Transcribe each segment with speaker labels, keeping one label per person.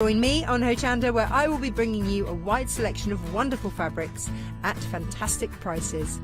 Speaker 1: Join me on Hochanda, where I will be bringing you a wide selection of wonderful fabrics at fantastic prices.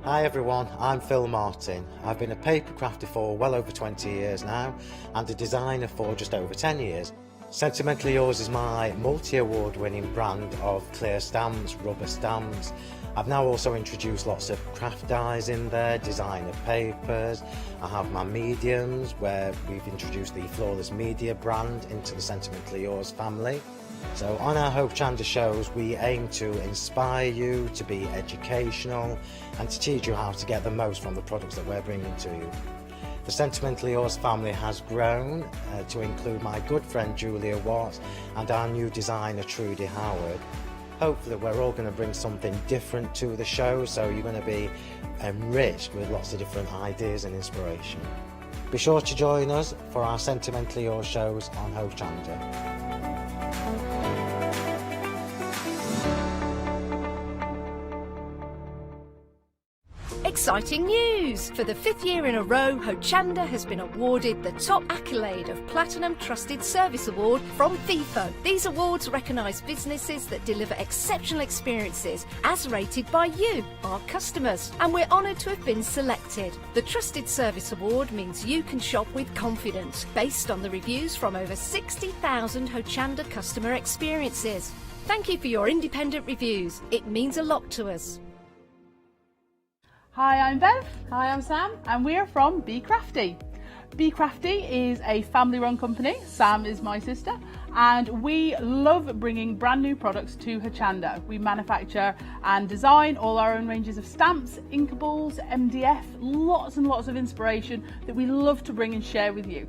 Speaker 2: Hi everyone, I'm Phil Martin. I've been a paper crafter for well over 20 years now and a designer for just over 10 years. Sentimentally Yours is my multi-award winning brand of clear stamps, rubber stamps. I've now also introduced lots of craft dyes in there, designer papers. I have my mediums where we've introduced the Flawless Media brand into the Sentimentally Yours family. So on our Hochanda shows we aim to inspire you, to be educational and to teach you how to get the most from the products that we're bringing to you. The Sentimentally Yours family has grown to include my good friend Julia Watts and our new designer Trudy Howard. Hopefully we're all going to bring something different to the show, so you're going to be enriched with lots of different ideas and inspiration. Be sure to join us for our Sentimentally Yours shows on Hochanda.
Speaker 3: Exciting news! For the 5th year in a row, Hochanda has been awarded the top accolade of Platinum Trusted Service Award from Feefo. These awards recognise businesses that deliver exceptional experiences as rated by you, our customers, and we're honoured to have been selected. The Trusted Service Award means you can shop with confidence, based on the reviews from over 60,000 Hochanda customer experiences. Thank you for your independent reviews. It means a lot to us.
Speaker 4: Hi, I'm Bev. Hi, I'm Sam. And we're from Be Crafty. Be Crafty is a family-run company. Sam is my sister. And we love bringing brand new products to Hochanda. We manufacture and design all our own ranges of stamps, inkables, MDF, lots and lots of inspiration that we love to bring and share with you.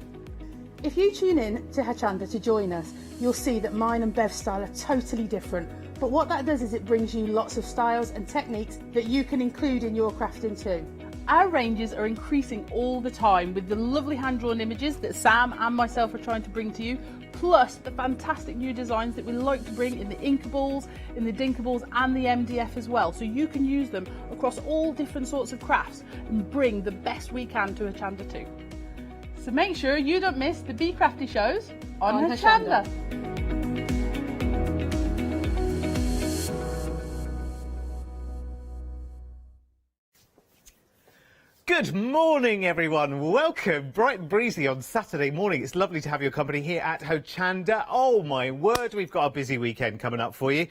Speaker 5: If you tune in to Hochanda to join us, you'll see that mine and Bev's style are totally different. But what that does is it brings you lots of styles and techniques that you can include in your crafting too.
Speaker 4: Our ranges are increasing all the time with the lovely hand-drawn images that Sam and myself are trying to bring to you, plus the fantastic new designs that we like to bring in the inkables, in the dinkables and the MDF as well, so you can use them across all different sorts of crafts and bring the best we can to Hochanda too. So make sure you don't miss the Be Crafty shows on Hochanda.
Speaker 6: Good morning, everyone. Welcome. Bright and breezy on Saturday morning. It's lovely to have your company here at Hochanda. Oh, my word, we've got a busy weekend coming up for you.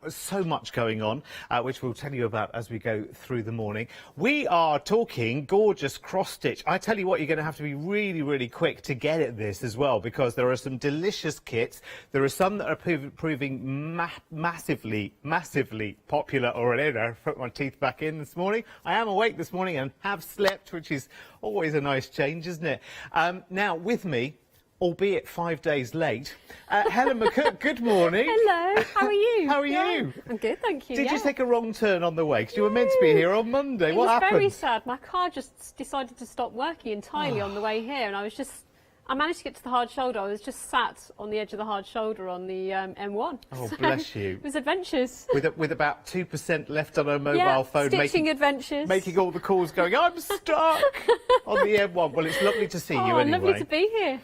Speaker 6: So much going on, which we'll tell you about as we go through the morning. We are talking gorgeous cross-stitch. I tell you what, you're going to have to be really, really quick to get at this as well, because there are some delicious kits. There are some that are proving massively popular already. I put my teeth back in this morning. I am awake this morning and have slept, which is always a nice change, isn't it? Now, with me, albeit 5 days late, Helen McCook, good morning.
Speaker 7: Hello, how are you?
Speaker 6: How are you?
Speaker 7: I'm good, thank you.
Speaker 6: Did you take a wrong turn on the way? Because you were meant to be here on Monday. What happened?
Speaker 7: It was very sad. My car just decided to stop working entirely on the way here, and I managed to get to the hard shoulder. I was just sat on the edge of the hard shoulder on the M1.
Speaker 6: Oh,
Speaker 7: so
Speaker 6: bless you.
Speaker 7: It was adventures.
Speaker 6: With about 2% left on her mobile phone.
Speaker 7: Stitching adventures.
Speaker 6: Making all the calls going, I'm stuck on the M1. Well, it's lovely to see you anyway.
Speaker 7: Lovely to be here.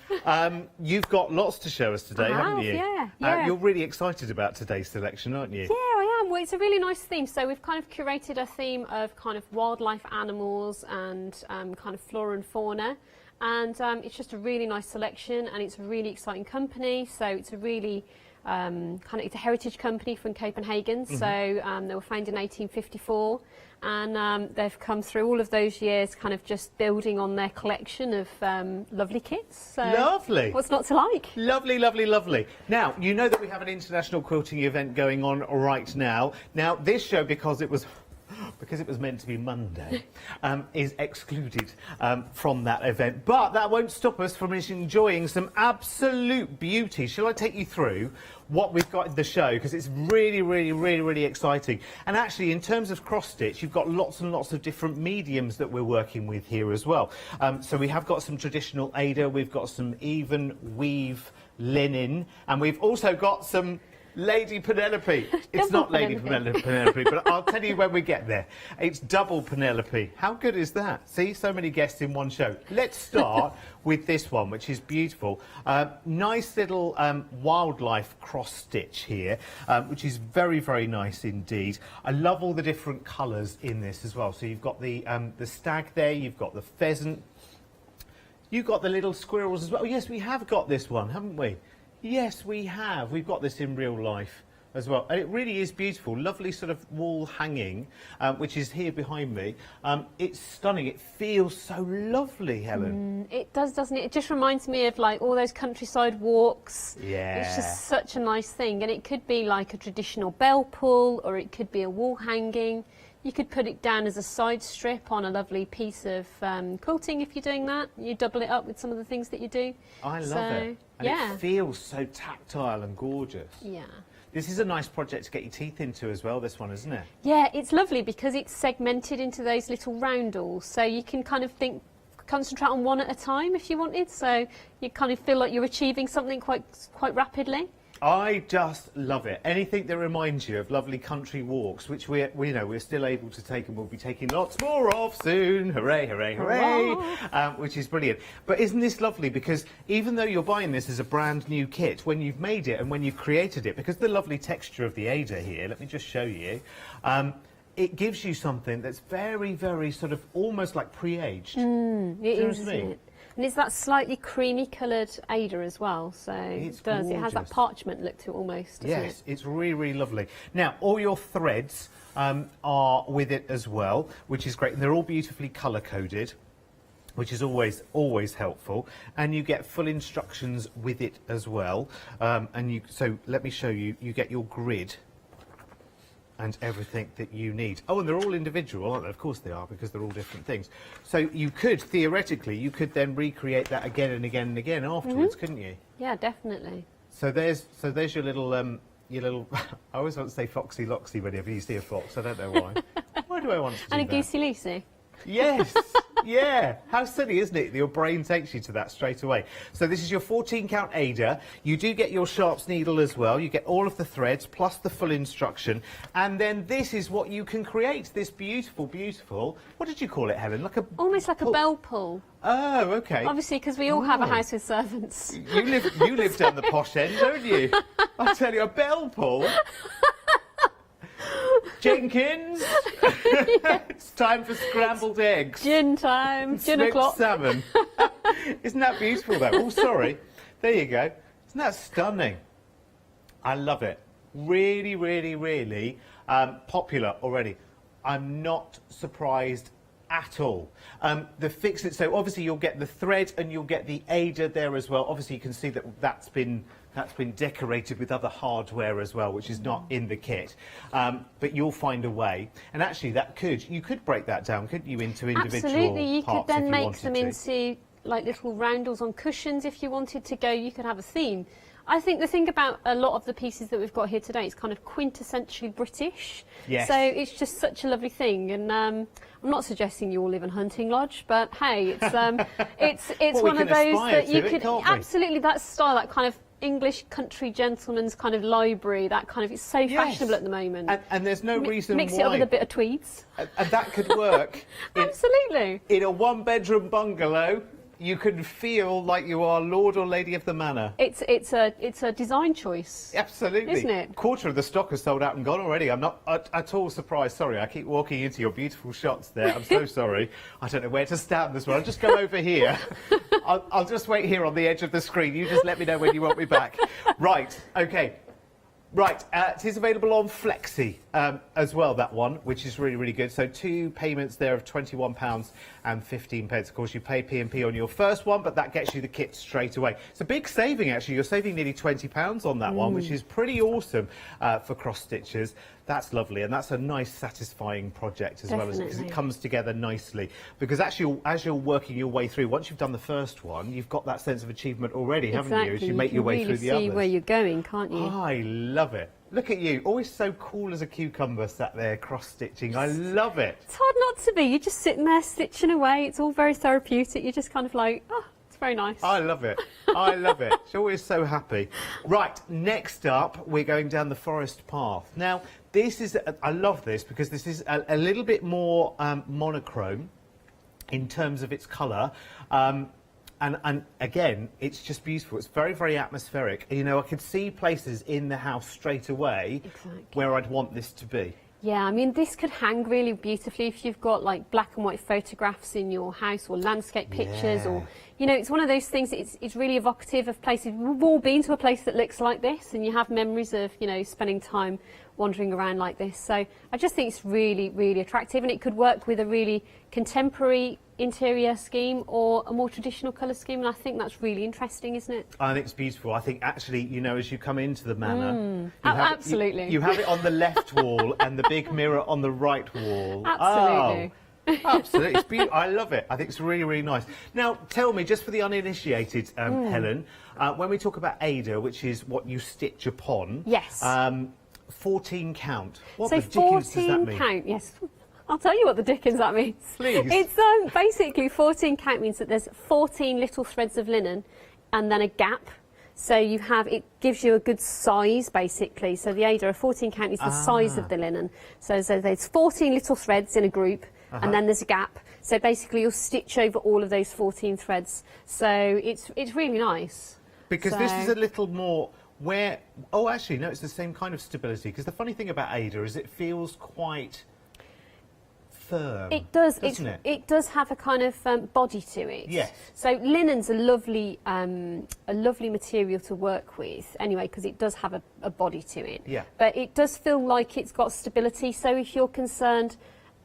Speaker 6: You've got lots to show us today, haven't you?
Speaker 7: Yeah.
Speaker 6: You're really excited about today's selection, aren't you?
Speaker 7: Yeah, I am. Well, it's a really nice theme. So we've kind of curated a theme of kind of wildlife animals and kind of flora and fauna. And it's just a really nice selection, and it's a really exciting company. So it's a really it's a heritage company from Copenhagen. Mm-hmm. So they were founded in 1854, and they've come through all of those years, kind of just building on their collection of lovely kits. So
Speaker 6: lovely.
Speaker 7: What's not to like?
Speaker 6: Lovely, lovely, lovely. Now, you know that we have an international quilting event going on right now. Now, this show, because it was meant to be Monday, is excluded from that event. But that won't stop us from enjoying some absolute beauty. Shall I take you through what we've got in the show? Because it's really, really, really, really exciting. And actually, in terms of cross-stitch, you've got lots and lots of different mediums that we're working with here as well. So we have got some traditional Ada, we've got some even weave linen, and we've also got some Lady Penelope. It's
Speaker 7: Double
Speaker 6: not Lady
Speaker 7: Penelope.
Speaker 6: Penelope, but I'll tell you when we get there. It's double Penelope. How good is that? See, so many guests in one show. Let's start with this one, which is beautiful. Nice little wildlife cross stitch here, which is very, very nice indeed. I love all the different colours in this as well. So you've got the stag there, you've got the pheasant, you've got the little squirrels as well. Oh, yes, we have got this one, haven't we? Yes, we have. We've got this in real life as well. And it really is beautiful. Lovely sort of wall hanging, which is here behind me. It's stunning. It feels so lovely, Helen.
Speaker 7: It does, doesn't it? It just reminds me of like all those countryside walks.
Speaker 6: Yeah.
Speaker 7: It's just such a nice thing. And it could be like a traditional bell pull, or it could be a wall hanging. You could put it down as a side strip on a lovely piece of quilting if you're doing that. You double it up with some of the things that you do.
Speaker 6: I love it. And
Speaker 7: yeah.
Speaker 6: it feels so tactile and gorgeous.
Speaker 7: Yeah.
Speaker 6: This is a nice project to get your teeth into as well, this one, isn't it?
Speaker 7: Yeah, it's lovely because it's segmented into those little roundels. So you can kind of concentrate on one at a time if you wanted. So you kind of feel like you're achieving something quite rapidly.
Speaker 6: I just love it. Anything that reminds you of lovely country walks, which we're still able to take, and we'll be taking lots more of soon. Hooray, hooray, hooray! Which is brilliant. But isn't this lovely? Because even though you're buying this as a brand new kit, when you've made it and when you've created it, because the lovely texture of the Ada here, let me just show you. It gives you something that's very, very sort of almost like pre-aged.
Speaker 7: It is, isn't it? And it's that slightly creamy coloured Ada as well, so it does. It has that parchment look to it almost, doesn't
Speaker 6: yes,
Speaker 7: it?
Speaker 6: It's really, really lovely. Now, all your threads are with it as well, which is great. And they're all beautifully colour-coded, which is always helpful. And you get full instructions with it as well. So let me show you. You get your grid and everything that you need. Oh, and they're all individual, aren't they? Of course they are, because they're all different things. So you could, theoretically, you could then recreate that again and again and again afterwards, couldn't you?
Speaker 7: Yeah, definitely.
Speaker 6: So there's your little, I always want to say Foxy Loxy whenever you see a fox. I don't know why. Why do I want to do that?
Speaker 7: And a Goosey Lucy.
Speaker 6: Yes, yeah. How silly, isn't it? Your brain takes you to that straight away. So this is your 14-count Ada. You do get your sharps needle as well. You get all of the threads plus the full instruction. And then this is what you can create. This beautiful, beautiful, what did you call it, Helen?
Speaker 7: Almost like a bell pull.
Speaker 6: Oh, OK.
Speaker 7: Obviously, because we all have a house with servants.
Speaker 6: You live down the posh end, don't you? I tell you, a bell pull. Jenkins, it's time for scrambled eggs.
Speaker 7: Gin time, gin o'clock.
Speaker 6: Salmon. Isn't that beautiful, though? Oh, sorry. There you go. Isn't that stunning? I love it. Really, really, really popular already. I'm not surprised at all. The fix-it, so obviously you'll get the thread and you'll get the Ada there as well. Obviously you can see that that's been decorated with other hardware as well, which is not in the kit. But you'll find a way. And actually you could break that down, couldn't you, into individual
Speaker 7: Absolutely, you could
Speaker 6: parts
Speaker 7: then
Speaker 6: if you
Speaker 7: make
Speaker 6: wanted
Speaker 7: them
Speaker 6: to.
Speaker 7: into like little roundels on cushions if you wanted to go. You could have a theme. I think the thing about a lot of the pieces that we've got here today is kind of quintessentially British.
Speaker 6: Yes.
Speaker 7: So it's just such a lovely thing. And I'm not suggesting you all live in Hunting Lodge, but hey, it's
Speaker 6: Well,
Speaker 7: one of those that you could
Speaker 6: can't we?
Speaker 7: absolutely that style, that kind of English country gentleman's kind of library, that kind of, it's so fashionable at the moment.
Speaker 6: And there's no reason
Speaker 7: Mix
Speaker 6: why.
Speaker 7: it up with a bit of tweeds.
Speaker 6: And that could work.
Speaker 7: Absolutely.
Speaker 6: In a one-bedroom bungalow, you can feel like you are Lord or Lady of the Manor.
Speaker 7: It's a design choice.
Speaker 6: Absolutely.
Speaker 7: Isn't it?
Speaker 6: Quarter of the stock is sold out and gone already. I'm not at all surprised. Sorry, I keep walking into your beautiful shots there. I'm so sorry. I don't know where to stand this one. I'll just go over here. I'll just wait here on the edge of the screen. You just let me know when you want me back. Right, OK. Right, it is available on Flexi as well, that one, which is really, really good. So 2 payments there of £21.15. Of course, you pay P&P on your first one, but that gets you the kit straight away. It's a big saving, actually. You're saving nearly £20 on that one, which is pretty awesome for cross-stitches. That's lovely, and that's a nice, satisfying project as well, because it comes together nicely. Because actually, as you're working your way through, once you've done the first one, you've got that sense of achievement already, haven't you, as you make your way through the others.
Speaker 7: You can really see where you're going, can't you?
Speaker 6: I love it. Look at you, always so cool as a cucumber sat there cross-stitching. I love it.
Speaker 7: It's hard not to be. You're just sitting there stitching away. It's all very therapeutic. You're just kind of like, oh, it's very nice.
Speaker 6: I love it. I love it. She's always so happy. Right, next up, we're going down the forest path. Now, this is, I love this because this is a little bit more monochrome in terms of its colour. And again, it's just beautiful. It's very, very atmospheric. You know, I could see places in the house straight away where I'd want this to be.
Speaker 7: Yeah, I mean, this could hang really beautifully if you've got like black and white photographs in your house or landscape pictures or, you know, it's one of those things, it's really evocative of places. We've all been to a place that looks like this and you have memories of, you know, spending time wandering around like this. So I just think it's really, really attractive, and it could work with a really contemporary interior scheme or a more traditional colour scheme, and I think that's really interesting, isn't it?
Speaker 6: I think it's beautiful. I think actually, you know, as you come into the manor,
Speaker 7: absolutely.
Speaker 6: You have it on the left wall and the big mirror on the right wall.
Speaker 7: Absolutely.
Speaker 6: Oh, absolutely. It's beautiful. I love it. I think it's really, really nice. Now, tell me, just for the uninitiated, Helen, when we talk about Ada, which is what you stitch upon,
Speaker 7: yes,
Speaker 6: 14 count. What
Speaker 7: so
Speaker 6: the dickens
Speaker 7: 14
Speaker 6: does that mean?
Speaker 7: count, yes. I'll tell you what the dickens that means.
Speaker 6: Please.
Speaker 7: It's basically 14 count means that there's 14 little threads of linen and then a gap. So you have, it gives you a good size basically. So the Ada, a 14 count is the size of the linen. So there's 14 little threads in a group and then there's a gap. So basically you'll stitch over all of those 14 threads. So it's really nice.
Speaker 6: Because this is a little more where, oh actually no, it's the same kind of stability. Because the funny thing about Ada is it feels quite firm.
Speaker 7: It does.
Speaker 6: Doesn't it?
Speaker 7: It does have a kind of body to it.
Speaker 6: Yes.
Speaker 7: So linen's a lovely material to work with anyway, because it does have a body to it.
Speaker 6: Yeah.
Speaker 7: But it does feel like it's got stability. So if you're concerned,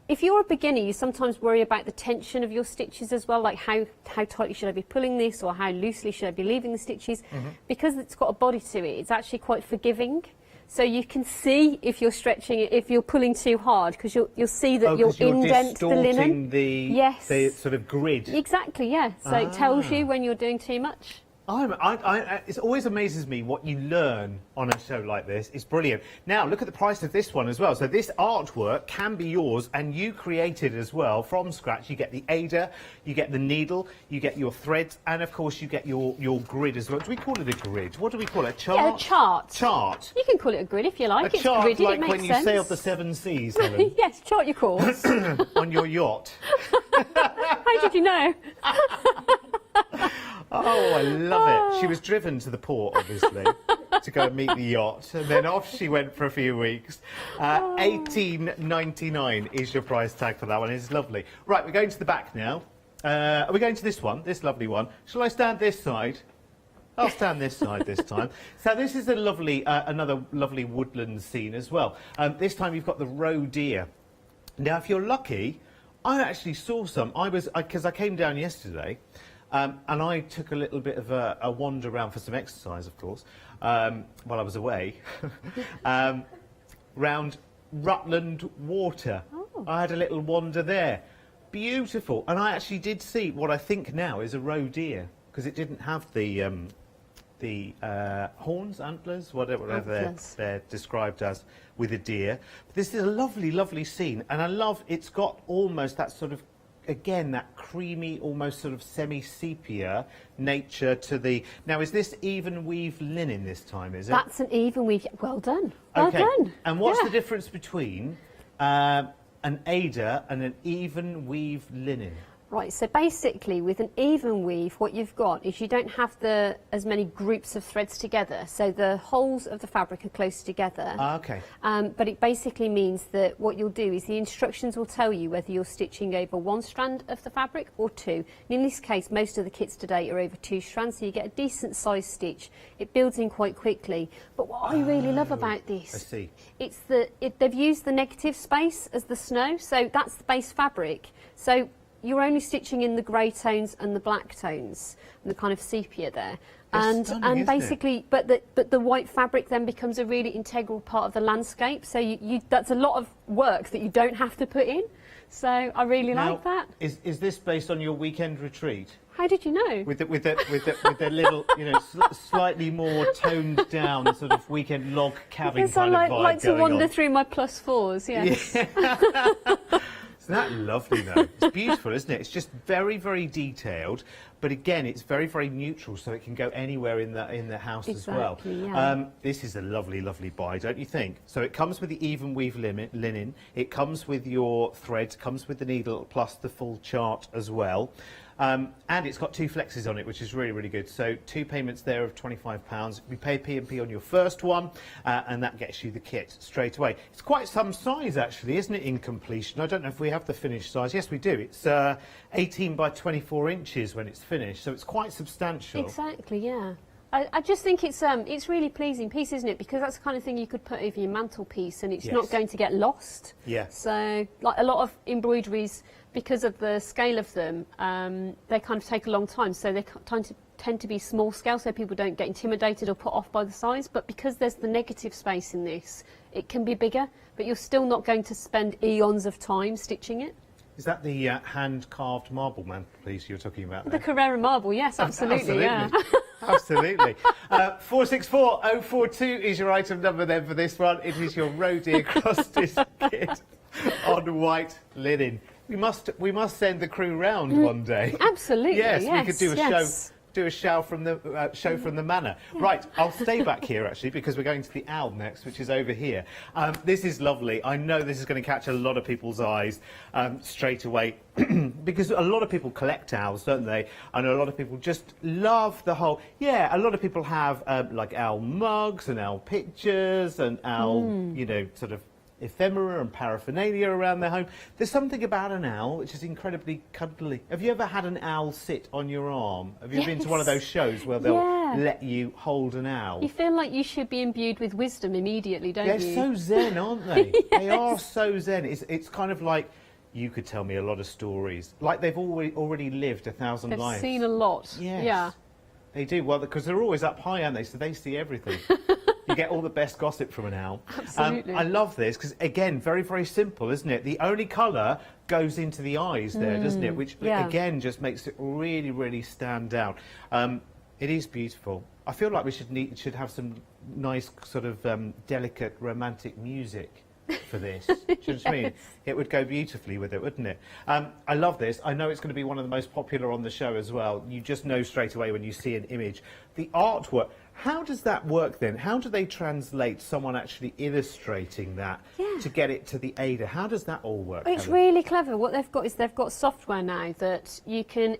Speaker 7: if you're a beginner, you sometimes worry about the tension of your stitches as well, like how tightly should I be pulling this or how loosely should I be leaving the stitches. Because it's got a body to it, it's actually quite forgiving. So you can see if you're stretching it, if you're pulling too hard, because you'll see that you'll indent the linen.
Speaker 6: The sort of grid.
Speaker 7: Exactly, yeah. So it tells you when you're doing too much.
Speaker 6: It always amazes me what you learn on a show like this. It's brilliant. Now, look at the price of this one as well. So this artwork can be yours, and you created as well from scratch. You get the Ada, you get the needle, you get your threads, and of course you get your grid as well. Do we call it a grid? What do we call it? A chart?
Speaker 7: Yeah, a chart.
Speaker 6: Chart.
Speaker 7: You can call it a grid if you like.
Speaker 6: A chart,
Speaker 7: gridded,
Speaker 6: like
Speaker 7: it makes
Speaker 6: when
Speaker 7: sense.
Speaker 6: you sailed the 7 seas, Helen.
Speaker 7: Yes, chart your course.
Speaker 6: On your yacht.
Speaker 7: How did you know?
Speaker 6: Oh, I love it. She was driven to the port, obviously, to go and meet the yacht, and then off she went for a few weeks. $18.99 is your price tag for that one. It's lovely. Right, we're going to the back now. Are we going to this one, this lovely one? Shall I stand this side? I'll stand this side this time. So this is a lovely, another lovely woodland scene as well. This time you've got the roe deer. Now, if you're lucky, I actually saw some. Because I came down yesterday. And I took a little bit of a wander around for some exercise, of course, while I was away, round Rutland Water. Oh. I had a little wander there. Beautiful. And I actually did see what I think now is a roe deer, because it didn't have the horns, antlers, whatever they're described as with a deer. But this is a lovely, lovely scene, and I love it's got almost that sort of, again, that creamy, almost sort of semi-sepia nature to the... Now, is this even weave linen this time, is it?
Speaker 7: That's an even weave. Well done. Well done.
Speaker 6: And what's the difference between an Ada and an even weave linen?
Speaker 7: Right, so basically with an even weave, what you've got is you don't have as many groups of threads together, so the holes of the fabric are close together.
Speaker 6: Okay.
Speaker 7: But it basically means that what you'll do is the instructions will tell you whether you're stitching over one strand of the fabric or two. And in this case, most of the kits today are over 2 strands, so you get a decent size stitch. It builds in quite quickly. But what I really love about this,
Speaker 6: I see.
Speaker 7: It's they've used the negative space as the snow, so that's the base fabric. So you're only stitching in the grey tones and the black tones and the kind of sepia there.
Speaker 6: It's stunning,
Speaker 7: and basically, but the white fabric then becomes a really integral part of the landscape. So that's a lot of work that you don't have to put in. So I really like that.
Speaker 6: Is this based on your weekend retreat?
Speaker 7: How did you know?
Speaker 6: With the little, you know, slightly more toned down sort of weekend log cabin
Speaker 7: Yes,
Speaker 6: kind
Speaker 7: I
Speaker 6: of vibe
Speaker 7: like to
Speaker 6: going
Speaker 7: wander
Speaker 6: on.
Speaker 7: through my +4s. Yes.
Speaker 6: Yeah. Isn't that lovely though? It's beautiful, isn't it? It's just very, very detailed, but again, it's very, very neutral, so it can go anywhere in the house as well.
Speaker 7: Exactly, yeah.
Speaker 6: This is a lovely, lovely buy, don't you think? So it comes with the even weave linen, it comes with your threads, comes with the needle plus the full chart as well. And it's got 2 flexes on it, which is really, really good. So 2 payments there of £25. You pay P&P on your first one, and that gets you the kit straight away. It's quite some size, actually, isn't it, in completion? I don't know if we have the finished size. Yes, we do. It's 18 by 24 inches when it's finished, so it's quite substantial.
Speaker 7: Exactly, yeah. I just think it's really pleasing piece, isn't it? Because that's the kind of thing you could put over your mantelpiece and it's not going to get lost.
Speaker 6: Yeah.
Speaker 7: So, like a lot of embroideries, because of the scale of them, they kind of take a long time. So they tend to be small scale, so people don't get intimidated or put off by the size. But because there's the negative space in this, it can be bigger, but you're still not going to spend eons of time stitching it.
Speaker 6: Is that the hand-carved marble mantelpiece you're talking about there?
Speaker 7: The Carrera marble, yes, absolutely. Yeah.
Speaker 6: Absolutely. 464042 is your item number then for this one. It is your Roe Deer cross-stitch kit on white linen. We must send the crew round one day.
Speaker 7: Absolutely.
Speaker 6: Yes,
Speaker 7: yes,
Speaker 6: we could do a
Speaker 7: yes.
Speaker 6: show from the manor. Right, I'll stay back here actually because we're going to the owl next, which is over here. This is lovely. I know this is going to catch a lot of people's eyes straight away because a lot of people collect owls, don't they? And a lot of people just love the whole. Yeah, a lot of people have like owl mugs and owl pictures and owl, you know, sort of ephemera and paraphernalia around their home. There's something about an owl which is incredibly cuddly. Have you ever had an owl sit on your arm? Have you been to one of those shows where they'll let you hold an owl?
Speaker 7: You feel like you should be imbued with wisdom immediately, don't you?
Speaker 6: They're so zen, aren't they? They are so zen. It's kind of like you could tell me a lot of stories. Like they've already lived 1,000 lives.
Speaker 7: They've seen a lot.
Speaker 6: Yes.
Speaker 7: Yeah.
Speaker 6: They do. Well, because they're always up high, aren't they? So they see everything. You get all the best gossip from an owl.
Speaker 7: Absolutely.
Speaker 6: I love this because, again, very, very simple, isn't it? The only colour goes into the eyes there, doesn't it? Which, again, just makes it really, really stand out. It is beautiful. I feel like we should have some nice sort of delicate romantic music for this. Do you know what I mean? It would go beautifully with it, wouldn't it? I love this. I know it's going to be one of the most popular on the show as well. You just know straight away when you see an image. The artwork, how does that work then? How do they translate someone actually illustrating that to get it to the Ada? How does that all work?
Speaker 7: It's
Speaker 6: Helen?
Speaker 7: really clever. What they've got is they've got software now that you can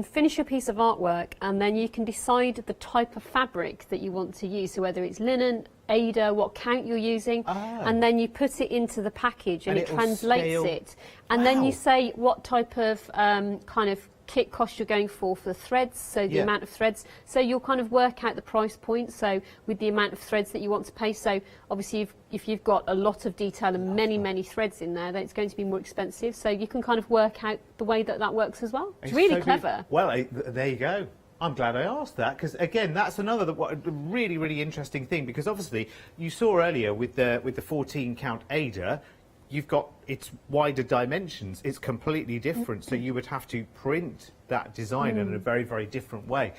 Speaker 7: finish a piece of artwork and then you can decide the type of fabric that you want to use. So whether it's linen, Ada, what count you're using, and then you put it into the package and it translates it. And then you say what type of kind of kit cost you're going for the threads, so the amount of threads. So you'll kind of work out the price point, so with the amount of threads that you want to pay. So obviously if you've got a lot of detail and many threads in there, then it's going to be more expensive. So you can kind of work out the way that works as well. It's really clever.
Speaker 6: Well, there you go. I'm glad I asked that because, again, that's another really, really interesting thing because obviously you saw earlier with the 14 count Ada, you've got its wider dimensions. It's completely different, so you would have to print that design in a very, very different way.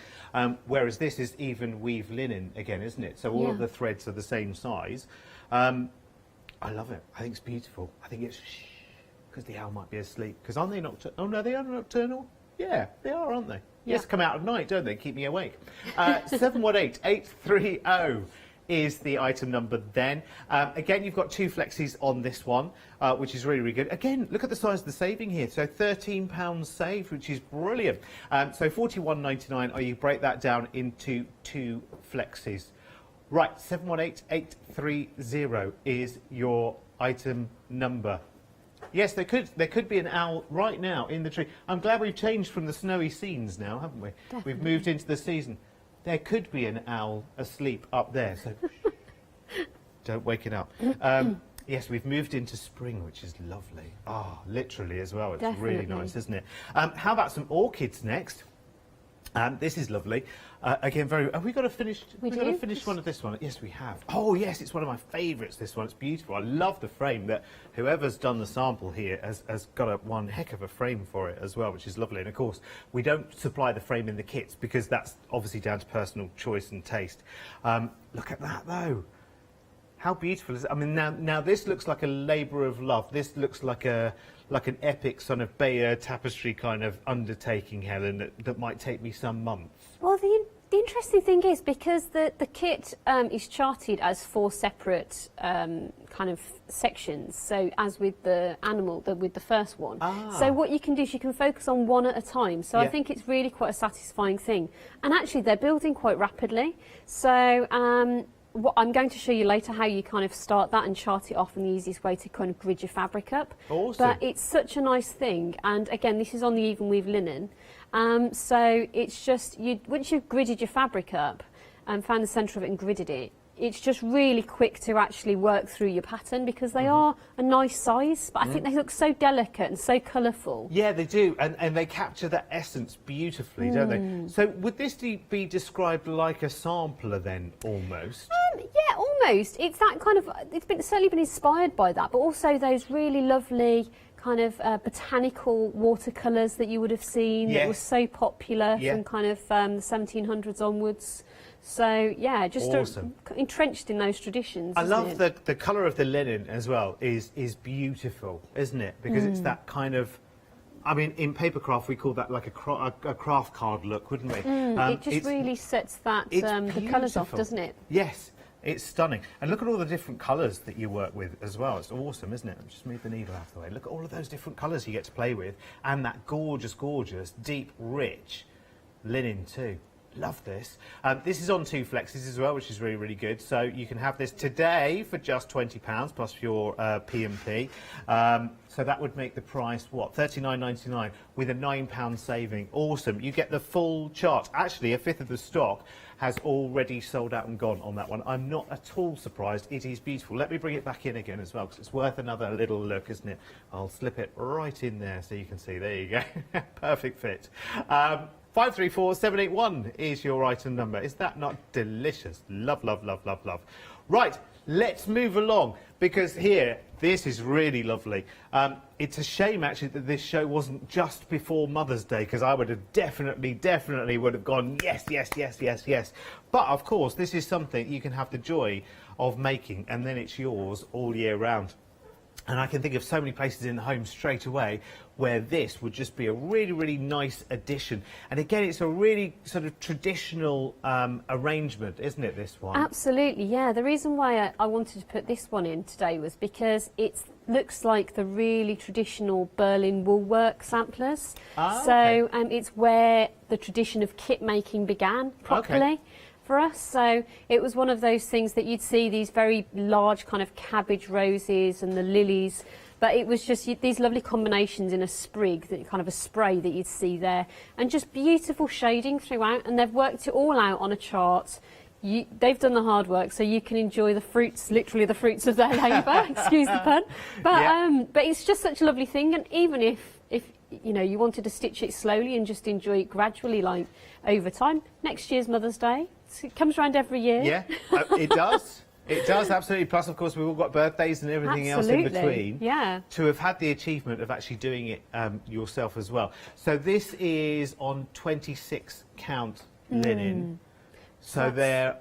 Speaker 6: Whereas this is even weave linen again, isn't it? So all of the threads are the same size. I love it. I think it's beautiful. I think it's because the owl might be asleep. Because aren't they nocturnal? Oh no, they are nocturnal. Yeah, they are, aren't they?
Speaker 7: Yeah.
Speaker 6: Yes, come out at night, don't they? Keep me awake. 718830 is the item number then. Again, you've got 2 flexis on this one, which is really, really good. Again, look at the size of the saving here. So £13 saved, which is brilliant. So £41.99, or you break that down into 2 flexis. Right, 718830 is your item number. Yes, there could be an owl right now in the tree. I'm glad we've changed from the snowy scenes now, haven't we?
Speaker 7: Definitely.
Speaker 6: We've moved into the season. There could be an owl asleep up there, so don't wake it up. Yes, we've moved into spring, which is lovely. Ah, literally as well. It's really nice, isn't it? How about some orchids next? This is lovely. Again, have we got to finish? We've got to finish one of this one. Yes, we have. Oh, yes, it's one of my favourites. This one, it's beautiful. I love the frame. That whoever's done the sample here has got one heck of a frame for it as well, which is lovely. And of course, we don't supply the frame in the kits because that's obviously down to personal choice and taste. Look at that though. How beautiful is it? I mean, now this looks like a labour of love. This looks like an epic sort of Bayeux tapestry kind of undertaking, Helen, that might take me some months.
Speaker 7: Well, the interesting thing is, because the kit is charted as 4 separate kind of sections, so as with the animal, with the first one. So what you can do is you can focus on one at a time. So I think it's really quite a satisfying thing. And actually they're building quite rapidly. So what I'm going to show you later how you kind of start that and chart it off, and the easiest way to kind of grid your fabric up.
Speaker 6: Awesome.
Speaker 7: But it's such a nice thing, and again, this is on the even weave linen. So it's just, once you've gridded your fabric up and found the centre of it and gridded it, it's just really quick to actually work through your pattern, because they are a nice size, but I think they look so delicate and so colourful.
Speaker 6: Yeah, they do, and they capture that essence beautifully, don't they? So would this be described like a sampler then, almost?
Speaker 7: Yeah, almost. It's that kind of, certainly been inspired by that, but also those really lovely kind of botanical watercolours that you would have seen that were so popular from kind of the 1700s onwards. So yeah, just
Speaker 6: awesome.
Speaker 7: Entrenched in those traditions.
Speaker 6: I love that the colour of the linen as well is beautiful, isn't it? Because it's that kind of, I mean, in papercraft we call that like a craft card look, wouldn't we?
Speaker 7: It just really sets that the colours off, doesn't it?
Speaker 6: Yes. It's stunning. And look at all the different colours that you work with as well. It's awesome, isn't it? Just move the needle out of the way. Look at all of those different colours you get to play with. And that gorgeous, gorgeous, deep, rich linen too. Love this. This is on 2 flexes as well, which is really, really good. So you can have this today for just £20 plus your P&P. So that would make the price, what, $39.99 with a £9 saving. Awesome. You get the full chart. Actually, a fifth of the stock has already sold out and gone on that one. I'm not at all surprised. It is beautiful. Let me bring it back in again as well, because it's worth another little look, isn't it? I'll slip it right in there so you can see. There you go. Perfect fit. 534781 is your item number. Is that not delicious? Love, love, love, love, love. Right, let's move along, because here, this is really lovely. It's a shame, actually, that this show wasn't just before Mother's Day, because I would have definitely would have gone, yes, yes, yes, yes, yes. But, of course, this is something you can have the joy of making, and then it's yours all year round. And I can think of so many places in the home straight away where this would just be a really, really nice addition. And again, it's a really sort of traditional arrangement, isn't it, this one? Absolutely, yeah. The reason why I wanted to put this one in today was because it looks like the really traditional Berlin woolwork samplers. So it's where the tradition of kit making began properly. For us, so it was one of those things that you'd see these very large kind of cabbage roses and the lilies, but it was just these lovely combinations in a sprig, that kind of a spray that you'd see there, and just beautiful shading throughout, and they've worked it all out on a chart. They've done the hard work, so you can enjoy the fruits, literally the fruits of their labour, excuse the pun, but it's just such a lovely thing. And even if you know, you wanted to stitch it slowly and just enjoy it gradually, like over time, next year's Mother's Day, it comes around every year. Yeah, it does. It does, absolutely. Plus, of course, we've all got birthdays and everything else in between. Yeah. To have had the achievement of actually doing it yourself as well. So this is on 26 count linen. So there,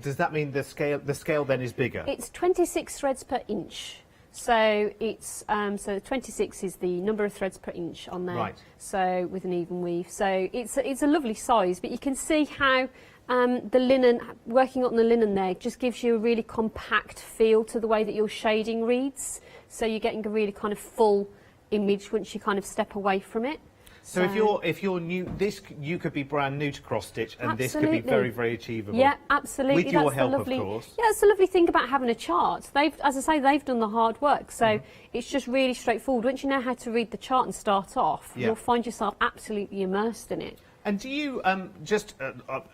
Speaker 6: does that mean the scale then is bigger? It's 26 threads per inch. So it's so 26 is the number of threads per inch on there. Right. So with an even weave. So it's a lovely size, but you can see how the linen, working on the linen there, just gives you a really compact feel to the way that your shading reads. So you're getting a really kind of full image once you kind of step away from it. So if you're new, you could be brand new to cross stitch, and this could be very, very achievable. Yeah, absolutely. With your help, of course. Yeah, that's the lovely thing about having a chart. As I say, they've done the hard work, so it's just really straightforward. Once you know how to read the chart and start off, you'll find yourself absolutely immersed in it. And do you just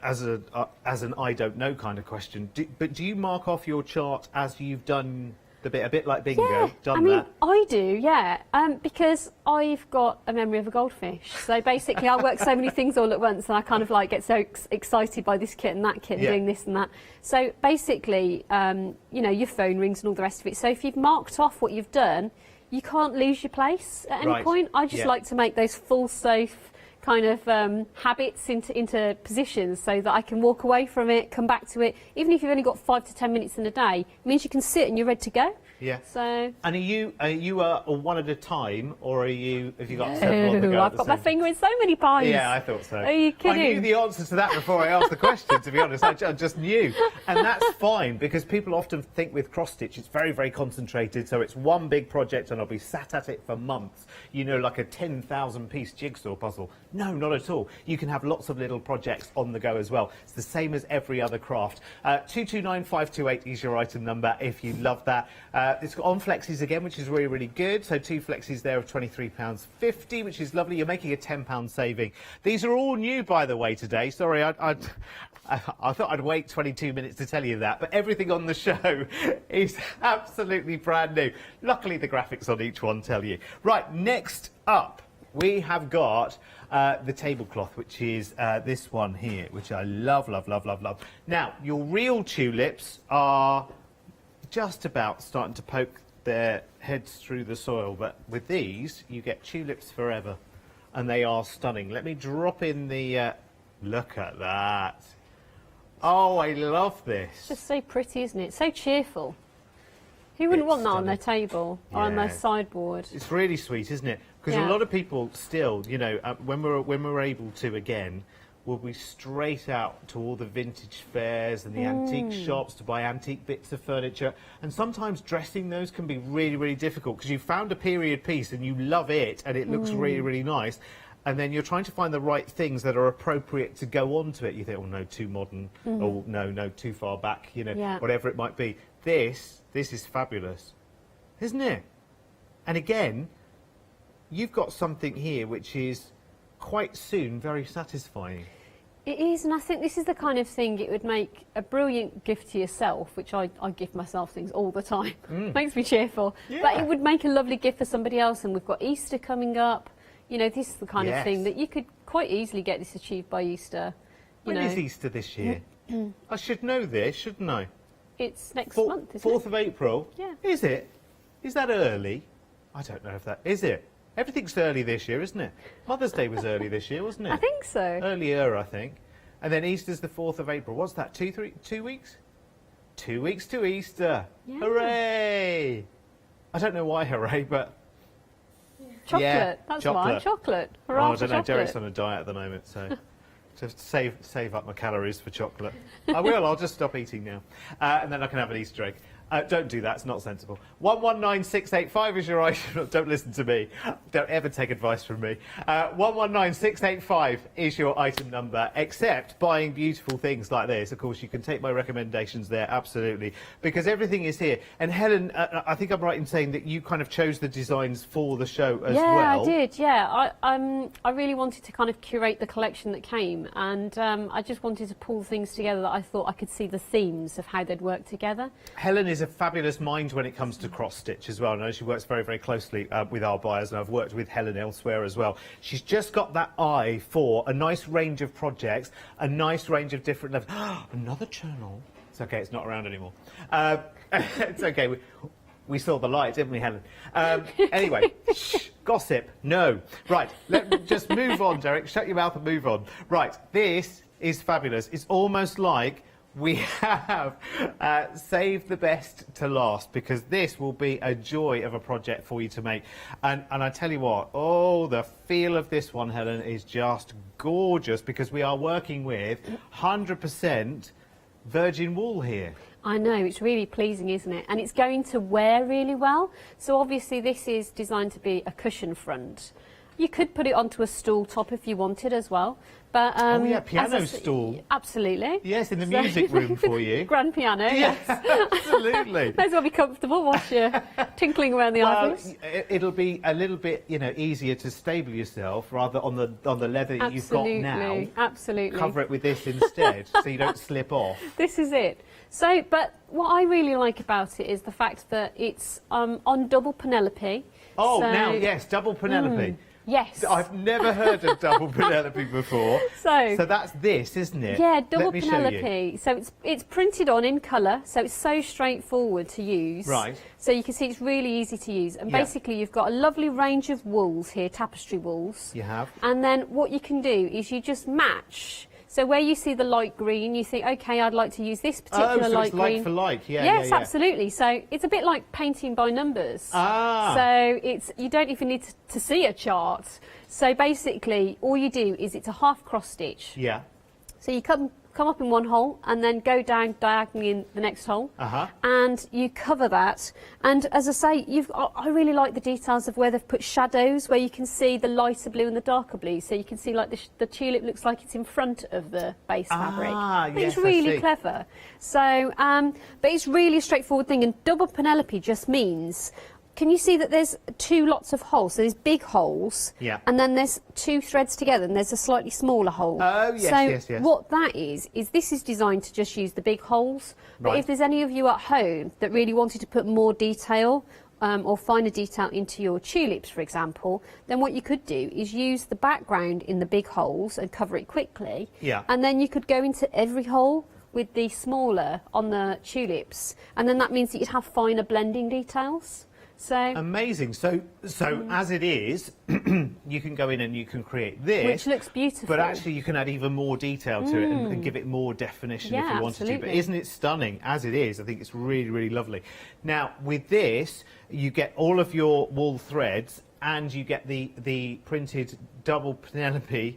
Speaker 6: as an I don't know kind of question, but do you mark off your chart as you've done? A bit like bingo, I mean, I do, yeah, because I've got a memory of a goldfish. So basically, I work so many things all at once, and I kind of like get so excited by this kit and that kit, and doing this and that. So basically, you know, your phone rings and all the rest of it. So if you've marked off what you've done, you can't lose your place at any point. I just like to make those full, safe
Speaker 7: kind of habits into positions so that I can walk away from it, come back to it. Even if you've only got 5 to 10 minutes in a day, it means you can sit and you're ready to go.
Speaker 6: Yeah.
Speaker 7: So.
Speaker 6: And are you one at a time, or have you got several on the go?
Speaker 7: I've got my finger in so many pies.
Speaker 6: Yeah, I thought so.
Speaker 7: Are you kidding?
Speaker 6: I knew the answer to that before I asked the question, to be honest. I just knew. And that's fine, because people often think with cross-stitch it's very, very concentrated, so it's one big project and I'll be sat at it for months, you know, like a 10,000-piece jigsaw puzzle. No, not at all. You can have lots of little projects on the go as well. It's the same as every other craft. 229528 is your item number if you love that. It's got on flexes again, which is really, really good. So 2 flexes there of £23.50, which is lovely. You're making a £10 saving. These are all new, by the way, today. Sorry, I thought I'd wait 22 minutes to tell you that, but everything on the show is absolutely brand new. Luckily, the graphics on each one tell you. Right, next up, we have got the tablecloth, which is this one here, which I love, love, love, love, love. Now, your real tulips are just about starting to poke their heads through the soil, but with these you get tulips forever, and they are stunning. Let me drop in the look at that. Oh, I love this.
Speaker 7: It's just so pretty, isn't it? So cheerful. Who wouldn't want that on their table or on their sideboard?
Speaker 6: It's really sweet, isn't it? Because a lot of people still, you know, when we're able to again, will be straight out to all the vintage fairs and the antique shops to buy antique bits of furniture. And sometimes dressing those can be really, really difficult, because you found a period piece and you love it and it looks really, really nice. And then you're trying to find the right things that are appropriate to go onto it. You think, oh no, too modern, or no, too far back, you know, whatever it might be. This is fabulous, isn't it? And again, you've got something here which is quite soon very satisfying.
Speaker 7: It is, and I think this is the kind of thing it would make a brilliant gift to yourself, which I give myself things all the time. Makes me cheerful. But it would make a lovely gift for somebody else, and we've got Easter coming up. You know, this is the kind of thing that you could quite easily get this achieved by Easter.
Speaker 6: When is Easter this year? I should know this, shouldn't I?
Speaker 7: It's next month, isn't
Speaker 6: 4th of April?
Speaker 7: Yeah.
Speaker 6: Is it? Is that early? I don't know if that... Is it? Everything's early this year, isn't it? Mother's Day was early this year, wasn't it?
Speaker 7: I think so.
Speaker 6: Earlier, I think. And then Easter's the 4th of April. What's that, 2 weeks? 2 weeks to Easter.
Speaker 7: Yeah.
Speaker 6: Hooray! I don't know why hooray, but...
Speaker 7: Chocolate,
Speaker 6: yeah,
Speaker 7: that's
Speaker 6: chocolate.
Speaker 7: why. Chocolate.
Speaker 6: Oh,
Speaker 7: Hurrah
Speaker 6: I don't know,
Speaker 7: chocolate.
Speaker 6: Derek's on a diet at the moment, so... to save up my calories for chocolate. I will, I'll just stop eating now. And then I can have an Easter egg. Don't do that, it's not sensible. 119685 is your item. Don't listen to me. Don't ever take advice from me. 119685 is your item number, except buying beautiful things like this. Of course, you can take my recommendations there, absolutely, because everything is here. And Helen, I think I'm right in saying that you kind of chose the designs for the show as well.
Speaker 7: Yeah, I did, yeah. I really wanted to kind of curate the collection that came, and I just wanted to pull things together that I thought I could see the themes of how they'd work together.
Speaker 6: Helen is a fabulous mind when it comes to cross-stitch as well. I know she works very, very closely with our buyers, and I've worked with Helen elsewhere as well. She's just got that eye for a nice range of projects, a nice range of different levels. Another journal. It's okay, it's not around anymore. It's okay. We saw the light, didn't we, Helen? Anyway, shh, gossip, no. Right, let's just move on, Derek. Shut your mouth and move on. Right, this is fabulous. It's almost like we have saved the best to last, because this will be a joy of a project for you to make. And I tell you what, oh, the feel of this one, Helen, is just gorgeous, because we are working with 100% virgin wool here.
Speaker 7: I know, it's really pleasing, isn't it? And it's going to wear really well. So obviously this is designed to be a cushion front. You could put it onto a stool top if you wanted as well. But,
Speaker 6: oh yeah, piano stool.
Speaker 7: Absolutely.
Speaker 6: Yes, in the music room for you.
Speaker 7: Grand piano, yes.
Speaker 6: Absolutely.
Speaker 7: May as well be comfortable whilst you're tinkling around the office.
Speaker 6: It'll be a little bit, you know, easier to stable yourself rather on the leather that you've got now.
Speaker 7: Absolutely.
Speaker 6: Cover it with this instead, so you don't slip off.
Speaker 7: This is it. So, but what I really like about it is the fact that it's on double Penelope.
Speaker 6: Oh,
Speaker 7: so,
Speaker 6: now, yes, double Penelope.
Speaker 7: Yes.
Speaker 6: I've never heard of double Penelope before.
Speaker 7: So
Speaker 6: that's this, isn't it?
Speaker 7: Yeah, double
Speaker 6: Let me show you.
Speaker 7: Penelope. So it's printed on in colour, so it's so straightforward to use.
Speaker 6: Right.
Speaker 7: So you can see it's really easy to use. And
Speaker 6: Yeah.
Speaker 7: basically you've got a lovely range of wools here, tapestry wools.
Speaker 6: You have.
Speaker 7: And then what you can do is you just match. So where you see the light green, you think, okay, I'd like to use this particular
Speaker 6: so
Speaker 7: light
Speaker 6: it's like
Speaker 7: green.
Speaker 6: for like, yeah.
Speaker 7: Yes,
Speaker 6: yeah.
Speaker 7: absolutely. So it's a bit like painting by numbers.
Speaker 6: Ah.
Speaker 7: So you don't even need to see a chart. So basically, all you do is it's a half cross stitch.
Speaker 6: Yeah.
Speaker 7: So you come up in one hole and then go down diagonally in the next hole, and you cover that. And as I say, I really like the details of where they've put shadows, where you can see the lighter blue and the darker blue. So you can see like the tulip looks like it's in front of the base fabric.
Speaker 6: Yes,
Speaker 7: It's really
Speaker 6: I see.
Speaker 7: clever. So, but it's really a straightforward thing. And double Penelope just means. Can you see that there's two lots of holes? So there's big holes,
Speaker 6: Yeah.
Speaker 7: and then there's two threads together, and there's a slightly smaller hole.
Speaker 6: Oh, yes,
Speaker 7: so
Speaker 6: yes, yes.
Speaker 7: what that is this is designed to just use the big holes. But
Speaker 6: Right.
Speaker 7: if there's any of you at home that really wanted to put more detail or finer detail into your tulips, for example, then what you could do is use the background in the big holes and cover it quickly.
Speaker 6: Yeah.
Speaker 7: And then you could go into every hole with the smaller on the tulips, and then that means that you'd have finer blending details. So
Speaker 6: Amazing. So as it is, you can go in and you can create this.
Speaker 7: which looks beautiful.
Speaker 6: But actually you can add even more detail to it and give it more definition if
Speaker 7: Yeah,
Speaker 6: you wanted to. But
Speaker 7: absolutely.
Speaker 6: isn't it stunning? As it is, I think it's really, really lovely. Now, with this, you get all of your wool threads and you get the printed double Penelope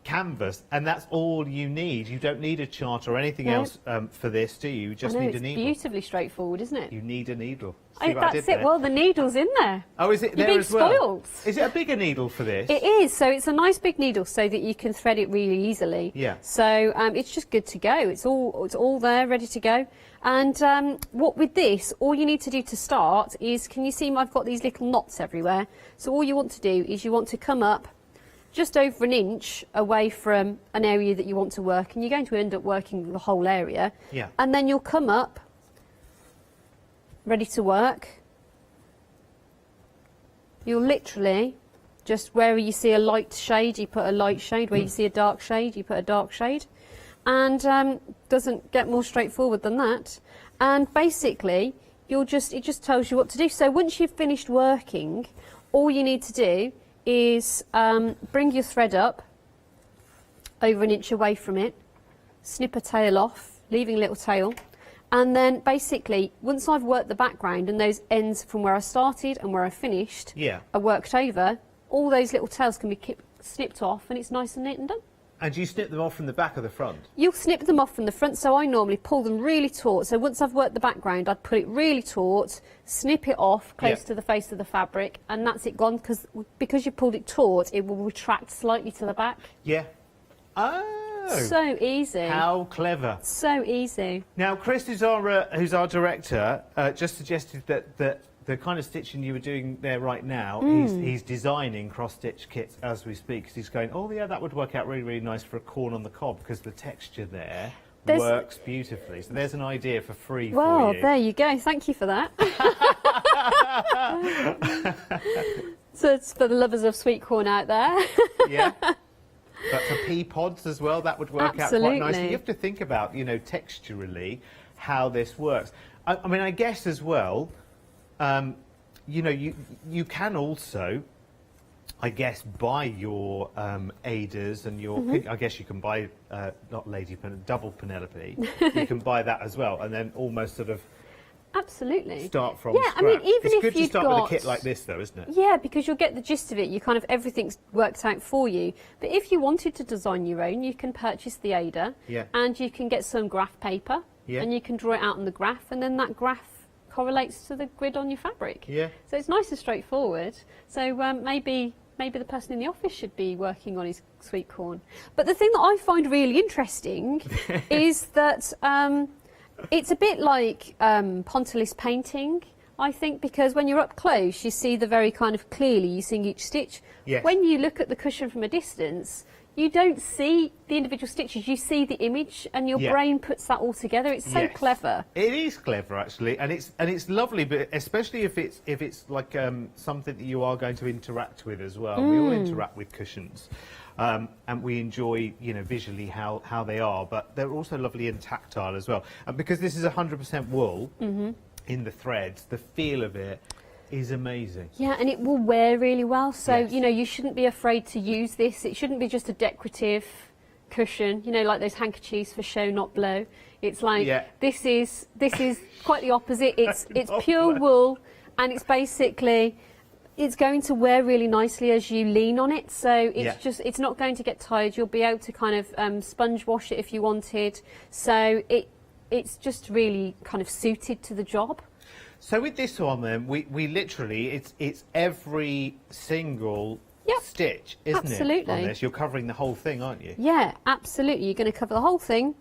Speaker 6: canvas, and that's all you need. You don't need a chart or anything
Speaker 7: No.
Speaker 6: else for this, do you? You just
Speaker 7: I know,
Speaker 6: need a
Speaker 7: it's
Speaker 6: needle.
Speaker 7: beautifully straightforward, isn't it?
Speaker 6: You need a needle. See what I
Speaker 7: That's
Speaker 6: did
Speaker 7: it.
Speaker 6: there?
Speaker 7: Well, the needle's in there.
Speaker 6: Oh, is it
Speaker 7: You're
Speaker 6: there
Speaker 7: being
Speaker 6: as well?
Speaker 7: spoiled.
Speaker 6: Is it a bigger needle for this?
Speaker 7: It is. So it's a nice big needle so that you can thread it really easily.
Speaker 6: Yeah.
Speaker 7: So it's just good to go. It's all there, ready to go. And what with this, all you need to do to start is, can you see I've got these little knots everywhere? So all you want to do is you want to come up just over an inch away from an area that you want to work, and you're going to end up working the whole area.
Speaker 6: Yeah.
Speaker 7: And then you'll come up, ready to work. You'll literally, just where you see a light shade, you put a light shade. Where you see a dark shade, you put a dark shade. And doesn't get more straightforward than that. And basically, it just tells you what to do. So once you've finished working, all you need to do is bring your thread up over an inch away from it, snip a tail off, leaving a little tail, and then basically, once I've worked the background and those ends from where I started and where I finished are worked over, all those little tails can be snipped off, and it's nice and neat and done.
Speaker 6: And you snip them off from the back or the front?
Speaker 7: You'll snip them off from the front, so I normally pull them really taut. So once I've worked the background, I'd put it really taut, snip it off close to the face of the fabric, and that's it gone, because you pulled it taut, it will retract slightly to the back.
Speaker 6: Yeah. Oh!
Speaker 7: So easy.
Speaker 6: How clever.
Speaker 7: So easy.
Speaker 6: Now, Chris, who's our director, just suggested that the kind of stitching you were doing there right now, he's designing cross-stitch kits as we speak, because he's going, oh yeah, that would work out really, really nice for a corn on the cob, because the texture there works beautifully. So there's an idea for free for you.
Speaker 7: Well, there you go. Thank you for that. So it's for the lovers of sweet corn out there.
Speaker 6: Yeah. But for pea pods as well, that would work out quite nicely. You have to think about, texturally, how this works. I mean, I guess as well, you can also, I guess, buy your Adas and your. I guess you can buy not double Penelope. You can buy that as well, and then almost sort of
Speaker 7: absolutely
Speaker 6: start from
Speaker 7: scratch. I mean, even
Speaker 6: it's
Speaker 7: if
Speaker 6: good to
Speaker 7: you've
Speaker 6: start
Speaker 7: got
Speaker 6: with a kit like this, though, isn't it?
Speaker 7: Yeah, because you'll get the gist of it. You kind of everything's worked out for you. But if you wanted to design your own, you can purchase the Ada, and you can get some graph paper, and you can draw it out on the graph, and then that graph correlates to the grid on your fabric.
Speaker 6: Yeah.
Speaker 7: So it's nice and straightforward. So maybe the person in the office should be working on his sweet corn. But the thing that I find really interesting is that it's a bit like Pontillis painting, I think, because when you're up close, you see the very kind of clearly, you see each stitch.
Speaker 6: Yes.
Speaker 7: When you look at the cushion from a distance, you don't see the individual stitches, you see the image, and your brain puts that all together. It's so clever.
Speaker 6: It is clever, actually, and it's lovely, but especially if it's like something that you are going to interact with as well. We all interact with cushions, and we enjoy, you know, visually how they are, but they're also lovely and tactile as well. And because this is 100% wool in the threads, the feel of it is amazing.
Speaker 7: Yeah, and it will wear really well. So, you know, you shouldn't be afraid to use this. It shouldn't be just a decorative cushion, you know, like those handkerchiefs for show, not blow. It's like, this is quite the opposite. It's pure wool, and it's basically, it's going to wear really nicely as you lean on it. So it's just, it's not going to get tired. You'll be able to kind of sponge wash it if you wanted. So it's just really kind of suited to the job.
Speaker 6: So with this one then, we literally, it's every single stitch, isn't it, on this? You're covering the whole thing, aren't you?
Speaker 7: Yeah, absolutely. You're going to cover the whole thing.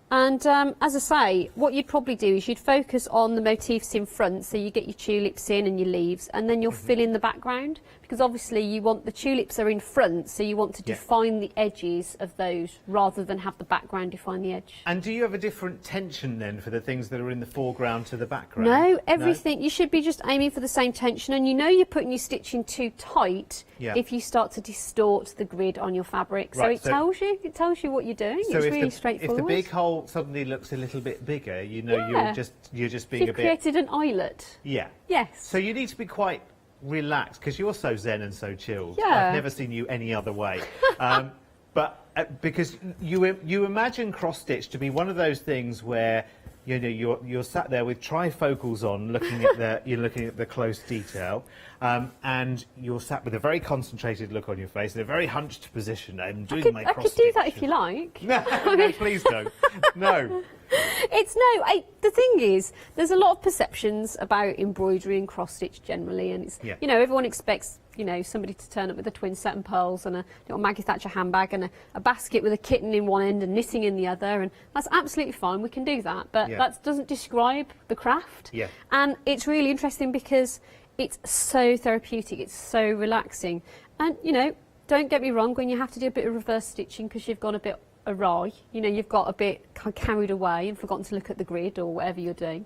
Speaker 7: And as I say, what you'd probably do is you'd focus on the motifs in front, so you get your tulips in and your leaves, and then you'll fill in the background, because obviously you want the tulips are in front, so you want to define the edges of those rather than have the background define the edge.
Speaker 6: And do you have a different tension then for the things that are in the foreground to the background?
Speaker 7: No, everything. You should be just aiming for the same tension, and you know you're putting your stitching too tight if you start to distort the grid on your fabric. So it tells you what you're doing.
Speaker 6: So
Speaker 7: it's really straightforward.
Speaker 6: If the big hole suddenly looks a little bit bigger, you know, you're just being a bit.
Speaker 7: You've created an eyelet.
Speaker 6: Yeah.
Speaker 7: Yes.
Speaker 6: So you need to be quite relaxed, because you're so zen and so chilled.
Speaker 7: Yeah.
Speaker 6: I've never seen you any other way. But because you imagine cross stitch to be one of those things where, you know, you're sat there with trifocals on, looking at the close detail, and you're sat with a very concentrated look on your face in a very hunched position. I'm doing my cross stitch.
Speaker 7: I could do that if you like.
Speaker 6: No, please don't. No.
Speaker 7: The thing is, there's a lot of perceptions about embroidery and cross stitch generally, and it's you know, everyone expects, you know, somebody to turn up with a twin satin pearls and a little Maggie Thatcher handbag and a basket with a kitten in one end and knitting in the other, and that's absolutely fine. We can do that, but that doesn't describe the craft.
Speaker 6: Yeah. And
Speaker 7: it's really interesting because it's so therapeutic, it's so relaxing, and you know, don't get me wrong, when you have to do a bit of reverse stitching because you've gone a bit awry, you know, you've got a bit carried away and forgotten to look at the grid or whatever you're doing.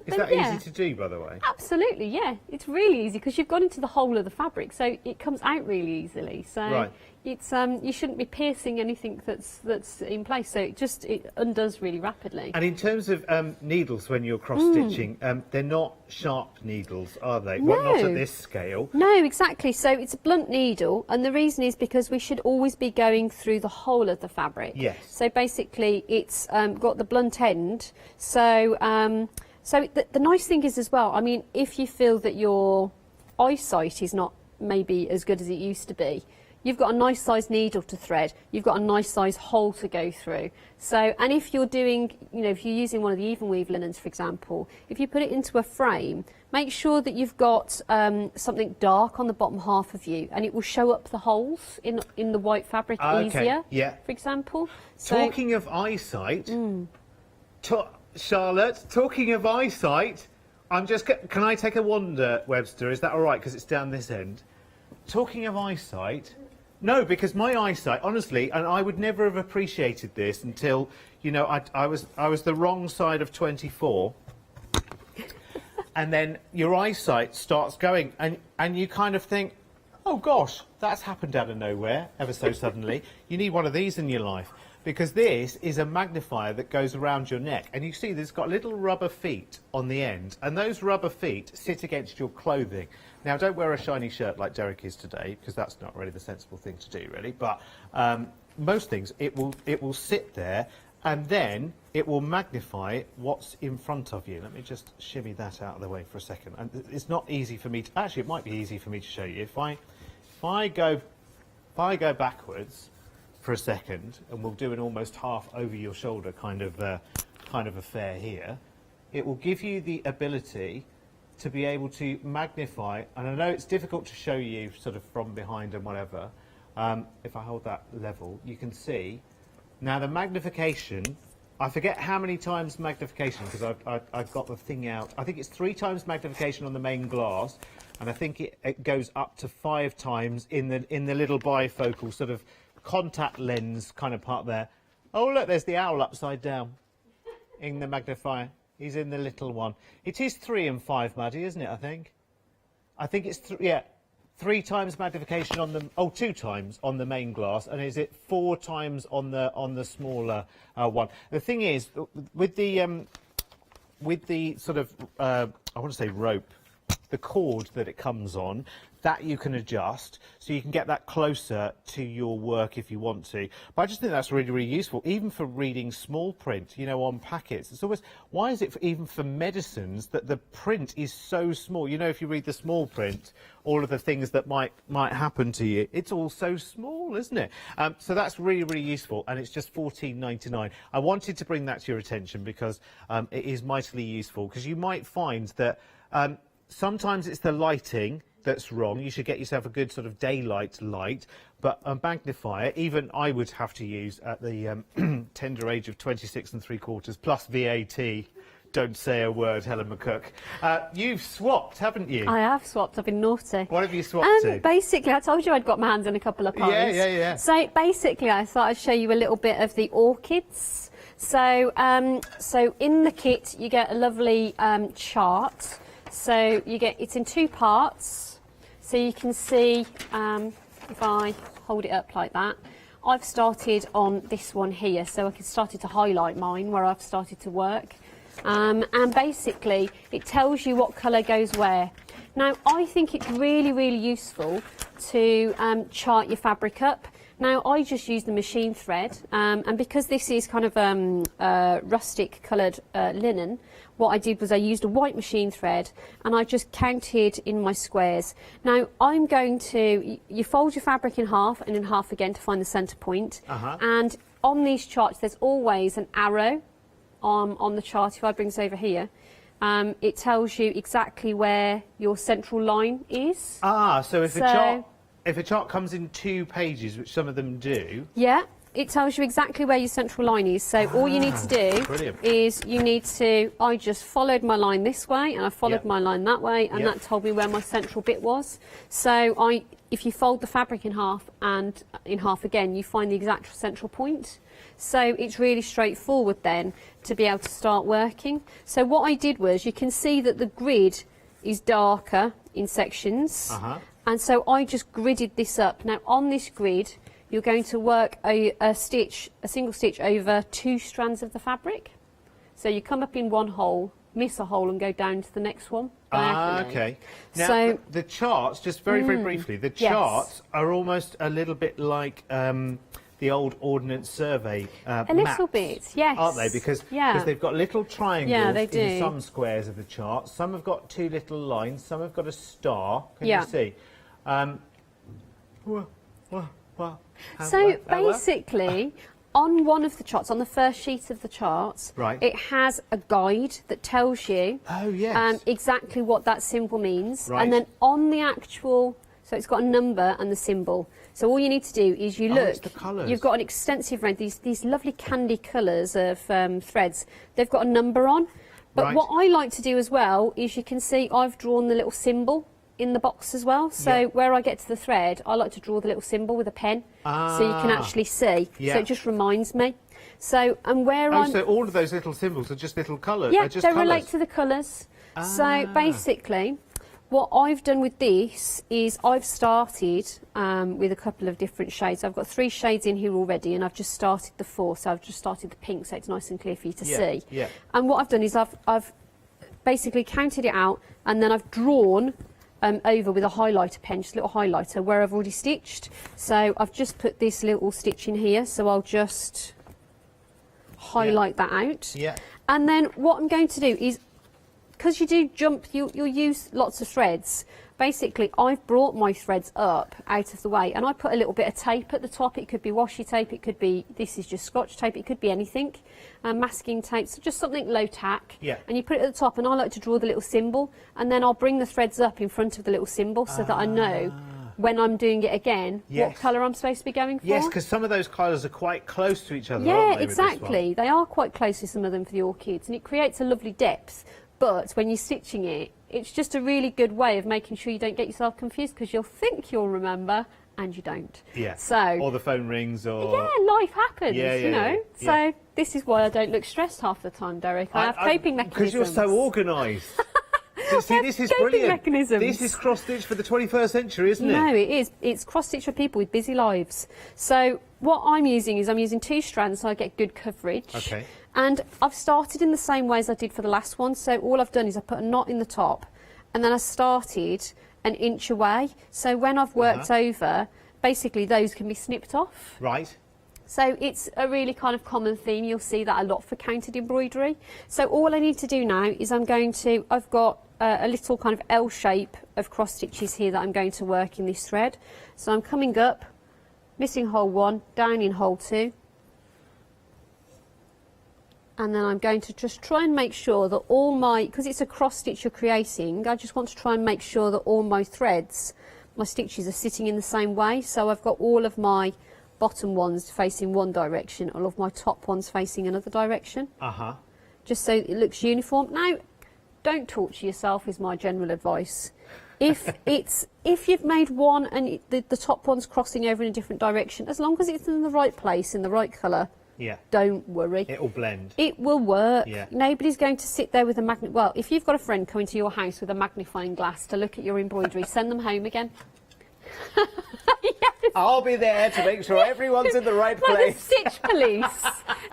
Speaker 6: Is that easy to do, by the way?
Speaker 7: Absolutely, yeah. It's really easy because you've gone into the whole of the fabric, so it comes out really easily. So it's you shouldn't be piercing anything that's in place. So it undoes really rapidly.
Speaker 6: And in terms of needles, when you're cross stitching, they're not sharp needles, are they?
Speaker 7: No.
Speaker 6: Well, not at this scale.
Speaker 7: No, exactly. So it's a blunt needle, and the reason is because we should always be going through the whole of the fabric.
Speaker 6: Yes.
Speaker 7: So basically, it's got the blunt end. So. So the nice thing is as well, I mean, if you feel that your eyesight is not maybe as good as it used to be, you've got a nice size needle to thread, you've got a nice size hole to go through. So, and if you're doing, you know, if you're using one of the even weave linens, for example, if you put it into a frame, make sure that you've got something dark on the bottom half of you, and it will show up the holes in the white fabric easier, for example.
Speaker 6: Talking of eyesight, Charlotte, talking of eyesight, can I take a wander, Webster? Is that all right? Because it's down this end. Talking of eyesight, no, because my eyesight, honestly, and I would never have appreciated this until, you know, I was the wrong side of 24, and then your eyesight starts going, and you kind of think, oh gosh, that's happened out of nowhere, ever so suddenly. You need one of these in your life. Because this is a magnifier that goes around your neck, and you see there's got little rubber feet on the end, and those rubber feet sit against your clothing. Now, don't wear a shiny shirt like Derek is today, because that's not really the sensible thing to do, really. But most things, it will sit there, and then it will magnify what's in front of you. Let me just shimmy that out of the way for a second. And it's not easy for me to, actually, it might be easy for me to show you. If I go backwards for a second, and we'll do an almost half over your shoulder kind of affair here, it will give you the ability to be able to magnify, and I know it's difficult to show you sort of from behind and whatever, if I hold that level, you can see, now the magnification, I forget how many times magnification, because I've got the thing out, I think it's 3 times magnification on the main glass, and I think it goes up to 5 times in the little bifocal sort of contact lens kind of part there. Oh, look, there's the owl upside down in the magnifier. He's in the little one. It is 3 and 5, Maddie, isn't it, I think? I think it's, yeah, 3 times magnification on the, 2 times on the main glass, and is it 4 times on the smaller one? The thing is, with the sort of, I want to say rope, the cord that it comes on, that you can adjust, so you can get that closer to your work if you want to. But I just think that's really, really useful, even for reading small print, you know, on packets. It's always, why is it even for medicines that the print is so small? You know, if you read the small print, all of the things that might happen to you, it's all so small, isn't it? So that's really, really useful, and it's just $14.99. I wanted to bring that to your attention because it is mightily useful, because you might find that sometimes it's the lighting that's wrong. You should get yourself a good sort of daylight light, but a magnifier, even I would have to use at the tender age of 26 3/4 plus VAT. Don't say a word, Helen McCook. You've swapped, haven't you?
Speaker 7: I have swapped. I've been naughty.
Speaker 6: What have you swapped to?
Speaker 7: Basically, I told you I'd got my hands on a couple of pies.
Speaker 6: Yeah.
Speaker 7: So basically, I thought I'd show you a little bit of the orchids. So, so in the kit, you get a lovely chart. So you get, it's in 2 parts. So you can see, if I hold it up like that, I've started on this one here. So I started to highlight mine where I've started to work. And basically, it tells you what colour goes where. Now, I think it's really, really useful to chart your fabric up. Now, I just use the machine thread, and because this is kind of rustic coloured linen, what I did was I used a white machine thread, and I just counted in my squares. Now, I'm going to, you fold your fabric in half and in half again to find the centre point. And on these charts, there's always an arrow on the chart. If I bring this over here, it tells you exactly where your central line is.
Speaker 6: So if a chart comes in 2 pages, which some of them do.
Speaker 7: Yeah, it tells you exactly where your central line is. So all you need to do is you need to, I just followed my line this way and I followed my line that way, and that told me where my central bit was. So if you fold the fabric in half and in half again, you find the exact central point. So it's really straightforward then to be able to start working. So what I did was, you can see that the grid is darker in sections. And so I just gridded this up. Now on this grid, you're going to work a single stitch over 2 strands of the fabric. So you come up in one hole, miss a hole and go down to the next one.
Speaker 6: Okay. Now,
Speaker 7: so
Speaker 6: the charts, just very, very briefly, the charts are almost a little bit like the old Ordnance Survey
Speaker 7: a little
Speaker 6: maps,
Speaker 7: bit, yes.
Speaker 6: aren't they? Because they've got little triangles in some squares of the chart. Some have got 2 little lines. Some have got a star. Can you see?
Speaker 7: So basically, on one of the charts, on the first sheet of the charts, it has a guide that tells you exactly what that symbol means. And then on the actual, so it's got a number and the symbol. So all you need to do is you look, you've got an extensive range, these lovely candy colours of threads. They've got a number on. But what I like to do as well is, you can see I've drawn the little symbol in the box as well. So where I get to the thread, I like to draw the little symbol with a pen, so you can actually see. So it just reminds me. So, and where
Speaker 6: so all of those little symbols are just little colours?
Speaker 7: Yeah, they relate to the colours. So basically, what I've done with this is I've started with a couple of different shades. I've got 3 shades in here already, and I've just started the 4th. So I've just started the pink, so it's nice and clear for you to see. And what I've done is I've basically counted it out, and then I've drawn over with a highlighter pen, just a little highlighter, where I've already stitched. So I've just put this little stitch in here, so I'll just highlight that out. And then what I'm going to do is, because you do jump, you'll use lots of threads. Basically, I've brought my threads up out of the way, and I put a little bit of tape at the top. It could be washi tape, it could be, this is just Scotch tape, it could be anything. Masking tape, so just something low tack. And you put it at the top, and I like to draw the little symbol, and then I'll bring the threads up in front of the little symbol, so that I know when I'm doing it again what colour I'm supposed to be going for.
Speaker 6: Yes, because some of those colours are quite close to each other,
Speaker 7: yeah,
Speaker 6: aren't they,
Speaker 7: exactly. They are quite close to some of them for the orchids, and it creates a lovely depth. But when you're stitching it, it's just a really good way of making sure you don't get yourself confused, because you'll think you'll remember and you don't.
Speaker 6: Yeah.
Speaker 7: So,
Speaker 6: or the phone rings, or
Speaker 7: yeah, life happens,
Speaker 6: Yeah,
Speaker 7: you know.
Speaker 6: yeah.
Speaker 7: So this is why I don't look stressed half the time, Derek. I have coping mechanisms.
Speaker 6: Because you're so organised. See, this is
Speaker 7: coping
Speaker 6: brilliant.
Speaker 7: mechanisms.
Speaker 6: This is cross-stitch for the 21st century, isn't it?
Speaker 7: No, it is. It's cross-stitch for people with busy lives. So what I'm using is I'm using 2 strands so I get good coverage.
Speaker 6: Okay.
Speaker 7: And I've started in the same way as I did for the last one. So all I've done is I put a knot in the top and then I started an inch away. So when I've worked over, basically those can be snipped off.
Speaker 6: Right.
Speaker 7: So it's a really kind of common theme. You'll see that a lot for counted embroidery. So all I need to do now is I've got a little kind of L shape of cross stitches here that I'm going to work in this thread. So I'm coming up, missing hole 1, down in hole 2. And then I'm going to just try and make sure that because it's a cross stitch you're creating, I just want to try and make sure that all my threads, my stitches are sitting in the same way. So I've got all of my bottom ones facing one direction, all of my top ones facing another direction. Just so it looks uniform. Now, don't torture yourself is my general advice. If you've made one and the top one's crossing over in a different direction, as long as it's in the right place, in the right colour, don't worry.
Speaker 6: It'll blend.
Speaker 7: It will work.
Speaker 6: Yeah.
Speaker 7: Nobody's going to sit there with a magnet. Well, if you've got a friend coming to your house with a magnifying glass to look at your embroidery, send them home again. Yes.
Speaker 6: I'll be there to make sure everyone's in the right
Speaker 7: Like
Speaker 6: place.
Speaker 7: the stitch police.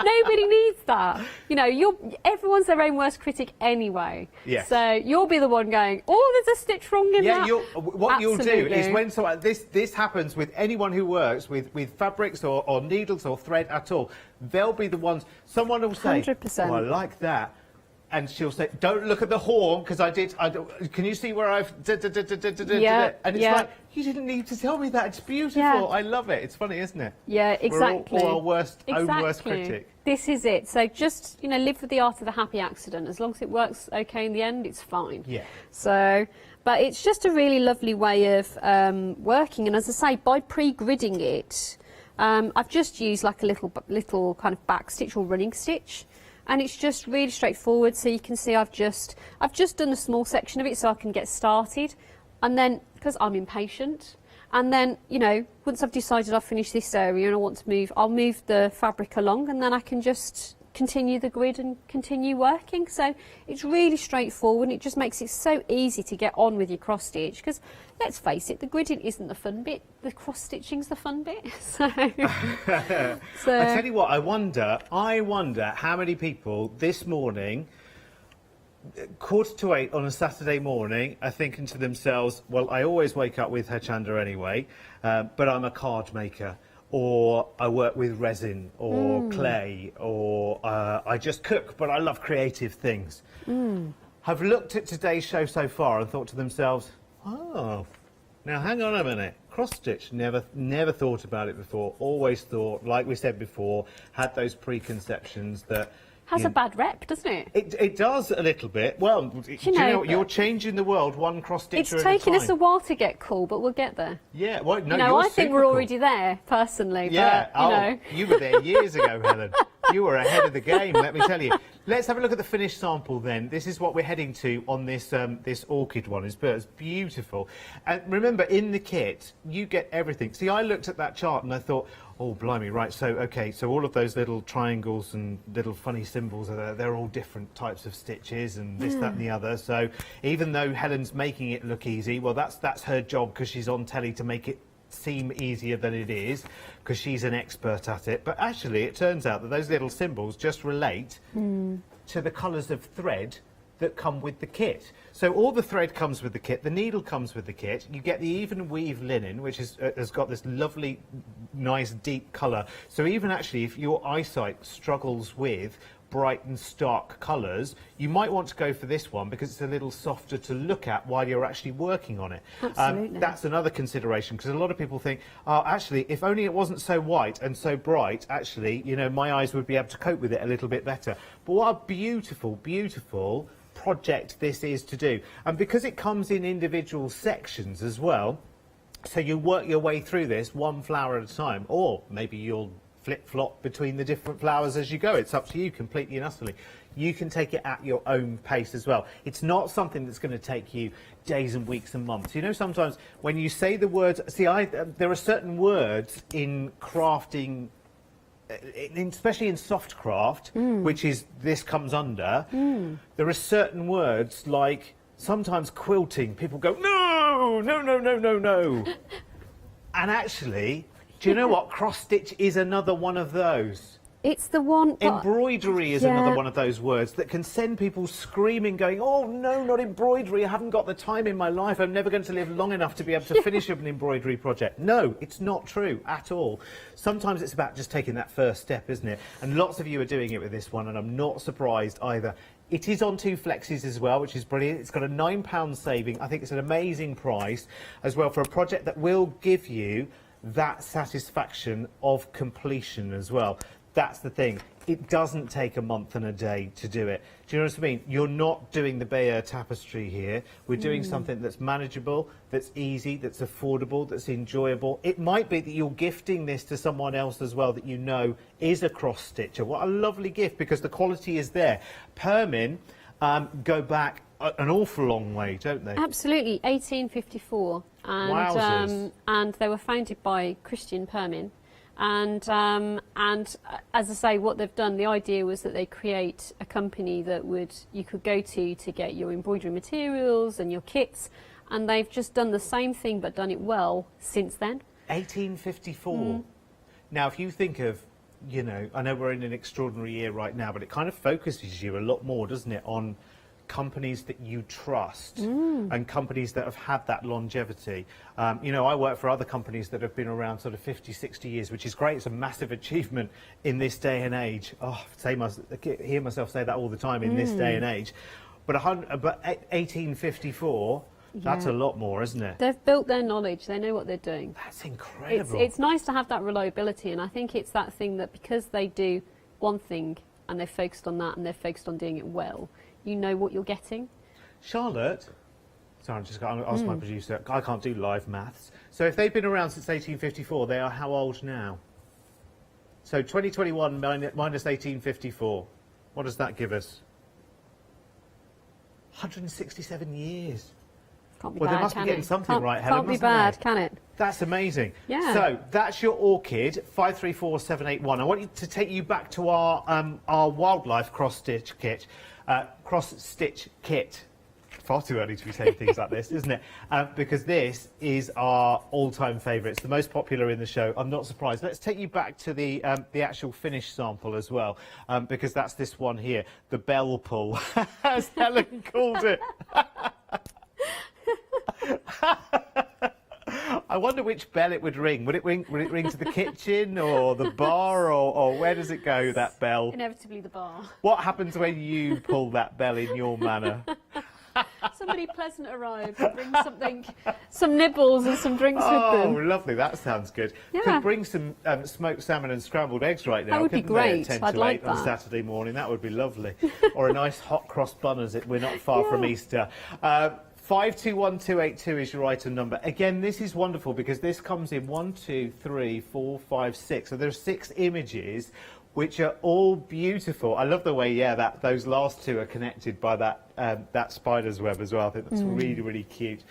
Speaker 7: Nobody needs that. You know, everyone's their own worst critic anyway.
Speaker 6: Yes.
Speaker 7: So you'll be the one going, oh, there's a stitch wrong in that.
Speaker 6: What you'll do is
Speaker 7: Absolutely.
Speaker 6: when this happens with anyone who works with fabrics or needles or thread at all, they'll be the ones. Someone will say,
Speaker 7: 100%.
Speaker 6: "Oh, I like that." And she'll say, "Don't look at the horn because can you see where I've?"
Speaker 7: Yeah,
Speaker 6: and it's
Speaker 7: yeah.
Speaker 6: like, you didn't need to tell me that. It's beautiful.
Speaker 7: Yeah.
Speaker 6: I love it. It's funny, isn't it?
Speaker 7: Yeah, exactly.
Speaker 6: We're all our own worst critic.
Speaker 7: This is it. So just, live with the art of the happy accident. As long as it works okay in the end, it's fine.
Speaker 6: Yeah.
Speaker 7: So, but it's just a really lovely way of working. And as I say, by pre-gridding it, I've just used like a little kind of back stitch or running stitch. And it's just really straightforward. So you can see I've just done a small section of it so I can get started. And then, because I'm impatient, and then, once I've decided I've finished this area and I want to move, I'll move the fabric along and then I can just continue the grid and continue working. So it's really straightforward and it just makes it so easy to get on with your cross stitch, because let's face it, the gridding isn't the fun bit, the cross stitching's the fun bit. So,
Speaker 6: I tell you what, I wonder how many people this morning, 7:45 on a Saturday morning, are thinking to themselves, well, I always wake up with Hochanda anyway, but I'm a card maker, or I work with resin or clay, or I just cook, but I love creative things. Have looked at today's show so far and thought to themselves, oh, now hang on a minute, cross-stitch, never thought about it before, always thought, like we said before, had those preconceptions that
Speaker 7: has a bad rep, doesn't it?
Speaker 6: It does a little bit. Well, do you know what? You're changing the world one cross-stitcher at a time.
Speaker 7: It's taken us a while to get cool, but we'll get there.
Speaker 6: Yeah, well, no,
Speaker 7: I think we're already there, personally.
Speaker 6: Yeah,
Speaker 7: but,
Speaker 6: you were there years ago, Helen. You were ahead of the game, let me tell you. Let's have a look at the finished sample then. This is what we're heading to on this this orchid one. It's beautiful. And remember, in the kit, you get everything. See, I looked at that chart and I thought, oh, blimey, right, so all of those little triangles and little funny symbols are there. They're all different types of stitches and this, that and the other. So even though Helen's making it look easy, well, that's her job because she's on telly to make it seem easier than it is, because she's an expert at it. But actually, it turns out that those little symbols just relate to the colours of thread that come with the kit. So all the thread comes with the kit, the needle comes with the kit, you get the even weave linen, which has got this lovely, nice, deep colour. So even actually, if your eyesight struggles with bright and stark colours, you might want to go for this one because it's a little softer to look at while you're actually working on it.
Speaker 7: Absolutely.
Speaker 6: That's another consideration, because a lot of people think, oh, actually, if only it wasn't so white and so bright, actually, my eyes would be able to cope with it a little bit better. But what a beautiful, beautiful project this is to do. And because it comes in individual sections as well, so you work your way through this one flower at a time, or maybe you'll flip-flop between the different flowers as you go. It's up to you completely and utterly. you can take it at your own pace as well. It's not something that's going to take you days and weeks and months. You know, sometimes when you say the words, there are certain words in crafting, especially in soft craft, which is this comes under, there are certain words like sometimes quilting, people go, no, no, no, no, no, no. And actually, do you know what? Cross stitch is another one of those.
Speaker 7: It's the one.
Speaker 6: Embroidery is another one of those words that can send people screaming, going, oh no, not embroidery, I haven't got the time in my life, I'm never going to live long enough to be able to finish up an embroidery project. No, it's not true at all. Sometimes it's about just taking that first step, isn't it? And lots of you are doing it with this one, and I'm not surprised either. It is on 2 flexes as well, which is brilliant. It's got a £9 saving. I think it's an amazing price as well for a project that will give you that satisfaction of completion as well. That's the thing. It doesn't take a month and a day to do it. Do you know what I mean? You're not doing the Bayeux tapestry here. We're doing something that's manageable, that's easy, that's affordable, that's enjoyable. It might be that you're gifting this to someone else as well that you know is a cross-stitcher. What a lovely gift, because the quality is there. Permin go back an awful long way, don't they?
Speaker 7: Absolutely, 1854. And, and they were founded by Christian Permin. And as I say, what they've done, the idea was that they create a company that you could go to get your embroidery materials and your kits, and they've just done the same thing but done it well since then.
Speaker 6: 1854. Now, if you think of, you know, I know we're in an extraordinary year right now, but it kind of focuses you a lot more, doesn't it, on companies that you trust and companies that have had that longevity. You know, I work for other companies that have been around sort of 50, 60 years, which is great. It's a massive achievement in this day and age. Oh, I hear myself say that all the time, in this day and age. But 1854, that's a lot more, isn't it?
Speaker 7: They've built their knowledge. They know what they're doing.
Speaker 6: That's incredible.
Speaker 7: It's nice to have that reliability, and I think it's that thing that because they do one thing and they've focused on that and they've focused on doing it well, you know what you're getting.
Speaker 6: Charlotte, sorry, I'm just going to ask my producer. I can't do live maths. So if they've been around since 1854, they are how old now? So 2021 minus 1854. What does that give us? 167 years.
Speaker 7: Can't be
Speaker 6: Well,
Speaker 7: bad,
Speaker 6: they must be
Speaker 7: can
Speaker 6: getting
Speaker 7: it?
Speaker 6: something right, Helen,
Speaker 7: Can't be
Speaker 6: mustn't
Speaker 7: bad,
Speaker 6: they?
Speaker 7: can it?
Speaker 6: That's amazing.
Speaker 7: Yeah.
Speaker 6: So that's your orchid, 534781. I want you to take you back to our wildlife cross-stitch kit. Far too early to be saying things like this, isn't it? Because this is our all-time favourite. It's the most popular in the show. I'm not surprised. Let's take you back to the actual finished sample as well, because that's this one here, the bell pull, as Helen called it. I wonder which bell it would ring. Would it ring to the kitchen or the bar, or where does it go, that bell?
Speaker 7: Inevitably the bar.
Speaker 6: What happens when you pull that bell in your manner?
Speaker 7: Somebody pleasant arrives and brings some nibbles and some drinks with them.
Speaker 6: Oh, lovely. That sounds good.
Speaker 7: Yeah.
Speaker 6: Could bring some smoked salmon and scrambled eggs right now.
Speaker 7: That would be
Speaker 6: couldn't they,
Speaker 7: great.
Speaker 6: at 10
Speaker 7: I'd
Speaker 6: to
Speaker 7: like
Speaker 6: 8 on
Speaker 7: that.
Speaker 6: Saturday morning. That would be lovely. Or a nice hot cross bun, as we're not far from Easter. 521282 is your item number. Again, this is wonderful because this comes in 1, 2, 3, 4, 5, 6. So there's 6 images, which are all beautiful. I love the way, those last 2 are connected by that spider's web as well. I think that's really, really cute.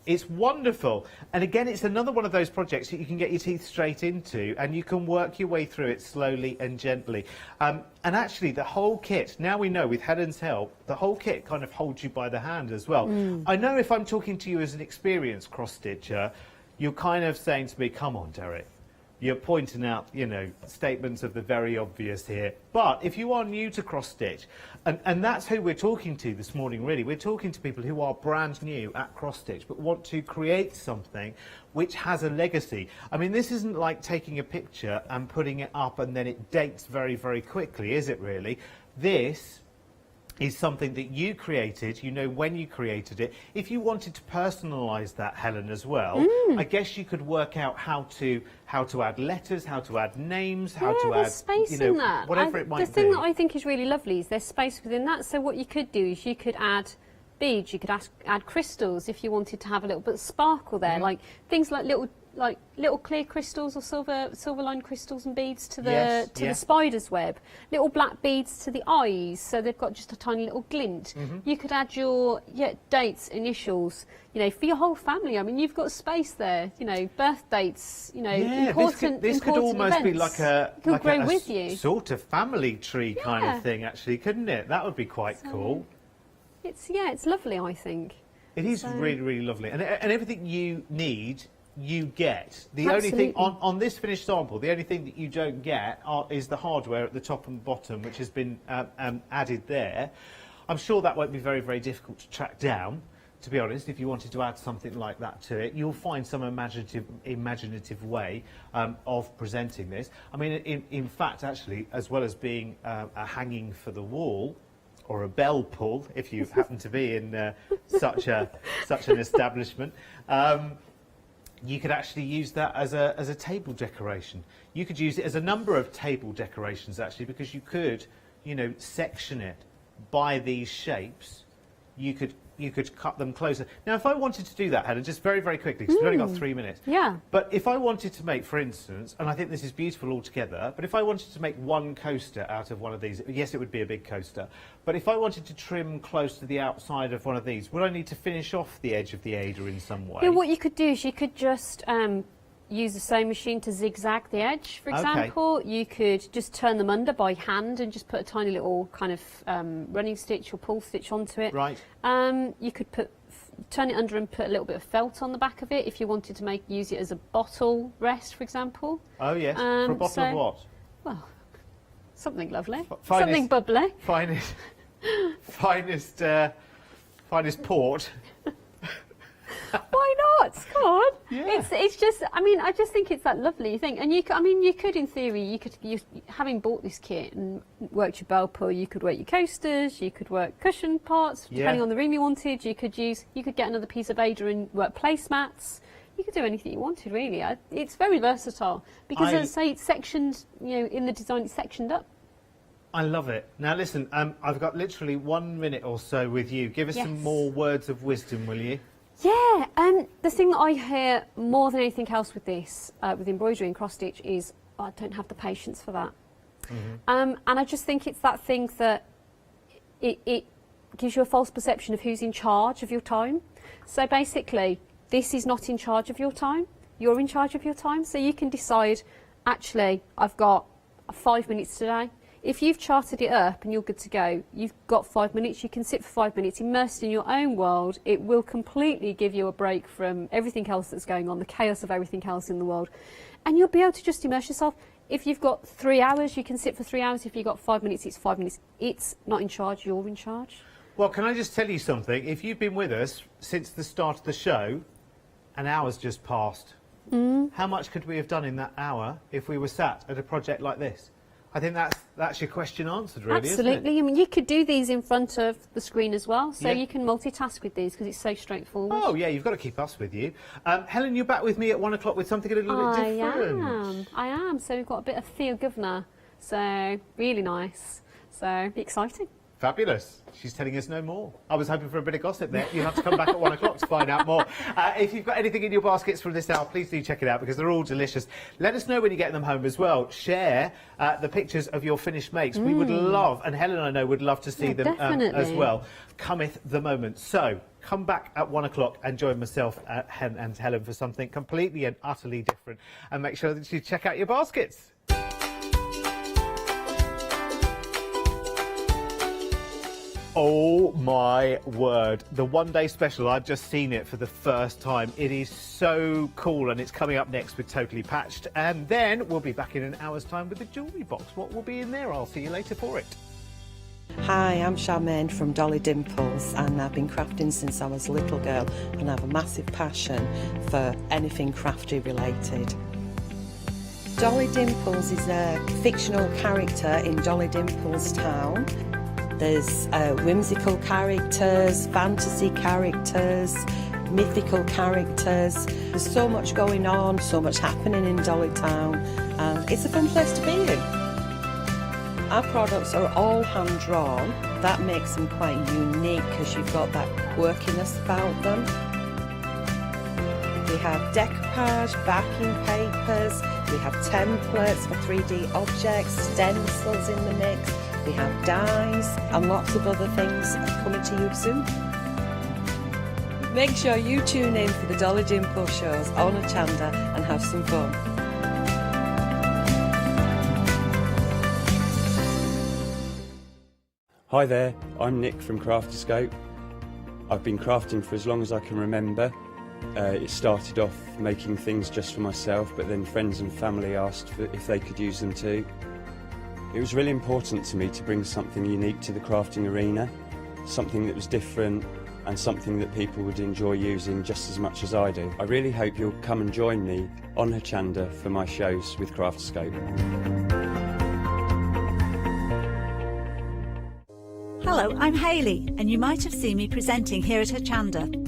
Speaker 6: It's wonderful. And again, it's another one of those projects that you can get your teeth straight into, and you can work your way through it slowly and gently. And actually, the whole kit, now we know with Helen's help, the whole kit kind of holds you by the hand as well. I know if I'm talking to you as an experienced cross-stitcher, you're kind of saying to me, come on, Derek. You're pointing out, you know, statements of the very obvious here. But if you are new to cross-stitch, and that's who we're talking to this morning, really. We're talking to people who are brand new at cross-stitch, but want to create something which has a legacy. I mean, this isn't like taking a picture and putting it up and then it dates very, very quickly, is it really? This is something that you created, you know when you created it. If you wanted to personalise that, Helen, as well, I guess you could work out how to add letters, how to add names, how to add,
Speaker 7: space
Speaker 6: you know,
Speaker 7: in that.
Speaker 6: whatever it might be.
Speaker 7: The thing that I think is really lovely is there's space within that. So what you could do is you could add beads, you could add crystals if you wanted to have a little bit of sparkle there, like things like little like little clear crystals or silver lined crystals and beads to the
Speaker 6: Yes,
Speaker 7: the spider's web. Little black beads to the eyes, so they've got just a tiny little glint. You could add your dates, initials, you know, for your whole family. I mean, you've got space there. You know, birth dates. You know, important.
Speaker 6: This could almost
Speaker 7: events.
Speaker 6: be like a
Speaker 7: Could grow with you.
Speaker 6: sort of family tree kind of thing, actually, couldn't it? That would be quite cool.
Speaker 7: It's lovely, I think.
Speaker 6: It is really, really lovely. And everything you need, you get. The only
Speaker 7: Absolutely.
Speaker 6: thing, on this finished sample, the only thing that you don't get is the hardware at the top and bottom, which has been added there. I'm sure that won't be very, very difficult to track down, to be honest. If you wanted to add something like that to it, you'll find some imaginative way of presenting this. I mean, in fact, actually, as well as being a hanging for the wall, or a bell pull, if you happen to be in such an establishment, you could actually use that as a table decoration. You could use it as a number of table decorations, actually, because you could, you know, section it by these shapes. You could cut them closer. Now, if I wanted to do that, Helen, just very, very quickly, because we've only got 3 minutes.
Speaker 7: Yeah.
Speaker 6: But if I wanted to make, for instance, and I think this is beautiful altogether, but if I wanted to make one coaster out of one of these, yes, it would be a big coaster, but if I wanted to trim close to the outside of one of these, would I need to finish off the edge of the Ada in some way?
Speaker 7: Yeah, what you could do is you could just use the sewing machine to zigzag the edge, for example. You could just turn them under by hand and just put a tiny little kind of running stitch or pull stitch onto it.
Speaker 6: Right.
Speaker 7: You could turn it under and put a little bit of felt on the back of it if you wanted to use it as a bottle rest, for example.
Speaker 6: Oh, yes. For a bottle of what?
Speaker 7: Well, something lovely.
Speaker 6: Finest,
Speaker 7: something bubbly.
Speaker 6: Finest port.
Speaker 7: Why not? Come on.
Speaker 6: Yeah.
Speaker 7: It's just, I mean, I just think it's that lovely thing. And you could, in theory, having bought this kit and worked your bell pull, you could work your coasters, you could work cushion parts, depending on the room you wanted. You could get another piece of Ada and work placemats. You could do anything you wanted, really. It's very versatile because, as I say, it's sectioned, you know, in the design, it's sectioned up.
Speaker 6: I love it. Now, listen, I've got literally 1 minute or so with you. Give us some more words of wisdom, will you?
Speaker 7: Yeah, the thing that I hear more than anything else with this, with embroidery and cross stitch, is I don't have the patience for that. And I just think it's that thing that it gives you a false perception of who's in charge of your time. So basically, this is not in charge of your time. You're in charge of your time. So you can decide, actually, I've got 5 minutes today. If you've charted it up and you're good to go, you've got 5 minutes, you can sit for 5 minutes immersed in your own world. It will completely give you a break from everything else that's going on, the chaos of everything else in the world. And you'll be able to just immerse yourself. If you've got 3 hours, you can sit for 3 hours. If you've got 5 minutes, it's 5 minutes. It's not in charge, you're in charge.
Speaker 6: Well, can I just tell you something? If you've been with us since the start of the show, an hour's just passed. How much could we have done in that hour if we were sat at a project like this? I think that's your question answered, really.
Speaker 7: Absolutely.
Speaker 6: Isn't it?
Speaker 7: I mean, you could do these in front of the screen as well, so
Speaker 6: Yeah.
Speaker 7: you can multitask with these because it's so straightforward.
Speaker 6: Oh, yeah, you've got to keep us with you. Helen, you're back with me at 1 o'clock with something a little bit different.
Speaker 7: I am. So we've got a bit of Theo Governor, so really nice. So be exciting.
Speaker 6: Fabulous. She's telling us no more. I was hoping for a bit of gossip there. You'll have to come back at 1 o'clock to find out more. If you've got anything in your baskets from this hour, please do check it out because they're all delicious. Let us know when you get them home as well. Share the pictures of your finished makes. We would love, and Helen I know would love to see them as well. Cometh the moment. So come back at 1 o'clock and join myself and Helen for something completely and utterly different. And make sure that you check out your baskets. Oh my word, the one-day special, I've just seen it for the first time. It is so cool and it's coming up next with Totally Patched, and then we'll be back in an hour's time with the jewellery box. What will be in there? I'll see you later for it.
Speaker 8: Hi, I'm Charmaine from Dolly Dimples and I've been crafting since I was a little girl and I have a massive passion for anything crafty related. Dolly Dimples is a fictional character in Dolly Dimples Town. There's whimsical characters, fantasy characters, mythical characters. There's so much going on, so much happening in Dolly Town, and it's a fun place to be in. Our products are all hand drawn. That makes them quite unique because you've got that quirkiness about them. We have decoupage, backing papers, we have templates for 3D objects, stencils in the mix, we have dies and lots of other things coming to you soon. Make sure you tune in for the Dolly Dimple shows on Hochanda and have some fun.
Speaker 9: Hi there, I'm Nick from Crafterscope. I've been crafting for as long as I can remember. It started off making things just for myself, but then friends and family asked if they could use them too. It was really important to me to bring something unique to the crafting arena, something that was different and something that people would enjoy using just as much as I do. I really hope you'll come and join me on Hochanda for my shows with Crafterscope.
Speaker 10: Hello, I'm Hayley, and you might have seen me presenting here at Hochanda.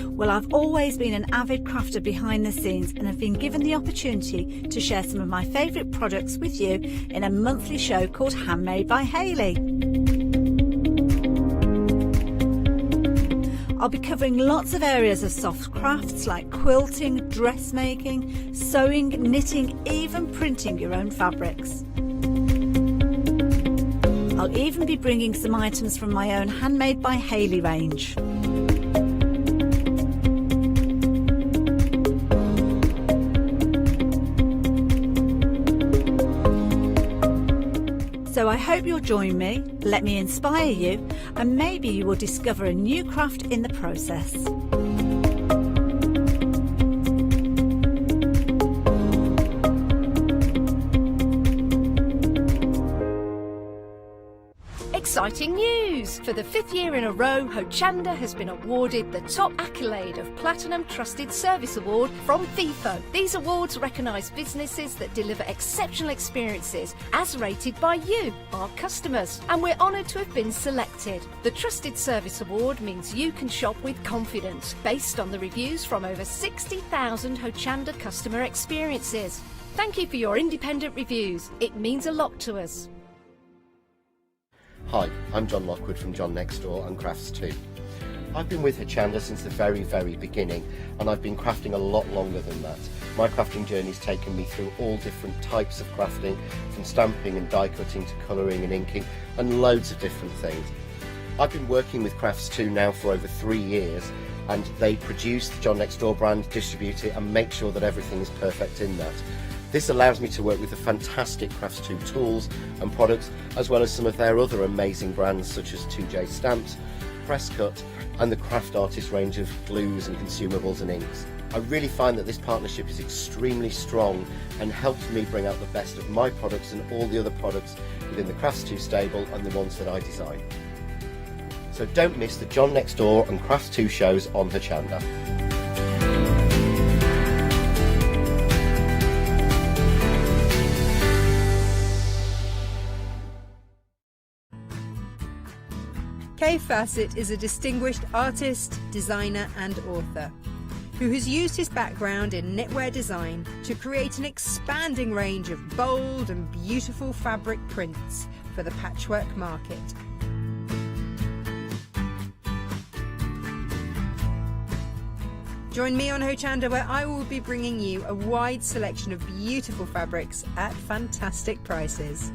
Speaker 10: Well, I've always been an avid crafter behind the scenes and have been given the opportunity to share some of my favourite products with you in a monthly show called Handmade by Hayley. I'll be covering lots of areas of soft crafts like quilting, dressmaking, sewing, knitting, even printing your own fabrics. I'll even be bringing some items from my own Handmade by Hayley range. So I hope you'll join me, let me inspire you, and maybe you will discover a new craft in the process.
Speaker 3: Exciting news! For the 5th year in a row, Hochanda has been awarded the top accolade of Platinum Trusted Service Award from Feefo. These awards recognise businesses that deliver exceptional experiences as rated by you, our customers. And we're honoured to have been selected. The Trusted Service Award means you can shop with confidence, based on the reviews from over 60,000 Hochanda customer experiences. Thank you for your independent reviews. It means a lot to us.
Speaker 11: Hi, I'm John Lockwood from John Next Door and Crafts 2. I've been with Hochanda since the very beginning, and I've been crafting a lot longer than that. My crafting journey's taken me through all different types of crafting, from stamping and die cutting to colouring and inking, and loads of different things. I've been working with Crafts 2 now for over 3 years, and they produce the John Next Door brand, distribute it, and make sure that everything is perfect in that. This allows me to work with the fantastic Crafts 2 tools and products, as well as some of their other amazing brands such as 2J Stamps, Presscut, and the Craft Artist range of glues and consumables and inks. I really find that this partnership is extremely strong and helps me bring out the best of my products and all the other products within the Crafts 2 stable and the ones that I design. So don't miss the John Next Door and Crafts 2 shows on Hochanda.
Speaker 1: Kay Fassett is a distinguished artist, designer and author who has used his background in knitwear design to create an expanding range of bold and beautiful fabric prints for the patchwork market. Join me on Hochanda, where I will be bringing you a wide selection of beautiful fabrics at fantastic prices.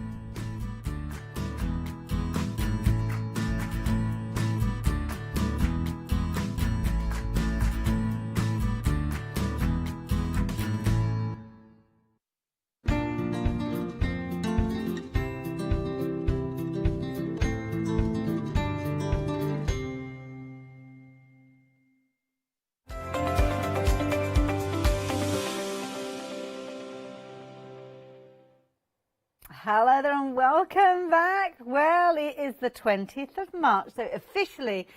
Speaker 10: Hello there and welcome back. Well, it is the 20th of March, so officially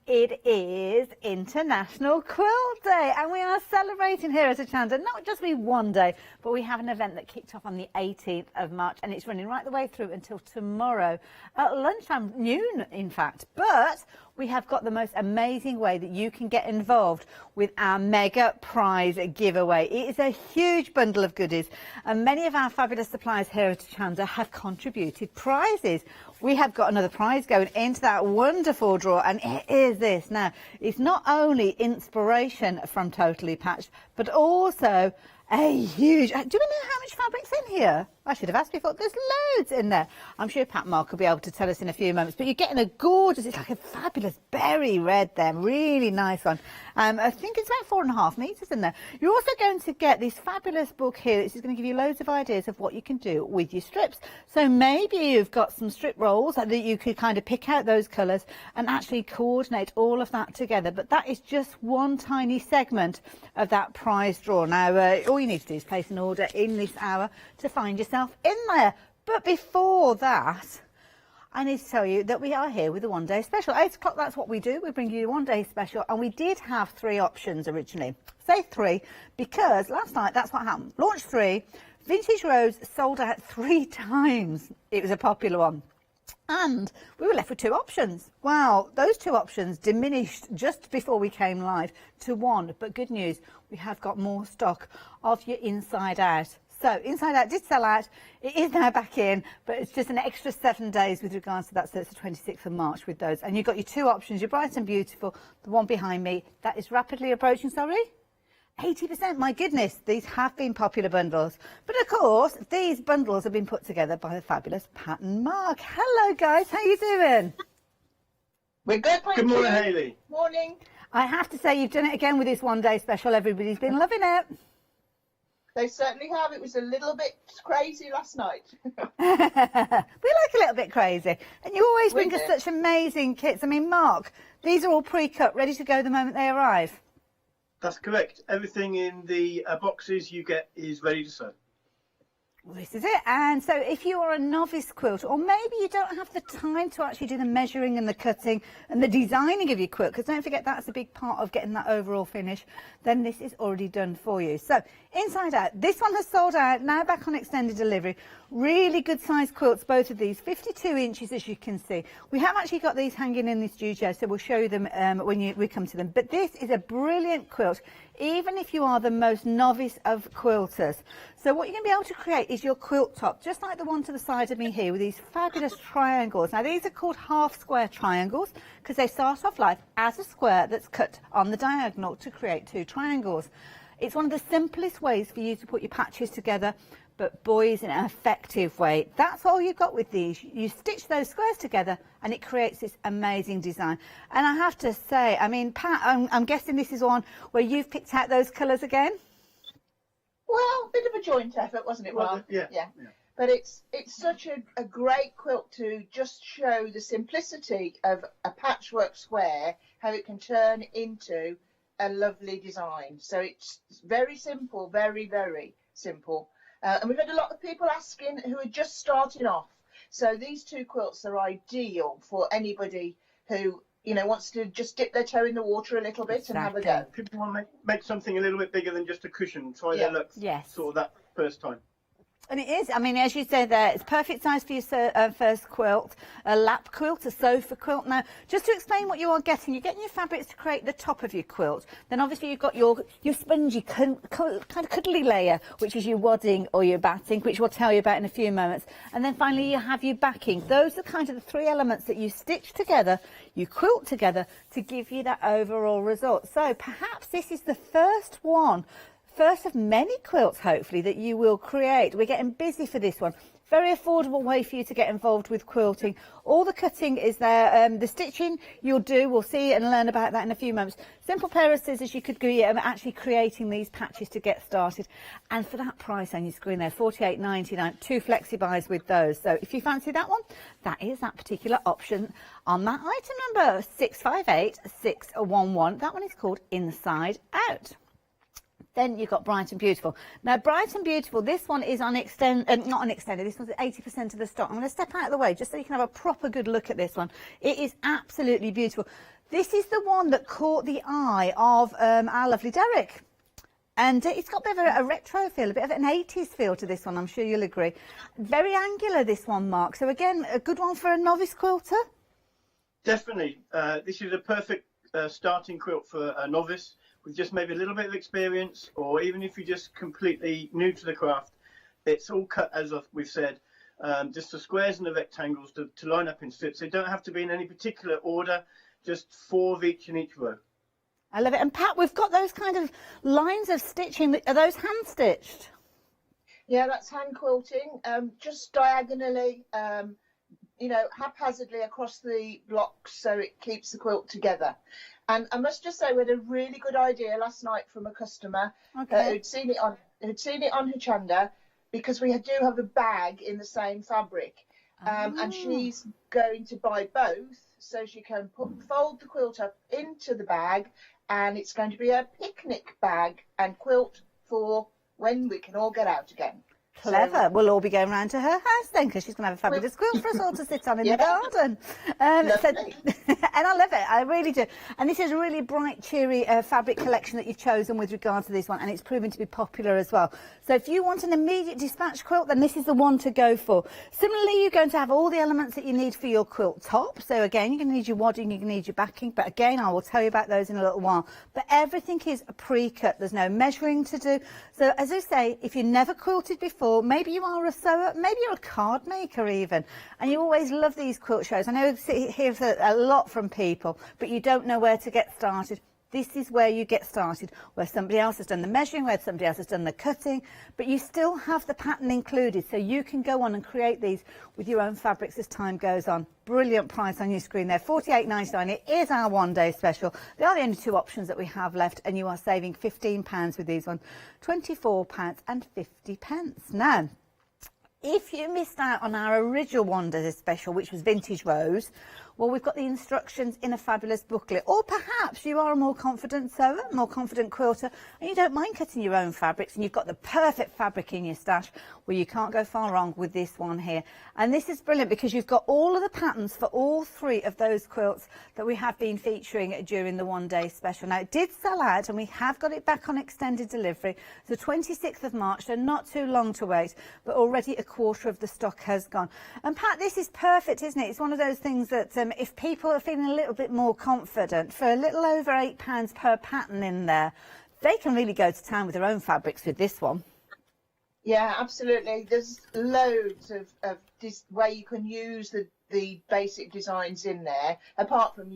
Speaker 10: it is International Quilt Day, and we are celebrating here at Hochanda, not just with one day, but we have an event that kicked off on the 18th of March, and it's running right the way through until tomorrow at lunchtime, noon in fact. But we have got the most amazing way that you can get involved with our mega prize giveaway. It is a huge bundle of goodies, and many of our fabulous suppliers here at Hochanda have contributed prizes. we have got another prize going into that wonderful draw, and it is this. Now, it's not only inspiration from Totally Patched, but also a huge... Do we know how much fabric's in here? I should have asked before. There's loads in there. I'm sure Pat Mark will be able to tell us in a few moments. But you're getting a gorgeous, it's like a fabulous berry red there. Really nice one. I think it's about 4.5 metres in there. You're also going to get this fabulous book here. This is going to give you loads of ideas of what you can do with your strips. So maybe you've got some strip rolls that you could kind of pick out those colours and actually coordinate all of that together. But that is just one tiny segment of that prize draw. Now, all you need to do is place an order in this hour to find yourself in there. But before that, I need to tell you that we are here with a one-day special. 8 o'clock, that's what we do. We bring you a one-day special, and we did have 3 options originally. Say 3, because last night that's what happened. Launch 3, Vintage Rose sold out 3 times. It was a popular one. And we were left with 2 options. Wow, those 2 options diminished just before we came live to 1. But good news, we have got more stock of your Inside Out. So Inside Out did sell out. It is now back in, but it's just an extra 7 days with regards to that. So it's the 26th of March with those. And you've got your 2 options, your Bright and Beautiful, the one behind me. That is rapidly approaching, sorry? 80%, my goodness, these have been popular bundles. But of course, these bundles have been put together by the fabulous Pat and Mark. Hello guys, how you doing?
Speaker 12: We're good, thank you.
Speaker 13: Good morning, Hayley.
Speaker 12: Morning.
Speaker 10: I have to say, you've done it again with this one-day special. Everybody's been loving it.
Speaker 12: They certainly have. It was a little bit crazy last night.
Speaker 10: We like a little bit crazy. And you always bring us such amazing kits. I mean, Mark, these are all pre-cut, ready to go the moment they arrive.
Speaker 13: That's correct. Everything in the boxes you get is ready to sew.
Speaker 10: Well, this is it. And so if you are a novice quilter, or maybe you don't have the time to actually do the measuring and the cutting and the designing of your quilt, because don't forget that's a big part of getting that overall finish, then this is already done for you. So Inside Out, this one has sold out, now back on extended delivery. Really good size quilts, both of these, 52 inches as you can see. We have actually got these hanging in the studio, so we'll show you them when we come to them. But this is a brilliant quilt, even if you are the most novice of quilters. So what you're going to be able to create is your quilt top, just like the one to the side of me here, with these fabulous triangles. Now these are called half square triangles because they start off life as a square that's cut on the diagonal to create 2 triangles. It's one of the simplest ways for you to put your patches together, but boys, in an effective way. That's all you've got with these. You stitch those squares together and it creates this amazing design. And I have to say, I mean, Pat, I'm guessing this is one where you've picked out those colours again?
Speaker 12: Well, a bit of a joint effort, wasn't it, Mark?
Speaker 13: Yeah.
Speaker 12: But it's such a great quilt to just show the simplicity of a patchwork square, how it can turn into a lovely design. So it's very simple, very, very simple. And we've had a lot of people asking who are just starting off. So these 2 quilts are ideal for anybody who, you know, wants to just dip their toe in the water a little bit and have a go.
Speaker 13: People want to make something a little bit bigger than just a cushion. Try their luck sort of that first time.
Speaker 10: And it is, I mean, as you said there, it's perfect size for your first quilt, a lap quilt, a sofa quilt. Now, just to explain what you are getting, you're getting your fabrics to create the top of your quilt. Then obviously you've got your spongy, kind of cuddly layer, which is your wadding or your batting, which we'll tell you about in a few moments. And then finally you have your backing. Those are kind of the 3 elements that you stitch together, you quilt together to give you that overall result. So perhaps this is the first of many quilts, hopefully, that you will create. We're getting busy for this one. Very affordable way for you to get involved with quilting. All the cutting is there. The stitching you'll do, we'll see and learn about that in a few moments. Simple pair of scissors, you could be actually creating these patches to get started. And for that price on your screen there, $48.99, 2 flexi buys with those. So if you fancy that one, that is that particular option on that item number 658611. That one is called Inside Out. Then you've got Bright and Beautiful. Now, Bright and Beautiful, this one is on not on extended. This one's at 80% of the stock. I'm going to step out of the way just so you can have a proper good look at this one. It is absolutely beautiful. This is the one that caught the eye of our lovely Derek. And it's got a bit of a retro feel, a bit of an 80s feel to this one, I'm sure you'll agree. Very angular, this one, Mark. So, again, a good one for a novice quilter?
Speaker 13: Definitely. This is a perfect starting quilt for a novice with just maybe a little bit of experience, or even if you're just completely new to the craft. It's all cut, as we've said, just the squares and the rectangles to line up in strips. They don't have to be in any particular order, just 4 of each in each row.
Speaker 10: I love it. And Pat, we've got those kind of lines of stitching. Are those hand stitched?
Speaker 12: Yeah, that's hand quilting, just diagonally, you know, haphazardly across the blocks so it keeps the quilt together. And I must just say, we had a really good idea last night from a customer who'd seen it on Hochanda, because we do have a bag in the same fabric, and she's going to buy both so she can fold the quilt up into the bag, and it's going to be a picnic bag and quilt for when we can all get out again.
Speaker 10: Clever. So, we'll all be going round to her house then, because she's going to have a fabulous quilt for us all to sit on in the garden. And I love it. I really do. And this is a really bright, cheery fabric collection that you've chosen with regard to this one, and it's proven to be popular as well. So if you want an immediate dispatch quilt, then this is the one to go for. Similarly, you're going to have all the elements that you need for your quilt top. So again, you're going to need your wadding, you're going to need your backing, but again, I will tell you about those in a little while. But everything is a pre-cut. There's no measuring to do. So as I say, if you've never quilted before, maybe you are a sewer, maybe you're a card maker even, and you always love these quilt shows. I know you hear a lot from people, but you don't know where to get started. This is where you get started, where somebody else has done the measuring, where somebody else has done the cutting, but you still have the pattern included, so you can go on and create these with your own fabrics as time goes on. Brilliant price on your screen there, £48.99. It is our one-day special. They are the only two options that we have left, and you are saving £15 with these ones, £24.50. Now, if you missed out on our original one-day special, which was Vintage Rose, well, we've got the instructions in a fabulous booklet. Or perhaps you are a more confident sewer, more confident quilter, and you don't mind cutting your own fabrics, and you've got the perfect fabric in your stash. Well, you can't go far wrong with this one here. And this is brilliant because you've got all of the patterns for all 3 of those quilts that we have been featuring during the one-day special. Now, it did sell out, and we have got it back on extended delivery. So 26th of March, so not too long to wait, but already a quarter of the stock has gone. And Pat, this is perfect, isn't it? It's one of those things that if people are feeling a little bit more confident, for a little over £8 per pattern in there, they can really go to town with their own fabrics with this one.
Speaker 12: Yeah, absolutely. There's loads of where you can use the basic designs in there. Apart from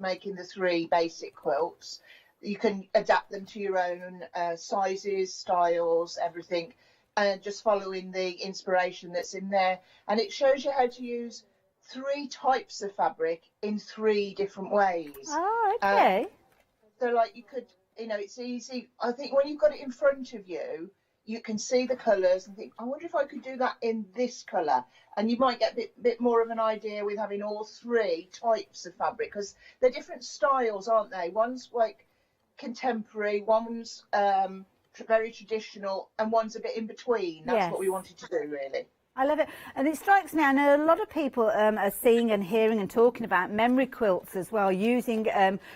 Speaker 12: making the 3 basic quilts, you can adapt them to your own sizes, styles, everything, and just following the inspiration that's in there. And it shows you how to use 3 types of fabric in 3 different ways.
Speaker 10: Oh, okay.
Speaker 12: So like you could, you know, it's easy. I think when you've got it in front of you, you can see the colours and think, I wonder if I could do that in this colour. And you might get a bit more of an idea with having all 3 types of fabric, because they're different styles, aren't they? One's like contemporary, one's very traditional, and one's a bit in between. That's what we wanted to do, really.
Speaker 10: I love it. And it strikes me, I know a lot of people are seeing and hearing and talking about memory quilts as well, using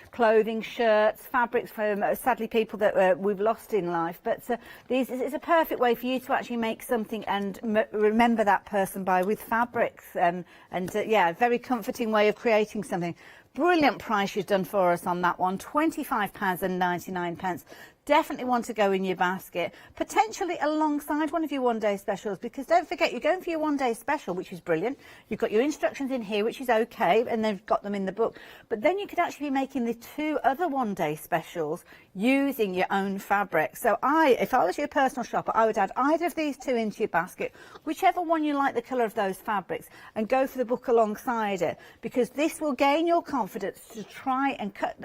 Speaker 10: clothing, shirts, fabrics from, sadly, people that we've lost in life. But this is a perfect way for you to actually make something and remember that person by with fabrics. Yeah, a very comforting way of creating something. Brilliant price you've done for us on that one, £25.99. Definitely want to go in your basket, potentially alongside one of your one-day specials, because don't forget, you're going for your one-day special, which is brilliant. You've got your instructions in here, which is okay, and they've got them in the book. But then you could actually be making the 2 other one-day specials using your own fabric. So if I was your personal shopper, I would add either of these 2 into your basket, whichever one you like the colour of those fabrics, and go for the book alongside it, because this will gain your confidence to try and cut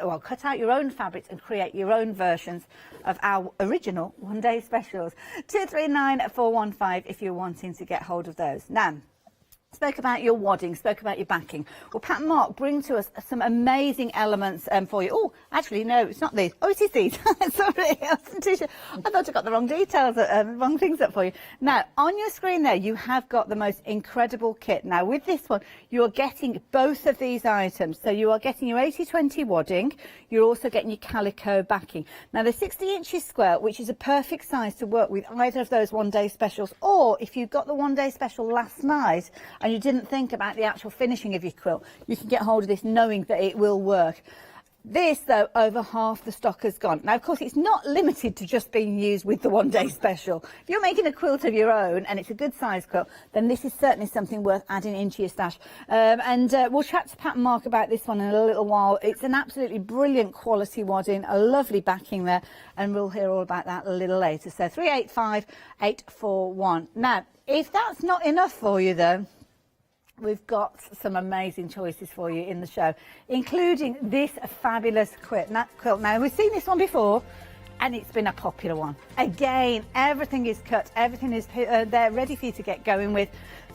Speaker 10: out your own fabrics and create your own versions of our original one-day specials. 239415 if you're wanting to get hold of those. Now, spoke about your wadding, spoke about your backing. Well, Pat and Mark bring to us some amazing elements for you. Oh, actually, no, it's not these. Oh, it is these. Sorry, I wasn't too sure. I thought I got the wrong details, wrong things up for you. Now, on your screen there, you have got the most incredible kit. Now, with this one, you are getting both of these items. So you are getting your 80/20 wadding. You're also getting your calico backing. Now, the 60 inches square, which is a perfect size to work with either of those one-day specials, or if you got the one-day special last night and you didn't think about the actual finishing of your quilt, you can get hold of this knowing that it will work. This, though, over half the stock has gone. Now, of course, it's not limited to just being used with the one-day special. If you're making a quilt of your own and it's a good size quilt, then this is certainly something worth adding into your stash. We'll chat to Pat and Mark about this one in a little while. It's an absolutely brilliant quality wadding, a lovely backing there, and we'll hear all about that a little later. So 385841. Now, if that's not enough for you, though, we've got some amazing choices for you in the show, including this fabulous quilt. Now, we've seen this one before, and it's been a popular one. Again, everything is cut, everything is there, ready for you to get going with.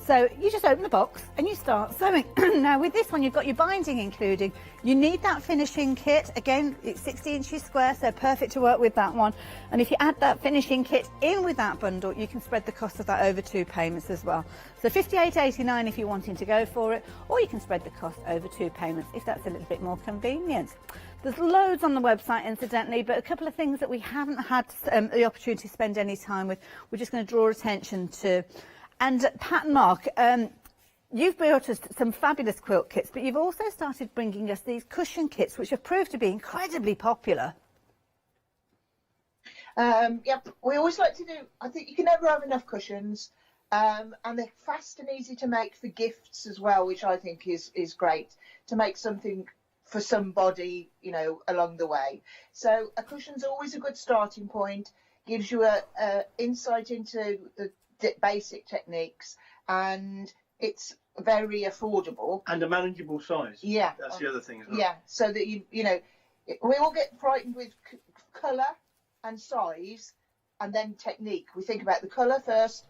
Speaker 10: So you just open the box and you start sewing. Now, with this one, you've got your binding including. You need that finishing kit. Again, it's 60 inches square, so perfect to work with that one. And if you add that finishing kit in with that bundle, you can spread the cost of that over 2 payments as well. So £58.89 if you're wanting to go for it, or you can spread the cost over 2 payments if that's a little bit more convenient. There's loads on the website, incidentally, but a couple of things that we haven't had the opportunity to spend any time with, we're just going to draw attention to. And Pat and Mark, you've brought us some fabulous quilt kits, but you've also started bringing us these cushion kits, which have proved to be incredibly popular.
Speaker 12: Yep, we always like to do, I think you can never have enough cushions, and they're fast and easy to make for gifts as well, which I think is great, to make something for somebody, you know, along the way. So a cushion's always a good starting point, gives you a insight into the basic techniques, and it's very affordable
Speaker 13: and a manageable size.
Speaker 12: Yeah,
Speaker 13: that's the other thing as well.
Speaker 12: Yeah, so that you know, we all get frightened with colour and size, and then technique. We think about the colour first.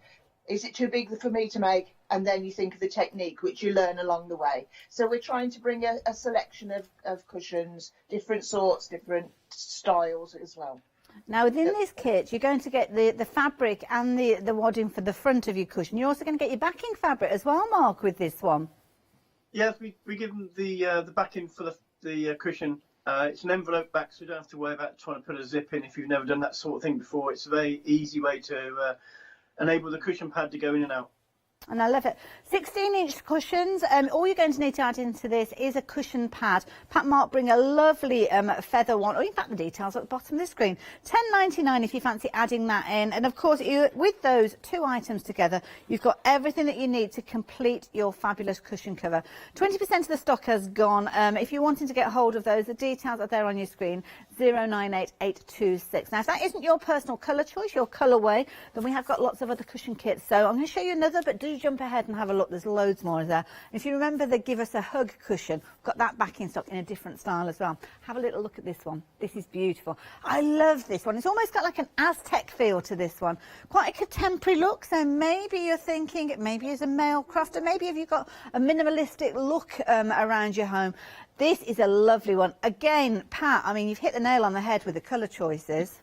Speaker 12: Is it too big for me to make? And then you think of the technique, which you learn along the way. So we're trying to bring a selection of cushions, different sorts, different styles as well.
Speaker 10: Now, within this kit, you're going to get the fabric and the wadding for the front of your cushion. You're also going to get your backing fabric as well, Mark, with this one.
Speaker 13: Yes, we give them the backing for the cushion. It's an envelope back, so you don't have to worry about trying to put a zip in if you've never done that sort of thing before. It's a very easy way to enable the cushion pad to go in and out.
Speaker 10: And I love it. 16-inch cushions. All you're going to need to add into this is a cushion pad. Pat and Mark bring a lovely feather one, or in fact the details at the bottom of the screen. £10.99 if you fancy adding that in. And of course, with those 2 items together, you've got everything that you need to complete your fabulous cushion cover. 20% of the stock has gone. If you're wanting to get hold of those, the details are there on your screen. 098826. Now, if that isn't your personal colour choice, your colourway, then we have got lots of other cushion kits. So I'm going to show you another, but do jump ahead and have a look. There's loads more there. If you remember the Give Us a Hug cushion, we've got that back in stock in a different style as well. Have a little look at this one. This is beautiful. I love this one. It's almost got like an Aztec feel to this one. Quite a contemporary look. So maybe you're thinking, maybe as a male crafter, maybe if you've got a minimalistic look around your home. This is a lovely one. Again, Pat, I mean, you've hit the nail on the head with the colour choices.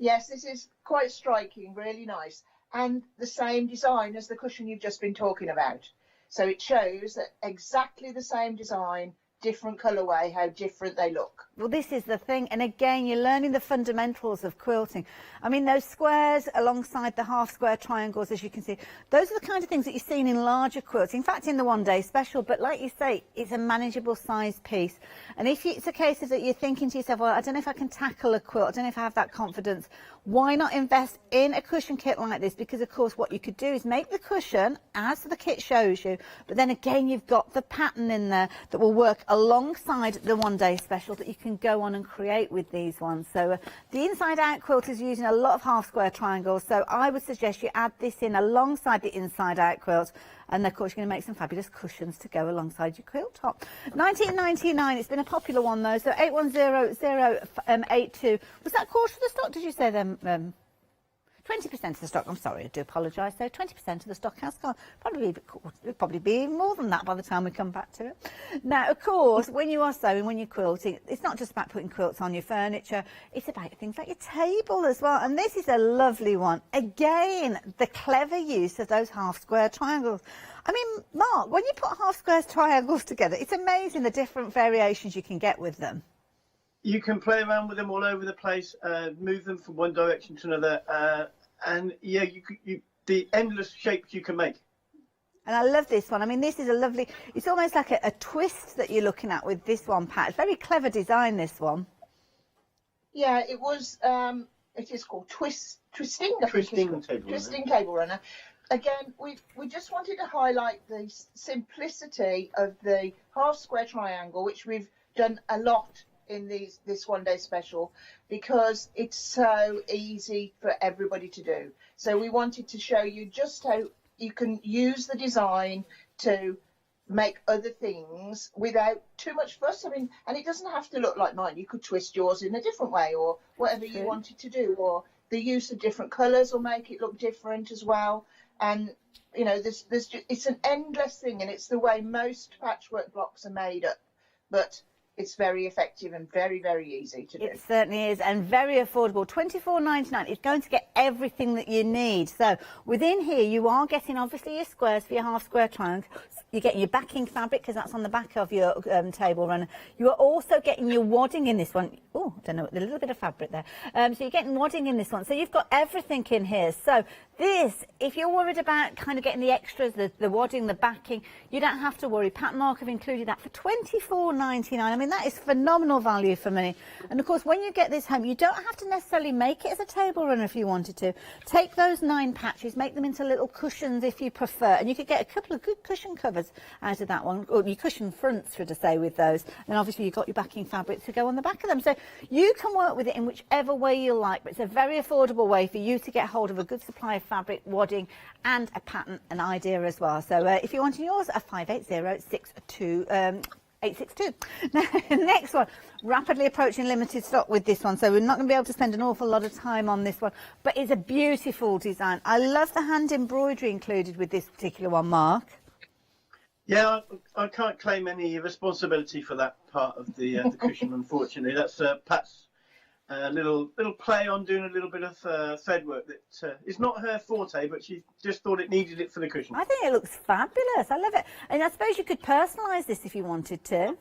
Speaker 12: Yes, this is quite striking, really nice. And the same design as the cushion you've just been talking about. So it shows that exactly the same design, different colourway, how different they look.
Speaker 10: Well, this is the thing. And again, you're learning the fundamentals of quilting. I mean, those squares alongside the half square triangles, as you can see, those are the kind of things that you're seeing in larger quilts. In fact, in the one day special, but like you say, it's a manageable size piece. And if it's a case of that you're thinking to yourself, well, I don't know if I can tackle a quilt, I don't know if I have that confidence, why not invest in a cushion kit like this? Because, of course, what you could do is make the cushion as the kit shows you, but then again, you've got the pattern in there that will work alongside the one day special that you can go on and create with these ones. So the inside out quilt is using a lot of half square triangles, so I would suggest you add this in alongside the inside out quilt, and of course you're going to make some fabulous cushions to go alongside your quilt top. £19.99. It's been a popular one though. So 810082. Was that quarter of the stock, did you say then? 20% of the stock, I'm sorry, I do apologise. So 20% of the stock has gone. Probably be even more than that by the time we come back to it. Now, of course, when you are sewing, when you're quilting, it's not just about putting quilts on your furniture. It's about things like your table as well. And this is a lovely one. Again, the clever use of those half square triangles. I mean, Mark, when you put half square triangles together, it's amazing the different variations you can get with them.
Speaker 13: You can play around with them all over the place, move them from one direction to another, and yeah, the endless shapes you can make.
Speaker 10: And I love this one. I mean, this is a lovely, it's almost like a twist that you're looking at with this one, Pat. It's very clever design, this one.
Speaker 12: Yeah, it was, it is called Twisting Table Runner. Again, we just wanted to highlight the simplicity of the half square triangle, which we've done a lot in this one day special, because it's so easy for everybody to do. So we wanted to show you just how you can use the design to make other things without too much fuss. I mean, and it doesn't have to look like mine. You could twist yours in a different way, or whatever you wanted to do, or the use of different colours will make it look different as well. And you know, it's an endless thing, and it's the way most patchwork blocks are made up, but it's very effective and very, very easy to do.
Speaker 10: It certainly is, and very affordable. $24.99. It's going to get everything that you need. So within here, you are getting obviously your squares for your half square triangles. You're getting your backing fabric, because that's on the back of your table runner. You are also getting your wadding in this one. Oh, I don't know, a little bit of fabric there. So you're getting wadding in this one. So you've got everything in here. So this, if you're worried about kind of getting the extras, the wadding, the backing, you don't have to worry. Pat Mark have included that for $24.99. I mean, that is phenomenal value for money. And of course, when you get this home, you don't have to necessarily make it as a table runner if you wanted to. Take those 9 patches, make them into little cushions if you prefer, and you could get a couple of good cushion covers out of that one, or your cushion fronts, should I say, with those. And obviously you've got your backing fabric to go on the back of them. So you can work with it in whichever way you like, but it's a very affordable way for you to get hold of a good supply of fabric, wadding, and a pattern, an idea as well. So if you're wanting yours, a 580-862. Now, next one, rapidly approaching limited stock with this one, so we're not going to be able to spend an awful lot of time on this one, but it's a beautiful design. I love the hand embroidery included with this particular one, Mark.
Speaker 13: Yeah, I can't claim any responsibility for that part of the cushion, unfortunately. That's Pat's little play on doing a little bit of thread work that is not her forte, but she just thought it needed it for the cushion.
Speaker 10: I think it looks fabulous. I love it. And I suppose you could personalise this if you wanted to.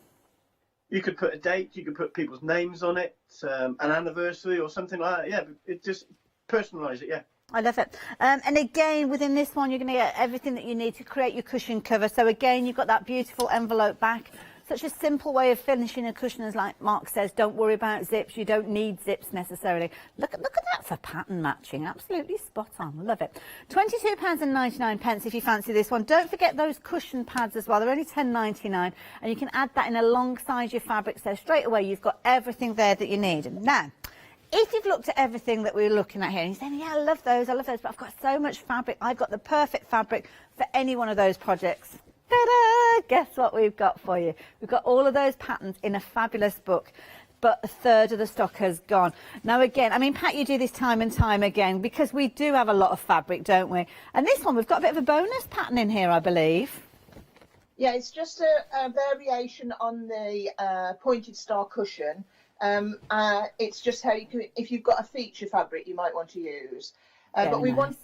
Speaker 13: You could put a date, you could put people's names on it, an anniversary or something like that. Yeah, it just personalise it, yeah.
Speaker 10: I love it. And again, within this one, you're going to get everything that you need to create your cushion cover. So again, you've got that beautiful envelope back. Such a simple way of finishing a cushion, as like Mark says, don't worry about zips. You don't need zips necessarily. Look at that for pattern matching. Absolutely spot on. Love it. £22.99 if you fancy this one. Don't forget those cushion pads as well. They're only $10.99, and you can add that in alongside your fabric. So straight away, you've got everything there that you need. Now, if you've looked at everything that we're looking at here and you're saying, yeah, I love those, but I've got so much fabric, I've got the perfect fabric for any one of those projects. Ta-da! Guess what we've got for you? We've got all of those patterns in a fabulous book, but a third of the stock has gone. Now, again, I mean, Pat, you do this time and time again, because we do have a lot of fabric, don't we? And this one, we've got a bit of a bonus pattern in here, I believe.
Speaker 12: Yeah, it's just a variation on the pointed star cushion. It's just how you can, if you've got a feature fabric you might want to use. But we
Speaker 10: nice.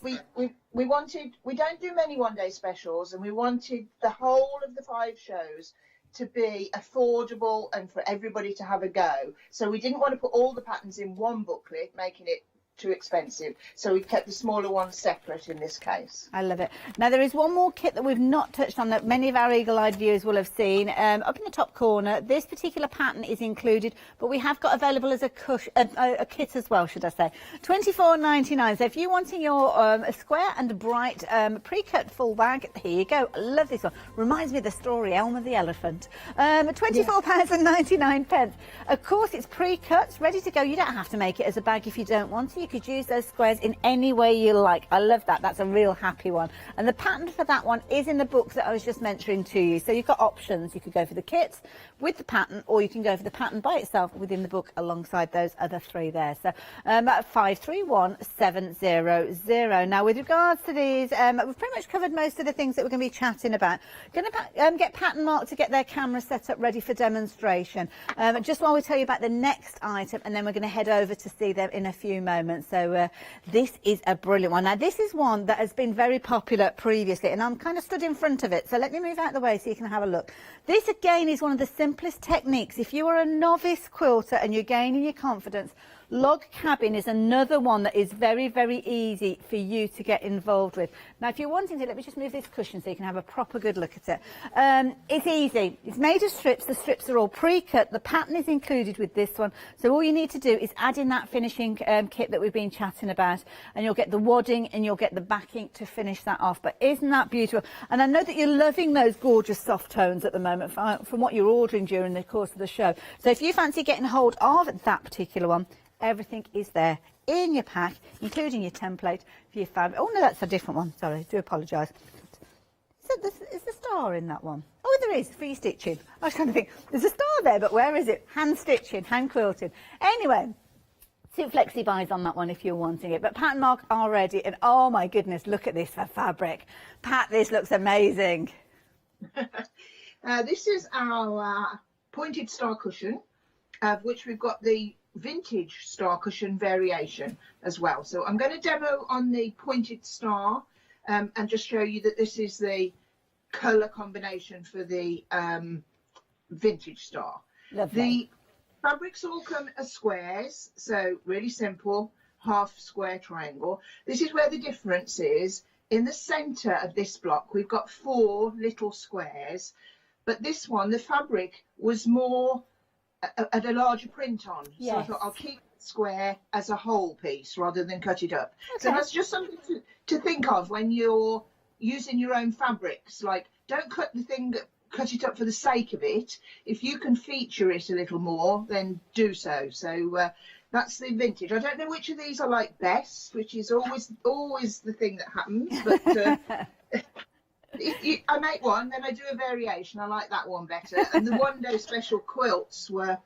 Speaker 12: we don't do many one-day specials, and we wanted the whole of the 5 shows to be affordable and for everybody to have a go. So we didn't want to put all the patterns in one booklet, making it too expensive, so we kept the smaller ones separate in this case.
Speaker 10: I love it. Now, there is one more kit that we've not touched on that many of our eagle-eyed viewers will have seen. Up in the top corner, this particular pattern is included, but we have got available as a kit as well, should I say. $24.99. So if you're wanting your a square and bright pre-cut full bag, here you go. I love this one. Reminds me of the story, Elmer the Elephant. £24.99. Of course, it's pre-cut, ready to go. You don't have to make it as a bag if you don't want to. You could use those squares in any way you like. I love that. That's a real happy one. And the pattern for that one is in the book that I was just mentioning to you. So you've got options. You could go for the kit with the pattern, or you can go for the pattern by itself within the book alongside those other 3 there. So 531700. Now, with regards to these, we've pretty much covered most of the things that we're going to be chatting about. Going to get Pattern Mark to get their camera set up ready for demonstration. Just while we tell you about the next item, and then we're going to head over to see them in a few moments. So this is a brilliant one. Now, this is one that has been very popular previously, and I'm kind of stood in front of it. So let me move out of the way so you can have a look. This, again, is one of the simplest techniques. If you are a novice quilter and you're gaining your confidence, Log cabin is another one that is very, very easy for you to get involved with. Now, if you're wanting to, let me just move this cushion so you can have a proper good look at it. It's easy. It's made of strips. The strips are all pre-cut. The pattern is included with this one. So all you need to do is add in that finishing kit that we've been chatting about, and you'll get the wadding and you'll get the backing to finish that off. But isn't that beautiful? And I know that you're loving those gorgeous soft tones at the moment from what you're ordering during the course of the show. So if you fancy getting hold of that particular one, everything is there in your pack, including your template for your fabric. Oh no, that's a different one. Sorry, I do apologise. Is the star in that one? Oh, there is, for your stitching. I was trying to think, there's a star there, but where is it? Hand stitching, hand quilting. Anyway, suit flexi buys on that one if you're wanting it. But Pat and Mark are ready, and oh my goodness, look at this for fabric. Pat, this looks amazing.
Speaker 12: This is our pointed star cushion, of which we've got the vintage star cushion variation as well. So I'm going to demo on the pointed star and just show you that this is the colour combination for the vintage star.
Speaker 10: Lovely.
Speaker 12: The fabrics all come as squares, so really simple, half square triangle. This is where the difference is. In the centre of this block, we've got 4 little squares, but this one, the fabric was more at a larger print on.
Speaker 10: Yes.
Speaker 12: So I thought I'll keep the square as a whole piece rather than cut it up.
Speaker 10: Okay.
Speaker 12: So that's just something to think of when you're using your own fabrics. Like, don't cut it up for the sake of it. If you can feature it a little more, then do so. So that's the vintage. I don't know which of these I like best, which is always the thing that happens. But I make one, then I do a variation. I like that one better. And the one day special quilts were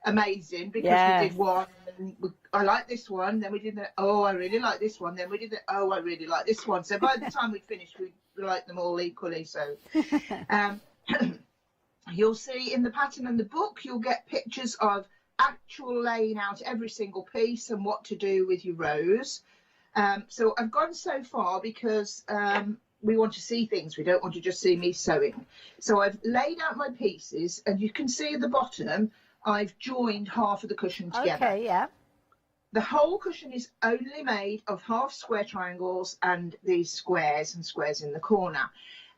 Speaker 12: amazing because we did one. And I like this one. Then we did the I really like this one. Then we did the I really like this one. So by the time we finished, we liked them all equally. So you'll see in the pattern and the book, you'll get pictures of actual laying out every single piece and what to do with your rows. So I've gone so far because we want to see things. We don't want to just see me sewing. So I've laid out my pieces, and you can see at the bottom I've joined half of the cushion together.
Speaker 10: Okay, yeah.
Speaker 12: The whole cushion is only made of half square triangles and these squares and squares in the corner.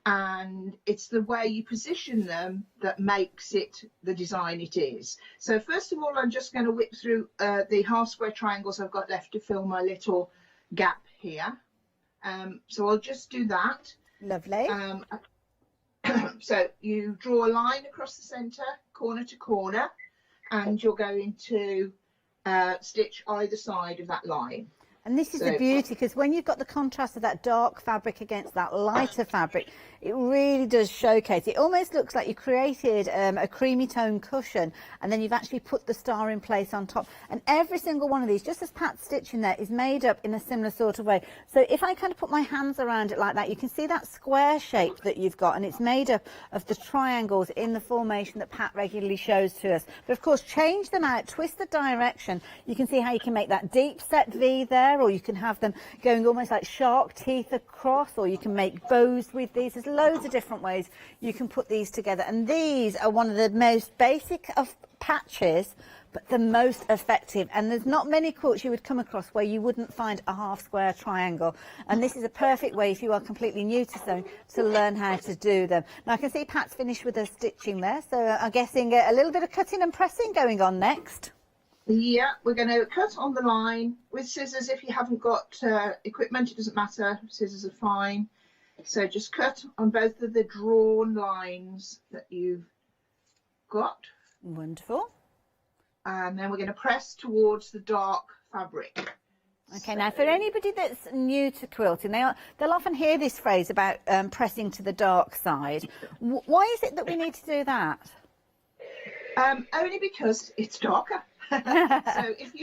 Speaker 12: And it's the way you position them that makes it the design it is. So first of all, I'm just going to whip through the half square triangles I've got left to fill my little gap here. So I'll just do that.
Speaker 10: Lovely.
Speaker 12: So you draw a line across the centre, corner to corner, and you're going to stitch either side of that line.
Speaker 10: And this is the beauty, because when you've got the contrast of that dark fabric against that lighter fabric, it really does showcase. It almost looks like you created a creamy tone cushion, and then you've actually put the star in place on top. And every single one of these, just as Pat's stitching there, is made up in a similar sort of way. So if I kind of put my hands around it like that, you can see that square shape that you've got, and it's made up of the triangles in the formation that Pat regularly shows to us. But of course, change them out, twist the direction. You can see how you can make that deep set V there, or you can have them going almost like shark teeth across, or you can make bows with these. There's loads of different ways you can put these together, and these are one of the most basic of patches, but the most effective. And there's not many quilts you would come across where you wouldn't find a half square triangle, and this is a perfect way, if you are completely new to sewing, to learn how to do them. Now I can see Pat's finished with her stitching there, so I'm guessing a little bit of cutting and pressing going on next.
Speaker 12: Yeah, we're going to cut on the line with scissors. If you haven't got equipment, it doesn't matter, scissors are fine. So just cut on both of the drawn lines that you've got.
Speaker 10: Wonderful.
Speaker 12: And then we're going to press towards the dark fabric.
Speaker 10: Okay, now for anybody that's new to quilting, they'll often hear this phrase about pressing to the dark side. Why is it that we need to do that?
Speaker 12: Only because it's darker. So if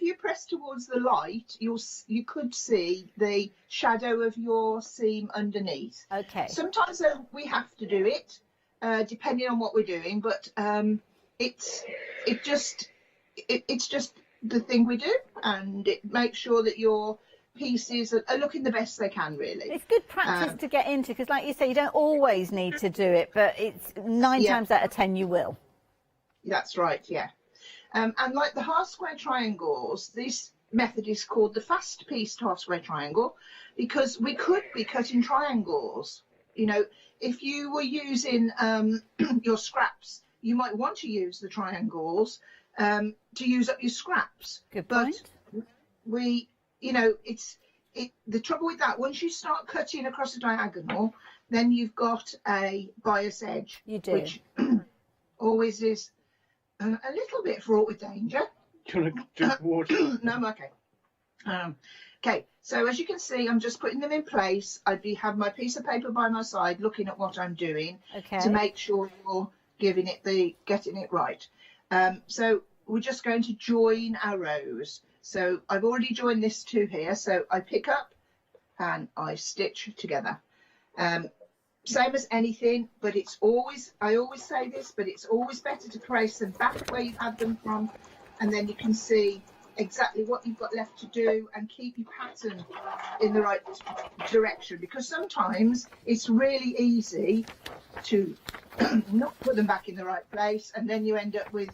Speaker 12: you press towards the light, you could see the shadow of your seam underneath.
Speaker 10: Okay.
Speaker 12: Sometimes we have to do it, depending on what we're doing, but it's just the thing we do, and it makes sure that your pieces are looking the best they can, really.
Speaker 10: It's good practice to get into, because like you say, you don't always need to do it, but it's 9 times out of 10 you will.
Speaker 12: That's right, yeah. And like the half square triangles, this method is called the fast pieced half square triangle, because we could be cutting triangles. You know, if you were using your scraps, you might want to use the triangles to use up your scraps.
Speaker 10: Good point.
Speaker 12: But we, you know, the trouble with that, once you start cutting across a diagonal, then you've got a bias edge.
Speaker 10: You do.
Speaker 12: Which always is a little bit fraught with danger.
Speaker 13: Do you want to drink water?
Speaker 12: No, I'm okay. Okay, so as you can see, I'm just putting them in place. Have my piece of paper by my side, looking at what I'm doing to make sure you're getting it right. So we're just going to join our rows. So I've already joined this two here. So I pick up and I stitch together. Same as anything, but I always say this, but it's always better to place them back where you've had them from, and then you can see exactly what you've got left to do and keep your pattern in the right direction, because sometimes it's really easy to not put them back in the right place, and then you end up with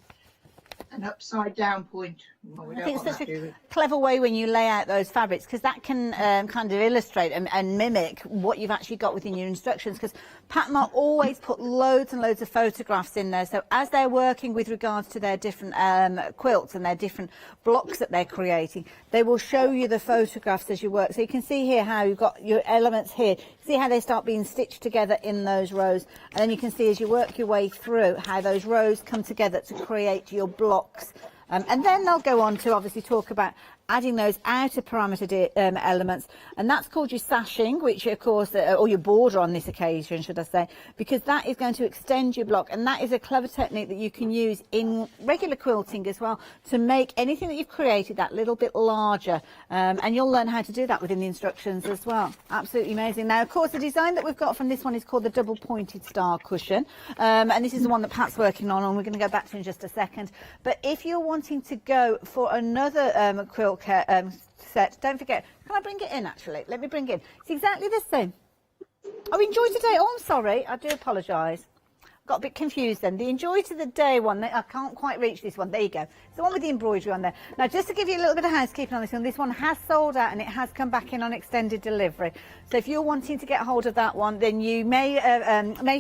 Speaker 12: an upside down point. Well,
Speaker 10: I think it's such a clever way when you lay out those fabrics, because that can kind of illustrate and mimic what you've actually got within your instructions, because Pat and Mark always put loads and loads of photographs in there, so as they're working with regards to their different quilts and their different blocks that they're creating, they will show you the photographs as you work. So you can see here how you've got your elements here, see how they start being stitched together in those rows, and then you can see as you work your way through how those rows come together to create your blocks. And then they'll go on to obviously talk about adding those outer parameter elements, and that's called your sashing, which of course, or your border on this occasion, should I say, because that is going to extend your block, and that is a clever technique that you can use in regular quilting as well to make anything that you've created that little bit larger, and you'll learn how to do that within the instructions as well. Absolutely amazing. Now, of course, the design that we've got from this one is called the double pointed star cushion, and this is the one that Pat's working on, and we're going to go back to in just a second. But if you're wanting to go for another quilt set, don't forget, can I bring it in actually? Let me bring it in. It's exactly the same. Oh, Enjoy Today. Oh, I'm sorry. I do apologise. Got a bit confused then. The Enjoy to the Day one, I can't quite reach this one. There you go. It's the one with the embroidery on there. Now, just to give you a little bit of housekeeping on this one has sold out and it has come back in on extended delivery. So if you're wanting to get hold of that one, then you may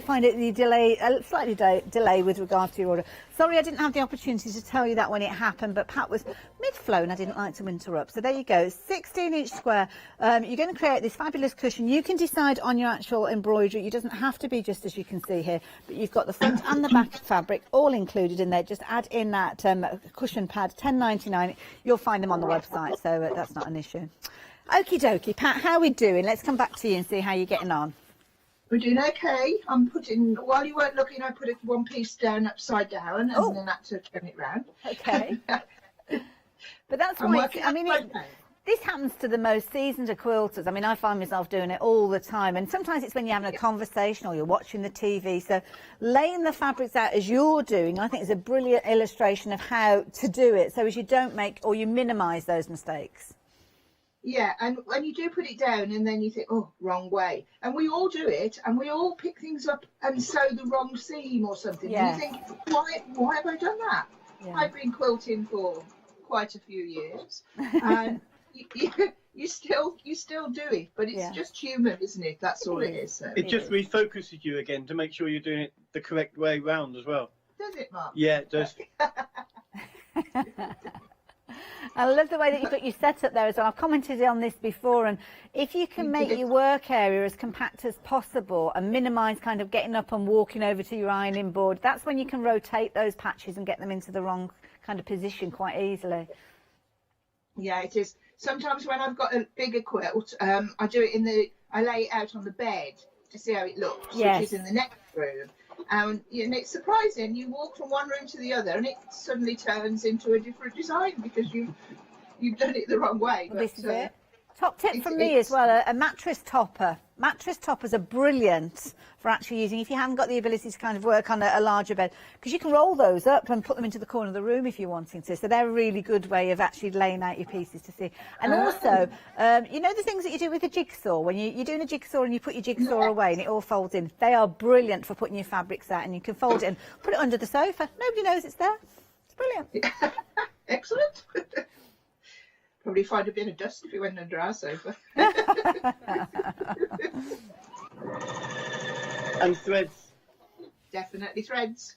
Speaker 10: find it slightly delay with regard to your order. Sorry, I didn't have the opportunity to tell you that when it happened, but Pat was mid-flow and I didn't like to interrupt. So there you go, 16-inch square. You're going to create this fabulous cushion. You can decide on your actual embroidery. It doesn't have to be just as you can see here, but you've got the front and the back fabric all included in there. Just add in that cushion pad, $10.99. You'll find them on the website, so that's not an issue. Okie dokie, Pat, how are we doing? Let's come back to you and see how you're getting on.
Speaker 12: We're doing okay. While you weren't looking, I put one piece down upside down and then had to turn it round.
Speaker 10: Okay. But that's why, this happens to the most seasoned of quilters. I mean, I find myself doing it all the time. And sometimes it's when you're having a conversation or you're watching the TV. So laying the fabrics out as you're doing, I think is a brilliant illustration of how to do it. So as you don't make or you minimise those mistakes.
Speaker 12: Yeah, and when you do put it down and then you think, oh, wrong way. And we all do it and we all pick things up and sew the wrong seam or something. Yeah. And you think, why have I done that? Yeah. I've been quilting for quite a few years. And you still do it, but it's just human, isn't it? That's all it is. So.
Speaker 13: It just refocuses you again to make sure you're doing it the correct way round as well.
Speaker 12: Does it, Mark?
Speaker 13: Yeah, it does.
Speaker 10: I love the way that you've got your setup there as well. I've commented on this before, and if you can make your work area as compact as possible and minimise kind of getting up and walking over to your ironing board, that's when you can rotate those patches and get them into the wrong kind of position quite easily.
Speaker 12: Yeah, it is. Sometimes when I've got a bigger quilt, I do it I lay it out on the bed to see how it looks, which is in the next room. And it's surprising. You walk from one room to the other, and it suddenly turns into a different design because you've done it the wrong way.
Speaker 10: Well, this is it. Top tip from me as well: a mattress topper. Mattress toppers are brilliant for actually using if you haven't got the ability to kind of work on a larger bed, because you can roll those up and put them into the corner of the room if you're wanting to. So they're a really good way of actually laying out your pieces to see. And also, the things that you do with a jigsaw, when you're doing a jigsaw and you put your jigsaw away and it all folds in, they are brilliant for putting your fabrics out, and you can fold it and put it under the sofa. Nobody knows it's there. It's brilliant.
Speaker 12: Excellent. Probably find a bit of dust if it went under our sofa.
Speaker 13: And threads.
Speaker 12: Definitely threads.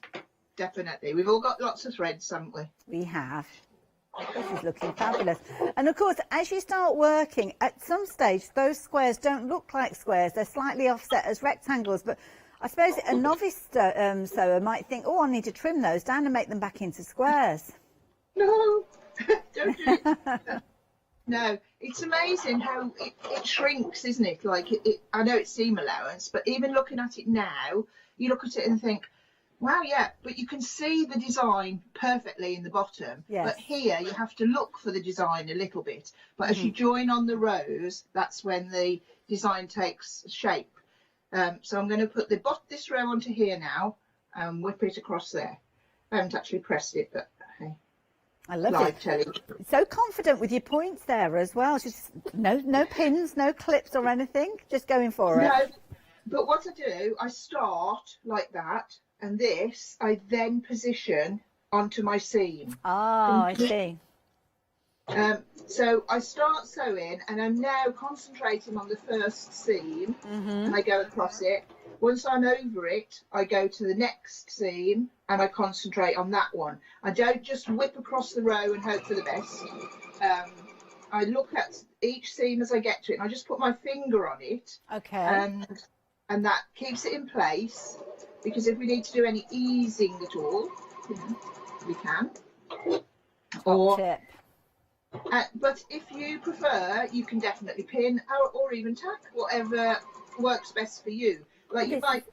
Speaker 12: Definitely. We've all got lots of threads, haven't we?
Speaker 10: We have. This is looking fabulous. And of course, as you start working, at some stage, those squares don't look like squares. They're slightly offset as rectangles. But I suppose a novice sewer might think, oh, I need to trim those down and make them back into squares.
Speaker 12: No, don't do it. No, it's amazing how it shrinks, isn't it? Like, I know it's seam allowance, but even looking at it now, you look at it and think, wow, yeah, but you can see the design perfectly in the bottom.
Speaker 10: Yes.
Speaker 12: But here you have to look for the design a little bit. But as you join on the rows, that's when the design takes shape. So I'm going to put this row onto here now and whip it across there. I haven't actually pressed it, but hey.
Speaker 10: I love it. So confident with your points there as well. Just no pins, no clips or anything. Just going for it.
Speaker 12: No, but what I do, I start like that, and this I then position onto my seam.
Speaker 10: Oh, I see.
Speaker 12: So I start sewing, and I'm now concentrating on the first seam, and I go across it. Once I'm over it, I go to the next seam and I concentrate on that one. I don't just whip across the row and hope for the best. I look at each seam as I get to it, and I just put my finger on it.
Speaker 10: Okay.
Speaker 12: And that keeps it in place, because if we need to do any easing at all, we can.
Speaker 10: Top tip.
Speaker 12: But if you prefer, you can definitely pin or even tack, whatever works best for you. Like, you might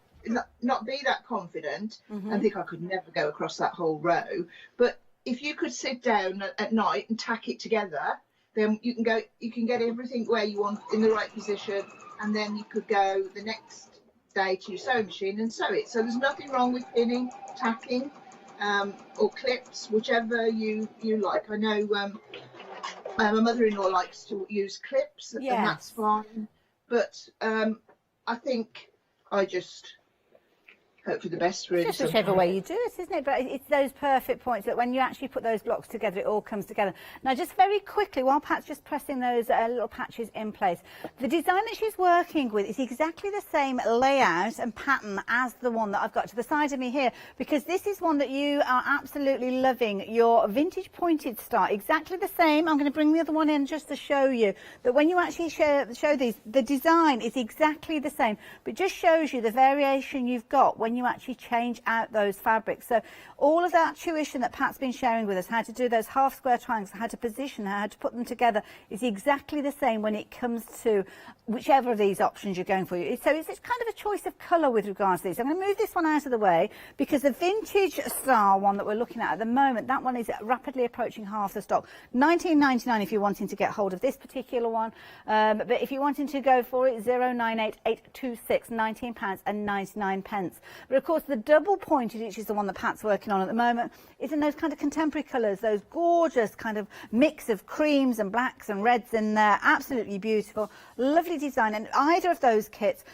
Speaker 12: not be that confident and think I could never go across that whole row. But if you could sit down at night and tack it together, then you can get everything where you want in the right position, and then you could go the next day to your sewing machine and sew it. So there's nothing wrong with pinning, tacking, or clips, whichever you like. I know my mother-in-law likes to use clips, and that's fine. But I think I just hope for the best, really.
Speaker 10: Just whichever way you do it, isn't it? But it's those perfect points that when you actually put those blocks together, it all comes together. Now, just very quickly, while Pat's just pressing those little patches in place, the design that she's working with is exactly the same layout and pattern as the one that I've got to the side of me here, because this is one that you are absolutely loving, your vintage pointed star, exactly the same. I'm going to bring the other one in just to show you that when you actually show these, the design is exactly the same, but just shows you the variation you've got when you actually change out those fabrics. So all of that tuition that Pat's been sharing with us, how to do those half square triangles, how to position, how to put them together, is exactly the same when it comes to whichever of these options you're going for. So it's kind of a choice of colour with regards to these. I'm going to move this one out of the way, because the vintage style one that we're looking at the moment, that one is rapidly approaching half the stock. £19.99 if you're wanting to get hold of this particular one, but if you're wanting to go for it, 098826 £19.99. But of course, the double pointed, which is the one that Pat's working on at the moment, is in those kind of contemporary colours, those gorgeous kind of mix of creams and blacks and reds in there. Absolutely beautiful, lovely design. And either of those kits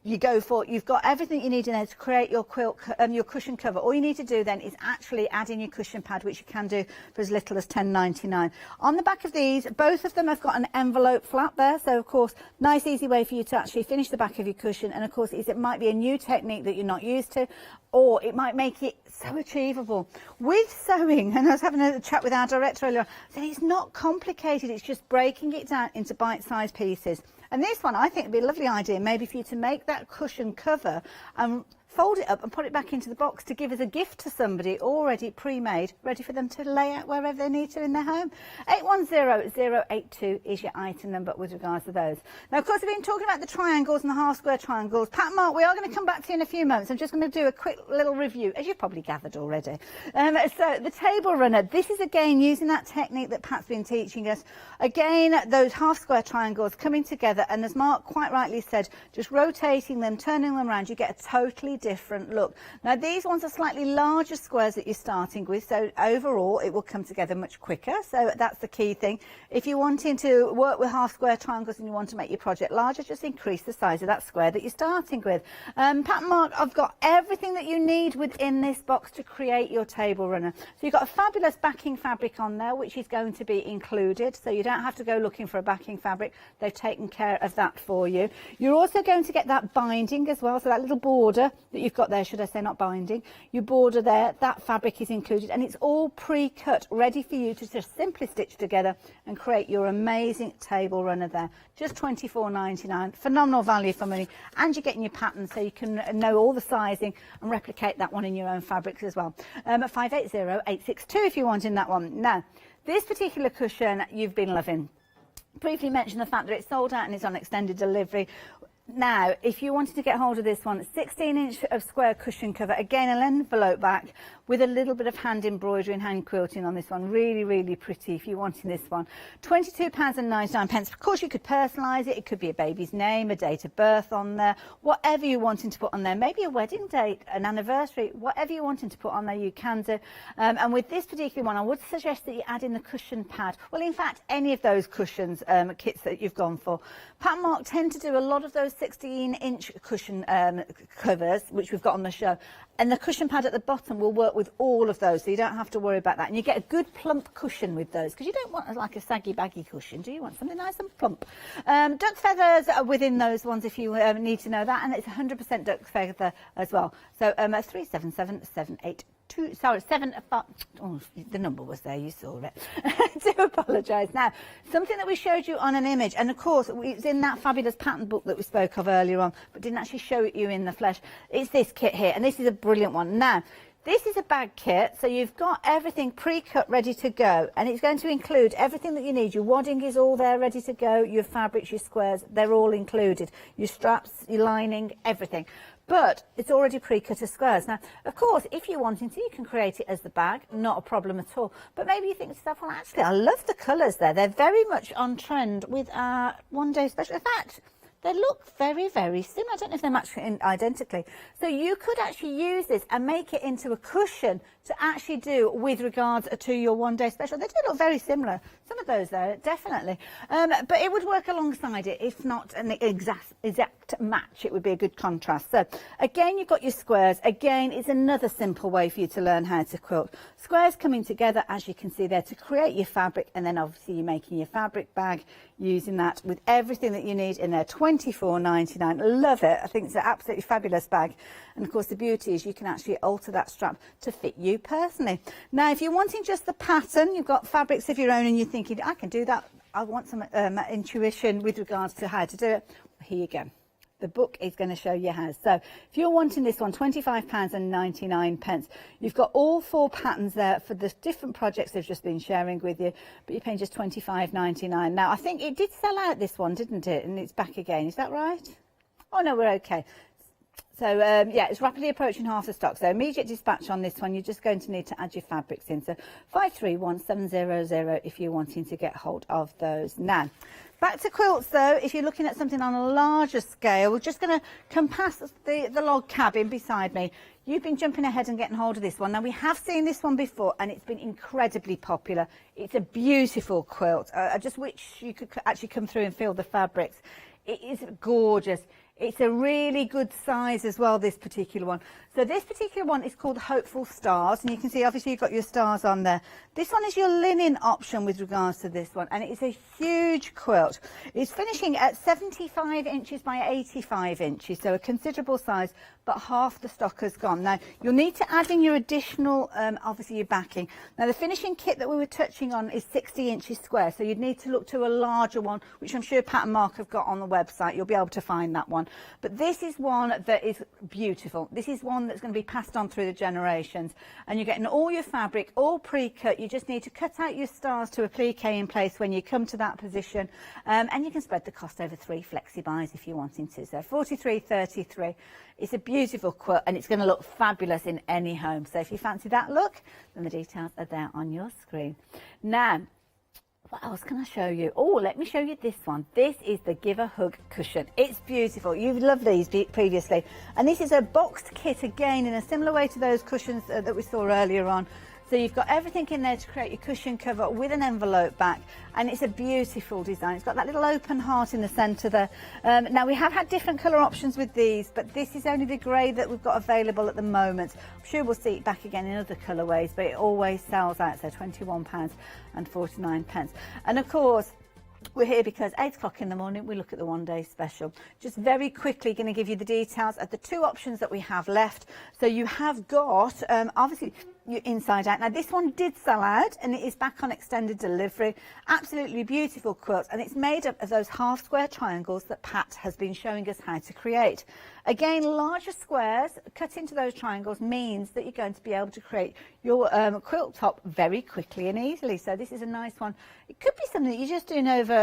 Speaker 10: you go for, you've got everything you need in there to create your quilt, your cushion cover. All you need to do then is actually add in your cushion pad, which you can do for as little as £10.99. On the back of these, both of them have got an envelope flap there, so of course, nice easy way for you to actually finish the back of your cushion. And of course, it might be a new technique that you're not used to, or it might make it so achievable. With sewing, and I was having a chat with our director earlier, so it's not complicated, it's just breaking it down into bite-sized pieces. And this one, I think, would be a lovely idea, maybe for you to make that cushion cover and fold it up and put it back into the box to give as a gift to somebody already pre-made, ready for them to lay out wherever they need to in their home. 810082 is your item number with regards to those. Now, of course, we've been talking about the triangles and the half square triangles. Pat and Mark, we are going to come back to you in a few moments. I'm just going to do a quick little review, as you've probably gathered already. So the table runner, this is again using that technique that Pat's been teaching us. Again, those half square triangles coming together, and as Mark quite rightly said, just rotating them, turning them around, you get a totally different look. Now these ones are slightly larger squares that you're starting with, so overall it will come together much quicker, so that's the key thing. If you're wanting to work with half square triangles and you want to make your project larger, just increase the size of that square that you're starting with. Pattern Mark, I've got everything that you need within this box to create your table runner. So you've got a fabulous backing fabric on there, which is going to be included, so you don't have to go looking for a backing fabric. They've taken care of that for you. You're also going to get that binding as well, so that little border that you've got there, should I say, not binding, your border there, that fabric is included, and it's all pre-cut, ready for you to just simply stitch together and create your amazing table runner there. Just £24.99, phenomenal value for money, and you're getting your pattern so you can know all the sizing and replicate that one in your own fabrics as well. At 580862 if you're wanting that one. Now, this particular cushion you've been loving. Briefly mention the fact that it's sold out and it's on extended delivery. Now, if you wanted to get hold of this one, 16-inch of square cushion cover, again an envelope back with a little bit of hand embroidery and hand quilting on this one. Really, really pretty if you're wanting this one. £22.99. Of course, you could personalise it. It could be a baby's name, a date of birth on there, whatever you're wanting to put on there. Maybe a wedding date, an anniversary, whatever you're wanting to put on there, you can do. And with this particular one, I would suggest that you add in the cushion pad. Well, in fact, any of those cushions kits that you've gone for. Pattern Mark tend to do a lot of those 16-inch cushion covers, which we've got on the show, and the cushion pad at the bottom will work with all of those, so you don't have to worry about that, and you get a good plump cushion with those, because you don't want like a saggy baggy cushion, do you? Want something nice and plump. Duck feathers are within those ones if you need to know that, and it's 100% duck feather as well. So 377782. Sorry, 7. Oh, the number was there, you saw it. I do apologise. Now, something that we showed you on an image, and of course it's in that fabulous pattern book that we spoke of earlier on, but didn't actually show it you in the flesh. It's this kit here, and this is a brilliant one. Now, this is a bag kit, so you've got everything pre-cut ready to go, and it's going to include everything that you need. Your wadding is all there ready to go, your fabrics, your squares, they're all included. Your straps, your lining, everything. But it's already pre-cut as squares. Now, of course, if you're wanting to, you can create it as the bag, not a problem at all. But maybe you think to yourself, well, actually, I love the colours there. They're very much on trend with our one-day special. In fact, they look very, very similar. I don't know if they match identically. So you could actually use this and make it into a cushion to actually do with regards to your one-day special. They do look very similar. Some of those there, definitely. But it would work alongside it. If not an exact match, it would be a good contrast. So again, you've got your squares. Again, it's another simple way for you to learn how to quilt. Squares coming together, as you can see there, to create your fabric, and then obviously you're making your fabric bag using that with everything that you need in there. £24.99. Love it. I think it's an absolutely fabulous bag. And of course, the beauty is you can actually alter that strap to fit you personally. Now, if you're wanting just the pattern, you've got fabrics of your own and you're thinking, I can do that, I want some intuition with regards to how to do it, well, here you go. The book is going to show you how. So if you're wanting this one, £25.99. You've got all 4 patterns there for the different projects they've just been sharing with you, but you're paying just £25.99. Now, I think it did sell out, this one, didn't it? And it's back again. Is that right? Oh, no, we're okay. So, yeah, it's rapidly approaching half the stock. So immediate dispatch on this one. You're just going to need to add your fabrics in. So 531700 if you're wanting to get hold of those. Now, back to quilts, though. If you're looking at something on a larger scale, we're just going to come past the log cabin beside me. You've been jumping ahead and getting hold of this one. Now, we have seen this one before, and it's been incredibly popular. It's a beautiful quilt. I just wish you could actually come through and feel the fabrics. It is gorgeous. It's a really good size as well, this particular one. So this particular one is called Hopeful Stars, and you can see obviously you've got your stars on there. This one is your linen option with regards to this one, and it's a huge quilt. It's finishing at 75 inches by 85 inches, so a considerable size, but half the stock has gone. Now, you'll need to add in your additional, obviously your backing. Now, the finishing kit that we were touching on is 60 inches square, so you'd need to look to a larger one, which I'm sure Pattern Mark have got on the website. You'll be able to find that one. But this is one that is beautiful. This is one that's going to be passed on through the generations, and you're getting all your fabric all pre-cut. You just need to cut out your stars to applique in place when you come to that position, and you can spread the cost over 3 flexi buys if you're wanting to. So £43.33. It's a beautiful quilt, and it's going to look fabulous in any home. So if you fancy that look, then the details are there on your screen. Now, What else can I show you? Oh, let me show you this one. This is the Give a Hug cushion. It's beautiful. You've loved these previously. And this is a boxed kit, again, in a similar way to those cushions that we saw earlier on. So you've got everything in there to create your cushion cover with an envelope back, and it's a beautiful design. It's got that little open heart in the centre there. Now, we have had different colour options with these, but this is only the grey that we've got available at the moment. I'm sure we'll see it back again in other colourways, but it always sells out, so £21.49. And of course, we're here because 8 o'clock in the morning we look at the one-day special. Just very quickly going to give you the details of the 2 options that we have left. So you have got, obviously, your inside out. Now, this one did sell out and it is back on extended delivery. Absolutely beautiful quilt, and it's made up of those half square triangles that Pat has been showing us how to create. Again, larger squares cut into those triangles means that you're going to be able to create your quilt top very quickly and easily. So this is a nice one. It could be something that you're just doing over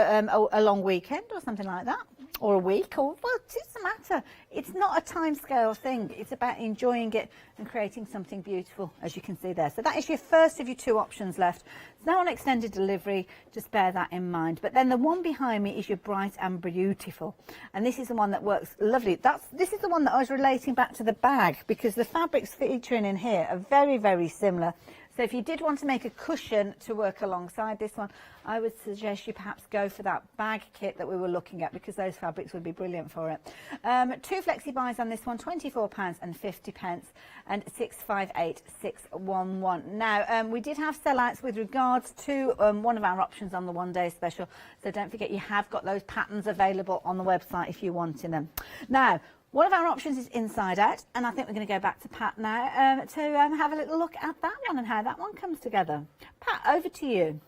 Speaker 10: a long weekend or something like that, or a week, or well, it doesn't matter. It's not a time scale thing. It's about enjoying it and creating something beautiful, as you can see there. So that is your first of your 2 options left. It's now on extended delivery, just bear that in mind. But then the one behind me is your Bright and Beautiful, and this is the one that works lovely. This is the one that I was relating back to the bag, because the fabrics featuring in here are very, very similar. So if you did want to make a cushion to work alongside this one, I would suggest you perhaps go for that bag kit that we were looking at, because those fabrics would be brilliant for it. 2 flexi buys on this one, £24.50 and 658611. Now, we did have sellouts with regards to one of our options on the one-day special, so don't forget you have got those patterns available on the website if you're wanting them. Now, one of our options is inside out, and I think we're going to go back to Pat now to have a little look at that one and how that one comes together. Pat, over to you.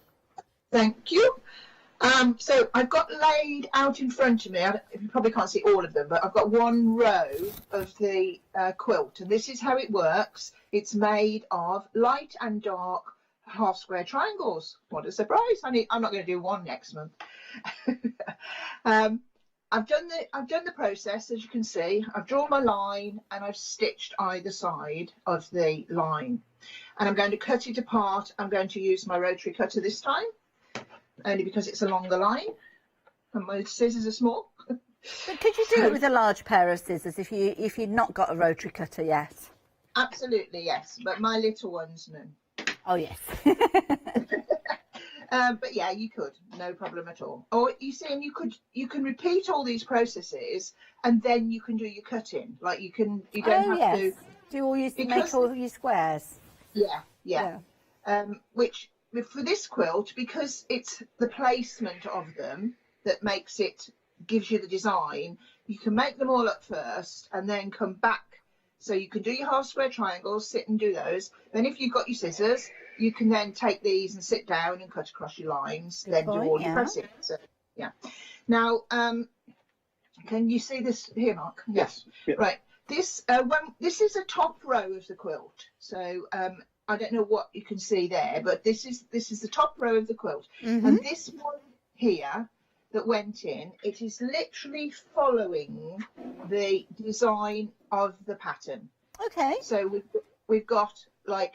Speaker 12: Thank you. So I've got laid out in front of me, you probably can't see all of them, but I've got one row of the quilt, and this is how it works. It's made of light and dark half square triangles. What a surprise. I'm not going to do one next month. I've done the process, as you can see. I've drawn my line and I've stitched either side of the line, and I'm going to cut it apart. I'm going to use my rotary cutter this time, only because it's a longer line and my scissors are small.
Speaker 10: But could you do it with a large pair of scissors if you've not got a rotary cutter yet?
Speaker 12: Absolutely, yes, but my little ones, no.
Speaker 10: Oh yes.
Speaker 12: But yeah, you could, no problem at all. Or you see, and you can repeat all these processes, and then you can do your cutting. Like you don't have to
Speaker 10: make all your squares.
Speaker 12: Yeah. Which for this quilt, because it's the placement of them that gives you the design. You can make them all up first, and then come back. So you can do your half square triangles, sit and do those. Then if you've got your scissors, you can then take these and sit down and cut across your lines, then do all your pressing. So, yeah. Now, can you see this here, Mark?
Speaker 13: Yes. Yeah.
Speaker 12: Right. This is a top row of the quilt. So I don't know what you can see there, but this is the top row of the quilt. Mm-hmm. And this one here that went in, it is literally following the design of the pattern.
Speaker 10: Okay.
Speaker 12: So we've got like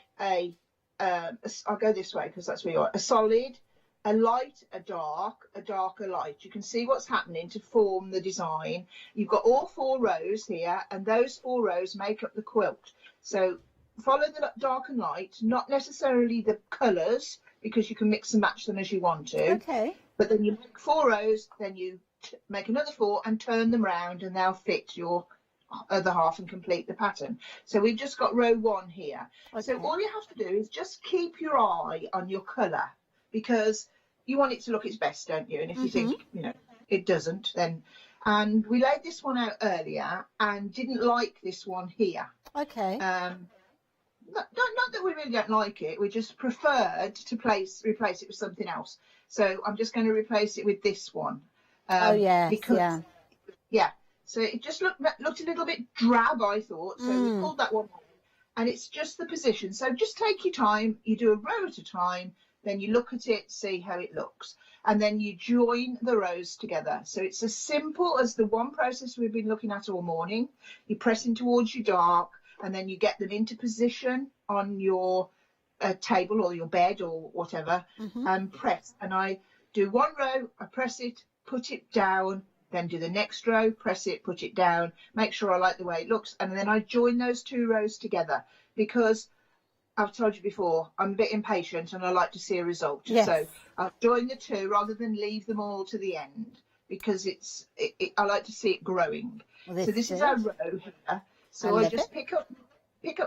Speaker 12: I'll go this way because that's where you are. A solid, a light, a dark, a darker light. You can see what's happening to form the design. You've got all 4 rows here, and those 4 rows make up the quilt. So follow the dark and light, not necessarily the colours, because you can mix and match them as you want to.
Speaker 10: Okay.
Speaker 12: But then you make 4 rows, then you make another 4 and turn them round, and they'll fit your other half and complete the pattern. So we've just got row 1 here. Okay. So all you have to do is just keep your eye on your colour, because you want it to look its best, don't you? And if you think it doesn't, then and we laid this one out earlier and didn't like this one here.
Speaker 10: Okay.
Speaker 12: Not that we really don't like it, we just preferred to replace it with something else. So I'm just going to replace it with this one. So it just looked a little bit drab, I thought. So we pulled that one off. And it's just the position. So just take your time. You do a row at a time. Then you look at it, see how it looks. And then you join the rows together. So it's as simple as the one process we've been looking at all morning. You're pressing towards your dark, and then you get them into position on your table or your bed or whatever, and press. And do one row, I press it, put it down, then do the next row, press it, put it down, make sure I like the way it looks, and then I join those 2 rows together, because I've told you before, I'm a bit impatient and I like to see a result.
Speaker 10: Yes.
Speaker 12: So I'll join the 2 rather than leave them all to the end, because I like to see it growing.
Speaker 10: Well,
Speaker 12: so this is our row here. So I just pick up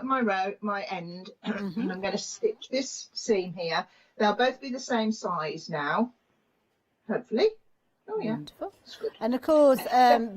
Speaker 12: my row, my end, and I'm going to stitch this seam here. They'll both be the same size now, hopefully. Oh yeah.
Speaker 10: Wonderful. And of course,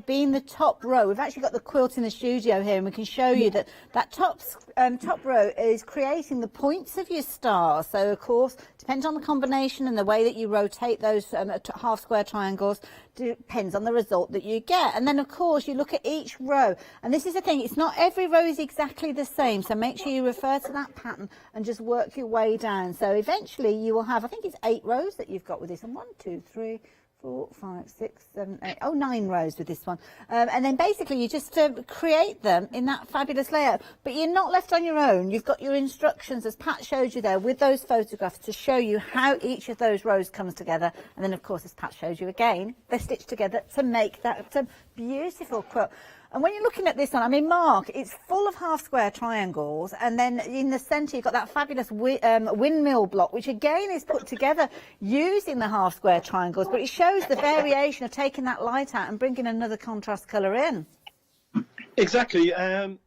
Speaker 10: being the top row, we've actually got the quilt in the studio here, and we can show you that top row is creating the points of your star. So of course, depends on the combination and the way that you rotate those half square triangles, depends on the result that you get. And then of course, you look at each row, and this is the thing, it's not every row is exactly the same, so make sure you refer to that pattern and just work your way down. So eventually you will have, I think it's 8 rows that you've got with this, and 1, 2, 3, 4, 5, 6, 7, 8, 9 rows with this one. And then basically you just create them in that fabulous layout. But you're not left on your own. You've got your instructions, as Pat showed you there, with those photographs to show you how each of those rows comes together. And then, of course, as Pat showed you again, they're stitched together to make that beautiful quilt. And when you're looking at this one, I mean, Mark, it's full of half square triangles, and then in the centre you've got that fabulous windmill block, which again is put together using the half square triangles, but it shows the variation of taking that light out and bringing another contrast colour in.
Speaker 13: Exactly.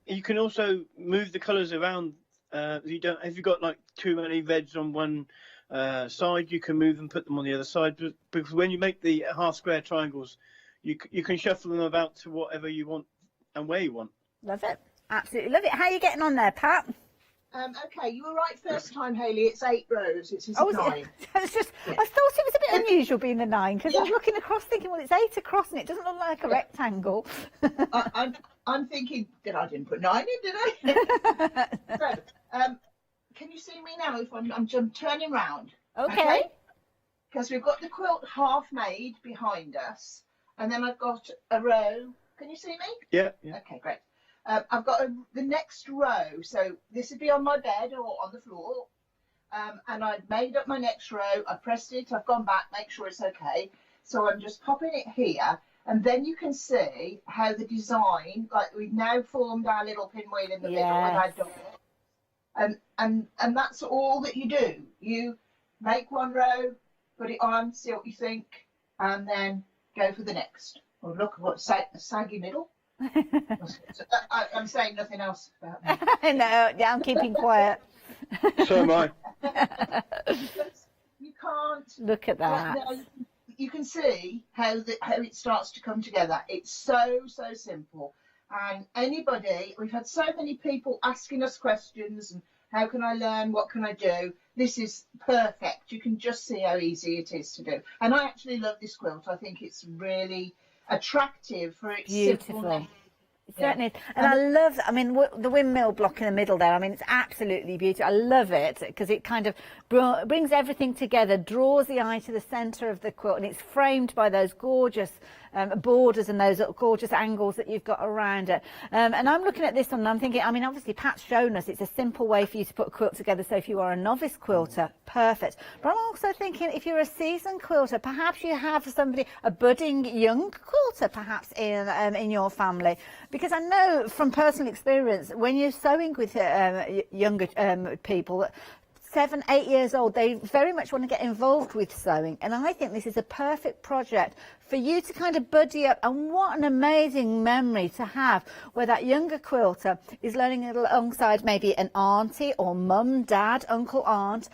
Speaker 13: You can also move the colours around. If you've got like too many reds on one side, you can move them, put them on the other side, because when you make the half square triangles, you can shuffle them about to whatever you want and where you want.
Speaker 10: Love it. Absolutely love it. How are you getting on there, Pat?
Speaker 12: Okay, you were right first time, Hayley. It's 8 rows. It's 9.
Speaker 10: It's just, I thought it was a bit unusual being the 9, because I was looking across thinking, well, it's 8 across and it doesn't look like a rectangle.
Speaker 12: I'm thinking that I didn't put 9 in, did I? So, can you see me now if I'm turning round?
Speaker 10: Okay.
Speaker 12: Because we've got the quilt half made behind us, and then I've got a row. Can you see me?
Speaker 13: Yeah.
Speaker 12: Okay, great. I've got the next row, so this would be on my bed or on the floor, and I've made up my next row. I pressed it, I've gone back, make sure it's okay. So I'm just popping it here, and then you can see how the design, like we've now formed our little pinwheel in the middle, and I've done it. And that's all that you do. You make one row, put it on, see what you think, and then go for the next. Or look at what saggy middle. I'm saying nothing else about that.
Speaker 10: No, I'm keeping quiet.
Speaker 13: So am I.
Speaker 12: You can't
Speaker 10: look at that.
Speaker 12: You can see how it starts to come together. It's so simple. And anybody, we've had so many people asking us questions and how can I learn? What can I do? This is perfect. You can just see how easy it is to do. And I actually love this quilt. I think it's really attractive for its
Speaker 10: beautiful. It certainly is. And I love, I mean, the windmill block in the middle there, I mean, it's absolutely beautiful. I love it because it kind of brings everything together, draws the eye to the centre of the quilt, and it's framed by those gorgeous borders and those gorgeous angles that you've got around it. And I'm looking at this one and I'm thinking, I mean, obviously Pat's shown us it's a simple way for you to put a quilt together, so if you are a novice quilter, perfect. But I'm also thinking if you're a seasoned quilter, perhaps you have somebody, a budding young quilter perhaps in your family. Because I know from personal experience, when you're sewing with younger people, 7, 8 years old, they very much want to get involved with sewing, and I think this is a perfect project for you to kind of buddy up. And what an amazing memory to have where that younger quilter is learning alongside maybe an auntie or mum, dad, uncle, aunt,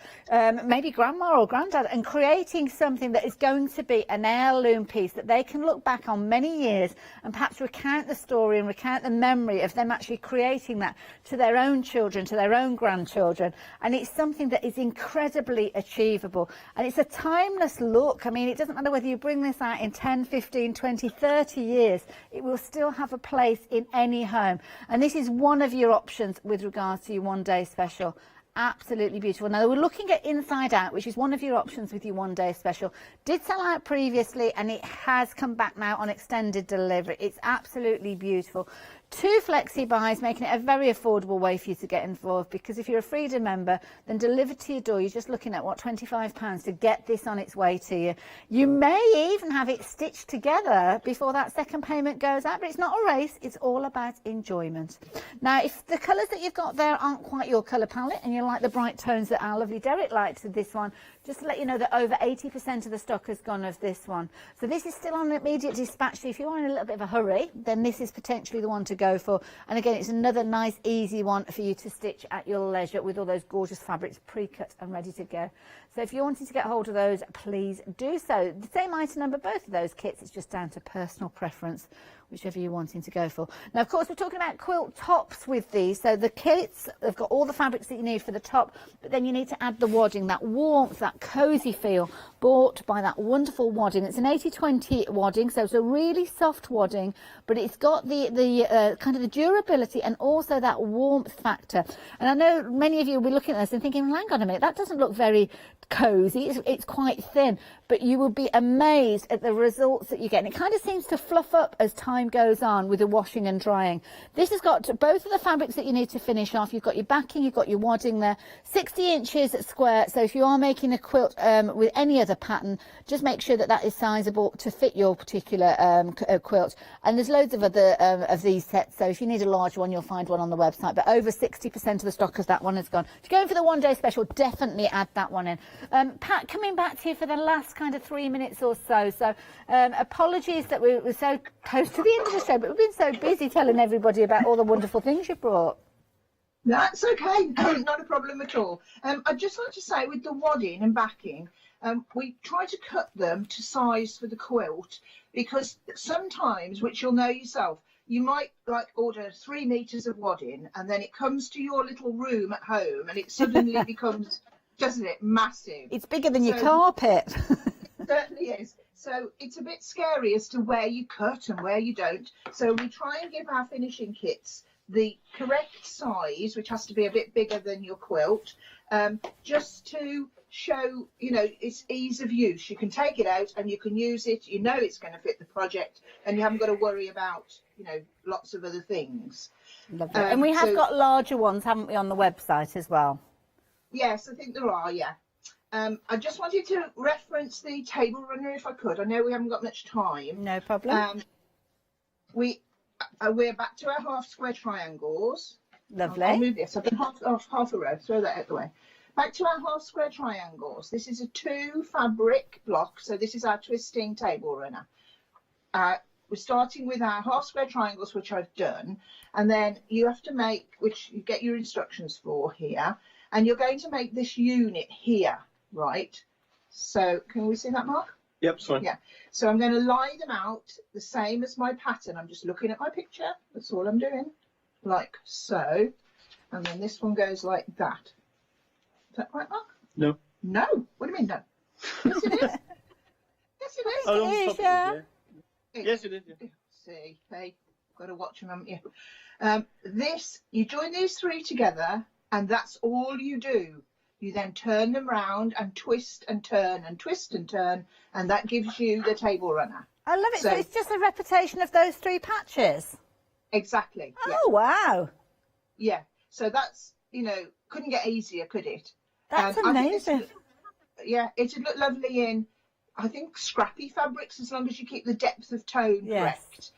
Speaker 10: maybe grandma or granddad, and creating something that is going to be an heirloom piece that they can look back on many years and perhaps recount the story and recount the memory of them actually creating that to their own children, to their own grandchildren. And it's something that is incredibly achievable, and it's a timeless look. I mean, it doesn't matter whether you bring this out in 10, 15, 20, 30 years, it will still have a place in any home. And this is one of your options with regards to your one day special. Absolutely beautiful. Now we're looking at Inside Out, which is one of your options with your one day special. Did sell out previously and it has come back now on extended delivery. It's absolutely beautiful. 2 flexi buys, making it a very affordable way for you to get involved, because if you're a Freedom member, then delivered to your door, you're just looking at, what, £25 to get this on its way to you. You may even have it stitched together before that second payment goes out, but it's not a race, it's all about enjoyment. Now, if the colours that you've got there aren't quite your colour palette and you like the bright tones that our lovely Derek likes of this one, just to let you know that over 80% of the stock has gone of this one. So this is still on immediate dispatch, so if you are in a little bit of a hurry, then this is potentially the one to go for. And again, it's another nice easy one for you to stitch at your leisure with all those gorgeous fabrics pre-cut and ready to go. So if you're wanting to get hold of those, please do so. The same item number, both of those kits, it's just down to personal preference, whichever you're wanting to go for. Now, of course, we're talking about quilt tops with these. So the kits, they've got all the fabrics that you need for the top, but then you need to add the wadding, that warmth, that cosy feel, bought by that wonderful wadding. It's an 80-20 wadding, so it's a really soft wadding, but it's got the kind of the durability and also that warmth factor. And I know many of you will be looking at this and thinking, well, hang on a minute, that doesn't look very cozy, it's quite thin, but you will be amazed at the results that you get. And it kind of seems to fluff up as time goes on with the washing and drying. This has got both of the fabrics that you need to finish off. You've got your backing, you've got your wadding there, 60 inches square. So if you are making a quilt with any other pattern, just make sure that that is sizable to fit your particular quilt. And there's loads of other of these sets, so if you need a large one, you'll find one on the website, but over 60% of the stock of that one has gone. If you're going for the one-day special, definitely add that one in. Pat, coming back to you for the last kind of 3 minutes or so. So apologies that we were so close to the end of the show, but we've been so busy telling everybody about all the wonderful things you brought.
Speaker 12: That's okay, not a problem at all. I'd just like to say, with the wadding and backing, we try to cut them to size for the quilt, because sometimes, which you'll know yourself, you might like order 3 meters of wadding and then it comes to your little room at home and it suddenly becomes, doesn't it, massive.
Speaker 10: It's bigger than your carpet.
Speaker 12: It certainly is. So it's a bit scary as to where you cut and where you don't. So we try and give our finishing kits the correct size, which has to be a bit bigger than your quilt, just to show, you know, its ease of use. You can take it out and you can use it, you know it's going to fit the project, and you haven't got to worry about, you know, lots of other things.
Speaker 10: Lovely. And we have got larger ones, haven't we, on the website as well?
Speaker 12: Yes, I think there are, yeah. I just wanted to reference the table runner if I could. I know we haven't got much time.
Speaker 10: No problem.
Speaker 12: We're back to our half square triangles.
Speaker 10: Lovely.
Speaker 12: I'll move this. I've been half a row. Throw that out the way. Back to our half square triangles. This is a 2 fabric block, so this is our twisting table runner. We're starting with our half square triangles, which I've done, and then you have to make, which you get your instructions for here, and you're going to make this unit here, right? So can we see that, Mark?
Speaker 13: Yep, it's fine.
Speaker 12: Yeah. So I'm going to lie them out the same as my pattern. I'm just looking at my picture. That's all I'm doing. Like so. And then this one goes like that. Is that right, Mark?
Speaker 13: No.
Speaker 12: No. What do you mean no? Yes, it is. Yes, it is.
Speaker 13: Oh,
Speaker 10: It is, yeah.
Speaker 13: Yes, it is. Yeah.
Speaker 12: See, hey, got to watch them, haven't you? You join these 3 together, and that's all you do. You then turn them round and twist and turn and twist and turn, and that gives you the table runner.
Speaker 10: I love it. So it's just a repetition of those 3 patches?
Speaker 12: Exactly.
Speaker 10: Oh,
Speaker 12: yeah.
Speaker 10: wow.
Speaker 12: Yeah. So that's, you know, couldn't get easier, could it?
Speaker 10: That's amazing.
Speaker 12: It'd look lovely in, I think, scrappy fabrics, as long as you keep the depth of tone correct.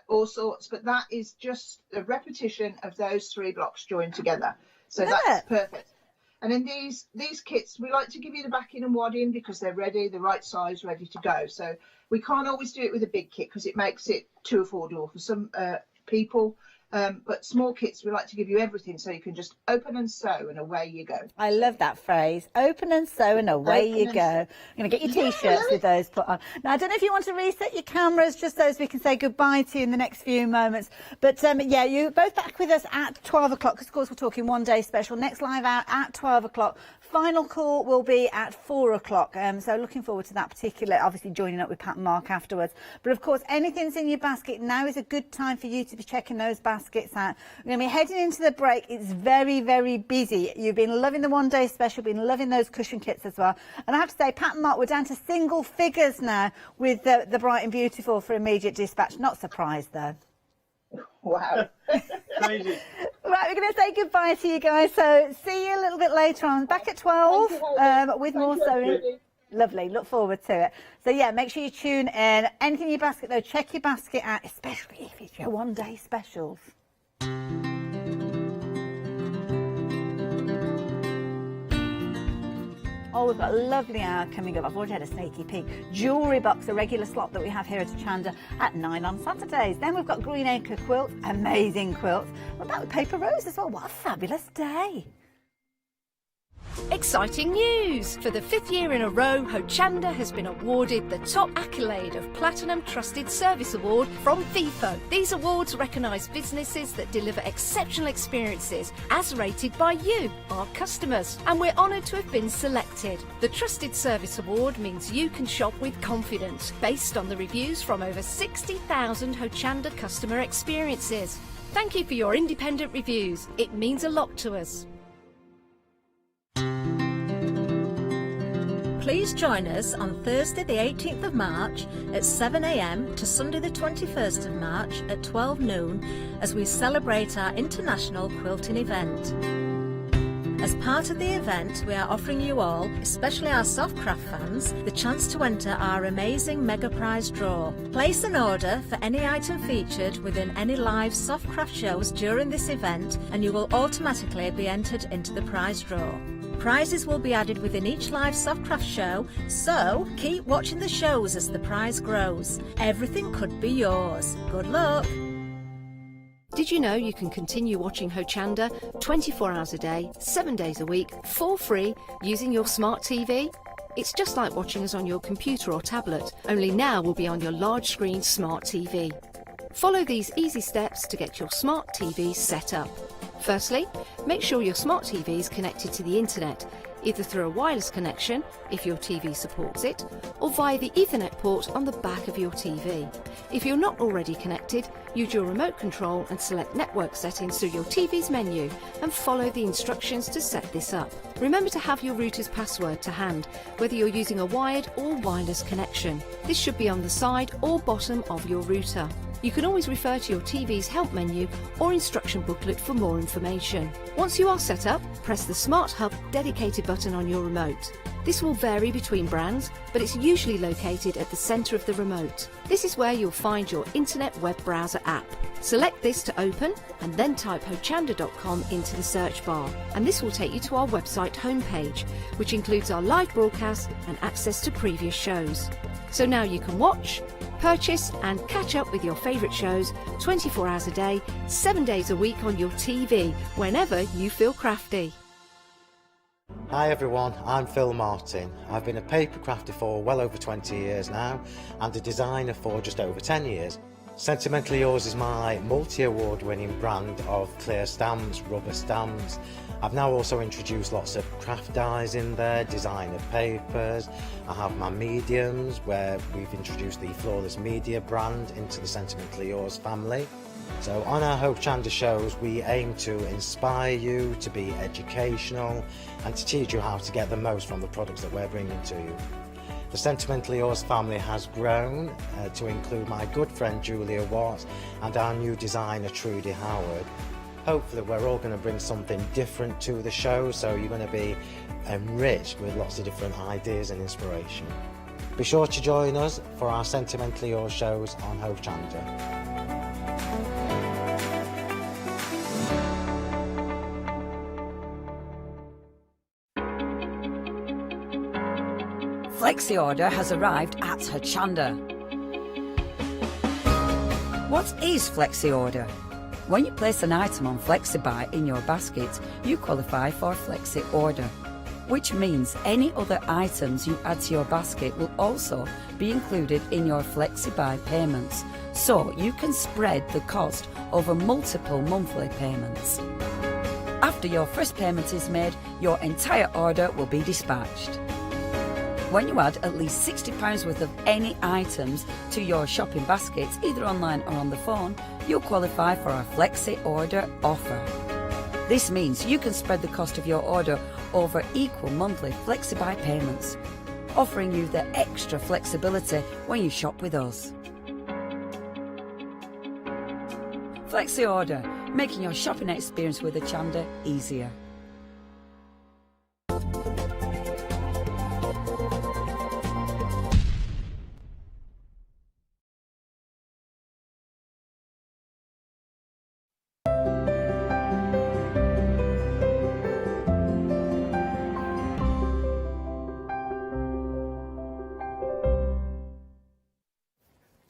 Speaker 12: All sorts. But that is just a repetition of those 3 blocks joined together. So that's perfect. And in these kits, we like to give you the backing and wadding because they're ready, the right size, ready to go. So we can't always do it with a big kit because it makes it too affordable for some people. But small kits, we like to give you everything so you can just open and sew and away you go.
Speaker 10: I love that phrase. Open and sew and away you go. I'm going to get your T-shirts with those put on. Now, I don't know if you want to reset your cameras just so as we can say goodbye to you in the next few moments. But, yeah, you're both back with us at 12 o'clock because, of course, we're talking one day special. Next live out at 12 o'clock. Final call will be at 4 o'clock. So looking forward to that particular, obviously joining up with Pat and Mark afterwards. But, of course, anything's in your basket. Now is a good time for you to be checking those baskets out. We're going to be heading into the break. It's very, very busy. You've been loving the one day special, been loving those cushion kits as well. And I have to say, Pat and Mark, we're down to single figures now with the Bright and Beautiful for immediate dispatch. Not surprised, though.
Speaker 12: Wow.
Speaker 13: Crazy.
Speaker 10: Right, we're going to say goodbye to you guys. So see you a little bit later on. Back at 12 with more sewing. Lovely. Look forward to it. So yeah, make sure you tune in. Anything in your basket though, check your basket out, especially if it's your one-day specials. Oh, we've got a lovely hour coming up. I've already had a sneaky peek. Jewellery box, a regular slot that we have here at Hochanda at 9 on Saturdays. Then we've got Green Acre quilts, amazing quilts. What about the paper rose as well? What a fabulous day.
Speaker 3: Exciting news! For the 5th year in a row, Hochanda has been awarded the top accolade of Platinum Trusted Service Award from Feefo. These awards recognise businesses that deliver exceptional experiences as rated by you, our customers. And we're honoured to have been selected. The Trusted Service Award means you can shop with confidence, based on the reviews from over 60,000 Hochanda customer experiences. Thank you for your independent reviews. It means a lot to us.
Speaker 14: Please join us on Thursday the 18th of March at 7 a.m. to Sunday the 21st of March at 12 noon as we celebrate our international quilting event. As part of the event, we are offering you all, especially our Softcraft fans, the chance to enter our amazing mega prize draw. Place an order for any item featured within any live Softcraft shows during this event and you will automatically be entered into the prize draw. Prizes will be added within each live Softcraft show, so keep watching the shows as the prize grows. Everything could be yours. Good luck!
Speaker 3: Did you know you can continue watching Hochanda 24 hours a day, 7 days a week, for free using your smart TV? It's just like watching us on your computer or tablet, only now we'll be on your large screen smart TV. Follow these easy steps to get your smart TV set up. Firstly, make sure your smart TV is connected to the internet, either through a wireless connection, if your TV supports it, or via the Ethernet port on the back of your TV. If you're not already connected, use your remote control and select network settings through your TV's menu and follow the instructions to set this up. Remember to have your router's password to hand, whether you're using a wired or wireless connection. This should be on the side or bottom of your router. You can always refer to your TV's help menu or instruction booklet for more information. Once you are set up, press the Smart Hub dedicated button on your remote. This will vary between brands, but it's usually located at the centre of the remote. This is where you'll find your internet web browser app. Select this to open and then type hochanda.com into the search bar, and this will take you to our website homepage, which includes our live broadcast and access to previous shows. So now you can watch, purchase and catch up with your favourite shows 24 hours a day, 7 days a week on your TV, whenever you feel crafty.
Speaker 2: Hi everyone, I'm Phil Martin. I've been a paper crafter for well over 20 years now and a designer for just over 10 years. Sentimentally Yours is my multi-award winning brand of clear stamps, rubber stamps. I've now also introduced lots of craft dyes in there, designer papers. I have my mediums where we've introduced the Flawless Media brand into the Sentimentally Yours family. So on our Hochanda shows we aim to inspire you, to be educational and to teach you how to get the most from the products that we're bringing to you. The Sentimentally Yours family has grown to include my good friend Julia Watts and our new designer Trudy Howard. Hopefully we're all going to bring something different to the show, so you're going to be enriched with lots of different ideas and inspiration. Be sure to join us for our Sentimentally Yours shows on Hochanda.
Speaker 15: Flexi order has arrived at Hochanda. What is Flexi order? When you place an item on FlexiBuy in your basket, you qualify for Flexi order, which means any other items you add to your basket will also be included in your FlexiBuy payments, so you can spread the cost over multiple monthly payments. After your first payment is made, your entire order will be dispatched. When you add at least £60 worth of any items to your shopping baskets, either online or on the phone, you'll qualify for our Flexi Order offer. This means you can spread the cost of your order over equal monthly FlexiBuy payments, offering you the extra flexibility when you shop with us. Flexi Order, making your shopping experience with Hochanda easier.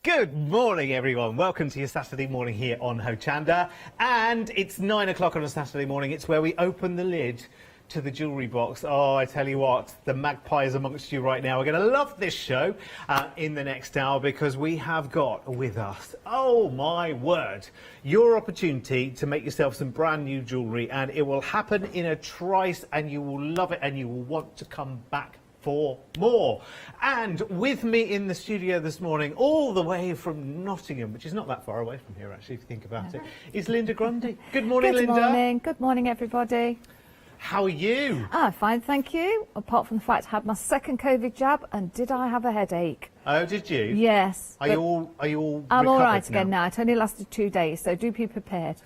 Speaker 6: Good morning, everyone. Welcome to your Saturday morning here on Hochanda. And it's 9 o'clock on a Saturday morning. It's where we open the lid to the jewellery box. Oh, I tell you what, the magpies amongst you right now are going to love this show in the next hour, because we have got with us, oh my word, your opportunity to make yourself some brand new jewellery, and it will happen in a trice, and you will love it, and you will want to come back for more. And with me in the studio this morning, all the way from Nottingham, which is not that far away from here actually if you think about it, is Linda Grundy. Good morning, Linda.
Speaker 16: Good morning. Good morning, everybody.
Speaker 6: How are you?
Speaker 16: Fine, thank you. Apart from the fact I had my second COVID jab, and did I have a headache?
Speaker 6: Oh, did you?
Speaker 16: Yes.
Speaker 6: Are you all
Speaker 16: I'm all right
Speaker 6: now?
Speaker 16: again now. It only lasted 2 days, so do be prepared.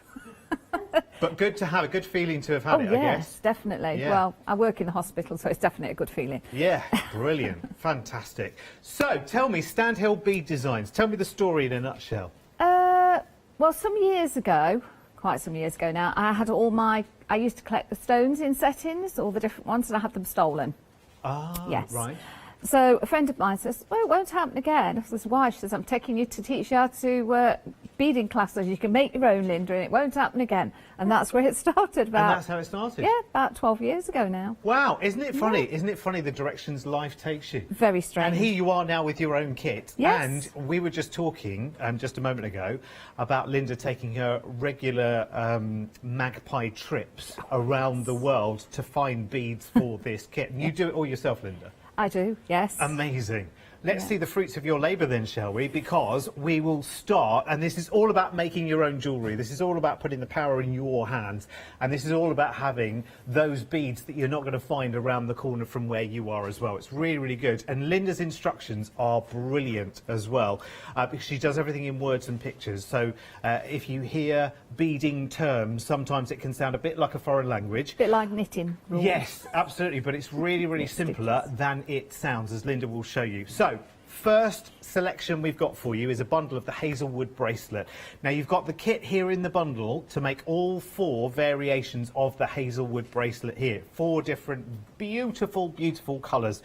Speaker 6: But good to have, a good feeling to have had it, I guess.
Speaker 16: Yes, definitely.
Speaker 6: Yeah.
Speaker 16: Well, I work in the hospital, so it's definitely a good feeling.
Speaker 6: Yeah, brilliant. Fantastic. So, tell me, Standhill Bead Designs, tell me the story in a nutshell.
Speaker 16: Well, some years ago, quite some years ago now, I used to collect the stones in settings, all the different ones, and I had them stolen.
Speaker 6: Ah,
Speaker 16: yes.
Speaker 6: Right.
Speaker 16: So a friend of mine says, well, it won't happen again. I says, why? She says, I'm taking you to teach you how to beading classes. You can make your own, Linda, and it won't happen again. And that's where it started.
Speaker 6: And that's how it started?
Speaker 16: Yeah, about 12 years ago now.
Speaker 6: Wow, isn't it funny?
Speaker 16: Yeah.
Speaker 6: Isn't it funny the directions life takes you?
Speaker 16: Very strange.
Speaker 6: And here you are now with your own kit.
Speaker 16: Yes.
Speaker 6: And we were just talking just a moment ago about Linda taking her regular magpie trips around the world to find beads for this kit. And you do it all yourself, Linda?
Speaker 16: I do, yes.
Speaker 6: Amazing. Let's see the fruits of your labour then, shall we? Because we will start, and this is all about making your own jewellery. This is all about putting the power in your hands, and this is all about having those beads that you're not going to find around the corner from where you are as well. It's really, really good. And Linda's instructions are brilliant as well, because she does everything in words and pictures. So if you hear beading terms, sometimes it can sound a bit like a foreign language.
Speaker 16: A bit like knitting. Rules.
Speaker 6: Yes, absolutely, but it's really, really simpler than it sounds, as Linda will show you. So, first selection we've got for you is a bundle of the Hazelwood bracelet. Now, you've got the kit here in the bundle to make all 4 variations of the Hazelwood bracelet here. 4 different beautiful, beautiful colours.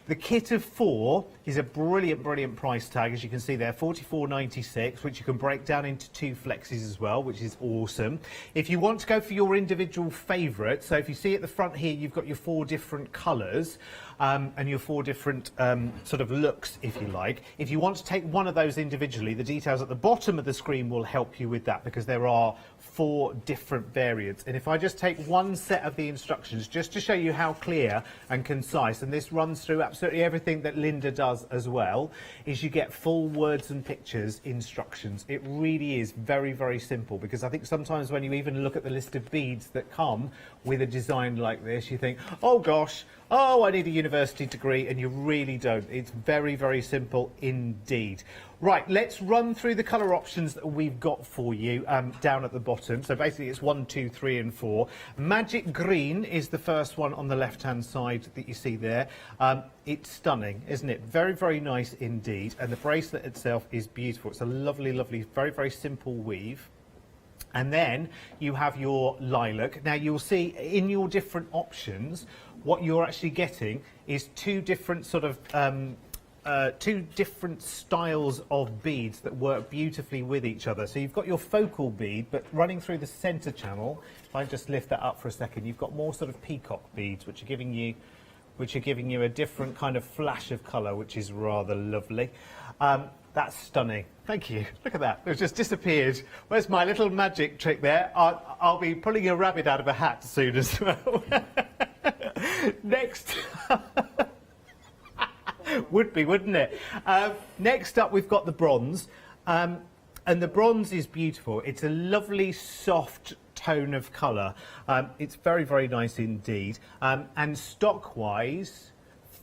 Speaker 6: The kit of 4 is a brilliant, brilliant price tag, as you can see there, $44.96, which you can break down into 2 flexes as well, which is awesome. If you want to go for your individual favourite, so if you see at the front here, you've got your 4 different colours, and your 4 different sort of looks, if you like. If you want to take one of those individually, the details at the bottom of the screen will help you with that, because there are 4 different variants. And if I just take one set of the instructions, just to show you how clear and concise, and this runs through absolutely everything that Linda does as well, is you get full words and pictures instructions. It really is very, very simple, because I think sometimes when you even look at the list of beads that come with a design like this, you think, oh gosh, oh, I need a university degree, and you really don't. It's very, very simple indeed. Right, let's run through the colour options that we've got for you down at the bottom. So basically it's 1, 2, 3 and 4. Magic Green is the first one on the left-hand side that you see there. It's stunning, isn't it? Very, very nice indeed. And the bracelet itself is beautiful. It's a lovely, lovely, very, very simple weave. And then you have your lilac. Now you'll see in your different options, what you're actually getting is 2 different sort of 2 different styles of beads that work beautifully with each other. So you've got your focal bead, but running through the centre channel, if I just lift that up for a second, you've got more sort of peacock beads, which are giving you a different kind of flash of colour, which is rather lovely. That's stunning. Thank you. Look at that. It's just disappeared. Where's my little magic trick there? I'll be pulling a rabbit out of a hat soon as well. Next. Would be, wouldn't it? Next up, we've got the bronze. And the bronze is beautiful. It's a lovely, soft tone of colour. It's very, very nice indeed. And stock-wise,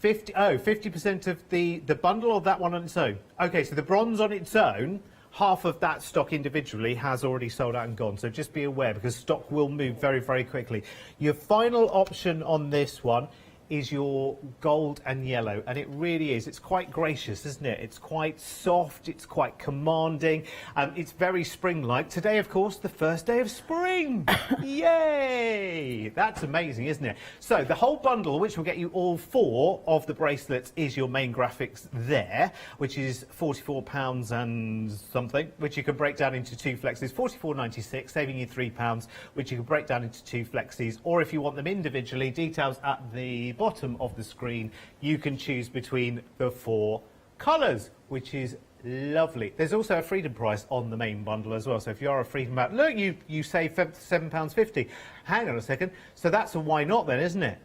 Speaker 6: 50% of the bundle, or that one on its own? Okay, so the bronze on its own, half of that stock individually has already sold out and gone, so just be aware because stock will move very, very quickly. Your final option on this one is your gold and yellow, and it really is. It's quite gracious, isn't it? It's quite soft, it's quite commanding, it's very spring-like. Today, of course, the first day of spring. Yay! That's amazing, isn't it? So the whole bundle, which will get you all 4 of the bracelets, is your main graphics there, which is £44 and something, which you can break down into 2 flexes, £44.96, saving you £3, which you can break down into 2 flexes, or if you want them individually, details at the bottom of the screen, you can choose between the 4 colours, which is lovely. There's also a freedom price on the main bundle as well, so if you are a freedom member, look, you save £7.50. Hang on a second, so that's a why not then, isn't it?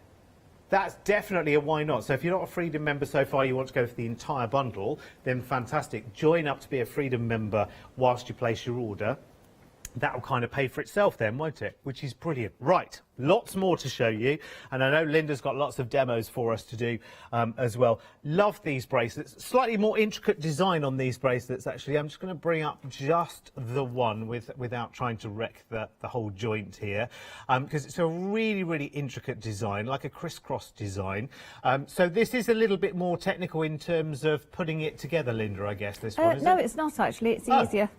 Speaker 6: That's definitely a why not. So if you're not a freedom member so far, you want to go for the entire bundle, then fantastic. Join up to be a freedom member whilst you place your order. That'll kind of pay for itself then, won't it? Which is brilliant. Right, lots more to show you. And I know Linda's got lots of demos for us to do as well. Love these bracelets. Slightly more intricate design on these bracelets, actually. I'm just going to bring up just the one without trying to wreck the whole joint here. Because it's a really, really intricate design, like a crisscross design. So this is a little bit more technical in terms of putting it together, Linda, I guess, this one, is
Speaker 16: No,
Speaker 6: it?
Speaker 16: it's not actually. It's easier.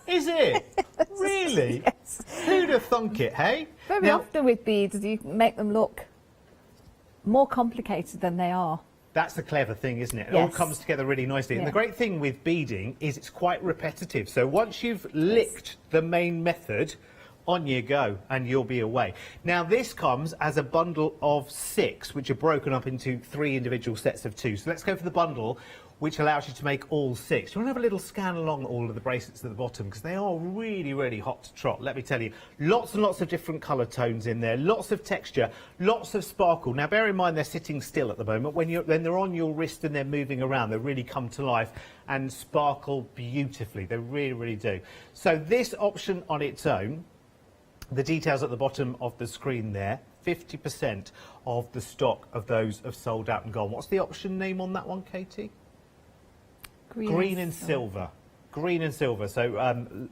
Speaker 6: Is it? Really?
Speaker 16: Yes.
Speaker 6: Who'd have thunk it, hey?
Speaker 16: Very often with beads, you make them look more complicated than they are.
Speaker 6: That's the clever thing, isn't it? It
Speaker 16: Yes.
Speaker 6: all comes together really nicely. And
Speaker 16: Yeah.
Speaker 6: the great thing with beading is it's quite repetitive. So once you've licked the main method, on you go, and you'll be away. Now, this comes as a bundle of 6, which are broken up into 3 individual sets of 2. So let's go for the bundle, which allows you to make all 6. You want to have a little scan along all of the bracelets at the bottom, because they are really, really hot to trot, let me tell you. Lots and lots of different colour tones in there, lots of texture, lots of sparkle. Now, bear in mind they're sitting still at the moment. When they're on your wrist and they're moving around, they really come to life and sparkle beautifully. They really, really do. So this option on its own, the details at the bottom of the screen there, 50% of the stock of those have sold out and gone. What's the option name on that one, Katie? Green and silver. Green and silver. So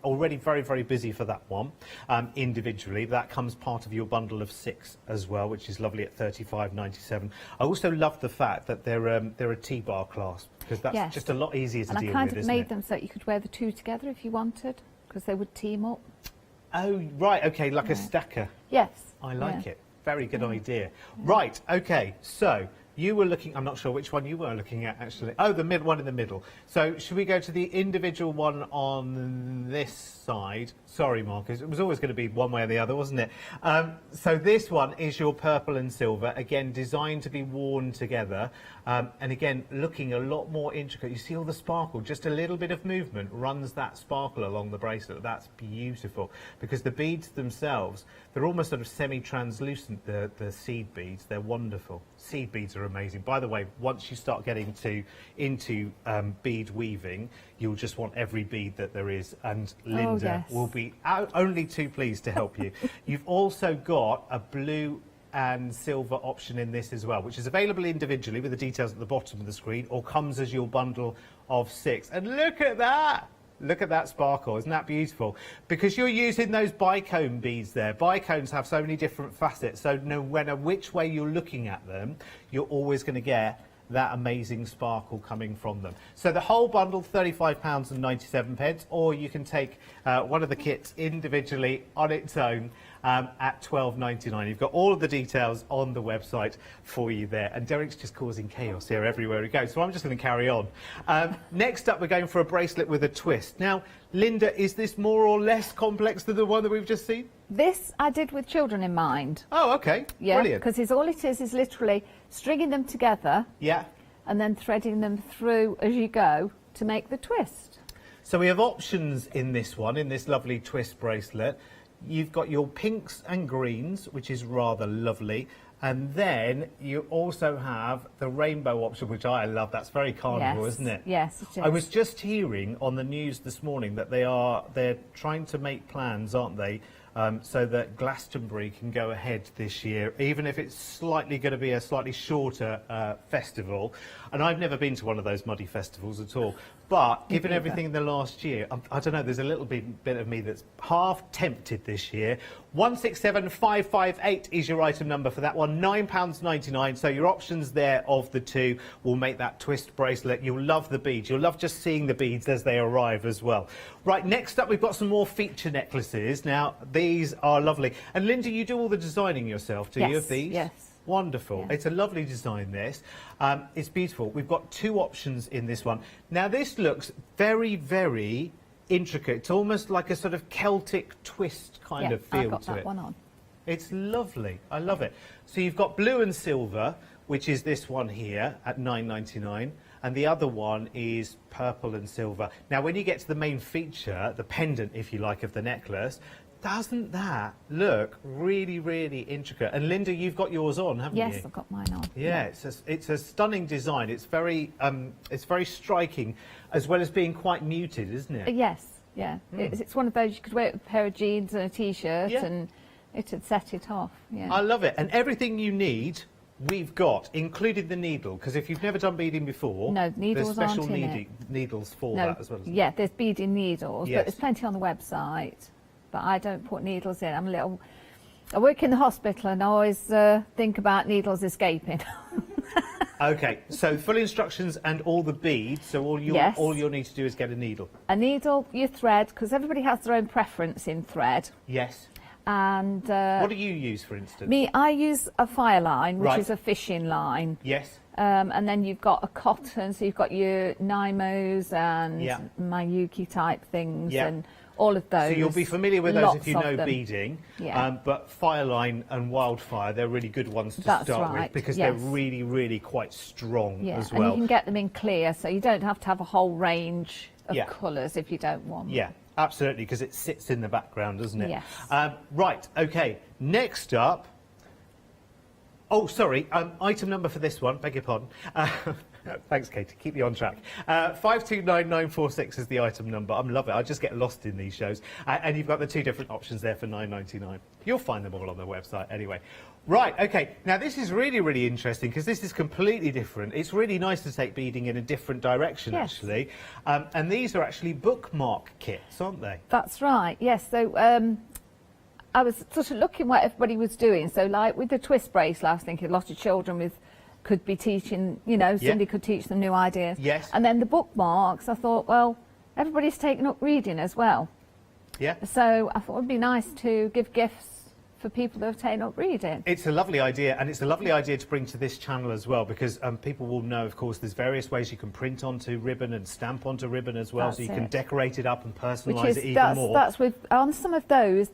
Speaker 6: already very, very busy for that one individually. That comes part of your bundle of 6 as well, which is lovely at £35.97. I also love the fact that they're a T-bar clasp, because that's just a lot easier to deal with, isn't it?
Speaker 16: And I kind of made them so you could wear the 2 together if you wanted, because they would team up.
Speaker 6: Oh, right, OK, like a stacker.
Speaker 16: Yes.
Speaker 6: I like it. Very good idea. Right, OK, so you were looking, I'm not sure which one you were looking at, actually. Oh, the one in the middle. So should we go to the individual one on this side? Sorry, Marcus, it was always going to be one way or the other, wasn't it? So this one is your purple and silver, again, designed to be worn together. And again, looking a lot more intricate. You see all the sparkle, just a little bit of movement runs that sparkle along the bracelet. That's beautiful, because the beads themselves, they're almost sort of semi-translucent, the seed beads. They're wonderful. Seed beads are amazing. By the way, once you start getting into bead weaving, you'll just want every bead that there is, and Linda will be only too pleased to help you. You've also got a blue and silver option in this as well, which is available individually with the details at the bottom of the screen, or comes as your bundle of 6. And look at that! Look at that sparkle, isn't that beautiful? Because you're using those bicone beads there. Bicones have so many different facets, so no matter which way you're looking at them, you're always going to get that amazing sparkle coming from them. So the whole bundle, £35.97, or you can take one of the kits individually on its own at £12.99. You've got all of the details on the website for you there. And Derek's just causing chaos here everywhere he goes, so I'm just going to carry on. Next up, we're going for a bracelet with a twist. Now, Linda, is this more or less complex than the one that we've just seen?
Speaker 16: This I did with children in mind.
Speaker 6: Oh, OK.
Speaker 16: Yeah,
Speaker 6: brilliant.
Speaker 16: because all it is literally stringing them together.
Speaker 6: Yeah.
Speaker 16: And then threading them through as you go to make the twist.
Speaker 6: So we have options in this one, in this lovely twist bracelet. You've got your pinks and greens, which is rather lovely. And then you also have the rainbow option, which I love. That's very carnival, isn't it?
Speaker 16: Yes, it is.
Speaker 6: I was just hearing on the news this morning that they're trying to make plans, aren't they, so that Glastonbury can go ahead this year, even if it's slightly going to be a slightly shorter festival. And I've never been to one of those muddy festivals at all. But given everything in the last year, I don't know, there's a little bit of me that's half tempted this year. 167558 is your item number for that one, £9.99. So your options there of the two will make that twist bracelet. You'll love the beads. You'll love just seeing the beads as they arrive as well. Right, next up we've got some more feature necklaces. Now, these are lovely. And Linda, you do all the designing yourself, do you, of these?
Speaker 16: Yes.
Speaker 6: Wonderful. Yeah. It's a lovely design, this. It's beautiful. We've got two options in this one. Now, this looks very, very intricate. It's almost like a sort of Celtic twist kind of feel to it.
Speaker 16: I've got that one on.
Speaker 6: It's lovely. I love it. So you've got blue and silver, which is this one here at £9.99. And the other one is purple and silver. Now, when you get to the main feature, the pendant, if you like, of the necklace, doesn't that look really, really intricate? And Linda, you've got yours on, haven't you?
Speaker 16: Yes, I've got mine on.
Speaker 6: Yeah, it's a stunning design. It's very striking, as well as being quite muted, isn't it?
Speaker 16: Yes, yeah. It's one of those you could wear it with a pair of jeans and a t-shirt, and it'd set it off. Yeah.
Speaker 6: I love it, and everything you need, we've got, including the needle. Because if you've never done beading before,
Speaker 16: no, needles
Speaker 6: there's special
Speaker 16: aren't in it.
Speaker 6: Needles for that as well.
Speaker 16: Yeah, there's beading needles, but there's plenty on the website. But I don't put needles in. I work in the hospital and I always think about needles escaping.
Speaker 6: Okay, so full instructions and all the beads. So all you'll need to do is get a needle.
Speaker 16: A needle, your thread, because everybody has their own preference in thread.
Speaker 6: Yes.
Speaker 16: And
Speaker 6: what do you use, for instance?
Speaker 16: I use a fire line, which is a fishing line.
Speaker 6: Yes.
Speaker 16: And then you've got a cotton, so you've got your Nymos and Mayuki type things and all of those.
Speaker 6: So you'll be familiar with those if you know
Speaker 16: them.
Speaker 6: beading.
Speaker 16: Yeah.
Speaker 6: But Fireline and Wildfire, they're really good ones to start with because they're really, really quite strong as well.
Speaker 16: And you can get them in clear, so you don't have to have a whole range of colours if you don't want.
Speaker 6: Yeah, absolutely, because it sits in the background, doesn't it?
Speaker 16: Yes.
Speaker 6: Right, okay. Next up... Oh, sorry, item number for this one, beg your pardon. Thanks, Katie, keep you on track. 529946 is the item number. I love it, I just get lost in these shows. And you've got the two different options there for £9.99. You'll find them all on the website anyway. Right, okay, now this is really, really interesting because this is completely different. It's really nice to take beading in a different direction, actually. And these are actually bookmark kits, aren't they?
Speaker 16: That's right, yes. So I was sort of looking what everybody was doing. So like with the twist bracelet, I was thinking a lot of children could be teaching, somebody could teach them new ideas.
Speaker 6: Yes.
Speaker 16: And then the bookmarks, I thought, well, everybody's taken up reading as well.
Speaker 6: Yeah.
Speaker 16: So I thought it would be nice to give gifts for people that have taken up reading.
Speaker 6: It's a lovely idea, and it's a lovely idea to bring to this channel as well, because people will know, of course, there's various ways you can print onto ribbon and stamp onto ribbon as well, so you can decorate it up and personalise it even more.
Speaker 16: That's on some of those,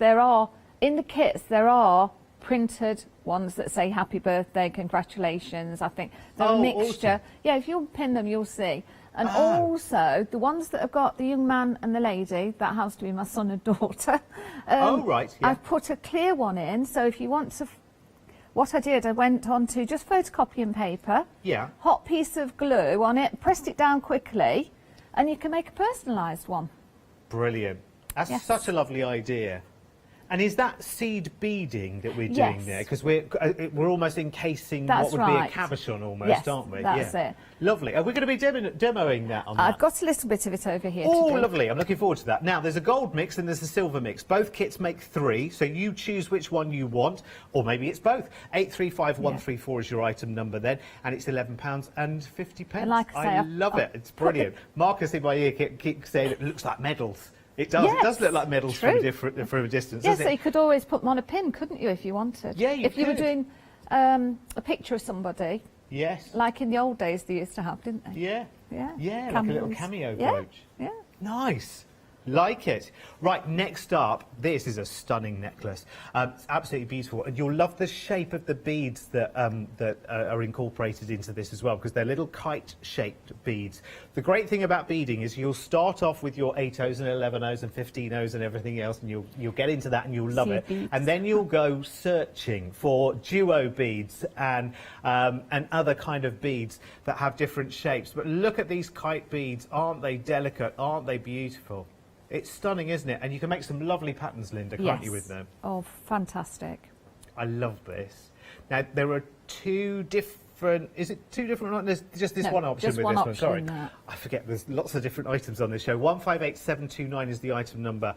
Speaker 16: in the kits, there are printed ones that say happy birthday, congratulations. I think they're a mixture.
Speaker 6: Awesome.
Speaker 16: Yeah, if you'll pin them, you'll see. And also the ones that have got the young man and the lady, that has to be my son and daughter. I've put a clear one in, so if you want to, what I did, I went on to just photocopying paper, hot piece of glue on it, pressed it down quickly, and you can make a personalised one.
Speaker 6: Brilliant. That's such a lovely idea. And is that seed beading that we're doing there? Because we're almost encasing what would be a cabochon almost, aren't we?
Speaker 16: That's it.
Speaker 6: Lovely. Are we going to be demoing that on
Speaker 16: I've got a little bit of it over here.
Speaker 6: Oh, lovely. I'm looking forward to that. Now, there's a gold mix and there's a silver mix. Both kits make 3, so you choose which one you want, or maybe it's both. 835134 is your item number then, and it's £11.50.
Speaker 16: And like
Speaker 6: I love it. It's brilliant. Marcus in my ear keeps saying it looks like medals. It does.
Speaker 16: Yes,
Speaker 6: it does look like medals from a distance.
Speaker 16: Yes, so you could always put them on a pin, couldn't you, if you wanted?
Speaker 6: Yeah, you
Speaker 16: If you were doing a picture of somebody.
Speaker 6: Yes.
Speaker 16: Like in the old days they used to have, didn't they?
Speaker 6: Yeah.
Speaker 16: Yeah.
Speaker 6: Yeah, like a little cameo brooch.
Speaker 16: Yeah.
Speaker 6: Nice. Like it. Right, next up, this is a stunning necklace. It's absolutely beautiful, and you'll love the shape of the beads that are incorporated into this as well, because they're little kite-shaped beads. The great thing about beading is you'll start off with your 8 O's and 11 O's and 15 O's and everything else, and you'll get into that and you'll love it.
Speaker 16: Beads.
Speaker 6: And then you'll go searching for duo beads and other kind of beads that have different shapes. But look at these kite beads. Aren't they delicate? Aren't they beautiful? It's stunning, isn't it? And you can make some lovely patterns, Linda, can't you, with them?
Speaker 16: Oh, fantastic.
Speaker 6: I love this. Now, there are two different... Is it two different? There's just this one option
Speaker 16: just
Speaker 6: with
Speaker 16: one
Speaker 6: this
Speaker 16: option,
Speaker 6: one. Sorry.
Speaker 16: that.
Speaker 6: I forget, there's lots of different items on this show. 158729 is the item number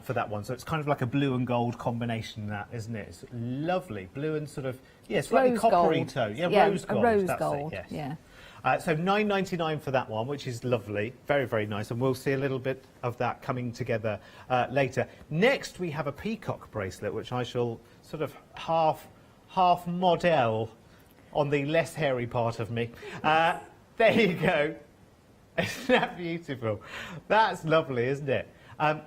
Speaker 6: for that one. So it's kind of like a blue and gold combination, that, isn't it? It's lovely. Blue and sort of, yeah, slightly
Speaker 16: Rose
Speaker 6: coppery
Speaker 16: gold.
Speaker 6: tone. Yeah,
Speaker 16: Yeah,
Speaker 6: rose gold.
Speaker 16: a rose
Speaker 6: That's
Speaker 16: gold,
Speaker 6: it, yes.
Speaker 16: yeah.
Speaker 6: So $9.99 for that one, which is lovely. Very, very nice. And we'll see a little bit of that coming together later. Next, we have a peacock bracelet, which I shall sort of half model on the less hairy part of me. There you go. Isn't that beautiful? That's lovely, isn't it?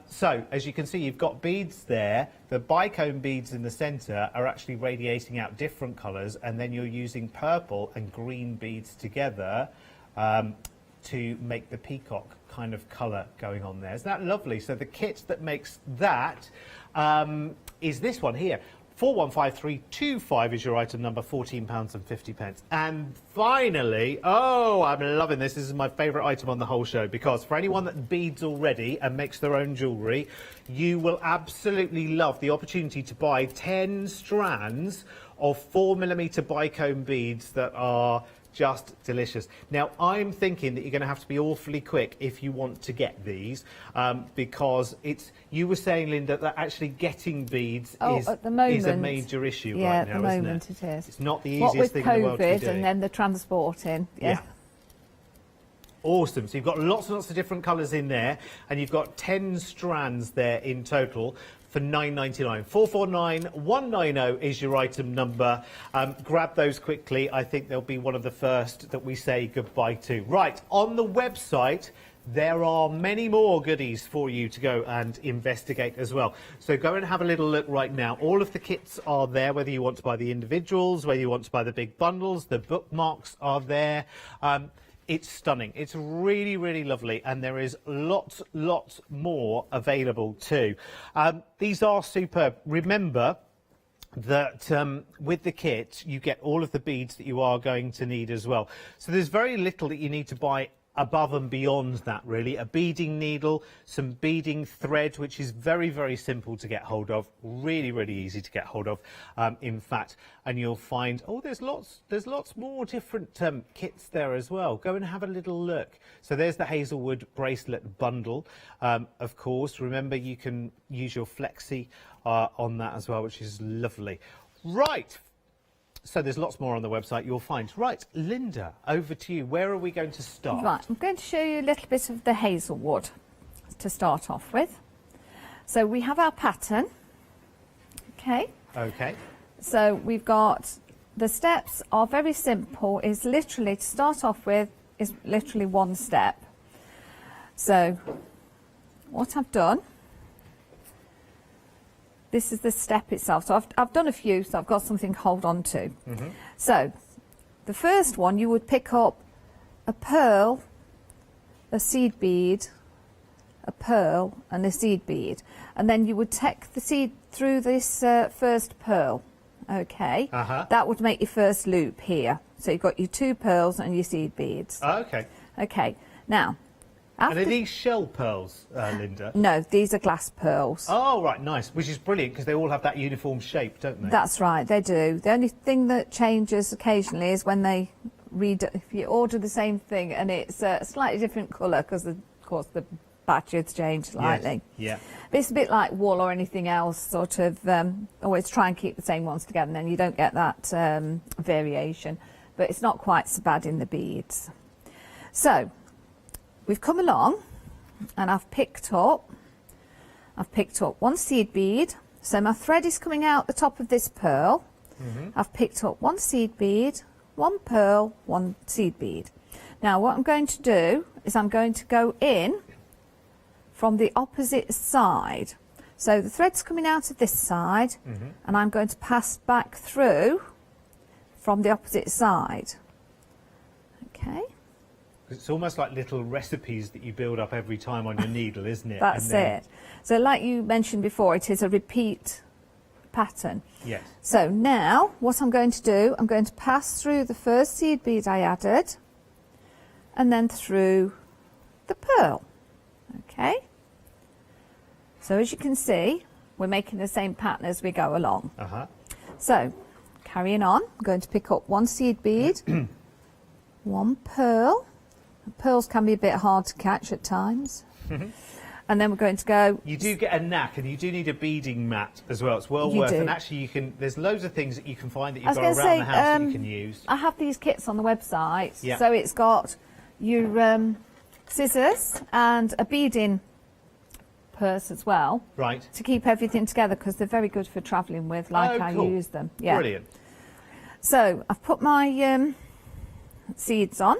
Speaker 6: So, as you can see, you've got beads there. The bicone beads in the centre are actually radiating out different colours, and then you're using purple and green beads together to make the peacock kind of colour going on there. Isn't that lovely? So the kit that makes that is this one here. 415325 is your item number, £14.50. And finally, oh, I'm loving this. This is my favourite item on the whole show, because for anyone that beads already and makes their own jewellery, you will absolutely love the opportunity to buy 10 strands of 4mm bicone beads that are just delicious. Now, I'm thinking that you're going to have to be awfully quick if you want to get these, because it's, you were saying, Linda, that actually getting beads is a major issue right now,
Speaker 16: at the
Speaker 6: isn't
Speaker 16: moment
Speaker 6: it?
Speaker 16: it is.
Speaker 6: It's not the easiest thing in the world to be doing.
Speaker 16: And then the transporting, yeah.
Speaker 6: Awesome. So you've got lots and lots of different colours in there, and you've got 10 strands there in total for $9.99. 449190 is your item number. Grab those quickly. I think they'll be one of the first that we say goodbye to. Right, on the website, there are many more goodies for you to go and investigate as well. So go and have a little look right now. All of the kits are there, whether you want to buy the individuals, whether you want to buy the big bundles, the bookmarks are there. It's stunning. It's really, really lovely, and there is lots more available too. These are superb. Remember that with the kit, you get all of the beads that you are going to need as well. So there's very little that you need to buy above and beyond that, really. A beading needle, some beading thread, which is very, very simple to get hold of, really, really easy to get hold of, in fact. And you'll find, oh, there's lots more different kits there as well. Go and have a little look. So there's the Hazelwood bracelet bundle, of course. Remember, you can use your flexi on that as well, which is lovely. Right. So there's lots more on the website you'll find. Right, Linda, over to you. Where are we going to start?
Speaker 16: Right, I'm going to show you a little bit of the Hazelwood to start off with. So we have our pattern. Okay.
Speaker 6: Okay.
Speaker 16: So we've got, the steps are very simple. It's literally, to start off with, is literally one step. So what I've done, this is the step itself. So I've done a few, so I've got something to hold on to.
Speaker 6: Mm-hmm.
Speaker 16: So the first one, you would pick up a pearl, a seed bead, a pearl and a seed bead. And then you would take the seed through this first pearl. Okay. That would make your first loop here. So you've got your 2 pearls and your seed beads.
Speaker 6: Okay.
Speaker 16: Okay. Now,
Speaker 6: and are these shell pearls, Linda?
Speaker 16: No, these are glass pearls.
Speaker 6: Oh, right, nice. Which is brilliant, because they all have that uniform shape, don't they?
Speaker 16: That's right, they do. The only thing that changes occasionally is when they if you order the same thing and it's a slightly different colour, because of course the batches change slightly.
Speaker 6: Yes. Yeah.
Speaker 16: But it's a bit like wool or anything else, sort of always try and keep the same ones together, and then you don't get that variation. But it's not quite so bad in the beads. So we've come along and I've picked up 1 seed bead. So my thread is coming out the top of this pearl. I've picked up 1 seed bead, 1 pearl, 1 seed bead. Now what I'm going to do is I'm going to go in from the opposite side. So the thread's coming out of this side, and I'm going to pass back through from the opposite side. Okay.
Speaker 6: It's almost like little recipes that you build up every time on your needle, isn't it?
Speaker 16: That's it. So like you mentioned before, it is a repeat pattern.
Speaker 6: Yes.
Speaker 16: So now what I'm going to do, I'm going to pass through the first seed bead I added, and then through the pearl. Okay. So as you can see, we're making the same pattern as we go along. So carrying on, I'm going to pick up 1 seed bead, 1 pearl. Pearls can be a bit hard to catch at times. And then we're going to go...
Speaker 6: You do get a knack, and you do need a beading mat as well. It's well worth it. And actually, you can. There's loads of things that you can find that you've got around the house that you can use.
Speaker 16: I have these kits on the website.
Speaker 6: Yeah.
Speaker 16: So it's got your scissors and a beading purse as well.
Speaker 6: Right.
Speaker 16: To keep everything together, because they're very good for travelling with, like I use them. Yeah.
Speaker 6: Brilliant.
Speaker 16: So I've put my seeds on.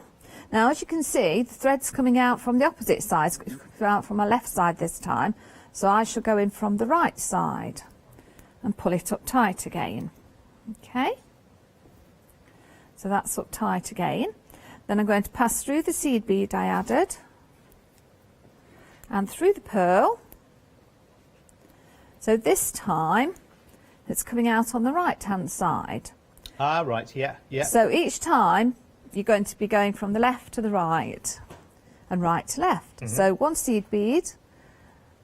Speaker 16: Now, as you can see, the thread's coming out from the opposite side, out from my left side this time. So I shall go in from the right side and pull it up tight again. Okay. So that's up tight again. Then I'm going to pass through the seed bead I added and through the pearl. So this time it's coming out on the right-hand side.
Speaker 6: Ah, right, yeah, yeah.
Speaker 16: So each time you're going to be going from the left to the right and right to left. So 1 seed bead,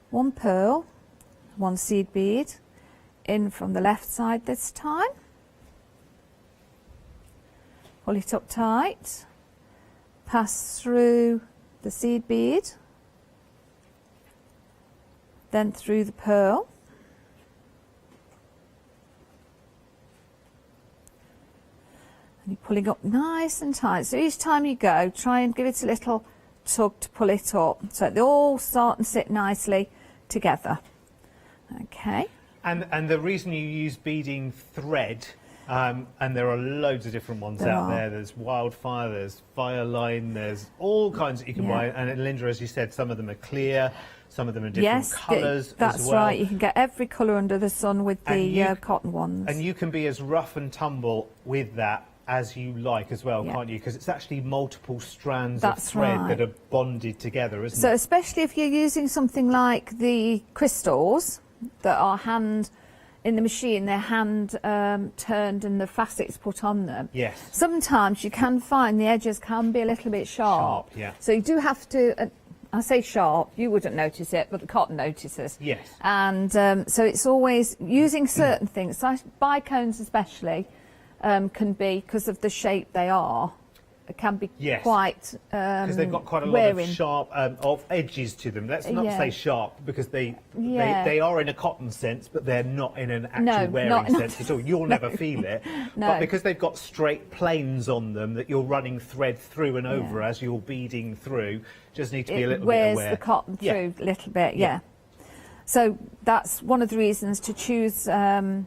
Speaker 16: 1 pearl, 1 seed bead, in from the left side this time. Pull it up tight, pass through the seed bead, then through the pearl. And you're pulling up nice and tight. So each time you go, try and give it a little tug to pull it up, so they all start and sit nicely together. Okay.
Speaker 6: And the reason you use beading thread, and there are loads of different ones out there. There's Wildfire, there's Fireline, there's all kinds that you can buy. And Linda, as you said, some of them are clear, some of them are different colours
Speaker 16: that's
Speaker 6: as well.
Speaker 16: right. You can get every colour under the sun with the cotton ones.
Speaker 6: And you can be as rough and tumble with that as you like as well, can't you? Because it's actually multiple strands of thread that are bonded together, isn't it?
Speaker 16: So especially if you're using something like the crystals that are hand in the machine, they're hand turned and the facets put on them.
Speaker 6: Yes.
Speaker 16: Sometimes you can find the edges can be a little bit sharp.
Speaker 6: Yeah.
Speaker 16: So you do have to, I say sharp, you wouldn't notice it, but the cotton notices.
Speaker 6: Yes.
Speaker 16: And so it's always using certain things, so bicones especially, can be, because of the shape they are, it can be quite
Speaker 6: because they've got quite a lot of sharp of edges to them. Let's not say sharp, because they are in a cotton sense, but they're not in an actual wearing sense at all. You'll never feel it. But because they've got straight planes on them that you're running thread through and over as you're beading through, just need to be a little bit aware.
Speaker 16: It wears the cotton through a little bit, So that's one of the reasons to choose the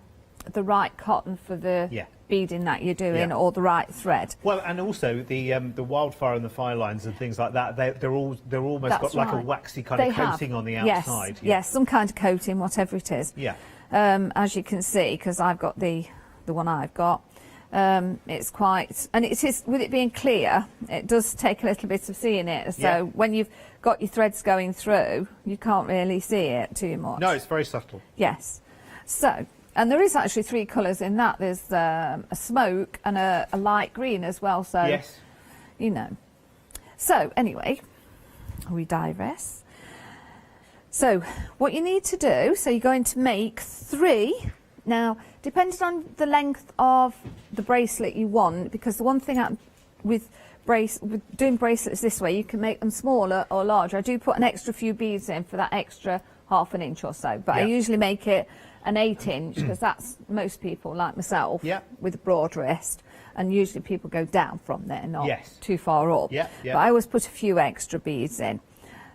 Speaker 16: right cotton for the beading that you're doing, or the right thread.
Speaker 6: Well, and also the Wildfire and the fire lines and things like that, they're almost got like a waxy kind of coating on the outside.
Speaker 16: Yes, some kind of coating, whatever it is.
Speaker 6: Yeah.
Speaker 16: As you can see, because I've got the one I've got, it's quite, and it is, with it being clear, it does take a little bit of seeing it. So when you've got your threads going through, you can't really see it too much.
Speaker 6: No, it's very subtle.
Speaker 16: Yes. So. And there is actually 3 colours in that. There's a smoke and a light green as well. So, you know. So, anyway, we digress. So, what you need to do, so you're going to make 3. Now, depending on the length of the bracelet you want, because the one thing with doing bracelets this way, you can make them smaller or larger. I do put an extra few beads in for that extra ½ an inch or so, but I usually make it an 8-inch, because that's most people like myself with a broad wrist, and usually people go down from there, not too far up. But I always put a few extra beads in.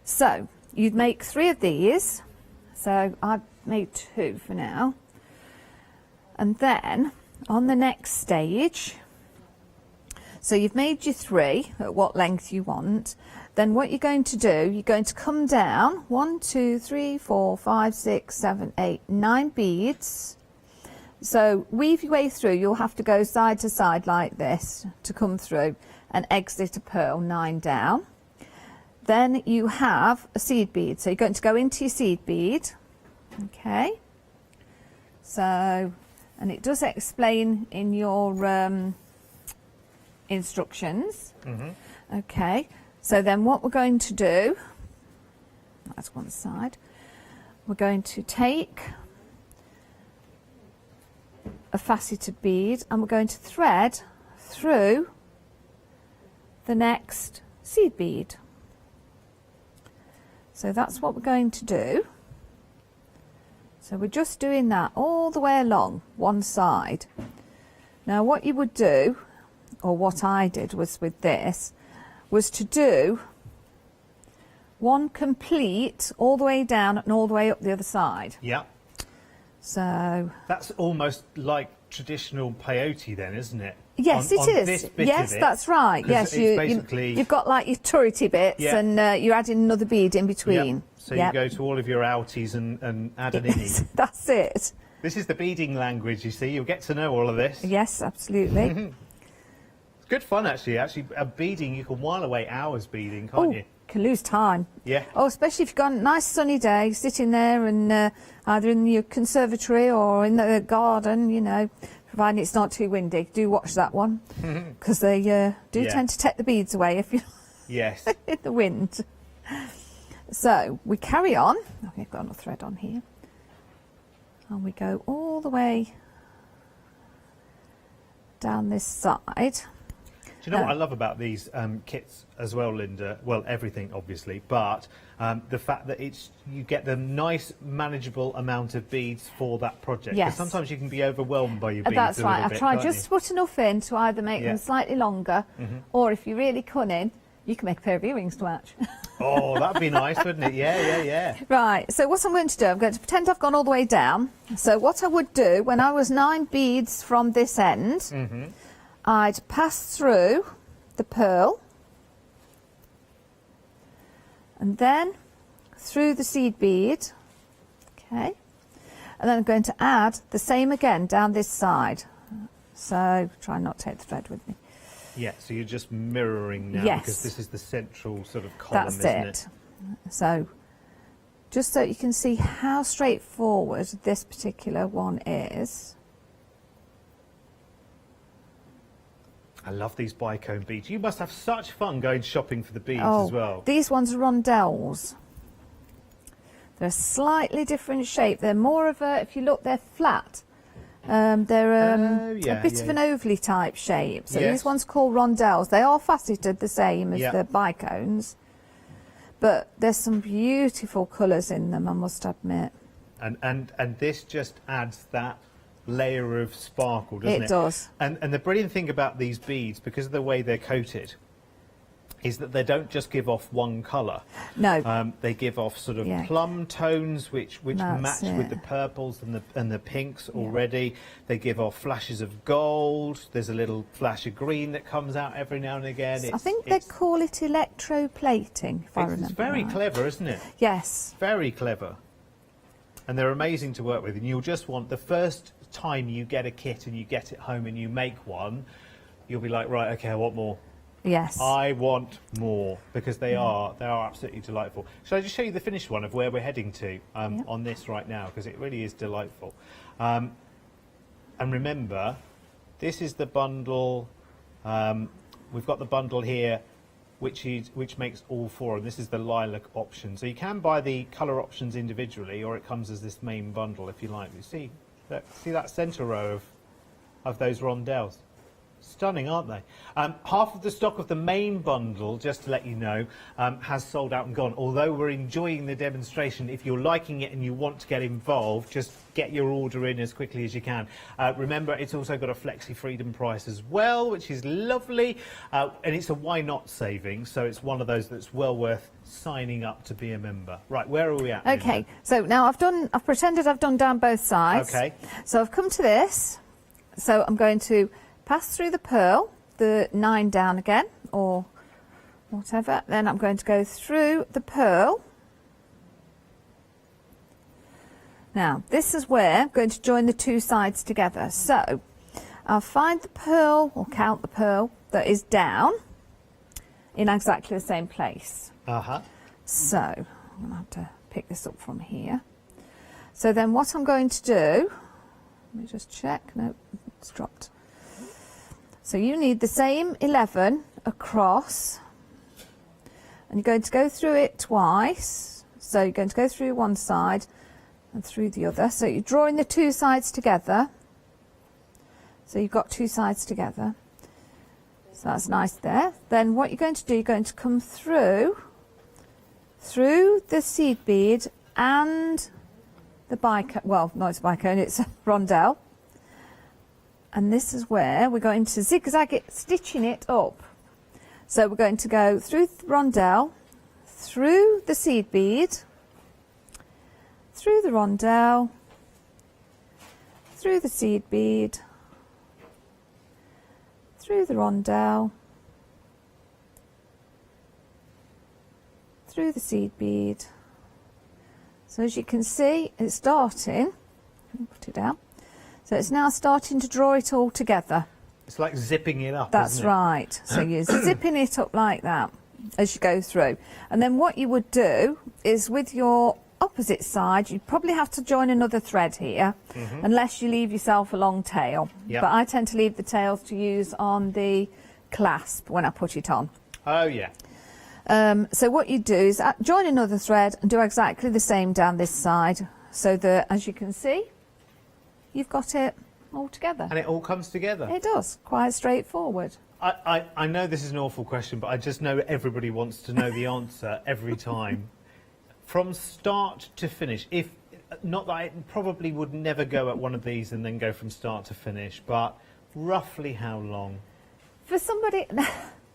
Speaker 16: So you'd make 3 of these. So I've made 2 for now. And then on the next stage, so you've made your 3 at what length you want. Then what you're going to do, you're going to come down 1, 2, 3, 4, 5, 6, 7, 8, 9 beads. So weave your way through. You'll have to go side to side like this to come through and exit a pearl 9 down. Then you have a seed bead. So you're going to go into your seed bead. Okay. So, and it does explain in your instructions. Okay. So then what we're going to do, that's one side, we're going to take a faceted bead and we're going to thread through the next seed bead. So that's what we're going to do. So we're just doing that all the way along one side. Now what you would do, or what I did was with this, was to do one complete all the way down and all the way up the other side.
Speaker 6: Yeah.
Speaker 16: So
Speaker 6: that's almost like traditional peyote then, isn't it?
Speaker 16: Yes, it is.
Speaker 6: This bit
Speaker 16: yes,
Speaker 6: of it,
Speaker 16: that's right. Yes, you've got like your turrety bits,
Speaker 6: Yeah.
Speaker 16: and you're adding another bead in between.
Speaker 6: Yep. So you go to all of your outies and add an innie.
Speaker 16: That's it.
Speaker 6: This is the beading language, you see. You'll get to know all of this.
Speaker 16: Yes, absolutely.
Speaker 6: It's good fun, actually. Actually, beading, you can while away hours beading, can't you?
Speaker 16: Can lose time.
Speaker 6: Yeah.
Speaker 16: Oh, especially if you've got a nice sunny day, sitting there and either in your conservatory or in the garden, you know, providing it's not too windy. Do watch that one, because they do tend to take the beads away if you're
Speaker 6: yes.
Speaker 16: in the wind. So we carry on. Okay, I've got a thread on here. And we go all the way down this side.
Speaker 6: Do you know what I love about these kits as well, Linda? Well, everything, obviously, but the fact that you get the nice, manageable amount of beads for that project.
Speaker 16: Yes.
Speaker 6: 'Cause sometimes you can be overwhelmed by your beads.
Speaker 16: That's right.
Speaker 6: I
Speaker 16: I try just to put enough in to either make them slightly longer, or if you're really cunning, you can make a pair of earrings to match.
Speaker 6: Oh, that'd be nice, wouldn't it? Yeah.
Speaker 16: Right, so what I'm going to do, I'm going to pretend I've gone all the way down. So what I would do, when I was 9 beads from this end, I'd pass through the pearl, and then through the seed bead, okay, and then I'm going to add the same again down this side. So try not to take the thread with me.
Speaker 6: Yeah, so you're just mirroring now,
Speaker 16: Yes.
Speaker 6: because this is the central sort of column, isn't it?
Speaker 16: So just so you can see how straightforward this particular one is.
Speaker 6: I love these bicone beads. You must have such fun going shopping for the beads as well.
Speaker 16: These ones are rondelles. They're a slightly different shape. They're more of a, if you look, they're flat. They're a bit of an ovally type shape. So these ones called rondelles. They are faceted the same as the bicones, but there's some beautiful colours in them, I must admit.
Speaker 6: And this just adds that layer of sparkle, doesn't it?
Speaker 16: It does.
Speaker 6: And the brilliant thing about these beads, because of the way they're coated, is that they don't just give off one colour.
Speaker 16: No.
Speaker 6: They give off sort of plum tones, which match with the purples and the pinks already. They give off flashes of gold. There's a little flash of green that comes out every now and again.
Speaker 16: I think they call it electroplating, if I remember.
Speaker 6: It's very clever, isn't it?
Speaker 16: Yes.
Speaker 6: Very clever. And they're amazing to work with. And you'll just want, the first time you get a kit and you get it home and you make one, you'll be like, right, okay, I want more.
Speaker 16: Yes.
Speaker 6: I want more, because they are absolutely delightful. Shall I just show you the finished one of where we're heading to on this right now, because it really is delightful. And remember, this is the bundle. We've got the bundle here, which makes all 4, and this is the lilac option. So you can buy the colour options individually, or it comes as this main bundle if you like. You see that centre row of those rondelles. Stunning, aren't they? Half of the stock of the main bundle, just to let you know, has sold out and gone. Although we're enjoying the demonstration, if you're liking it and you want to get involved, just get your order in as quickly as you can. Remember, it's also got a Flexi Freedom price as well, which is lovely. And it's a why not saving, so it's one of those that's well worth signing up to be a member. Right, where are we at?
Speaker 16: Okay,
Speaker 6: Linda?
Speaker 16: so now I've pretended I've done down both sides.
Speaker 6: Okay.
Speaker 16: So I've come to this. So I'm going to pass through the pearl, the 9 down again, or whatever. Then I'm going to go through the pearl. Now, this is where I'm going to join the 2 sides together. So I'll find the pearl, or count the pearl, that is down in exactly the same place. So I'm going to have to pick this up from here. So then what I'm going to do, let me just check. No, it's dropped. So you need the same 11 across, and you're going to go through it twice. So you're going to go through one side and through the other. So you're drawing the two sides together. So you've got two sides together. So that's nice there. Then what you're going to do, you're going to come through the seed bead and the bicone, well, not it's a bicone, it's a rondelle. And this is where we're going to zigzag it, stitching it up. So we're going to go through the rondelle, through the seed bead, through the rondelle, through the seed bead, through the rondelle, through the seed bead. So as you can see, it's starting, put it down, so it's now starting to draw it all together.
Speaker 6: It's like zipping it up,
Speaker 16: That's
Speaker 6: isn't it?
Speaker 16: right. So you're zipping it up like that as you go through. And then what you would do is with your opposite side, you probably have to join another thread here, unless you leave yourself a long tail.
Speaker 6: Yep.
Speaker 16: But I tend to leave the tails to use on the clasp when I put it on.
Speaker 6: Oh, yeah.
Speaker 16: So what you do is join another thread and do exactly the same down this side, so that, as you can see, you've got it all together.
Speaker 6: And it all comes together.
Speaker 16: It does, quite straightforward.
Speaker 6: I know this is an awful question, but I just know everybody wants to know the answer every time. From start to finish, if not that I probably would never go at one of these and then go from start to finish, but roughly how long?
Speaker 16: For somebody,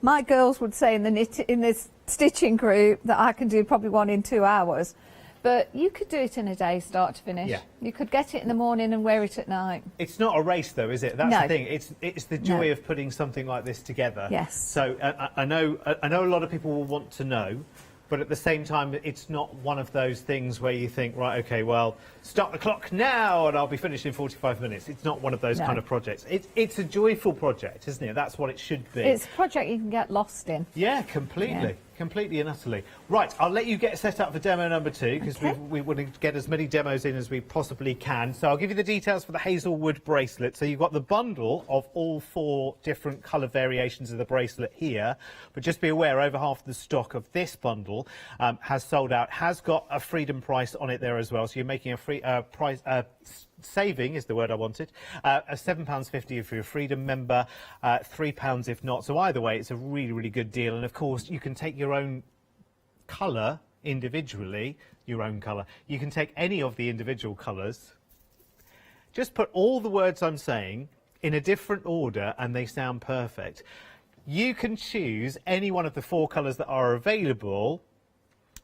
Speaker 16: my girls would say in the stitching crew that I can do probably one in 2 hours, but you could do it in a day, start to finish.
Speaker 6: Yeah.
Speaker 16: You could get it in the morning and wear it at night.
Speaker 6: It's not a race, though, is it? That's
Speaker 16: No.
Speaker 6: the thing. It's the joy of putting something like this together.
Speaker 16: Yes.
Speaker 6: So I know a lot of people will want to know, but at the same time, it's not one of those things where you think, right, okay, well, start the clock now and I'll be finished in 45 minutes. It's not one of those kind of projects. It's a joyful project, isn't it? That's what it should be.
Speaker 16: It's a project you can get lost in.
Speaker 6: Yeah, completely. Completely and utterly. Right, I'll let you get set up for demo number 2, because we want to get as many demos in as we possibly can. So I'll give you the details for the Hazelwood bracelet. So you've got the bundle of all 4 different colour variations of the bracelet here. But just be aware, over half the stock of this bundle has sold out, has got a freedom price on it there as well. So you're making a free price... saving is the word I wanted, £7.50 if you're a Freedom member, £3 if not. So either way, it's a really, really good deal. And of course, you can take your own colour individually, your own colour. You can take any of the individual colours, just put all the words I'm saying in a different order and they sound perfect. You can choose any one of the 4 colours that are available,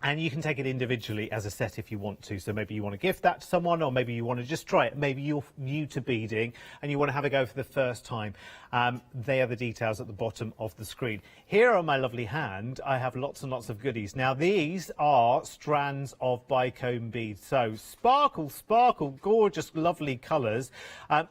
Speaker 6: and you can take it individually as a set if you want to. So maybe you want to gift that to someone, or maybe you want to just try it. Maybe you're new to beading and you want to have a go for the first time. They are the details at the bottom of the screen. Here on my lovely hand, I have lots and lots of goodies. Now, these are strands of bicone beads. So sparkle, sparkle, gorgeous, lovely colours.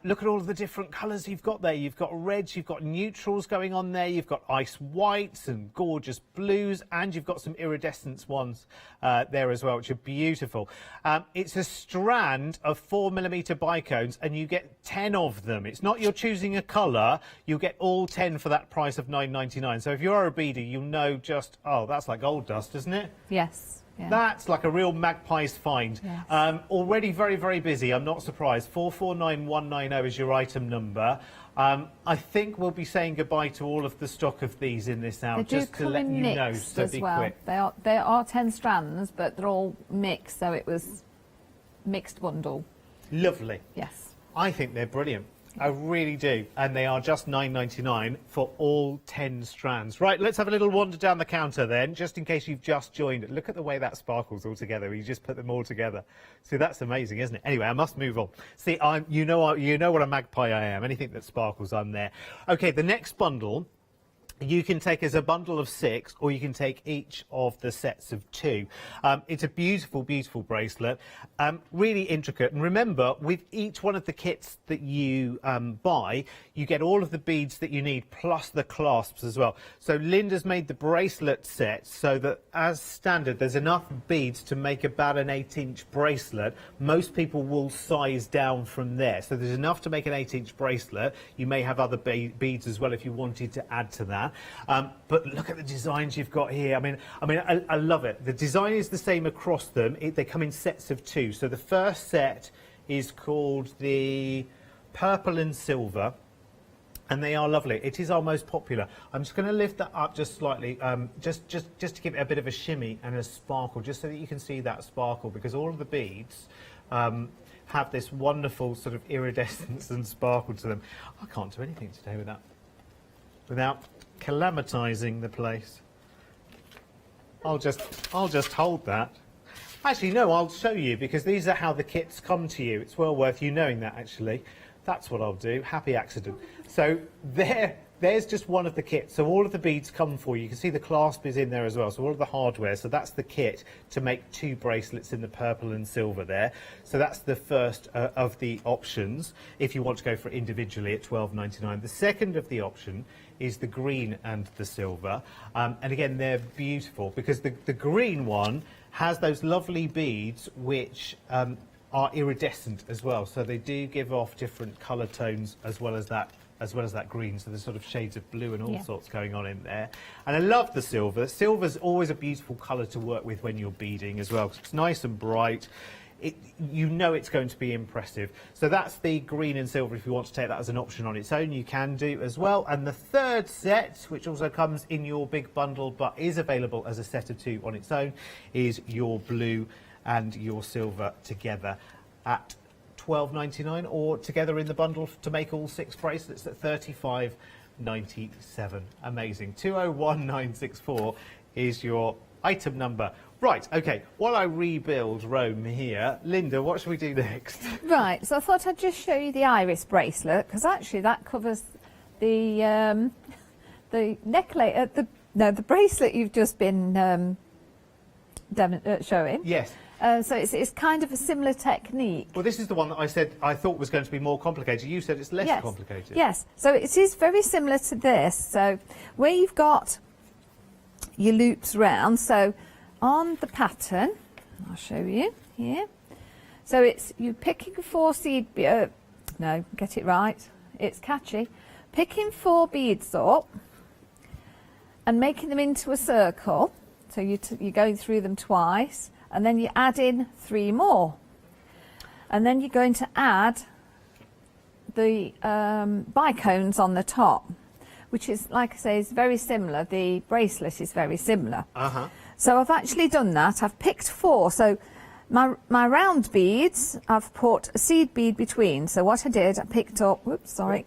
Speaker 6: Look at all of the different colours you've got there. You've got reds, you've got neutrals going on there. You've got ice whites and gorgeous blues, and you've got some iridescence ones there as well, which are beautiful. It's a strand of 4mm bicones, and you get 10 of them. It's not you're choosing a colour, you'll get all 10 for that price of £9.99. So if you are a beader, you'll know just, oh, that's like gold dust, isn't it?
Speaker 16: Yes. Yeah.
Speaker 6: That's like a real magpie's find.
Speaker 16: Yes.
Speaker 6: Already very, very busy. I'm not surprised. 449190 is your item number. I think we'll be saying goodbye to all of the stock of these in this hour, just to let you know, so be quick.
Speaker 16: There are 10 strands, but they're all mixed, so it was mixed bundle.
Speaker 6: Lovely.
Speaker 16: Yes.
Speaker 6: I think they're brilliant. I really do. And they are just £9.99 for all 10 strands. Right, let's have a little wander down the counter then, just in case you've just joined. Look at the way that sparkles all together. You just put them all together. See, that's amazing, isn't it? Anyway, I must move on. See, you know what a magpie I am. Anything that sparkles, I'm there. OK, the next bundle you can take as a bundle of 6, or you can take each of the sets of 2. It's a beautiful, beautiful bracelet, really intricate. And remember, with each one of the kits that you buy, you get all of the beads that you need, plus the clasps as well. So Linda's made the bracelet set so that, as standard, there's enough beads to make about an 8-inch bracelet. Most people will size down from there. So there's enough to make an 8-inch bracelet. You may have other beads as well if you wanted to add to that. can. But look at the designs you've got here. I love it. The design is the same across them. They come in sets of 2. So the first set is called the purple and silver, and they are lovely. It is our most popular. I'm just going to lift that up just slightly, just to give it a bit of a shimmy and a sparkle, just so that you can see that sparkle, because all of the beads have this wonderful sort of iridescence and sparkle to them. I can't do anything today without calamitizing the place. I'll just hold that. Actually, no, I'll show you, because these are how the kits come to you. It's well worth you knowing that, actually. That's what I'll do. Happy accident. So there's just one of the kits. So all of the beads come for you. You can see the clasp is in there as well. So all of the hardware. So that's the kit to make 2 bracelets in the purple and silver there. So that's the first of the options if you want to go for it individually at £12.99. The second of the option is the green and the silver. And again, they're beautiful, because the green one has those lovely beads which are iridescent as well, so they do give off different colour tones as well as that green. So there's sort of shades of blue and all sorts going on in there. And I love the silver. Silver's always a beautiful colour to work with when you're beading as well, 'cause it's nice and bright. You know it's going to be impressive. So that's the green and silver. If you want to take that as an option on its own, you can do as well. And the third set, which also comes in your big bundle but is available as a set of 2 on its own, is your blue and your silver together at £12.99, or together in the bundle to make all 6 bracelets at £35.97. Amazing. 201964 is your item number. Right, OK, while I rebuild Rome here, Linda, what should we do next?
Speaker 16: Right, so I thought I'd just show you the iris bracelet, because actually that covers the necklace, the bracelet you've just been showing.
Speaker 6: Yes.
Speaker 16: So it's kind of a similar technique.
Speaker 6: Well, this is the one that I said I thought was going to be more complicated. You said it's less complicated.
Speaker 16: Yes, so it is very similar to this. So where you've got your loops round, so on the pattern, I'll show you here. So it's you picking 4 seed, no, get it right, it's catchy. Picking 4 beads up and making them into a circle. So you're going through them twice, and then you add in 3 more. And then you're going to add the bicones on the top, which is, like I say, is very similar. The bracelet is very similar. So I've actually done that. I've picked 4. So my round beads, I've put a seed bead between. So what I did, I picked up, whoops, sorry,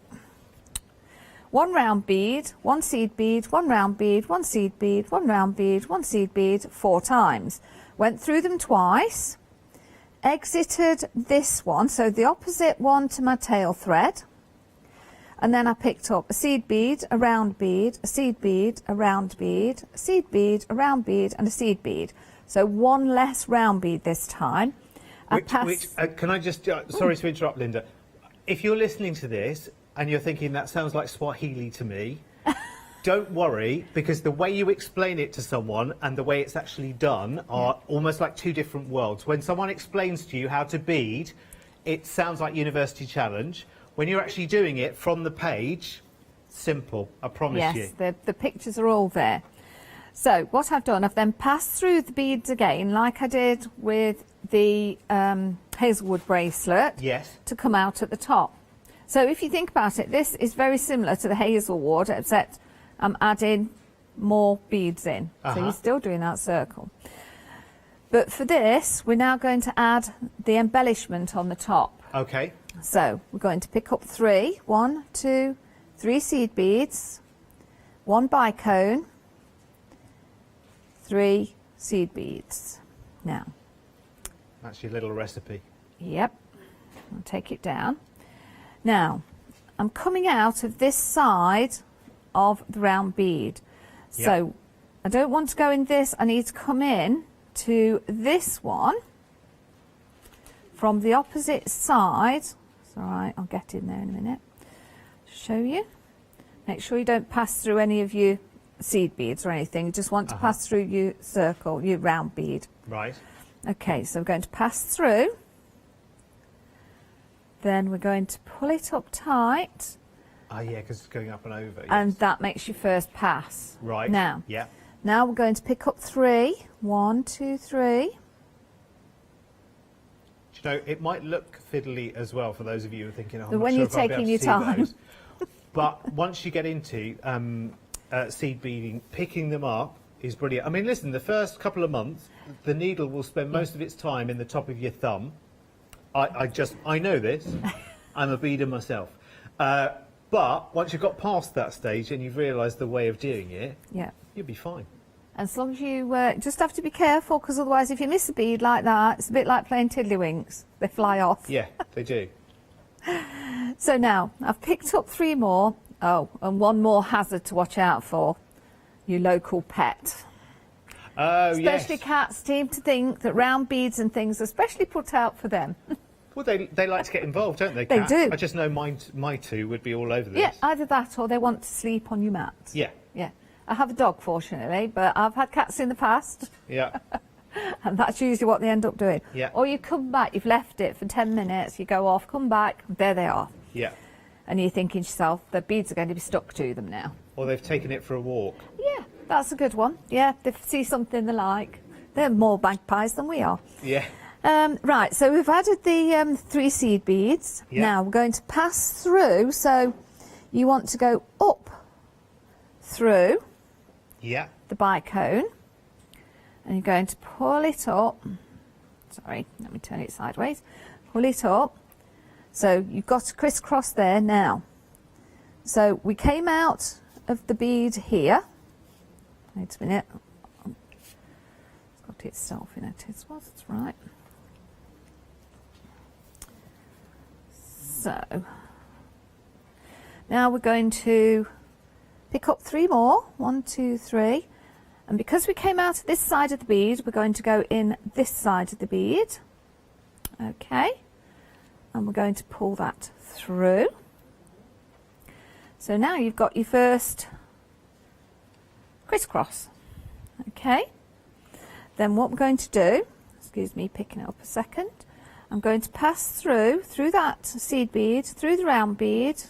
Speaker 16: 1 round bead, 1 seed bead, 1 round bead, 1 seed bead, 1 round bead, 1 seed bead, 4 times. Went through them twice, exited this one, so the opposite one to my tail thread, and then I picked up a seed bead, a round bead, a seed bead, a round bead, a seed bead, a round bead, and a seed bead. So 1 less round bead this time.
Speaker 6: Can I just, sorry to interrupt, Linda. If you're listening to this and you're thinking that sounds like Swahili to me, don't worry, because the way you explain it to someone and the way it's actually done are almost like 2 different worlds. When someone explains to you how to bead, it sounds like University Challenge. When you're actually doing it from the page, simple, I promise you.
Speaker 16: Yes, the pictures are all there. So what I've done, I've then passed through the beads again, like I did with the Hazelwood bracelet, to come out at the top. So if you think about it, this is very similar to the Hazelwood, except I'm adding more beads in. So you're still doing that circle. But for this, we're now going to add the embellishment on the top.
Speaker 6: Okay.
Speaker 16: So we're going to pick up 3, 1, 2, 3 seed beads, 1 bicone, 3 seed beads. Now.
Speaker 6: That's your little recipe.
Speaker 16: Yep. I'll take it down. Now, I'm coming out of this side of the round bead. So I don't want to go in this, I need to come in to this one from the opposite side. It's all right, I'll get in there in a minute. Show you. Make sure you don't pass through any of your seed beads or anything. You just want to pass through your circle, your round bead.
Speaker 6: Right.
Speaker 16: Okay, so we're going to pass through. Then we're going to pull it up tight
Speaker 6: Oh yeah, because it's going up and over.
Speaker 16: And
Speaker 6: yes.
Speaker 16: that makes your first pass.
Speaker 6: Right.
Speaker 16: Now.
Speaker 6: Yeah.
Speaker 16: Now we're going to pick up 3. 1, 2, 3.
Speaker 6: You know, it might look fiddly as well for those of you who are thinking, oh, I'm
Speaker 16: when
Speaker 6: not
Speaker 16: you're
Speaker 6: sure if I'll be
Speaker 16: taking
Speaker 6: able
Speaker 16: your
Speaker 6: to see
Speaker 16: time.
Speaker 6: those. But once you get into seed beading, picking them up is brilliant. I mean, listen, the first couple of months, the needle will spend most of its time in the top of your thumb. I know this. I'm a beader myself. But once you've got past that stage and you've realised the way of doing it,
Speaker 16: yeah,
Speaker 6: you'll be fine.
Speaker 16: As long as you just have to be careful, because otherwise if you miss a bead like that, it's a bit like playing tiddlywinks. They fly off.
Speaker 6: Yeah, they do.
Speaker 16: So now, I've picked up 3 more. Oh, and one more hazard to watch out for. Your local pet.
Speaker 6: Oh, yes.
Speaker 16: Especially cats seem to think that round beads and things are specially put out for them.
Speaker 6: Well, they like to get involved, don't they,
Speaker 16: They
Speaker 6: cats?
Speaker 16: do.
Speaker 6: I just know my 2 would be all over this.
Speaker 16: Yeah, either that or they want to sleep on your mat.
Speaker 6: Yeah.
Speaker 16: Yeah. I have a dog, fortunately, but I've had cats in the past.
Speaker 6: Yeah.
Speaker 16: And that's usually what they end up doing.
Speaker 6: Yeah.
Speaker 16: Or you come back, you've left it for 10 minutes, you go off, come back, there they are.
Speaker 6: Yeah.
Speaker 16: And you're thinking to yourself, the beads are going to be stuck to them now.
Speaker 6: Or they've taken it for a walk.
Speaker 16: Yeah, that's a good one. Yeah, they see something they like. They're more magpies than we are.
Speaker 6: Yeah.
Speaker 16: Right, so we've added the 3 seed beads.
Speaker 6: Yeah.
Speaker 16: Now we're going to pass through, so you want to go up through
Speaker 6: Yeah.
Speaker 16: the bicone, and you're going to pull it up. Sorry, let me turn it sideways. Pull it up. So you've got a crisscross there now. So we came out of the bead here. Wait a minute. It's got itself in it as well, that's right. So now we're going to pick up 3 more. 1, 2, 3. And because we came out of this side of the bead, we're going to go in this side of the bead. Okay. And we're going to pull that through. So now you've got your first crisscross. Okay. Then what we're going to do, excuse me, picking it up a second, I'm going to pass through that seed bead, through the round bead,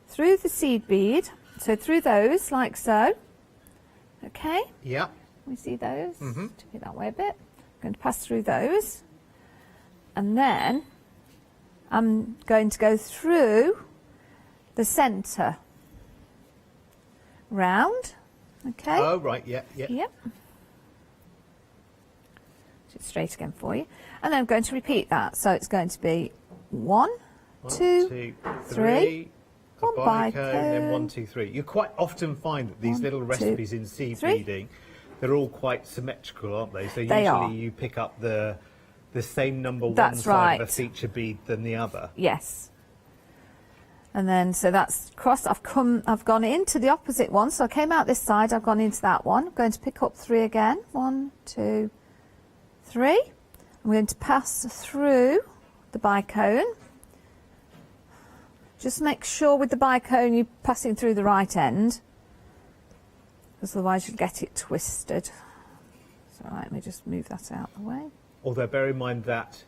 Speaker 16: through the seed bead, so through those, like so. Okay?
Speaker 6: Yeah.
Speaker 16: We see those?
Speaker 6: Mm-hmm.
Speaker 16: Take it that way a bit. I'm going to pass through those. And then I'm going to go through the centre. Round. Okay?
Speaker 6: Oh, right, yeah, yeah.
Speaker 16: Yep. Just straight again for you. And then I'm going to repeat that. So it's going to be 1, 2, 3.
Speaker 6: A bicone, then 1, 2, 3. You quite often find that these little recipes in seed beading, they're all quite symmetrical, aren't they? So usually you pick up the same number one side of a feature bead than the other.
Speaker 16: Yes. And then so that's crossed. I've gone into the opposite one. So I came out this side, I've gone into that one. I'm going to pick up 3 again. 1, 2, 3. I'm going to pass through the bicone. Just make sure with the bicone you're passing through the right end, because otherwise you'll get it twisted. So right, let me just move that out of the way.
Speaker 6: Although bear in mind that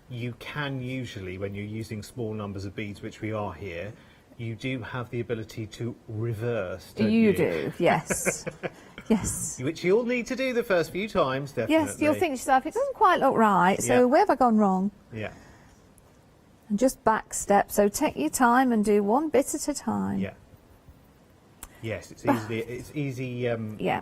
Speaker 6: you can usually, when you're using small numbers of beads, which we are here, you do have the ability to reverse, don't you?
Speaker 16: You do, yes. Yes.
Speaker 6: Which you'll need to do the first few times, definitely.
Speaker 16: Yes, you'll think to yourself, it doesn't quite look right, so where have I gone wrong?
Speaker 6: Yeah.
Speaker 16: And just back step, so take your time and do one bit at a time.
Speaker 6: Yeah. Yes, it's easy.
Speaker 16: Yeah.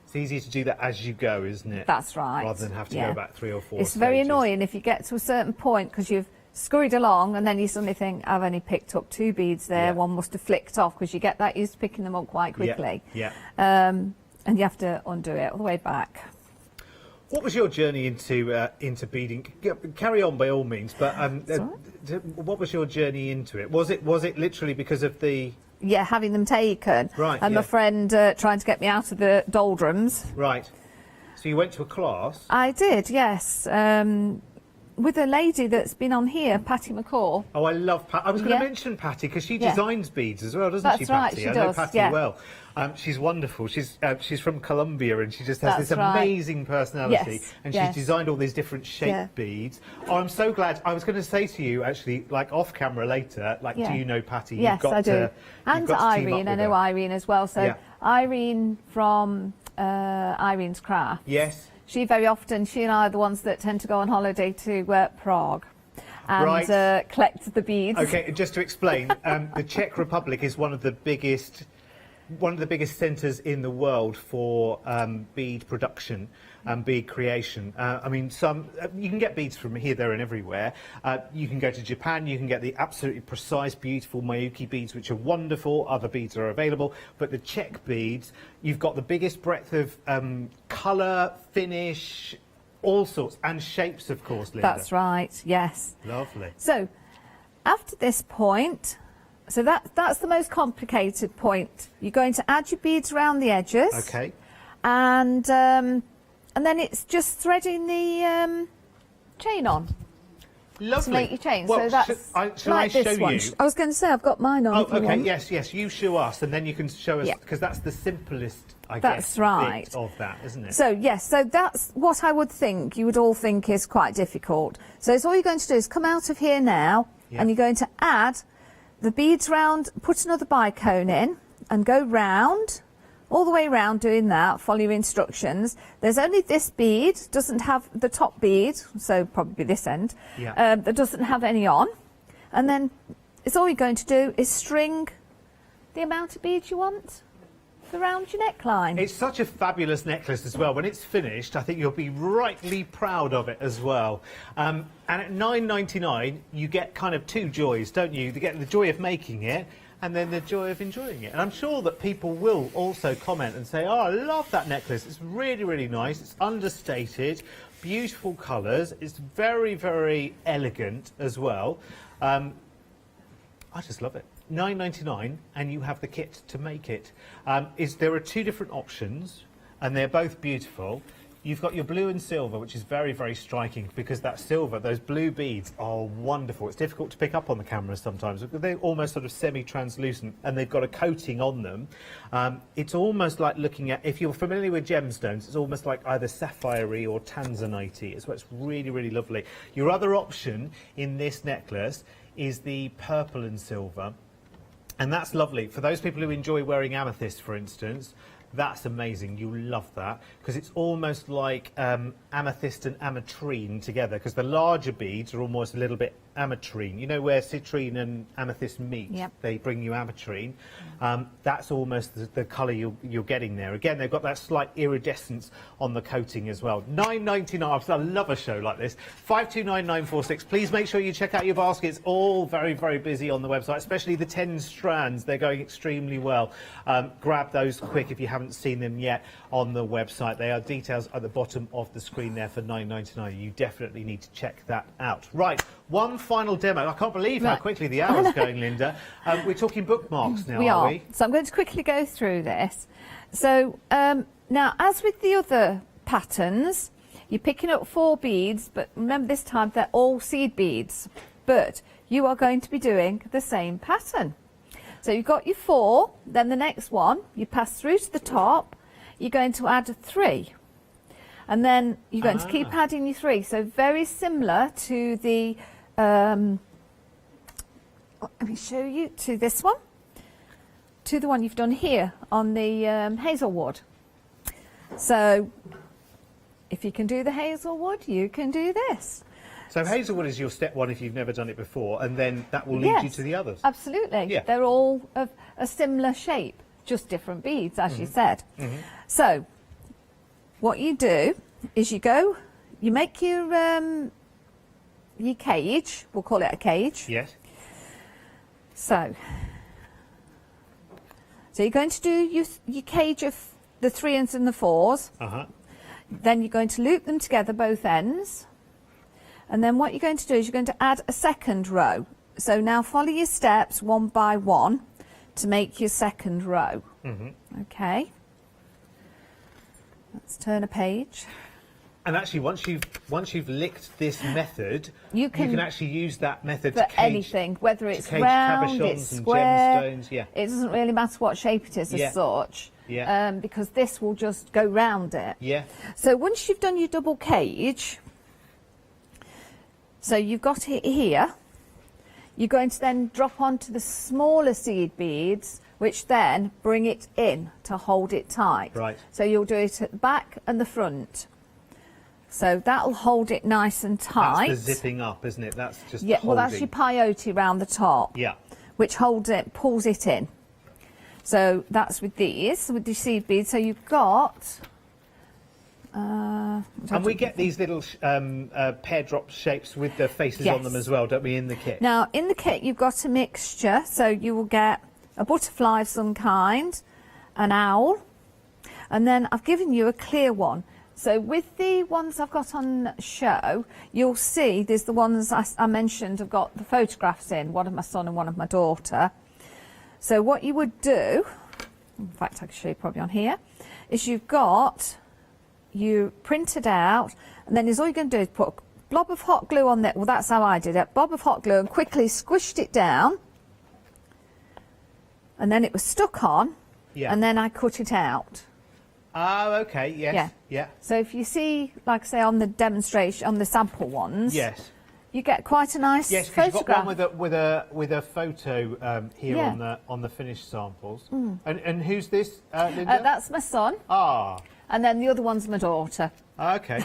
Speaker 6: It's easy to do that as you go, isn't it?
Speaker 16: That's right.
Speaker 6: Rather than have to go back 3 or 4
Speaker 16: It's
Speaker 6: stages.
Speaker 16: very annoying if you get to a certain point because you've scurried along and then you suddenly think, I've only picked up 2 beads there, one must have flicked off, because you get that used to picking them up quite quickly.
Speaker 6: Yeah.
Speaker 16: And you have to undo it all the way back.
Speaker 6: What was your journey into beading? Carry on by all means, but what was your journey into it? Was it literally because of the...
Speaker 16: Yeah, having them taken.
Speaker 6: Right,
Speaker 16: and my friend trying to get me out of the doldrums.
Speaker 6: Right. So you went to a class?
Speaker 16: I did, yes. with a lady that's been on here, Patty McCaw.
Speaker 6: Oh, I love Patty. I was going to mention Patty because she designs beads as well, doesn't she, Patty?
Speaker 16: She
Speaker 6: I know Patty well. She's wonderful. She's from Colombia and she just has this amazing personality. And she's designed all these different shaped beads. Oh, I'm so glad. I was going to say to you, actually, like off camera later, like, do you know Patty?
Speaker 16: Yes, I do. And Irene. I know Irene as well. So Irene from Irene's Craft.
Speaker 6: Yes.
Speaker 16: She very often, she and I are the ones that tend to go on holiday to Prague and collect the beads.
Speaker 6: Okay, just to explain, the Czech Republic is one of the biggest centres in the world for bead production and bead creation. I mean, you can get beads from here, there and everywhere. You can go to Japan, you can get the absolutely precise, beautiful Miyuki beads, which are wonderful. Other beads are available. But the Czech beads, you've got the biggest breadth of colour, finish, all sorts, and shapes, of course, Linda.
Speaker 16: That's right, yes.
Speaker 6: Lovely.
Speaker 16: So, after this point, so that's the most complicated point. You're going to add your beads around the edges.
Speaker 6: Okay.
Speaker 16: And then it's just threading the chain on.
Speaker 6: Lovely.
Speaker 16: To make your chain.
Speaker 6: Well,
Speaker 16: so that's
Speaker 6: shall
Speaker 16: like
Speaker 6: I
Speaker 16: this
Speaker 6: show
Speaker 16: one.
Speaker 6: you?
Speaker 16: I was going to say I've got mine on.
Speaker 6: Oh,
Speaker 16: if you
Speaker 6: okay.
Speaker 16: want.
Speaker 6: Yes. You show us, and then you can show us because that's the simplest, I
Speaker 16: guess,
Speaker 6: bit of that, isn't it?
Speaker 16: So yes, so that's what I would think. You would all think is quite difficult. So all you're going to do is come out of here now, and you're going to add the beads round. Put another bicone in, and go round. All the way around doing that, follow your instructions. There's only this bead, doesn't have the top bead, so probably this end, that doesn't have any on. And then it's all you're going to do is string the amount of beads you want around your neckline.
Speaker 6: It's such a fabulous necklace as well. When it's finished, I think you'll be rightly proud of it as well. And at $9.99, you get kind of two joys, don't you? You get the joy of making it, and then the joy of enjoying it. And I'm sure that people will also comment and say, oh, I love that necklace. It's really, really nice. It's understated, beautiful colours. It's very, very elegant as well. I just love it. $9.99, and you have the kit to make it. There are two different options, and they're both beautiful. You've got your blue and silver, which is very, very striking because that silver, those blue beads are wonderful. It's difficult to pick up on the camera sometimes because they're almost sort of semi-translucent and they've got a coating on them. It's almost like looking at, if you're familiar with gemstones, it's almost like either sapphire-y or tanzanite. It's really, really lovely. Your other option in this necklace is the purple and silver. And that's lovely. For those people who enjoy wearing amethyst, for instance, that's amazing. You'll love that because it's almost like amethyst and ametrine together because the larger beads are almost a little bit ametrine. You know where citrine and amethyst meet?
Speaker 16: Yep.
Speaker 6: They bring you ametrine. That's almost the colour you're getting there. Again, they've got that slight iridescence on the coating as well. $9.99. I love a show like this. 529946. Please make sure you check out your baskets. All very, very busy on the website, especially the 10 strands. They're going extremely well. Grab those quick if you haven't seen them yet on the website. There are details at the bottom of the screen there for $9.99. You definitely need to check that out. Right, one final demo. I can't believe how quickly the hour's going, Linda. We're talking bookmarks now,
Speaker 16: we
Speaker 6: are we?
Speaker 16: So I'm going to quickly go through this. So now, as with the other patterns, you're picking up 4 beads, but remember this time they're all seed beads. But you are going to be doing the same pattern. So you've got your 4, then the next one, you pass through to the top, you're going to add 3. And then you're going to keep adding your 3. So very similar to the, let me show you, to this one, to the one you've done here on the hazelwood. So if you can do the hazelwood, you can do this.
Speaker 6: So hazelwood is your step 1 if you've never done it before, and then that will lead you to the others.
Speaker 16: Absolutely.
Speaker 6: Yeah.
Speaker 16: They're all of a similar shape, just different beads, as you said. So what you do is you make your cage, we'll call it a cage.
Speaker 6: Yes.
Speaker 16: So you're going to do your cage of the 3s and the 4s. Then you're going to loop them together, both ends. And then what you're going to do is you're going to add a second row. So now follow your steps one by one to make your second row. Okay. Let's turn a page.
Speaker 6: And actually, once you've licked this method, you can actually use that method
Speaker 16: for
Speaker 6: to cage
Speaker 16: anything, whether it's
Speaker 6: cage
Speaker 16: round,
Speaker 6: cabochons
Speaker 16: it's
Speaker 6: and
Speaker 16: square.
Speaker 6: gemstones. Yeah,
Speaker 16: it doesn't really matter what shape it is as such.
Speaker 6: Yeah.
Speaker 16: Because this will just go round it.
Speaker 6: Yeah.
Speaker 16: So once you've done your double cage, so you've got it here, you're going to then drop onto the smaller seed beads, which then bring it in to hold it tight.
Speaker 6: Right.
Speaker 16: So you'll do it at the back and the front. So that'll hold it nice and tight.
Speaker 6: That's the zipping up, isn't it? That's just
Speaker 16: yeah. Well, that's
Speaker 6: holding.
Speaker 16: your peyote round the top.
Speaker 6: Yeah.
Speaker 16: Which holds it, pulls it in. So that's with these, with the seed beads. So you've got.
Speaker 6: And we get these little pear drop shapes with the faces on them as well, don't we, in the kit?
Speaker 16: Now, in the kit, you've got a mixture. So you will get a butterfly of some kind, an owl, and then I've given you a clear one. So with the ones I've got on show, you'll see there's the ones I mentioned have got the photographs in, one of my son and one of my daughter. So what you would do, in fact I can show you probably on here, is you print it out, and then all you're going to do is put a blob of hot glue on there. Well, that's how I did it. Blob of hot glue, and quickly squished it down, and then it was stuck on, and then I cut it out.
Speaker 6: Oh, okay, yes, yeah.
Speaker 16: So if you see, like I say, on the demonstration, on the sample ones,
Speaker 6: yes,
Speaker 16: you get quite a nice photograph.
Speaker 6: You've got one with a photo here on the finished samples.
Speaker 16: Mm.
Speaker 6: And who's this, Linda?
Speaker 16: That's my son.
Speaker 6: Ah.
Speaker 16: And then the other one's my daughter.
Speaker 6: Okay.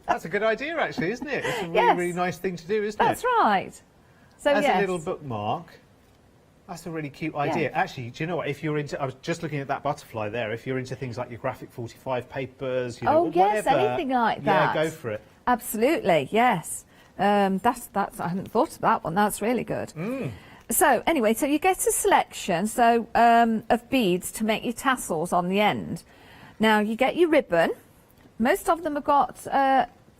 Speaker 6: That's a good idea, actually, isn't it? It's a really, really nice thing to do, isn't it?
Speaker 16: That's right. So
Speaker 6: as a little bookmark. That's a really cute idea.
Speaker 16: Yeah.
Speaker 6: Actually, do you know what? If you're into, I was just looking at that butterfly there. If you're into things like your graphic 45 papers, you know,
Speaker 16: yes,
Speaker 6: whatever,
Speaker 16: anything like that.
Speaker 6: Yeah, go for it.
Speaker 16: Absolutely, yes. That's I hadn't thought of that one. That's really good.
Speaker 6: Mm.
Speaker 16: So anyway, so you get a selection of beads to make your tassels on the end. Now you get your ribbon. Most of them have got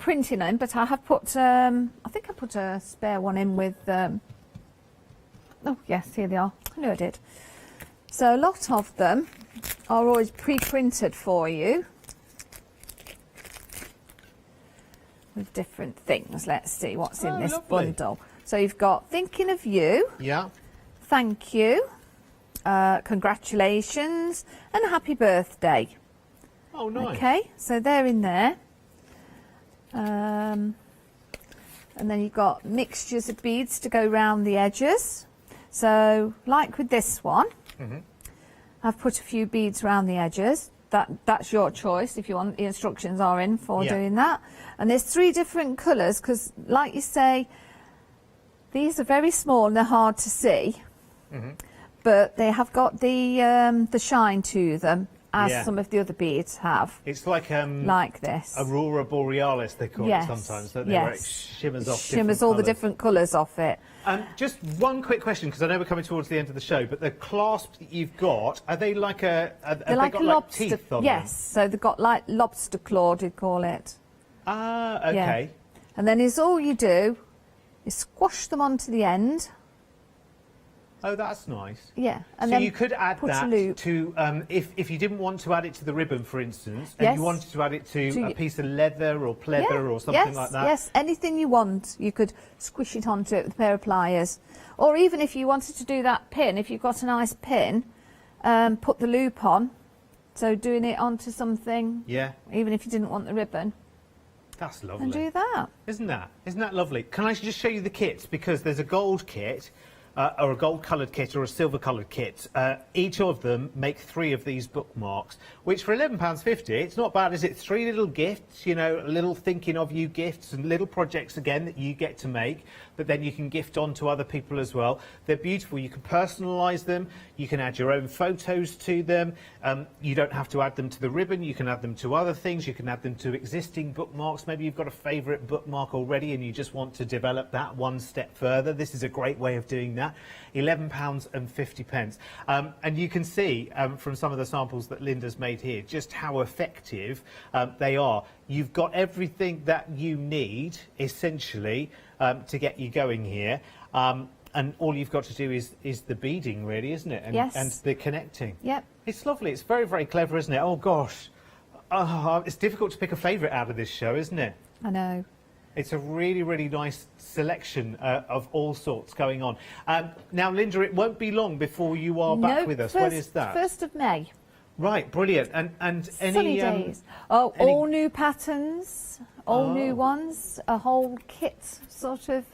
Speaker 16: printing in, but I have put I think I put a spare one in with. Oh yes, here they are. I knew I did. So a lot of them are always pre-printed for you with different things. Let's see what's in this bundle. So you've got thinking of you.
Speaker 6: Yeah.
Speaker 16: Thank you. Congratulations and happy birthday.
Speaker 6: Oh, nice.
Speaker 16: Okay, so they're in there. And then you've got mixtures of beads to go round the edges. So, like with this one, I've put a few beads around the edges. That's your choice if you want. The instructions are in for doing that. And there's 3 different colours because, like you say, these are very small and they're hard to see, but they have got the shine to them as some of the other beads have.
Speaker 6: It's like
Speaker 16: this.
Speaker 6: Aurora Borealis, they call it sometimes, don't they? Where it shimmers off.
Speaker 16: Shimmers all the different colours off it.
Speaker 6: Just one quick question, because I know we're coming towards the end of the show, but the clasps that you've got, are they like
Speaker 16: they're like a lobster.
Speaker 6: Teeth on
Speaker 16: yes, so they've got like lobster claw, do you call it?
Speaker 6: Ah, okay.
Speaker 16: Yeah. And then all you do is squash them onto the end.
Speaker 6: Oh, that's nice.
Speaker 16: Yeah. And
Speaker 6: so
Speaker 16: then
Speaker 6: you could add that to, if you didn't want to add it to the ribbon, for instance, and you wanted to add it to a piece of leather or pleather or something like that.
Speaker 16: Yes, anything you want, you could squish it onto it with a pair of pliers. Or even if you wanted to do that pin, if you've got a nice pin, put the loop on. So doing it onto something, even if you didn't want the ribbon.
Speaker 6: That's lovely.
Speaker 16: And do that.
Speaker 6: Isn't that lovely? Can I just show you the kits? Because there's a gold kit, or a gold-coloured kit or a silver-coloured kit. Each of them make 3 of these bookmarks, which for £11.50, it's not bad, is it? 3 little gifts, you know, little thinking of you gifts and little projects, again, that you get to make, but then you can gift on to other people as well. They're beautiful. You can personalise them. You can add your own photos to them. You don't have to add them to the ribbon. You can add them to other things. You can add them to existing bookmarks. Maybe you've got a favourite bookmark already and you just want to develop that one step further. This is a great way of doing that. £11.50. And you can see from some of the samples that Linda's made here just how effective they are. You've got everything that you need, essentially, to get you going here. And all you've got to do is the beading, really, isn't it? And,
Speaker 16: yes.
Speaker 6: And the connecting.
Speaker 16: Yep.
Speaker 6: It's lovely. It's very, very clever, isn't it? Oh, gosh. It's difficult to pick a favourite out of this show, isn't it?
Speaker 16: I know.
Speaker 6: It's a really, really nice selection of all sorts going on. Now, Linda, it won't be long before you are back with us. When is that?
Speaker 16: 1st of May.
Speaker 6: Right, brilliant. And any...
Speaker 16: Sunny days. All new patterns, all new ones, a whole kit, sort of...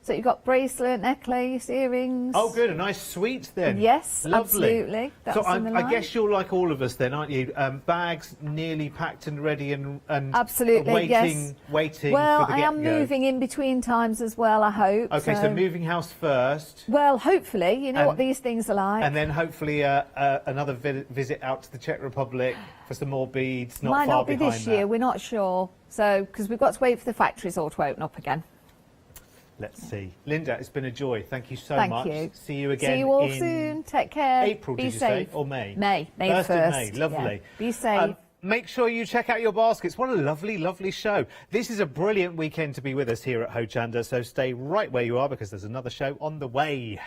Speaker 16: so you've got bracelet, necklace, earrings.
Speaker 6: Oh, good. A nice suite then.
Speaker 16: Yes,
Speaker 6: lovely.
Speaker 16: Absolutely. That's
Speaker 6: so
Speaker 16: in the
Speaker 6: I
Speaker 16: line.
Speaker 6: guess you're like all of us then, aren't you? Bags nearly packed and ready and
Speaker 16: absolutely,
Speaker 6: waiting
Speaker 16: well,
Speaker 6: for the
Speaker 16: I am moving in between times as well, I hope.
Speaker 6: Okay, so moving house first.
Speaker 16: Well, hopefully. You know what these things are like.
Speaker 6: And then hopefully another visit out to the Czech Republic for some more beads.
Speaker 16: Might not be this year, we're not sure. So, because we've got to wait for the factories all to open up again.
Speaker 6: Let's see. Linda, it's been a joy. Thank you so
Speaker 16: Thank
Speaker 6: much.
Speaker 16: you.
Speaker 6: See you again.
Speaker 16: See you all
Speaker 6: in
Speaker 16: soon. Take care.
Speaker 6: April,
Speaker 16: Be
Speaker 6: did you
Speaker 16: safe.
Speaker 6: say? Or May?
Speaker 16: May the
Speaker 6: 1st
Speaker 16: 1st.
Speaker 6: of May. Lovely.
Speaker 16: Yeah. Be safe.
Speaker 6: Make sure you check out your baskets. What a lovely, lovely show. This is a brilliant weekend to be with us here at Hochanda, so stay right where you are because there's another show on the way.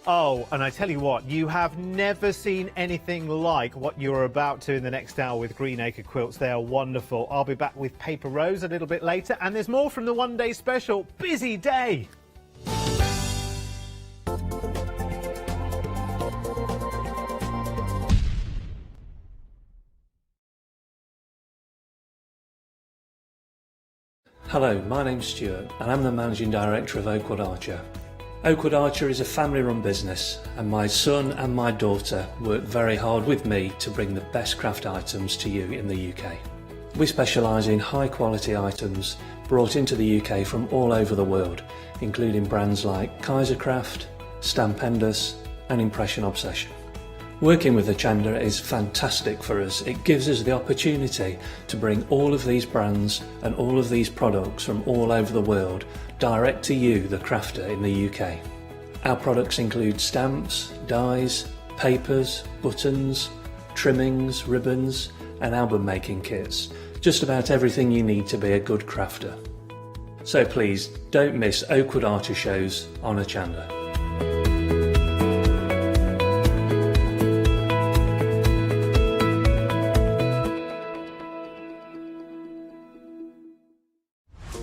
Speaker 6: Oh, and I tell you what, you have never seen anything like what you're about to in the next hour with Greenacre Quilts. They are wonderful. I'll be back with Paper Rose a little bit later, and there's more from the one-day special. Busy day.
Speaker 17: Hello, my name's Stuart and I'm the Managing Director of Oakwood Archer. Oakwood Archer is a family-run business and my son and my daughter work very hard with me to bring the best craft items to you in the UK. We specialise in high-quality items brought into the UK from all over the world, including brands like Kaisercraft, Stampendous and Impression Obsession. Working with Hochanda is fantastic for us. It gives us the opportunity to bring all of these brands and all of these products from all over the world direct to you, the crafter in the UK. Our products include stamps, dies, papers, buttons, trimmings, ribbons and album making kits. Just about everything you need to be a good crafter. So please don't miss Oakwood Archer shows on Hochanda.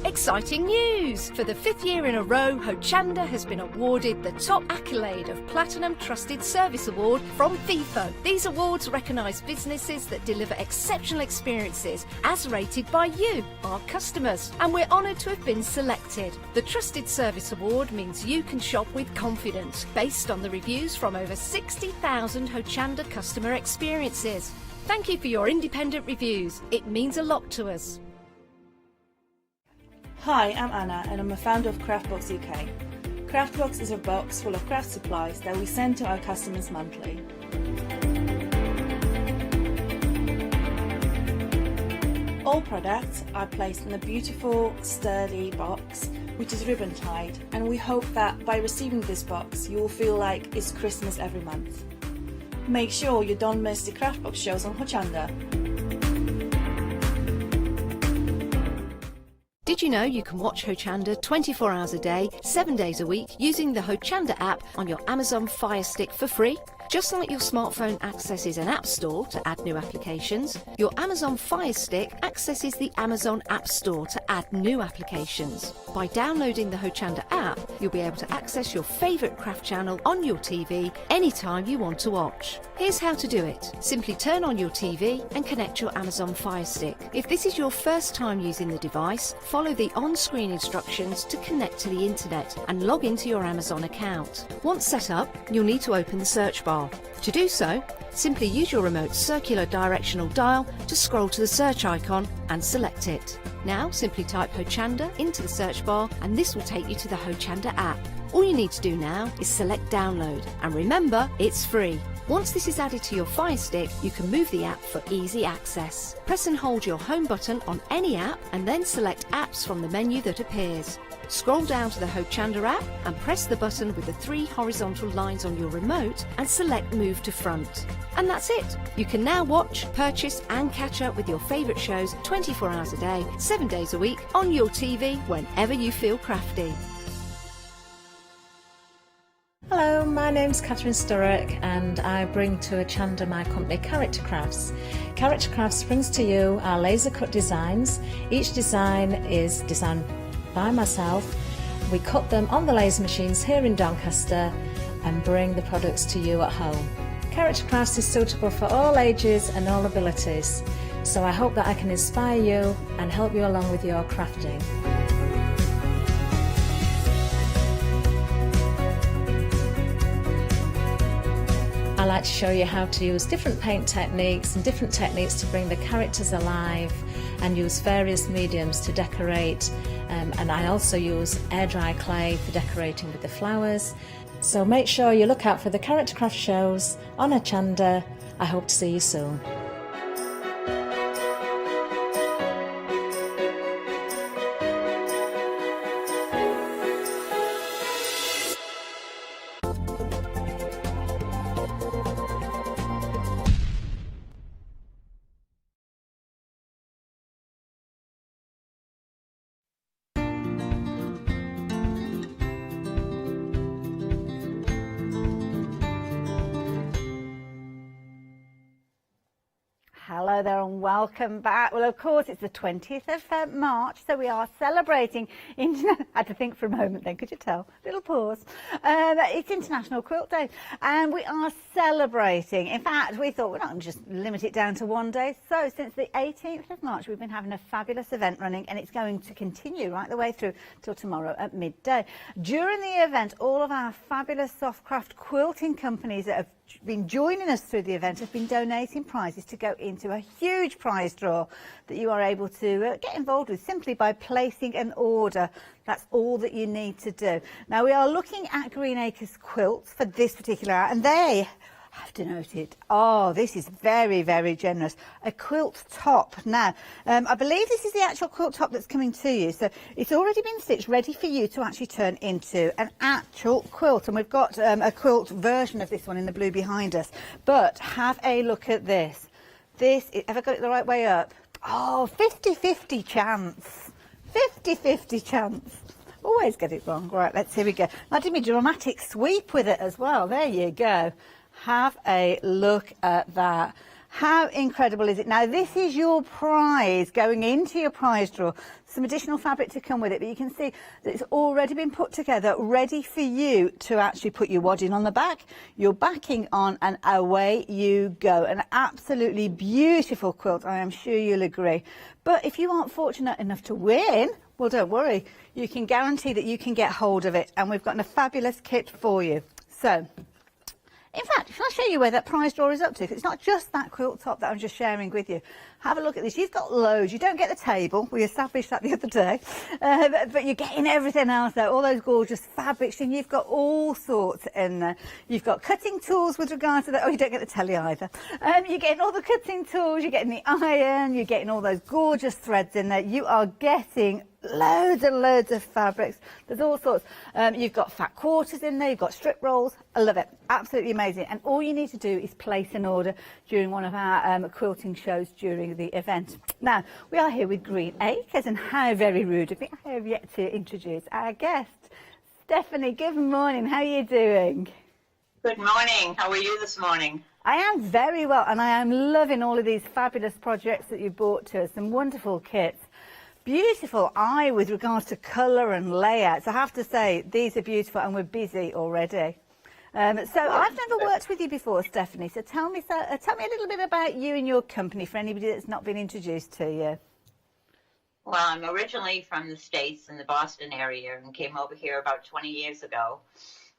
Speaker 3: Exciting news! For the 5th year in a row, Hochanda has been awarded the top accolade of Platinum Trusted Service Award from Feefo. These awards recognise businesses that deliver exceptional experiences as rated by you, our customers. And we're honoured to have been selected. The Trusted Service Award means you can shop with confidence, based on the reviews from over 60,000 Hochanda customer experiences. Thank you for your independent reviews. It means a lot to us.
Speaker 18: Hi, I'm Anna and I'm a founder of Craftbox UK. Craftbox is a box full of craft supplies that we send to our customers monthly. All products are placed in a beautiful, sturdy box which is ribbon tied, and we hope that by receiving this box you will feel like it's Christmas every month. Make sure you don't miss the Craftbox shows on Hochanda.
Speaker 3: Did you know you can watch Hochanda 24 hours a day, 7 days a week using the Hochanda app on your Amazon Fire Stick for free? Just like your smartphone accesses an app store to add new applications, your Amazon Fire Stick accesses the Amazon App Store to add new applications. By downloading the Hochanda app, you'll be able to access your favourite craft channel on your TV anytime you want to watch. Here's how to do it. Simply turn on your TV and connect your Amazon Fire Stick. If this is your first time using the device, follow the on-screen instructions to connect to the internet and log into your Amazon account. Once set up, you'll need to open the search bar. To do so, simply use your remote circular directional dial to scroll to the search icon and select it. Now simply type Hochanda into the search bar and this will take you to the Hochanda app. All you need to do now is select download, and remember, it's free. Once this is added to your Fire Stick, you can move the app for easy access. Press and hold your home button on any app and then select apps from the menu that appears. Scroll down to the Hochanda app and press the button with the 3 horizontal lines on your remote and select Move to Front. And that's it! You can now watch, purchase and catch up with your favourite shows 24 hours a day, 7 days a week on your TV whenever you feel crafty.
Speaker 19: Hello, my
Speaker 14: name's Catherine Sturrock and I bring to Hochanda my company Character Crafts. Character Crafts brings to you our laser cut designs. Each design is designed by myself. We cut them on the laser machines here in Doncaster and bring the products to you at home. Character Crafts is suitable for all ages and all abilities, so I hope that I can inspire you and help you along with your crafting. I like to show you how to use different paint techniques and different techniques to bring the characters alive and use various mediums to decorate, and I also use air dry clay for decorating with the flowers. So make sure you look out for the Character Craft shows on Hochanda. I hope to see you soon.
Speaker 10: Hello there and welcome back. Well, of course, it's the 20th of March, so we are celebrating. I had to think for a moment then, could you tell? Little pause. It's International Quilt Day, and we are celebrating. In fact, we thought we're not going to just limit it down to one day. So since the 18th of March, we've been having a fabulous event running, and it's going to continue right the way through till tomorrow at midday. During the event, all of our fabulous softcraft quilting companies that have been joining us through the event have been donating prizes to go into a huge prize draw that you are able to get involved with simply by placing an order. That's all that you need to do. Now, we are looking at Green Acres quilts for this particular hour, and they have denoted, oh, this is very, very generous, a quilt top. Now, I believe this is the actual quilt top that's coming to you, so it's already been stitched, ready for you to actually turn into an actual quilt, and we've got a quilt version of this one in the blue behind us. But have a look at this. Have I got it the right way up? Oh, 50-50 chance. 50-50 chance. Always get it wrong. Right, here we go. I did my dramatic sweep with it as well. There you go. Have a look at that. How incredible is it? Now, this is your prize going into your prize draw. Some additional fabric to come with it, but you can see that it's already been put together, ready for you to actually put your wadding on the back, your backing on, and away you go. An absolutely beautiful quilt, I am sure you'll agree. But if you aren't fortunate enough to win, well, don't worry. You can guarantee that you can get hold of it, and we've got a fabulous kit for you. So, in fact, if I show you where that prize draw is up to, because it's not just that quilt top that I'm just sharing with you. Have a look at this. You've got loads. You don't get the table. We established that the other day. But you're getting everything else there, all those gorgeous fabrics, and you've got all sorts in there. You've got cutting tools with regard to that. Oh, you don't get the telly either. You're getting all the cutting tools. You're getting the iron. You're getting all those gorgeous threads in there. You are getting loads and loads of fabrics. There's all sorts. You've got fat quarters in there. You've got strip rolls. I love it. Absolutely amazing. And all you need to do is place an order during one of our quilting shows during the event. Now, we are here with Green Acres, and how very rude of me, I have yet to introduce our guest. Stephanie, good morning. How are you doing?
Speaker 19: Good morning. How are you this morning?
Speaker 10: I am very well, and I am loving all of these fabulous projects that you brought to us, some wonderful kits. Beautiful eye with regards to colour and layouts. I have to say, these are beautiful, and we're busy already. So I've never worked with you before, Stephanie, so tell me a little bit about you and your company for anybody that's not been introduced to you.
Speaker 19: Well, I'm originally from the States in the Boston area and came over here about 20 years ago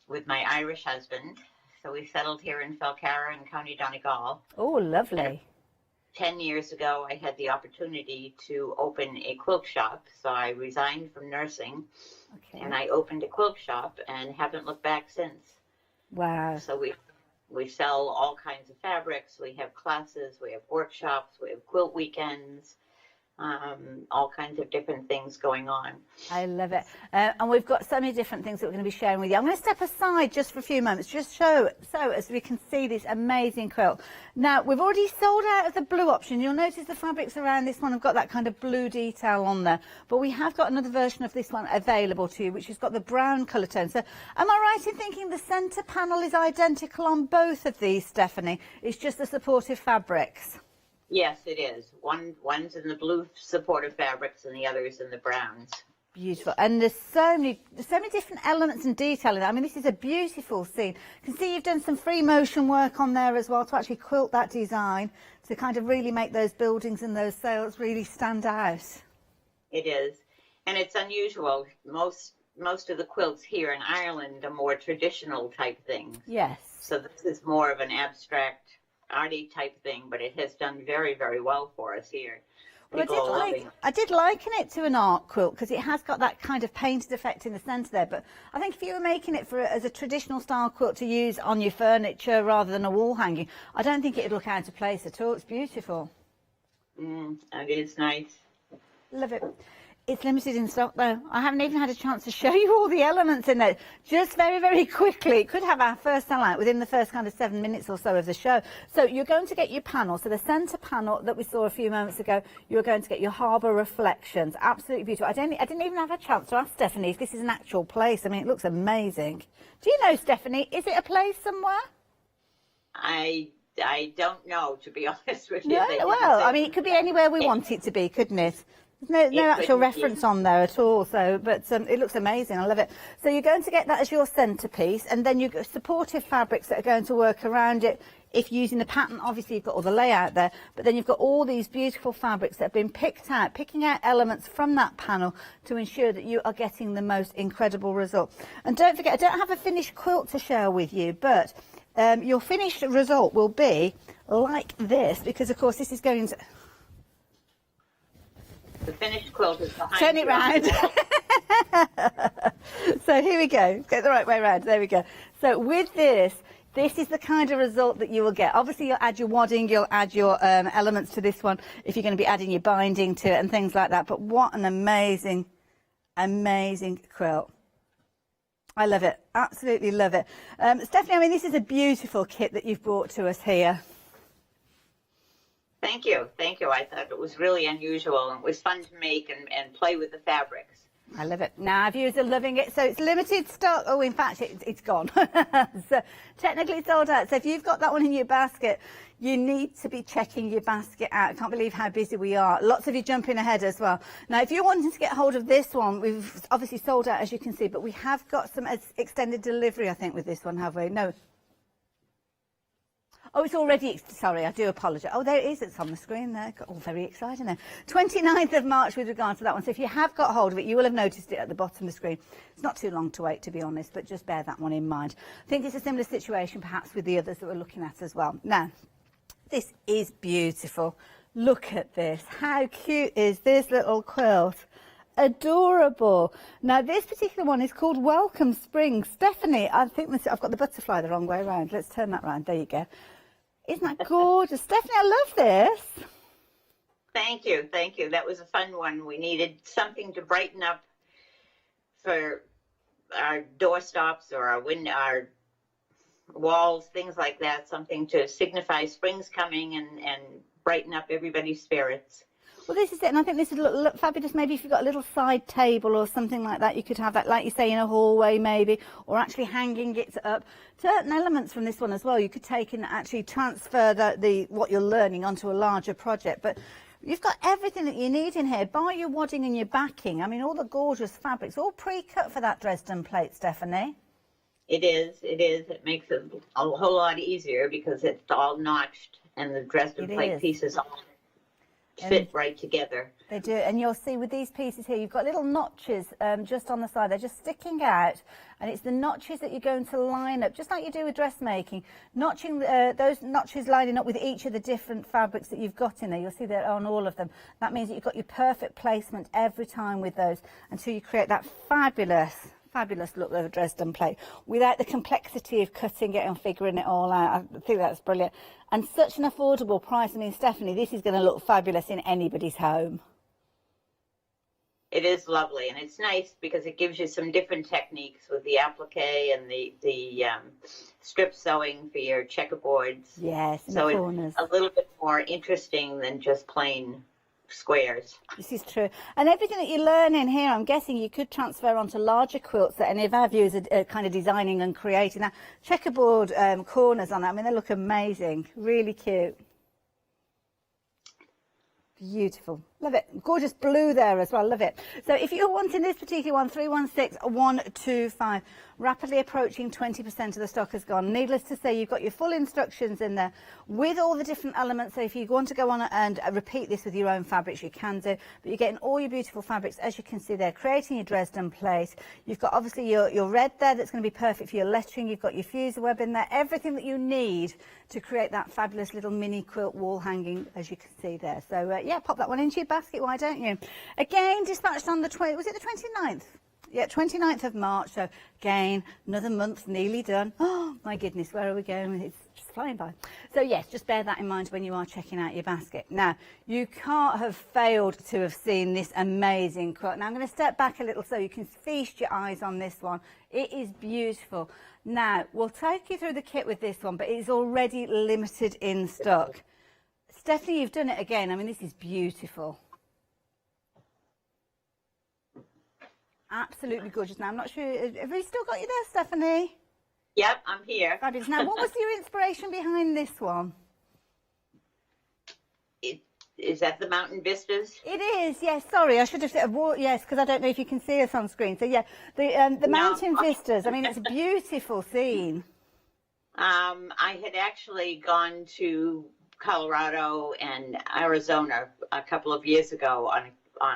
Speaker 19: with my Irish husband. So we settled here in Falcarra in County Donegal.
Speaker 10: Oh, lovely.
Speaker 19: And 10 years ago, I had the opportunity to open a quilt shop. So I resigned from nursing, and I opened a quilt shop and haven't looked back since.
Speaker 10: Wow.
Speaker 19: So we sell all kinds of fabrics. We have classes, we have workshops, we have quilt weekends. all kinds of different things going on.
Speaker 10: I love it. And we've got so many different things that we're going to be sharing with you. I'm going to step aside just for a few moments, just so as we can see this amazing quilt. Now, we've already sold out of the blue option. You'll notice the fabrics around this one have got that kind of blue detail on there. But we have got another version of this one available to you, which has got the brown colour tone. So am I right in thinking the centre panel is identical on both of these, Stephanie? It's just the supportive fabrics?
Speaker 19: Yes, it is. One's in the blue supportive fabrics and the other's in the browns.
Speaker 10: Beautiful. And there's so many different elements and detail in it. I mean, this is a beautiful scene. You can see you've done some free motion work on there as well to actually quilt that design to kind of really make those buildings and those sails really stand out.
Speaker 19: It is. And it's unusual. Most of the quilts here in Ireland are more traditional type things.
Speaker 10: Yes.
Speaker 19: So this is more of an abstract arty type thing, but it has done very, very well for us here.
Speaker 10: Well, I did liken it to an art quilt because it has got that kind of painted effect in the centre there. But I think if you were making it as a traditional style quilt to use on your furniture rather than a wall hanging, I don't think it'd look out of place at all. It's beautiful.
Speaker 19: It is nice.
Speaker 10: Love it. It's limited in stock though. I haven't even had a chance to show you all the elements in there. Just very, very quickly. It could have our first sellout within the first kind of 7 minutes or so of the show. So you're going to get your panel. So the centre panel that we saw a few moments ago, you're going to get your harbour reflections. Absolutely beautiful. I didn't even have a chance to ask Stephanie if this is an actual place. I mean, it looks amazing. Do you know, Stephanie, is it a place somewhere?
Speaker 19: I don't know, to be honest with you.
Speaker 10: No, well, I mean, it could be anywhere we want it to be, couldn't it? No actual reference on there at all, so but it looks amazing. I love it. So you're going to get that as your centrepiece, and then you've got supportive fabrics that are going to work around it. If using the pattern, obviously you've got all the layout there, but then you've got all these beautiful fabrics that have been picked out, picking out elements from that panel to ensure that you are getting the most incredible result. And don't forget, I don't have a finished quilt to share with you, but your finished result will be like this, because of course this is going to...
Speaker 19: The finished quilt is behind
Speaker 10: Turn it round. So here we go. Get the right way around. There we go. So with this is the kind of result that you will get. Obviously, you'll add your wadding, you'll add your elements to this one if you're going to be adding your binding to it and things like that. But what an amazing, amazing quilt. I love it. Absolutely love it. Stephanie, I mean, this is a beautiful kit that you've brought to us here.
Speaker 19: Thank you. Thank you. I thought it was really unusual and it was fun to make and play with the fabrics.
Speaker 10: I love it. Now, viewers are loving it. So it's limited stock. Oh, in fact, it's gone. So technically sold out. So if you've got that one in your basket, you need to be checking your basket out. I can't believe how busy we are. Lots of you jumping ahead as well. Now, if you're wanting to get hold of this one, we've obviously sold out, as you can see, but we have got some extended delivery, I think, with this one, have we? No. Oh, it's already, sorry, I do apologise. Oh, there it is, it's on the screen there. Oh, very exciting there. 29th of March with regard to that one. So if you have got hold of it, you will have noticed it at the bottom of the screen. It's not too long to wait, to be honest, but just bear that one in mind. I think it's a similar situation perhaps with the others that we're looking at as well. Now, this is beautiful. Look at this. How cute is this little quilt? Adorable. Now, this particular one is called Welcome Spring. Stephanie, I think I've got the butterfly the wrong way around. Let's turn that round. There you go. Isn't that gorgeous? Stephanie, I love this.
Speaker 19: Thank you. Thank you. That was a fun one. We needed something to brighten up for our doorstops or our walls, things like that, something to signify spring's coming and brighten up everybody's spirits.
Speaker 10: Well, this is it, and I think this would look fabulous. Maybe if you've got a little side table or something like that, you could have that, like you say, in a hallway maybe, or actually hanging it up. Certain elements from this one as well, you could take and actually transfer what you're learning onto a larger project. But you've got everything that you need in here. Buy your wadding and your backing. I mean, all the gorgeous fabrics, all pre-cut for that Dresden plate, Stephanie.
Speaker 19: It is. It is. It makes it a whole lot easier because it's all notched and the Dresden plate pieces all fit right together.
Speaker 10: They do, and you'll see with these pieces here, you've got little notches just on the side. They're just sticking out, and it's the notches that you're going to line up, just like you do with dressmaking. Notching those notches lining up with each of the different fabrics that you've got in there. You'll see that on all of them. That means that you've got your perfect placement every time with those until you create that fabulous look of a Dresden plate without the complexity of cutting it and figuring it all out. I think that's brilliant. And such an affordable price. I mean, Stephanie, this is going to look fabulous in anybody's home.
Speaker 19: It is lovely, and it's nice because it gives you some different techniques with the applique and the strip sewing for your checkerboards.
Speaker 10: Yes, in
Speaker 19: so
Speaker 10: the corners.
Speaker 19: It's a little bit more interesting than just plain squares.
Speaker 10: This is true. And everything that you learn in here, I'm guessing you could transfer onto larger quilts that any of our viewers are kind of designing and creating. Now, checkerboard corners on that, I mean, they look amazing. Really cute. Beautiful. Love it. Gorgeous blue there as well. Love it. So if you're wanting this particular one, 316125, rapidly approaching 20% of the stock has gone. Needless to say, you've got your full instructions in there with all the different elements. So if you want to go on and repeat this with your own fabrics, you can do. But you're getting all your beautiful fabrics, as you can see there, creating your Dresden plate. You've got obviously your red there that's going to be perfect for your lettering. You've got your fusee web in there. Everything that you need to create that fabulous little mini quilt wall hanging, as you can see there. So yeah, pop that one into your basket, why don't you? Again, dispatched on the 29th? Yeah, 29th of March. So again, another month nearly done. Oh my goodness, where are we going? It's just flying by. So yes, just bear that in mind when you are checking out your basket. Now, you can't have failed to have seen this amazing quilt. Now I'm going to step back a little so you can feast your eyes on this one. It is beautiful. Now, we'll take you through the kit with this one, but it is already limited in stock. Stephanie, you've done it again. I mean, this is beautiful. Absolutely gorgeous. Now, I'm not sure, have we still got you there, Stephanie?
Speaker 19: Yep, I'm here.
Speaker 10: Fabulous. Now, what was your inspiration behind this one?
Speaker 19: Is that the Mountain Vistas?
Speaker 10: It is, yes. Sorry, I should have said, yes, because I don't know if you can see us on screen. So, yeah, the Mountain Vistas. I mean, it's a beautiful scene.
Speaker 19: I had actually gone to Colorado and Arizona a couple of years ago on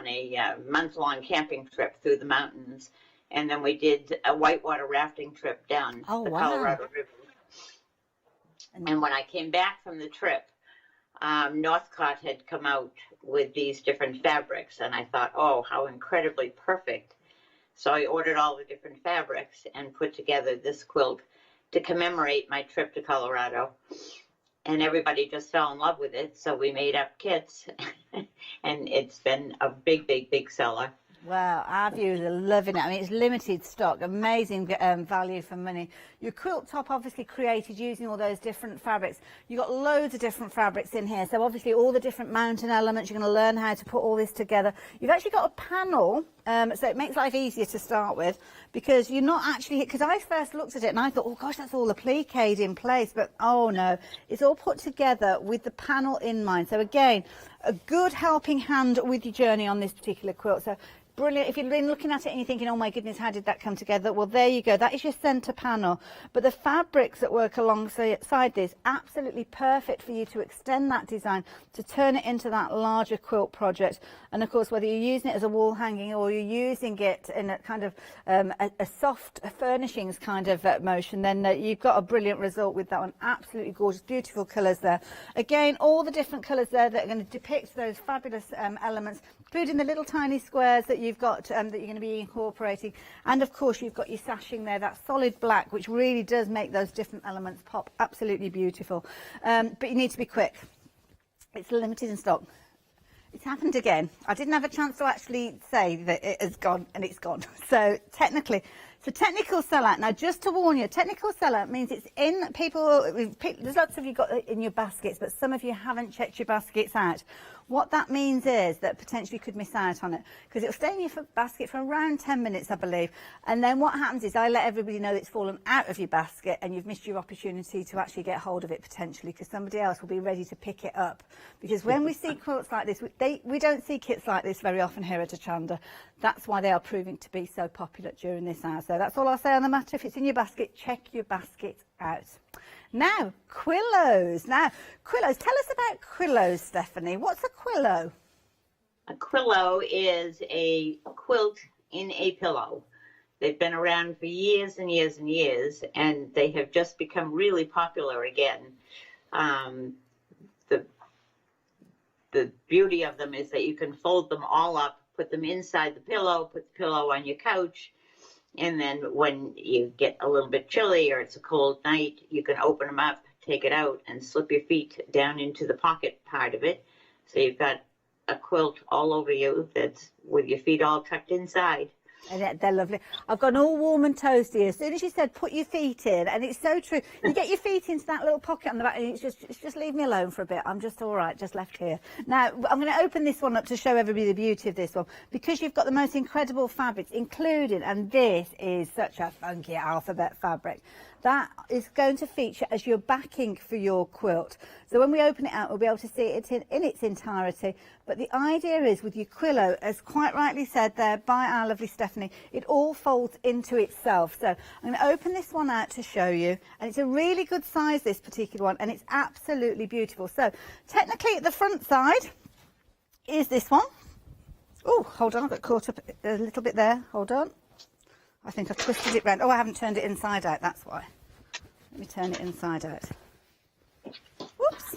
Speaker 19: a month-long camping trip through the mountains, and then we did a whitewater rafting trip down the Colorado River. And when I came back from the trip, Northcott had come out with these different fabrics, and I thought, oh, how incredibly perfect. So I ordered all the different fabrics and put together this quilt to commemorate my trip to Colorado. And everybody just fell in love with it, so we made up kits, and it's been a big, big, big seller.
Speaker 10: Wow, our viewers are loving it. I mean, it's limited stock, amazing value for money. Your quilt top obviously created using all those different fabrics. You've got loads of different fabrics in here, so obviously all the different mountain elements, you're going to learn how to put all this together. You've actually got a panel, so it makes life easier to start with, because you're not actually, because I first looked at it and I thought, oh gosh, that's all appliqued in place, but oh no, it's all put together with the panel in mind. So again, a good helping hand with your journey on this particular quilt. So brilliant. If you've been looking at it and you're thinking, oh my goodness, how did that come together? Well, there you go. That is your centre panel. But the fabrics that work alongside this, absolutely perfect for you to extend that design, to turn it into that larger quilt project. And of course, whether you're using it as a wall hanging or you're using it in a kind of a soft furnishings kind of motion, then you've got a brilliant result with that one. Absolutely gorgeous, beautiful colours there. Again, all the different colours there that are going to depict those fabulous elements, including the little tiny squares that you've got that you're going to be incorporating. And of course, you've got your sashing there, that solid black, which really does make those different elements pop. Absolutely beautiful. But you need to be quick. It's limited in stock. It's happened again. I didn't have a chance to actually say that it has gone, and it's gone. So technically, so technical sellout. Now, just to warn you, technical sellout means it's in people. There's lots of you got it in your baskets, but some of you haven't checked your baskets out. What that means is that potentially you could miss out on it, because it'll stay in your basket for around 10 minutes, I believe. And then what happens is I let everybody know it's fallen out of your basket and you've missed your opportunity to actually get hold of it potentially, because somebody else will be ready to pick it up. Because when we see quilts like this, we don't see kits like this very often here at Hochanda. That's why they are proving to be so popular during this hour. So that's all I'll say on the matter. If it's in your basket, check your basket out. Now, quillos. Now, quillos. Tell us about quillos, Stephanie. What's a quillo?
Speaker 19: A quillo is a quilt in a pillow. They've been around for years and years and years, and they have just become really popular again. The beauty of them is that you can fold them all up, put them inside the pillow, put the pillow on your couch, and then when you get a little bit chilly or it's a cold night, you can open them up, take it out, and slip your feet down into the pocket part of it. So you've got a quilt all over you that's with your feet all tucked inside.
Speaker 10: And they're lovely. I've gone all warm and toasty. As soon as you said put your feet in, and it's so true. You get your feet into that little pocket on the back, and it's just leave me alone for a bit. I'm just all right, just left here. Now, I'm going to open this one up to show everybody the beauty of this one, because you've got the most incredible fabrics, including, and this is such a funky alphabet fabric. That is going to feature as your backing for your quilt. So when we open it out, we'll be able to see it in its entirety. But the idea is with your quillo, as quite rightly said there by our lovely Stephanie, it all folds into itself. So I'm going to open this one out to show you. And it's a really good size, this particular one, and it's absolutely beautiful. So technically at the front side is this one. Oh, hold on, I got caught up a little bit there. Hold on. I think I've twisted it round. Oh, I haven't turned it inside out, that's why. Let me turn it inside out. Whoops.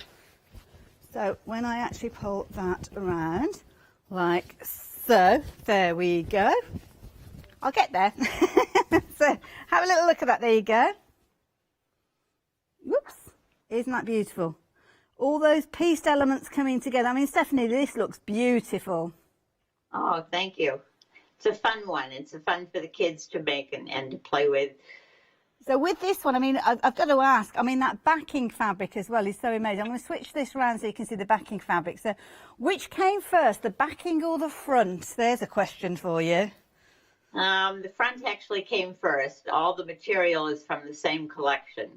Speaker 10: So when I actually pull that around, like so, there we go. I'll get there. So have a little look at that. There you go. Whoops. Isn't that beautiful? All those pieced elements coming together. I mean, Stephanie, this looks beautiful.
Speaker 19: Oh, thank you. It's a fun one. It's a fun for the kids to make and to play with.
Speaker 10: So with this one, I mean, I've got to ask, I mean, that backing fabric as well is so amazing. I'm going to switch this around so you can see the backing fabric. So which came first, the backing or the front? There's a question for you.
Speaker 19: The front actually came first. All the material is from the same collection.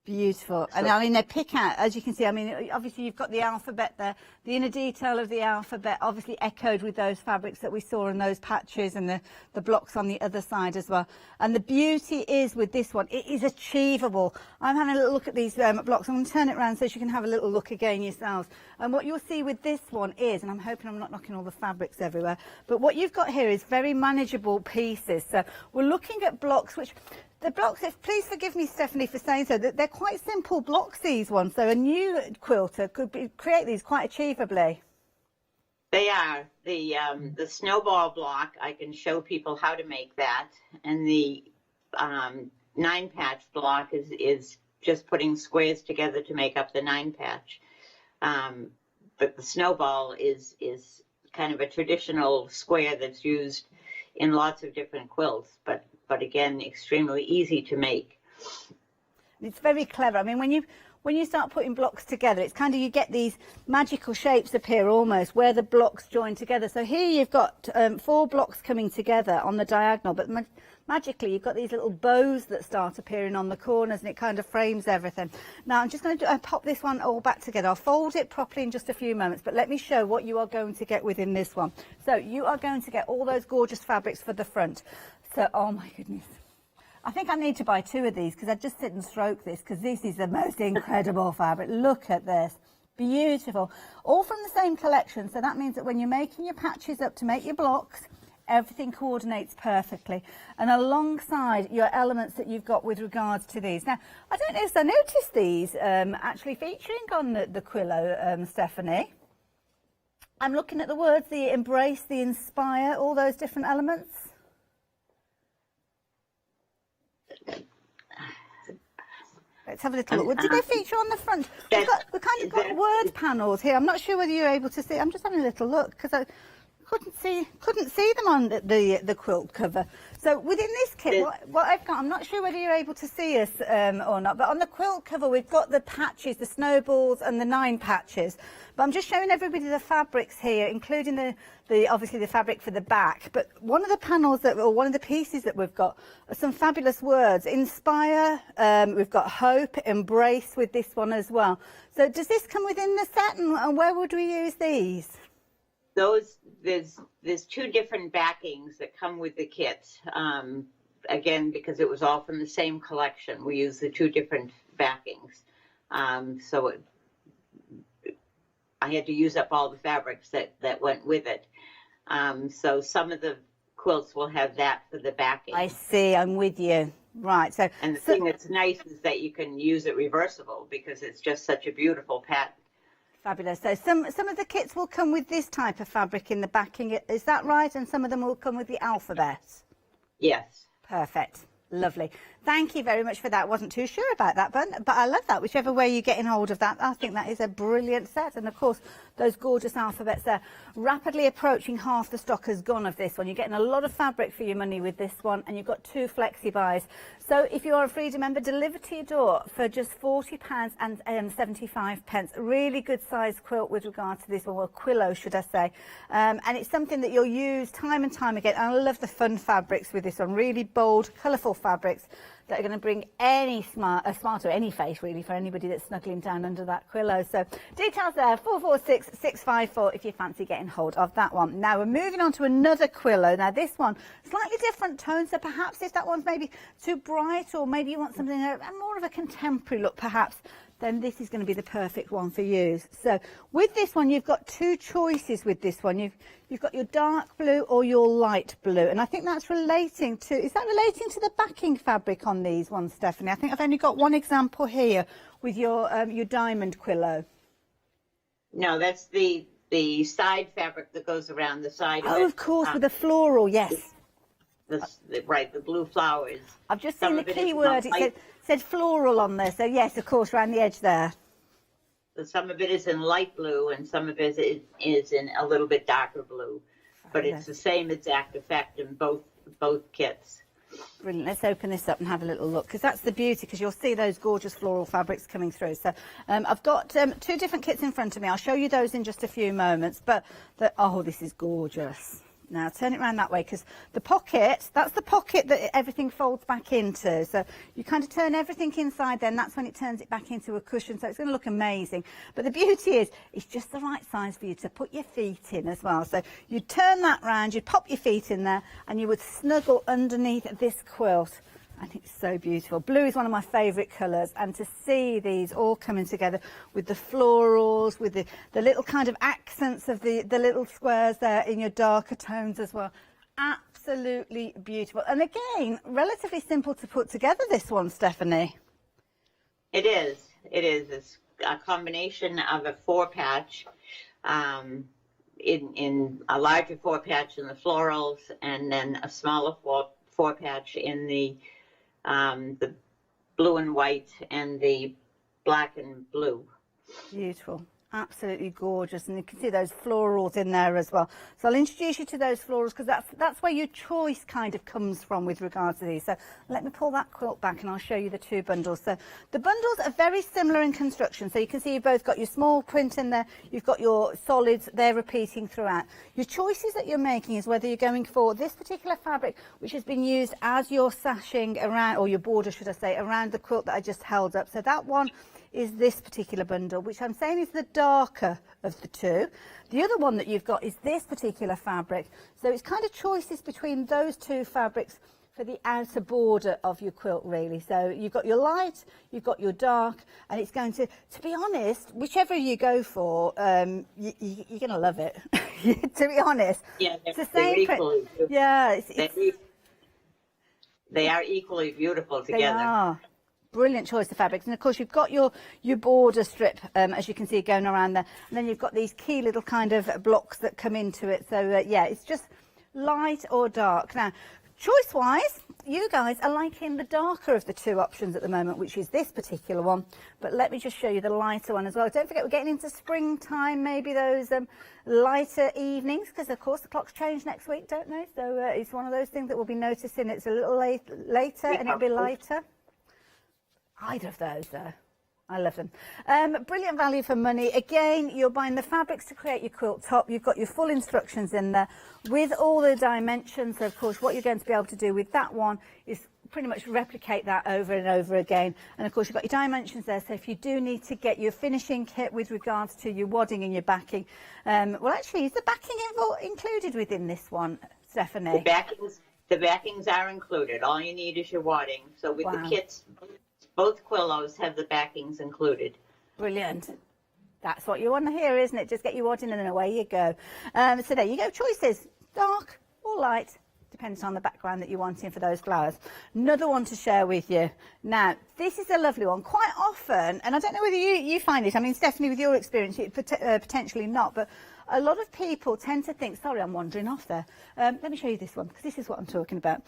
Speaker 10: Beautiful. And I mean, they pick out, as you can see, I mean, obviously you've got the alphabet there, the inner detail of the alphabet obviously echoed with those fabrics that we saw in those patches and the blocks on the other side as well. And the beauty is with this one, it is achievable. I'm having a little look at these blocks. I'm going to turn it around so you can have a little look again yourselves. And what you'll see with this one is, and I'm hoping I'm not knocking all the fabrics everywhere, but what you've got here is very manageable pieces. So we're looking at blocks which... The blocks, please forgive me, Stephanie, for saying so, that they're quite simple blocks, these ones. So a new quilter could create these quite achievably.
Speaker 19: They are. The snowball block, I can show people how to make that. And the 9-patch block is just putting squares together to make up the 9-patch. But the snowball is kind of a traditional square that's used in lots of different quilts, but again, extremely easy to make.
Speaker 10: It's very clever. I mean, when you start putting blocks together, it's kind of, you get these magical shapes appear almost where the blocks join together. So here you've got 4 blocks coming together on the diagonal, but magically you've got these little bows that start appearing on the corners, and it kind of frames everything. Now I'm just going to pop this one all back together. I'll fold it properly in just a few moments, but let me show what you are going to get within this one. So you are going to get all those gorgeous fabrics for the front. So, oh my goodness. I think I need to buy 2 of these because I just sit and stroke this, because this is the most incredible fabric. Look at this. Beautiful. All from the same collection. So that means that when you're making your patches up to make your blocks, everything coordinates perfectly. And alongside your elements that you've got with regards to these. Now, I don't know if I noticed these actually featuring on the quillo, Stephanie. I'm looking at the words, the embrace, the inspire, all those different elements. Let's have a little look. Did they feature on the front? We've kind of got word panels here. I'm not sure whether you're able to see. I'm just having a little look because I couldn't see them on the quilt cover. So within this kit, what I've got, I'm not sure whether you're able to see us or not, but on the quilt cover we've got the patches, the snowballs and the 9 patches. But I'm just showing everybody the fabrics here, including the obviously the fabric for the back. But one of the panels or one of the pieces that we've got are some fabulous words. Inspire, we've got hope, embrace with this one as well. So does this come within the set, and where would we use these?
Speaker 19: There's 2 different backings that come with the kit. Again, because it was all from the same collection, we use the 2 different backings. So I had to use up all the fabrics that went with it. So some of the quilts will have that for the backing.
Speaker 10: I see, I'm with you. Right.
Speaker 19: And the thing that's nice is that you can use it reversible because it's just such a beautiful pattern.
Speaker 10: Fabulous. So some of the kits will come with this type of fabric in the backing, is that right? And some of them will come with the alphabet?
Speaker 19: Yes.
Speaker 10: Perfect. Lovely. Thank you very much for that. Wasn't too sure about that, but I love that. Whichever way you're getting hold of that, I think that is a brilliant set. And of course, those gorgeous alphabets there. Rapidly approaching half the stock has gone of this one. You're getting a lot of fabric for your money with this one, and you've got 2 flexi buys. So if you are a Freedom member, deliver to your door for just £40 and 75 pence. Really good size quilt with regard to this one, well, quillo should I say. And it's something that you'll use time and time again. And I love the fun fabrics with this one. Really bold, colourful fabrics that are going to bring a smile to any face, really, for anybody that's snuggling down under that quillo. So details there, 446654 if you fancy getting hold of that one. Now we're moving on to another quillo. Now this one, slightly different tone, so perhaps if that one's maybe too bright, or maybe you want something more of a contemporary look perhaps, then this is going to be the perfect one for you. So with this one, you've got 2 choices with this one. You've got your dark blue or your light blue. And I think that's relating to, is that relating to the backing fabric on these ones, Stephanie? I think I've only got one example here with your diamond quillo.
Speaker 19: No, that's the side fabric that goes around the side of it.
Speaker 10: Oh, of course, with the floral, yes.
Speaker 19: Right, the blue flowers.
Speaker 10: I've just seen the key word. It said floral on there, so yes, of course, around the edge there.
Speaker 19: Some of it is in light blue, and some of it is in a little bit darker blue. But it's the same exact effect in both kits.
Speaker 10: Brilliant. Let's open this up and have a little look, because that's the beauty, because you'll see those gorgeous floral fabrics coming through. So I've got 2 different kits in front of me. I'll show you those in just a few moments. But oh, this is gorgeous. Now turn it around that way, because the pocket, that's the pocket that everything folds back into. So you kind of turn everything inside, then that's when it turns it back into a cushion. So it's going to look amazing. But the beauty is, it's just the right size for you to put your feet in as well. So you turn that round, you'd pop your feet in there, and you would snuggle underneath this quilt. And it's so beautiful. Blue is one of my favourite colours, and to see these all coming together with the florals, with the little kind of accents of the little squares there in your darker tones as well. Absolutely beautiful. And again, relatively simple to put together, this one, Stephanie.
Speaker 19: It is. It's a combination of a 4-patch, in a larger 4-patch in the florals, and then a smaller 4-patch in the blue and white and the black and blue.
Speaker 10: Beautiful. Absolutely gorgeous, and you can see those florals in there as well. So I'll introduce you to those florals, because that's where your choice kind of comes from with regards to these. So let me pull that quilt back and I'll show you the 2 bundles. So the bundles are very similar in construction. So you can see you've both got your small print in there, you've got your solids, they're repeating throughout. Your choices that you're making is whether you're going for this particular fabric, which has been used as your sashing around, or your border should I say, around the quilt that I just held up. So that one is this particular bundle, which I'm saying is the darker of the 2. The other one that you've got is this particular fabric. So it's kind of choices between those 2 fabrics for the outer border of your quilt, really. So you've got your light, you've got your dark, and it's going to be honest, whichever you go for, you're going to love it. To be honest.
Speaker 19: Yeah,
Speaker 10: it's the same
Speaker 19: equally beautiful.
Speaker 10: Yeah.
Speaker 19: They are equally beautiful together.
Speaker 10: They are. Brilliant choice of fabrics. And of course you've got your border strip, as you can see, going around there, and then you've got these key little kind of blocks that come into it. So yeah, it's just light or dark. Now choice wise, you guys are liking the darker of the 2 options at the moment, which is this particular one, but let me just show you the lighter one as well. Don't forget, we're getting into springtime, maybe those lighter evenings, because of course the clocks change next week, don't they? So it's one of those things that we'll be noticing. It's a little later and it'll be lighter. Either of those, though. I love them. Brilliant value for money. Again, you're buying the fabrics to create your quilt top. You've got your full instructions in there with all the dimensions. So, of course, what you're going to be able to do with that one is pretty much replicate that over and over again. And, of course, you've got your dimensions there. So if you do need to get your finishing kit with regards to your wadding and your backing, well, actually, is the backing included within this one, Stephanie?
Speaker 19: The backings are included. All you need is your wadding. So with the kits, both quillos have the backings included.
Speaker 10: Brilliant. That's what you want to hear, isn't it? Just get your wadding and then away you go. So there you go. Choices, dark or light, depends on the background that you're wanting for those flowers. Another one to share with you. Now, this is a lovely one. Quite often, and I don't know whether you find it, I mean, Stephanie, with your experience, potentially not, but a lot of people tend to think, sorry, I'm wandering off there. Let me show you this one, because this is what I'm talking about.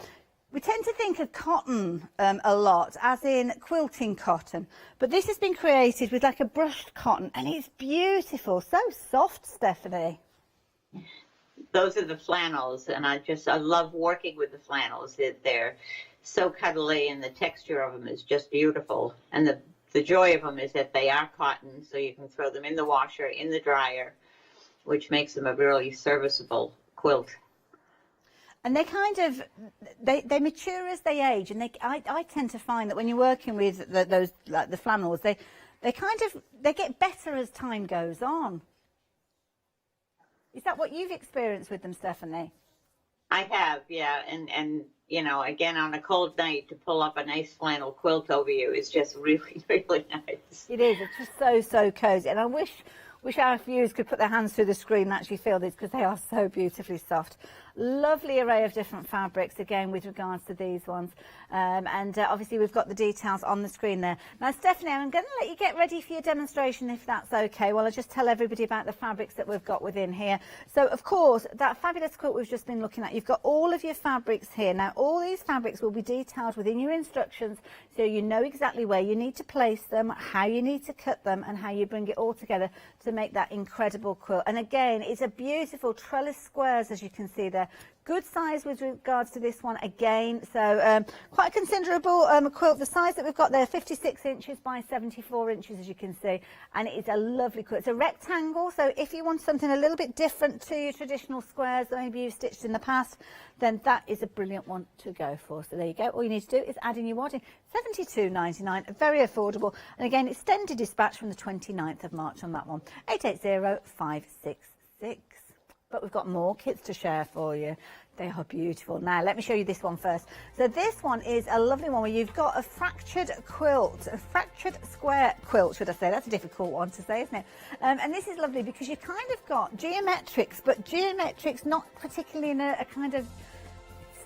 Speaker 10: We tend to think of cotton a lot, as in quilting cotton, but this has been created with like a brushed cotton, and it's beautiful, so soft, Stephanie.
Speaker 19: Those are the flannels, and I love working with the flannels. They're so cuddly, and the texture of them is just beautiful. And the joy of them is that they are cotton, so you can throw them in the washer, in the dryer, which makes them a really serviceable quilt.
Speaker 10: And they kind of, they mature as they age, and I tend to find that when you're working with those, like the flannels, they get better as time goes on. Is that what you've experienced with them, Stephanie?
Speaker 19: I have, yeah, and you know, again, on a cold night, to pull up a nice flannel quilt over you is just really, really nice.
Speaker 10: It is. It's just so cozy, and I wish our viewers could put their hands through the screen and actually feel this, because they are so beautifully soft. Lovely array of different fabrics, again, with regards to these ones. And obviously we've got the details on the screen there. Now, Stephanie, I'm going to let you get ready for your demonstration, if that's okay, while I just tell everybody about the fabrics that we've got within here. So, of course, that fabulous quilt we've just been looking at, you've got all of your fabrics here. Now, all these fabrics will be detailed within your instructions, so you know exactly where you need to place them, how you need to cut them, and how you bring it all together to make that incredible quilt. And again, it's a beautiful trellis squares, as you can see there. Good size with regards to this one again, so quite a considerable quilt. The size that we've got there, 56 inches by 74 inches, as you can see, and it is a lovely quilt. It's a rectangle, so if you want something a little bit different to your traditional squares that maybe you've stitched in the past, then that is a brilliant one to go for. So there you go. All you need to do is add in your wadding. £72.99, very affordable, and again, extended dispatch from the 29th of March on that one. 880566. But we've got more kits to share for you. They are beautiful. Now, let me show you this one first. So this one is a lovely one where you've got a fractured quilt, a fractured square quilt, should I say. That's a difficult one to say, isn't it? And this is lovely because you kind of got geometrics, but geometrics not particularly in a kind of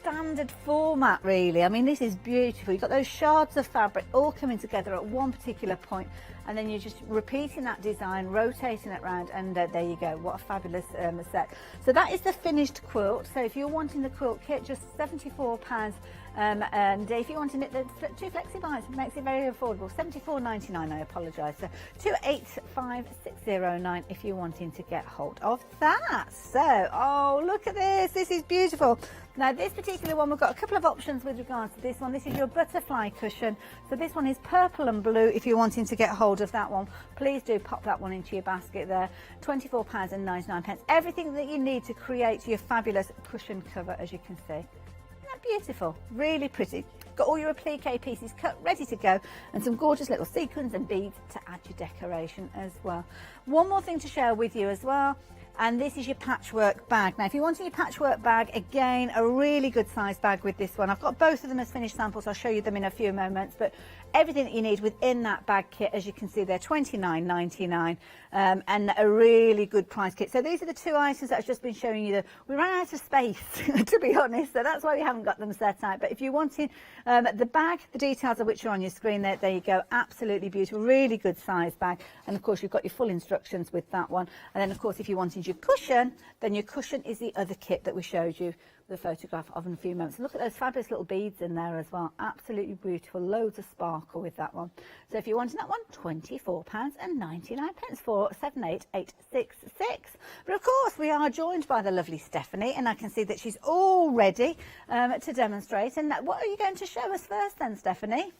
Speaker 10: standard format, really. I mean, this is beautiful. You've got those shards of fabric all coming together at one particular point, and then you're just repeating that design, rotating it around, and there you go. What a fabulous set. So that is the finished quilt. So if you're wanting the quilt kit, just £74. And if you're wanting it, the two flexi buys makes it very affordable. £74.99, I apologise. So 285609 if you're wanting to get hold of that. So, oh, look at this. This is beautiful. Now, this particular one, we've got a couple of options with regards to this one. This is your butterfly cushion. So this one is purple and blue. If you're wanting to get hold of that one, please do pop that one into your basket there. £24.99. Everything that you need to create your fabulous cushion cover, as you can see. Isn't that beautiful? Really pretty. Got all your applique pieces cut, ready to go, and some gorgeous little sequins and beads to add your decoration as well. One more thing to share with you as well. And this is your patchwork bag. Now, if you want your patchwork bag, again, a really good size bag with this one. I've got both of them as finished samples. I'll show you them in a few moments. But everything that you need within that bag kit, as you can see, they're £29.99, and a really good price kit. So these are the two items that I've just been showing you. We ran out of space, to be honest, so that's why we haven't got them set out. But if you're wanting the bag, the details of which are on your screen there you go. Absolutely beautiful, really good size bag. And of course, you've got your full instructions with that one. And then, of course, if you wanted your cushion, then your cushion is the other kit that we showed you with a photograph of in a few moments. And look at those fabulous little beads in there as well. Absolutely beautiful. Loads of sparkle with that one. So if you're wanting that one, £24.99 for 78866. But of course, we are joined by the lovely Stephanie, and I can see that she's all ready to demonstrate. And what are you going to show us first then, Stephanie?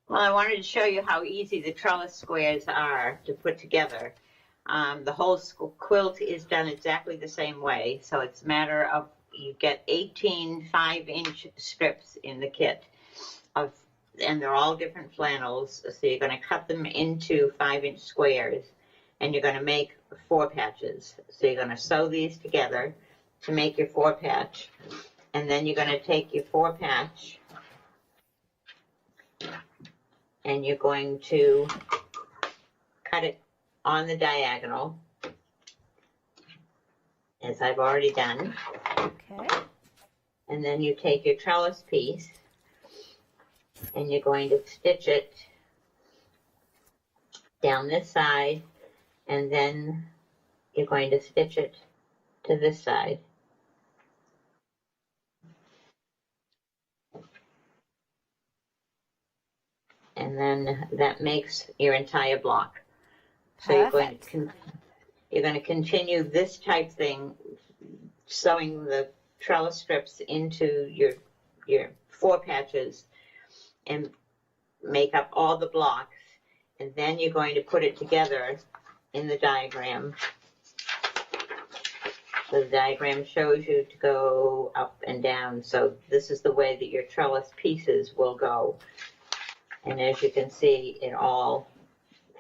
Speaker 19: Well, I wanted to show you how easy the trellis squares are to put together. The whole quilt is done exactly the same way, so it's a matter of you get 18 5-inch strips in the kit, and they're all different flannels, so you're going to cut them into 5-inch squares, and you're going to make 4 patches. So you're going to sew these together to make your 4 patch, and then you're going to take your 4 patch, and you're going to cut it on the diagonal, as I've already done.
Speaker 10: Okay.
Speaker 19: And then you take your trellis piece and you're going to stitch it down this side, and then you're going to stitch it to this side. and then that makes your entire block. So you're going to continue this type thing, sewing the trellis strips into your 4 patches and make up all the blocks, and then you're going to put it together in the diagram. So the diagram shows you to go up and down. So this is the way that your trellis pieces will go. And as you can see, it all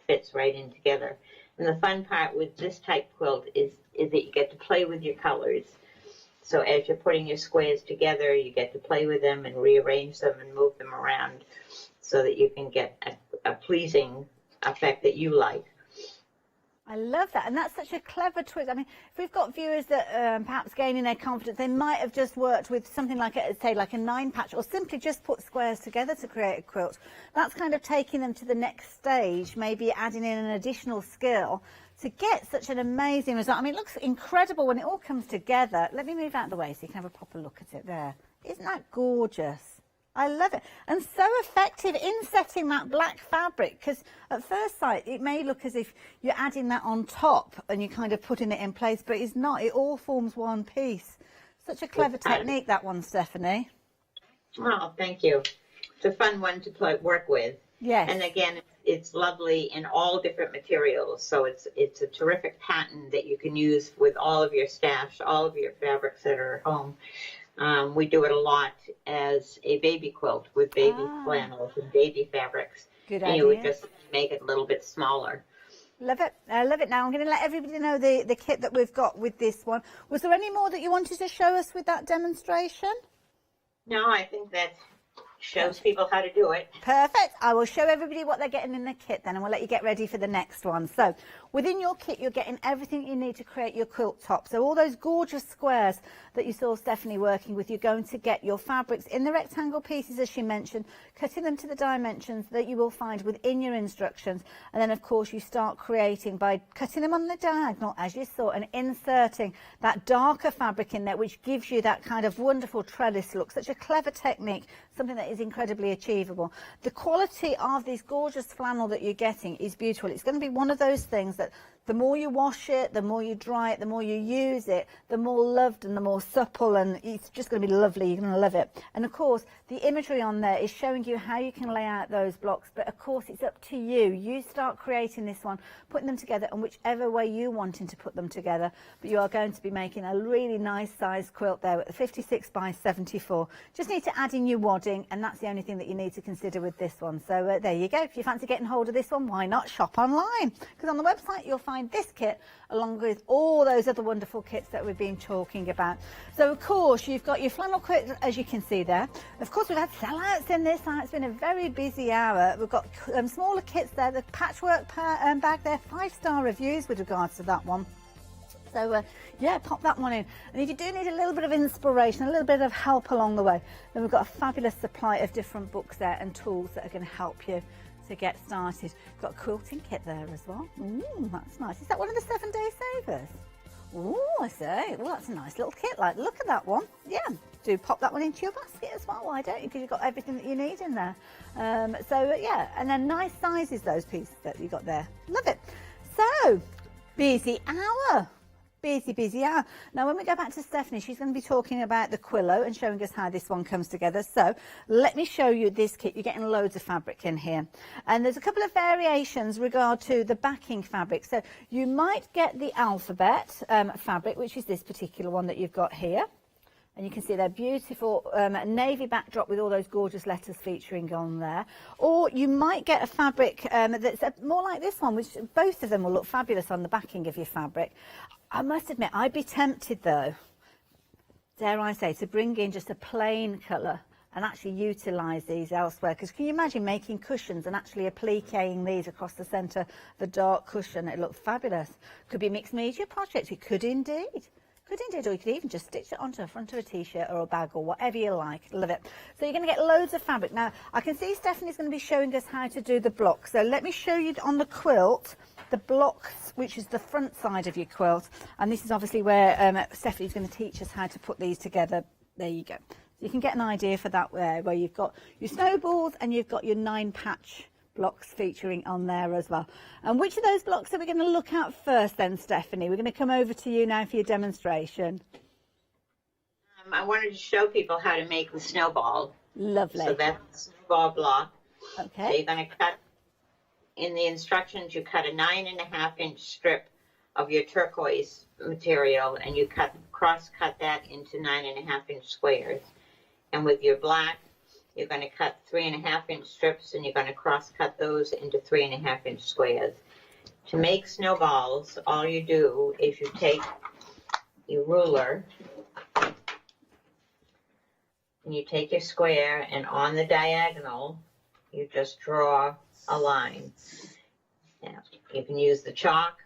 Speaker 19: fits right in together. And the fun part with this type quilt is that you get to play with your colors. So as you're putting your squares together, you get to play with them and rearrange them and move them around so that you can get a pleasing effect that you like.
Speaker 10: I love that, and that's such a clever twist. I mean, if we've got viewers that perhaps gaining their confidence, they might have just worked with something like, say, like a 9-patch, or simply just put squares together to create a quilt. That's kind of taking them to the next stage, maybe adding in an additional skill to get such an amazing result. I mean, it looks incredible when it all comes together. Let me move out of the way so you can have a proper look at it there. Isn't that gorgeous? I love it, and so effective in setting that black fabric, because at first sight it may look as if you're adding that on top and you're kind of putting it in place, but it's not. It all forms one piece. Such a clever technique, that one, Stephanie.
Speaker 19: Oh, thank you. It's a fun one to work with.
Speaker 10: Yes.
Speaker 19: And again, it's lovely in all different materials, so it's a terrific pattern that you can use with all of your stash, all of your fabrics that are at home. We do it a lot as a baby quilt with baby flannels and baby fabrics.
Speaker 10: Good
Speaker 19: and
Speaker 10: idea.
Speaker 19: You would just make it a little bit smaller.
Speaker 10: Love it. I love it. Now I'm going to let everybody know the kit that we've got with this one. Was there any more that you wanted to show us with that demonstration?
Speaker 19: No, I think that shows people how to do it.
Speaker 10: Perfect. I will show everybody what they're getting in the kit then, and we'll let you get ready for the next one. So within your kit, you're getting everything you need to create your quilt top. So all those gorgeous squares that you saw Stephanie working with, you're going to get your fabrics in the rectangle pieces, as she mentioned, cutting them to the dimensions that you will find within your instructions. And then, of course, you start creating by cutting them on the diagonal, as you saw, and inserting that darker fabric in there, which gives you that kind of wonderful trellis look. Such a clever technique, something that is incredibly achievable. The quality of this gorgeous flannel that you're getting is beautiful. It's going to be one of those things that the more you wash it, the more you dry it, the more you use it, the more loved and the more supple, and it's just going to be lovely. You're going to love it. And of course, the imagery on there is showing you how you can lay out those blocks, but of course it's up to you. You start creating this one, putting them together in whichever way you wanting to put them together, but you are going to be making a really nice size quilt there at the 56 by 74. Just need to add in your wadding, and that's the only thing that you need to consider with this one. So there you go. If you fancy getting hold of this one, why not shop online? Because on the website you'll find this kit along with all those other wonderful kits that we've been talking about. So of course you've got your flannel kit, as you can see there. Of course we've had sellouts in this. It's been a very busy hour. We've got smaller kits there, the patchwork bag there, 5-star reviews with regards to that one. So yeah, pop that one in. And if you do need a little bit of inspiration, a little bit of help along the way, then we've got a fabulous supply of different books there and tools that are going to help you to get started. Got a quilting kit there as well. Ooh, that's nice. Is that one of the 7-day savers? Ooh, I say. Well, that's a nice little kit. Like, look at that one. Yeah, do pop that one into your basket as well. Why don't you? Because you've got everything that you need in there. Yeah, and then nice sizes, those pieces that you got there. Love it. So, busy hour. Busy hour. Now, when we go back to Stephanie, she's going to be talking about the Quillo and showing us how this one comes together. So let me show you this kit. You're getting loads of fabric in here. And there's a couple of variations regard to the backing fabric. So you might get the alphabet fabric, which is this particular one that you've got here. And you can see they're beautiful navy backdrop with all those gorgeous letters featuring on there. Or you might get a fabric that's more like this one, which both of them will look fabulous on the backing of your fabric. I must admit, I'd be tempted though, dare I say, to bring in just a plain colour and actually utilise these elsewhere. Because can you imagine making cushions and actually appliquing these across the centre of the dark cushion? It looked fabulous. Could be a mixed media project. It could indeed. Or you could even just stitch it onto the front of a t-shirt or a bag or whatever you like. Love it. So you're going to get loads of fabric. Now, I can see Stephanie's going to be showing us how to do the blocks. So let me show you on the quilt the blocks, which is the front side of your quilt. And this is obviously where Stephanie's going to teach us how to put these together. There you go. So you can get an idea for that where you've got your snowballs and you've got your 9-patch blocks featuring on there as well. And which of those blocks are we going to look at first then, Stephanie? We're going to come over to you now for your demonstration.
Speaker 19: I wanted to show people how to make the snowball.
Speaker 10: Lovely.
Speaker 19: So that's the snowball block.
Speaker 10: Okay.
Speaker 19: So you're going to cut, in the instructions, you cut a 9.5-inch strip of your turquoise material, and you cross-cut that into 9.5-inch squares. And with your black, you're going to cut 3.5-inch strips, and you're going to cross-cut those into 3.5-inch squares. To make snowballs, all you do is you take your ruler, and you take your square, and on the diagonal, you just draw a line. Now, you can use the chalk.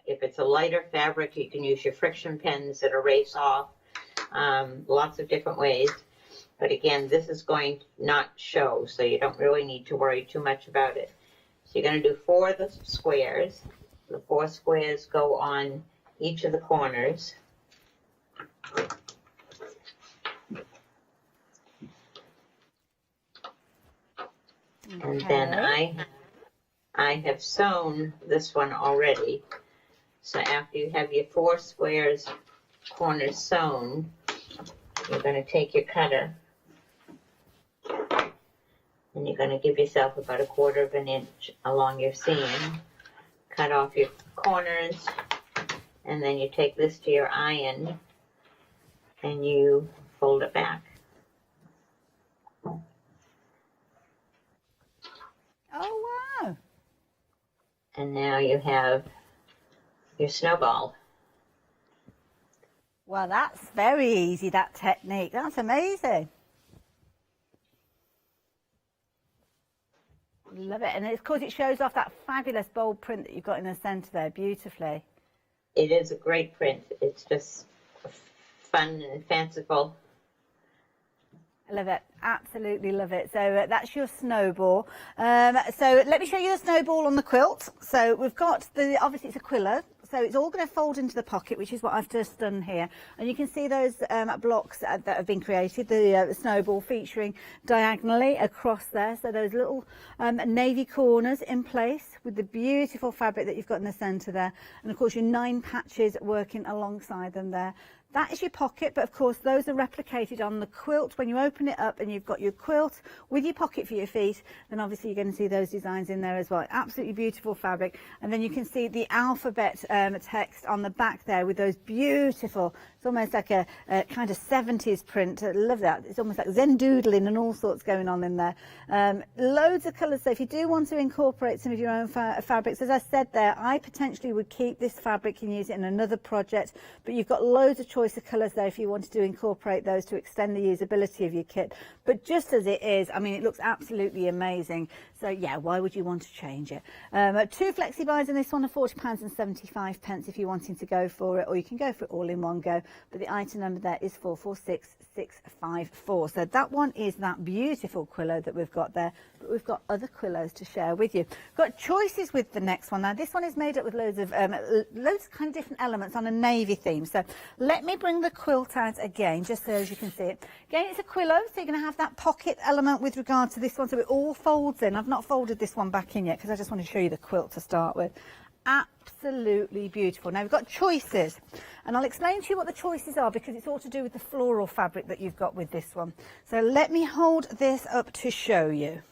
Speaker 19: If it's a lighter fabric, you can use your friction pens that erase off. Lots of different ways. But again, this is going to not show, so you don't really need to worry too much about it. So you're going to do 4 of the squares. The 4 squares go on each of the corners. And then I have sewn this one already. So after you have your 4 squares corners sewn, you're going to take your cutter and you're going to give yourself about 1/4 of an inch along your seam. Cut off your corners, and then you take this to your iron and you fold it back.
Speaker 10: Oh, wow.
Speaker 19: And now you have your snowball.
Speaker 10: Well, that's very easy, that technique. That's amazing. Love it. And of course it shows off that fabulous bold print that you've got in the centre there beautifully.
Speaker 19: It is a great print. It's just fun and fanciful.
Speaker 10: I love it. Absolutely love it. So that's your snowball. So let me show you the snowball on the quilt. So we've got obviously it's a quillo. So it's all going to fold into the pocket, which is what I've just done here. And you can see those blocks that have been created, the snowball featuring diagonally across there. So those little navy corners in place with the beautiful fabric that you've got in the centre there. And of course your 9 patches working alongside them there. That is your pocket, but of course those are replicated on the quilt. When you open it up and you've got your quilt with your pocket for your feet, then obviously you're going to see those designs in there as well. Absolutely beautiful fabric. And then you can see the alphabet text on the back there with those beautiful, it's almost like a kind of 70s print. I love that. It's almost like Zen doodling and all sorts going on in there. Loads of colours. So if you do want to incorporate some of your own fabrics, as I said there, I potentially would keep this fabric and use it in another project, but you've got loads of choice of colours there if you wanted to incorporate those to extend the usability of your kit. But just as it is, I mean, it looks absolutely amazing. So yeah, why would you want to change it? 2 flexi buys in this one are £40.75 if you're wanting to go for it, or you can go for it all in one go. But the item number there is 446654. So that one is that beautiful quillo that we've got there. But we've got other quillos to share with you. Got choices with the next one. Now this one is made up with loads of kind of different elements on a navy theme. So let me bring the quilt out again, just so as you can see it. Again, it's a quillo, so you're going to have that pocket element with regard to this one, so it all folds in. I've not folded this one back in yet because I just want to show you the quilt to start with. Absolutely beautiful. Now we've got choices, and I'll explain to you what the choices are because it's all to do with the floral fabric that you've got with this one. So let me hold this up to show you.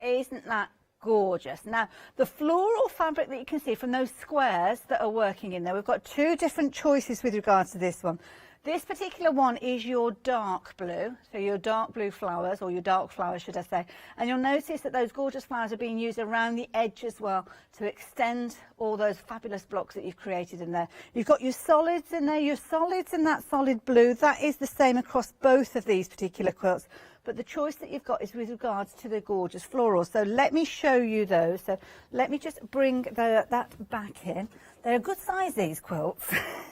Speaker 10: Isn't that gorgeous? Now the floral fabric that you can see from those squares that are working in there, we've got 2 different choices with regards to this one. This particular one is your dark blue, so your dark blue flowers, or your dark flowers should I say, and you'll notice that those gorgeous flowers are being used around the edge as well to extend all those fabulous blocks that you've created in there. You've got your solids in there, your solids in that solid blue. That is the same across both of these particular quilts. But the choice that you've got is with regards to the gorgeous florals. So let me show you those. So let me just bring that back in. They're a good size, these quilts.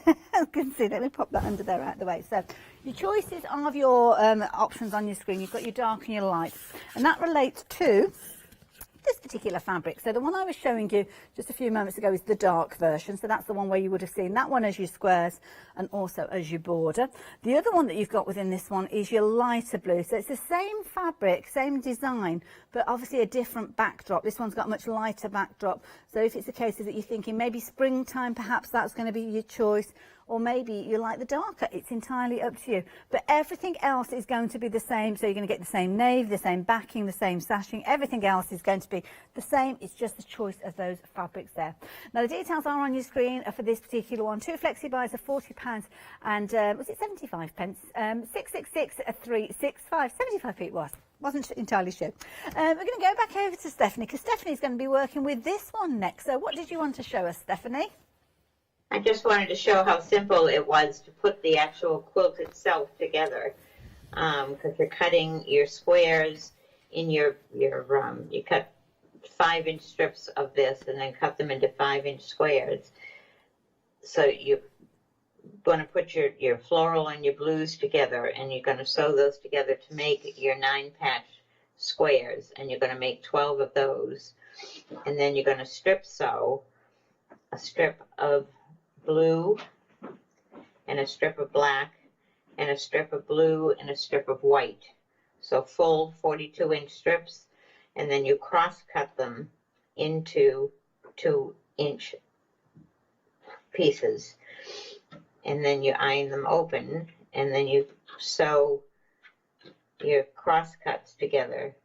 Speaker 10: As you can see, let me pop that under there out of the way. So your choices of your options on your screen. You've got your dark and your light. And that relates to this particular fabric. So the one I was showing you just a few moments ago is the dark version. So that's the one where you would have seen that one as your squares and also as your border. The other one that you've got within this one is your lighter blue. So it's the same fabric, same design, but obviously a different backdrop. This one's got a much lighter backdrop. So if it's a case of that you're thinking maybe springtime, perhaps that's going to be your choice, or maybe you like the darker, it's entirely up to you. But everything else is going to be the same. So you're going to get the same navy, the same backing, the same sashing. Everything else is going to be the same. It's just the choice of those fabrics there. Now the details are on your screen for this particular one. 2 flexi buys are £40 and was it 75 pence? 666 365. 75p it was. Wasn't entirely sure. We're going to go back over to Stephanie because Stephanie's going to be working with this one next. So what did you want to show us, Stephanie?
Speaker 19: I just wanted to show how simple it was to put the actual quilt itself together, because you're cutting your squares in you cut 5-inch strips of this and then cut them into 5-inch squares. So you're going to put your floral and your blues together, and you're going to sew those together to make your 9-patch squares, and you're going to make 12 of those, and then you're going to strip sew a strip of blue and a strip of black and a strip of blue and a strip of white. So full 42-inch strips, and then you cross cut them into 2-inch pieces, and then you iron them open, and then you sew your cross cuts together,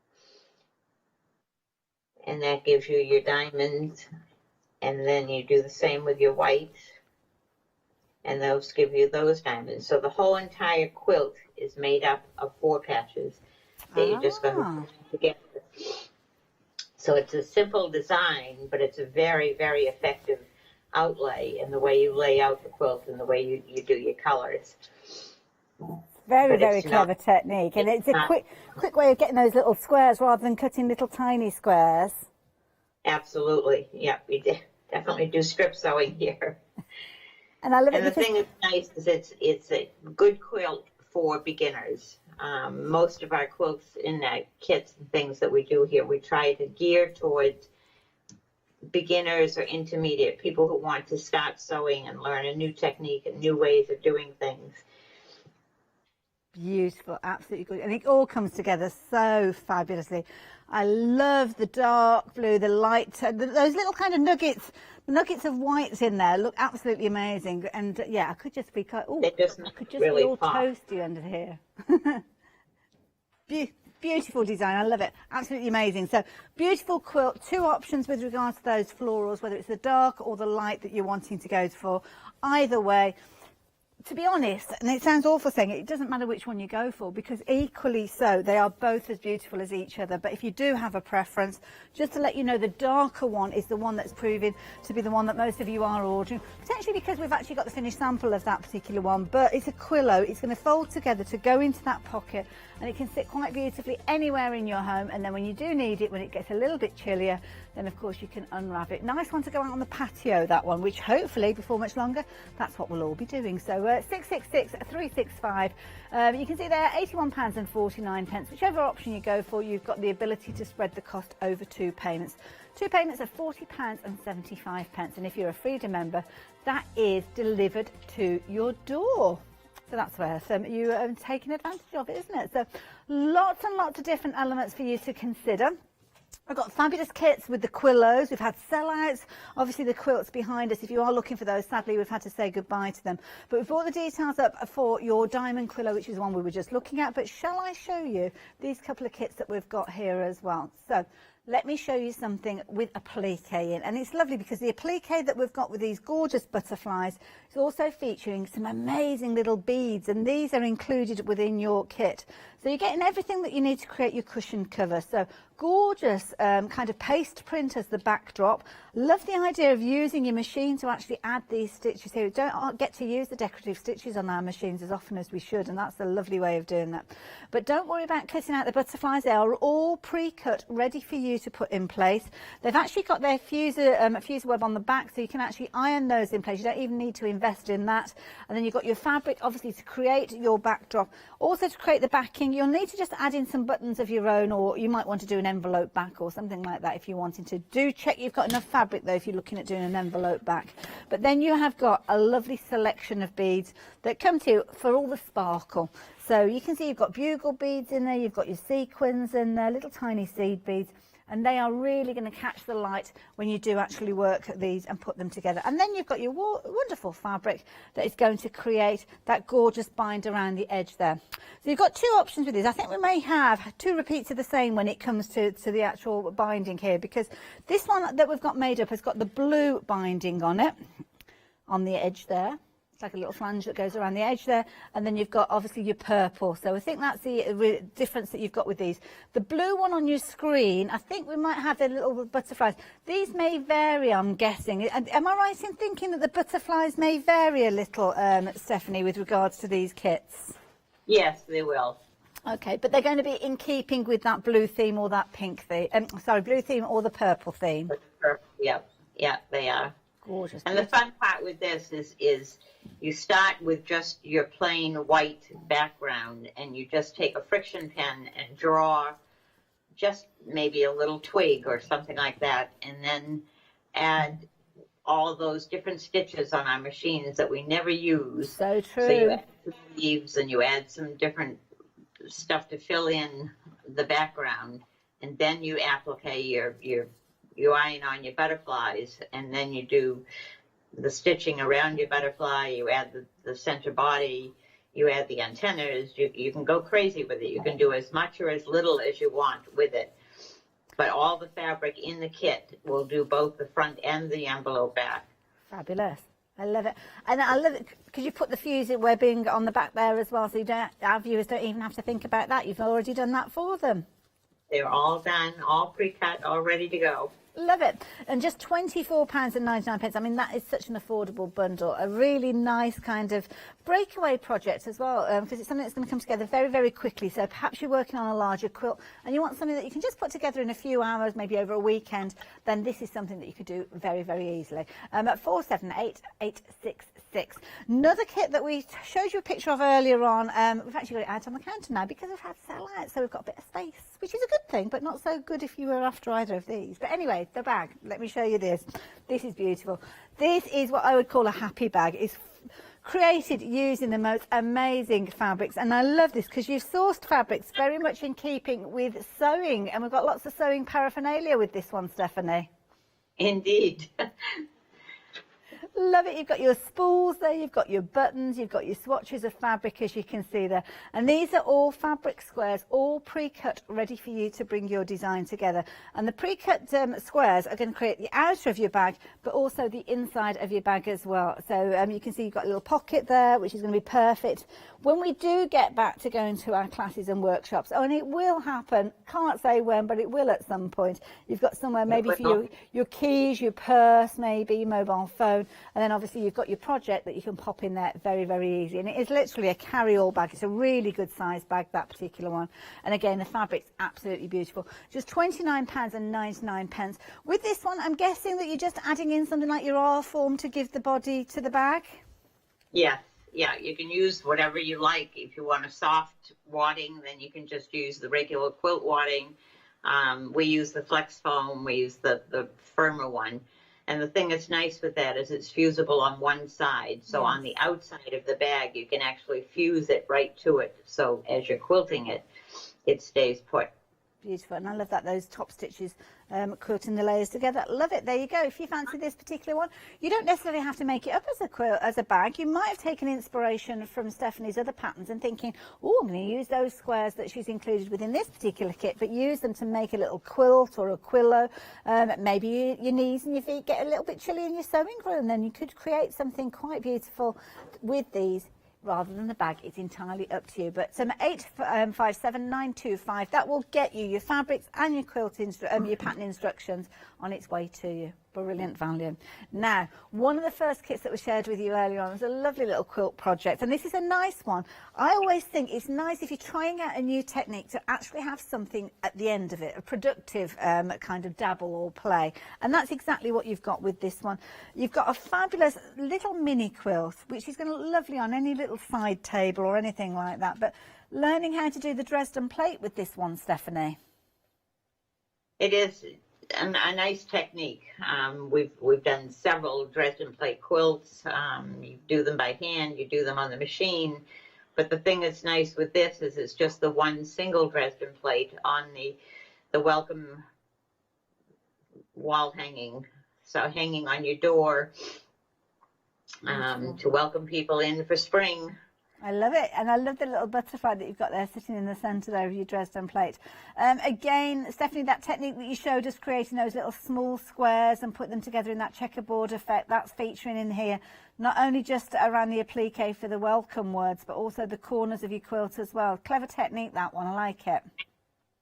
Speaker 19: and that gives you your diamonds, and then you do the same with your whites, and those give you those diamonds. So the whole entire quilt is made up of 4 patches that you're just going to put together. So it's a simple design, but it's a very, very effective outlay in the way you lay out the quilt and the way you do your colors.
Speaker 10: Very, very clever technique, and it's a quick way of getting those little squares rather than cutting little tiny squares.
Speaker 19: Absolutely, yeah, we definitely do strip sewing here.
Speaker 10: And I love it.
Speaker 19: And the thing that's nice is it's a good quilt for beginners. Most of our quilts in the kits and things that we do here, we try to gear towards beginners or intermediate, people who want to start sewing and learn a new technique and new ways of doing things.
Speaker 10: Beautiful, absolutely good, and it all comes together so fabulously. I love the dark blue, the light, those little kind of nuggets of whites in there look absolutely amazing. And yeah, I could just be I could just
Speaker 19: really
Speaker 10: be all
Speaker 19: pop.
Speaker 10: toasty under here. Beautiful design, I love it, absolutely amazing. So beautiful quilt, 2 options with regards to those florals, whether it's the dark or the light that you're wanting to go for. Either way, to be honest, and it sounds awful saying it, it doesn't matter which one you go for, because equally so, they are both as beautiful as each other. But if you do have a preference, just to let you know, the darker one is the one that's proving to be the one that most of you are ordering, potentially because we've actually got the finished sample of that particular one. But it's a quillo, it's going to fold together to go into that pocket, and it can sit quite beautifully anywhere in your home. And then when you do need it, when it gets a little bit chillier, then of course you can unwrap it. Nice one to go out on the patio, that one, which hopefully before much longer, that's what we'll all be doing. So 666 365. You can see there £81.49. Whichever option you go for, you've got the ability to spread the cost over 2 payments. 2 payments of £40.75, and if you're a Freedom member, that is delivered to your door. So that's where you are taking advantage of it, isn't it? So lots and lots of different elements for you to consider. I've got fabulous kits with the quillos. We've had sellouts. Obviously, the quilts behind us, if you are looking for those, sadly, we've had to say goodbye to them. But we've brought the details up for your diamond quillo, which is the one we were just looking at. But shall I show you these couple of kits that we've got here as well? So let me show you something with applique in. And it's lovely because the applique that we've got with these gorgeous butterflies is also featuring some amazing little beads, and these are included within your kit. So you're getting everything that you need to create your cushion cover. So gorgeous kind of paste print as the backdrop. Love the idea of using your machine to actually add these stitches here. We don't get to use the decorative stitches on our machines as often as we should, and that's a lovely way of doing that. But don't worry about cutting out the butterflies. They are all pre-cut, ready for you you to put in place. They've actually got their fuser web on the back, so you can actually iron those in place. You don't even need to invest in that. And then you've got your fabric, obviously, to create your backdrop. Also, to create the backing, you'll need to just add in some buttons of your own, or you might want to do an envelope back or something like that if you're wanting to. Do check you've got enough fabric, though, if you're looking at doing an envelope back. But then you have got a lovely selection of beads that come to you for all the sparkle. So you can see you've got bugle beads in there, you've got your sequins and little tiny seed beads, and they are really going to catch the light when you do actually work these and put them together. And then you've got your wonderful fabric that is going to create that gorgeous bind around the edge there. So you've got two options with these. I think we may have two repeats of the same when it comes to the actual binding here, because this one that we've got made up has got the blue binding on it, on the edge there. It's like a little flange that goes around the edge there, and then you've got obviously your purple. So I think that's the difference that you've got with these. The blue one on your screen, I think we might have the little butterflies. These may vary, I'm guessing. Am I right in thinking that the butterflies may vary a little, Stephanie, with regards to these kits?
Speaker 19: Yes, they will.
Speaker 10: Okay, but they're going to be in keeping with that blue theme or that pink theme. Sorry, blue theme or the purple theme.
Speaker 19: Yeah, they are.
Speaker 10: Gorgeous.
Speaker 19: And the fun part with this is you start with just your plain white background, and you just take a friction pen and draw just maybe a little twig or something like that, and then add all those different stitches on our machines that we never use.
Speaker 10: So true.
Speaker 19: So you add some leaves and you add some different stuff to fill in the background, and then you applique you iron on your butterflies, and then you do the stitching around your butterfly, you add the center body, you add the antennas, you can go crazy with it. You can do as much or as little as you want with it. But all the fabric in the kit will do both the front and the envelope back.
Speaker 10: Fabulous. I love it. And I love it because you put the fused webbing on the back there as well, so our viewers don't even have to think about that. You've already done that for them.
Speaker 19: They're all done, all pre-cut, all ready to go.
Speaker 10: Love it. And just £24.99. I mean, that is such an affordable bundle. A really nice kind of breakaway project as well, because it's something that's going to come together very, very quickly. So perhaps you're working on a larger quilt and you want something that you can just put together in a few hours, maybe over a weekend, then this is something that you could do very, very easily. At 478866. Another kit that we showed you a picture of earlier on, we've actually got it out on the counter now because we've had sell out, so we've got a bit of space, which is a good thing, but not so good if you were after either of these. But anyway, the bag, let me show you this. This is beautiful. This is what I would call a happy bag. It's created using the most amazing fabrics, and I love this because you've sourced fabrics very much in keeping with sewing, and we've got lots of sewing paraphernalia with this one, Stephanie.
Speaker 19: Indeed.
Speaker 10: Love it. You've got your spools there, you've got your buttons, you've got your swatches of fabric, as you can see there. And these are all fabric squares, all pre-cut, ready for you to bring your design together. And the pre-cut squares are going to create the outer of your bag, but also the inside of your bag as well. So you can see you've got a little pocket there, which is going to be perfect when we do get back to going to our classes and workshops. Oh, and it will happen. Can't say when, but it will at some point. You've got somewhere maybe for your keys, your purse, maybe your mobile phone. And then obviously you've got your project that you can pop in there very, very easy. And it is literally a carry-all bag. It's a really good size bag, that particular one. And again, the fabric's absolutely beautiful. Just £29.99. With this one, I'm guessing that you're just adding in something like your R form to give the body to the bag?
Speaker 19: Yeah, you can use whatever you like. If you want a soft wadding, then you can just use the regular quilt wadding. We use the flex foam, we use the firmer one. And the thing that's nice with that is it's fusible on one side. So on the outside of the bag, you can actually fuse it right to it. So as you're quilting it, it stays put.
Speaker 10: Beautiful. And I love that, those top stitches quilting the layers together. Love it. There you go. If you fancy this particular one, you don't necessarily have to make it up as a quilt, as a bag. You might have taken inspiration from Stephanie's other patterns and thinking, oh, I'm going to use those squares that she's included within this particular kit, but use them to make a little quilt or a quillo. Maybe your knees and your feet get a little bit chilly in your sewing room, then you could create something quite beautiful with these. Rather than the bag, it's entirely up to you. But 857925, that will get you your fabrics and your quilt your pattern instructions on its way to you. Brilliant value. Now, one of the first kits that was shared with you earlier on was a lovely little quilt project, and this is a nice one. I always think it's nice if you're trying out a new technique to actually have something at the end of it, a productive kind of dabble or play, and that's exactly what you've got with this one. You've got a fabulous little mini quilt, which is going to look lovely on any little side table or anything like that, but learning how to do the Dresden plate with this one, Stephanie.
Speaker 19: It is a nice technique. We've done several Dresden plate quilts. You do them by hand, you do them on the machine. But the thing that's nice with this is it's just the one single Dresden plate on the welcome wall hanging. So hanging on your door to welcome people in for spring.
Speaker 10: I love it, and I love the little butterfly that you've got there sitting in the centre there of your Dresden plate. Again, Stephanie, that technique that you showed us, creating those little small squares and put them together in that checkerboard effect, that's featuring in here, not only just around the applique for the welcome words, but also the corners of your quilt as well. Clever technique, that one, I like it.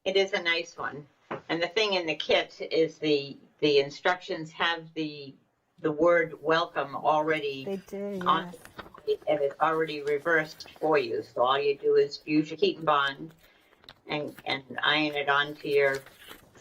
Speaker 19: It is a nice one. And the thing in the kit is the instructions have the word welcome already on it, and it's already reversed for you. So all you do is use your heat and bond and iron it onto your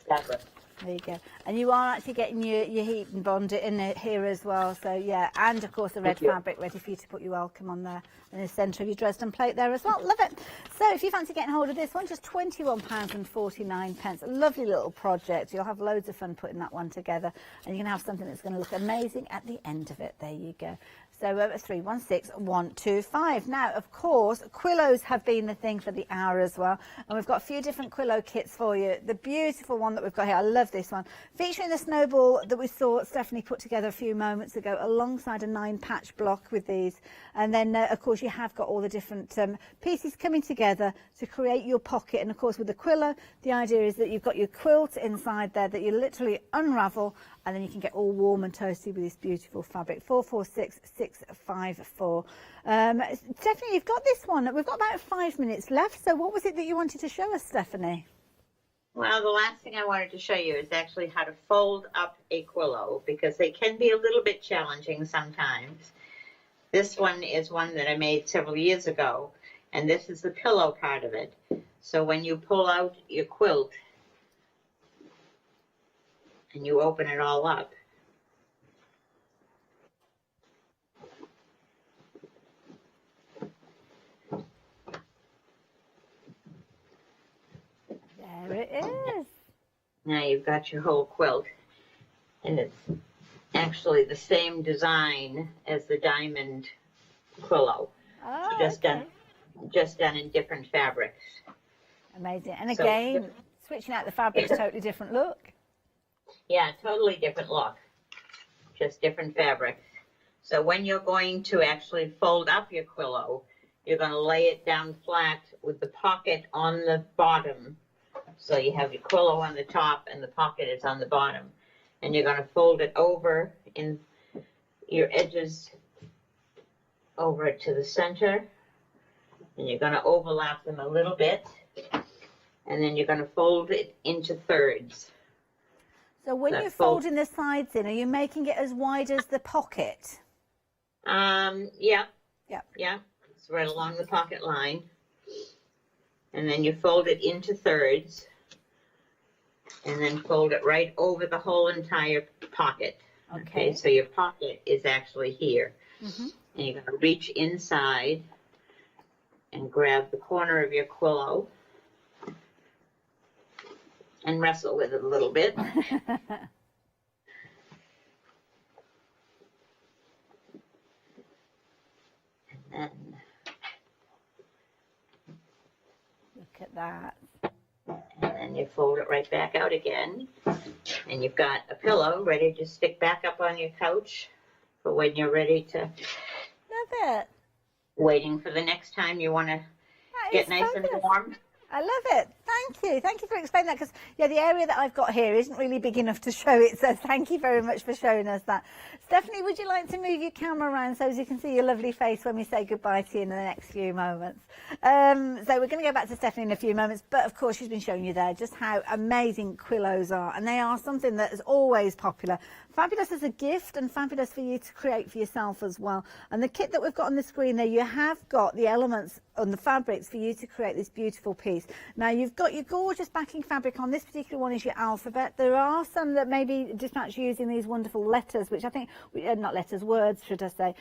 Speaker 19: fabric.
Speaker 10: There you go. And you are actually getting your heat and bond it in here as well. So yeah, and of course the red fabric ready for you to put your welcome on there in the centre of your Dresden plate there as well. Love it. So if you fancy getting hold of this one, just £21.49. A lovely little project. You'll have loads of fun putting that one together, and you're going to have something that's going to look amazing at the end of it. There you go. So 316125. Now, of course, Quillos have been the thing for the hour as well, and we've got a few different Quillo kits for you. The beautiful one that we've got here, I love this one, featuring the snowball that we saw Stephanie put together a few moments ago, alongside a 9-patch block with these. And then, of course, you have got all the different pieces coming together to create your pocket. And of course, with the Quillo, the idea is that you've got your quilt inside there that you literally unravel, and then you can get all warm and toasty with this beautiful fabric. 446654. Stephanie, you've got this one. We've got about 5 minutes left. So what was it that you wanted to show us, Stephanie?
Speaker 19: Well, the last thing I wanted to show you is actually how to fold up a Quillo, because they can be a little bit challenging sometimes. This one is one that I made several years ago, and this is the pillow part of it. So when you pull out your quilt and you open it all up,
Speaker 10: there it is.
Speaker 19: Now you've got your whole quilt, and it's actually the same design as the diamond Quillo, just done in different fabrics.
Speaker 10: Amazing. And again, switching out the fabrics, totally different look.
Speaker 19: Yeah, totally different look, just different fabrics. So when you're going to actually fold up your Quillo, you're going to lay it down flat with the pocket on the bottom. So you have your Quillo on the top and the pocket is on the bottom. And you're going to fold it over in your edges over it to the center. And you're going to overlap them a little bit. And then you're going to fold it into thirds.
Speaker 10: So when you're folding the sides in, are you making it as wide as the pocket?
Speaker 19: Yeah. It's right along the pocket line. And then you fold it into thirds. And then fold it right over the whole entire pocket. Okay, so your pocket is actually here. And you're going to reach inside and grab the corner of your Quillo and wrestle with it a little bit. And then
Speaker 10: look at that.
Speaker 19: And then you fold it right back out again. And you've got a pillow ready to stick back up on your couch for when you're ready to...
Speaker 10: Love it.
Speaker 19: Waiting for the next time you want to get nice and warm.
Speaker 10: I love it. Thank you for explaining that, because the area that I've got here isn't really big enough to show it, so thank you very much for showing us that. Stephanie, would you like to move your camera around so as you can see your lovely face when we say goodbye to you in the next few moments? So we're going to go back to Stephanie in a few moments, but of course she's been showing you there just how amazing quillos are, and they are something that is always popular. Fabulous as a gift and fabulous for you to create for yourself as well. And the kit that we've got on the screen there, you have got the elements on the fabrics for you to create this beautiful piece. Now you've got your gorgeous backing fabric on. This particular one is your alphabet. There are some that may be dispatched using these wonderful letters, which I think, not letters, words should I say,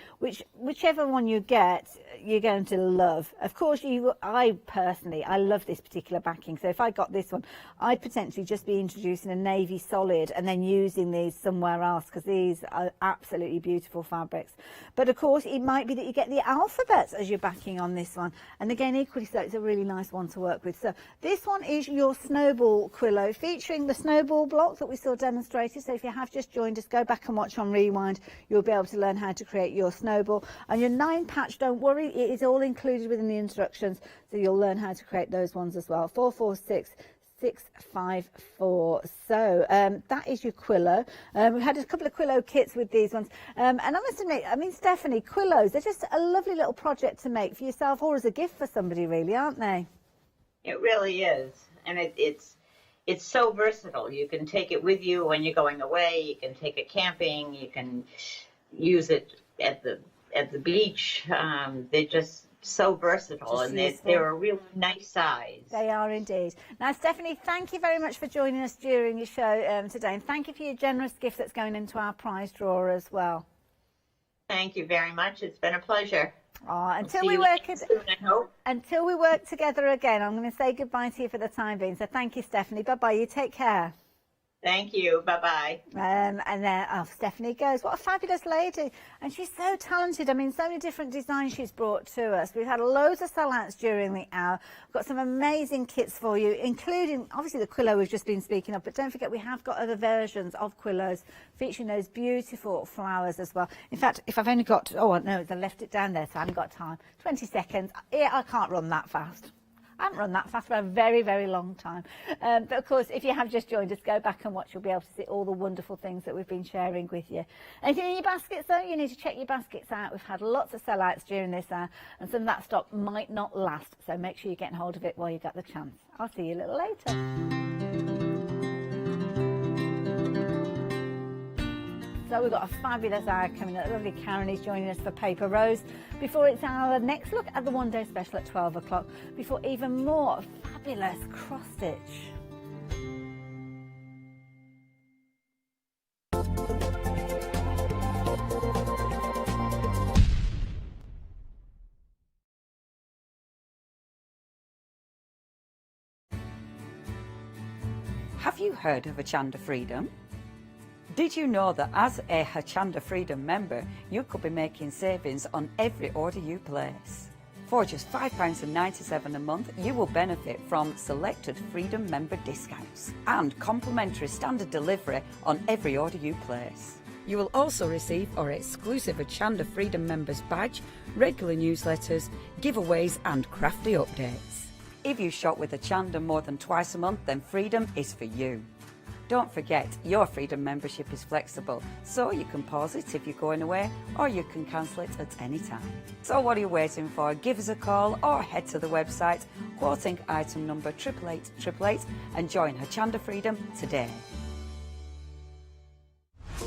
Speaker 10: whichever one you get, you're going to love. Of course, I personally love this particular backing. So if I got this one, I'd potentially just be introducing a navy solid and then using these somewhere else, because these are absolutely beautiful fabrics. But of course, it might be that you get the alphabets as your backing on this one. And again, equally so, it's a really nice one to work with. So this one is your snowball quillo, featuring the snowball block that we saw demonstrated. So if you have just joined us, go back and watch on rewind. You'll be able to learn how to create your snowball. And your 9 patch, don't worry, it is all included within the instructions. So you'll learn how to create those ones as well. 446654. So that is your quillo. We've had a couple of quillo kits with these ones, and I must admit, Stephanie, quillos, they're just a lovely little project to make for yourself or as a gift for somebody, really, aren't they?
Speaker 19: It really is, and it's so versatile. You can take it with you when you're going away. You can take it camping. You can use it at the beach. They're just so versatile, and they're a real nice size.
Speaker 10: They are indeed. Now, Stephanie, thank you very much for joining us during your show today, and thank you for your generous gift that's going into our prize drawer as well.
Speaker 19: Thank you very much. It's been a pleasure.
Speaker 10: Until we work together again, I'm going to say goodbye to you for the time being. So thank you, Stephanie. Bye bye. You take care.
Speaker 19: Thank you. Bye-bye.
Speaker 10: And then Stephanie goes. What a fabulous lady. And she's so talented. So many different designs she's brought to us. We've had loads of sellouts during the hour. We've got some amazing kits for you, including, obviously, the quillo we've just been speaking of. But don't forget, we have got other versions of quillos featuring those beautiful flowers as well. In fact, if I've only got... Oh, no, I left it down there, so I haven't got time. 20 seconds. Yeah, I can't run that fast. I haven't run that fast for a very, very long time. But of course, if you have just joined us, go back and watch. You'll be able to see all the wonderful things that we've been sharing with you. Anything in your baskets, though? You need to check your baskets out. We've had lots of sellouts during this hour, and some of that stock might not last. So make sure you're getting hold of it while you get the chance. I'll see you a little later. So we've got a fabulous hour coming up. Lovely Karen is joining us for Paper Rose. Before it's our next look at the One Day Special at 12 o'clock. Before even more fabulous cross stitch.
Speaker 15: Have you heard of Hochanda Freedom? Did you know that as a Hochanda Freedom member, you could be making savings on every order you place? For just £5.97 a month, you will benefit from selected Freedom member discounts and complimentary standard delivery on every order you place. You will also receive our exclusive Hochanda Freedom members badge, regular newsletters, giveaways and crafty updates. If you shop with Hochanda more than twice a month, then Freedom is for you. Don't forget, your Freedom membership is flexible, so you can pause it if you're going away, or you can cancel it at any time. So what are you waiting for? Give us a call or head to the website, quoting item number 88888, and join Hochanda Freedom today.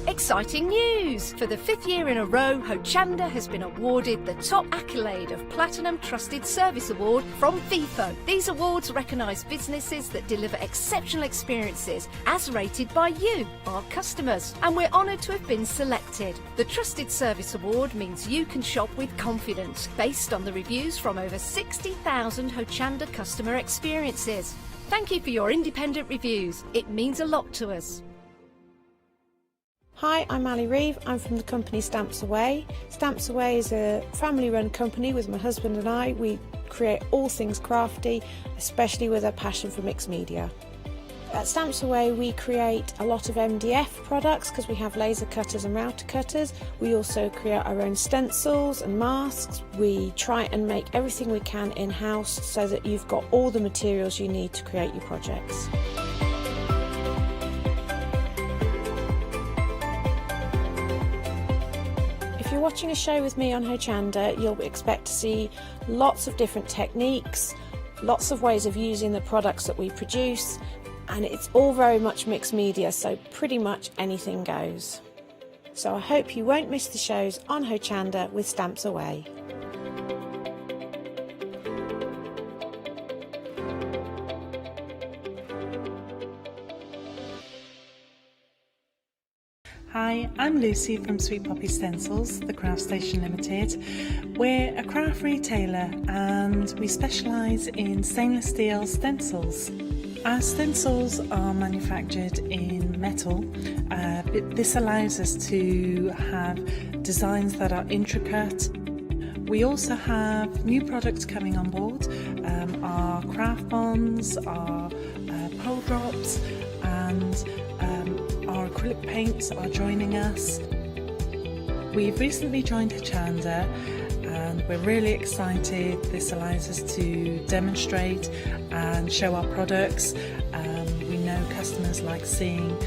Speaker 3: Exciting news! For the 5th year in a row, Hochanda has been awarded the top accolade of Platinum Trusted Service Award from Feefo. These awards recognise businesses that deliver exceptional experiences as rated by you, our customers, and we're honoured to have been selected. The Trusted Service Award means you can shop with confidence, based on the reviews from over 60,000 Hochanda customer experiences. Thank you for your independent reviews. It means a lot to us.
Speaker 20: Hi, I'm Ali Reeve. I'm from the company Stamps Away. Stamps Away is a family-run company with my husband and I. We create all things crafty, especially with a passion for mixed media. At Stamps Away we create a lot of MDF products because we have laser cutters and router cutters. We also create our own stencils and masks. We try and make everything we can in-house so that you've got all the materials you need to create your projects. If you're watching a show with me on Hochanda, you'll expect to see lots of different techniques, lots of ways of using the products that we produce, and it's all very much mixed media, so pretty much anything goes. So I hope you won't miss the shows on Hochanda with Stamps Away.
Speaker 21: Hi, I'm Lucy from Sweet Poppy Stencils, the Craft Station Limited. We're a craft retailer and we specialise in stainless steel stencils. Our stencils are manufactured in metal. This allows us to have designs that are intricate. We also have new products coming on board, our craft bonds, our pole drops, and our acrylic paints are joining us. We've recently joined Hochanda and we're really excited. This allows us to demonstrate and show our products. We know customers like seeing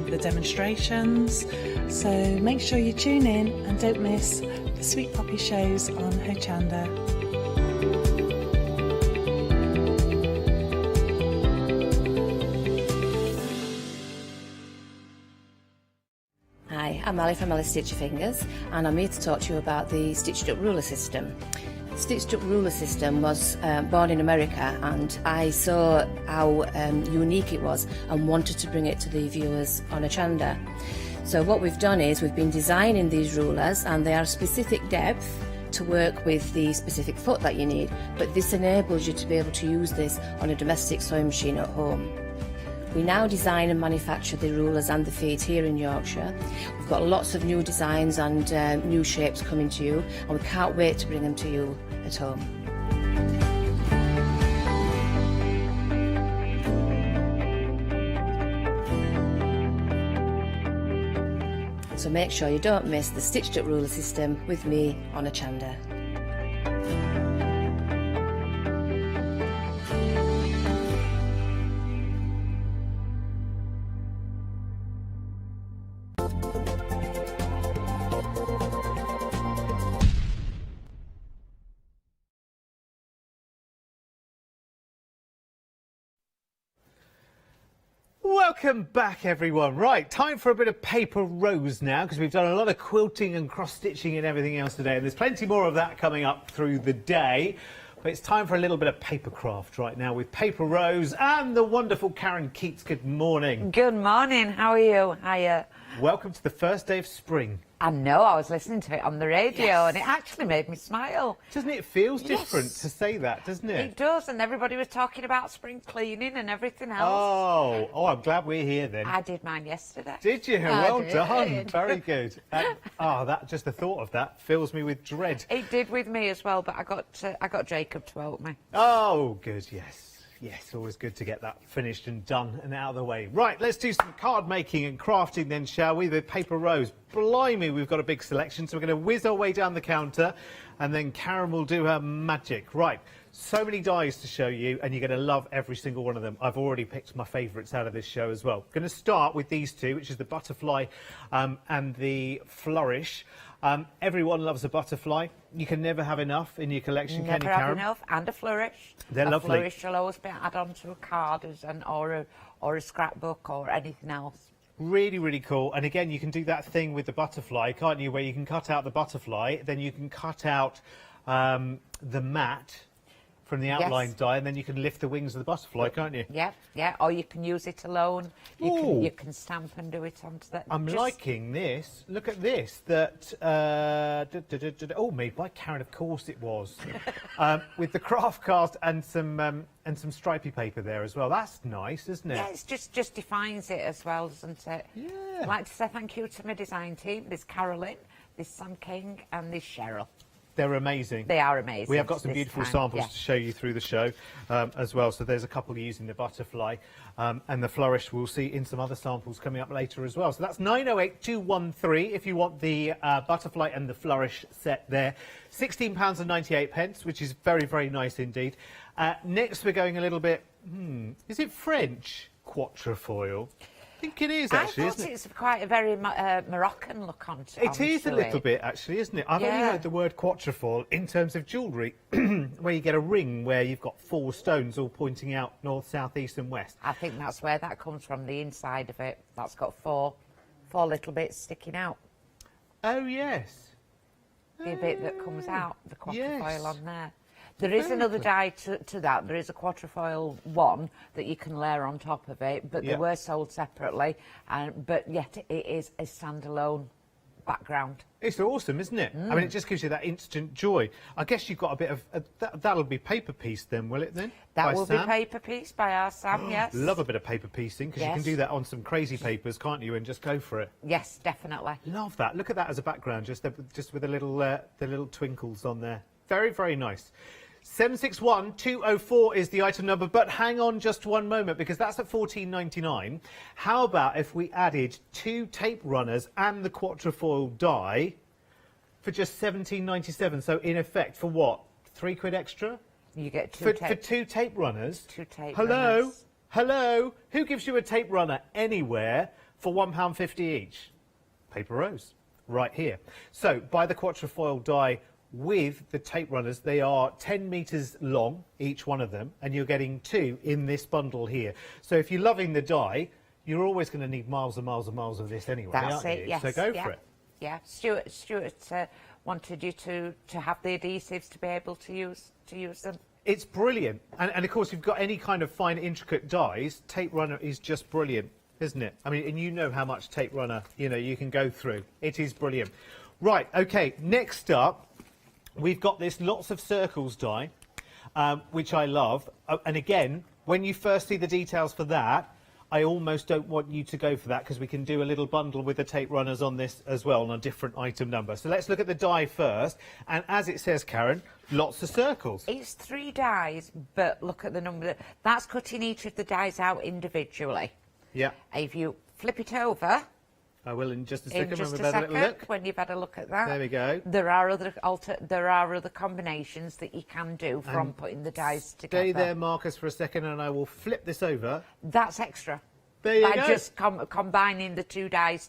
Speaker 21: the demonstrations, so make sure you tune in and don't miss the Sweet Poppy shows on Hochanda.
Speaker 22: Hi, I'm Ali from Ali Stitch Your Fingers, and I'm here to talk to you about the Stitched Up Ruler System. The Stitched Up Ruler System was born in America, and I saw how unique it was and wanted to bring it to the viewers on Hochanda. So what we've done is we've been designing these rulers, and they are specific depth to work with the specific foot that you need, but this enables you to be able to use this on a domestic sewing machine at home. We now design and manufacture the rulers and the feet here in Yorkshire. We've got lots of new designs and new shapes coming to you, and we can't wait to bring them to you at home. So make sure you don't miss the Stitched Up Ruler System with me on Hochanda.
Speaker 6: Welcome back, everyone. Right, time for a bit of paper rose now, because we've done a lot of quilting and cross-stitching and everything else today, and there's plenty more of that coming up through the day. But it's time for a little bit of paper craft right now with Paper Rose and the wonderful Karen Keats. Good morning.
Speaker 23: Good morning. How are you? Hiya.
Speaker 6: Welcome to the first day of spring.
Speaker 23: I know, I was listening to it on the radio and it actually made me smile.
Speaker 6: Doesn't it? It feels different to say that, doesn't it?
Speaker 23: It does, and everybody was talking about spring cleaning and everything else.
Speaker 6: Oh, I'm glad we're here then.
Speaker 23: I did mine yesterday.
Speaker 6: Did you? Well done. Very good. Just the thought of that fills me with dread.
Speaker 23: It did with me as well, but I got Jacob to help me.
Speaker 6: Oh, good, yes. Yes, always good to get that finished and done and out of the way. Right, let's do some card making and crafting then, shall we? The Paper Rose. Blimey, we've got a big selection, so we're going to whiz our way down the counter and then Karen will do her magic. Right, so many dies to show you and you're going to love every single one of them. I've already picked my favourites out of this show as well. Going to start with these two, which is the butterfly and the flourish. Everyone loves a butterfly. You can never have enough in your collection, can you, Karen?
Speaker 23: Never have enough, and a flourish.
Speaker 6: They're lovely.
Speaker 23: A flourish will always be added on to a card or a scrapbook or anything else.
Speaker 6: Really, really cool. And again, you can do that thing with the butterfly, can't you, where you can cut out the butterfly, then you can cut out the mat from the outline die, and then you can lift the wings of the butterfly, can't you?
Speaker 23: Yeah, yeah. Or you can use it alone. You can stamp and do it onto that.
Speaker 6: I'm liking this. Look at this. That made by Karen, of course it was. With the craft cast and some stripy paper there as well. That's nice, isn't it?
Speaker 23: Yeah, it just defines it as well, doesn't it?
Speaker 6: Yeah.
Speaker 23: I'd like to say thank you to my design team. There's Carolyn, there's Sam King, and there's Cheryl.
Speaker 6: They're amazing.
Speaker 23: They are amazing.
Speaker 6: We have got some beautiful samples
Speaker 23: yeah.
Speaker 6: to show you through the show as well. So there's a couple using the butterfly and the flourish. We'll see in some other samples coming up later as well. So that's 908213 if you want the butterfly and the flourish set there. £16.98, which is very, very nice indeed. Next, we're going a little bit, is it French quatrefoil? I think it is, actually,
Speaker 23: I thought
Speaker 6: isn't it?
Speaker 23: it's quite a very Moroccan look on
Speaker 6: It is a little bit, actually, isn't it? I've only heard the word quatrefoil in terms of jewellery, where you get a ring where you've got 4 stones all pointing out north, south, east and west.
Speaker 23: I think that's where that comes from, the inside of it. That's got four little bits sticking out.
Speaker 6: Oh, yes.
Speaker 23: The bit that comes out, the quatrefoil on there. There
Speaker 6: Very
Speaker 23: is another
Speaker 6: good.
Speaker 23: dye to that. There is a quatrefoil one that you can layer on top of it, but they were sold separately. But yet it is a standalone background.
Speaker 6: It's awesome, isn't it? I mean, it just gives you that instant joy. I guess you've got a bit of... that'll be paper piece then, will it then?
Speaker 23: That will be paper piece by our Sam, yes.
Speaker 6: Love a bit of paper piecing, because you can do that on some crazy papers, can't you, and just go for it.
Speaker 23: Yes, definitely.
Speaker 6: Love that. Look at that as a background, just with the little twinkles on there. Very, very nice. 761204 is the item number, but hang on just one moment, because that's at £14.99. How about if we added 2 tape runners and the quatrefoil die for just £17.97? So in effect, for what, £3 extra?
Speaker 23: You get
Speaker 6: for 2 tape runners.
Speaker 23: 2 tape
Speaker 6: runners.
Speaker 23: runners.
Speaker 6: Hello. Who gives you a tape runner anywhere for £1.50 each? Paper Rose, right here. So buy the quatrefoil die with the tape runners. They are 10 metres long, each one of them, and you're getting 2 in this bundle here. So if you're loving the die, you're always going to need miles and miles and miles of this anyway,
Speaker 23: That's
Speaker 6: aren't
Speaker 23: it,
Speaker 6: you?
Speaker 23: yes.
Speaker 6: So go for it.
Speaker 23: Yeah, Stuart wanted you to have the adhesives to be able to use them.
Speaker 6: It's brilliant. And of course, if you've got any kind of fine, intricate dies, tape runner is just brilliant, isn't it? I mean, and you know how much tape runner, you can go through. It is brilliant. Right, OK, next up, we've got this lots of circles die, which I love. And again, when you first see the details for that, I almost don't want you to go for that, because we can do a little bundle with the tape runners on this as well, on a different item number. So let's look at the die first. And as it says, Karen, lots of circles.
Speaker 23: It's 3 dies, but look at the number. That's cutting each of the dies out individually.
Speaker 6: Yeah.
Speaker 23: If you flip it over...
Speaker 6: I will in just a
Speaker 23: In
Speaker 6: second.
Speaker 23: just
Speaker 6: when
Speaker 23: a
Speaker 6: we've had a
Speaker 23: second,
Speaker 6: little look.
Speaker 23: when you've had a look at that.
Speaker 6: There we go.
Speaker 23: There are other combinations that you can do from putting the dies together.
Speaker 6: Stay there, Marcus, for a second, and I will flip this over.
Speaker 23: That's extra.
Speaker 6: There you
Speaker 23: by
Speaker 6: go.
Speaker 23: just combining the 2 dies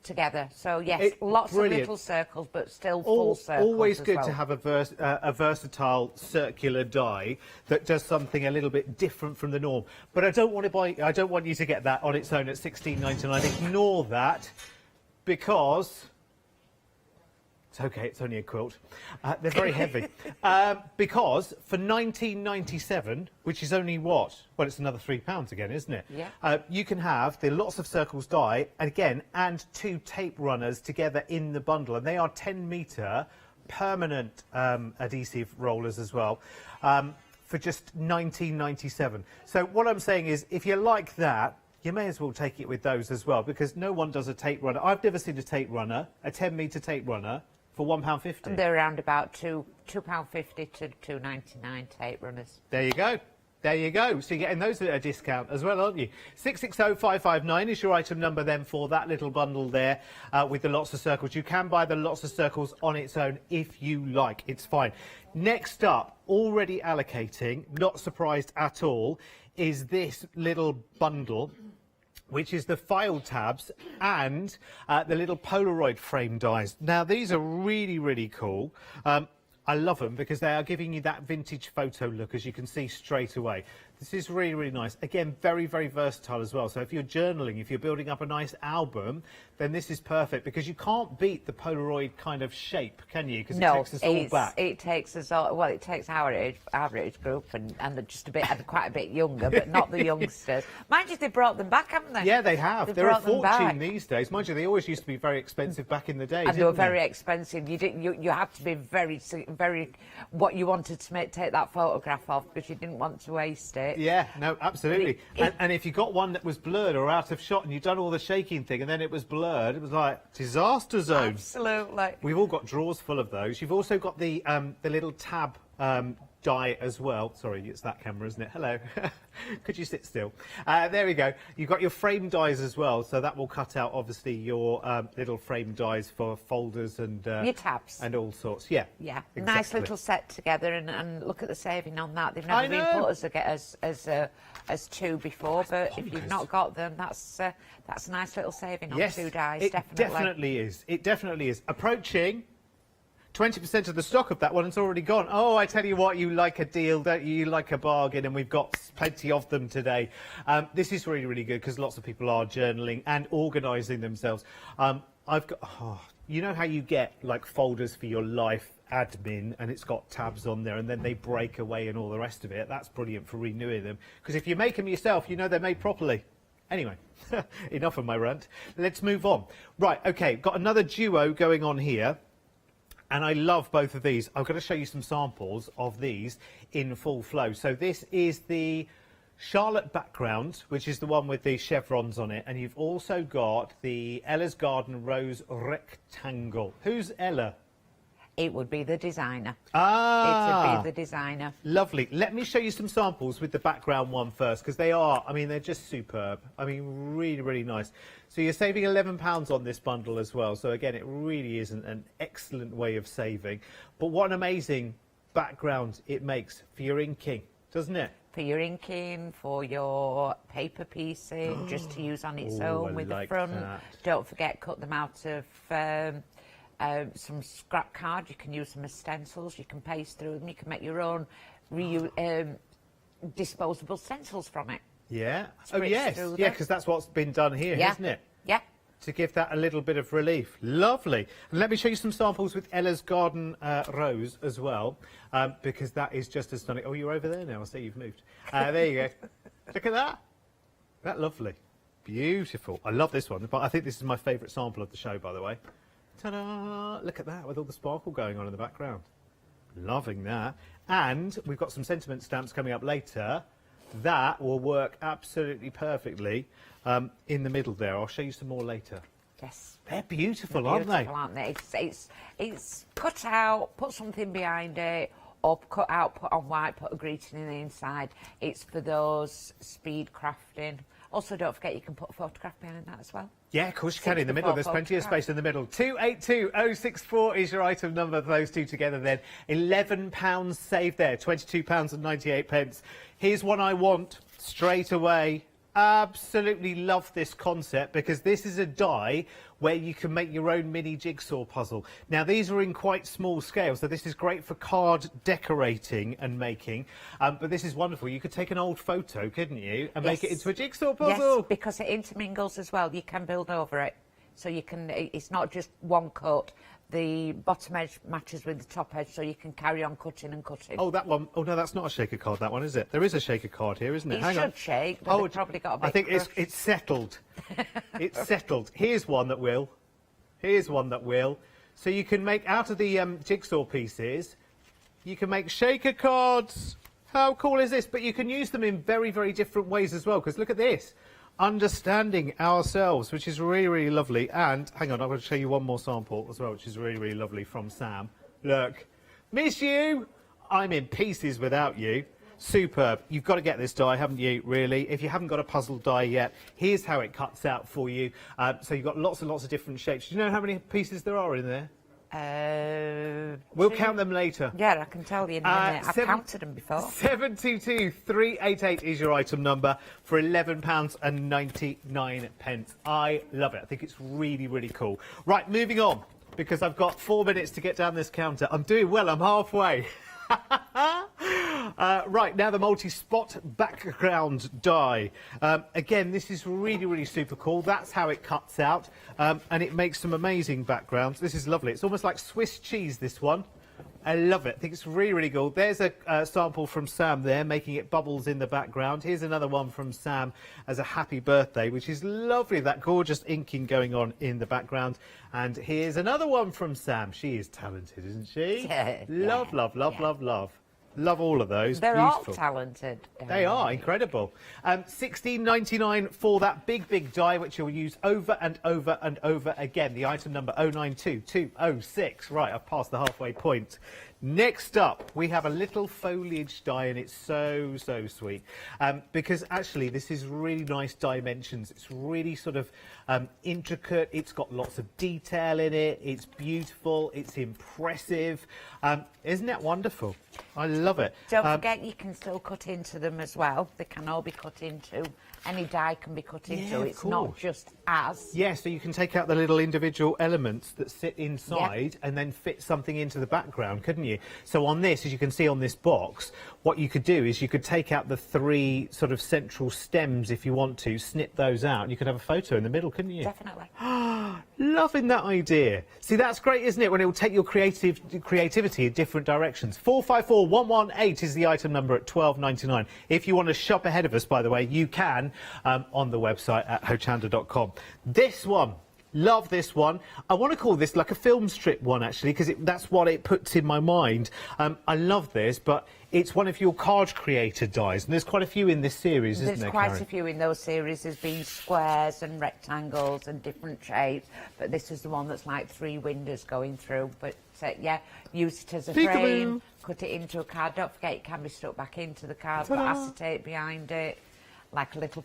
Speaker 23: together. So yes, lots
Speaker 6: brilliant.
Speaker 23: of little circles, but still full circles.
Speaker 6: Always
Speaker 23: as
Speaker 6: good
Speaker 23: well.
Speaker 6: to have a versatile circular die that does something a little bit different from the norm. But I don't want you to get that on its own at £16.99. Ignore that, because it's okay. It's only a quilt. They're very heavy. Because for £19.97, which is only what? Well, it's another £3 again, isn't it?
Speaker 23: Yeah.
Speaker 6: You can have the lots of circles die again, and 2 tape runners together in the bundle, and they are 10-metre permanent adhesive rollers as well, for just £19.97. So what I'm saying is, if you like that, you may as well take it with those as well, because no one does a tape runner. I've never seen a tape runner, a 10-metre tape runner, for £1.50.
Speaker 23: They're around about £2.50 to £2.99 tape runners.
Speaker 6: There you go. There you go. So you're getting those at a discount as well, aren't you? 660559 is your item number then for that little bundle there with the lots of circles. You can buy the lots of circles on its own if you like. It's fine. Next up, already allocating, not surprised at all, is this little bundle, which is the file tabs and the little Polaroid frame dies. Now, these are really, really cool. I love them because they are giving you that vintage photo look, as you can see straight away. This is really, really nice. Again, very, very versatile as well. So if you're journaling, if you're building up a nice album, then this is perfect, because you can't beat the Polaroid kind of shape, can you? Because it takes us all back.
Speaker 23: It takes us all, well, it takes our age group and just quite a bit younger, but not the youngsters. Mind you, they brought them back, haven't they?
Speaker 6: Yeah, they have. They're a
Speaker 23: brought them back.
Speaker 6: fortune these days. Mind you, they always used to be very expensive back in the day,
Speaker 23: And they were very expensive. You had to be very what you wanted to take that photograph of, because you didn't want to waste it. it.
Speaker 6: Yeah, no, absolutely. And if you got one that was blurred or out of shot and you'd done all the shaking thing and then it was blurred, it was like disaster zone.
Speaker 23: Absolutely.
Speaker 6: We've all got drawers full of those. You've also got the little tab die as well. Sorry, it's that camera, isn't it? Hello. Could you sit still? There we go. You've got your frame dies as well, so that will cut out obviously your little frame dies for folders and
Speaker 23: your tabs
Speaker 6: and all sorts. Yeah.
Speaker 23: Yeah.
Speaker 6: Exactly.
Speaker 23: Nice little set together, and look at the saving on that. They've never been put as two before, but if you've not got them, that's a nice little saving on two dies.
Speaker 6: It definitely is. It definitely is. Approaching 20% of the stock of that one, it's already gone. Oh, I tell you what, you like a deal, don't you? You like a bargain, and we've got plenty of them today. This is really, really good because lots of people are journaling and organising themselves. I've got, you know how you get like folders for your life admin and it's got tabs on there and then they break away and all the rest of it? That's brilliant for renewing them because if you make them yourself, you know they're made properly. Anyway, enough of my rant. Let's move on. Right, okay, got another duo going on here. And I love both of these. I'm going to show you some samples of these in full flow. So this is the Charlotte background, which is the one with the chevrons on it. And you've also got the Ella's Garden Rose rectangle. Who's Ella?
Speaker 23: It would be the designer.
Speaker 6: Ah!
Speaker 23: It would be the designer.
Speaker 6: Lovely. Let me show you some samples with the background one first, because they are, I mean, they're just superb. I mean, really, really nice. So you're saving £11 on this bundle as well. So again, it really is an excellent way of saving. But what an amazing background it makes for your inking, doesn't it?
Speaker 23: For your inking, for your paper piecing, just to use on its own with the front. Don't forget, cut them out of some scrap card. You can use them as stencils. You can paste through them. You can make your own disposable stencils from it.
Speaker 6: Yeah. Oh, yes. Yeah, because that's what's been done here, isn't it?
Speaker 23: Yeah.
Speaker 6: To give that a little bit of relief. Lovely. And let me show you some samples with Ella's Garden Rose as well, because that is just as stunning. Oh, you're over there now. I see you've moved. There you go. Look at that. That's lovely. Beautiful. I love this one, but I think this is my favourite sample of the show, by the way. Ta-da! Look at that, with all the sparkle going on in the background. Loving that. And we've got some sentiment stamps coming up later. That will work absolutely perfectly in the middle there. I'll show you some more later.
Speaker 23: Yes.
Speaker 6: They're beautiful, aren't they?
Speaker 23: Aren't they? It's cut out, put something behind it, or cut out, put on white, put a greeting in the inside. It's for those speed crafting. Also, don't forget you can put a photograph behind that as well.
Speaker 6: Yeah, of course you can, in the middle. There's plenty of space in the middle. 282064 is your item number for those two together then. £11 saved there, £22.98. Here's one I want straight away. Absolutely love this concept because this is a die where you can make your own mini jigsaw puzzle. Now these are in quite small scale, so this is great for card decorating and making, but this is wonderful. You could take an old photo, couldn't you, and make it into a jigsaw puzzle?
Speaker 23: Yes, because it intermingles as well. You can build over it, so you can, it's not just one cut. The bottom edge matches with the top edge, so you can carry on cutting and cutting.
Speaker 6: Oh, that one. Oh, no, that's not a shaker card, that one, is it? There is a shaker card here, isn't it?
Speaker 23: Hang on. It should shake, but it's probably got a bit
Speaker 6: I think it's settled. It's settled. Here's one that will. Here's one that will. So you can make, out of the jigsaw pieces, you can make shaker cards. How cool is this? But you can use them in very, very different ways as well, because look at this. Understanding ourselves, which is really, really lovely. And hang on, I'm going to show you one more sample as well, which is really, really lovely from Sam. Look, miss you. I'm in pieces without you. Superb. You've got to get this die, haven't you, really? If you haven't got a puzzle die yet, here's how it cuts out for you. So you've got lots and lots of different shapes. Do you know how many pieces there are in there? We'll count them later.
Speaker 23: Yeah, I can tell you in a minute. I've counted them before.
Speaker 6: 722388 is your item number for £11.99. I love it. I think it's really, really cool. Right, moving on, because I've got 4 minutes to get down this counter. I'm doing well. I'm halfway. Right, now the multi-spot background die. Again, this is really, really super cool. That's how it cuts out, and it makes some amazing backgrounds. This is lovely. It's almost like Swiss cheese, this one. I love it. I think it's really, really cool. There's a sample from Sam there, making it bubbles in the background. Here's another one from Sam as a happy birthday, which is lovely. That gorgeous inking going on in the background. And here's another one from Sam. She is talented, isn't she?
Speaker 23: Yeah,
Speaker 6: love. Love all of those.
Speaker 23: They're
Speaker 6: Beautiful.
Speaker 23: all talented.
Speaker 6: They are incredible. $16.99 for that big die, which you'll use over and over and over again. The item number 092206. Right, I've passed the halfway point. Next up, we have a little foliage die, and it's so sweet. Because actually, this is really nice dimensions. It's really sort of intricate. It's got lots of detail in it. It's beautiful. It's impressive. Isn't that wonderful? I love it.
Speaker 23: Don't forget, you can still cut into them as well. They can all be cut into. Any die can be cut into. It's not just as.
Speaker 6: Yeah, so you can take out the little individual elements that sit inside and then fit something into the background, couldn't you? So on this, as you can see on this box, what you could do is you could take out the 3 sort of central stems if you want to, snip those out, and you could have a photo in the middle, couldn't you?
Speaker 23: Definitely.
Speaker 6: Loving that idea. See, that's great, isn't it, when it will take your creativity in different directions. 454118 is the item number at $12.99. If you want to shop ahead of us, by the way, you can on the website at hochanda.com. This one. Love this one. I want to call this like a film strip one, actually, because that's what it puts in my mind. I love this, but it's one of your card creator dies, and there's quite a few in this series, isn't there,
Speaker 23: There's quite
Speaker 6: Karen?
Speaker 23: a few in those series. There's been squares and rectangles and different shapes, but this is the one that's like 3 windows going through. But yeah, use it as a frame, cut it into a card. Don't forget, it can be stuck back into the card, put acetate behind it. Like a little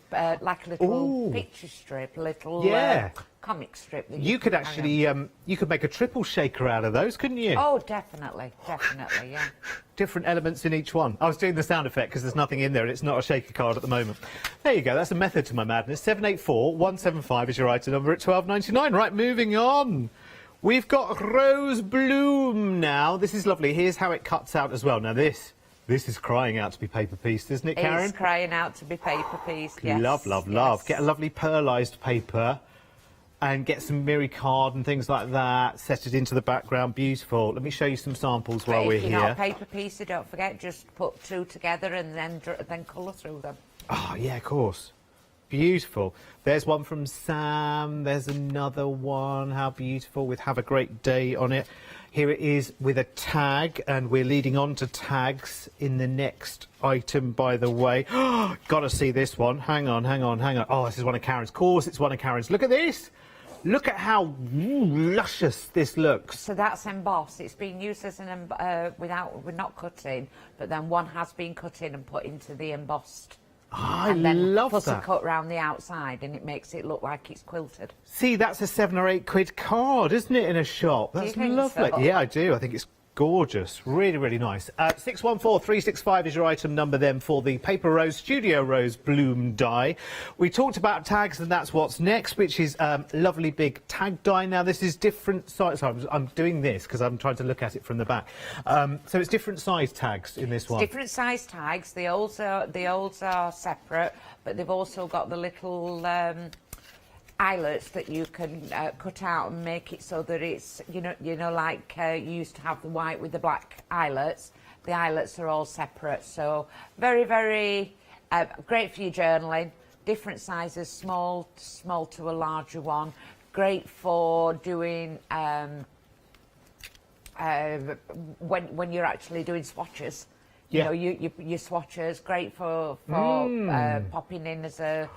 Speaker 23: picture strip, comic strip. That
Speaker 6: you could actually, you could make a triple shaker out of those, couldn't you?
Speaker 23: Oh, definitely, yeah.
Speaker 6: Different elements in each one. I was doing the sound effect because there's nothing in there and it's not a shaker card at the moment. There you go, that's a method to my madness. 784175 is your item number at $12.99. Right, moving on. We've got Rose Bloom now. This is lovely. Here's how it cuts out as well. Now this is crying out to be paper pieced, isn't it, Karen?
Speaker 23: It's crying out to be paper pieced, yes.
Speaker 6: Love. Get a lovely pearlised paper and get some mirror card and things like that. Set it into the background. Beautiful. Let me show you some samples while we're here.
Speaker 23: If you're not a paper piecer, don't forget, just put 2 together and then colour through them.
Speaker 6: Oh, yeah, of course. Beautiful. There's one from Sam. There's another one. How beautiful, with Have a Great Day on it. Here it is with a tag, and we're leading on to tags in the next item, by the way. Gotta see this one. Hang on. Oh, this is one of Karen's. Of course, it's one of Karen's. Look at this. Look at how luscious this looks.
Speaker 23: So that's embossed. It's been used as an we're not cutting, but then one has been cut in and put into the embossed.
Speaker 6: I love that.
Speaker 23: Plus a cut round the outside, and it makes it look like it's quilted.
Speaker 6: See, that's a £7 or £8 card, isn't it, in a shop? That's lovely. So? Yeah, I do. I think it's gorgeous. Really nice. 614365 is your item number then for the Paper Rose Studio Rose Bloom die. We talked about tags, and that's what's next, which is lovely big tag die. Now, this is different size. I'm doing this because I'm trying to look at it from the back. So it's different size tags in this one.
Speaker 23: Different size tags. The olds are separate, but they've also got the little eyelets that you can cut out and make it so that it's, you know, like you used to have the white with the black eyelets. The eyelets are all separate, so very great for your journaling. Different sizes, small to a larger one. Great for doing when you're actually doing swatches. You know, your swatches. Great for popping in as a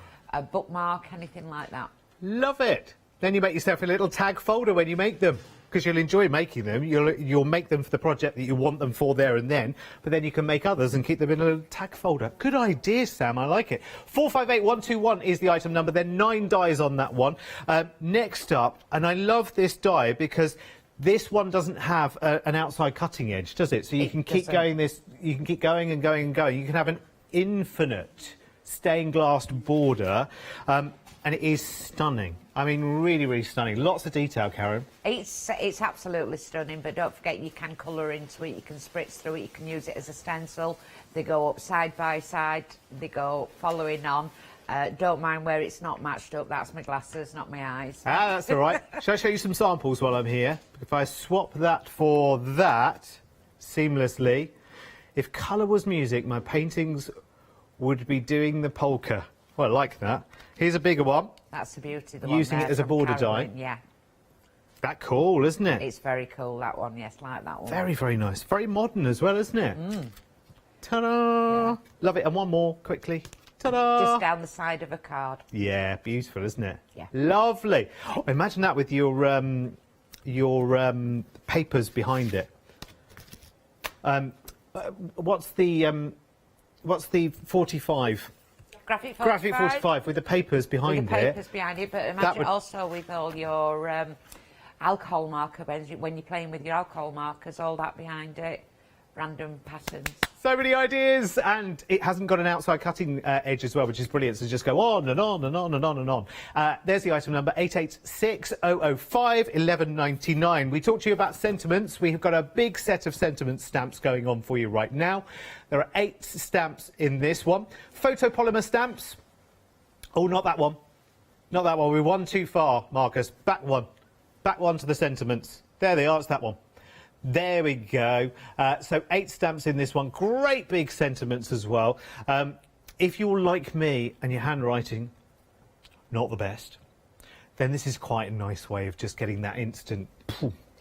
Speaker 23: bookmark, anything like that.
Speaker 6: Love it. Then you make yourself a little tag folder when you make them, because you'll enjoy making them. You'll make them for the project that you want them for there and then, but then you can make others and keep them in a little tag folder. Good idea, Sam. I like it. 458121 is the item number. Then 9 dies on that one. Next up, and I love this die because this one doesn't have an outside cutting edge, does it? So you can keep going you can keep going and going and going. You can have an infinite stained glass border. And it is stunning. I mean, really stunning. Lots of detail, Karen.
Speaker 23: It's absolutely stunning, but don't forget you can colour into it, you can spritz through it, you can use it as a stencil. They go up side by side, they go following on. Don't mind where it's not matched up, that's my glasses, not my eyes.
Speaker 6: That's all right. Shall I show you some samples while I'm here? If I swap that for that, seamlessly, if colour was music, my paintings would be doing the polka. Well, I like that. Here's a bigger one.
Speaker 23: That's a beauty.
Speaker 6: Using it as a border die.
Speaker 23: Yeah.
Speaker 6: That cool, isn't it?
Speaker 23: It's very cool, that one. Yes, like that one.
Speaker 6: Very nice. Very modern as well, isn't it? Ta-da!
Speaker 23: Yeah.
Speaker 6: Love it. And one more, quickly. Ta-da!
Speaker 23: Just down the side of a card.
Speaker 6: Yeah, beautiful, isn't it?
Speaker 23: Yeah.
Speaker 6: Lovely. Oh, imagine that with your papers behind it. What's the 45?
Speaker 23: Graphic 45.
Speaker 6: Graphic 45 with the papers behind
Speaker 23: with the papers behind it, but imagine also with all your alcohol marker, when you're playing with your alcohol markers, all that behind it, random patterns.
Speaker 6: So many ideas, and it hasn't got an outside cutting edge as well, which is brilliant. So just go on and on and on and on and on. There's the item number 886005 1199. We talked to you about sentiments. We've got a big set of sentiment stamps going on for you right now. There are 8 stamps in this one. Photopolymer stamps. Oh, not that one. Not that one. We're one too far, Marcus. Back one. Back one to the sentiments. There they are. It's that one. There we go. So 8 stamps in this one. Great big sentiments as well. If you're like me and your handwriting not the best, then this is quite a nice way of just getting that instant,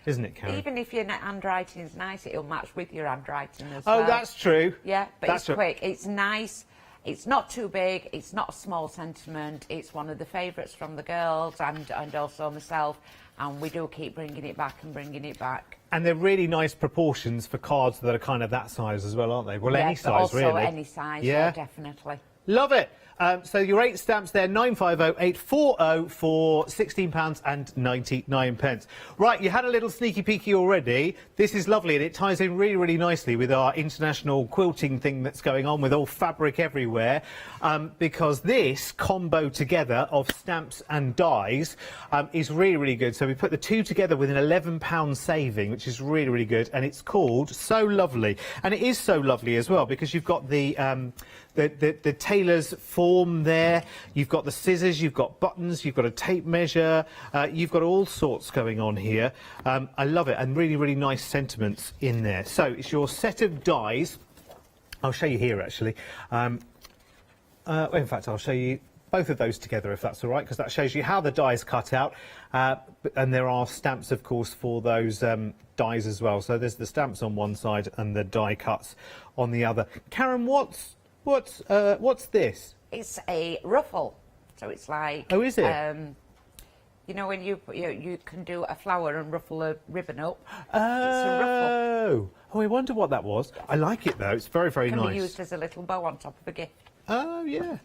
Speaker 6: isn't it, Karen?
Speaker 23: Even if your handwriting's nice, it'll match with your handwriting as well.
Speaker 6: Oh, that's true.
Speaker 23: Yeah, but
Speaker 6: that's
Speaker 23: it's quick. It's nice. It's not too big. It's not a small sentiment. It's one of the favourites from the girls and also myself. And we do keep bringing it back and bringing it back.
Speaker 6: And they're really nice proportions for cards that are kind of that size as well, aren't they? Well,
Speaker 23: yeah,
Speaker 6: any size,
Speaker 23: also
Speaker 6: really.
Speaker 23: Any size, yeah, definitely.
Speaker 6: Love it. So your 8 stamps there, 950840 for £16.99. Right, you had a little sneaky peeky already. This is lovely, and it ties in really, really nicely with our international quilting thing that's going on with all fabric everywhere, because this combo together of stamps and dies is really, really good. So we put the 2 together with an £11 saving, which is really, really good, and it's called So Lovely. And it is so lovely as well, because you've got the tailor's form there, you've got the scissors, you've got buttons, you've got a tape measure, you've got all sorts going on here. I love it, and really, really nice sentiments in there. So it's your set of dies. I'll show you here, actually. In fact, I'll show you both of those together, if that's all right, because that shows you how the die is cut out. And there are stamps, of course, for those dies as well. So there's the stamps on one side and the die cuts on the other. Karen, what's this?
Speaker 23: It's a ruffle, so it's like.
Speaker 6: Oh, is it?
Speaker 23: You know when you can do a flower and ruffle a ribbon up.
Speaker 6: Oh,
Speaker 23: it's a ruffle.
Speaker 6: Oh, I wonder what that was. I like it though. It's very, very
Speaker 23: Can
Speaker 6: nice.
Speaker 23: be used as a little bow on top of a gift.
Speaker 6: Oh yeah.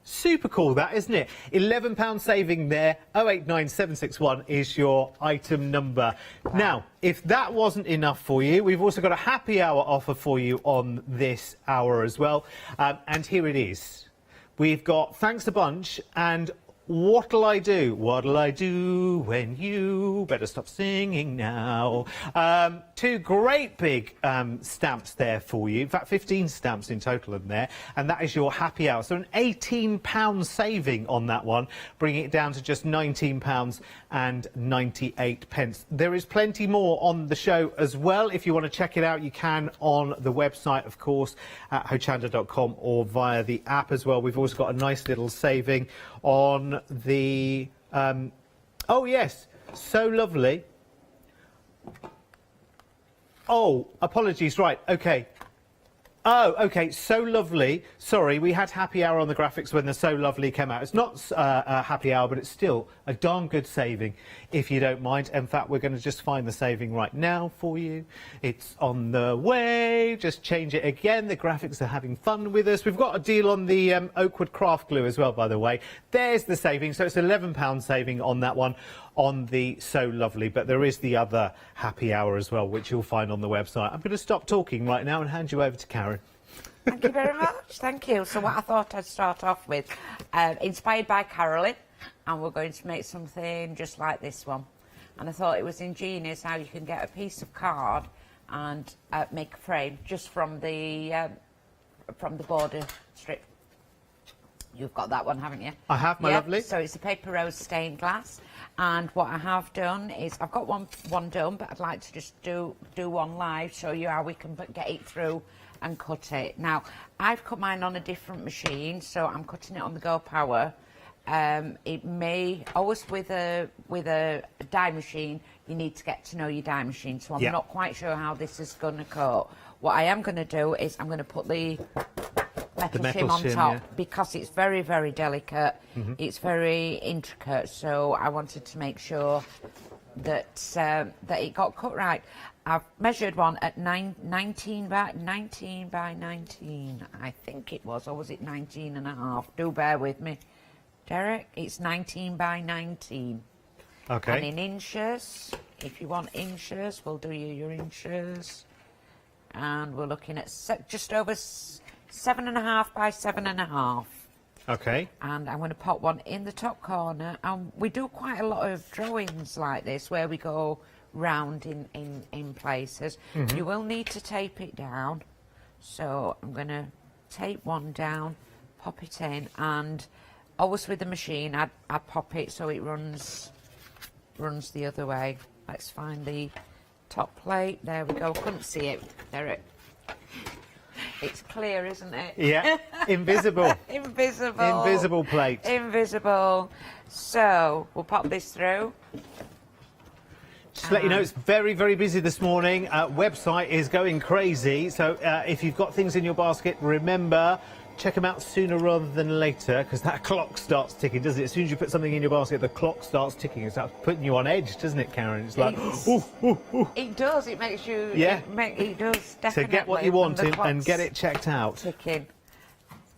Speaker 6: Super cool, that, isn't it? £11 saving there. 089761 is your item number. Wow. Now, if that wasn't enough for you, we've also got a happy hour offer for you on this hour as well. And here it is. We've got Thanks a Bunch and What'll I Do? What'll I do when you better stop singing now? 2 great big stamps there for you. In fact, 15 stamps in total in there. And that is your happy hour. So an £18 saving on that one, bringing it down to just £19.98. There is plenty more on the show as well. If you want to check it out, you can on the website, of course, at hochanda.com or via the app as well. We've also got a nice little saving on the oh yes, So Lovely. Oh, apologies, right, okay. Oh, okay, So Lovely. Sorry, we had happy hour on the graphics when the So Lovely came out. It's not a happy hour, but it's still a darn good saving, if you don't mind. In fact, we're going to just find the saving right now for you. It's on the way. Just change it again. The graphics are having fun with us. We've got a deal on the Oakwood craft glue as well, by the way. There's the saving. So it's £11 saving on that one, on the So Lovely, but there is the other happy hour as well, which you'll find on the website. I'm going to stop talking right now and hand you over to Karen.
Speaker 23: Thank you very much. Thank you. So what I thought I'd start off with, inspired by Carolyn, and we're going to make something just like this one. And I thought it was ingenious how you can get a piece of card and make a frame just from the border strip. You've got that one, haven't you?
Speaker 6: I have, my lovely.
Speaker 23: So it's a paper rose stained glass. And what I have done is, I've got one done, but I'd like to just do one live, show you how we can get it through and cut it. Now, I've cut mine on a different machine, so I'm cutting it on the Go Power. It may always with a die machine. You need to get to know your die machine. So I'm not quite sure how this is going to cut. What I am going to do is I'm going to put the metal shim on top because it's very, very delicate. It's very intricate. So I wanted to make sure that that it got cut right. I've measured one at 19 by 19, I think it was, or was it 19 and a half? Do bear with me, Derek. It's 19 by 19.
Speaker 6: Okay.
Speaker 23: And in inches, if you want inches, we'll do your inches. And we're looking at just over 7.5 by 7.5.
Speaker 6: Okay.
Speaker 23: And I'm going to pop one in the top corner. And we do quite a lot of drawings like this where we go round in places. You will need to tape it down. So I'm going to tape one down, pop it in, and always with the machine, I'd pop it so it runs the other way. Let's find the top plate. There we go. Couldn't see it. There it's clear, isn't it?
Speaker 6: Yeah. Invisible.
Speaker 23: Invisible.
Speaker 6: Invisible plate.
Speaker 23: Invisible. So we'll pop this through.
Speaker 6: Just to let you know, it's very, very busy this morning. Website is going crazy. So if you've got things in your basket, remember, check them out sooner rather than later, because that clock starts ticking, doesn't it? As soon as you put something in your basket, the clock starts ticking. It starts putting you on edge, doesn't it, Karen? It's like, ooh, ooh, ooh.
Speaker 23: It does. It makes you...
Speaker 6: Yeah.
Speaker 23: It does, definitely.
Speaker 6: So get what you want and get it checked out.
Speaker 23: Ticking.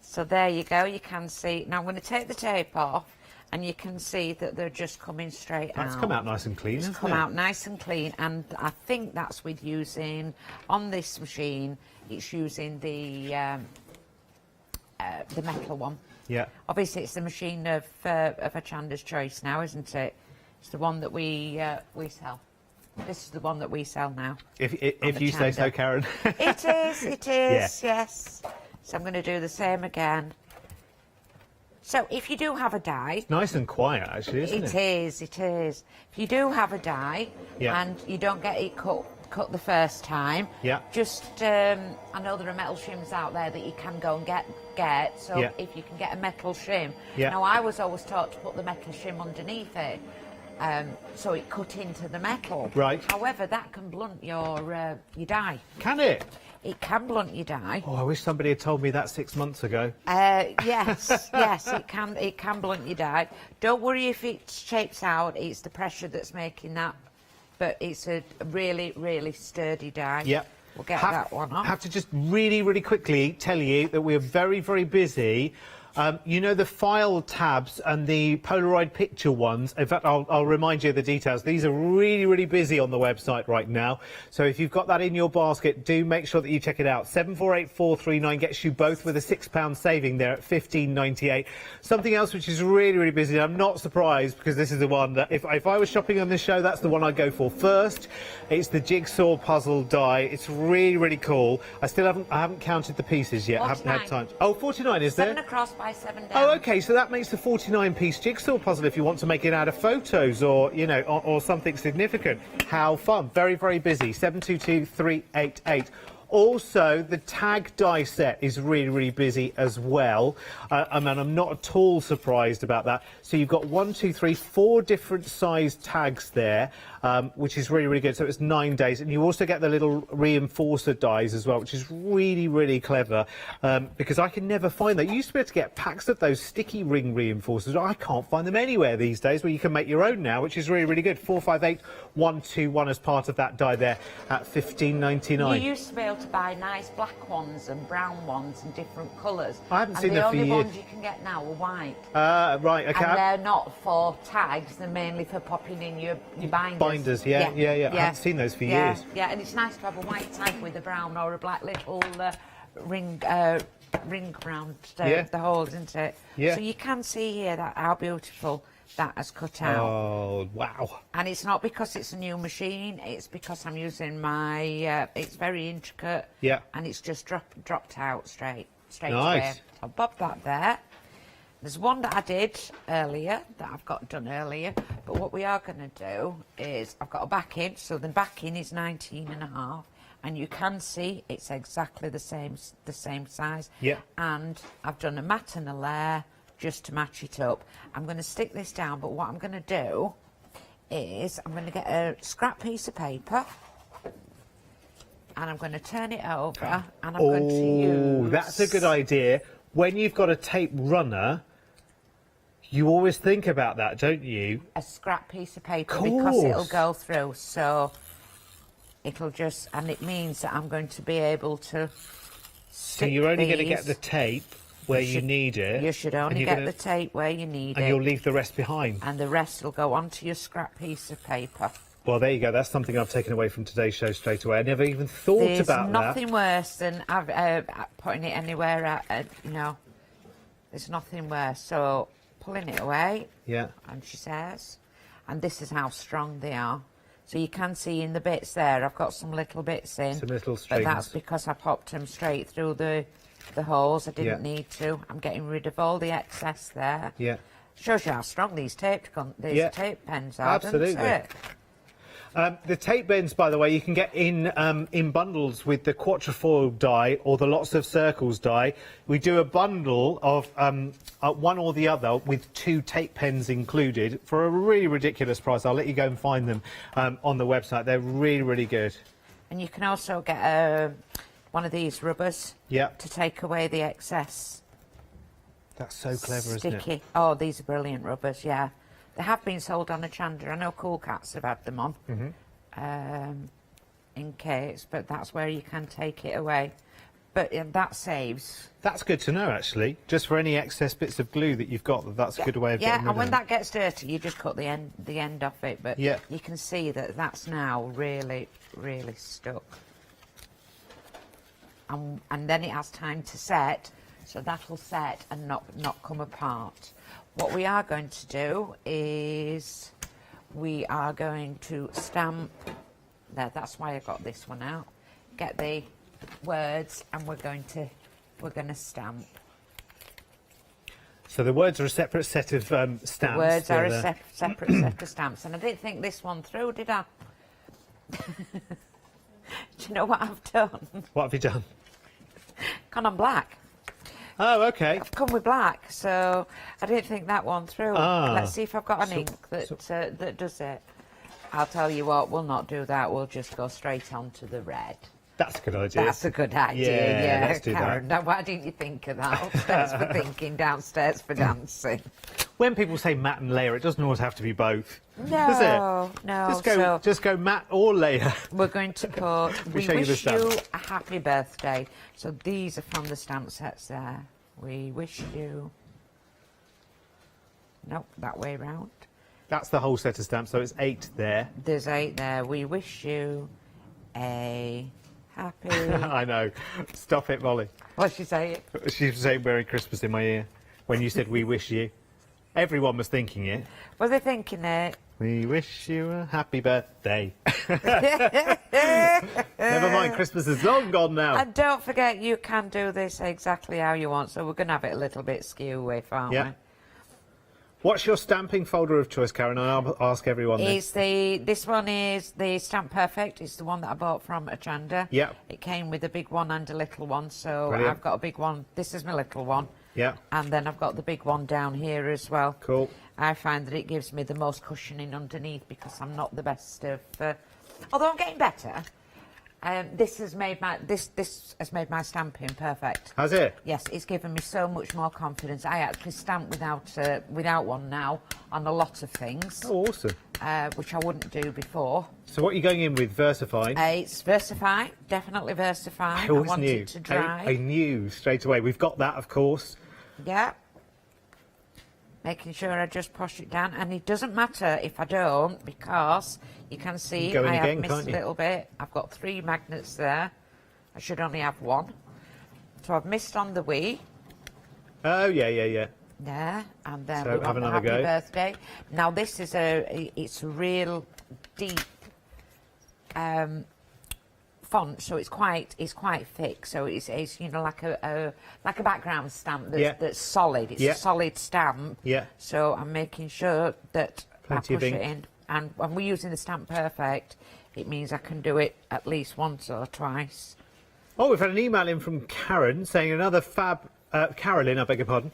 Speaker 23: So there you go. You can see. Now I'm going to take the tape off, and you can see that they're just coming straight out.
Speaker 6: That's come out nice and clean, hasn't it?
Speaker 23: It's come out nice and clean, and I think that's with using, on this machine, it's using the metal one.
Speaker 6: Yeah.
Speaker 23: Obviously, it's the machine of Hochanda's choice now, isn't it? It's the one that we sell. This is the one that we sell now.
Speaker 6: If you say so, Karen.
Speaker 23: It is, yes. So I'm going to do the same again. So if you do have a die...
Speaker 6: It's nice and quiet, actually, isn't it?
Speaker 23: It is. If you do have a die and you don't get it cut the first time, just, I know there are metal shims out there that you can go and get, so if you can get a metal shim. Now, I was always taught to put the metal shim underneath it, so it cut into the metal.
Speaker 6: Right.
Speaker 23: However, that can blunt your die.
Speaker 6: Can it?
Speaker 23: It can blunt your die.
Speaker 6: Oh, I wish somebody had told me that 6 months ago.
Speaker 23: Yes, it can blunt your die. Don't worry if it shapes out. It's the pressure that's making that. But it's a really, really sturdy die.
Speaker 6: Yep.
Speaker 23: We'll get that one off.
Speaker 6: I have to just really, really quickly tell you that we're very, very busy. You know, the file tabs and the Polaroid picture ones. In fact, I'll remind you of the details. These are really, really busy on the website right now. So if you've got that in your basket, do make sure that you check it out. 748439 gets you both with a £6 saving there at $15.98. Something else which is really, really busy. I'm not surprised because this is the one that if I was shopping on this show, that's the one I'd go for first. It's the jigsaw puzzle die. It's really, really cool. I haven't counted the pieces yet.
Speaker 23: 49.
Speaker 6: I haven't had time. Oh, 49 is there?
Speaker 23: 7 across by 7 down.
Speaker 6: Oh, OK, so that makes a 49-piece jigsaw puzzle if you want to make it out of photos or, you know, or something significant. How fun. Very, very busy. 722388. Also, the tag die set is really, really busy as well. And I'm not at all surprised about that. So you've got 4 different size tags there, which is really, really good. So it's 9 days. And you also get the little reinforcer dies as well, which is really, really clever. Because I can never find that. You used to be able to get packs of those sticky ring reinforcers. I can't find them anywhere these days, where you can make your own now, which is really, really good. 458121 as part of that die there at $15.99.
Speaker 23: You used to be able to buy nice black ones and brown ones and different colours.
Speaker 6: I haven't seen them for years.
Speaker 23: And the only ones you can get now are white.
Speaker 6: Right, OK.
Speaker 23: And they're not for tags, they're mainly for popping in your binders.
Speaker 6: Binders, yeah. I haven't seen those for years.
Speaker 23: Yeah, and it's nice to have a white tag with a brown or a black little ring round the holes, isn't it?
Speaker 6: Yeah.
Speaker 23: So you can see here how beautiful that has cut out.
Speaker 6: Oh, wow.
Speaker 23: And it's not because it's a new machine, it's because I'm using my, it's very intricate.
Speaker 6: Yeah.
Speaker 23: And it's just dropped out straight
Speaker 6: Nice.
Speaker 23: away. I'll bob that there. There's one that I did earlier, that I've got done earlier, but what we are going to do is, I've got a backing, so the backing is 19.5, and you can see it's exactly the same size.
Speaker 6: Yeah.
Speaker 23: And I've done a mat and a layer, just to match it up. I'm going to stick this down, but what I'm going to do is I'm going to get a scrap piece of paper and I'm going to turn it over and I'm going to use...
Speaker 6: That's a good idea. When you've got a tape runner, you always think about that, don't you?
Speaker 23: A scrap piece of paper, because it'll go through, so it'll just... And it means that I'm going to be able to...
Speaker 6: So you're only going to get the tape where you need it.
Speaker 23: You should only get the tape where you need it.
Speaker 6: And you'll leave the rest behind.
Speaker 23: And the rest will go onto your scrap piece of paper.
Speaker 6: Well, there you go. That's something I've taken away from today's show straight away. I never even thought about that.
Speaker 23: There's nothing worse than putting it anywhere, you know. There's nothing worse. So, pulling it away.
Speaker 6: Yeah.
Speaker 23: And she says, and this is how strong they are. So you can see in the bits there, I've got some little bits in.
Speaker 6: Some little strings.
Speaker 23: But that's because I popped them straight through the holes. I didn't need to. I'm getting rid of all the excess there.
Speaker 6: Yeah.
Speaker 23: Shows you how strong these tape pens are,
Speaker 6: absolutely.
Speaker 23: doesn't it?
Speaker 6: The tape bends, by the way, you can get in bundles with the quatrefoil die or the lots of circles die. We do a bundle of one or the other with 2 tape pens included for a really ridiculous price. I'll let you go and find them on the website. They're really, really good.
Speaker 23: And you can also get one of these rubbers to take away the excess.
Speaker 6: That's so clever,
Speaker 23: sticky.
Speaker 6: Isn't it?
Speaker 23: Oh, these are brilliant rubbers, yeah. They have been sold on Hochanda. I know Cool Cats have had them on in case, but that's where you can take it away. But that saves.
Speaker 6: That's good to know, actually. Just for any excess bits of glue that you've got, that's a good way of getting rid of
Speaker 23: and when
Speaker 6: them.
Speaker 23: that gets dirty, you just cut the end off it. But you can see that that's now really, really stuck. And then it has time to set, so that'll set and not come apart. What we are going to do is we are going to stamp there. That's why I got this one out. Get the words, and we're going to stamp.
Speaker 6: So the words are a separate set of stamps.
Speaker 23: The words are a separate set of stamps, and I didn't think this one through, did I? Do you know what I've done?
Speaker 6: What have you done?
Speaker 23: Gone on black.
Speaker 6: Oh, okay.
Speaker 23: I've come with black, so I didn't think that one through. Let's see if I've got an ink that does it. I'll tell you what, we'll not do that. We'll just go straight on to the red.
Speaker 6: That's a good idea.
Speaker 23: That's a good idea, yeah.
Speaker 6: Let's do
Speaker 23: Karen,
Speaker 6: that.
Speaker 23: Now, why didn't you think of that? Upstairs for thinking, downstairs for dancing.
Speaker 6: When people say matte and layer, it doesn't always have to be both,
Speaker 23: No,
Speaker 6: does it?
Speaker 23: No.
Speaker 6: Just go matte or layer.
Speaker 23: We're going to put, we wish you a happy birthday. So these are from the stamp sets there. We wish you... Nope, that way round.
Speaker 6: That's the whole set of stamps, so it's 8 there.
Speaker 23: There's 8 there. We wish you a happy...
Speaker 6: I know. Stop it, Molly.
Speaker 23: What's she saying?
Speaker 6: She was saying Merry Christmas in my ear when you said we wish you. Everyone was thinking it.
Speaker 23: Was they thinking it?
Speaker 6: We wish you a happy birthday. Never mind, Christmas is long gone now.
Speaker 23: And don't forget, you can do this exactly how you want, so we're going to have it a little bit skew with, aren't we?
Speaker 6: What's your stamping folder of choice, Karen? I'll ask everyone this.
Speaker 23: This one is the Stamp Perfect. It's the one that I bought from Hochanda.
Speaker 6: Yeah.
Speaker 23: It came with a big one and a little one, so
Speaker 6: Brilliant.
Speaker 23: I've got a big one. This is my little one.
Speaker 6: Yeah.
Speaker 23: And then I've got the big one down here as well.
Speaker 6: Cool.
Speaker 23: I find that it gives me the most cushioning underneath because I'm not the best of... although I'm getting better. This has made my stamping perfect.
Speaker 6: Has it?
Speaker 23: Yes, it's given me so much more confidence. I actually stamp without one now on a lot of things.
Speaker 6: Oh, awesome.
Speaker 23: Which I wouldn't do before.
Speaker 6: So what are you going in with? Versify?
Speaker 23: It's Versify, definitely Versify.
Speaker 6: I always
Speaker 23: want
Speaker 6: knew.
Speaker 23: it to dry.
Speaker 6: I knew straight away. We've got that, of course.
Speaker 23: Yeah. Making sure I just push it down, and it doesn't matter if I don't, because you can see I have missed a little bit. I've got 3 magnets there. I should only have 1. So I've missed on the Wii.
Speaker 6: Oh, yeah.
Speaker 23: There, and then
Speaker 6: So
Speaker 23: we
Speaker 6: have
Speaker 23: want the
Speaker 6: another
Speaker 23: happy
Speaker 6: go.
Speaker 23: birthday. Now this is it's a real deep font, so it's quite thick. So it's you know like a background stamp that's solid. It's a solid stamp.
Speaker 6: Yeah.
Speaker 23: So I'm making sure that
Speaker 6: Plenty
Speaker 23: I
Speaker 6: of
Speaker 23: push
Speaker 6: ink.
Speaker 23: it in, and when we're using the Stamp Perfect, it means I can do it at least once or twice.
Speaker 6: Oh, we've had an email in from Karen saying another fab... Carolyn, I beg your pardon.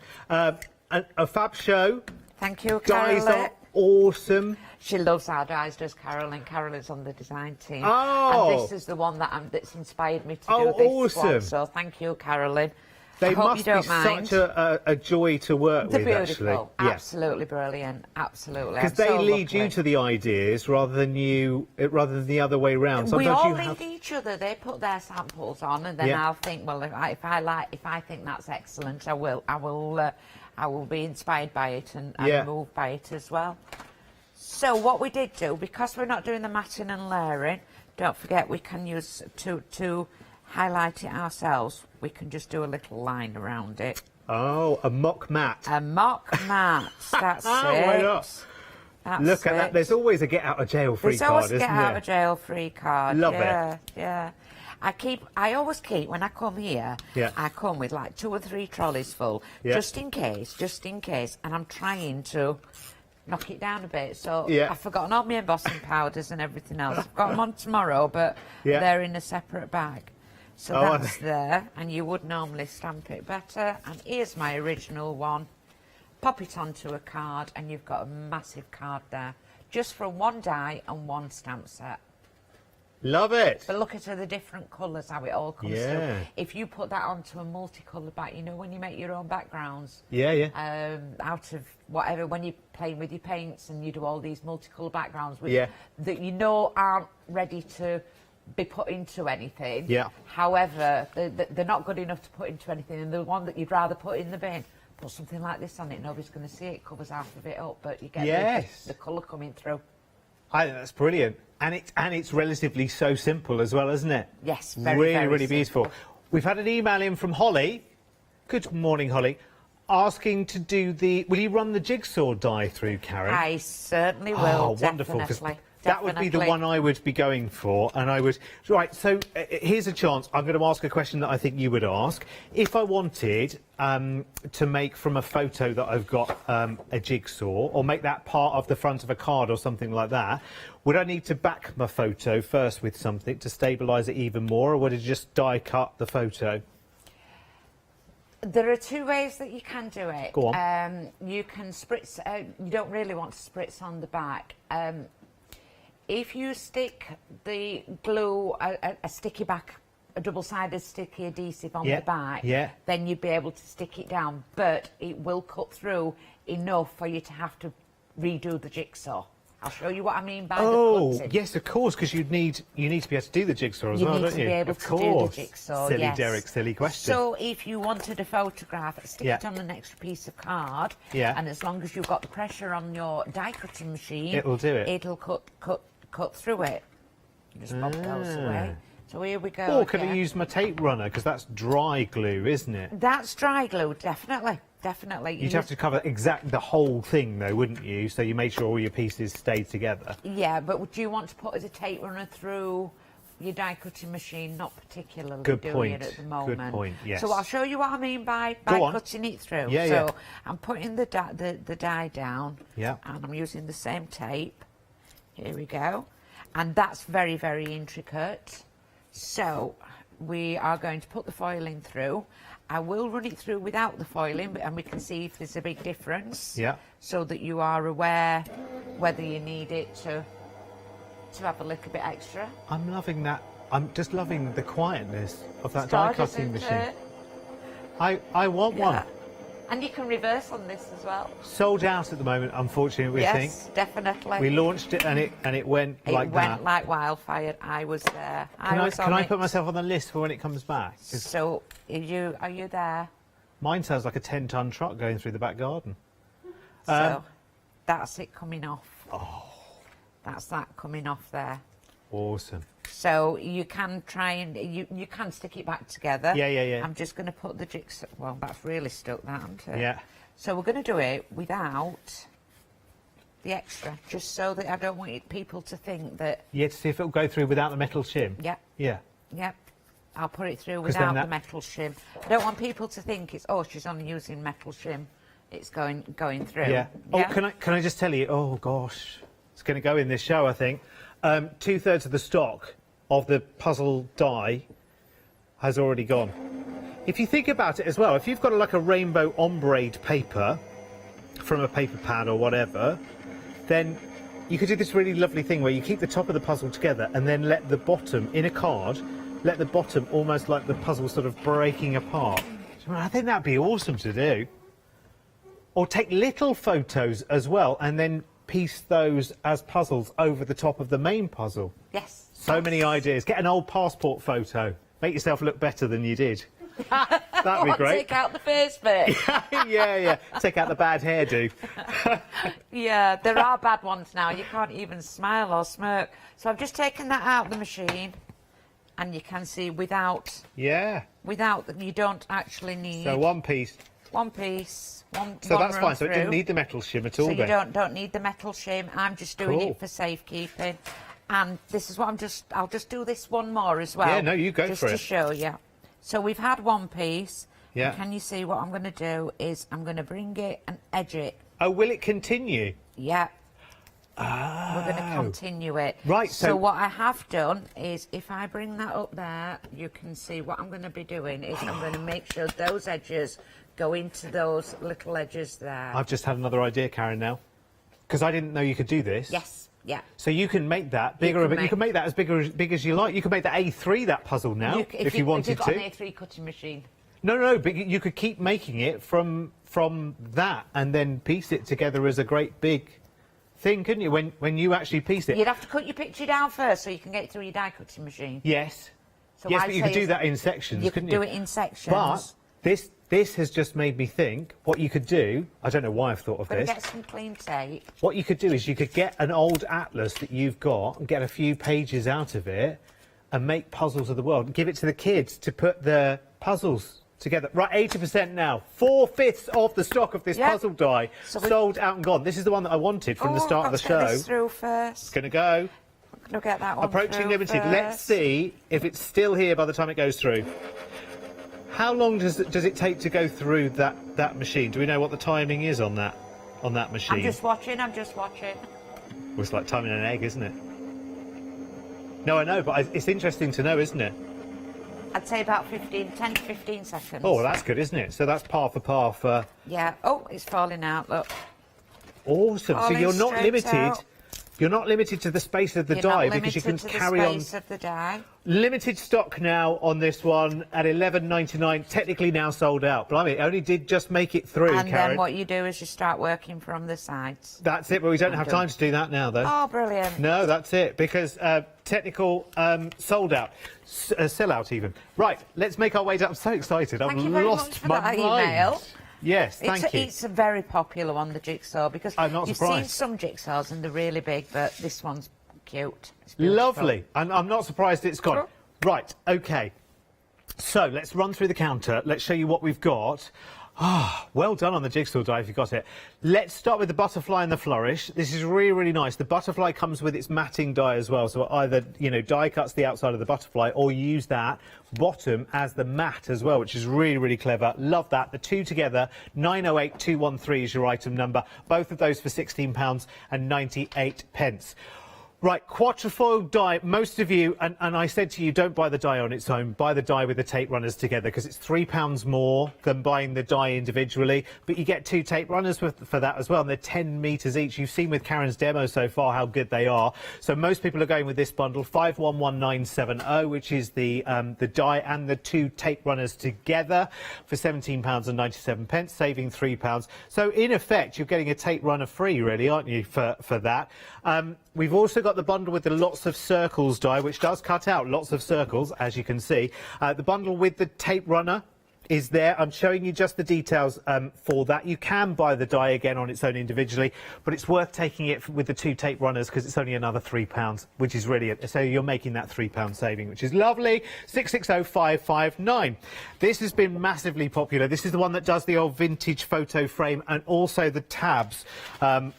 Speaker 6: a fab show.
Speaker 23: Thank you,
Speaker 6: Dies
Speaker 23: Carolyn.
Speaker 6: are awesome.
Speaker 23: She loves our dies, does Carolyn. Carolyn's on the design team.
Speaker 6: Oh.
Speaker 23: And this is the one that's inspired me to do this
Speaker 6: awesome.
Speaker 23: one. So thank you, Carolyn.
Speaker 6: They
Speaker 23: I hope
Speaker 6: must
Speaker 23: you don't
Speaker 6: be
Speaker 23: mind.
Speaker 6: such a joy to work
Speaker 23: They're
Speaker 6: with,
Speaker 23: beautiful.
Speaker 6: actually. Yeah.
Speaker 23: Absolutely brilliant. Absolutely.
Speaker 6: Because they lead you to the ideas rather than the other way round.
Speaker 23: We
Speaker 6: Sometimes
Speaker 23: all
Speaker 6: you
Speaker 23: lead
Speaker 6: have...
Speaker 23: each other. They put their samples on, and then I'll think, well, if I think that's excellent, I will be inspired by it and moved by it as well. So what we did do, because we're not doing the matting and layering, don't forget we can use to highlight it ourselves. We can just do a little line around it.
Speaker 6: Oh, a mock mat.
Speaker 23: A mock mat. That's it.
Speaker 6: Why not?
Speaker 23: That's
Speaker 6: Look at that. There's always a get out of jail free card, isn't there?
Speaker 23: There's always a get out of jail free card.
Speaker 6: Love it.
Speaker 23: Yeah. I always keep, when I come here, I come with like 2 or 3 trolleys full, just in case, and I'm trying to knock it down a bit. So I've forgotten all my embossing powders and everything else. I've got them on tomorrow, but they're in a separate bag. So that's there, and you would normally stamp it better. And here's my original one. Pop it onto a card, and you've got a massive card there, just from 1 die and 1 stamp set.
Speaker 6: Love it.
Speaker 23: But look at the different colours, how it all comes through. If you put that onto a multicoloured back, you know, when you make your own backgrounds. Out of whatever, when you're playing with your paints and you do all these multicoloured backgrounds that you know aren't ready to be put into anything. However, they're not good enough to put into anything, and the one that you'd rather put in the bin, put something like this on it. Nobody's going to see it. Covers half of it up, but you get the colour coming through.
Speaker 6: I think that's brilliant, and it's relatively so simple as well, isn't it?
Speaker 23: Yes, very
Speaker 6: really
Speaker 23: simple.
Speaker 6: Beautiful. We've had an email in from Holly. Good morning, Holly. Asking to do will you run the jigsaw die through, Karen?
Speaker 23: I certainly will.
Speaker 6: Oh, wonderful! That would be the one I would be going for, and I would... Right, so here's a chance. I'm going to ask a question that I think you would ask. If I wanted to make from a photo that I've got a jigsaw, or make that part of the front of a card or something like that, would I need to back my photo first with something to stabilise it even more, or would I just die cut the photo?
Speaker 23: There are 2 ways that you can do it.
Speaker 6: Go on.
Speaker 23: You can spritz... you don't really want to spritz on the back. If you stick the glue, a sticky back, a double-sided sticky adhesive on the back, then you'd be able to stick it down, but it will cut through enough for you to have to redo the jigsaw. I'll show you what I mean by the cutting.
Speaker 6: Yes, of course, because you need to be able to do the jigsaw as well, don't you?
Speaker 23: You need to be able to do the jigsaw,
Speaker 6: Silly Derek, silly question.
Speaker 23: So if you wanted a photograph, stick it on an extra piece of card, and as long as you've got the pressure on your die cutting machine,
Speaker 6: it'll do it.
Speaker 23: It'll cut through it. Just pop those away. So here we go.
Speaker 6: Or can I use my tape runner, because that's dry glue, isn't it?
Speaker 23: That's dry glue, definitely. Definitely.
Speaker 6: You'd have to cover the whole thing, though, wouldn't you? So you make sure all your pieces stay together.
Speaker 23: Yeah, but would you want to put a tape runner through your die cutting machine? Not particularly doing it at the moment.
Speaker 6: Good point, yes.
Speaker 23: So I'll show you what I mean by cutting it through. So I'm putting the die down, and I'm using the same tape. Here we go. And that's very, very intricate. So we are going to put the foiling through. I will run it through without the foiling, and we can see if there's a big difference. So that you are aware whether you need it to have a little bit extra.
Speaker 6: I'm loving that. I'm just loving the quietness of that die cutting machine. I want one.
Speaker 23: And you can reverse on this as well.
Speaker 6: Sold out at the moment, unfortunately, we think.
Speaker 23: Yes, definitely.
Speaker 6: We launched it and it went like that.
Speaker 23: It went like wildfire. I was there.
Speaker 6: Can I put myself on the list for when it comes back?
Speaker 23: So, are you there?
Speaker 6: Mine sounds like a 10-ton truck going through the back garden.
Speaker 23: So, that's it coming off. Oh. That's that coming off there.
Speaker 6: Awesome.
Speaker 23: So you can try and you can stick it back together.
Speaker 6: Yeah.
Speaker 23: I'm just going to put the jigsaw. Well, that's really stuck, that, isn't it?
Speaker 6: Yeah.
Speaker 23: So we're going to do it without the extra, just so that I don't want people to think that.
Speaker 6: Yeah, to see if it'll go through without the metal shim.
Speaker 23: Yeah.
Speaker 6: Yeah.
Speaker 23: I'll put it through without the metal shim. I don't want people to think it's she's only using metal shim. It's going through.
Speaker 6: Yeah. Oh, can I just tell you? Oh gosh, it's going to go in this show, I think. 2/3 of the stock of the puzzle die has already gone. If you think about it as well, if you've got like a rainbow ombre paper, from a paper pad or whatever, then you could do this really lovely thing where you keep the top of the puzzle together and then let the bottom, in a card, let the bottom almost like the puzzle sort of breaking apart. I think that'd be awesome to do. Or take little photos as well and then piece those as puzzles over the top of the main puzzle.
Speaker 23: Yes.
Speaker 6: So many ideas. Get an old passport photo. Make yourself look better than you did. That'd be great.
Speaker 23: Take out the first bit.
Speaker 6: Yeah. Take out the bad hairdo.
Speaker 23: Yeah, there are bad ones now. You can't even smile or smirk. So I've just taken that out of the machine, and you can see without.
Speaker 6: Yeah.
Speaker 23: Without, you don't actually need.
Speaker 6: So one piece.
Speaker 23: One piece.
Speaker 6: So
Speaker 23: one
Speaker 6: that's fine. So it didn't
Speaker 23: through.
Speaker 6: need the metal shim at all.
Speaker 23: So you
Speaker 6: then.
Speaker 23: don't need the metal shim. I'm just doing it for safekeeping. And this is what I'll just do this one more as well.
Speaker 6: Yeah, no, you go for it.
Speaker 23: Just to show you. So we've had one piece.
Speaker 6: Yeah.
Speaker 23: Can you see what I'm going to do is I'm going to bring it and edge it.
Speaker 6: Oh, will it continue?
Speaker 23: Yeah.
Speaker 6: Oh.
Speaker 23: We're going to continue it.
Speaker 6: Right,
Speaker 23: So what I have done is if I bring that up there, you can see what I'm going to be doing is I'm going to make sure those edges go into those little edges there.
Speaker 6: I've just had another idea, Karen, now. Because I didn't know you could do this.
Speaker 23: Yes. Yeah.
Speaker 6: So you can make that bigger, you can make that as big as you like. You can make the A3 that puzzle now, if you wanted to.
Speaker 23: If you've got an A3 cutting machine.
Speaker 6: No, but you could keep making it from that and then piece it together as a great big thing, couldn't you? When you actually piece it.
Speaker 23: You'd have to cut your picture down first so you can get it through your die cutting machine.
Speaker 6: Yes.
Speaker 23: So
Speaker 6: yes,
Speaker 23: I'd
Speaker 6: but you
Speaker 23: say
Speaker 6: could do that in sections,
Speaker 23: you
Speaker 6: couldn't
Speaker 23: could
Speaker 6: you?
Speaker 23: do it in sections.
Speaker 6: But this has just made me think what you could do. I don't know why I've thought of
Speaker 23: Gotta
Speaker 6: this.
Speaker 23: get some clean tape.
Speaker 6: What you could do is you could get an old atlas that you've got and get a few pages out of it and make puzzles of the world and give it to the kids to put the puzzles together. Right, 80% now. 4/5 of the stock of this puzzle die sold out and gone. This is the one that I wanted from the start of the show.
Speaker 23: Get this through first.
Speaker 6: It's going to go.
Speaker 23: I'm going to get that one
Speaker 6: Approaching
Speaker 23: through
Speaker 6: limited.
Speaker 23: first.
Speaker 6: Let's see if it's still here by the time it goes through. How long does it take to go through that machine? Do we know what the timing is on that machine?
Speaker 23: I'm just watching.
Speaker 6: Well, it's like timing an egg, isn't it? No, I know, but it's interesting to know, isn't it?
Speaker 23: I'd say about 10 to 15 seconds.
Speaker 6: Oh, well, that's good, isn't it? So that's par for...
Speaker 23: Yeah. Oh, it's falling out, look.
Speaker 6: Awesome. So you're not limited...
Speaker 23: Out.
Speaker 6: You're not limited to the space of the die because you can carry on.
Speaker 23: Of the die.
Speaker 6: Limited stock now on this one at $11.99. Technically now sold out. Blimey, it only did just make it through,
Speaker 23: And
Speaker 6: Karen.
Speaker 23: then what you do is you start working from the sides.
Speaker 6: That's it, but we don't have time to do that now, though.
Speaker 23: Oh, brilliant.
Speaker 6: No, that's it, because technical sold out. Sell out, even. Right, let's make our way down. I'm so excited.
Speaker 23: Thank
Speaker 6: I've
Speaker 23: you very
Speaker 6: lost
Speaker 23: much for
Speaker 6: my
Speaker 23: that
Speaker 6: mind.
Speaker 23: email.
Speaker 6: Yes, thank you.
Speaker 23: It's a very popular one, the jigsaw, because
Speaker 6: I'm not
Speaker 23: you've
Speaker 6: surprised.
Speaker 23: seen some jigsaws and they're really big, but this one's cute. It's beautiful.
Speaker 6: Lovely. And I'm not surprised it's gone. Right, OK. So let's run through the counter. Let's show you what we've got. Ah, well done on the jigsaw die if you got it. Let's start with the butterfly and the flourish. This is really, really nice. The butterfly comes with its matting die as well. So either, die cuts the outside of the butterfly or use that bottom as the mat as well, which is really, really clever. Love that. The two together, 908213 is your item number. Both of those for £16.98. Right, quatrefoil die. Most of you, and I said to you, don't buy the die on its own. Buy the die with the tape runners together because it's £3 more than buying the die individually. But you get 2 tape runners for that as well, and they're 10 metres each. You've seen with Karen's demo so far how good they are. So most people are going with this bundle, 511970, which is the die and the 2 tape runners together for £17.97, saving £3. So in effect, you're getting a tape runner free, really, aren't you, for that? We've also got the bundle with the lots of circles die, which does cut out lots of circles, as you can see. The bundle with the tape runner is there. I'm showing you just the details for that. You can buy the die again on its own individually, but it's worth taking it with the 2 tape runners because it's only another £3, which is really it. So you're making that £3 saving, which is lovely. 660559. This has been massively popular. This is the one that does the old vintage photo frame and also the tabs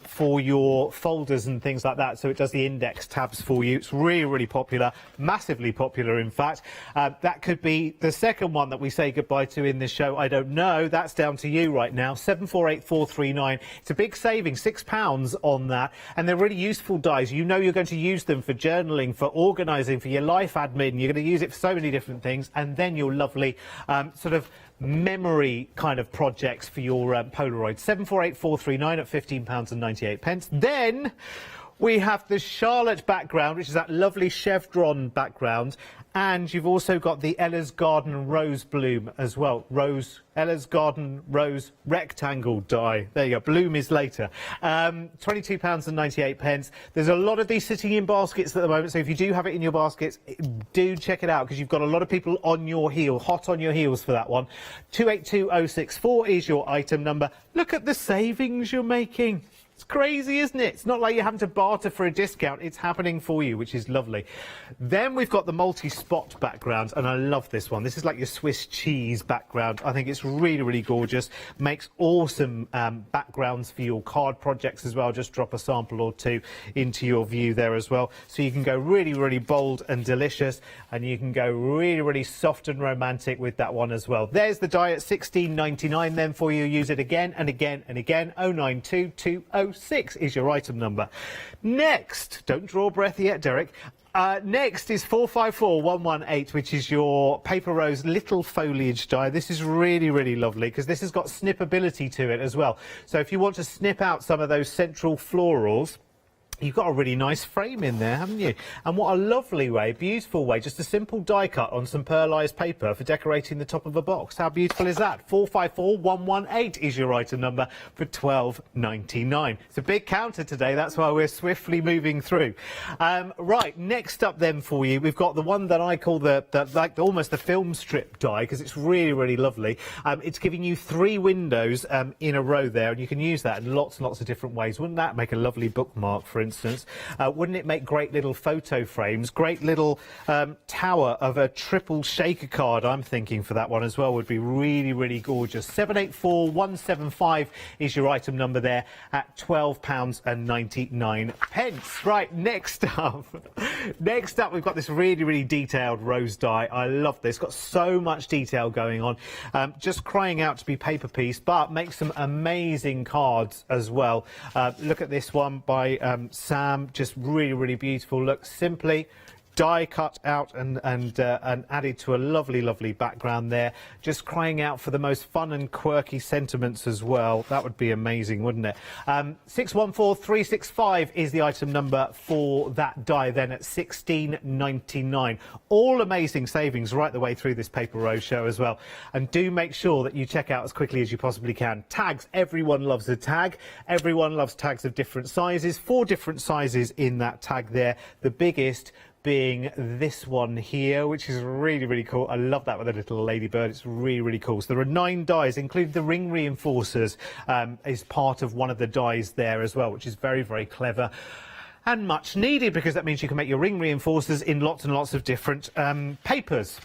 Speaker 6: for your folders and things like that. So it does the index tabs for you. It's really, really popular, massively popular, in fact. That could be the second one that we say goodbye to to in this show, I don't know. That's down to you right now. 748439. It's a big saving, £6 on that. And they're really useful dies. You know you're going to use them for journaling, for organising, for your life admin. You're going to use it for so many different things. And then your lovely sort of memory kind of projects for your Polaroid. 748439 at £15.98. Then we have the Charlotte background, which is that lovely chevron background. And you've also got the Ella's Garden Rose Bloom as well. Ella's Garden Rose Rectangle die. There you go. Bloom is later. £22.98. There's a lot of these sitting in baskets at the moment. So if you do have it in your baskets, do check it out, because you've got a lot of people on your heel, hot on your heels for that one. 282064 is your item number. Look at the savings you're making. It's crazy, isn't it? It's not like you're having to barter for a discount. It's happening for you, which is lovely. Then we've got the multi-spot background, and I love this one. This is like your Swiss cheese background. I think it's really, really gorgeous. Makes awesome backgrounds for your card projects as well. Just drop a sample or two into your view there as well. So you can go really, really bold and delicious, and you can go really, really soft and romantic with that one as well. There's the die at £16.99 then for you. Use it again and again and again. 092206 is your item number. Next, don't draw breath yet, Derek. Next is 454118, which is your Paper Rose Little Foliage die. This is really, really lovely because this has got snippability to it as well. So if you want to snip out some of those central florals, you've got a really nice frame in there, haven't you? And what a lovely way, beautiful way, just a simple die cut on some pearlised paper for decorating the top of a box. How beautiful is that? 454118 is your item number for £12.99. It's a big counter today, that's why we're swiftly moving through. Right, next up then for you, we've got the one that I call like almost the film strip die, because it's really, really lovely. It's giving you 3 windows in a row there, and you can use that in lots and lots of different ways. Wouldn't that make a lovely bookmark, for instance? Wouldn't it make great little photo frames? Great little tower of a triple shaker card, I'm thinking, for that one as well. Would be really, really gorgeous. 784175 is your item number there at £12.99. Right, next up we've got this really, really detailed rose die. I love this. Got so much detail going on. Just crying out to be paper piece, but makes some amazing cards as well. Look at this one by Sam, just really, really beautiful. Look, simply die cut out and added to a lovely, lovely background there. Just crying out for the most fun and quirky sentiments as well. That would be amazing, wouldn't it? 614365 is the item number for that die then at £16.99. All amazing savings right the way through this Paper Rose show as well. And do make sure that you check out as quickly as you possibly can. Tags, everyone loves a tag. Everyone loves tags of different sizes. 4 different sizes in that tag there. The biggest being this one here, which is really, really cool. I love that with a little ladybird. It's really, really cool. So there are 9 dies, including the ring reinforcers is part of one of the dies there as well, which is very, very clever and much needed, because that means you can make your ring reinforcers in lots and lots of different papers.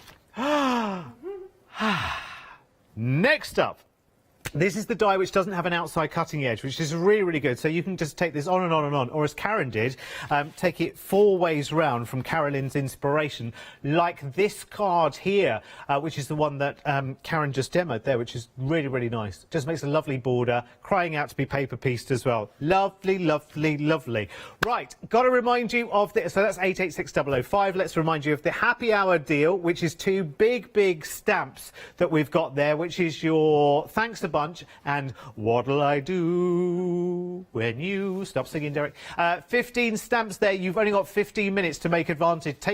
Speaker 6: Next up, this is the die which doesn't have an outside cutting edge, which is really, really good. So you can just take this on and on and on, or as Karen did, take it 4 ways round from Carolyn's inspiration, like this card here, which is the one that Karen just demoed there, which is really, really nice. Just makes a lovely border, crying out to be paper pieced as well. Lovely, lovely, lovely. Right, got to remind you of this. So that's 886005. Let's remind you of the happy hour deal, which is 2 big, big stamps that we've got there, which is your thanks a bunch and what'll I do when you stop singing, Derek. 15 stamps there. You've only got 15 minutes to take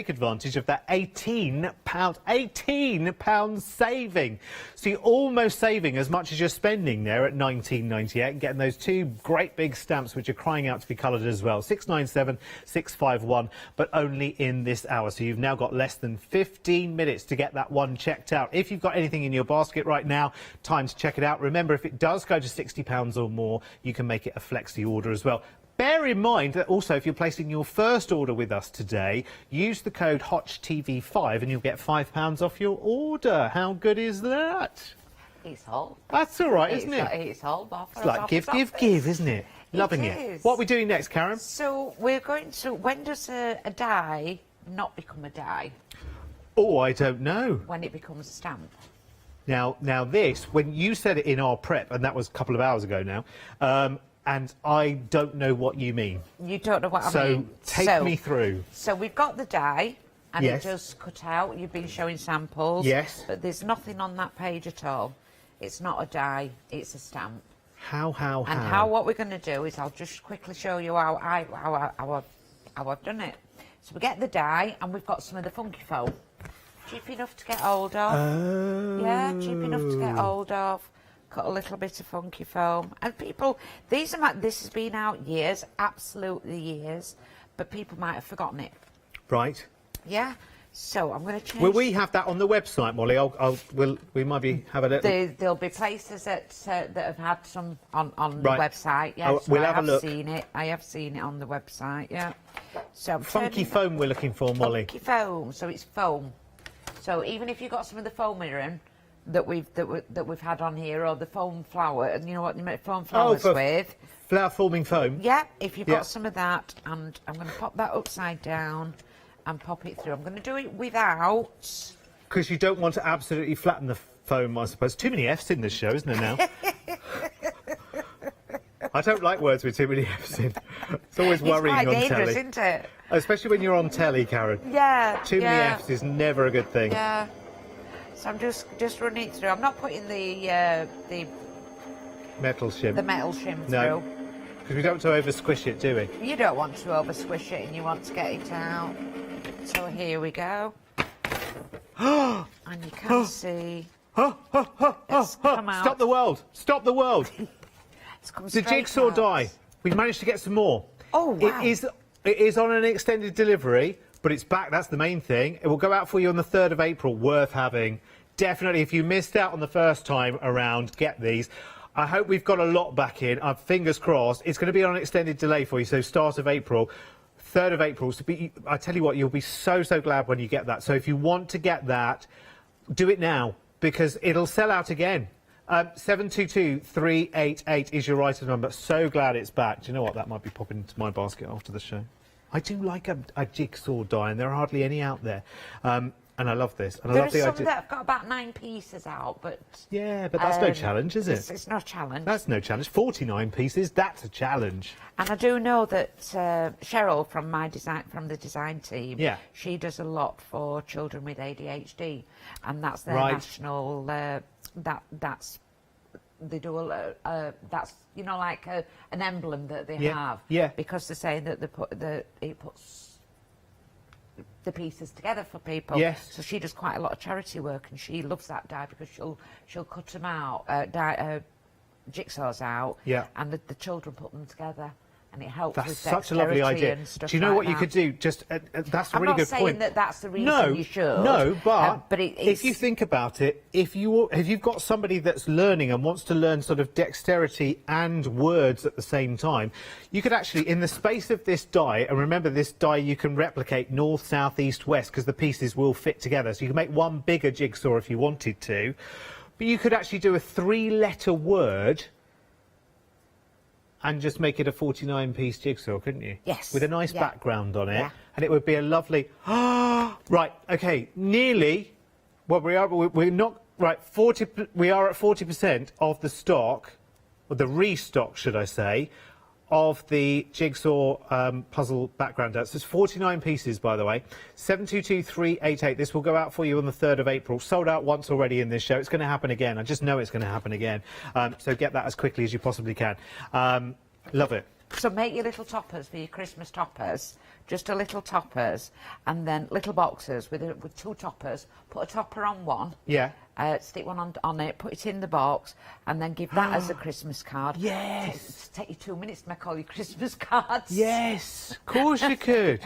Speaker 6: advantage of that £18 saving. So you're almost saving as much as you're spending there at £19.98 and getting those 2 great big stamps which are crying out to be coloured as well. 697651, but only in this hour. So you've now got less than 15 minutes to get that one checked out. If you've got anything in your basket right now, time to check it out. Remember, if it does go to £60 or more, you can make it a flexi order as well. Bear in mind that also, if you're placing your first order with us today, use the code HOTCHTV5 and you'll get £5 off your order. How good is that?
Speaker 23: It's all.
Speaker 6: That's all right, isn't it?
Speaker 23: It's all off.
Speaker 6: It's like give, isn't it? Loving it. What are we doing next, Karen?
Speaker 23: So we're going to, when does a die not become a die?
Speaker 6: Oh, I don't know.
Speaker 23: When it becomes a stamp.
Speaker 6: Now this, when you said it in our prep, and that was a couple of hours ago now, and I don't know what you mean.
Speaker 23: You don't know what I mean.
Speaker 6: So take me through.
Speaker 23: So we've got the die, and
Speaker 6: Yes.
Speaker 23: it does cut out. You've been showing samples.
Speaker 6: Yes.
Speaker 23: But there's nothing on that page at all. It's not a die, it's a stamp.
Speaker 6: How?
Speaker 23: And what we're going to do is I'll just quickly show you how I've done it. So we get the die, and we've got some of the funky foam. Cheap enough to get hold of.
Speaker 6: Oh.
Speaker 23: Yeah, cheap enough to get hold of. Cut a little bit of funky foam. And people, this has been out years, absolutely years, but people might have forgotten it.
Speaker 6: Right.
Speaker 23: Yeah. So I'm going to change.
Speaker 6: Will we have that on the website, Molly? We might be have a little.
Speaker 23: There'll be places that have had some on
Speaker 6: Right.
Speaker 23: the website. Yes,
Speaker 6: we'll
Speaker 23: I
Speaker 6: have a look.
Speaker 23: Seen it. I have seen it on the website. Yeah. So I'm
Speaker 6: Funky
Speaker 23: turning-
Speaker 6: foam we're looking for, Molly.
Speaker 23: Funky foam. So it's foam. So even if you've got some of the foam in that we've had on here, or the foam flower, and you know what you make foam flowers with.
Speaker 6: Flower forming foam.
Speaker 23: Yeah. If you've got some of that, and I'm going to pop that upside down and pop it through. I'm going to do it without.
Speaker 6: Because you don't want to absolutely flatten the foam, I suppose. Too many F's in this show, isn't there now? I don't like words with too many F's in. It's always worrying
Speaker 23: it's quite
Speaker 6: on
Speaker 23: dangerous,
Speaker 6: telly.
Speaker 23: isn't it?
Speaker 6: Especially when you're on telly, Karen.
Speaker 23: Yeah.
Speaker 6: Too many F's is never a good thing.
Speaker 23: Yeah. So I'm just running it through. I'm not putting the
Speaker 6: Metal shim.
Speaker 23: the metal shim
Speaker 6: No.
Speaker 23: through.
Speaker 6: Because we don't want to over squish it, do we?
Speaker 23: You don't want to over squish it, and you want to get it out. So here we go. And you can see it's come out.
Speaker 6: Stop the world! Stop the world!
Speaker 23: It's come
Speaker 6: The
Speaker 23: straight
Speaker 6: jigsaw
Speaker 23: out.
Speaker 6: die. We've managed to get some more.
Speaker 23: Oh, wow.
Speaker 6: It is on an extended delivery, but it's back. That's the main thing. It will go out for you on the 3rd of April. Worth having. Definitely, if you missed out on the first time around, get these. I hope we've got a lot back in. Fingers crossed. It's going to be on an extended delay for you, so start of April. 3rd of April. So I tell you what, you'll be so glad when you get that. So if you want to get that, do it now, because it'll sell out again. 722-388 is your item number. So glad it's back. Do you know what? That might be popping into my basket after the show. I do like a jigsaw die, and there are hardly any out there. And I love this. And I
Speaker 23: There
Speaker 6: love
Speaker 23: are
Speaker 6: the
Speaker 23: some
Speaker 6: idea.
Speaker 23: that have got about 9 pieces out, but...
Speaker 6: Yeah, but that's no challenge, is it?
Speaker 23: It's not a challenge.
Speaker 6: That's no challenge. 49 pieces, that's a challenge.
Speaker 23: And I do know that Cheryl from the design team,
Speaker 6: Yeah.
Speaker 23: she does a lot for children with ADHD, and that's their
Speaker 6: Right.
Speaker 23: national. That's they do that's like an emblem that they have.
Speaker 6: Yeah.
Speaker 23: Because they're saying that it puts the pieces together for people.
Speaker 6: Yes.
Speaker 23: So she does quite a lot of charity work, and she loves that die because she'll cut them out, jigsaws out,
Speaker 6: Yeah.
Speaker 23: and the children put them together, and it helps
Speaker 6: That's
Speaker 23: with
Speaker 6: such a lovely
Speaker 23: dexterity
Speaker 6: idea.
Speaker 23: and stuff.
Speaker 6: Do you know
Speaker 23: like
Speaker 6: what you
Speaker 23: that.
Speaker 6: could do? Just that's a
Speaker 23: I'm
Speaker 6: really
Speaker 23: not
Speaker 6: good
Speaker 23: saying
Speaker 6: point.
Speaker 23: that that's the reason you should.
Speaker 6: No, but
Speaker 23: it's
Speaker 6: if you think about it, if you've got somebody that's learning and wants to learn sort of dexterity and words at the same time, you could actually, in the space of this die, and remember this die you can replicate north, south, east, west, because the pieces will fit together. So you can make one bigger jigsaw if you wanted to, but you could actually do a 3-letter word and just make it a 49-piece jigsaw, couldn't you?
Speaker 23: Yes.
Speaker 6: With a nice
Speaker 23: Yeah.
Speaker 6: background on it,
Speaker 23: Yeah.
Speaker 6: and it would be a lovely. Right. Okay. Nearly. Well, we're not right. 40. We are at 40% of the stock, or the restock, should I say, of the jigsaw puzzle background dance. There's 49 pieces, by the way. 722-388. This will go out for you on the 3rd of April. Sold out once already in this show. It's going to happen again. I just know it's going to happen again. So get that as quickly as you possibly can. Love it.
Speaker 23: So make your little toppers for your Christmas toppers, just a little toppers, and then little boxes with 2 toppers. Put a topper on one.
Speaker 6: Yeah.
Speaker 23: Stick one on it, put it in the box, and then give that as a Christmas card.
Speaker 6: Yes.
Speaker 23: Take you 2 minutes to make all your Christmas cards.
Speaker 6: Yes. Of course you could.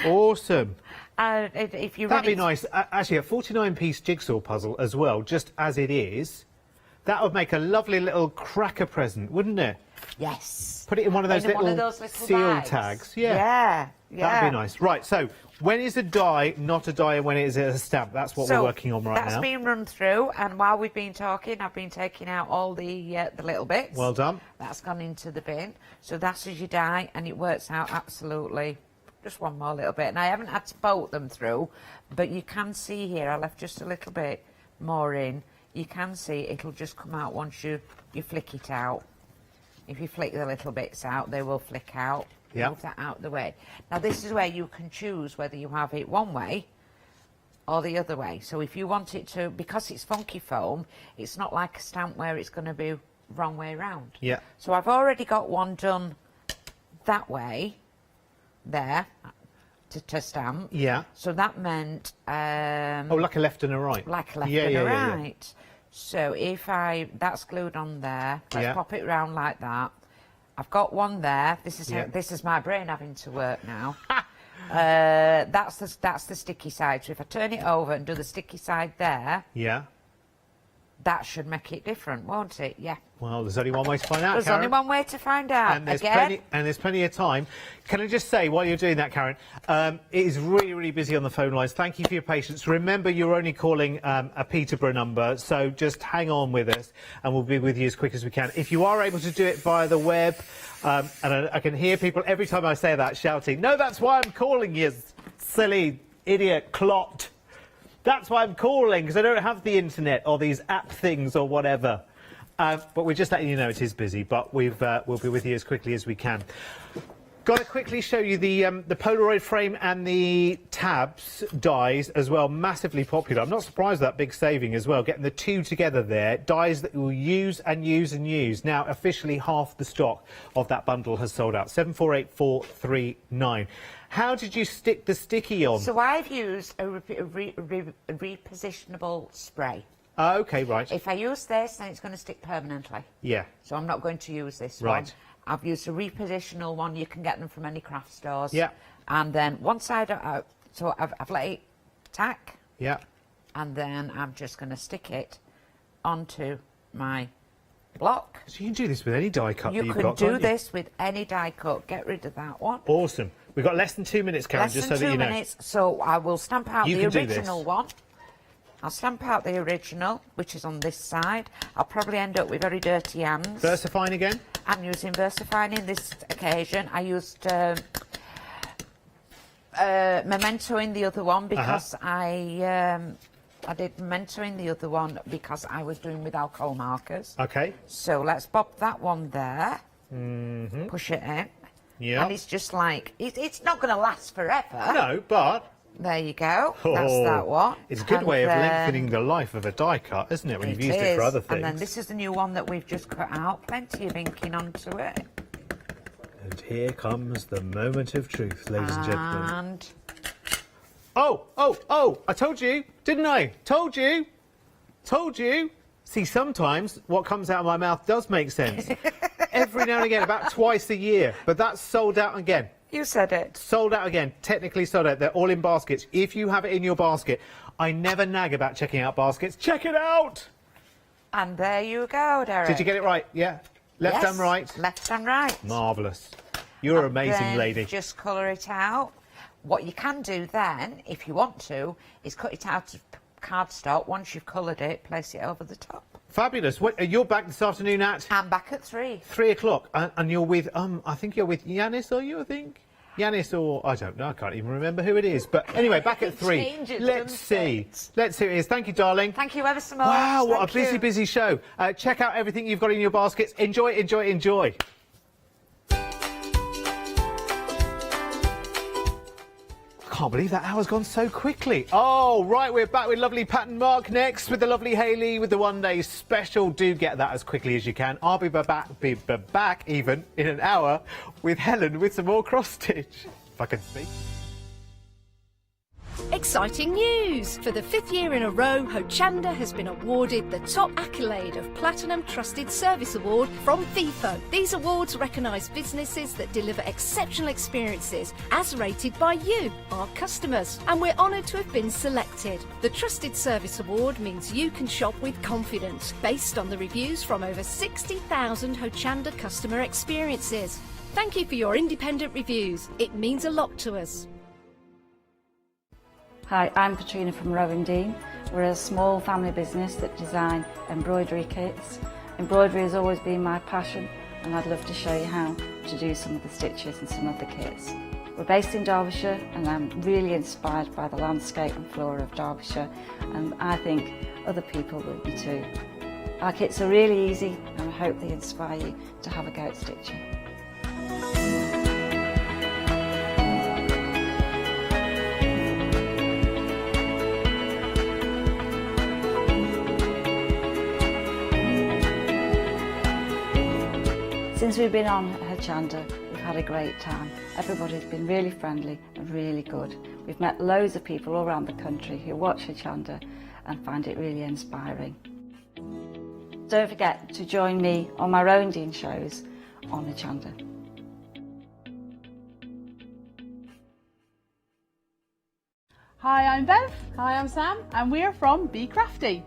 Speaker 6: Awesome.
Speaker 23: If you
Speaker 6: That'd be nice. Actually, a 49-piece jigsaw puzzle as well, just as it is. That would make a lovely little cracker present, wouldn't it?
Speaker 23: Yes.
Speaker 6: Put it in one of those, little, seal
Speaker 23: bags.
Speaker 6: tags.
Speaker 23: Yeah.
Speaker 6: That'd be nice. Right, so when is a die not a die and when is it a stamp? That's what we're working on right now.
Speaker 23: That's been run through, and while we've been talking, I've been taking out all the little bits.
Speaker 6: Well done.
Speaker 23: That's gone into the bin. So that's as you die, and it works out absolutely. Just one more little bit, and I haven't had to bolt them through, but you can see here I left just a little bit more in. you can see it'll just come out once you flick it out. If you flick the little bits out, they will flick out.
Speaker 6: Yeah.
Speaker 23: Move that out of the way. Now this is where you can choose whether you have it one way or the other way. So if you want it to, because it's funky foam, it's not like a stamp where it's going to be wrong way round.
Speaker 6: Yeah.
Speaker 23: So I've already got one done that way, there, to stamp.
Speaker 6: Yeah.
Speaker 23: So that meant...
Speaker 6: oh, like a left and a right.
Speaker 23: Like a left and a right. So if that's glued on there, let's pop it round like that. I've got one there. This is my brain having to work now. That's the sticky side. So if I turn it over and do the sticky side there, that should make it different, won't it? Yeah.
Speaker 6: Well, there's only one way to find out,
Speaker 23: There's
Speaker 6: Karen.
Speaker 23: only one way to find out.
Speaker 6: And there's plenty of time. Can I just say, while you're doing that, Karen, it is really, really busy on the phone lines. Thank you for your patience. Remember, you're only calling a Peterborough number, so just hang on with us, and we'll be with you as quick as we can. If you are able to do it via the web, and I can hear people every time I say that shouting, "No, that's why I'm calling you, silly idiot clot. That's why I'm calling, because I don't have the internet or these app things or whatever." But we're just letting you know it is busy, but we'll be with you as quickly as we can. Got to quickly show you the Polaroid frame and the tabs dies as well, massively popular. I'm not surprised at that big saving as well, getting the two together there. Dies that you'll use and use and use. Now, officially half the stock of that bundle has sold out. 748439. How did you stick the sticky on?
Speaker 23: So I've used a repositionable spray.
Speaker 6: OK, right.
Speaker 23: If I use this, then it's going to stick permanently.
Speaker 6: Yeah.
Speaker 23: So I'm not going to use this
Speaker 6: one.
Speaker 23: Right. I've used a repositional one. You can get them from any craft stores.
Speaker 6: Yeah.
Speaker 23: And then one side out, so I've let it tack.
Speaker 6: Yeah.
Speaker 23: And then I'm just going to stick it onto my block.
Speaker 6: So you can do this with any die cut that you've got,
Speaker 23: You can do
Speaker 6: can't you?
Speaker 23: this with any die cut. Get rid of that one.
Speaker 6: Awesome. We've got less than 2 minutes, Karen, just so that you know.
Speaker 23: Less than 2 minutes. So I will stamp out
Speaker 6: You
Speaker 23: the
Speaker 6: can do
Speaker 23: original
Speaker 6: this.
Speaker 23: one. I'll stamp out the original, which is on this side. I'll probably end up with very dirty hands.
Speaker 6: VersaFine again?
Speaker 23: I'm using VersaFine in this occasion. I used Memento in the other one because I did Memento in the other one because I was doing with alcohol markers.
Speaker 6: OK.
Speaker 23: So let's pop that one there.
Speaker 6: Mm-hmm.
Speaker 23: Push it in.
Speaker 6: Yeah.
Speaker 23: And it's just like, it's not going to last forever.
Speaker 6: No, but...
Speaker 23: There you go. That's that one.
Speaker 6: It's a good
Speaker 23: And
Speaker 6: way of
Speaker 23: then-
Speaker 6: lengthening the life of a die cut, isn't it, when you've used it for
Speaker 23: is.
Speaker 6: other things?
Speaker 23: And then this is the new one that we've just cut out. Plenty of inking onto it.
Speaker 6: And here comes the moment of truth, ladies and gentlemen.
Speaker 23: And
Speaker 6: Oh, I told you, didn't I? Told you. See, sometimes what comes out of my mouth does make sense. Every now and again, about twice a year. But that's sold out again.
Speaker 23: You said it.
Speaker 6: Sold out again. Technically sold out. They're all in baskets. If you have it in your basket, I never nag about checking out baskets. Check it out!
Speaker 23: And there you go, Derek.
Speaker 6: Did you get it right? Yeah. Left
Speaker 23: Yes,
Speaker 6: and right?
Speaker 23: Left and right.
Speaker 6: Marvellous. You're an
Speaker 23: And
Speaker 6: amazing
Speaker 23: then
Speaker 6: lady.
Speaker 23: Just colour it out. What you can do then, if you want to, is cut it out of cardstock. Once you've coloured it, place it over the top.
Speaker 6: Fabulous. You're back this afternoon at?
Speaker 23: I'm back at 3.
Speaker 6: 3 o'clock. And you're with, I think you're with Yanis, are you, I think? Yanis or, I don't know, I can't even remember who it is. But anyway, back at 3.
Speaker 23: changes,
Speaker 6: Let's see. Let's see who it is. Thank you, darling.
Speaker 23: Thank you ever so much.
Speaker 6: Wow, what
Speaker 23: Thank
Speaker 6: a busy,
Speaker 23: you.
Speaker 6: busy show. Check out everything you've got in your baskets. Enjoy, enjoy, enjoy. I can't believe that hour's gone so quickly. Oh, right, we're back with lovely Pat and Mark next with the lovely Hayley with the one-day special. Do get that as quickly as you can. I'll be back even in an hour with Helen with some more cross-stitch, if I can speak.
Speaker 3: Exciting news! For the 5th year in a row, Hochanda has been awarded the top accolade of Platinum Trusted Service Award from Feefo. These awards recognise businesses that deliver exceptional experiences as rated by you, our customers. And we're honoured to have been selected. The Trusted Service Award means you can shop with confidence, based on the reviews from over 60,000 Hochanda customer experiences. Thank you for your independent reviews. It means a lot to us.
Speaker 4: Hi, I'm Katrina from Rowan Dean. We're a small family business that design embroidery kits. Embroidery has always been my passion and I'd love to show you how to do some of the stitches and some of the kits. We're based in Derbyshire and I'm really inspired by the landscape and flora of Derbyshire, and I think other people will be too. Our kits are really easy and I hope they inspire you to have a go at stitching. Since we've been on Hochanda, we've had a great time. Everybody's been really friendly and really good. We've met loads of people all around the country who watch Hochanda and find it really inspiring. Don't forget to join me on my Rowan shows on Hochanda.
Speaker 5: Hi, I'm Bev. Hi, I'm Sam, and we're from Be Crafty.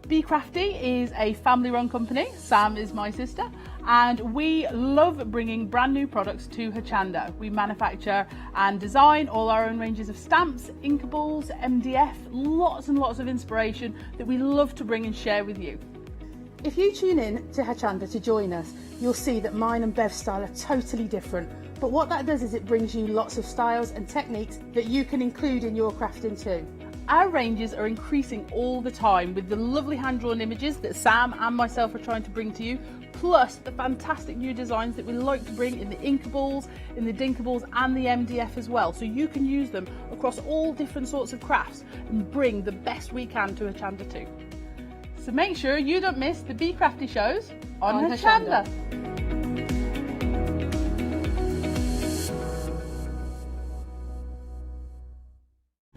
Speaker 5: Be Crafty is a family-run company. Sam is my sister, and we love bringing brand new products to Hochanda. We manufacture and design all our own ranges of stamps, inkables, MDF, lots and lots of inspiration that we love to bring and share with you. If you tune in to Hochanda to join us, you'll see that mine and Bev's style are totally different. But what that does is it brings you lots of styles and techniques that you can include in your crafting too. Our ranges are increasing all the time with the lovely hand-drawn images that Sam and myself are trying to bring to you, plus the fantastic new designs that we like to bring in the inkables, in the dinkables and the MDF as well, so you can use them across all different sorts of crafts and bring the best we can to Hochanda too. So make sure you don't miss the Be Crafty shows on Hochanda.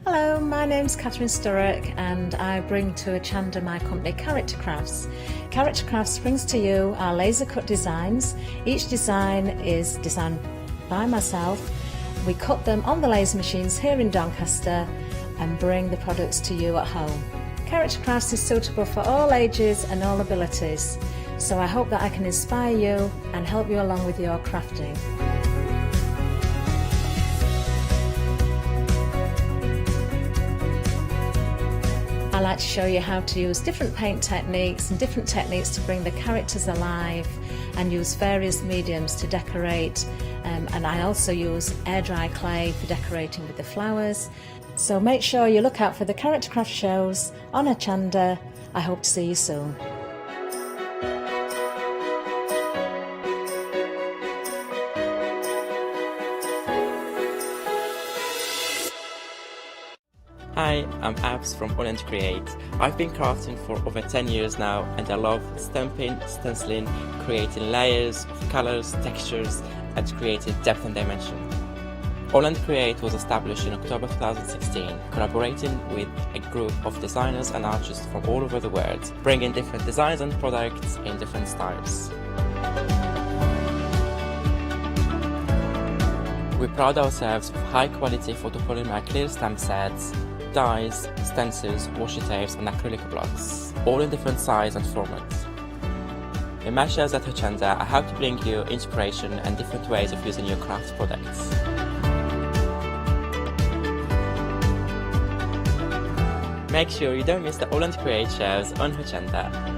Speaker 14: Hello, my name's Catherine Sturrock and I bring to Hochanda my company Character Crafts. Character Crafts brings to you our laser cut designs. Each design is designed by myself. We cut them on the laser machines here in Doncaster and bring the products to you at home. Character Crafts is suitable for all ages and all abilities, so I hope that I can inspire you and help you along with your crafting. I like to show you how to use different paint techniques and different techniques to bring the characters alive and use various mediums to decorate, and I also use air dry clay for decorating with the flowers. So make sure you look out for the Character Craft shows on Hochanda. I hope to see you soon.
Speaker 7: Hi, I'm Abs from Holland Create. I've been crafting for over 10 years now and I love stamping, stenciling, creating layers of colours, textures and creating depth and dimension. Holland Create was established in October 2016, collaborating with a group of designers and artists from all over the world, bringing different designs and products in different styles. We pride ourselves with high quality photopolymer clear stamp sets, dyes, stencils, washi tapes and acrylic blocks, all in different sizes and formats. In my shows at Hochanda, I hope to bring you inspiration and different ways of using your craft products. Make sure you don't miss the Holland Create shows on Hochanda.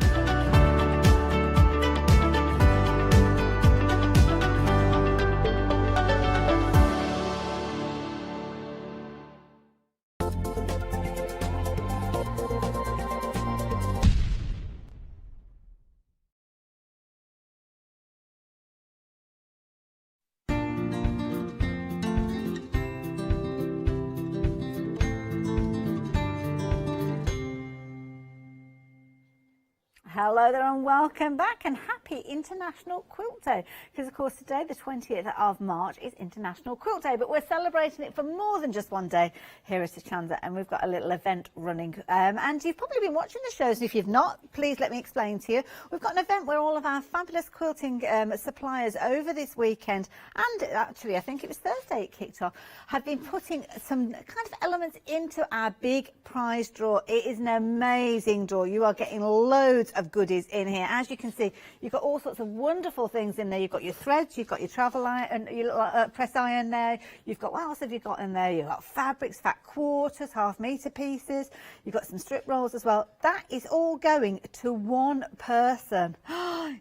Speaker 10: Hello there and welcome back and happy International Quilt Day, because of course today the 20th of March is International Quilt Day, but we're celebrating it for more than just one day here at Hochanda, and we've got a little event running and you've probably been watching the shows, and if you've not, please let me explain to you. We've got an event where all of our fabulous quilting suppliers over this weekend, and actually I think it was Thursday it kicked off, have been putting some kind of elements into our big prize draw. It is an amazing draw. You are getting loads of goodies in here. As you can see, you've got all sorts of wonderful things in there. You've got your threads, you've got your travel iron, your press iron there. You've got, what else have you got in there? You've got fabrics, fat quarters, half-metre pieces. You've got some strip rolls as well. That is all going to one person.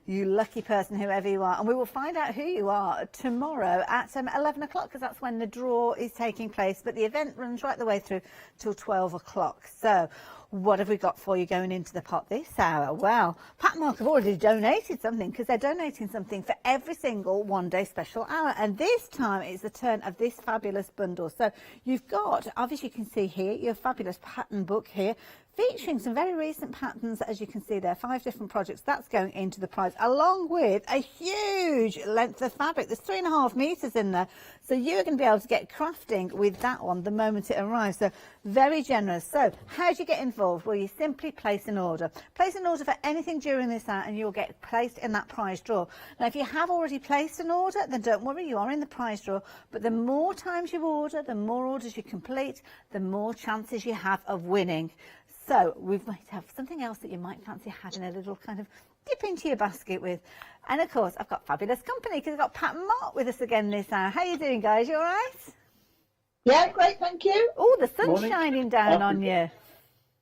Speaker 10: You lucky person, whoever you are. And we will find out who you are tomorrow at 11 o'clock, because that's when the draw is taking place. But the event runs right the way through till 12 o'clock. So what have we got for you going into the pot this hour? Well, Pat and Mark have already donated something, because they're donating something for every single one-day special hour. And this time it's the turn of this fabulous bundle. So you've got, obviously you can see here, your fabulous pattern book here, featuring some very recent patterns, as you can see there, 5 different projects. That's going into the prize, along with a huge length of fabric. There's 3.5 meters in there. So you're going to be able to get crafting with that one the moment it arrives. So very generous. So how do you get involved? Well, you simply place an order. Place an order for anything during this hour and you'll get placed in that prize draw. Now, if you have already placed an order, then don't worry, you are in the prize draw. But the more times you order, the more orders you complete, the more chances you have of winning. So we might have something else that you might fancy having a little kind of dip into your basket with. And of course, I've got fabulous company, because I've got Pat and Mark with us again this hour. How are you doing, guys? You all right?
Speaker 12: Yeah, great, thank you.
Speaker 10: Oh, the sun's
Speaker 13: Morning.
Speaker 10: shining down on you.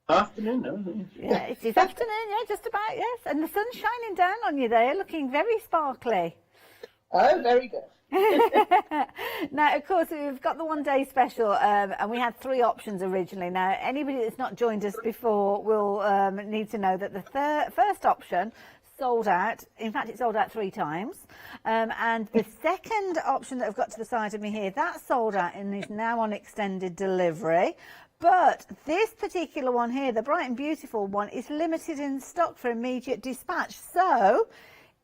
Speaker 13: Afternoon, no?
Speaker 10: Yeah, it is afternoon, yeah, just about, yes. And the sun's shining down on you there, looking very sparkly.
Speaker 12: Oh, very good.
Speaker 10: Now, of course, we've got the one-day special, and we had 3 options originally. Now, anybody that's not joined us before will need to know that the first option sold out. In fact, it sold out 3 times. And the second option that I've got to the side of me here, that sold out and is now on extended delivery. But this particular one here, the Bright and Beautiful one, is limited in stock for immediate dispatch. So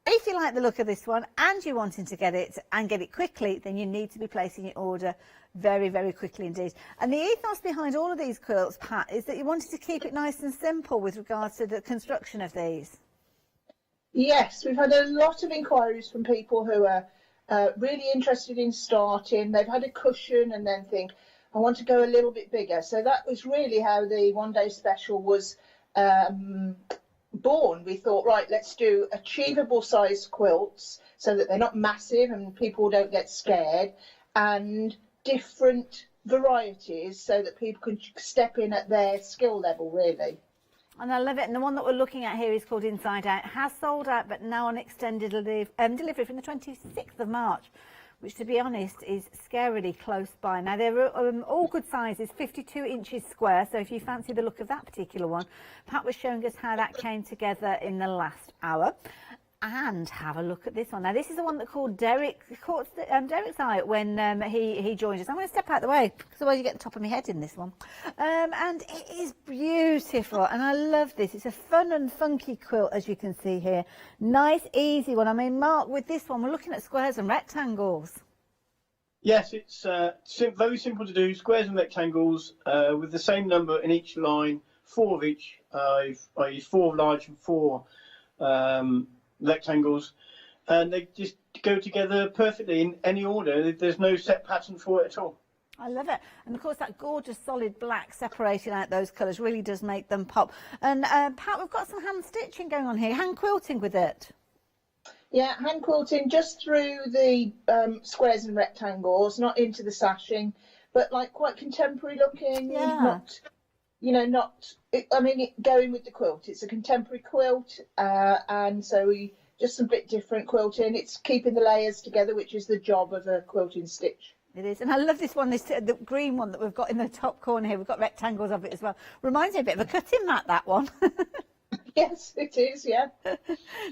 Speaker 10: if you like the look of this one and you're wanting to get it and get it quickly, then you need to be placing your order very, very quickly indeed. And the ethos behind all of these quilts, Pat, is that you wanted to keep it nice and simple with regards to the construction of these.
Speaker 12: Yes, we've had a lot of inquiries from people who are really interested in starting. They've had a cushion and then think, I want to go a little bit bigger. So that was really how the one-day special was born. We thought, right, let's do achievable size quilts so that they're not massive and people don't get scared, and different varieties so that people can step in at their skill level, really.
Speaker 10: And I love it. And the one that we're looking at here is called Inside Out. Has sold out, but now on extended delivery from the 26th of March, which, to be honest, is scarily close by. Now, they're all good sizes, 52 inches square. So if you fancy the look of that particular one, Pat was showing us how that came together in the last hour. And have a look at this one. Now, this is the one that called Derek's eye when he joined us. I'm going to step out the way, because otherwise you get the top of my head in this one. And it is beautiful, and I love this. It's a fun and funky quilt, as you can see here. Nice, easy one. I mean, Mark, with this one, we're looking at squares and rectangles.
Speaker 13: Yes, it's very simple to do. Squares and rectangles with the same number in each line, 4 of each. I use 4 large and 4 rectangles, and they just go together perfectly in any order. There's no set pattern for it at all.
Speaker 10: I love it. And of course that gorgeous solid black separating out those colours really does make them pop. And Pat, we've got some hand stitching going on here, hand quilting with it.
Speaker 12: Yeah, hand quilting just through the squares and rectangles, not into the sashing, but like quite contemporary looking.
Speaker 10: Yeah.
Speaker 12: Going with the quilt. It's a contemporary quilt, and so we just a bit different quilting. It's keeping the layers together, which is the job of a quilting stitch.
Speaker 10: It is, and I love this one, the green one that we've got in the top corner here. We've got rectangles of it as well. Reminds me a bit of a cutting mat, that one.
Speaker 12: Yes, it is, yeah.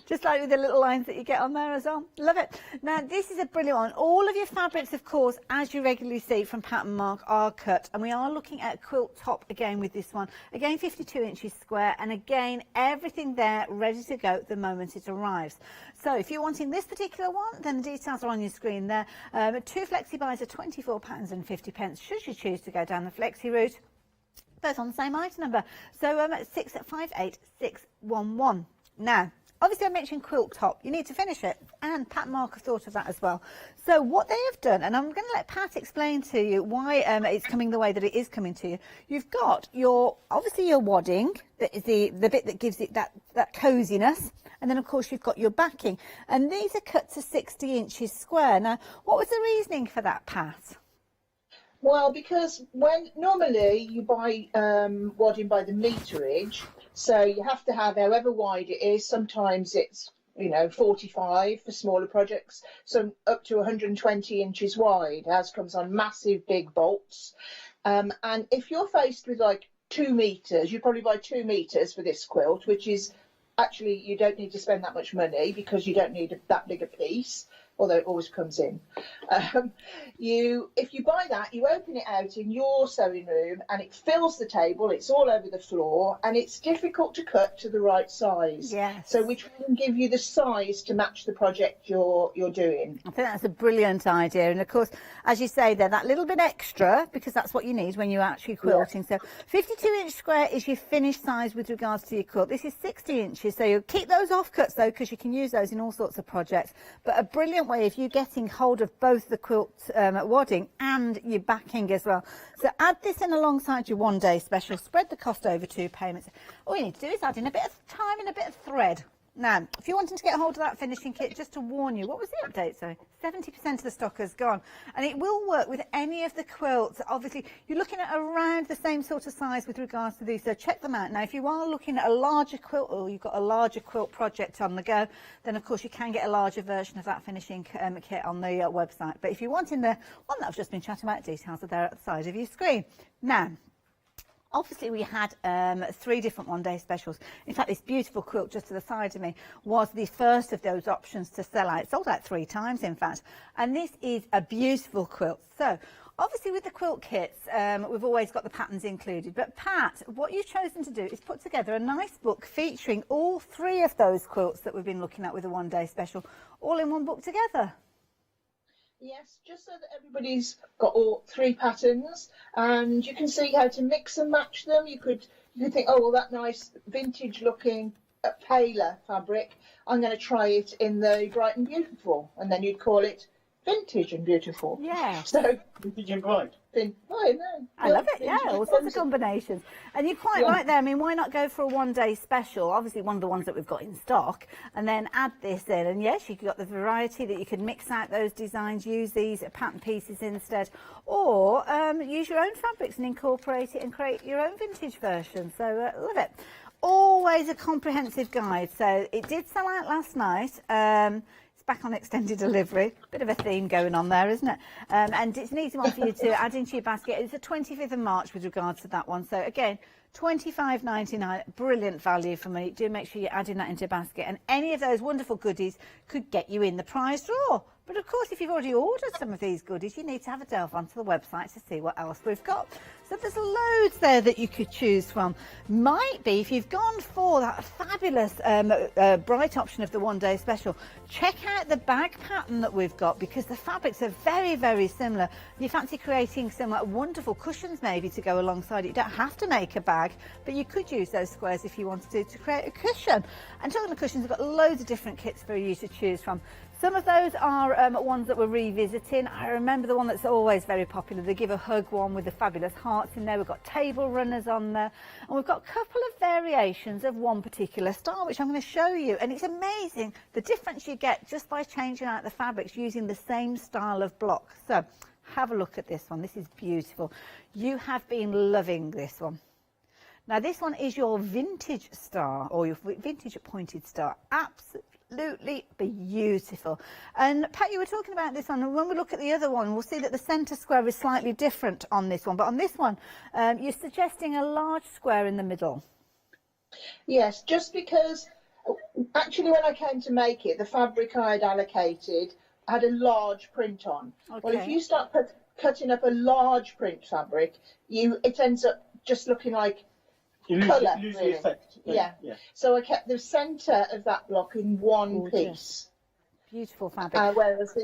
Speaker 10: Just like with the little lines that you get on there as well. Love it. Now, this is a brilliant one. All of your fabrics, of course, as you regularly see from Pat and Mark, are cut. And we are looking at a quilt top again with this one. Again, 52 inches square. And again, everything there ready to go the moment it arrives. So if you're wanting this particular one, then the details are on your screen there. 2 flexi buys are £24.50 should you choose to go down the flexi route. Both on the same item number. So 658611. Now, obviously I mentioned quilt top. You need to finish it. And Pat and Mark have thought of that as well. So what they have done, and I'm going to let Pat explain to you why it's coming the way that it is coming to you. You've got obviously your wadding, that is the bit that gives it that coziness. And then, of course, you've got your backing. And these are cut to 60 inches square. Now, what was the reasoning for that, Pat?
Speaker 12: Well, because when normally you buy wadding by the meterage, so you have to have however wide it is. Sometimes it's 45 for smaller projects, some up to 120 inches wide. Ours comes on massive big bolts. And if you're faced with like 2 meters, you'd probably buy 2 meters for this quilt, which is actually, you don't need to spend that much money because you don't need that big a piece, although it always comes in. If you buy that, you open it out in your sewing room and it fills the table, it's all over the floor, and it's difficult to cut to the right size.
Speaker 10: Yes.
Speaker 12: So we try and give you the size to match the project you're doing.
Speaker 10: I think that's a brilliant idea. And of course, as you say there, that little bit extra, because that's what you need when you're actually quilting. Yeah. So 52-inch square is your finished size with regards to your quilt. This is 60 inches, so you'll keep those offcuts though, because you can use those in all sorts of projects. But a brilliant way of you getting hold of both the quilt wadding and your backing as well. So add this in alongside your one-day special. Spread the cost over 2 payments. All you need to do is add in a bit of time and a bit of thread. Now, if you're wanting to get hold of that finishing kit, just to warn you, what was the update? So 70% of the stock has gone, and it will work with any of the quilts. Obviously, you're looking at around the same sort of size with regards to these, so check them out. Now, if you are looking at a larger quilt, or you've got a larger quilt project on the go, then of course you can get a larger version of that finishing kit on the website. But if you're wanting the one that I've just been chatting about, details are there at the side of your screen. Now, obviously, we had 3 different one-day specials. In fact, this beautiful quilt just to the side of me was the first of those options to sell out. It sold out 3 times, in fact. And this is a beautiful quilt. So, obviously, with the quilt kits, we've always got the patterns included. But, Pat, what you've chosen to do is put together a nice book featuring all 3 of those quilts that we've been looking at with the one-day special, all in one book together.
Speaker 12: Yes, just so that everybody's got all 3 patterns, and you can see how to mix and match them. You could think, oh, well, that nice vintage-looking paler fabric, I'm going to try it in the Bright and Beautiful, and then you'd call it Vintage and Beautiful.
Speaker 10: Yeah.
Speaker 12: So
Speaker 13: Vintage and Bright.
Speaker 10: I love it, yeah, all sorts of combinations. And you're quite right there. I mean, why not go for a one-day special? Obviously, one of the ones that we've got in stock, and then add this in. And yes, you've got the variety that you can mix out those designs, use these pattern pieces instead, or use your own fabrics and incorporate it and create your own vintage version. So, love it. Always a comprehensive guide. So, it did sell out last night. It's back on extended delivery. Bit of a theme going on there, isn't it? And it's an easy one for you to add into your basket. It's the 25th of March with regards to that one. So again, £25.99, brilliant value for money. Do make sure you're adding that into your basket. And any of those wonderful goodies could get you in the prize draw. But of course, if you've already ordered some of these goodies, you need to have a delve onto the website to see what else we've got. So there's loads there that you could choose from. Might be, if you've gone for that fabulous bright option of the one-day special, check out the bag pattern that we've got, because the fabrics are very, very similar. If you fancy creating some wonderful cushions maybe to go alongside it, you don't have to make a bag, but you could use those squares if you wanted to create a cushion. And talking of cushions, we've got loads of different kits for you to choose from. Some of those are ones that we're revisiting. I remember the one that's always very popular, the Give a Hug one with the fabulous hearts in there. We've got table runners on there. And we've got a couple of variations of one particular style, which I'm going to show you. And it's amazing the difference you get just by changing out the fabrics using the same style of block. So have a look at this one. This is beautiful. You have been loving this one. Now, this one is your vintage star, or your vintage pointed star. Absolutely beautiful. And Pat, you were talking about this one, and when we look at the other one, we'll see that the centre square is slightly different on this one. But on this one, you're suggesting a large square in the middle.
Speaker 12: Yes, just because actually when I came to make it, the fabric I had allocated had a large print on. Okay. Well, if you start cutting up a large print fabric, it ends up just looking like colour,
Speaker 13: lose
Speaker 12: really.
Speaker 13: The effect.
Speaker 12: Yeah. So I kept the centre of that block in one piece.
Speaker 10: Beautiful fabric.
Speaker 12: Whereas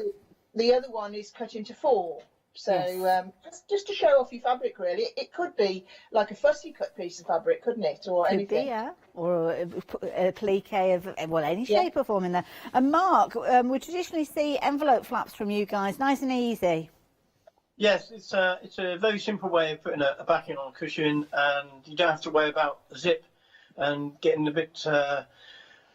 Speaker 12: the other one is cut into 4. So yes. Just to show off your fabric, really. It could be like a fussy cut piece of fabric, couldn't it? Or
Speaker 10: could
Speaker 12: anything.
Speaker 10: Be, yeah. Or a plique of, well, any shape or form in there. And Mark, we traditionally see envelope flaps from you guys, nice and easy.
Speaker 13: Yes, it's a very simple way of putting a backing on a cushion, and you don't have to worry about zip and getting a bit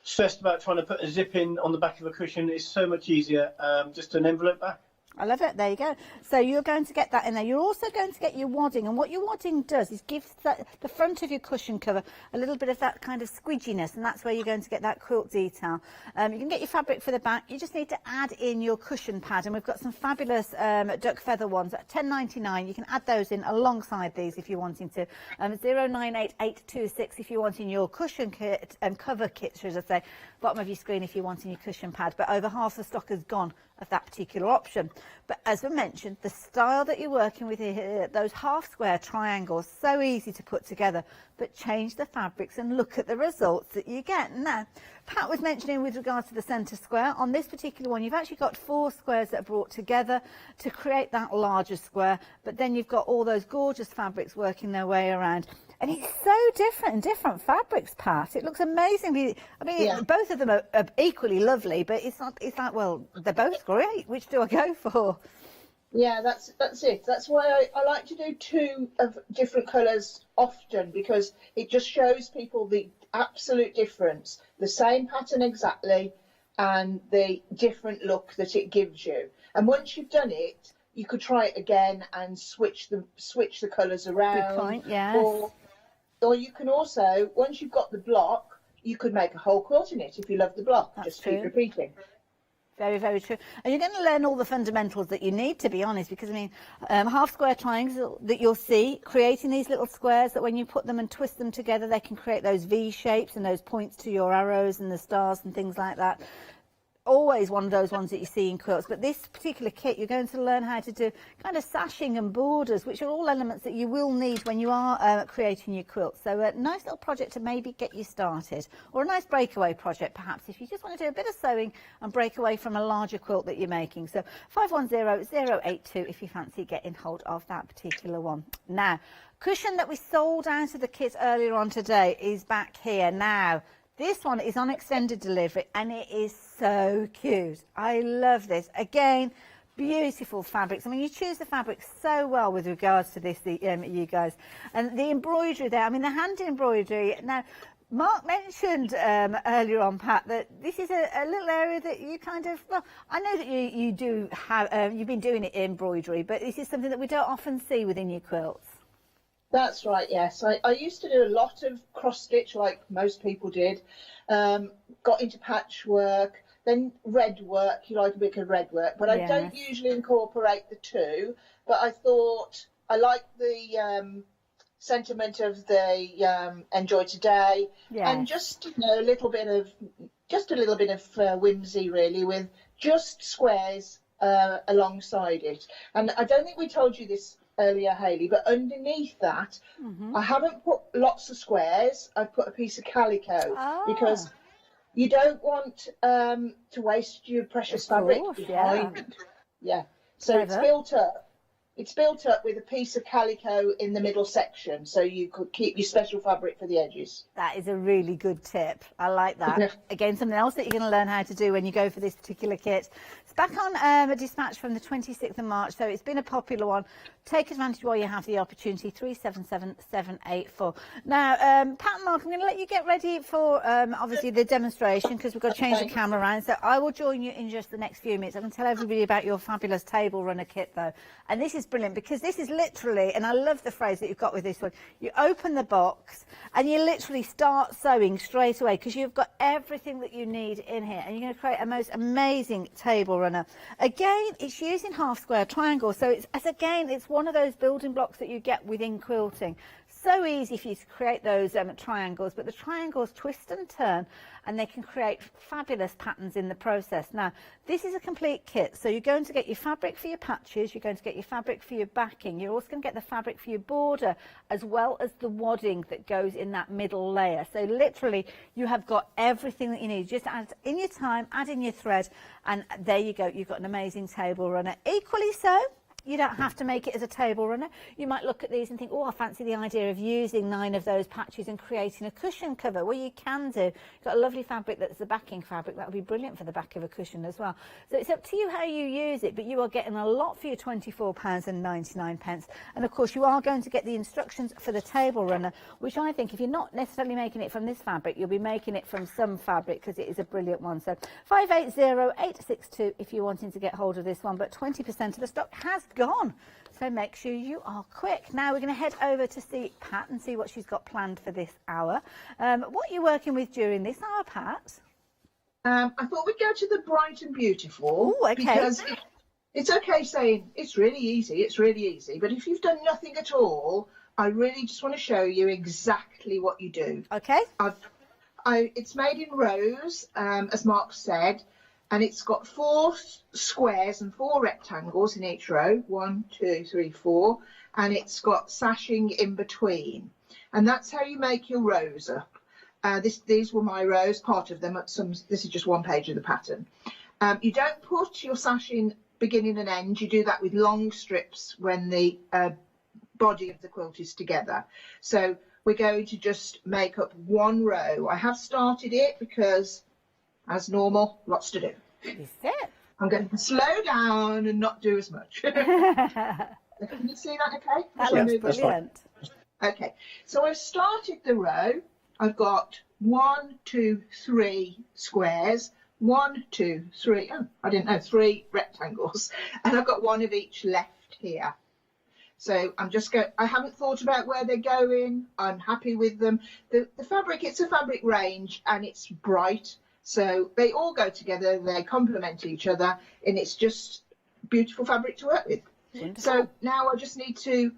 Speaker 13: stressed about trying to put a zip in on the back of a cushion. It's so much easier. Just an envelope back.
Speaker 10: I love it. There you go. So you're going to get that in there. You're also going to get your wadding, and what your wadding does is gives the front of your cushion cover a little bit of that kind of squidginess, and that's where you're going to get that quilt detail. You can get your fabric for the back. You just need to add in your cushion pad, and we've got some fabulous duck feather ones at $10.99. You can add those in alongside these if you're wanting to. 098826 if you're wanting your cushion kit and cover kit, should I say. Bottom of your screen if you're wanting your cushion pad, but over half the stock has gone of that particular option. But as we mentioned, the style that you're working with here, those half square triangles, so easy to put together, but change the fabrics and look at the results that you get. Now, Pat was mentioning with regards to the centre square, on this particular one, you've actually got 4 squares that are brought together to create that larger square, but then you've got all those gorgeous fabrics working their way around. And it's so different in different fabrics, Pat. It looks amazingly, I mean, both of them are equally lovely, but it's like, well, they're both great. Which do I go for?
Speaker 12: Yeah, that's it. That's why I like to do 2 of different colours often, because it just shows people the absolute difference, the same pattern exactly, and the different look that it gives you. And once you've done it, you could try it again and switch the colours around.
Speaker 10: Good point, yes.
Speaker 12: Or you can also, once you've got the block, you could make a whole quilt in it if you love the block.
Speaker 10: That's
Speaker 12: just keep
Speaker 10: true.
Speaker 12: repeating.
Speaker 10: Very, very true. And you're going to learn all the fundamentals that you need, to be honest, because, I mean, half square triangles that you'll see, creating these little squares that when you put them and twist them together, they can create those V shapes and those points to your arrows and the stars and things like that. Always one of those ones that you see in quilts, but this particular kit you're going to learn how to do kind of sashing and borders, which are all elements that you will need when you are creating your quilt. So a nice little project to maybe get you started, or a nice breakaway project perhaps if you just want to do a bit of sewing and break away from a larger quilt that you're making. So 510082 if you fancy getting hold of that particular one. Now, cushion that we sold out of the kit earlier on today is back here now. This one is on extended delivery and it is so cute. I love this. Again, beautiful fabrics. I mean, you choose the fabrics so well with regards to this, you guys. And the embroidery there, I mean, the hand embroidery. Now, Mark mentioned earlier on, Pat, that this is a little area that you kind of, well, I know that you do have, you've been doing it embroidery, but this is something that we don't often see within your quilts.
Speaker 12: That's right, yes. I used to do a lot of cross-stitch like most people did. Got into patchwork, then red work. You like a bit of red work, but I don't usually incorporate the 2. But I thought I like the sentiment of the Enjoy Today, and just a little bit of whimsy really, with just squares alongside it. And I don't think we told you this earlier, Hayley, but underneath that, I haven't put lots of squares. I've put a piece of calico because you don't want to waste your precious fabric behind. Yeah. So it's built up. It's built up with a piece of calico in the middle section, so you could keep your special fabric for the edges.
Speaker 10: That is a really good tip. I like that. Again, something else that you're going to learn how to do when you go for this particular kit. It's back on a dispatch from the 26th of March, so it's been a popular one. Take advantage while you have the opportunity. 377784. Now, Pat and Mark, I'm going to let you get ready for obviously the demonstration, because we've got to change the camera around. So I will join you in just the next few minutes. I'm going to tell everybody about your fabulous table runner kit, though. And this is brilliant, because this is literally, and I love the phrase that you've got with this one, you open the box and you literally start sewing straight away, because you've got everything that you need in here, and you're going to create a most amazing table runner. Again, it's using half square triangles, so it's one of those building blocks that you get within quilting. So easy for you to create those triangles, but the triangles twist and turn, and they can create fabulous patterns in the process. Now, this is a complete kit, so you're going to get your fabric for your patches, you're going to get your fabric for your backing, you're also going to get the fabric for your border, as well as the wadding that goes in that middle layer. So literally, you have got everything that you need. Just add in your time, add in your thread, and there you go. You've got an amazing table runner. Equally so, You don't have to make it as a table runner. You might look at these and think, oh, I fancy the idea of using 9 of those patches and creating a cushion cover. Well, you can do. You've got a lovely fabric that's the backing fabric. That would be brilliant for the back of a cushion as well. So it's up to you how you use it, but you are getting a lot for your £24.99. And of course, you are going to get the instructions for the table runner, which I think if you're not necessarily making it from this fabric, you'll be making it from some fabric because it is a brilliant one. So 580862 if you're wanting to get hold of this one, but 20% of the stock has gone, so make sure you are quick. Now we're going to head over to see Pat and see what she's got planned for this hour. What are you working with during this hour, Pat?
Speaker 12: I thought we'd go to the bright and beautiful.
Speaker 10: Ooh, okay.
Speaker 12: Because it's okay saying it's really easy, but if you've done nothing at all, I really just want to show you exactly what you do.
Speaker 10: Okay.
Speaker 12: It's made in rows, as Mark said, and it's got 4 squares and 4 rectangles in each row, 1, 2, 3, 4, and it's got sashing in between. And that's how you make your rows up. These were my rows, part of them. This is just one page of the pattern. You don't put your sashing beginning and end. You do that with long strips when the body of the quilt is together. So we're going to just make up one row. I have started it because, as normal, lots to do.
Speaker 10: Is it?
Speaker 12: I'm going to slow down and not do as much. Can you see that okay?
Speaker 10: That looks brilliant.
Speaker 12: Okay, so I've started the row. I've got 1, 2, 3 squares, 1, 2, 3, oh, I didn't know, 3 rectangles, and I've got 1 of each left here. So I'm just going, I haven't thought about where they're going. I'm happy with them. The fabric, it's a fabric range and it's bright. So they all go together, they complement each other, and it's just beautiful fabric to work with. Wonderful. So now I just need to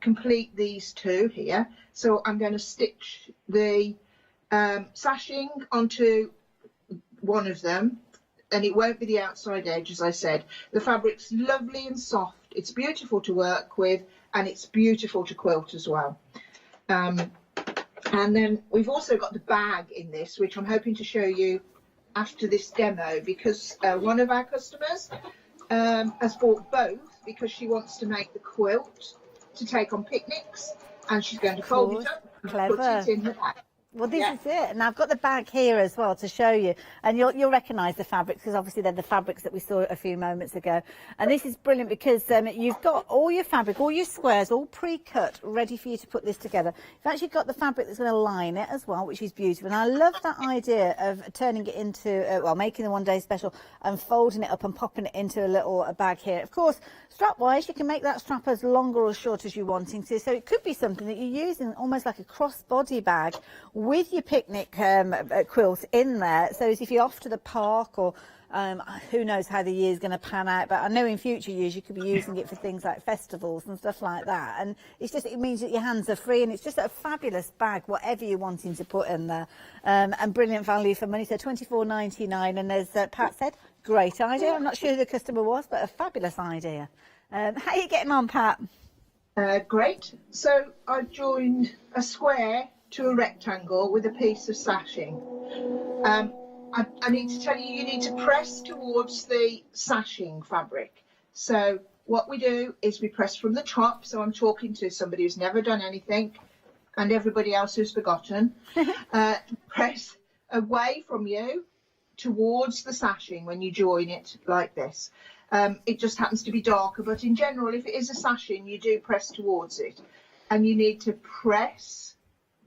Speaker 12: complete these 2 here. So I'm going to stitch the sashing onto one of them, and it won't be the outside edge, as I said. The fabric's lovely and soft. It's beautiful to work with, and it's beautiful to quilt as well. And then we've also got the bag in this, which I'm hoping to show you after this demo, because one of our customers has bought both because she wants to make the quilt to take on picnics, and she's going to fold it up and put it in the bag.
Speaker 10: Well, this is it. And I've got the bag here as well to show you. And you'll recognise the fabrics because obviously they're the fabrics that we saw a few moments ago. And this is brilliant because you've got all your fabric, all your squares, all pre-cut, ready for you to put this together. You've actually got the fabric that's going to line it as well, which is beautiful. And I love that idea of turning it into, making the one day special and folding it up and popping it into a little bag here. Of course, strap-wise, you can make that strap as long or as short as you're wanting to. So it could be something that you're using almost like a cross-body bag with your picnic quilt in there. So as if you're off to the park or who knows how the year's going to pan out, but I know in future years you could be using it for things like festivals and stuff like that. And it's just, it means that your hands are free, and it's just a fabulous bag, whatever you're wanting to put in there. And brilliant value for money. So £24.99, and as Pat said, great idea. I'm not sure who the customer was, but a fabulous idea. How are you getting on, Pat?
Speaker 12: Great. So I've joined a square to a rectangle with a piece of sashing. I need to tell you, you need to press towards the sashing fabric. So what we do is we press from the top. So I'm talking to somebody who's never done anything and everybody else who's forgotten. Press away from you towards the sashing when you join it like this. It just happens to be darker, but in general, if it is a sashing, you do press towards it. And you need to press,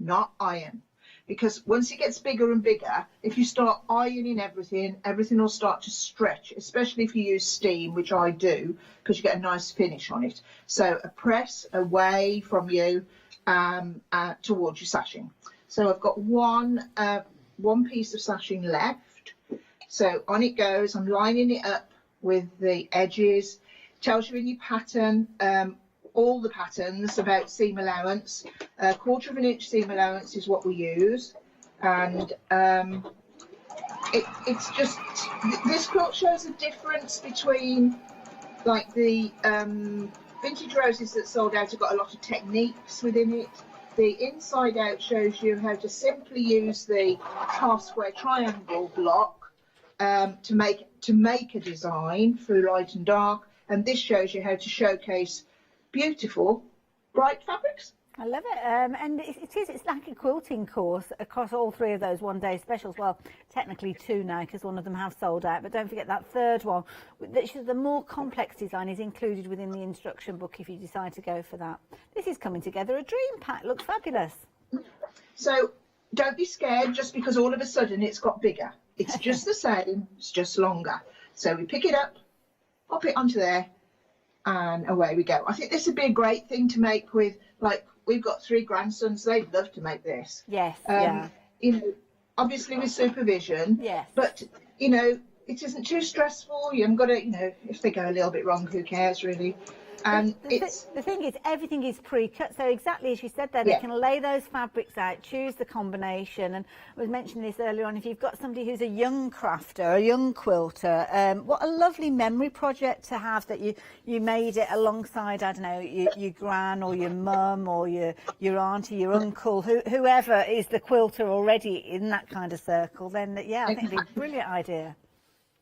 Speaker 12: not iron, because once it gets bigger and bigger, if you start ironing everything will start to stretch, especially if you use steam, which I do, because you get a nice finish on it. So a press away from you towards your sashing. So I've got one piece of sashing left. So on it goes. I'm lining it up with the edges. Tells you in your pattern all the patterns about seam allowance. 1/4 of an inch seam allowance is what we use, and it's just, this quilt shows a difference between like the vintage roses that sold out have got a lot of techniques within it. The inside out shows you how to simply use the half square triangle block to make a design through light and dark. and this shows you how to showcase beautiful, bright fabrics.
Speaker 10: I love it, and it's like a quilting course across all 3 of those one-day specials. Well, technically 2 now, because one of them have sold out, but don't forget that third one. The more complex design is included within the instruction book if you decide to go for that. This is coming together a dream pack. Looks fabulous.
Speaker 12: So don't be scared just because all of a sudden it's got bigger. It's just the same, it's just longer. So we pick it up, pop it onto there, and away we go. I think this would be a great thing to make with, like, we've got 3 grandsons. They'd love to make this.
Speaker 10: Yes.
Speaker 12: You know, obviously with supervision.
Speaker 10: Yes.
Speaker 12: But, you know, it isn't too stressful. You haven't got to, you know, if they go a little bit wrong, who cares really? And
Speaker 10: the thing is, everything is pre-cut, so exactly as you said there, they can lay those fabrics out, choose the combination. And I was mentioning this earlier on, if you've got somebody who's a young crafter, a young quilter, what a lovely memory project to have, that you made it alongside, I don't know, your gran or your mum or your auntie, your uncle, whoever is the quilter already in that kind of circle. Then yeah, I think it'd be a brilliant idea.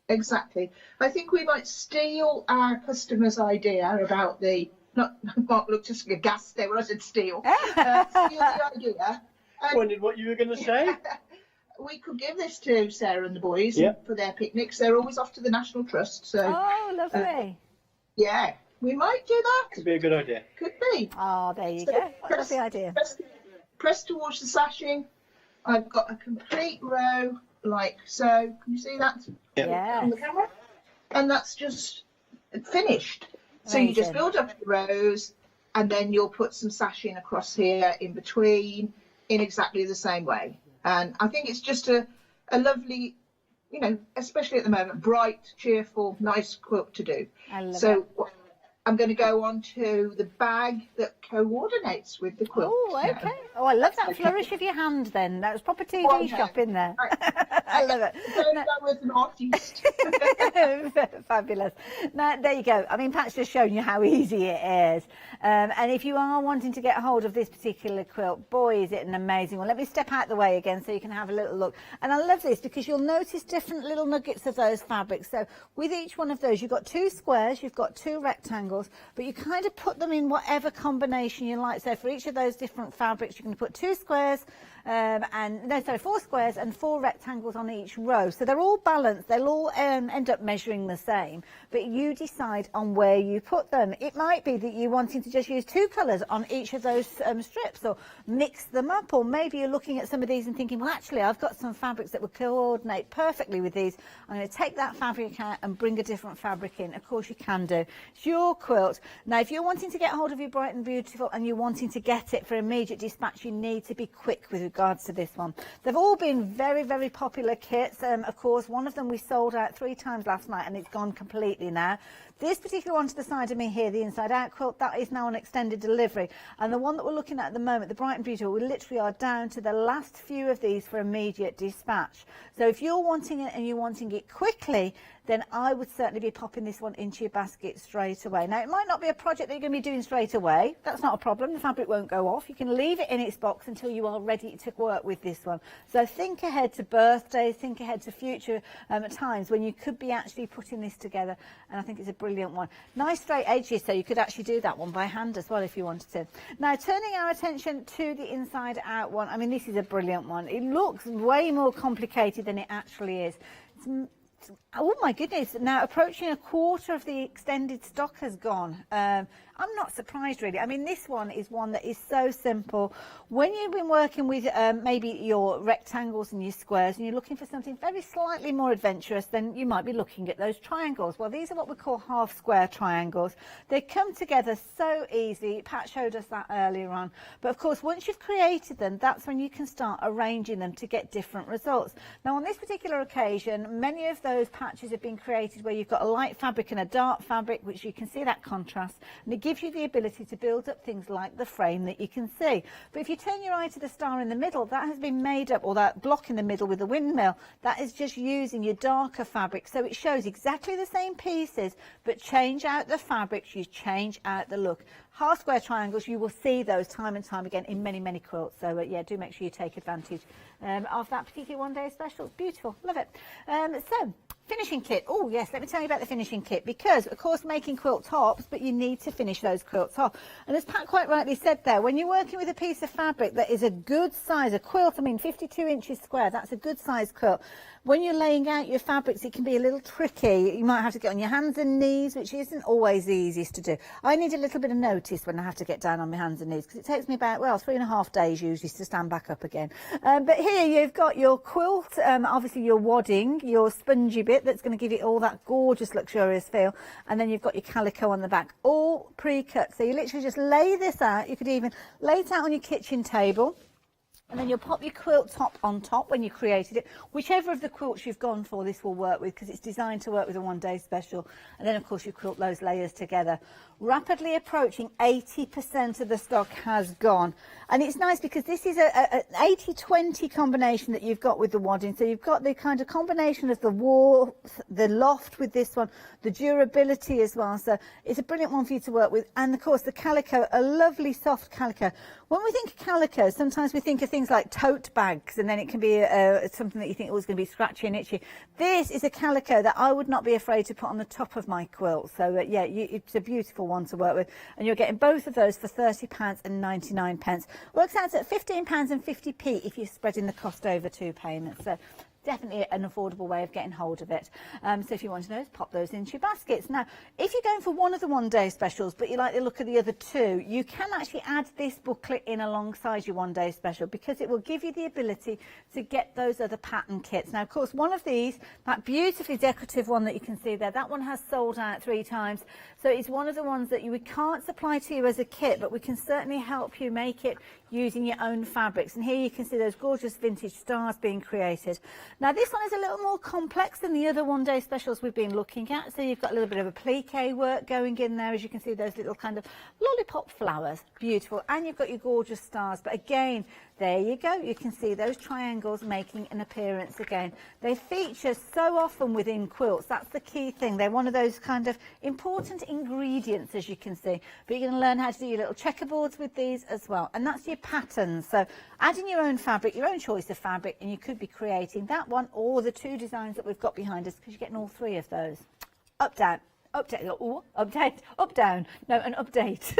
Speaker 12: Exactly. I think we might steal our customer's idea about the, Mark looked just aghast there when I said steal. Steal the idea.
Speaker 13: Wondered what you were going to say.
Speaker 12: We could give this to Sarah and the boys for their picnics. They're always off to the National Trust. So.
Speaker 10: Oh, lovely.
Speaker 12: Yeah, we might do that.
Speaker 13: Could be a good idea.
Speaker 12: Could be.
Speaker 10: Oh, there you go. What a lovely idea.
Speaker 12: Press towards the sashing. I've got a complete row like so. Can you see that?
Speaker 10: Yeah.
Speaker 12: On the camera? And that's just finished. So you just build up the rows, and then you'll put some sashing across here in between in exactly the same way. And I think it's just a lovely, you know, especially at the moment, bright, cheerful, nice quilt to do.
Speaker 10: I love
Speaker 12: so it. I'm going to go on to the bag that coordinates with the quilt.
Speaker 10: Oh, okay. Now. Oh, I love that flourish of your hand then. That was proper TV shop in there. I love it.
Speaker 12: Don't go with an artist.
Speaker 10: Fabulous. Now, there you go. I mean, Pat's just shown you how easy it is. And if you are wanting to get hold of this particular quilt, boy, is it an amazing one. Let me step out the way again so you can have a little look. And I love this because you'll notice different little nuggets of those fabrics. So with each one of those, you've got 2 squares, you've got 2 rectangles, but you kind of put them in whatever combination you like. So for each of those different fabrics, you can put 2 squares, 4 squares and 4 rectangles on each row. So they're all balanced. They'll all end up measuring the same, but you decide on where you put them. It might be that you're wanting to just use 2 colours on each of those strips, or mix them up, or maybe you're looking at some of these and thinking, well, actually, I've got some fabrics that would coordinate perfectly with these. I'm going to take that fabric out and bring a different fabric in. Of course, you can do. It's your quilt. Now, if you're wanting to get hold of your Bright and Beautiful and you're wanting to get it for immediate dispatch, you need to be quick with regards to this one. They've all been very, very popular kits. Of course, one of them we sold out 3 times last night, and it's gone completely now. This particular one to the side of me here, the inside out quilt, that is now an extended delivery. And the one that we're looking at the moment, the Bright and Beautiful, we literally are down to the last few of these for immediate dispatch. So if you're wanting it and you're wanting it quickly, then I would certainly be popping this one into your basket straight away. Now, it might not be a project that you're going to be doing straight away. That's not a problem. The fabric won't go off. You can leave it in its box until you are ready to work with this one. So think ahead to birthdays, think ahead to future times when you could be actually putting this together. And I think it's a brilliant one. Nice straight edges, so you could actually do that one by hand as well if you wanted to. Now, turning our attention to the inside out one, I mean, this is a brilliant one. It looks way more complicated than it actually is. Oh my goodness, now approaching a quarter of the extended stock has gone. I'm not surprised really. I mean, this one is one that is so simple. When you've been working with maybe your rectangles and your squares and you're looking for something very slightly more adventurous, then you might be looking at those triangles. Well, these are what we call half square triangles. They come together so easy. Pat showed us that earlier on. But of course, once you've created them, that's when you can start arranging them to get different results. Now, on this particular occasion, many of those patches have been created where you've got a light fabric and a dark fabric, which you can see that contrast, and it gives you the ability to build up things like the frame that you can see. But if you turn your eye to the star in the middle, that has been made up, or that block in the middle with the windmill, that is just using your darker fabric. So it shows exactly the same pieces, but change out the fabrics, you change out the look. Half square triangles, you will see those time and time again in many, many quilts. So yeah, do make sure you take advantage of that particular one-day special. Beautiful, love it. So Finishing kit. Oh yes, let me tell you about the finishing kit, because of course making quilt tops, but you need to finish those quilts off. And as Pat quite rightly said there, when you're working with a piece of fabric that is a good size, a quilt, I mean 52 inches square, that's a good size quilt. When you're laying out your fabrics, it can be a little tricky. You might have to get on your hands and knees, which isn't always the easiest to do. I need a little bit of notice when I have to get down on my hands and knees, because it takes me about, well, 3.5 days usually to stand back up again. But here you've got your quilt, obviously your wadding, your spongy bit that's going to give it all that gorgeous luxurious feel, and then you've got your calico on the back, all pre-cut. So you literally just lay this out. You could even lay it out on your kitchen table, and then you'll pop your quilt top on top when you created it. Whichever of the quilts you've gone for, this will work with, because it's designed to work with a one-day special. And then of course you quilt those layers together. Rapidly approaching 80% of the stock has gone, and it's nice because this is an 80-20 combination that you've got with the wadding. So you've got the kind of combination of the warmth, the loft with this one, the durability as well. So it's a brilliant one for you to work with. And of course the calico, a lovely soft calico. When we think of calico, sometimes we think of things like tote bags, and then it can be something that you think was going to be scratchy and itchy. This is a calico that I would not be afraid to put on the top of my quilt. So yeah, it's a beautiful one to work with, and you're getting both of those for £30 and 99 pence. Works out at £15 and 50p if you're spreading the cost over 2 payments. So definitely an affordable way of getting hold of it. So if you want to know, pop those into your baskets. Now, if you're going for one of the one-day specials, but you like the look of the other two, you can actually add this booklet in alongside your one-day special, because it will give you the ability to get those other pattern kits. Now, of course, one of these, that beautifully decorative one that you can see there, that one has sold out 3 times. So it's one of the ones that we can't supply to you as a kit, but we can certainly help you make it using your own fabrics. And here you can see those gorgeous vintage stars being created. Now this one is a little more complex than the other one-day specials we've been looking at. So you've got a little bit of a plique work going in there, as you can see, those little kind of lollipop flowers, beautiful. And you've got your gorgeous stars. But again, there you go, you can see those triangles making an appearance again. They feature so often within quilts, that's the key thing. They're one of those kind of important ingredients, as you can see. But you're going to learn how to do your little checkerboards with these as well. And that's your patterns. So adding your own fabric, your own choice of fabric, and you could be creating that one or the 2 designs that we've got behind us, because you're getting all 3 of those. Up, down. Update, oh, update, up, down. No, an update.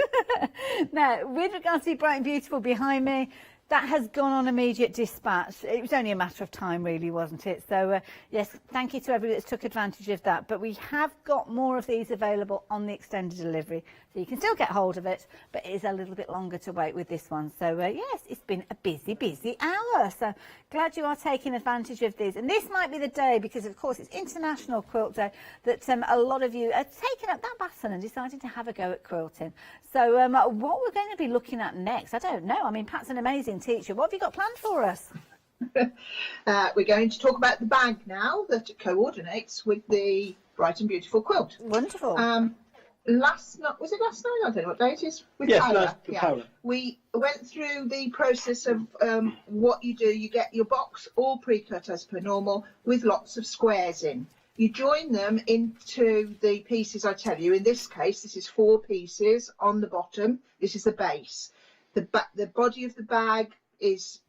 Speaker 10: Now, with regards to Bright and Beautiful behind me, that has gone on immediate dispatch. It was only a matter of time, really, wasn't it? So, yes, thank you to everybody that's took advantage of that. But we have got more of these available on the extended delivery. So you can still get hold of it, but it is a little bit longer to wait with this one. So, yes, it's been a busy, busy hour. So glad you are taking advantage of these. And this might be the day, because, of course, it's International Quilt Day, that a lot of you are taking up that baton and deciding to have a go at quilting. So what we're going to be looking at next, I don't know. I mean, Pat's an amazing teacher. What have you got planned for us?
Speaker 12: We're going to talk about the bag now that coordinates with the Bright and Beautiful quilt.
Speaker 10: Wonderful.
Speaker 12: Was it last night? I don't know what day it is.
Speaker 13: Yes,
Speaker 12: Power. We went through the process of what you do. You get your box all pre-cut as per normal with lots of squares in. You join them into the pieces I tell you. In this case, this is 4 pieces on the bottom. This is the base. The body of the bag is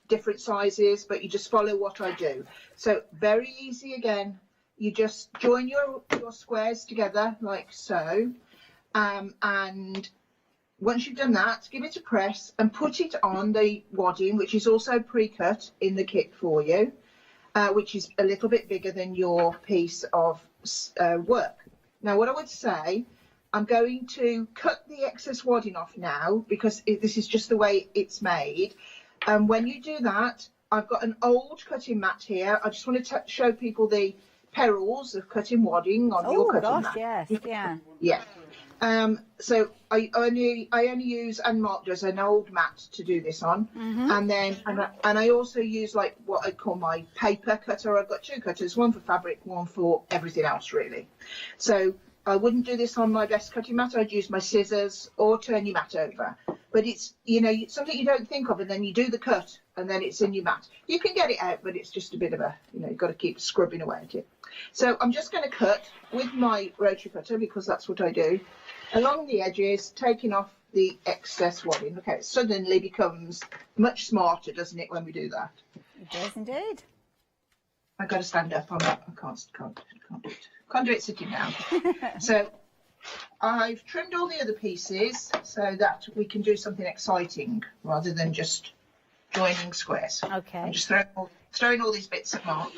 Speaker 12: different sizes, but you just follow what I do. So very easy again. You just join your squares together like so. And once you've done that, give it a press and put it on the wadding, which is also pre-cut in the kit for you. Which is a little bit bigger than your piece of work. Now, what I would say, I'm going to cut the excess wadding off now, because this is just the way it's made. And when you do that, I've got an old cutting mat here. I just want to show people the perils of cutting wadding on your cutting mat.
Speaker 10: Yes, yeah.
Speaker 12: Yeah. So I only use and marked as an old mat to do this on, and I also use like what I call my paper cutter. I've got 2 cutters, one for fabric, one for everything else really. So I wouldn't do this on my best cutting mat. I'd use my scissors or turn your mat over. But it's, something you don't think of, and then you do the cut and then it's in your mat. You can get it out, but it's just a bit of a, you've got to keep scrubbing away at it. So I'm just going to cut with my rotary cutter, because that's what I do, along the edges, taking off the excess wadding. Okay, it suddenly becomes much smarter, doesn't it, when we do that?
Speaker 10: It does indeed.
Speaker 12: I've got to stand up. I can't do it sitting down. So I've trimmed all the other pieces so that we can do something exciting rather than just joining squares.
Speaker 10: Okay.
Speaker 12: I'm just throwing all these bits at Mark.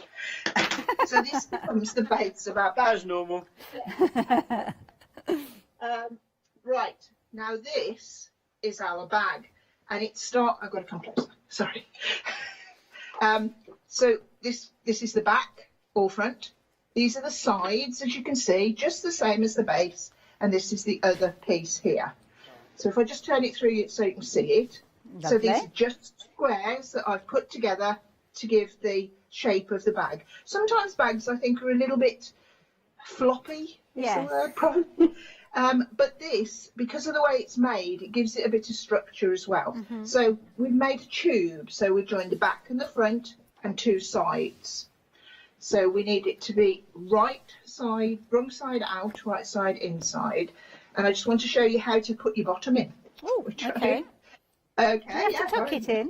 Speaker 12: So this becomes the base of our bag.
Speaker 13: As normal.
Speaker 12: Right, now this is our bag, and I've got to come closer, sorry. So this is the back or front. These are the sides, as you can see, just the same as the base, and this is the other piece here. So if I just turn it through so you can see it.
Speaker 10: Lovely.
Speaker 12: So these are just squares that I've put together to give the shape of the bag. Sometimes bags, I think, are a little bit floppy, is the word, probably. But this, because of the way it's made, it gives it a bit of structure as well. So we've made a tube, so we've joined the back and the front and two sides. So we need it to be right side, wrong side out, right side inside. And I just want to show you how to put your bottom in.
Speaker 10: Oh, okay.
Speaker 12: Okay.
Speaker 10: You have to tuck it in.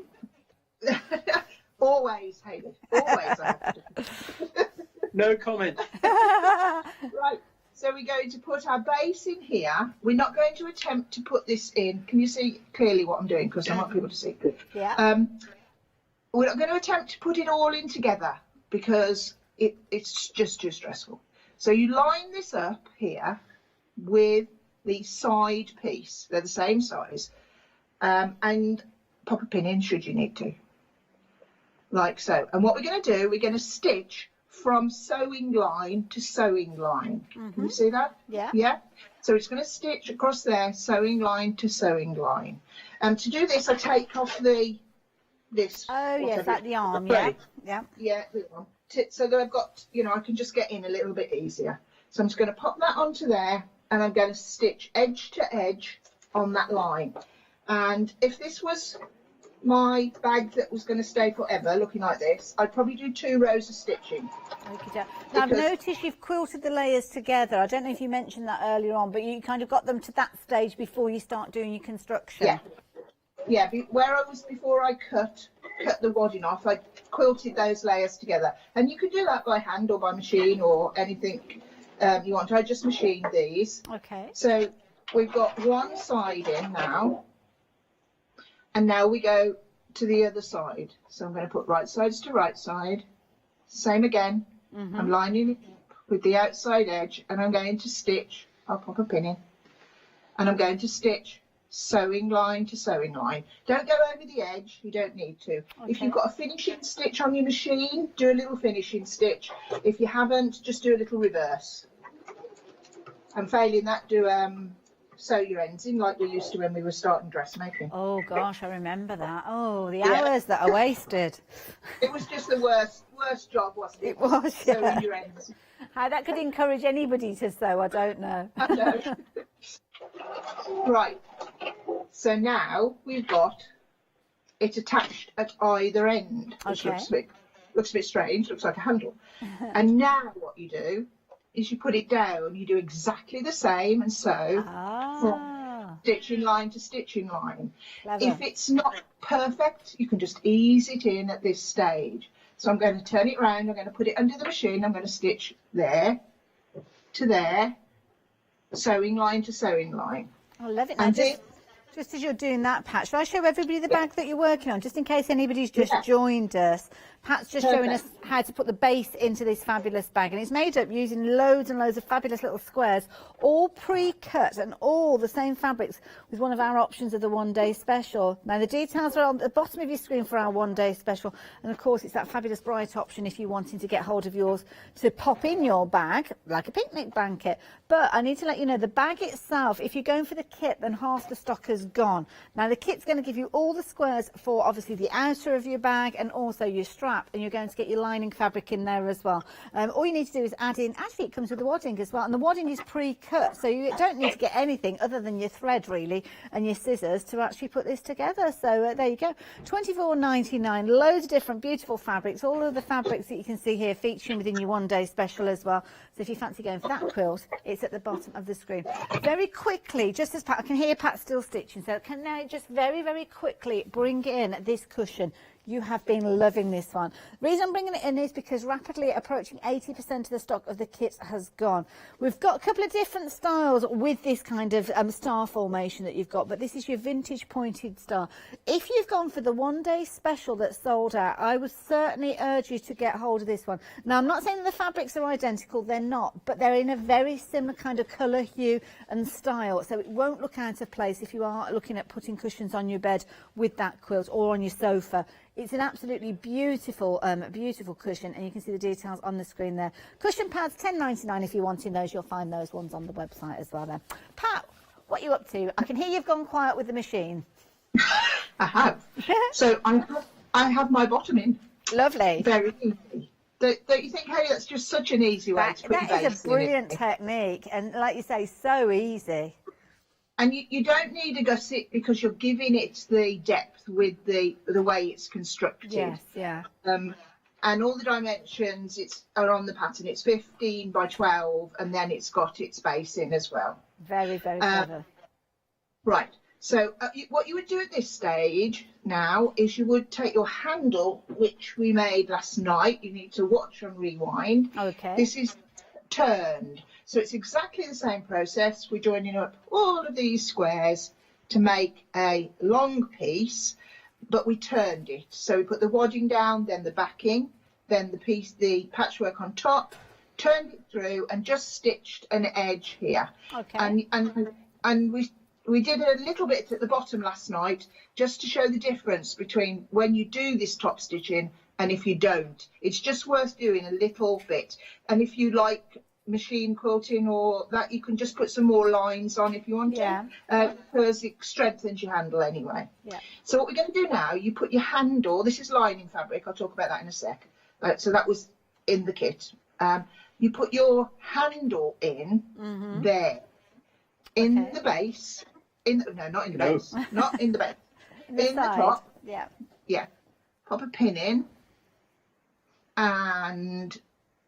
Speaker 12: Always, Hayley. Always. I have to.
Speaker 13: No comment.
Speaker 12: Right. So we're going to put our base in here. We're not going to attempt to put this in. Can you see clearly what I'm doing? Because I want people to see.
Speaker 10: Yeah.
Speaker 12: We're not going to attempt to put it all in together because it's just too stressful. So you line this up here with the side piece. They're the same size. And pop a pin in should you need to. Like so. And what we're going to do, we're going to stitch from sewing line to sewing line. Can you see that?
Speaker 10: Yeah.
Speaker 12: Yeah. So it's going to stitch across there, sewing line to sewing line. And to do this, I take off this.
Speaker 10: Oh, yes, like the arm,
Speaker 12: the
Speaker 10: yeah.
Speaker 12: frame.
Speaker 10: Yeah.
Speaker 12: Yeah, the arm. So that I've got, I can just get in a little bit easier. So I'm just going to pop that onto there, and I'm going to stitch edge to edge on that line. And if this was my bag that was going to stay forever, looking like this, I'd probably do 2 rows of stitching.
Speaker 10: Okay. Now, I've noticed you've quilted the layers together. I don't know if you mentioned that earlier on, but you kind of got them to that stage before you start doing your construction.
Speaker 12: Yeah. Yeah, where I was before I cut the wadding off, I quilted those layers together. And you could do that by hand or by machine or anything you want. I just machined these.
Speaker 10: Okay.
Speaker 12: So we've got one side in now. And now we go to the other side. So I'm going to put right sides to right side. Same again. I'm lining it up with the outside edge, and I'm going to stitch. I'll pop a pin in. And I'm going to stitch sewing line to sewing line. Don't go over the edge. You don't need to. Okay. If you've got a finishing stitch on your machine, do a little finishing stitch. If you haven't, just do a little reverse. And failing that, do sew your ends in like we used to when we were starting dressmaking.
Speaker 10: Oh gosh, I remember that. Oh, the hours that are wasted.
Speaker 12: It was just the worst job, wasn't it?
Speaker 10: It was, yeah.
Speaker 12: Sewing your ends.
Speaker 10: How that could encourage anybody to sew, I don't know.
Speaker 12: I know. Right. So now we've got it attached at either end. Which looks a bit strange, looks like a handle. And now what you do is you put it down, you do exactly the same and sew from stitching line to stitching line.
Speaker 10: Clever.
Speaker 12: If it's not perfect, you can just ease it in at this stage. So I'm going to turn it around, I'm going to put it under the machine, I'm going to stitch there to there, sewing line to sewing line.
Speaker 10: I love it. Now, just as you're doing that, Pat, shall I show everybody the bag that you're working on, just in case anybody's just joined us? Pat's just showing us how to put the base into this fabulous bag, and it's made up using loads and loads of fabulous little squares, all pre-cut and all the same fabrics, with one of our options of the one-day special. Now the details are on the bottom of your screen for our one-day special, and of course it's that fabulous bright option if you're wanting to get hold of yours to pop in your bag like a picnic blanket. But I need to let you know, the bag itself, if you're going for the kit, then half the stock has gone. Now the kit's going to give you all the squares for obviously the outer of your bag and also your strap, and you're going to get your lining fabric in there as well. All you need to do is add in, actually it comes with the wadding as well, and the wadding is pre-cut, so you don't need to get anything other than your thread really and your scissors to actually put this together. So there you go, $24.99, loads of different beautiful fabrics, all of the fabrics that you can see here featuring within your one-day special as well. So if you fancy going for that quilt, it's at the bottom of the screen. Very quickly, just as Pat, I can hear Pat still stitching, so can now just very, very quickly bring in this cushion. You have been loving this one. The reason I'm bringing it in is because rapidly approaching 80% of the stock of the kits has gone. We've got a couple of different styles with this kind of star formation that you've got, but this is your vintage pointed star. If you've gone for the one-day special that's sold out, I would certainly urge you to get hold of this one. Now, I'm not saying that the fabrics are identical, they're not, but they're in a very similar kind of colour, hue and style, so it won't look out of place if you are looking at putting cushions on your bed with that quilt or on your sofa. It's an absolutely beautiful, beautiful cushion, and you can see the details on the screen there. Cushion pads, $10.99 if you're wanting those. You'll find those ones on the website as well there. Pat, what are you up to? I can hear you've gone quiet with the machine.
Speaker 12: I have. So I have my bottom in.
Speaker 10: Lovely.
Speaker 12: Very easy. Don't you think, Hayley, that's just such an easy way to put your base in?
Speaker 10: That is a brilliant technique, and like you say, so easy.
Speaker 12: And you don't need a gusset because you're giving it the depth with the way it's constructed.
Speaker 10: Yes, yeah.
Speaker 12: And all the dimensions are on the pattern. It's 15 by 12, and then it's got its base in as well.
Speaker 10: Very, very clever.
Speaker 12: Right. So what you would do at this stage now is you would take your handle, which we made last night. You need to watch and rewind.
Speaker 10: Okay.
Speaker 12: This is turned. So it's exactly the same process. We're joining up all of these squares to make a long piece, but we turned it. So we put the wadding down, then the backing, then the patchwork on top, turned it through and just stitched an edge here.
Speaker 10: Okay.
Speaker 12: And we did a little bit at the bottom last night just to show the difference between when you do this top stitching and if you don't. It's just worth doing a little bit. And if you like machine quilting or that, you can just put some more lines on if you want to, because it strengthens your handle anyway.
Speaker 10: Yeah.
Speaker 12: So what we're going to do now, you put your handle, this is lining fabric, I'll talk about that in a sec. So that was in the kit. You put your handle in there, in the base, not in the base, not in the base, in the top.
Speaker 10: Yeah.
Speaker 12: Yeah. Pop a pin in and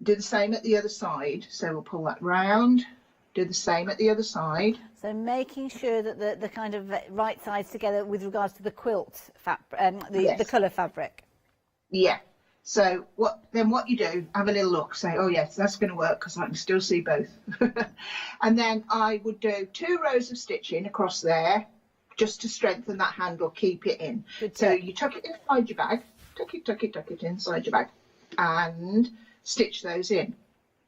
Speaker 12: do the same at the other side. So we'll pull that round, do the same at the other side.
Speaker 10: So making sure that the kind of right sides together with regards to the quilt the colour fabric.
Speaker 12: Yeah. So what you do, have a little look, say, oh yes, that's going to work because I can still see both. And then I would do 2 rows of stitching across there just to strengthen that handle, keep it in. So you tuck it inside your bag, tuck it inside your bag and stitch those in.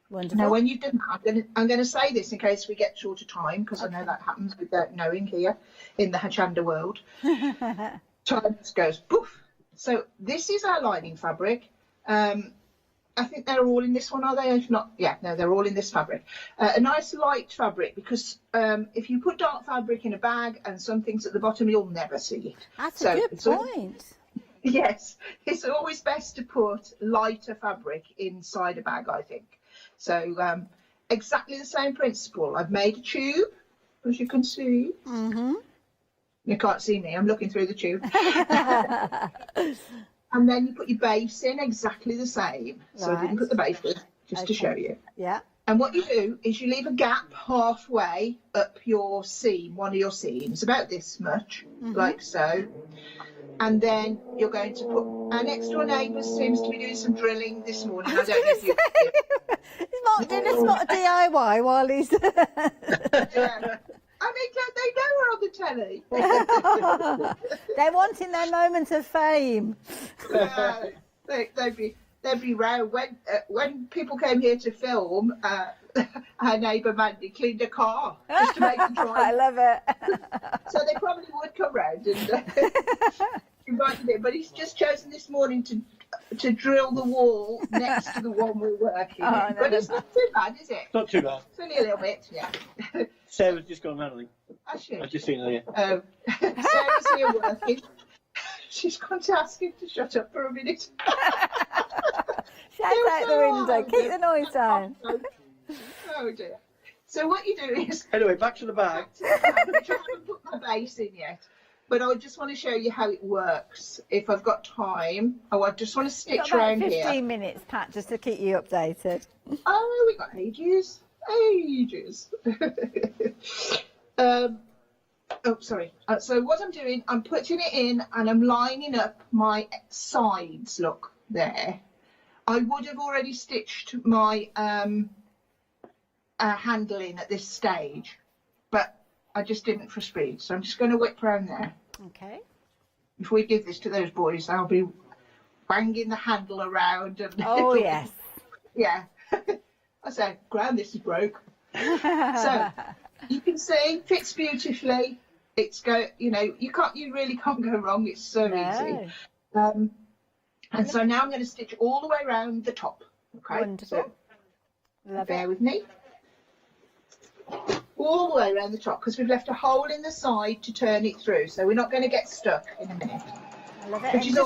Speaker 10: Wonderful.
Speaker 12: Now when you've done that, I'm going to say this in case we get short of time, because I know that happens without knowing here in the Hochanda world. Time just goes poof. So this is our lining fabric. I think they're all in this one, are they? If not, yeah, no, they're all in this fabric. A nice light fabric, because if you put dark fabric in a bag and some things at the bottom, you'll never see it.
Speaker 10: That's a good point.
Speaker 12: Yes, it's always best to put lighter fabric inside a bag, I think. So exactly the same principle. I've made a tube, as you can see. You can't see me, I'm looking through the tube. And then you put your base in exactly the same. So I didn't put the base in, just to show you.
Speaker 10: Yeah.
Speaker 12: And what you do is you leave a gap halfway up your seam, one of your seams, about this much, like so. And then you're going to put, our next door neighbour seems to be doing some drilling this morning. I don't know if you
Speaker 10: He's not doing a smart DIY while he's...
Speaker 12: I mean, they know we're on the telly.
Speaker 10: They're wanting their moment of fame.
Speaker 12: They'd be round. When people came here to film, our neighbour Mandy cleaned a car just to make the drive.
Speaker 10: I love it.
Speaker 12: So they probably would come round and invite him. But he's just chosen this morning to drill the wall next to the one we're working in. But it's not too bad, is it?
Speaker 13: Not too bad.
Speaker 12: It's only a little bit, yeah.
Speaker 13: Sarah's just gone round, I think.
Speaker 12: Has she?
Speaker 13: I've just seen her, yeah.
Speaker 12: Sarah's here working. She's gone to ask him to shut up for a minute.
Speaker 10: Shout out the window. Keep the noise down.
Speaker 12: Oh dear. So what you do is...
Speaker 13: Anyway, back to the bag.
Speaker 12: I haven't put my base in yet, but I just want to show you how it works. If I've got time, I just want to stitch around here.
Speaker 10: 15 minutes, Pat, just to keep you updated.
Speaker 12: Oh, we've got ages. Oh, sorry. So what I'm doing, I'm putting it in and I'm lining up my sides. Look there. I would have already stitched my handle in at this stage, but I just didn't for speed. So I'm just going to whip around there.
Speaker 10: Okay.
Speaker 12: If we give this to those boys, I'll be banging the handle around. And
Speaker 10: oh, yes.
Speaker 12: Yeah. I say, Gran, this is broke. So you can see, fits beautifully. It's you really can't go wrong. It's so easy. And so now I'm going to stitch all the way around the top. Okay.
Speaker 10: Wonderful.
Speaker 12: So bear with me. All the way around the top, because we've left a hole in the side to turn it through, so we're not going to get stuck in a minute.
Speaker 10: I love it.
Speaker 12: Which is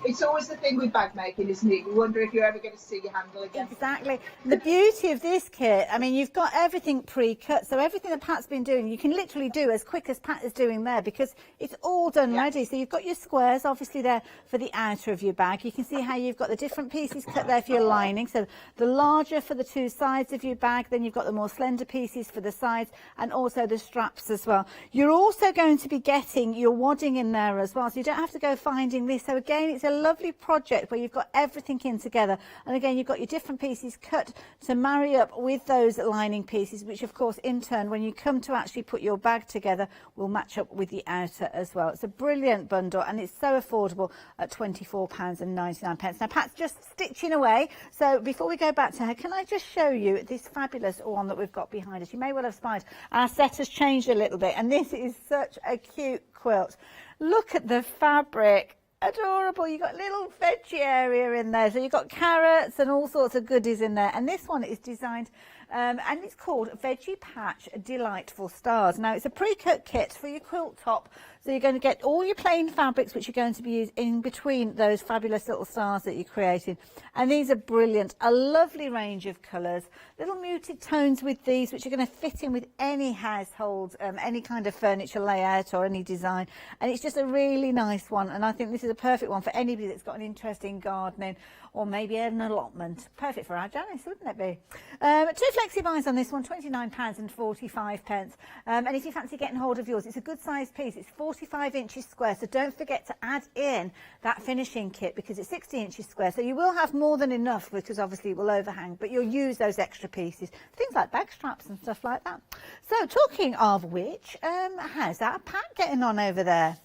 Speaker 12: it's always the thing with bag making, isn't it? You wonder if you're ever going to see your handle again.
Speaker 10: Exactly. The beauty of this kit, I mean, you've got everything pre-cut, so everything that Pat's been doing, you can literally do as quick as Pat is doing there, because it's all done ready. So you've got your squares, obviously, there for the outer of your bag. You can see how you've got the different pieces cut there for your lining. So the larger for the two sides of your bag, then you've got the more slender pieces for the sides, and also the straps as well. You're also going to be getting your wadding in there as well, so you don't have to go finding this. So again, it's a lovely project where you've got everything in together, and again you've got your different pieces cut to marry up with those lining pieces, which of course in turn when you come to actually put your bag together will match up with the outer as well. It's a brilliant bundle and it's so affordable at £24.99. Now Pat's just stitching away, so before we go back to her, can I just show you this fabulous one that we've got behind us? You may well have spied our set has changed a little bit, and this is such a cute quilt. Look at the fabric. Adorable. You've got little veggie area in there, so you've got carrots and all sorts of goodies in there, and this one is designed and it's called Veggie Patch Delightful Stars. Now it's a pre-cut kit for your quilt top, so you're going to get all your plain fabrics which you're going to be using in between those fabulous little stars that you're creating, and these are brilliant. A lovely range of colours, little muted tones with these which are going to fit in with any household, any kind of furniture layout or any design, and it's just a really nice one, and I think this is a perfect one for anybody that's got an interest in gardening or maybe an allotment. Perfect for our Janice, wouldn't it be? Two flexi buys on this one, £29.45. And if you fancy getting hold of yours, it's a good sized piece. It's 45 inches square, so don't forget to add in that finishing kit because it's 60 inches square. So you will have more than enough because obviously it will overhang, but you'll use those extra pieces, things like bag straps and stuff like that. So talking of which, how's that Pat getting on over there?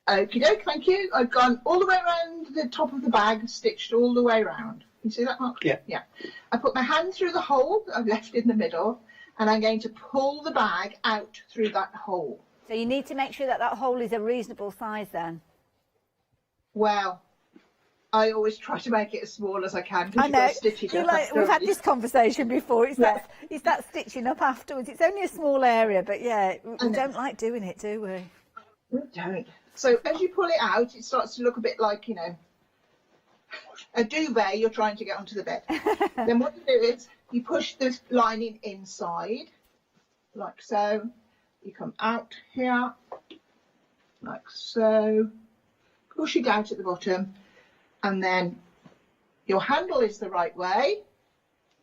Speaker 12: Okie doke, thank you. I've gone all the way around the top of the bag, stitched all the way around. You see that, Mark?
Speaker 13: Yeah.
Speaker 12: Yeah. I put my hand through the hole that I've left in the middle, and I'm going to pull the bag out through that hole.
Speaker 10: So you need to make sure that that hole is a reasonable size then.
Speaker 12: Well, I always try to make it as small as I can.
Speaker 10: I know. We've had
Speaker 12: this
Speaker 10: this conversation before. It's that stitching up afterwards. It's only a small area, but yeah, we don't like doing it, do we?
Speaker 12: We don't. So as you pull it out, it starts to look a bit like, you know, a duvet you're trying to get onto the bed. Then what you do is you push the lining inside, like so. You come out here, like so. Push it out at the bottom, and then your handle is the right way.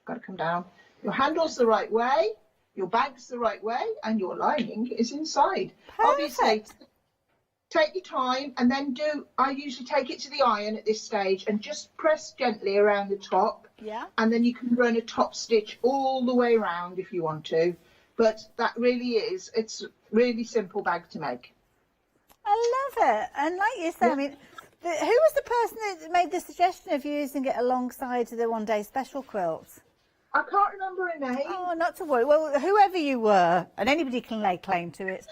Speaker 12: Got to come down. Your handle's the right way, your bag's the right way, and your lining is inside.
Speaker 10: Perfect.
Speaker 12: Obviously, take your time and then I usually take it to the iron at this stage and just press gently around the top.
Speaker 10: Yeah. And
Speaker 12: then you can run a top stitch all the way around if you want to. But that really it's a really simple bag to make.
Speaker 10: I love it. And like you said, I mean, who was the person that made the suggestion of using it alongside the one day special quilts?
Speaker 12: I can't remember her name.
Speaker 10: Oh, not to worry. Well, whoever you were, and anybody can lay claim to it.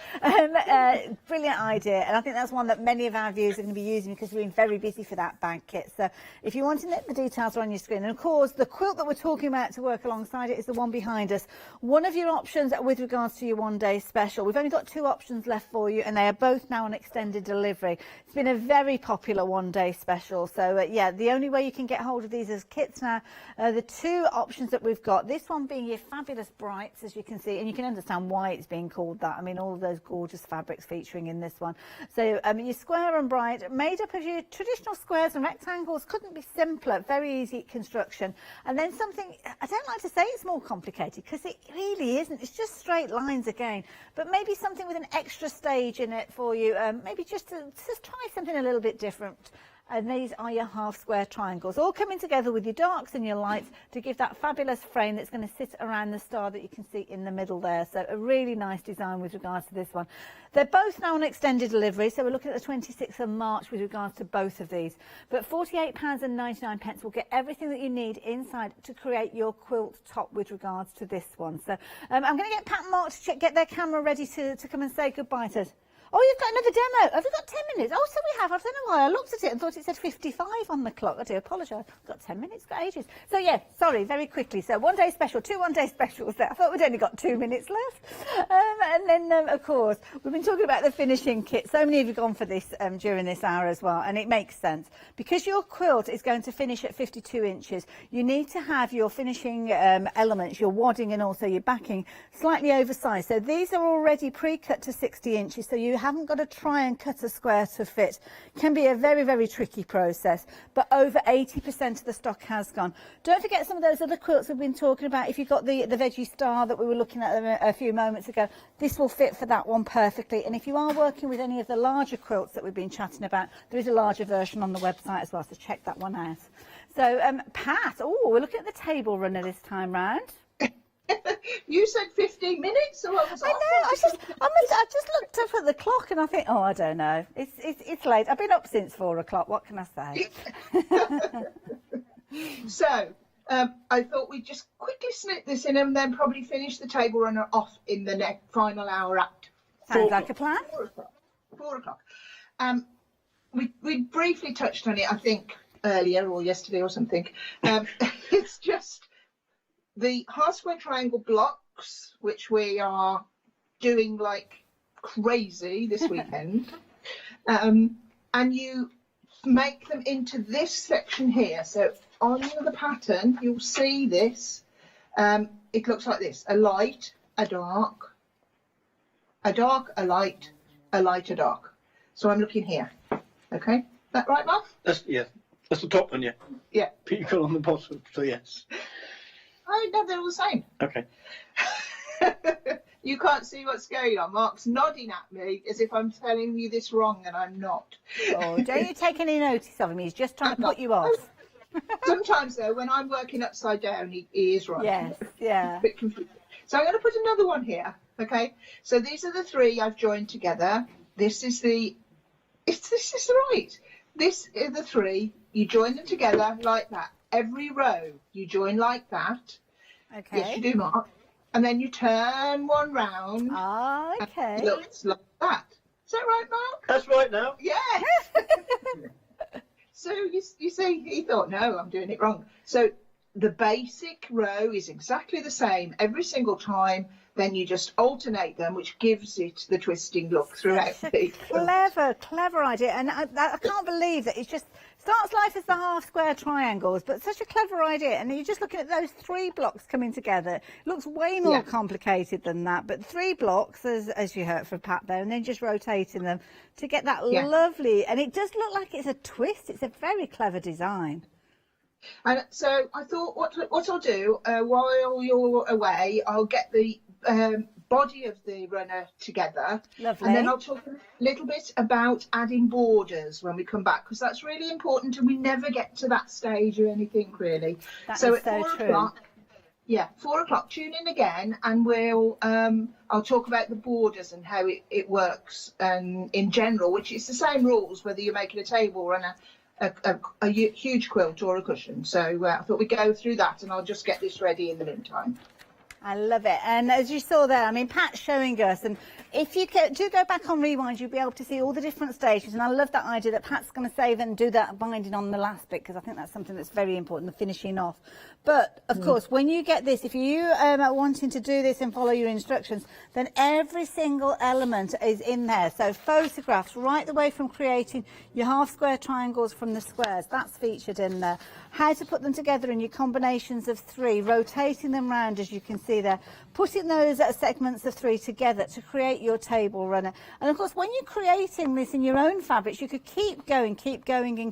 Speaker 10: Brilliant idea. And I think that's one that many of our viewers are going to be using because we've been very busy for that bag kit. So if you want to know, the details are on your screen. And of course, the quilt that we're talking about to work alongside it is the one behind us. One of your options with regards to your one day special. We've only got two options left for you, and they are both now on extended delivery. It's been a very popular one day special. So yeah, the only way you can get hold of these as kits now, the two options that we've got. This one being your fabulous brights, as you can see, and you can understand why it's being called that. I mean, all of those gorgeous fabrics featuring in this one. So your square and bright, made up of your traditional squares and rectangles, couldn't be simpler, very easy construction. And then something, I don't like to say it's more complicated, because it really isn't. It's just straight lines again, but maybe something with an extra stage in it for you. Maybe just try something a little bit different. And these are your half square triangles, all coming together with your darks and your lights to give that fabulous frame that's going to sit around the star that you can see in the middle there. So a really nice design with regards to this one. They're both now on extended delivery, so we're looking at the 26th of March with regards to both of these. But £48.99 will get everything that you need inside to create your quilt top with regards to this one. So I'm going to get Pat and Mark to get their camera ready to come and say goodbye to us. Oh, you've got another demo. Have we got 10 minutes? Oh, so we have. I don't know why. I looked at it and thought it said 55 on the clock. I do apologise. I've got 10 minutes, got ages. So, yeah, sorry, very quickly. So, one day special, 2 one-day specials there. I thought we'd only got 2 minutes left. And then, of course, we've been talking about the finishing kit. So many of you have gone for this during this hour as well, and it makes sense. Because your quilt is going to finish at 52 inches, you need to have your finishing elements, your wadding and also your backing, slightly oversized. So, these are already pre-cut to 60 inches, so you haven't got to try and cut a square to fit. It can be a very, very tricky process, but over 80% of the stock has gone. Don't forget some of those other quilts we've been talking about. If you've got the veggie star that we were looking at a few moments ago, this will fit for that one perfectly. And if you are working with any of the larger quilts that we've been chatting about, there is a larger version on the website as well, so check that one out. So, Pat, we're looking at the table runner this time round.
Speaker 12: You said 15 minutes, so I was off.
Speaker 10: I know. I just looked up at the clock and I think, I don't know. It's late. I've been up since 4 o'clock. What can I say?
Speaker 12: So, I thought we'd just quickly snip this in and then probably finish the table runner off in the final hour at
Speaker 10: Sounds like a plan.
Speaker 12: 4 o'clock. We briefly touched on it, I think, earlier or yesterday or something. It's just the half square triangle blocks, which we are doing like crazy this weekend, and you make them into this section here. So on the pattern, you'll see this. It looks like this: a light, a dark, a dark, a light, a light, a dark. So I'm looking here. Okay, that right, Mark?
Speaker 13: That's the top one, yeah.
Speaker 12: Yeah.
Speaker 13: People on the bottom, so yes.
Speaker 12: Oh, no, they're all the same.
Speaker 13: Okay.
Speaker 12: You can't see what's going on. Mark's nodding at me as if I'm telling you this wrong, and I'm not.
Speaker 10: Oh, don't you take any notice of him. He's just trying to put you off.
Speaker 12: Sometimes, though, when I'm working upside down, he is right.
Speaker 10: Yes, yeah.
Speaker 12: A bit confusing. So I'm going to put another one here, okay? So these are the 3 I've joined together. This is right. This is the 3. You join them together like that. Every row you join like that.
Speaker 10: Okay.
Speaker 12: Yes, you do, Mark. And then you turn one round.
Speaker 10: Oh, okay.
Speaker 12: And it looks like that. Is that right, Mark?
Speaker 13: That's right now.
Speaker 12: Yes. So you see, he thought, no, I'm doing it wrong. So the basic row is exactly the same every single time. Then you just alternate them, which gives it the twisting look throughout.
Speaker 10: Clever idea. And I can't believe that it's just starts life as the half square triangles, but such a clever idea. And you're just looking at those 3 blocks coming together. It looks way more complicated than that, but 3 blocks, as you heard from Pat there, and then just rotating them to get that lovely. And it does look like it's a twist. It's a very clever design.
Speaker 12: And so I thought, what I'll do while you're away, I'll get the body of the runner together.
Speaker 10: Lovely.
Speaker 12: And then I'll talk a little bit about adding borders when we come back, because that's really important, and we never get to that stage or anything really.
Speaker 10: So
Speaker 12: at 4 o'clock, 4 o'clock, tune in again, and I'll talk about the borders and how it works in general, which is the same rules whether you're making a table runner, a huge quilt or a cushion. So I thought we'd go through that, and I'll just get this ready in the meantime.
Speaker 10: I love it. And as you saw there, I mean, Pat's showing us, and if you do go back on Rewind, you'll be able to see all the different stages. And I love that idea that Pat's going to save and do that binding on the last bit, because I think that's something that's very important, the finishing off. But, of course, when you get this, if you are wanting to do this and follow your instructions, then every single element is in there. So photographs right the way from creating your half square triangles from the squares, that's featured in there. how to put them together in your combinations of 3, rotating them round as you can see there, putting those segments of 3 together to create your table runner. And of course, when you're creating this in your own fabrics, you could keep going and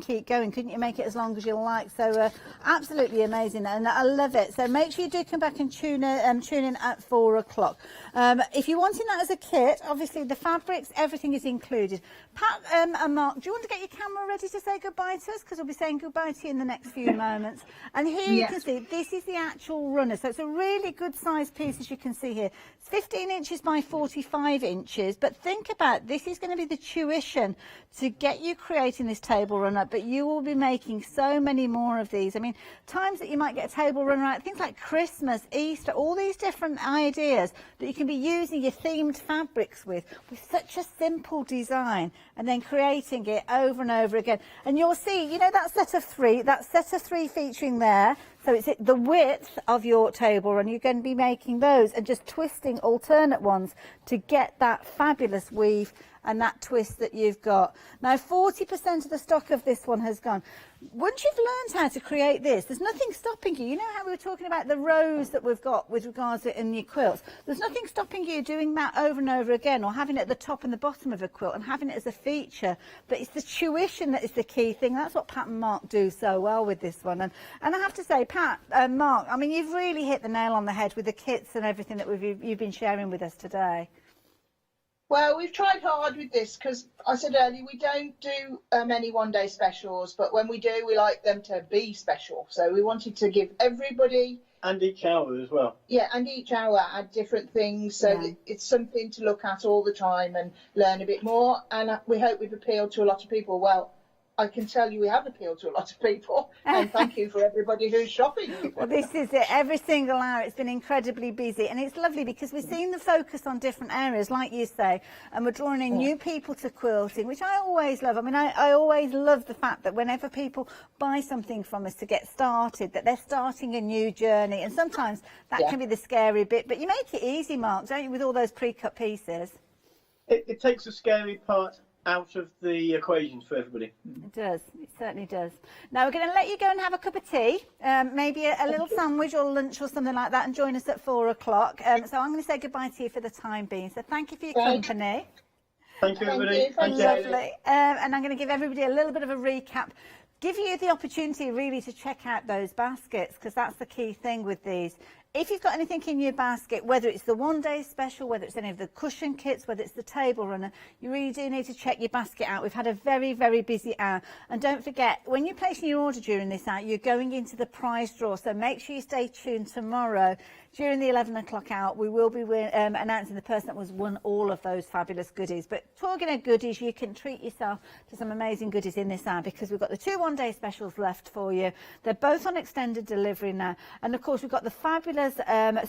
Speaker 10: keep going. Couldn't you make it as long as you like? So absolutely amazing, and I love it. So make sure you do come back and tune in at 4 o'clock. If you're wanting that as a kit, obviously the fabrics, everything is included. Pat and Mark, do you want to get your camera ready to say goodbye to us? Because we'll be saying goodbye to you in the next few moments. And here you can see, this is the actual runner. So it's a really good size piece, as you can see here. It's 15 inches by 45 inches. But think about, this is going to be the tuition to get you creating this table runner. But you will be making so many more of these. I mean, times that you might get a table runner out, things like Christmas, Easter, all these different ideas that you can be using your themed fabrics with such a simple design, and then creating it over and over again. And you'll see, you know, that set of 3 featuring there. So it's the width of your table run. You're going to be making those and just twisting alternate ones to get that fabulous weave and that twist that you've got. Now, 40% of the stock of this one has gone. Once you've learned how to create this, there's nothing stopping you. You know how we were talking about the rows that we've got with regards to in your quilts? There's nothing stopping you doing that over and over again, or having it at the top and the bottom of a quilt and having it as a feature. But it's the tuition that is the key thing. That's what Pat and Mark do so well with this one. And I have to say, Pat and Mark, I mean, you've really hit the nail on the head with the kits and everything that you've been sharing with us today.
Speaker 12: Well, we've tried hard with this because I said earlier we don't do many one-day specials, but when we do, we like them to be special. So we wanted to give everybody...
Speaker 13: And each hour as well.
Speaker 12: Yeah, and each hour add different things, so that it's something to look at all the time and learn a bit more. And we hope we've appealed to a lot of people. Well, I can tell you we have appealed to a lot of people, and thank you for everybody who's shopping.
Speaker 10: Well, this is it. Every single hour it's been incredibly busy, and it's lovely because we're seeing the focus on different areas, like you say, and we're drawing in new people to quilting, which I always love. I mean, I always love the fact that whenever people buy something from us to get started, that they're starting a new journey, and sometimes that can be the scary bit, but you make it easy, Mark, don't you, with all those pre-cut pieces?
Speaker 13: It takes the scary part out of the equation for everybody.
Speaker 10: It does, it certainly does. Now we're going to let you go and have a cup of tea, maybe a little sandwich or lunch or something like that, and join us at 4 o'clock. So I'm going to say goodbye to you for the time being. So thank you for your company.
Speaker 13: Thank you, everybody.
Speaker 10: Thank you. Lovely. And I'm going to give everybody a little bit of a recap. Give you the opportunity really to check out those baskets, because that's the key thing with these. If you've got anything in your basket, whether it's the one-day special, whether it's any of the cushion kits, whether it's the table runner, you really do need to check your basket out. We've had a very, very busy hour. And don't forget, when you're placing your order during this hour, you're going into the prize draw. So make sure you stay tuned tomorrow. During the 11 o'clock hour, we will be announcing the person that was won all of those fabulous goodies. But talking of goodies, you can treat yourself to some amazing goodies in this hour, because we've got the 2 one-day specials left for you. They're both on extended delivery now. And of course, we've got the fabulous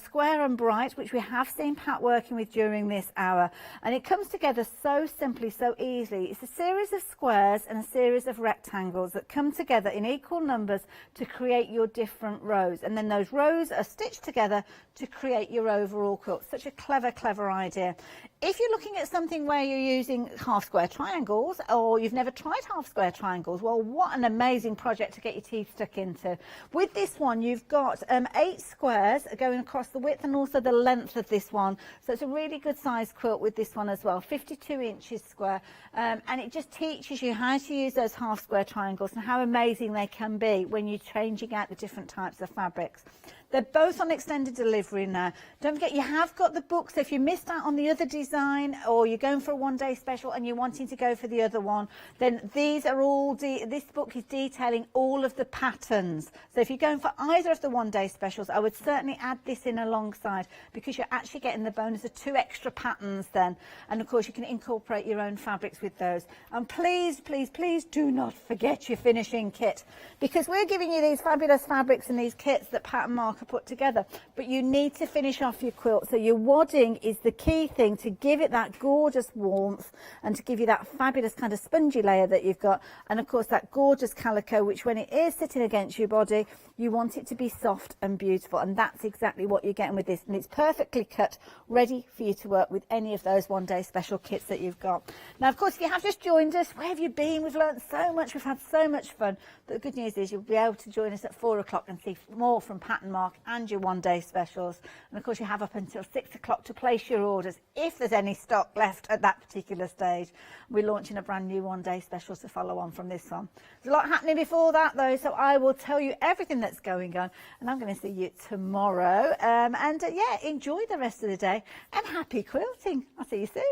Speaker 10: Square and Bright, which we have seen Pat working with during this hour. And it comes together so simply, so easily. It's a series of squares and a series of rectangles that come together in equal numbers to create your different rows. And then those rows are stitched together to create your overall quilt. Such a clever, clever idea. If you're looking at something where you're using half square triangles, or you've never tried half square triangles, well, what an amazing project to get your teeth stuck into. With this one, you've got 8 squares going across the width and also the length of this one. So it's a really good size quilt with this one as well, 52 inches square. And it just teaches you how to use those half square triangles and how amazing they can be when you're changing out the different types of fabrics. They're both on extended delivery now. Don't forget, you have got the book, so if you missed out on the other design, or you're going for a one-day special and you're wanting to go for the other one, then these are all, this book is detailing all of the patterns. So if you're going for either of the one-day specials, I would certainly add this in alongside, because you're actually getting the bonus of 2 extra patterns then. And of course, you can incorporate your own fabrics with those. And please, please, please do not forget your finishing kit, because we're giving you these fabulous fabrics and these kits that Pat and Mark marker put together. But you need to finish off your quilt. So your wadding is the key thing to give it that gorgeous warmth and to give you that fabulous kind of spongy layer that you've got. And of course that gorgeous calico, which when it is sitting against your body, you want it to be soft and beautiful. And that's exactly what you're getting with this. And it's perfectly cut, ready for you to work with any of those one-day special kits that you've got. Now, of course, if you have just joined us, where have you been? We've learned so much. We've had so much fun. But the good news is you'll be able to join us at 4 o'clock and see more from Pat and Mark and your one-day specials. And of course, you have up until 6 o'clock to place your orders if there's any stock left at that particular stage. We're launching a brand new one-day special to follow on from this one. There's a lot happening before that, though, so I will tell you everything that's going on. And I'm going to see you tomorrow. Yeah, enjoy the rest of the day and happy quilting. I'll see you soon.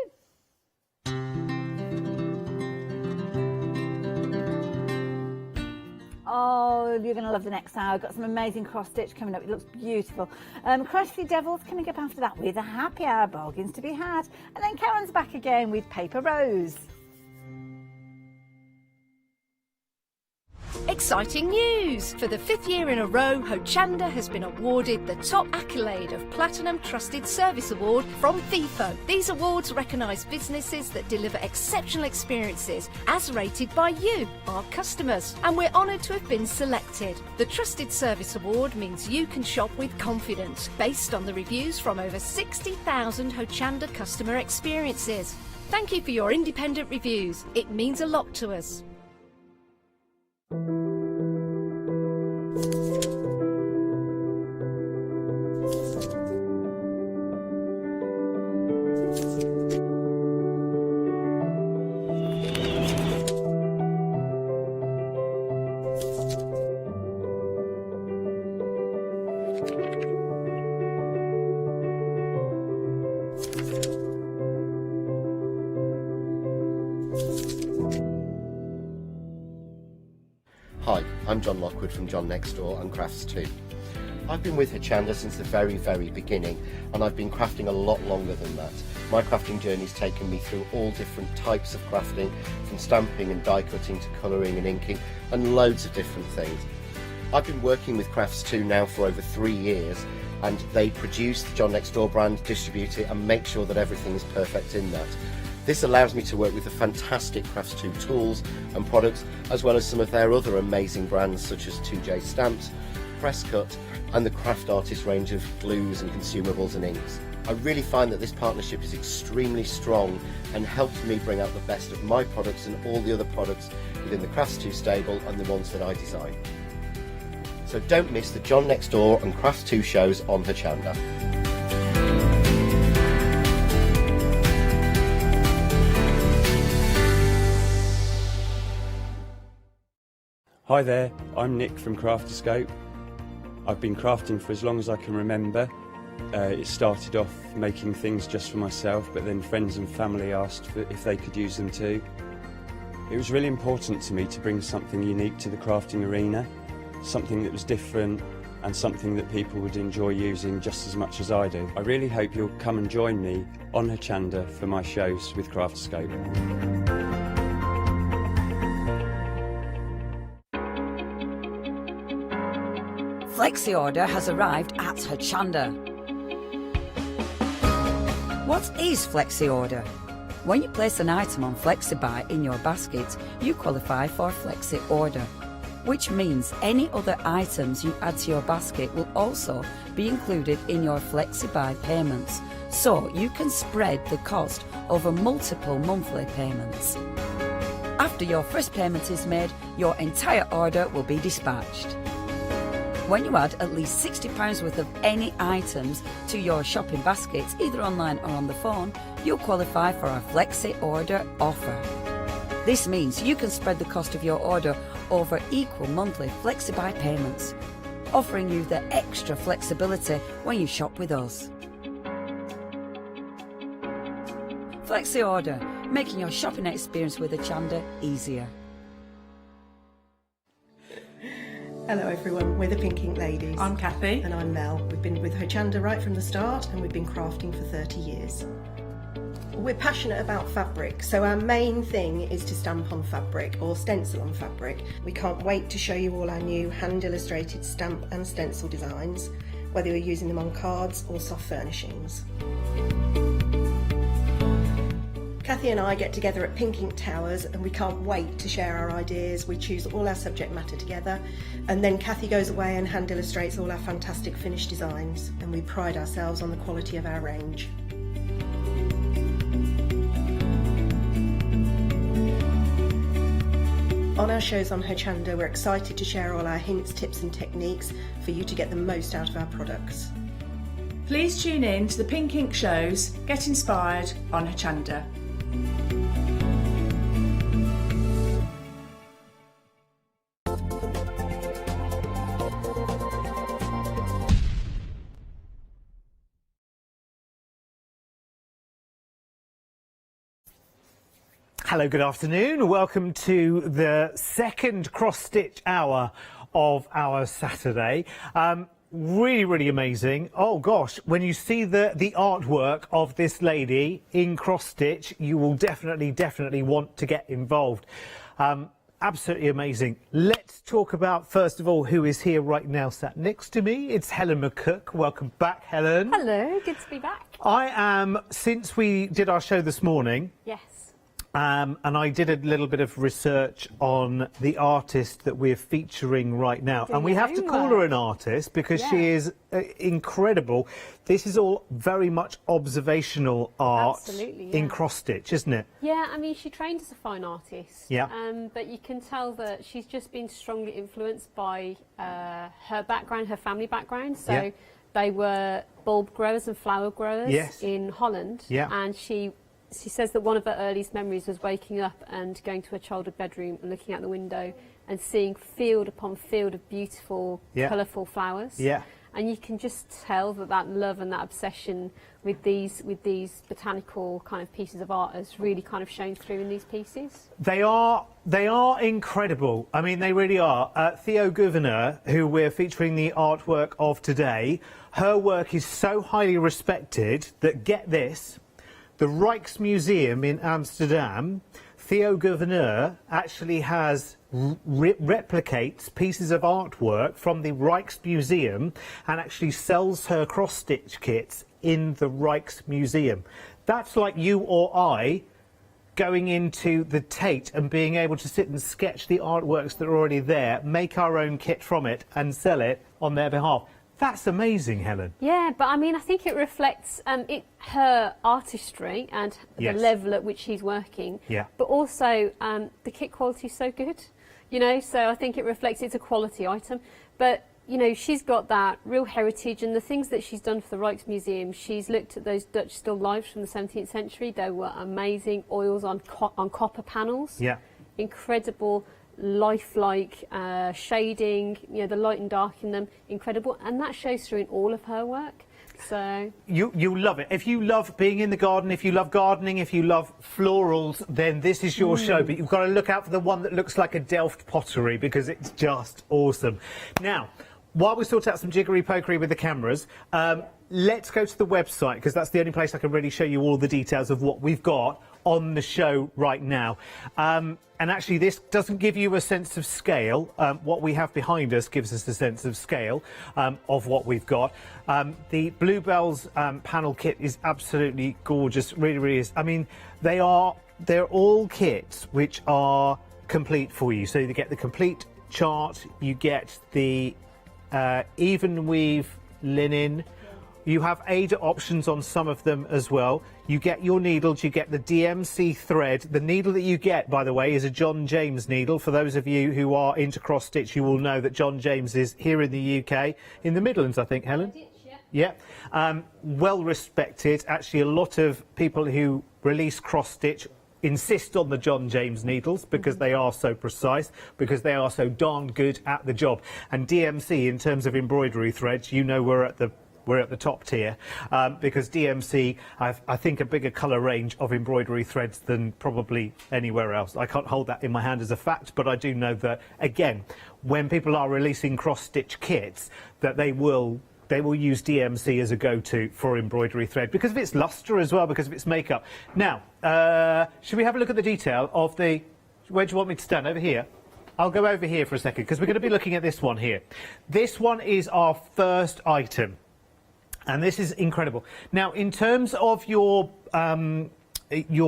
Speaker 10: Oh, you're going to love the next hour. I've got some amazing cross stitch coming up. It looks beautiful. Crusty Devils coming up after that with a happy hour, bargains to be had. And then Karen's back again with Paper Rose.
Speaker 3: Exciting news! For the 5th year in a row, Hochanda has been awarded the top accolade of Platinum Trusted Service Award from Feefo. These awards recognise businesses that deliver exceptional experiences as rated by you, our customers. And we're honoured to have been selected. The Trusted Service Award means you can shop with confidence, based on the reviews from over 60,000 Hochanda customer experiences. Thank you for your independent reviews. It means a lot to us.
Speaker 8: Hi, I'm John Lockwood from John Next Door and Crafts 2. I've been with Hochanda since the very beginning, and I've been crafting a lot longer than that. My crafting journey's taken me through all different types of crafting, from stamping and die cutting to colouring and inking, and loads of different things. I've been working with Crafts 2 now for over 3 years, and they produce the John Next Door brand, distribute it, and make sure that everything is perfect in that. This allows me to work with the fantastic Crafts 2 tools and products, as well as some of their other amazing brands such as 2J Stamps, Presscut, and the Craft Artist range of glues and consumables and inks. I really find that this partnership is extremely strong and helps me bring out the best of my products and all the other products within the Crafts 2 stable and the ones that I design. So don't miss the John Next Door and Crafts 2 shows on Hochanda.
Speaker 9: Hi there, I'm Nick from Crafterscope. I've been crafting for as long as I can remember. It started off making things just for myself, but then friends and family asked if they could use them too. It was really important to me to bring something unique to the crafting arena, something that was different and something that people would enjoy using just as much as I do. I really hope you'll come and join me on Hochanda for my shows with Crafterscope.
Speaker 15: Flexi Order has arrived at Hochanda. What is Flexi Order? When you place an item on FlexiBuy in your basket, you qualify for Flexi Order, which means any other items you add to your basket will also be included in your FlexiBuy payments, so you can spread the cost over multiple monthly payments. After your first payment is made, your entire order will be dispatched. When you add at least £60 worth of any items to your shopping baskets, either online or on the phone, you'll qualify for our Flexi Order offer. This means you can spread the cost of your order over equal monthly FlexiBuy payments, offering you the extra flexibility when you shop with us. Flexi Order, making your shopping experience with Hochanda easier.
Speaker 11: Hello everyone, we're the Pink Ink Ladies.
Speaker 24: I'm Kathy.
Speaker 11: And I'm Mel. We've been with Hochanda right from the start and we've been crafting for 30 years. We're passionate about fabric, so our main thing is to stamp on fabric or stencil on fabric. We can't wait to show you all our new hand illustrated stamp and stencil designs. whether you're using them on cards or soft furnishings. Kathy and I get together at Pink Ink Towers and we can't wait to share our ideas. We choose all our subject matter together, and then Kathy goes away and hand illustrates all our fantastic finished designs, and we pride ourselves on the quality of our range. On our shows on Hochanda, we're excited to share all our hints, tips and techniques for you to get the most out of our products.
Speaker 1: Please tune in to the Pink Ink shows, get inspired on Hochanda.
Speaker 6: Hello, good afternoon. Welcome to the second cross-stitch hour of our Saturday. Really amazing. Oh gosh, when you see the artwork of this lady in cross-stitch, you will definitely want to get involved. Absolutely amazing. Let's talk about, first of all, who is here right now sat next to me. It's Helen McCook. Welcome back, Helen.
Speaker 2: Hello, good to be back.
Speaker 6: I am, since we did our show this morning,
Speaker 2: Yes.
Speaker 6: and I did a little bit of research on the artist that we're featuring right now. And we have to call her an artist because she is incredible. This is all very much observational art in cross-stitch, isn't it?
Speaker 2: Yeah, I mean, she trained as a fine artist.
Speaker 6: Yeah.
Speaker 2: But you can tell that she's just been strongly influenced by her background, her family background. So they were bulb growers and flower growers in Holland.
Speaker 6: Yeah.
Speaker 2: And she says that one of her earliest memories was waking up and going to her childhood bedroom and looking out the window and seeing field upon field of beautiful, colourful flowers.
Speaker 6: Yeah.
Speaker 2: And you can just tell that love and that obsession with these botanical kind of pieces of art has really kind of shown through in these pieces.
Speaker 6: They are incredible. I mean, they really are. Theo Gouverneur, who we're featuring the artwork of today, her work is so highly respected that, get this, the Rijksmuseum in Amsterdam, Theo Gouverneur actually has replicates pieces of artwork from the Rijksmuseum and actually sells her cross-stitch kits in the Rijksmuseum. That's like you or I going into the Tate and being able to sit and sketch the artworks that are already there, make our own kit from it and sell it on their behalf. That's amazing, Helen.
Speaker 2: Yeah, but I mean, I think it reflects her artistry and the level at which she's working.
Speaker 6: Yeah.
Speaker 2: But also, the kit quality is so good, you know, so I think it reflects it's a quality item. But, you know, she's got that real heritage, and the things that she's done for the Rijksmuseum, she's looked at those Dutch still lifes from the 17th century. They were amazing. Oils on copper panels.
Speaker 6: Yeah.
Speaker 2: Incredible. Lifelike shading, you know, the light and dark in them, incredible, and that shows through in all of her work. So
Speaker 6: you'll love it. If you love being in the garden, if you love gardening, if you love florals, then this is your show. But you've got to look out for the one that looks like a Delft pottery because it's just awesome. Now, while we sort out some jiggery-pokery with the cameras, let's go to the website because that's the only place I can really show you all the details of what we've got on the show right now. And actually, this doesn't give you a sense of scale. What we have behind us gives us a sense of scale of what we've got. The Bluebells panel kit is absolutely gorgeous, really is. I mean, they're all kits which are complete for you. So you get the complete chart, you get the even weave linen. You have Ada options on some of them as well. You get your needles, you get the DMC thread. The needle that you get, by the way, is a John James needle. For those of you who are into cross-stitch, you will know that John James is here in the UK, in the Midlands, I think, Helen? Yeah. Well respected. Actually, a lot of people who release cross-stitch insist on the John James needles because they are so precise, because they are so darn good at the job. And DMC, in terms of embroidery threads, you know we're at the top tier because DMC have, I think, a bigger colour range of embroidery threads than probably anywhere else. I can't hold that in my hand as a fact, but I do know that, again, when people are releasing cross-stitch kits, that they will use DMC as a go-to for embroidery thread because of its lustre as well, because of its makeup. Now, should we have a look at the detail of the... Where do you want me to stand? Over here? I'll go over here for a second because we're going to be looking at this one here. This one is our first item. And this is incredible. Now, in terms of your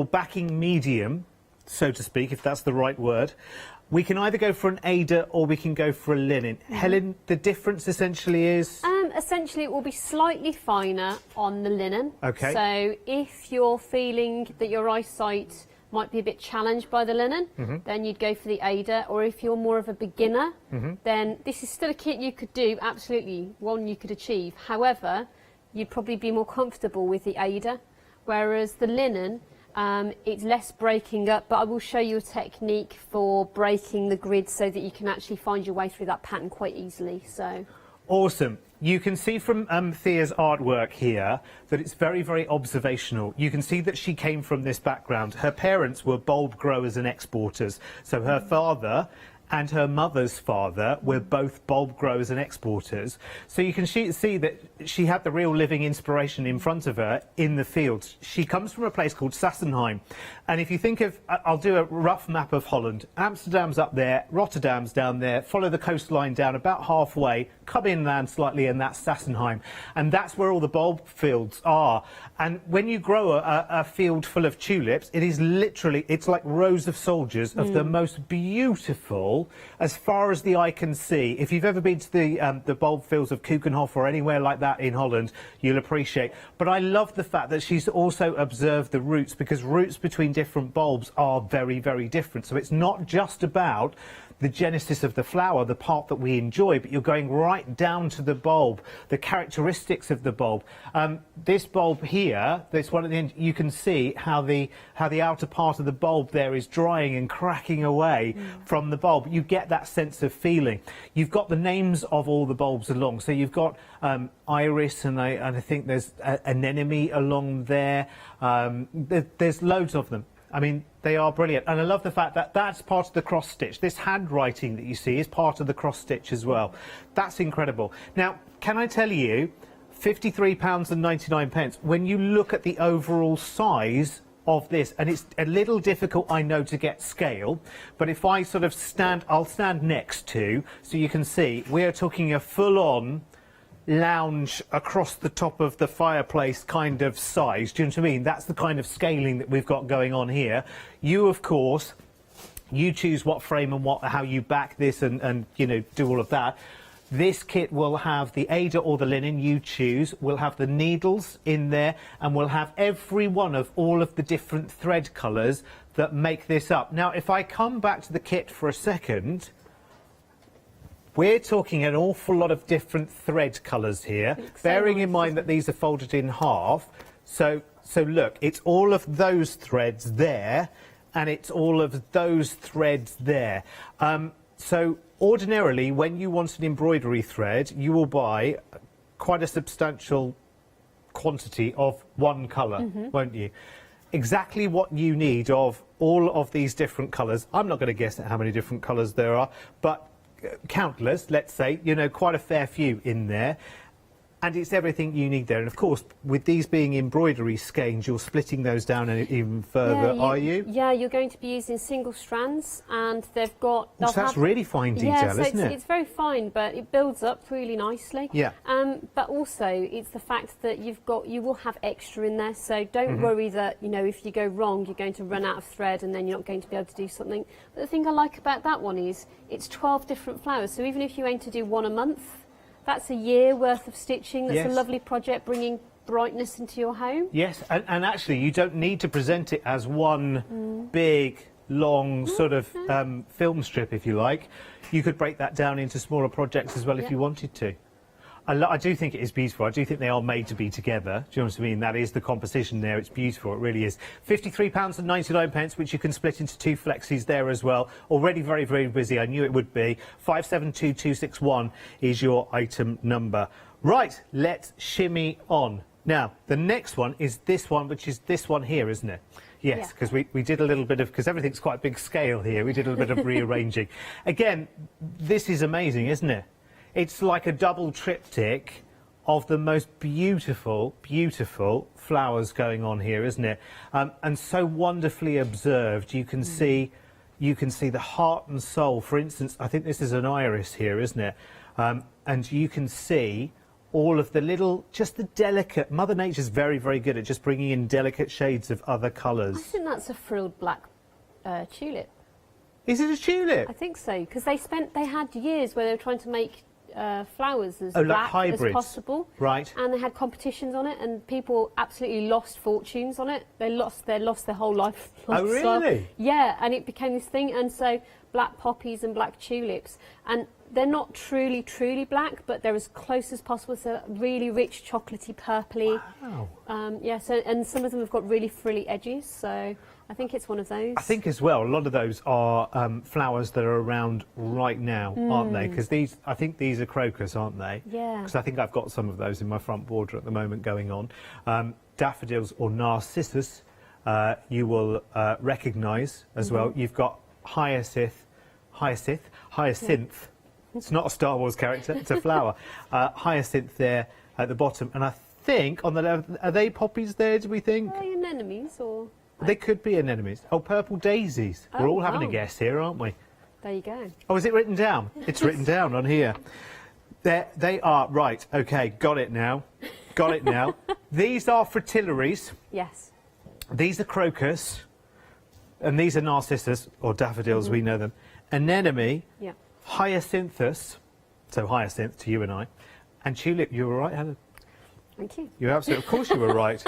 Speaker 6: backing medium, so to speak, if that's the right word, we can either go for an Ada or we can go for a linen. Helen, the difference essentially is?
Speaker 2: Essentially, it will be slightly finer on the linen.
Speaker 6: Okay.
Speaker 2: So if you're feeling that your eyesight might be a bit challenged by the linen, then you'd go for the Ada. Or if you're more of a beginner, then this is still a kit you could do, absolutely, one you could achieve. However, you'd probably be more comfortable with the Ada, whereas the linen, it's less breaking up, but I will show you a technique for breaking the grid so that you can actually find your way through that pattern quite easily. So.
Speaker 6: Awesome. You can see from Thea's artwork here that it's very, very observational. You can see that she came from this background. Her parents were bulb growers and exporters. So her father and her mother's father were both bulb growers and exporters. So you can see that she had the real living inspiration in front of her in the fields. She comes from a place called Sassenheim. And if you think of, I'll do a rough map of Holland. Amsterdam's up there, Rotterdam's down there, follow the coastline down about halfway, come inland slightly, and that's Sassenheim. And that's where all the bulb fields are. And when you grow a field full of tulips, it is literally, it's like rows of soldiers of the most beautiful, as far as the eye can see. If you've ever been to the bulb fields of Keukenhof or anywhere like that in Holland, you'll appreciate. But I love the fact that she's also observed the roots, because roots between different bulbs are very, very different. So it's not just about the genesis of the flower, the part that we enjoy, but you're going right down to the bulb, the characteristics of the bulb. This bulb here, this one at the end, you can see how the outer part of the bulb there is drying and cracking away from the bulb. You get that sense of feeling. You've got the names of all the bulbs along. So you've got iris, and I think there's anemone along there. There's loads of them. I mean, they are brilliant. And I love the fact that that's part of the cross stitch. This handwriting that you see is part of the cross stitch as well. That's incredible. Now, can I tell you, £53.99, when you look at the overall size of this, and it's a little difficult, I know, to get scale, but if I sort of stand, I'll stand next to, so you can see, we're talking a full-on lounge across the top of the fireplace kind of size. Do you know what I mean? That's the kind of scaling that we've got going on here. You, of course, you choose what frame and how you back this and you know, do all of that. This kit will have the Ada or the linen, you choose. We'll have the needles in there, and we'll have every one of all of the different thread colours that make this up. Now, if I come back to the kit for a second, we're talking an awful lot of different thread colours here, bearing in mind that these are folded in half. So look, it's all of those threads there, and it's all of those threads there. So ordinarily, when you want an embroidery thread, you will buy quite a substantial quantity of one colour, won't you? Exactly what you need of all of these different colours. I'm not going to guess at how many different colours there are, but countless, let's say, you know, quite a fair few in there. And it's everything you need there. And of course, with these being embroidery skeins, you're splitting those down even further, are you?
Speaker 2: Yeah, you're going to be using single strands, and they've got...
Speaker 6: So that's really fine detail, isn't it?
Speaker 2: It's very fine, but it builds up really nicely.
Speaker 6: Yeah.
Speaker 2: But also, it's the fact that you will have extra in there, so don't worry that, you know, if you go wrong, you're going to run out of thread and then you're not going to be able to do something. But the thing I like about that one is it's 12 different flowers, so even if you aim to do one a month, that's a year worth of stitching. That's a lovely project, bringing brightness into your home.
Speaker 6: Yes, and actually you don't need to present it as one big, long sort of film strip, if you like. You could break that down into smaller projects as well if you wanted to. I do think it is beautiful. I do think they are made to be together. Do you know what I mean? That is the composition there. It's beautiful. It really is. £53.99, which you can split into two flexis there as well. Already very, very busy. I knew it would be. 572261 is your item number. Right, let's shimmy on. Now, the next one is this one, which is this one here, isn't it? Yes, because we did a little bit of, because everything's quite a big scale here, we did a little bit of rearranging. Again, this is amazing, isn't it? It's like a double triptych of the most beautiful, beautiful flowers going on here, isn't it? And so wonderfully observed. You can see the heart and soul. For instance, I think this is an iris here, isn't it? And you can see all of the little, just the delicate, Mother Nature's very, very good at just bringing in delicate shades of other colours.
Speaker 2: I think that's a frilled black tulip.
Speaker 6: Is it a tulip?
Speaker 2: I think so, because they had years where they were trying to make flowers as
Speaker 6: like
Speaker 2: black
Speaker 6: hybrids.
Speaker 2: as possible.
Speaker 6: Right.
Speaker 2: And they had competitions on it, and people absolutely lost fortunes on it. They lost their whole life.
Speaker 6: Oh, really?
Speaker 2: Yeah, and it became this thing, and so black poppies and black tulips, and they're not truly black, but they're as close as possible. So really rich, chocolatey, purpley.
Speaker 6: Wow.
Speaker 2: Yeah. So, and some of them have got really frilly edges. So I think it's one of those.
Speaker 6: I think as well, a lot of those are flowers that are around right now, aren't they? Because I think these are crocus, aren't they?
Speaker 2: Yeah.
Speaker 6: Because I think I've got some of those in my front border at the moment going on. Daffodils or narcissus, you will recognise as well. You've got hyacinth. It's not a Star Wars character, it's a flower. Hyacinth there at the bottom, and I think on the left, are they poppies there, do we think?
Speaker 2: Anemones or...
Speaker 6: They could be anemones. Oh, purple daisies. We're all having a guess here, aren't we?
Speaker 2: There you go.
Speaker 6: Oh, is it written down? It's written down on here. They are, right, OK, got it now. Got it now. These are fritillaries.
Speaker 2: Yes.
Speaker 6: These are crocus. And these are narcissus, or daffodils, we know them. Anemone,
Speaker 2: yeah.
Speaker 6: Hyacinthus, so hyacinth to you and I, and tulip. You were right, Helen.
Speaker 2: Thank you.
Speaker 6: You're absolutely, of course you were right.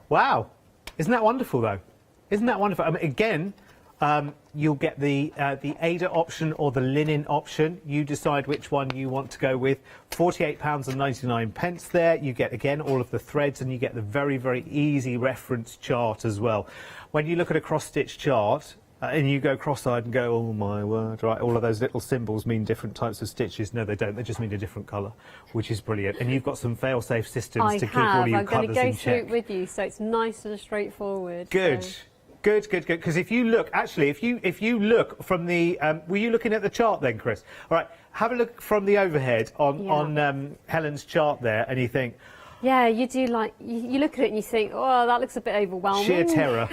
Speaker 6: Wow. Isn't that wonderful, though? Isn't that wonderful? I mean, again, you'll get the Ada option or the linen option. You decide which one you want to go with. £48.99 there. You get, again, all of the threads, and you get the very, very easy reference chart as well. When you look at a cross-stitch chart, and you go cross-eyed and go, oh my word, right, all of those little symbols mean different types of stitches. No, they don't. They just mean a different colour, which is brilliant. And you've got some fail-safe systems to keep all your colours in check.
Speaker 2: I'm going to go through it with you, so it's nice and straightforward.
Speaker 6: Good.
Speaker 2: So.
Speaker 6: Good. Because if you look, actually, if you look from the, were you looking at the chart then, Chris? All right, have a look from the overhead on Helen's chart there, and you think,
Speaker 2: yeah, you do like, you look at it and you think, oh, that looks a bit overwhelming.
Speaker 6: sheer terror.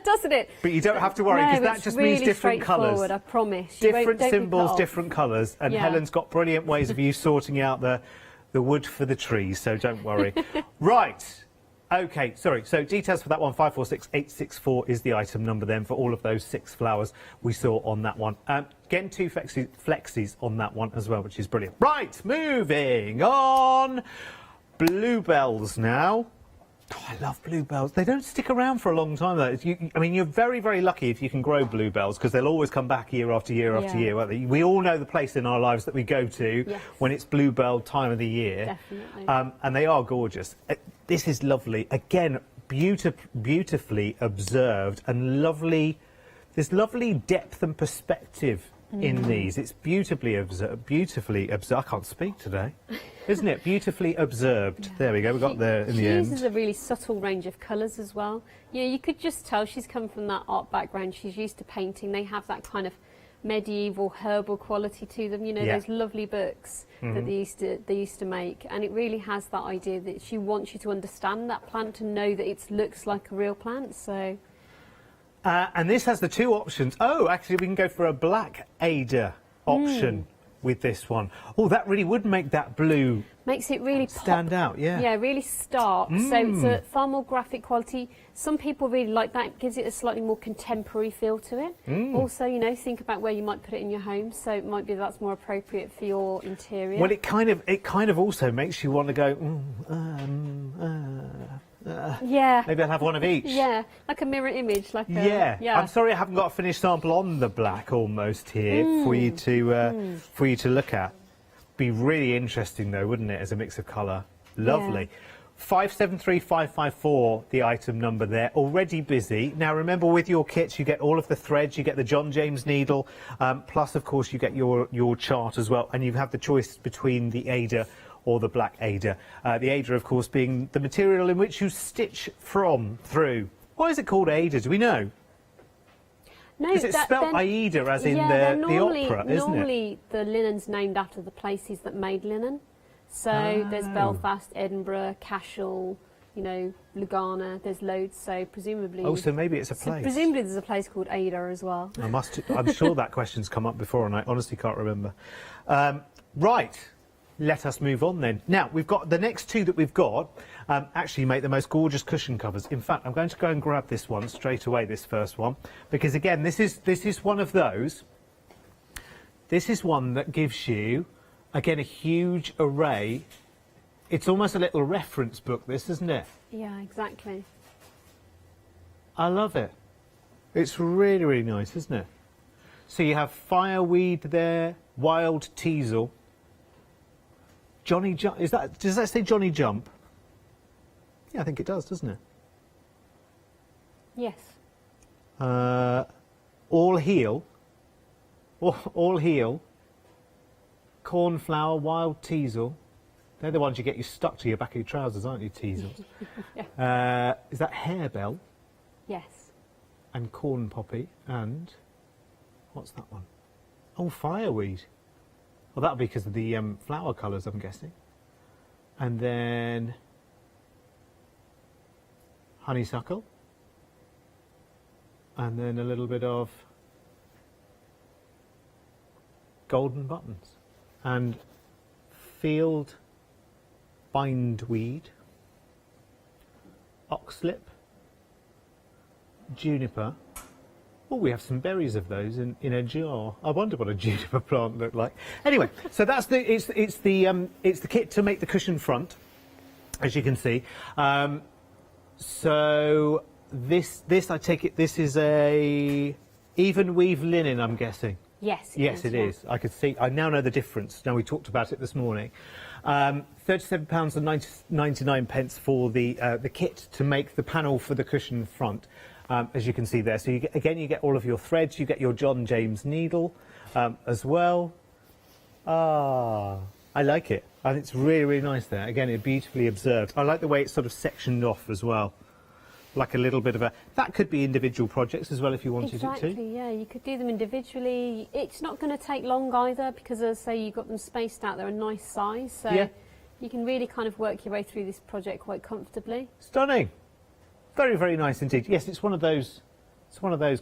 Speaker 2: Doesn't it?
Speaker 6: But you don't have to worry, because that just means different colours.
Speaker 2: I promise.
Speaker 6: Different symbols, different colours. And Helen's got brilliant ways of you sorting out the wood for the trees, so don't worry. Right. OK, sorry. So details for that one, 546864 is the item number then for all of those 6 flowers we saw on that one. Getting 2 flexies on that one as well, which is brilliant. Right, moving on. Bluebells now. Oh, I love bluebells. They don't stick around for a long time, though. I mean, you're very, very lucky if you can grow bluebells, because they'll always come back year after year after year, won't they? We all know the place in our lives that we go to when it's bluebell time of the year.
Speaker 2: Definitely.
Speaker 6: And they are gorgeous. This is lovely. Again, beautifully observed and lovely. There's lovely depth and perspective in these. It's beautifully observed. I can't speak today, isn't it? Beautifully observed. There we go. We got there in the end.
Speaker 2: She uses a really subtle range of colours as well. Yeah, you could just tell she's come from that art background. She's used to painting. They have that kind of medieval herbal quality to them. You know, those lovely books that they used to make, and it really has that idea that she wants you to understand that plant and know that it looks like a real plant. So.
Speaker 6: And this has the 2 options. Oh, actually, we can go for a black Ada option with this one. Oh, that really would make that blue
Speaker 2: makes it really
Speaker 6: stand out. Yeah.
Speaker 2: Yeah, really stark. So it's a far more graphic quality. Some people really like that. It gives it a slightly more contemporary feel to it. Also, you know, think about where you might put it in your home. So it might be that's more appropriate for your interior.
Speaker 6: Well, it kind of also makes you want to go.
Speaker 2: Yeah.
Speaker 6: Maybe I'll have one of each.
Speaker 2: Yeah, like a mirror image. Like a,
Speaker 6: yeah. I'm sorry I haven't got a finished sample on the black almost here for you to look at. Be really interesting though, wouldn't it, as a mix of colour? Lovely. 573554, the item number there. Already busy. Now remember, with your kits you get all of the threads, you get the John James needle, plus of course you get your chart as well, and you have the choice between the Ada or the black Ada. The Ada, of course, being the material in which you stitch through. Why is it called Ada? Do we know?
Speaker 2: No,
Speaker 6: because it's spelled Aida, as in the opera, isn't it?
Speaker 2: Normally, the linen's named after the places that made linen. So there's Belfast, Edinburgh, Cashel, you know, Lugana. There's loads. So presumably.
Speaker 6: Oh, so maybe it's a place.
Speaker 2: Presumably, there's a place called Ada as well.
Speaker 6: I'm sure that question's come up before, and I honestly can't remember. Right. let us move on then. Now, we've got the next two that we've got actually make the most gorgeous cushion covers. In fact, I'm going to go and grab this one straight away, this first one, because again, this is one of those. This is one that gives you, again, a huge array. It's almost a little reference book, this, isn't it?
Speaker 2: Yeah, exactly.
Speaker 6: I love it. It's really, really nice, isn't it? So you have fireweed there, wild teasel, Johnny Jump. Does that say Johnny Jump? Yeah, I think it does, doesn't it?
Speaker 2: Yes.
Speaker 6: All heel. All heel. Cornflower, wild teasel. They're the ones you get you stuck to your back of your trousers, aren't you, teasels?
Speaker 2: Yeah.
Speaker 6: Is that harebell?
Speaker 2: Yes.
Speaker 6: And corn poppy and what's that one? Oh, fireweed. Well, that'll be because of the flower colours, I'm guessing. And then honeysuckle. And then a little bit of golden buttons. And field bindweed, oxlip, juniper. Oh, we have some berries of those in a jar. I wonder what a juniper plant looked like. Anyway, so that's it's the kit to make the cushion front, as you can see. So this I take it this is a even weave linen, I'm guessing.
Speaker 2: Yes.
Speaker 6: Yes, it is. I could see. I now know the difference. Now we talked about it this morning. £37.99 for the kit to make the panel for the cushion front. As you can see there. So you get all of your threads, you get your John James needle as well. I like it. I think it's really, really nice there. Again, it's beautifully observed. I like the way it's sort of sectioned off as well. Like a little bit of a... That could be individual projects as well if you wanted it to.
Speaker 2: Exactly, yeah. You could do them individually. It's not going to take long either because, as I say, you've got them spaced out. They're a nice size. So
Speaker 6: yeah.
Speaker 2: You can really kind of work your way through this project quite comfortably.
Speaker 6: Stunning. Very, very nice indeed. Yes, it's one of those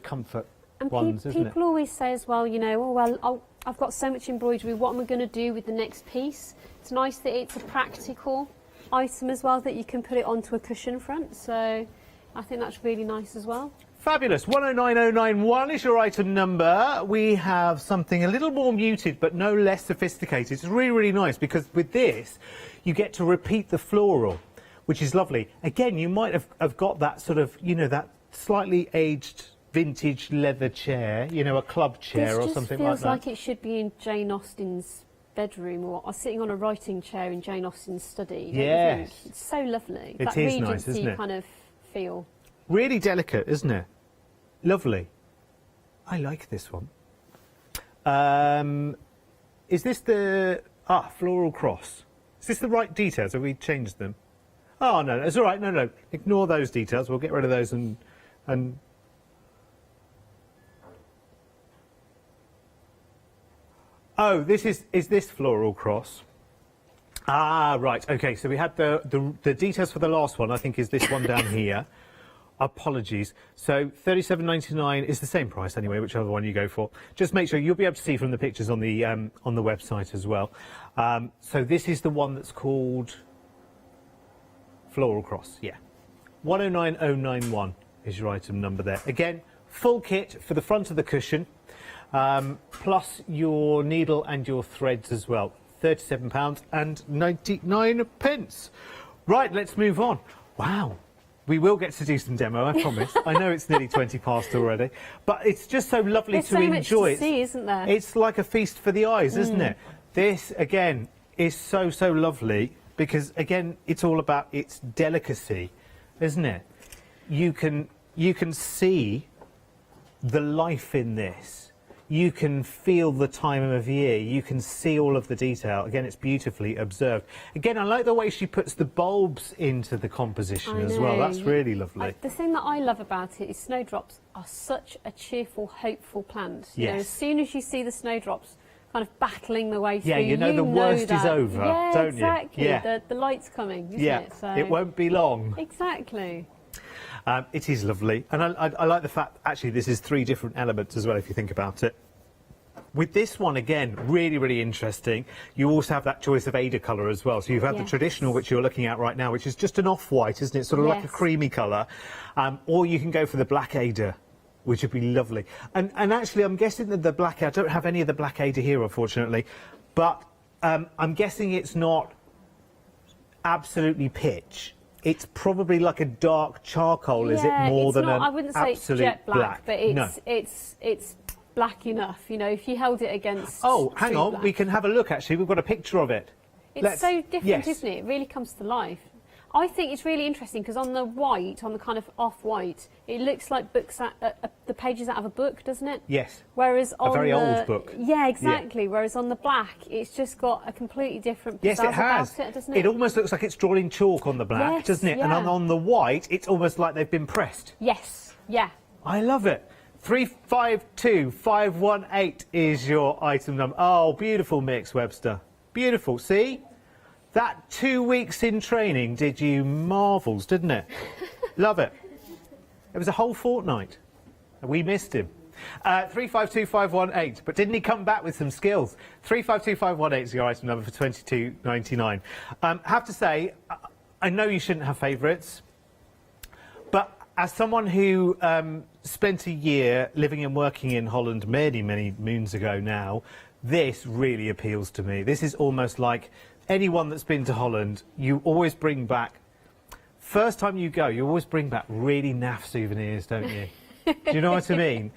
Speaker 6: comfort ones, isn't it?
Speaker 2: People always say as well, you know, oh, well, I've got so much embroidery, what am I going to do with the next piece? It's nice that it's a practical item as well, that you can put it onto a cushion front. So I think that's really nice as well.
Speaker 6: Fabulous. 109091 is your item number. We have something a little more muted, but no less sophisticated. It's really, really nice because with this, you get to repeat the floral, which is lovely. Again, you might have got that sort of, you know, that slightly aged vintage leather chair, you know, a club chair or something like that.
Speaker 2: This feels like it should be in Jane Austen's bedroom or sitting on a writing chair in Jane Austen's study.
Speaker 6: Yes.
Speaker 2: It's so lovely.
Speaker 6: It
Speaker 2: that
Speaker 6: is
Speaker 2: Regency
Speaker 6: nice, isn't it?
Speaker 2: kind of feel.
Speaker 6: Really delicate, isn't it? Lovely. I like this one. Is this the... floral cross. Is this the right details? Have we changed them? Oh, no, it's all right. No. Ignore those details. We'll get rid of those and... Oh, is this floral cross? Ah, right. OK, so we had the details for the last one, I think, is this one down here. Apologies. So £37.99 is the same price anyway, whichever one you go for. Just make sure you'll be able to see from the pictures on the website as well. So this is the one that's called Floral Cross, yeah. 109091 is your item number there. Again, full kit for the front of the cushion, plus your needle and your threads as well. £37.99. Right, let's move on. Wow. We will get to do some demo, I promise. I know it's nearly 20 past already, but it's just so lovely to enjoy.
Speaker 2: There's so much to see, isn't there?
Speaker 6: It's like a feast for the eyes, isn't it? This, again, is so lovely because, again, it's all about its delicacy, isn't it? You can see the life in this. You can feel the time of year. You can see all of the detail. Again, it's beautifully observed. Again, I like the way she puts the bulbs into the composition as well. That's really lovely.
Speaker 2: The thing that I love about it is snowdrops are such a cheerful, hopeful plant. You know, as soon as you see the snowdrops kind of battling the way through,
Speaker 6: yeah, you know the worst is over, don't
Speaker 2: exactly.
Speaker 6: you? Yeah,
Speaker 2: the light's coming, isn't it? So
Speaker 6: it won't be long.
Speaker 2: Exactly.
Speaker 6: It is lovely, and I like the fact, actually, this is 3 different elements as well, if you think about it. With this one, again, really, really interesting. You also have that choice of Ada colour as well. So you've had the traditional, which you're looking at right now, which is just an off-white, isn't it? Sort of like a creamy colour. Or you can go for the black Ada, which would be lovely. And actually, I'm guessing that the black, I don't have any of the black Ada here, unfortunately, but I'm guessing it's not absolutely pitch. It's probably like a dark charcoal, is it, more than an
Speaker 2: I wouldn't say it's jet black, but it's black enough. You know, if you held it against...
Speaker 6: Oh, hang on, we can have a look, actually. We've got a picture of it.
Speaker 2: It's so different, isn't it? It really comes to life. I think it's really interesting because on the white, on the kind of off-white, it looks like books, the pages out of a book, doesn't it?
Speaker 6: Yes.
Speaker 2: Whereas on
Speaker 6: a very old book.
Speaker 2: Yeah, exactly. Yeah. Whereas on the black, it's just got a completely different pizzazz about it, doesn't it?
Speaker 6: It almost looks like it's drawn in chalk on the black, doesn't it?
Speaker 2: Yeah.
Speaker 6: And on the white, it's almost like they've been pressed.
Speaker 2: Yes. Yeah.
Speaker 6: I love it. 352518 is your item number. Oh, beautiful mix, Webster. Beautiful. See? That 2 weeks in training did you marvels, didn't it? Love it. It was a whole fortnight. We missed him. 352518. But didn't he come back with some skills? 352518 is your item number for £22.99. Have to say, I know you shouldn't have favourites, but as someone who spent a year living and working in Holland many, many moons ago now, this really appeals to me. This is almost like anyone that's been to Holland, you always bring back, first time you go, you always bring back really naff souvenirs, don't you? Do you know what I mean?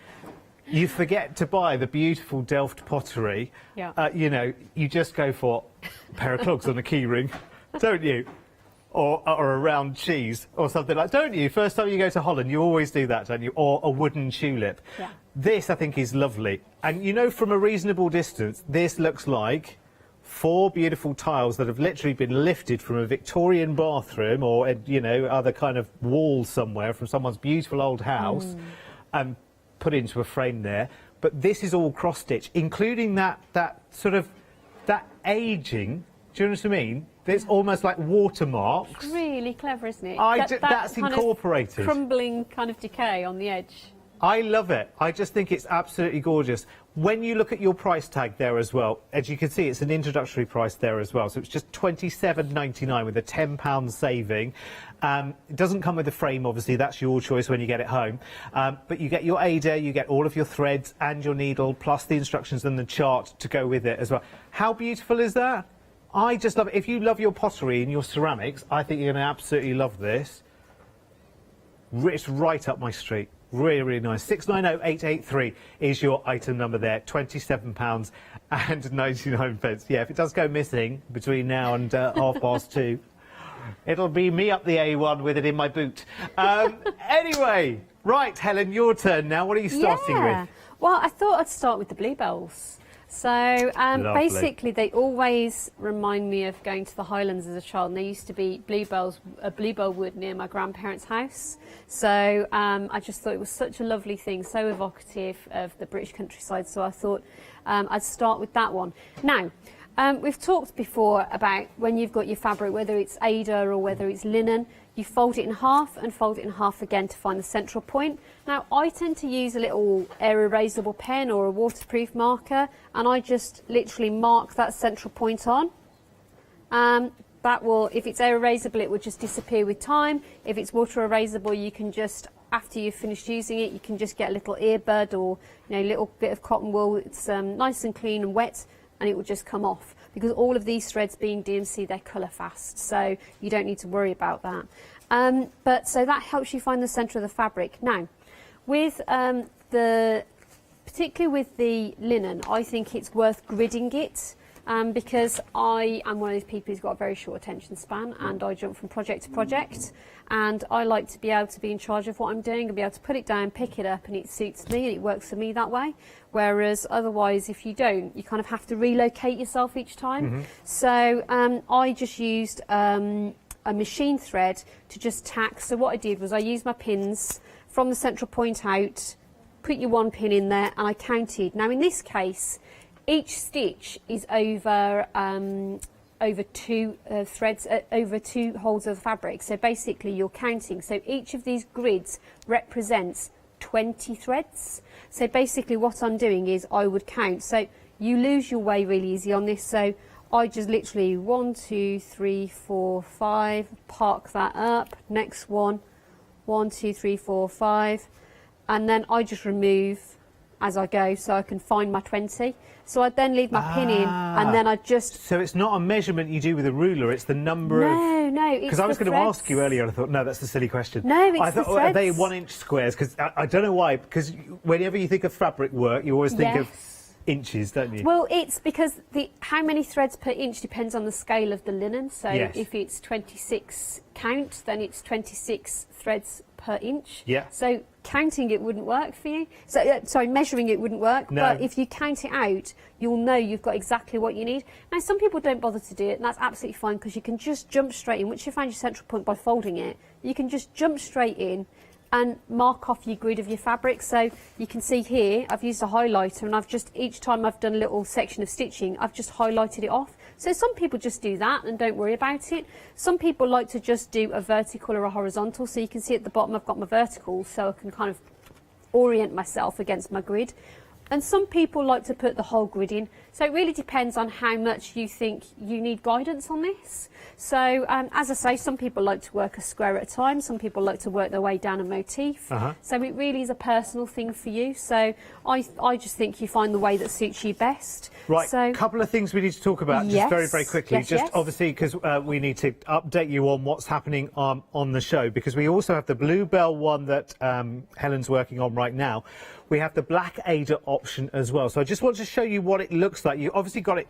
Speaker 6: You forget to buy the beautiful Delft pottery.
Speaker 2: Yeah.
Speaker 6: You know, you just go for a pair of clogs on a key ring, don't you? Or a round cheese or something like that, don't you? First time you go to Holland, you always do that, don't you? Or a wooden tulip.
Speaker 2: Yeah.
Speaker 6: This, I think, is lovely. And, you know, from a reasonable distance, this looks like 4 beautiful tiles that have literally been lifted from a Victorian bathroom or, you know, other kind of wall somewhere from someone's beautiful old house and put into a frame there. But this is all cross-stitch, including that sort of, that aging, do you know what I mean? There's almost like watermarks.
Speaker 2: It's really clever, isn't it?
Speaker 6: That's incorporated.
Speaker 2: Of crumbling kind of decay on the edge.
Speaker 6: I love it. I just think it's absolutely gorgeous. When you look at your price tag there as well, as you can see, it's an introductory price there as well. So it's just £27.99 with a £10 saving. It doesn't come with a frame, obviously. That's your choice when you get it home. But you get your Ada, you get all of your threads and your needle, plus the instructions and the chart to go with it as well. How beautiful is that? I just love it. If you love your pottery and your ceramics, I think you're going to absolutely love this. It's right up my street. Really, really nice. 690883 is your item number there. £27.99. Yeah, if it does go missing between now and 2:30, it'll be me up the A1 with it in my boot. Anyway, right, Helen, your turn now. What are you starting with?
Speaker 2: Well, I thought I'd start with the bluebells. So basically, they always remind me of going to the Highlands as a child. And there used to be a bluebell wood near my grandparents' house. So I just thought it was such a lovely thing, so evocative of the British countryside. So I thought I'd start with that one. Now, we've talked before about when you've got your fabric, whether it's Ada or whether it's linen, you fold it in half and fold it in half again to find the central point. Now, I tend to use a little air erasable pen or a waterproof marker, and I just literally mark that central point on. That will, if it's air erasable, it will just disappear with time. If it's water erasable, you can just, after you've finished using it, you can just get a little earbud or, you know, a little bit of cotton wool. It's nice and clean and wet, and it will just come off, because all of these threads being DMC, they're colour fast, so you don't need to worry about that. So that helps you find the centre of the fabric. Now, with particularly with the linen, I think it's worth gridding it, because I am one of those people who's got a very short attention span, and I jump from project to project, and I like to be able to be in charge of what I'm doing and be able to put it down, pick it up, and it suits me and it works for me that way. Whereas otherwise, if you don't, you kind of have to relocate yourself each time. So I just used a machine thread to just tack. So what I did was I used my pins from the central point out, put your one pin in there, and I counted. Now in this case, each stitch is over two threads, over 2 holds of fabric. So basically you're counting. So each of these grids represents 20 threads. So basically what I'm doing is I would count. So you lose your way really easy on this. So I just literally 1, 2, 3, 4, 5, park that up. Next one, 1, 2, 3, 4, 5. And then I just remove as I go so I can find my 20. So I then leave my pin in and then I just...
Speaker 6: So it's not a measurement you do with a ruler, it's the number of...
Speaker 2: No, it's
Speaker 6: because I was going to
Speaker 2: threads.
Speaker 6: ask you earlier, and I thought, no, that's a silly question.
Speaker 2: No, it's
Speaker 6: I thought,
Speaker 2: the
Speaker 6: are they
Speaker 2: threads.
Speaker 6: 1-inch squares? Because I don't know why, because whenever you think of fabric work, you always think of inches, don't you?
Speaker 2: Well, it's because how many threads per inch depends on the scale of the linen. So if it's 26 count, then it's 26 threads per inch.
Speaker 6: Yeah.
Speaker 2: So counting it wouldn't work for you. So sorry, measuring it wouldn't work.
Speaker 6: No.
Speaker 2: But if you count it out, you'll know you've got exactly what you need. Now, some people don't bother to do it, and that's absolutely fine because you can just jump straight in. Once you find your central point by folding it, you can just jump straight in and mark off your grid of your fabric. So you can see here, I've used a highlighter and I've just, each time I've done a little section of stitching, I've just highlighted it off. So some people just do that and don't worry about it. Some people like to just do a vertical or a horizontal. So you can see at the bottom I've got my vertical so I can kind of orient myself against my grid. And some people like to put the whole grid in. So it really depends on how much you think you need guidance on this. So as I say, some people like to work a square at a time. Some people like to work their way down a motif. So it really is a personal thing for you. So I just think you find the way that suits you best.
Speaker 6: Right,
Speaker 2: so,
Speaker 6: couple of things we need to talk about just very, very quickly. Obviously, because we need to update you on what's happening on the show, because we also have the Bluebell one that Helen's working on right now. We have the Black Ada option as well. So I just want to show you what it looks like. You obviously got it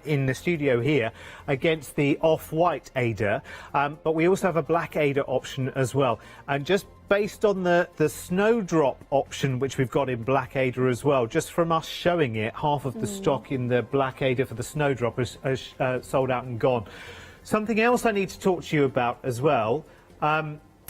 Speaker 6: in the studio here against the off-white Ada, but we also have a Black Ada option as well. And just based on the snowdrop option, which we've got in Black Ada as well, just from us showing it, half of the stock in the Black Ada for the snowdrop is sold out and gone. Something else I need to talk to you about as well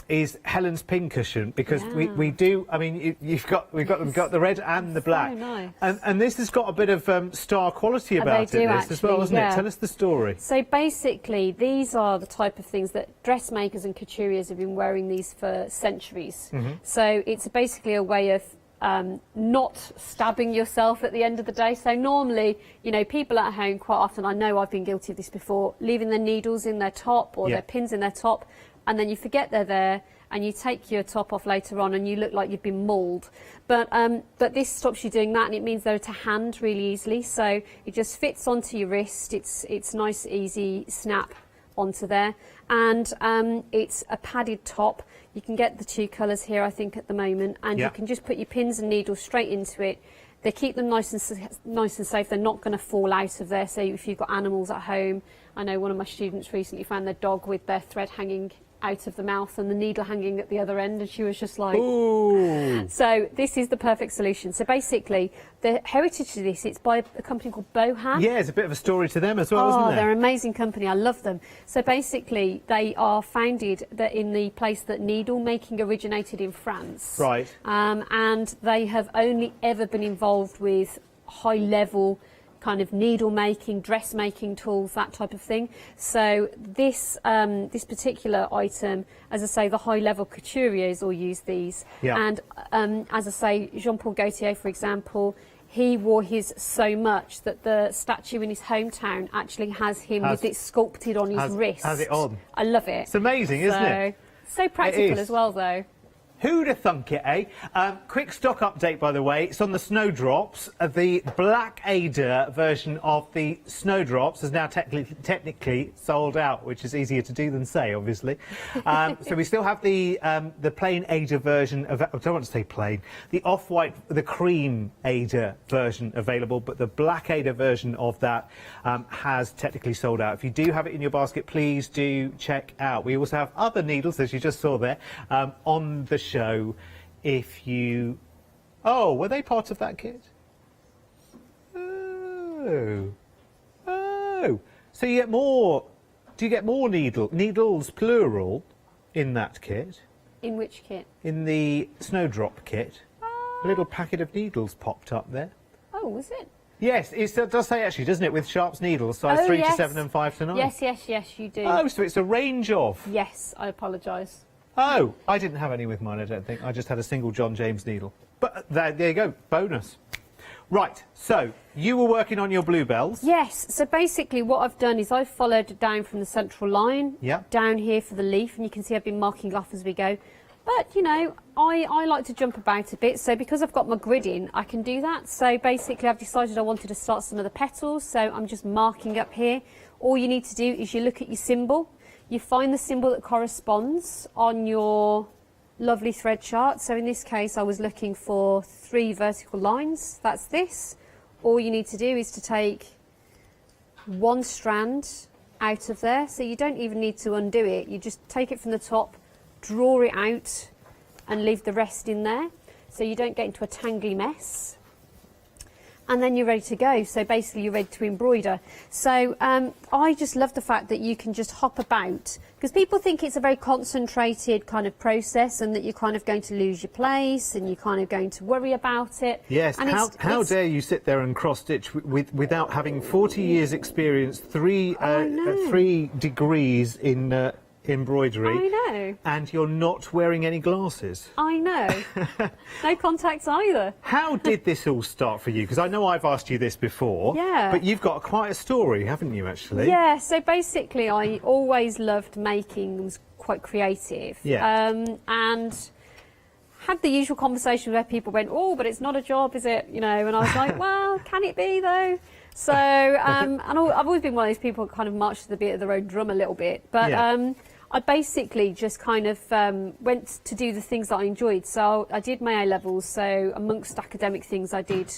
Speaker 6: is Helen's pincushion, because we do. I mean, we've got the red and the black,
Speaker 2: so nice.
Speaker 6: and this has got a bit of star quality about it as well, hasn't it? Tell us the story.
Speaker 2: So basically, these are the type of things that dressmakers and couturiers have been wearing these for centuries. So it's basically a way of not stabbing yourself at the end of the day. So normally, you know, people at home quite often, I know I've been guilty of this before, leaving their needles in their top or their pins in their top, and then you forget they're there and you take your top off later on and you look like you've been mauled. But this stops you doing that, and it means they're to hand really easily. So it just fits onto your wrist. It's nice, easy snap onto there. And it's a padded top. You can get the 2 colours here, I think, at the moment. And you can just put your pins and needles straight into it. They keep them nice and safe. They're not going to fall out of there. So if you've got animals at home, I know one of my students recently found their dog with their thread hanging out of the mouth and the needle hanging at the other end, and she was just like, ooh. So this is the perfect solution. So basically, the heritage of this, it's by a company called Bohan.
Speaker 6: Yeah, it's a bit of a story to them as well, isn't there?
Speaker 2: They're an amazing company. I love them. So basically, they are founded in the place that needle making originated in France.
Speaker 6: Right.
Speaker 2: And they have only ever been involved with high-level kind of needle making, dressmaking tools, that type of thing. So this this particular item, as I say, the high-level couturiers all use these. And as I say, Jean-Paul Gaultier, for example, he wore his so much that the statue in his hometown actually has him with it sculpted on his wrist.
Speaker 6: Has it on?
Speaker 2: I love it.
Speaker 6: It's amazing, isn't it?
Speaker 2: So practical as well, though.
Speaker 6: Who'd have thunk it, eh? Quick stock update, by the way. It's on the Snowdrops. The Black Ada version of the Snowdrops is now technically sold out, which is easier to do than say, obviously. So we still have the plain Ada version of, I don't want to say plain, the off-white, the cream Ada version available, but the Black Ada version of that has technically sold out. If you do have it in your basket, please do check out. We also have other needles, as you just saw there, on the show. If you... Oh, were they part of that kit? Oh. Oh. So you get more... Do you get more needles, plural, in that kit?
Speaker 2: In which kit?
Speaker 6: In the Snowdrop kit. A little packet of needles popped up there.
Speaker 2: Oh, was it?
Speaker 6: Yes, it does say actually, doesn't it, with Sharp's needles, size 3 to 7 and 5 to 9.
Speaker 2: Yes, you do.
Speaker 6: Oh, so it's a range of...
Speaker 2: Yes, I apologise.
Speaker 6: Oh, I didn't have any with mine, I don't think. I just had a single John James needle. But there you go, bonus. Right, so you were working on your bluebells.
Speaker 2: Yes, so basically what I've done is I've followed down from the central line, down here for the leaf, and you can see I've been marking off as we go. But, you know, I like to jump about a bit, so because I've got my grid in, I can do that. So basically I've decided I wanted to start some of the petals, so I'm just marking up here. All you need to do is you look at your symbol, you find the symbol that corresponds on your lovely thread chart. So in this case I was looking for 3 vertical lines, that's this. All you need to do is to take 1 strand out of there, so you don't even need to undo it, you just take it from the top, draw it out and leave the rest in there so you don't get into a tangly mess, and then you're ready to go. So basically you're ready to embroider. So I just love the fact that you can just hop about, because people think it's a very concentrated kind of process and that you're kind of going to lose your place and you're kind of going to worry about it.
Speaker 6: Yes,
Speaker 2: and
Speaker 6: how dare you sit there and cross-stitch without having 40 years experience, 3 degrees in embroidery.
Speaker 2: I know.
Speaker 6: And you're not wearing any glasses.
Speaker 2: I know. No contacts either.
Speaker 6: How did this all start for you? Because I know I've asked you this before.
Speaker 2: Yeah.
Speaker 6: But you've got quite a story, haven't you, actually?
Speaker 2: Yeah, so basically I always loved making, was quite creative.
Speaker 6: Yeah.
Speaker 2: And had the usual conversation where people went, oh, but it's not a job, is it? You know, and I was like, well, can it be though? So, and I've always been one of these people who kind of march to the beat of their own drum a little bit. But I basically just kind of went to do the things that I enjoyed. So I did my A-levels, so amongst academic things I did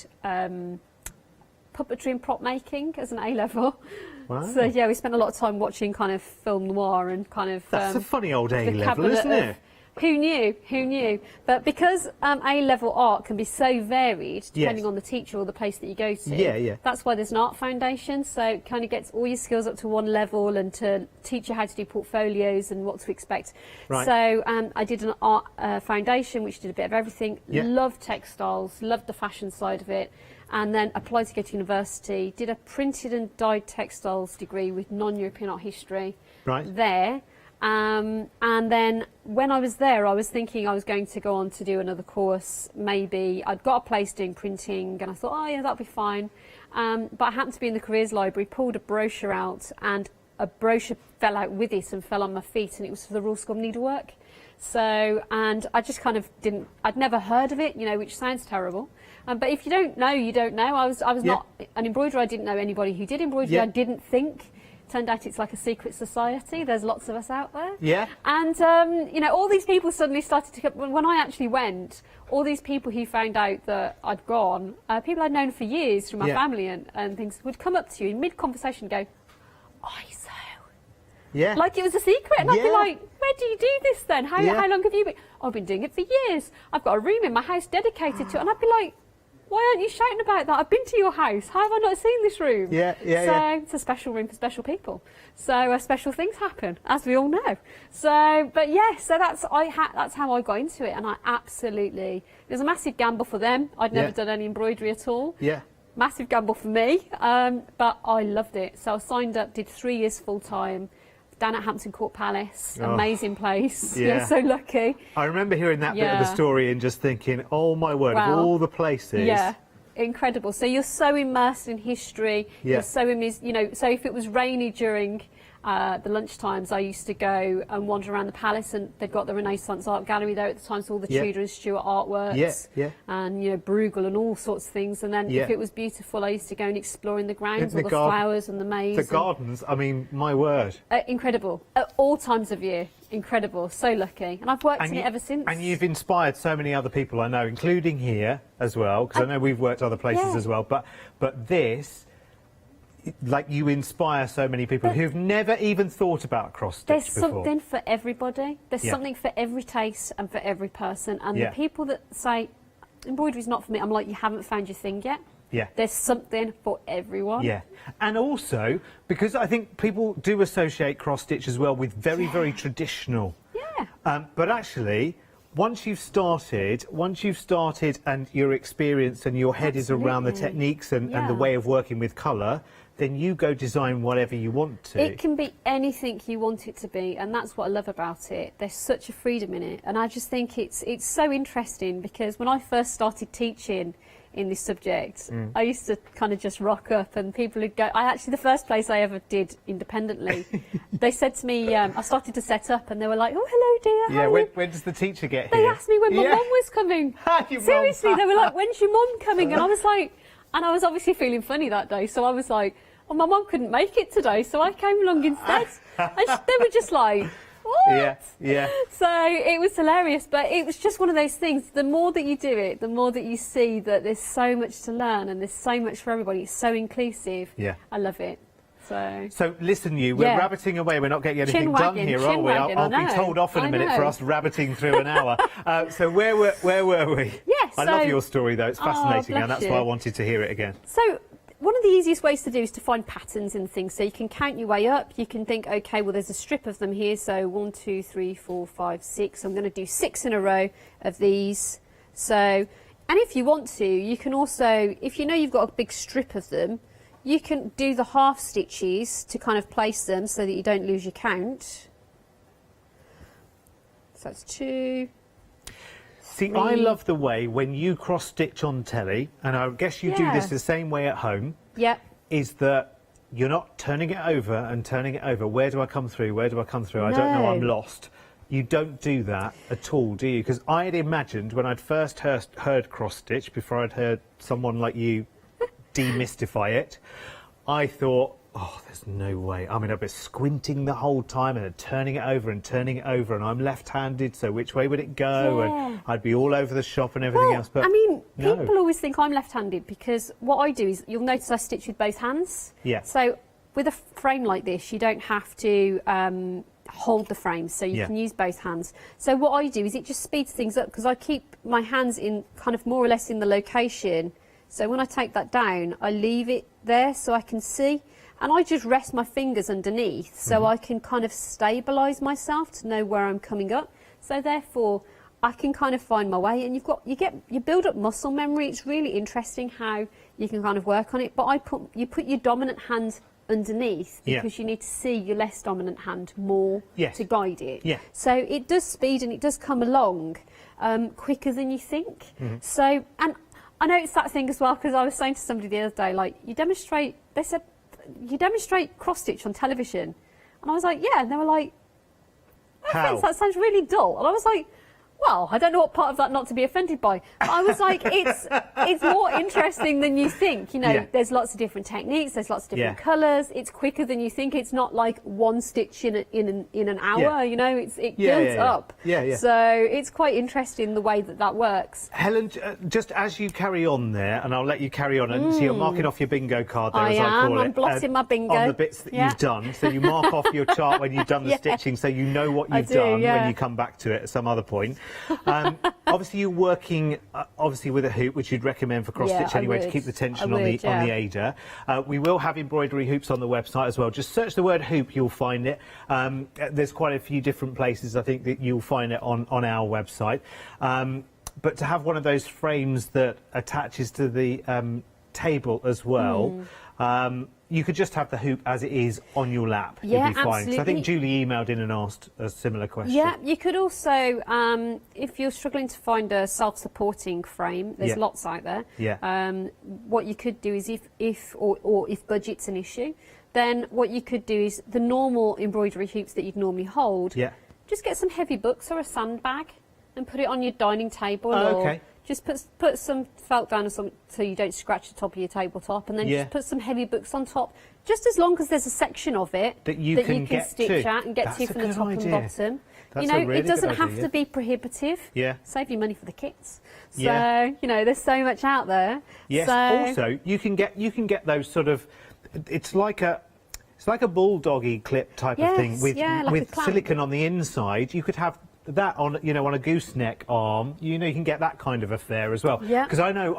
Speaker 2: puppetry and prop making as an A-level.
Speaker 6: Wow.
Speaker 2: So yeah, we spent a lot of time watching kind of film noir and kind of...
Speaker 6: That's a funny old A-level, isn't it?
Speaker 2: Who knew? Who knew? But because A-level art can be so varied, depending on the teacher or the place that you go to, that's why there's an art foundation. So it kind of gets all your skills up to one level and to teach you how to do portfolios and what to expect.
Speaker 6: Right.
Speaker 2: So I did an art foundation, which did a bit of everything. Loved textiles, loved the fashion side of it. And then applied to go to university, did a printed and dyed textiles degree with non-European art history there. And then when I was there, I was thinking I was going to go on to do another course. Maybe I'd got a place doing printing and I thought, oh yeah, that'll be fine. But I happened to be in the careers library, pulled a brochure out, and a brochure fell out with it and fell on my feet, and it was for the Royal School of Needlework. So, and I just kind of I'd never heard of it, you know, which sounds terrible. But if you don't know, you don't know. I was not an embroiderer. I didn't know anybody who did embroidery. I didn't think. Turned out it's like a secret society. There's lots of us out there.
Speaker 6: Yeah.
Speaker 2: And, you know, all these people suddenly started to come. When I actually went, all these people who found out that I'd gone, people I'd known for years from my family and things, would come up to you in mid-conversation and go, ISO.
Speaker 6: Yeah.
Speaker 2: Like it was a secret. And I'd be like, where do you do this then? How long have you been? Oh, I've been doing it for years. I've got a room in my house dedicated to it. And I'd be like, why aren't you shouting about that? I've been to your house. How have I not seen this room? So it's a special room for special people. So special things happen, as we all know. So, but yeah, so that's how I got into it, and I absolutely. It was a massive gamble for them. I'd never done any embroidery at all.
Speaker 6: Yeah.
Speaker 2: Massive gamble for me, but I loved it. So I signed up, did 3 years full time. Down at Hampton Court Palace, amazing place. You're so lucky.
Speaker 6: I remember hearing that bit of the story and just thinking, oh my word, of all the places.
Speaker 2: Yeah, incredible. So you're so immersed in history. You're so immersed, you know, so if it was rainy during the lunch times, I used to go and wander around the palace, and they've got the Renaissance Art Gallery there at the time, so all the Tudor and Stuart artworks, and you know, Bruegel and all sorts of things. And then if it was beautiful, I used to go and explore in the grounds, all the flowers and the maze.
Speaker 6: The gardens, I mean, my word.
Speaker 2: Incredible. At all times of year, incredible. So lucky. And I've worked in it ever since.
Speaker 6: And you've inspired so many other people I know, including here as well, because I know we've worked other places as well. But this, like, you inspire so many people who've never even thought about cross-stitch before.
Speaker 2: There's something for everybody. There's something for every taste and for every person. And the people that say, embroidery's not for me, I'm like, you haven't found your thing yet.
Speaker 6: Yeah.
Speaker 2: There's something for everyone.
Speaker 6: Yeah. And also, because I think people do associate cross-stitch as well with very, very traditional.
Speaker 2: Yeah.
Speaker 6: But actually, once you've started and you're experienced and your head is around the techniques and the way of working with colour, then you go design whatever you want to.
Speaker 2: It can be anything you want it to be, and that's what I love about it. There's such a freedom in it, and I just think it's so interesting, because when I first started teaching in this subject, I used to kind of just rock up, and people would go. The first place I ever did independently, they said to me, I started to set up, and they were like, "Oh, hello, dear."
Speaker 6: Yeah, when does the teacher get
Speaker 2: They
Speaker 6: here?
Speaker 2: asked me when my mum was coming. Seriously, they were like, "When's your mum coming?" And I was like, and I was obviously feeling funny that day, so I was like, "Oh, my mum couldn't make it today, so I came along instead." And they were just like, "What?"
Speaker 6: Yeah.
Speaker 2: So it was hilarious, but it was just one of those things. The more that you do it, the more that you see that there's so much to learn, and there's so much for everybody. It's so inclusive.
Speaker 6: Yeah.
Speaker 2: I love it.
Speaker 6: So listen, we're rabbiting away. We're not getting anything done here, are we? I'll be told off in a minute for us rabbiting through an hour. So where were we?
Speaker 2: Yes.
Speaker 6: I love your story, though. It's fascinating, and
Speaker 2: bless
Speaker 6: that's
Speaker 2: you.
Speaker 6: why I wanted to hear it again.
Speaker 2: So one of the easiest ways to do is to find patterns in things. So you can count your way up. You can think, okay, well, there's a strip of them here. So 1, 2, 3, 4, 5, 6. I'm going to do 6 in a row of these. So, and if you want to, you can also, if you know you've got a big strip of them, you can do the half stitches to kind of place them so that you don't lose your count. So that's 2.
Speaker 6: See, I love the way when you cross-stitch on telly, and I guess you do this the same way at home, is that you're not turning it over and turning it over. Where do I come through? Where do I come through?
Speaker 2: No.
Speaker 6: I don't know, I'm lost. You don't do that at all, do you? Because I had imagined when I'd first heard cross-stitch, before I'd heard someone like you demystify it, I thought, oh, there's no way. I mean, I'd be squinting the whole time and turning it over, and I'm left-handed, so which way would it go? And I'd be all over the shop and everything else. But
Speaker 2: I mean,
Speaker 6: no.
Speaker 2: people always think I'm left-handed, because what I do is, you'll notice I stitch with both hands.
Speaker 6: Yeah.
Speaker 2: So with a frame like this, you don't have to hold the frame, so you can use both hands. So what I do is it just speeds things up, because I keep my hands in kind of more or less in the location. So when I take that down, I leave it there so I can see, and I just rest my fingers underneath so I can kind of stabilise myself to know where I'm coming up. So therefore, I can kind of find my way, and you build up muscle memory. It's really interesting how you can kind of work on it. But you put your dominant hand underneath, because you need to see your less dominant hand more to guide it.
Speaker 6: Yeah.
Speaker 2: So it does speed, and it does come along quicker than you think. So, and I know it's that thing as well, because I was saying to somebody the other day, like, they said, you demonstrate cross-stitch on television. And I was like, yeah. And they were like, that sounds really dull. And I was like, well, I don't know what part of that not to be offended by. But I was like, it's more interesting than you think. You know, there's lots of different techniques, there's lots of different colours. It's quicker than you think. It's not like one stitch in an hour. You know, it builds up. So it's quite interesting the way that works.
Speaker 6: Helen, just as you carry on there, and I'll let you carry on, and so you're marking off your bingo card there, as I call it.
Speaker 2: I'm blotting my bingo.
Speaker 6: On the bits that you've done. So you mark off your chart when you've done the stitching, so you know what you've done when you come back to it at some other point. Obviously, you're working obviously with a hoop, which you'd recommend for cross-stitch anyway, to keep the tension on the aider. We will have embroidery hoops on the website as well. Just search the word hoop, you'll find it. There's quite a few different places, I think, that you'll find it on our website. But to have one of those frames that attaches to the table as well, you could just have the hoop as it is on your lap.
Speaker 2: Yeah,
Speaker 6: you'd be fine.
Speaker 2: absolutely.
Speaker 6: So I think Julie emailed in and asked a similar question.
Speaker 2: Yeah, you could also, if you're struggling to find a self-supporting frame, there's lots out there.
Speaker 6: Yeah.
Speaker 2: What you could do is, if budget's an issue, then what you could do is the normal embroidery hoops that you'd normally hold.
Speaker 6: Yeah.
Speaker 2: Just get some heavy books or a sandbag and put it on your dining table.
Speaker 6: Okay.
Speaker 2: Just put some felt down or something so you don't scratch the top of your tabletop, and then just put some heavy books on top. Just as long as there's a section of it
Speaker 6: that you can
Speaker 2: stitch at and get to from the top and bottom.
Speaker 6: That's
Speaker 2: you know,
Speaker 6: really
Speaker 2: it doesn't
Speaker 6: good
Speaker 2: have
Speaker 6: idea.
Speaker 2: to be prohibitive.
Speaker 6: Yeah.
Speaker 2: Save your money for the kits. So
Speaker 6: Yeah.
Speaker 2: there's so much out there.
Speaker 6: Yes.
Speaker 2: So,
Speaker 6: Also, you can get those sort of. It's like a bulldoggy clip type of thing with
Speaker 2: like a clamp.
Speaker 6: silicone on the inside. You could have that on a gooseneck arm. You can get that kind of affair as well.
Speaker 2: Yeah.
Speaker 6: Because I know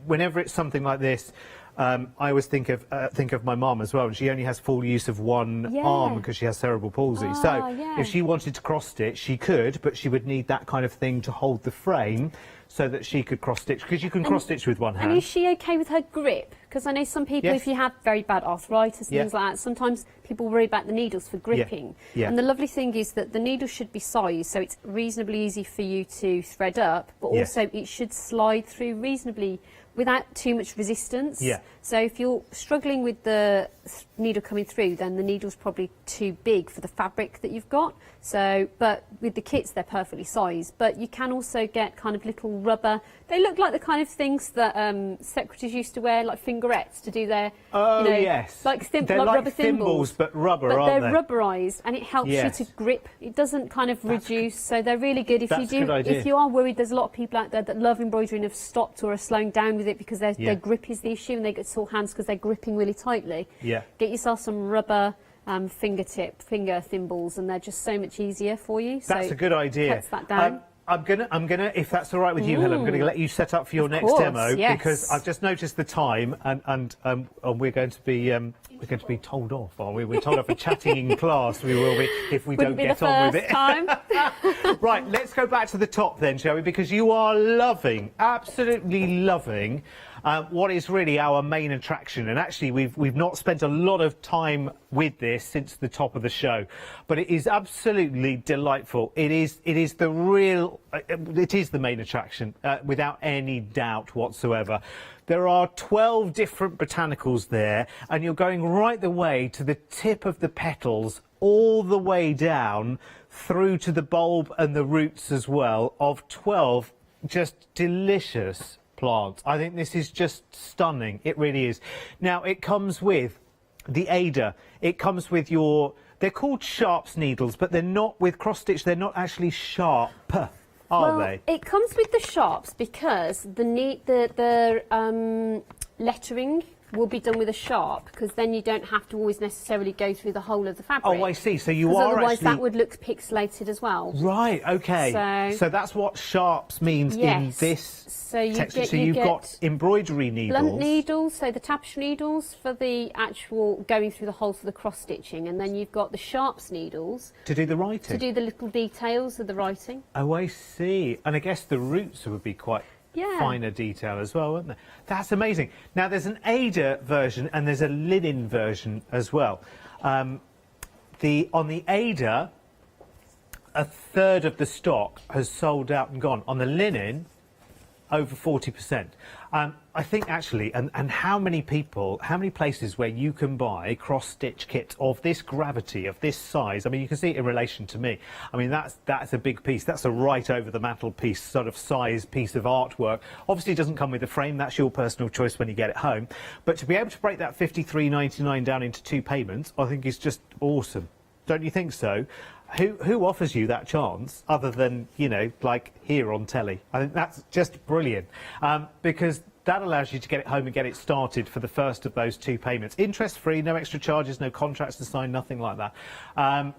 Speaker 6: whenever it's something like this, I always think of my mum as well, and she only has full use of one
Speaker 2: Yeah.
Speaker 6: arm because she has cerebral palsy. So
Speaker 2: yeah.
Speaker 6: if she wanted to cross stitch, she could, but she would need that kind of thing to hold the frame so that she could cross stitch, because you can cross stitch with one hand.
Speaker 2: And is she okay with her grip? Because I know some people,
Speaker 6: Yes.
Speaker 2: if you have very bad arthritis and
Speaker 6: Yeah.
Speaker 2: things like that, sometimes people worry about the needles for gripping.
Speaker 6: Yeah.
Speaker 2: And the lovely thing is that the needle should be sized so it's reasonably easy for you to thread up, but
Speaker 6: Yes.
Speaker 2: also it should slide through reasonably without too much resistance.
Speaker 6: Yeah.
Speaker 2: So if you're struggling with the needle coming through, then the needle's probably too big for the fabric that you've got. So, but with the kits, they're perfectly sized. But you can also get kind of little rubber. They look like the kind of things that secretaries used to wear, like fingerettes, to do their,
Speaker 6: Oh,
Speaker 2: you know,
Speaker 6: yes.
Speaker 2: like,
Speaker 6: They're
Speaker 2: like
Speaker 6: like
Speaker 2: rubber thimbles.
Speaker 6: but rubber,
Speaker 2: But
Speaker 6: aren't
Speaker 2: they're
Speaker 6: they?
Speaker 2: rubberized, and it helps
Speaker 6: Yes.
Speaker 2: you to grip. It doesn't kind of reduce, so they're really good. If
Speaker 6: That's a
Speaker 2: you
Speaker 6: good
Speaker 2: do,
Speaker 6: idea.
Speaker 2: if you are worried, there's a lot of people out there that love embroidery and have stopped or are slowing down with it because
Speaker 6: Yeah.
Speaker 2: their grip is the issue, and they get sore hands because they're gripping really tightly.
Speaker 6: Yeah.
Speaker 2: Get yourself some rubber finger thimbles, and they're just so much easier for you.
Speaker 6: That's
Speaker 2: so
Speaker 6: a good idea.
Speaker 2: Cuts that down.
Speaker 6: I'm gonna, if that's all right with you, Helen, I'm gonna let you set up for your
Speaker 2: Of
Speaker 6: next
Speaker 2: course,
Speaker 6: demo
Speaker 2: yes.
Speaker 6: because I've just noticed the time, and we're going to be told off, aren't we? We're told off for chatting in class. We will be if we
Speaker 2: Wouldn't
Speaker 6: don't
Speaker 2: be
Speaker 6: get
Speaker 2: the
Speaker 6: on with
Speaker 2: first
Speaker 6: it.
Speaker 2: time.
Speaker 6: Right, let's go back to the top then, shall we? Because you are loving, absolutely loving, what is really our main attraction. And actually, we've not spent a lot of time with this since the top of the show, but it is absolutely delightful. It is the real, it is the main attraction, without any doubt whatsoever. There are 12 different botanicals there, and you're going right the way to the tip of the petals, all the way down through to the bulb and the roots as well, of 12 just delicious plants. I think this is just stunning. It really is. Now, it comes with the Ada. It comes with they're called sharps needles, but they're not with cross stitch. They're not actually sharp, are they?
Speaker 2: It comes with the sharps because the lettering will be done with a sharp, because then you don't have to always necessarily go through the whole of the fabric.
Speaker 6: Oh, I see. So you
Speaker 2: 'Cause
Speaker 6: are
Speaker 2: otherwise
Speaker 6: actually...
Speaker 2: that would look pixelated as well.
Speaker 6: Right, okay. So that's what sharps means in this texture. So you've got embroidery needles.
Speaker 2: Blunt needles, so the tapestry needles for the actual going through the holes for the cross stitching, and then you've got the sharps needles
Speaker 6: to do the writing.
Speaker 2: to do the little details of the writing.
Speaker 6: Oh, I see. And I guess the roots would be quite finer detail as well, wouldn't they? That's amazing. Now, there's an Ada version and there's a linen version as well. On the Ada, a third of the stock has sold out and gone. On the linen, over 40%. I think actually, and how many places where you can buy cross-stitch kits of this gravity, of this size. I mean, you can see it in relation to me. I mean, that's a big piece. That's a right over the mantelpiece sort of size piece of artwork. Obviously, it doesn't come with a frame. That's your personal choice when you get it home. But to be able to break that $53.99 down into 2 payments, I think is just awesome. Don't you think so? Who offers you that chance other than, you know, like here on telly? I think that's just brilliant, because that allows you to get it home and get it started for the first of those 2 payments. Interest-free, no extra charges, no contracts to sign, nothing like that.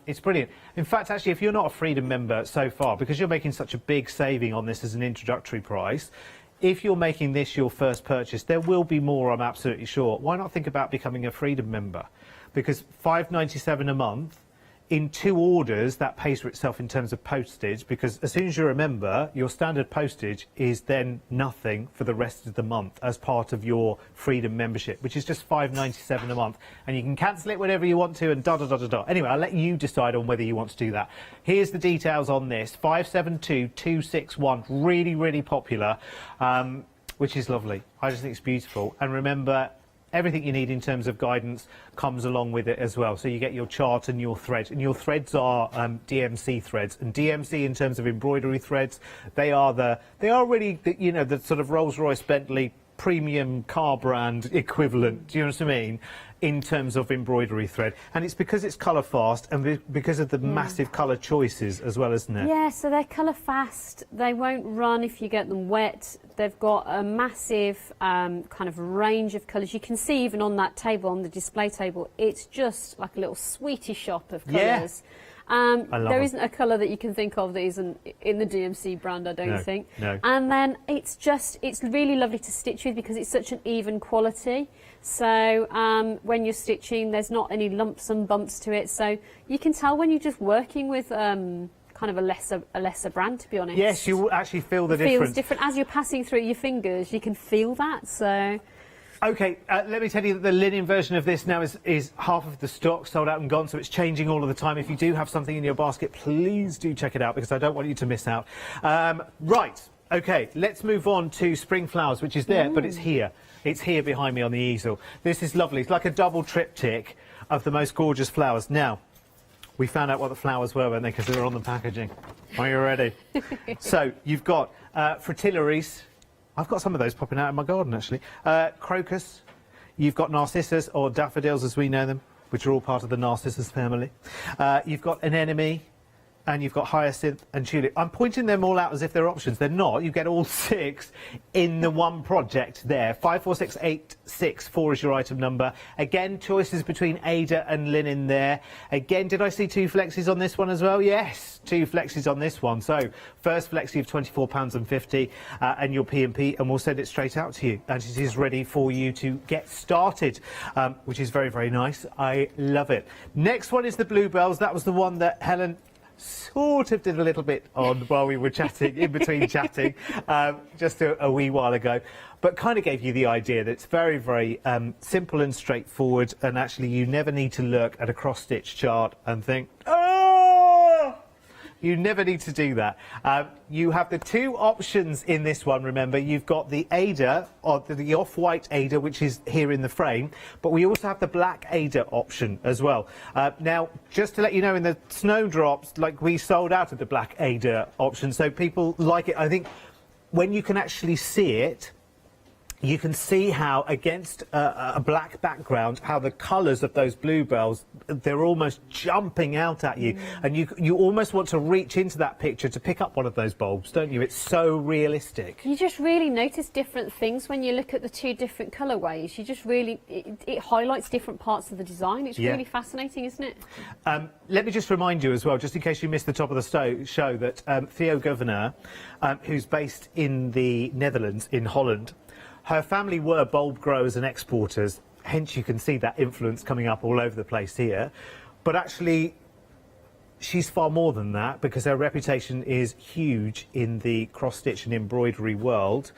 Speaker 6: It's brilliant. In fact, actually, if you're not a Freedom member so far, because you're making such a big saving on this as an introductory price, if you're making this your first purchase, there will be more, I'm absolutely sure. Why not think about becoming a Freedom member? Because $5.97 a month, in 2 orders, that pays for itself in terms of postage, because as soon as you're a member, your standard postage is then nothing for the rest of the month as part of your Freedom membership, which is just $5.97 a month. And you can cancel it whenever you want to and da-da-da-da-da. Anyway, I'll let you decide on whether you want to do that. Here's the details on this. 572261, really, really popular, which is lovely. I just think it's beautiful. And remember, everything you need in terms of guidance comes along with it as well. So you get your chart and your thread. And your threads are DMC threads. And DMC, in terms of embroidery threads, they are really, you know, the sort of Rolls-Royce Bentley premium car brand equivalent. Do you know what I mean? In terms of embroidery thread. And it's because it's colour fast and because of the massive colour choices as well, isn't it?
Speaker 2: Yeah, so they're colour fast. They won't run if you get them wet. They've got a massive kind of range of colours. You can see even on that table, on the display table, it's just like a little sweetie shop of colours. There isn't a colour that you can think of that isn't in the DMC brand, I don't think.
Speaker 6: No.
Speaker 2: And then it's really lovely to stitch with because it's such an even quality. So when you're stitching, there's not any lumps and bumps to it. So you can tell when you're just working with kind of a lesser brand, to be honest.
Speaker 6: Yes, you will actually feel the
Speaker 2: difference. It
Speaker 6: difference.
Speaker 2: feels different as you're passing through your fingers. You can feel that. So.
Speaker 6: Okay, let me tell you that the linen version of this now is half of the stock sold out and gone, so it's changing all of the time. If you do have something in your basket, please do check it out, because I don't want you to miss out. Right, okay, let's move on to spring flowers, which is there, but it's here. It's here behind me on the easel. This is lovely. It's like a double triptych of the most gorgeous flowers. Now, we found out what the flowers were, weren't they, because they were on the packaging. Are you ready? So, you've got fritillaries. I've got some of those popping out in my garden, actually. Crocus. You've got narcissus, or daffodils as we know them, which are all part of the narcissus family. You've got anemone, and you've got hyacinth and tulip. I'm pointing them all out as if they're options. They're not. You get all 6 in the one project there. 546864 is your item number. Again, choices between Ada and linen there. Again, did I see 2 flexis on this one as well? Yes, 2 flexis on this one. So, first flexi of £24.50 and your P&P, and we'll send it straight out to you. And it is ready for you to get started, which is very, very nice. I love it. Next one is the bluebells. That was the one that Helen sort of did a little bit on while we were chatting, in between chatting, just a wee while ago, but kind of gave you the idea that it's very, very simple and straightforward, and actually you never need to look at a cross-stitch chart and think, oh! You never need to do that. You have the 2 options in this one, remember. You've got the Ada, or the off-white Ada, which is here in the frame, but we also have the black Ada option as well. Now, just to let you know, in the snowdrops, like, we sold out of the black Ada option, so people like it. I think when you can actually see it, you can see how, against a black background, how the colours of those bluebells, they're almost jumping out at you. And you almost want to reach into that picture to pick up one of those bulbs, don't you? It's so realistic.
Speaker 2: You just really notice different things when you look at the 2 different colourways. You just really, it highlights different parts of the design. It's really fascinating, isn't it?
Speaker 6: Let me just remind you as well, just in case you missed the top of the show, that Theo Governor, who's based in the Netherlands, in Holland, her family were bulb growers and exporters, hence you can see that influence coming up all over the place here. But actually, she's far more than that, because her reputation is huge in the cross-stitch and embroidery world.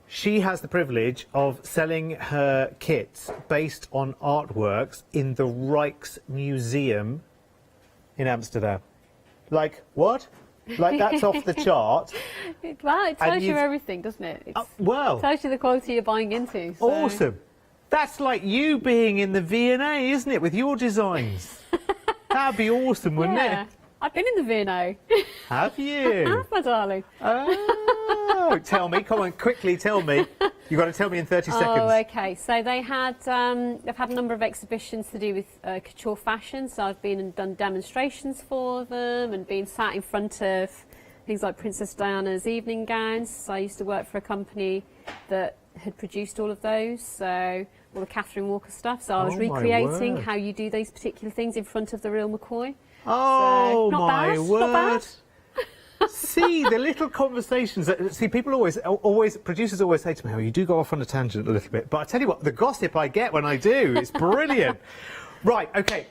Speaker 6: She has the privilege of selling her kits based on artworks in the Rijksmuseum in Amsterdam. Like, what? Like, that's off the chart.
Speaker 2: Well, it tells you everything, doesn't it?
Speaker 6: Well,
Speaker 2: it tells you the quality you're buying into. So.
Speaker 6: Awesome. That's like you being in the V&A, isn't it, with your designs? That'd be awesome, wouldn't it?
Speaker 2: I've been in the V&A.
Speaker 6: Have you?
Speaker 2: I have, my darling.
Speaker 6: Oh, tell me. Come on, quickly tell me. You've got to tell me in 30 seconds.
Speaker 2: Oh, OK. So they've had a number of exhibitions to do with couture fashion. So I've been and done demonstrations for them and been sat in front of things like Princess Diana's evening gowns. So I used to work for a company that had produced all of those. So all the Catherine Walker stuff. So I was recreating how you do these particular things in front of the real McCoy.
Speaker 6: Oh,
Speaker 2: so,
Speaker 6: my word.
Speaker 2: Not bad.
Speaker 6: See, the little conversations that, see, people producers always say to me, oh, you do go off on a tangent a little bit, but I tell you what, the gossip I get when I do, it's brilliant. Right, okay.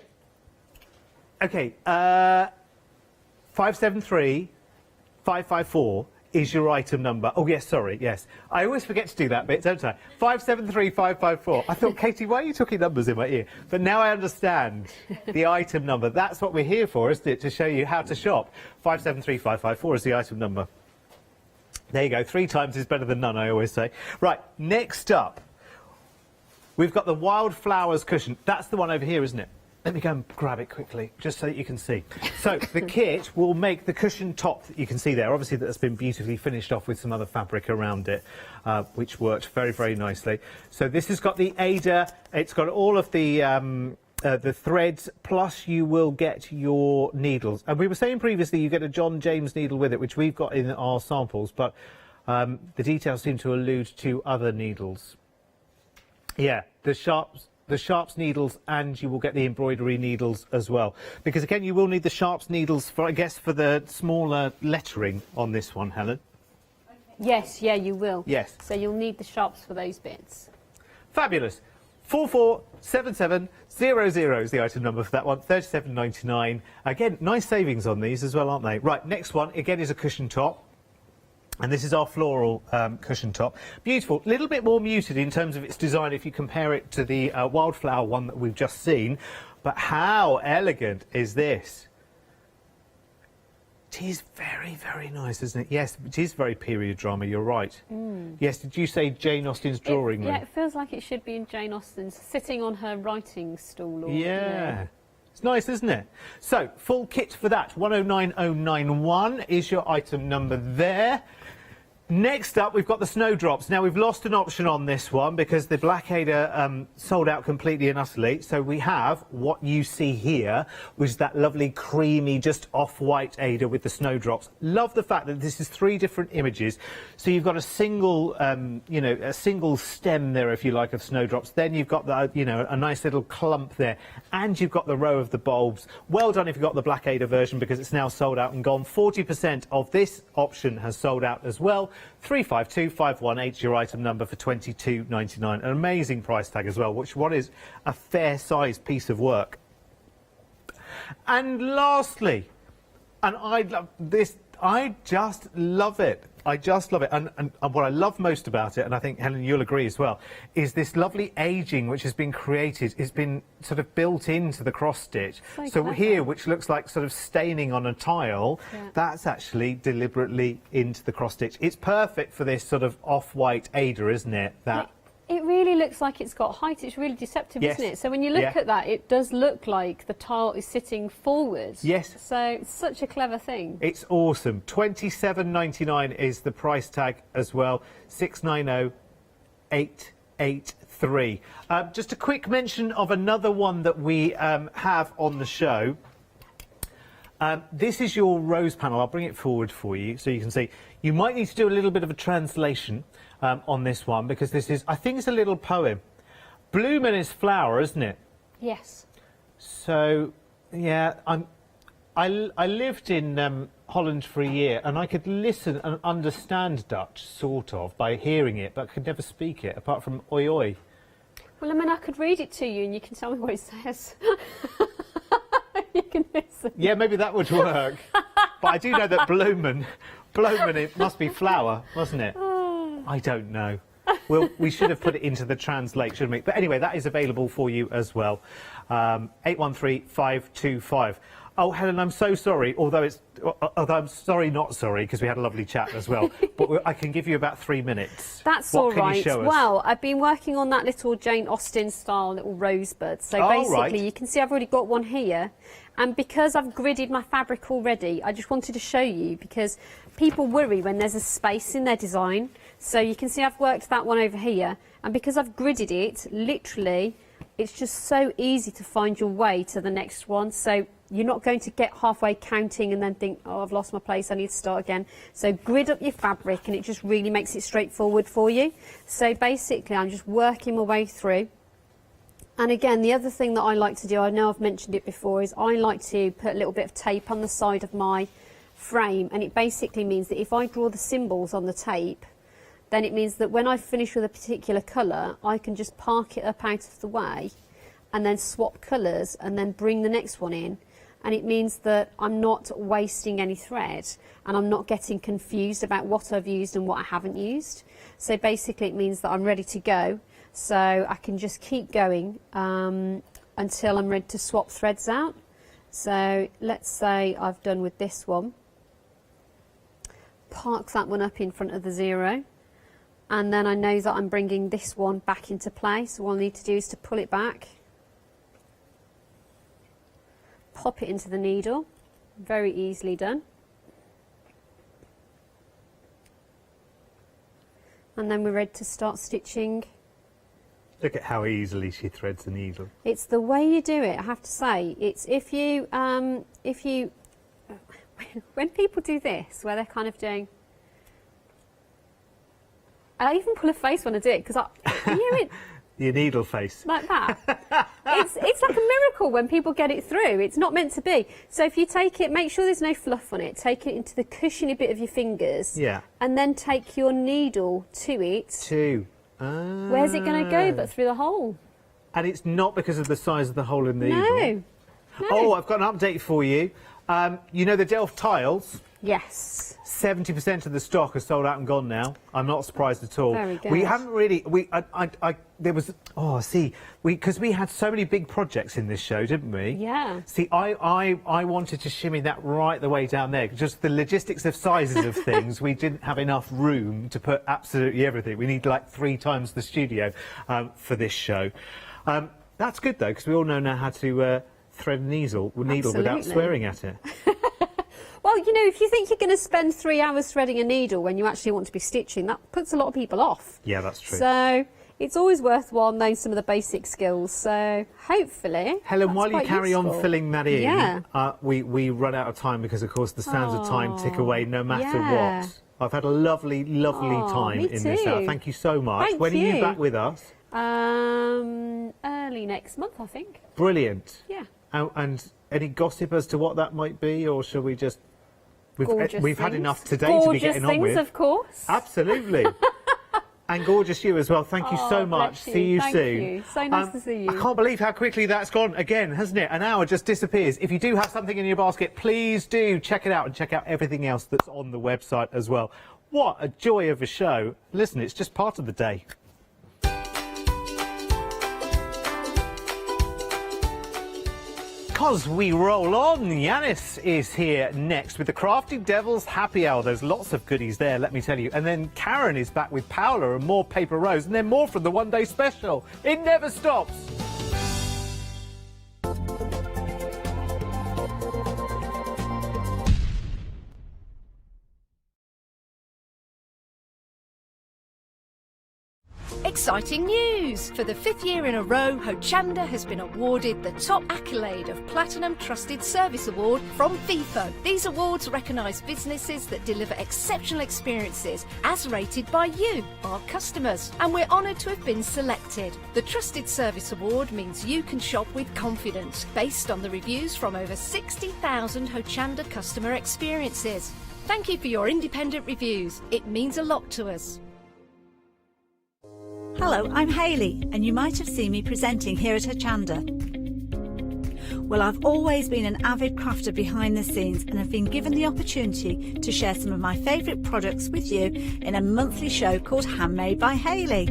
Speaker 6: Okay, 573554 is your item number. Oh, yes, sorry, yes. I always forget to do that bit, don't I? 573554. I thought, Katie, why are you talking numbers in my ear? But now I understand the item number. That's what we're here for, isn't it? To show you how to shop. 573554 is the item number. There you go. 3 times is better than none, I always say. Right, next up, we've got the Wildflowers cushion. That's the one over here, isn't it? Let me go and grab it quickly, just so that you can see. So, the kit will make the cushion top that you can see there. Obviously, that's been beautifully finished off with some other fabric around it, which worked very, very nicely. So, this has got the Ada. It's got all of the threads, plus you will get your needles. And we were saying previously you get a John James needle with it, which we've got in our samples, but the details seem to allude to other needles. Yeah, the Sharps needles, and you will get the embroidery needles as well. Because again, you will need the Sharps needles for, I guess, for the smaller lettering on this one, Helen.
Speaker 2: Yes, yeah, you will.
Speaker 6: Yes.
Speaker 2: So you'll need the Sharps for those bits.
Speaker 6: Fabulous. 447700 is the item number for that one. £37.99. Again, nice savings on these as well, aren't they? Right, next one again is a cushion top. And this is our floral cushion top. Beautiful, a little bit more muted in terms of its design if you compare it to the wildflower one that we've just seen. But how elegant is this? It is very, very nice, isn't it? Yes, it is very period drama, you're right. Yes, did you say Jane Austen's drawing room?
Speaker 2: Yeah, it feels like it should be in Jane Austen's, sitting on her writing stool. Or,
Speaker 6: yeah. It's nice, isn't it? So, full kit for that, 109091 is your item number there. Next up, we've got the snowdrops. Now, we've lost an option on this one because the Black Ada sold out completely and utterly. So we have what you see here, which is that lovely, creamy, just off-white Ada with the snowdrops. Love the fact that this is 3 different images. So you've got a single, you know, a single stem there, if you like, of snowdrops. Then you've got the, you know, a nice little clump there. And you've got the row of the bulbs. Well done if you've got the Black Ada version because it's now sold out and gone. 40% of this option has sold out as well. 352518, your item number for £22.99. An amazing price tag as well, which one is a fair-sized piece of work. And lastly, and I love this, I just love it. I just love it. And what I love most about it, and I think, Helen, you'll agree as well, is this lovely ageing which has been created, it's been sort of built into the cross-stitch. So here, which looks like sort of staining on a tile, that's actually deliberately into the cross-stitch. It's perfect for this sort of off-white Ada, isn't it? That.
Speaker 2: It really looks like it's got height. It's really deceptive, isn't it? So when you look at that, it does look like the tile is sitting forward.
Speaker 6: Yes.
Speaker 2: So it's such a clever thing.
Speaker 6: It's awesome. £27.99 is the price tag as well. 690883. Just a quick mention of another one that we have on the show. This is your rose panel. I'll bring it forward for you so you can see. You might need to do a little bit of a translation on this one because this is, I think it's a little poem. Bloomin' is flower, isn't it?
Speaker 2: Yes.
Speaker 6: So, yeah, I lived in Holland for a year and I could listen and understand Dutch, sort of, by hearing it, but could never speak it, apart from oi oi.
Speaker 2: Well, I mean, I could read it to you and you can tell me what it says. You can listen.
Speaker 6: Yeah, maybe that would work. But I do know that bloomin', it must be flower, wasn't it? I don't know. Well, we should have put it into the translate, shouldn't we? But anyway, that is available for you as well. 813525. Oh, Helen, I'm so sorry. Although I'm sorry, not sorry, because we had a lovely chat as well. But I can give you about 3 minutes.
Speaker 2: That's
Speaker 6: all
Speaker 2: right.
Speaker 6: What can you show us?
Speaker 2: Well, I've been working on that little Jane Austen style little rosebud. So basically, you can see I've already got one here. And because I've gridded my fabric already, I just wanted to show you because people worry when there's a space in their design. So you can see I've worked that one over here. And because I've gridded it, literally, it's just so easy to find your way to the next one. So you're not going to get halfway counting and then think, oh, I've lost my place, I need to start again. So grid up your fabric and it just really makes it straightforward for you. So basically, I'm just working my way through. And again, the other thing that I like to do, I know I've mentioned it before, is I like to put a little bit of tape on the side of my frame. And it basically means that if I draw the symbols on the tape, then it means that when I finish with a particular colour, I can just park it up out of the way and then swap colours and then bring the next one in. And it means that I'm not wasting any thread and I'm not getting confused about what I've used and what I haven't used. So basically it means that I'm ready to go. So I can just keep going until I'm ready to swap threads out. So let's say I've done with this one. Park that one up in front of the 0. And then I know that I'm bringing this one back into play. So all I need to do is to pull it back. Pop it into the needle. Very easily done. And then we're ready to start stitching.
Speaker 6: Look at how easily she threads the needle.
Speaker 2: It's the way you do it, I have to say. It's if you when people do this, where they're kind of doing, I even pull a face when I do it, because you know it.
Speaker 6: Your needle face.
Speaker 2: Like that. It's like a miracle when people get it through. It's not meant to be. So if you take it, make sure there's no fluff on it. Take it into the cushiony bit of your fingers.
Speaker 6: Yeah.
Speaker 2: And then take your needle to it.
Speaker 6: Where's
Speaker 2: it going to go but through the hole?
Speaker 6: And it's not because of the size of the hole in the
Speaker 2: No.
Speaker 6: needle.
Speaker 2: No.
Speaker 6: Oh, I've got an update for you. You know the Delft tiles?
Speaker 2: Yes.
Speaker 6: 70% of the stock is sold out and gone now. I'm not surprised at all.
Speaker 2: Very good.
Speaker 6: We haven't really. Because we had so many big projects in this show, didn't we?
Speaker 2: Yeah.
Speaker 6: See, I wanted to shimmy that right the way down there. Just the logistics of sizes of things, we didn't have enough room to put absolutely everything. We need like 3 times the studio for this show. That's good though, because we all know now how to thread a needle without swearing at it.
Speaker 2: Well, you know, if you think you're going to spend 3 hours threading a needle when you actually want to be stitching, that puts a lot of people off.
Speaker 6: Yeah, that's true.
Speaker 2: So it's always worthwhile knowing some of the basic skills. So hopefully,
Speaker 6: Helen, while you carry on filling that in,
Speaker 2: yeah.
Speaker 6: we run out of time because, of course, the sands of time tick away no matter
Speaker 2: yeah.
Speaker 6: what. I've had a lovely, lovely time
Speaker 2: me
Speaker 6: in this hour.
Speaker 2: too.
Speaker 6: Thank you so much.
Speaker 2: Thank
Speaker 6: When are
Speaker 2: you.
Speaker 6: you back with us?
Speaker 2: Early next month, I think.
Speaker 6: Brilliant.
Speaker 2: Yeah.
Speaker 6: And any gossip as to what that might be, or shall we just... We've had enough today to be getting on with.
Speaker 2: Gorgeous things, of course.
Speaker 6: Absolutely. And gorgeous you as well. Thank you so much.
Speaker 2: bless you.
Speaker 6: See you
Speaker 2: Thank
Speaker 6: soon.
Speaker 2: you. So nice to see you.
Speaker 6: I can't believe how quickly that's gone again, hasn't it? An hour just disappears. If you do have something in your basket, please do check it out and check out everything else that's on the website as well. What a joy of a show. Listen, it's just part of the day. Because we roll on, Yanis is here next with the Crafty Devils Happy Hour. There's lots of goodies there, let me tell you. And then Karen is back with Paola and more Paper Rose, and then more from the One Day Special. It never stops.
Speaker 3: Exciting news! For the 5th year in a row, Hochanda has been awarded the top accolade of Platinum Trusted Service Award from Feefo. These awards recognise businesses that deliver exceptional experiences as rated by you, our customers. And we're honoured to have been selected. The Trusted Service Award means you can shop with confidence, based on the reviews from over 60,000 Hochanda customer experiences. Thank you for your independent reviews. It means a lot to us.
Speaker 16: Hello, I'm Hayley, and you might have seen me presenting here at Hochanda. Well, I've always been an avid crafter behind the scenes and have been given the opportunity to share some of my favourite products with you in a monthly show called Handmade by Hayley.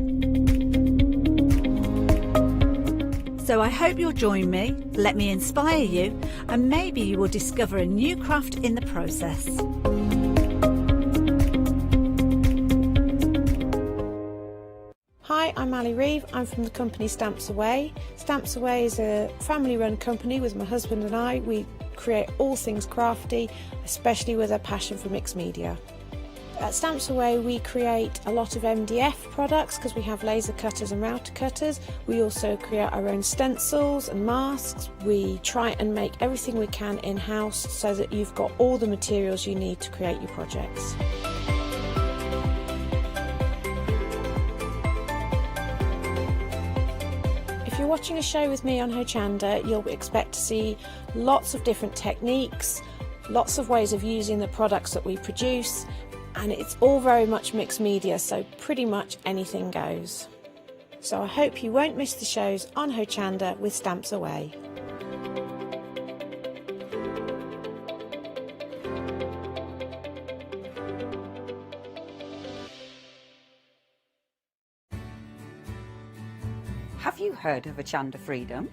Speaker 16: So I hope you'll join me, let me inspire you, and maybe you will discover a new craft in the process.
Speaker 20: Hi, I'm Ali Reeve. I'm from the company Stamps Away. Stamps Away is a family-run company with my husband and I. We create all things crafty, especially with a passion for mixed media. At Stamps Away we create a lot of MDF products because we have laser cutters and router cutters. We also create our own stencils and masks. We try and make everything we can in-house so that you've got all the materials you need to create your projects. If you're watching a show with me on Hochanda, you'll expect to see lots of different techniques, lots of ways of using the products that we produce, and it's all very much mixed media, so pretty much anything goes. So I hope you won't miss the shows on Hochanda with Stamps Away.
Speaker 15: Have you heard of Hochanda Freedom?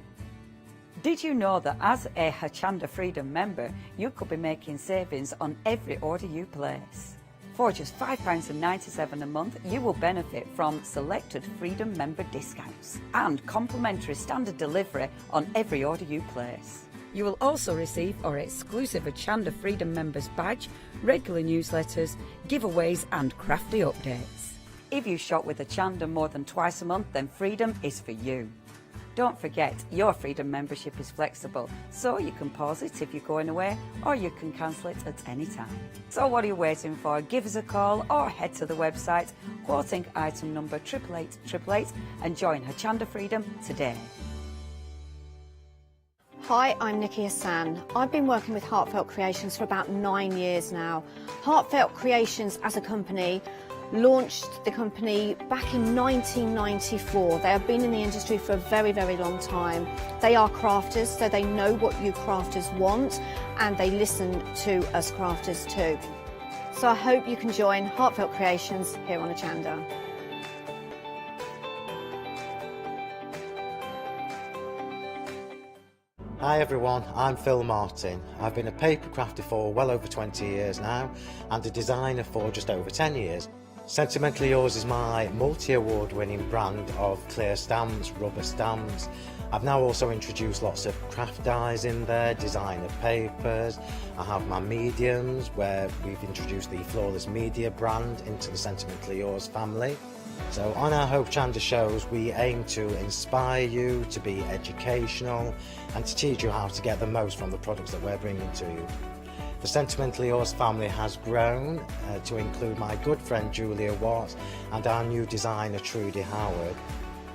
Speaker 15: Did you know that as a Hochanda Freedom member, you could be making savings on every order you place? For just £5.97 a month, you will benefit from selected Freedom member discounts and complimentary standard delivery on every order you place. You will also receive our exclusive Hochanda Freedom members badge, regular newsletters, giveaways and crafty updates. If you shop with Hochanda more than twice a month, then Freedom is for you. Don't forget, your Freedom membership is flexible, so you can pause it if you're going away, or you can cancel it at any time. So what are you waiting for? Give us a call or head to the website, quoting item number 88888, and join Hochanda Freedom today.
Speaker 17: Hi, I'm Nikki Hassan. I've been working with Heartfelt Creations for about 9 years now. Heartfelt Creations as a company launched the company back in 1994. They have been in the industry for a very, very long time. They are crafters, so they know what you crafters want, and they listen to us crafters too. So I hope you can join Heartfelt Creations here on Hochanda.
Speaker 18: Hi everyone, I'm Phil Martin. I've been a paper crafter for well over 20 years now and a designer for just over 10 years. Sentimentally Yours is my multi-award winning brand of clear stamps, rubber stamps. I've now also introduced lots of craft dyes in there, designer papers. I have my mediums where we've introduced the Flawless Media brand into the Sentimentally Yours family. So on our Hochanda shows we aim to inspire you, to be educational and to teach you how to get the most from the products that we're bringing to you. The Sentimentally Yours family has grown to include my good friend Julia Watts and our new designer Trudy Howard.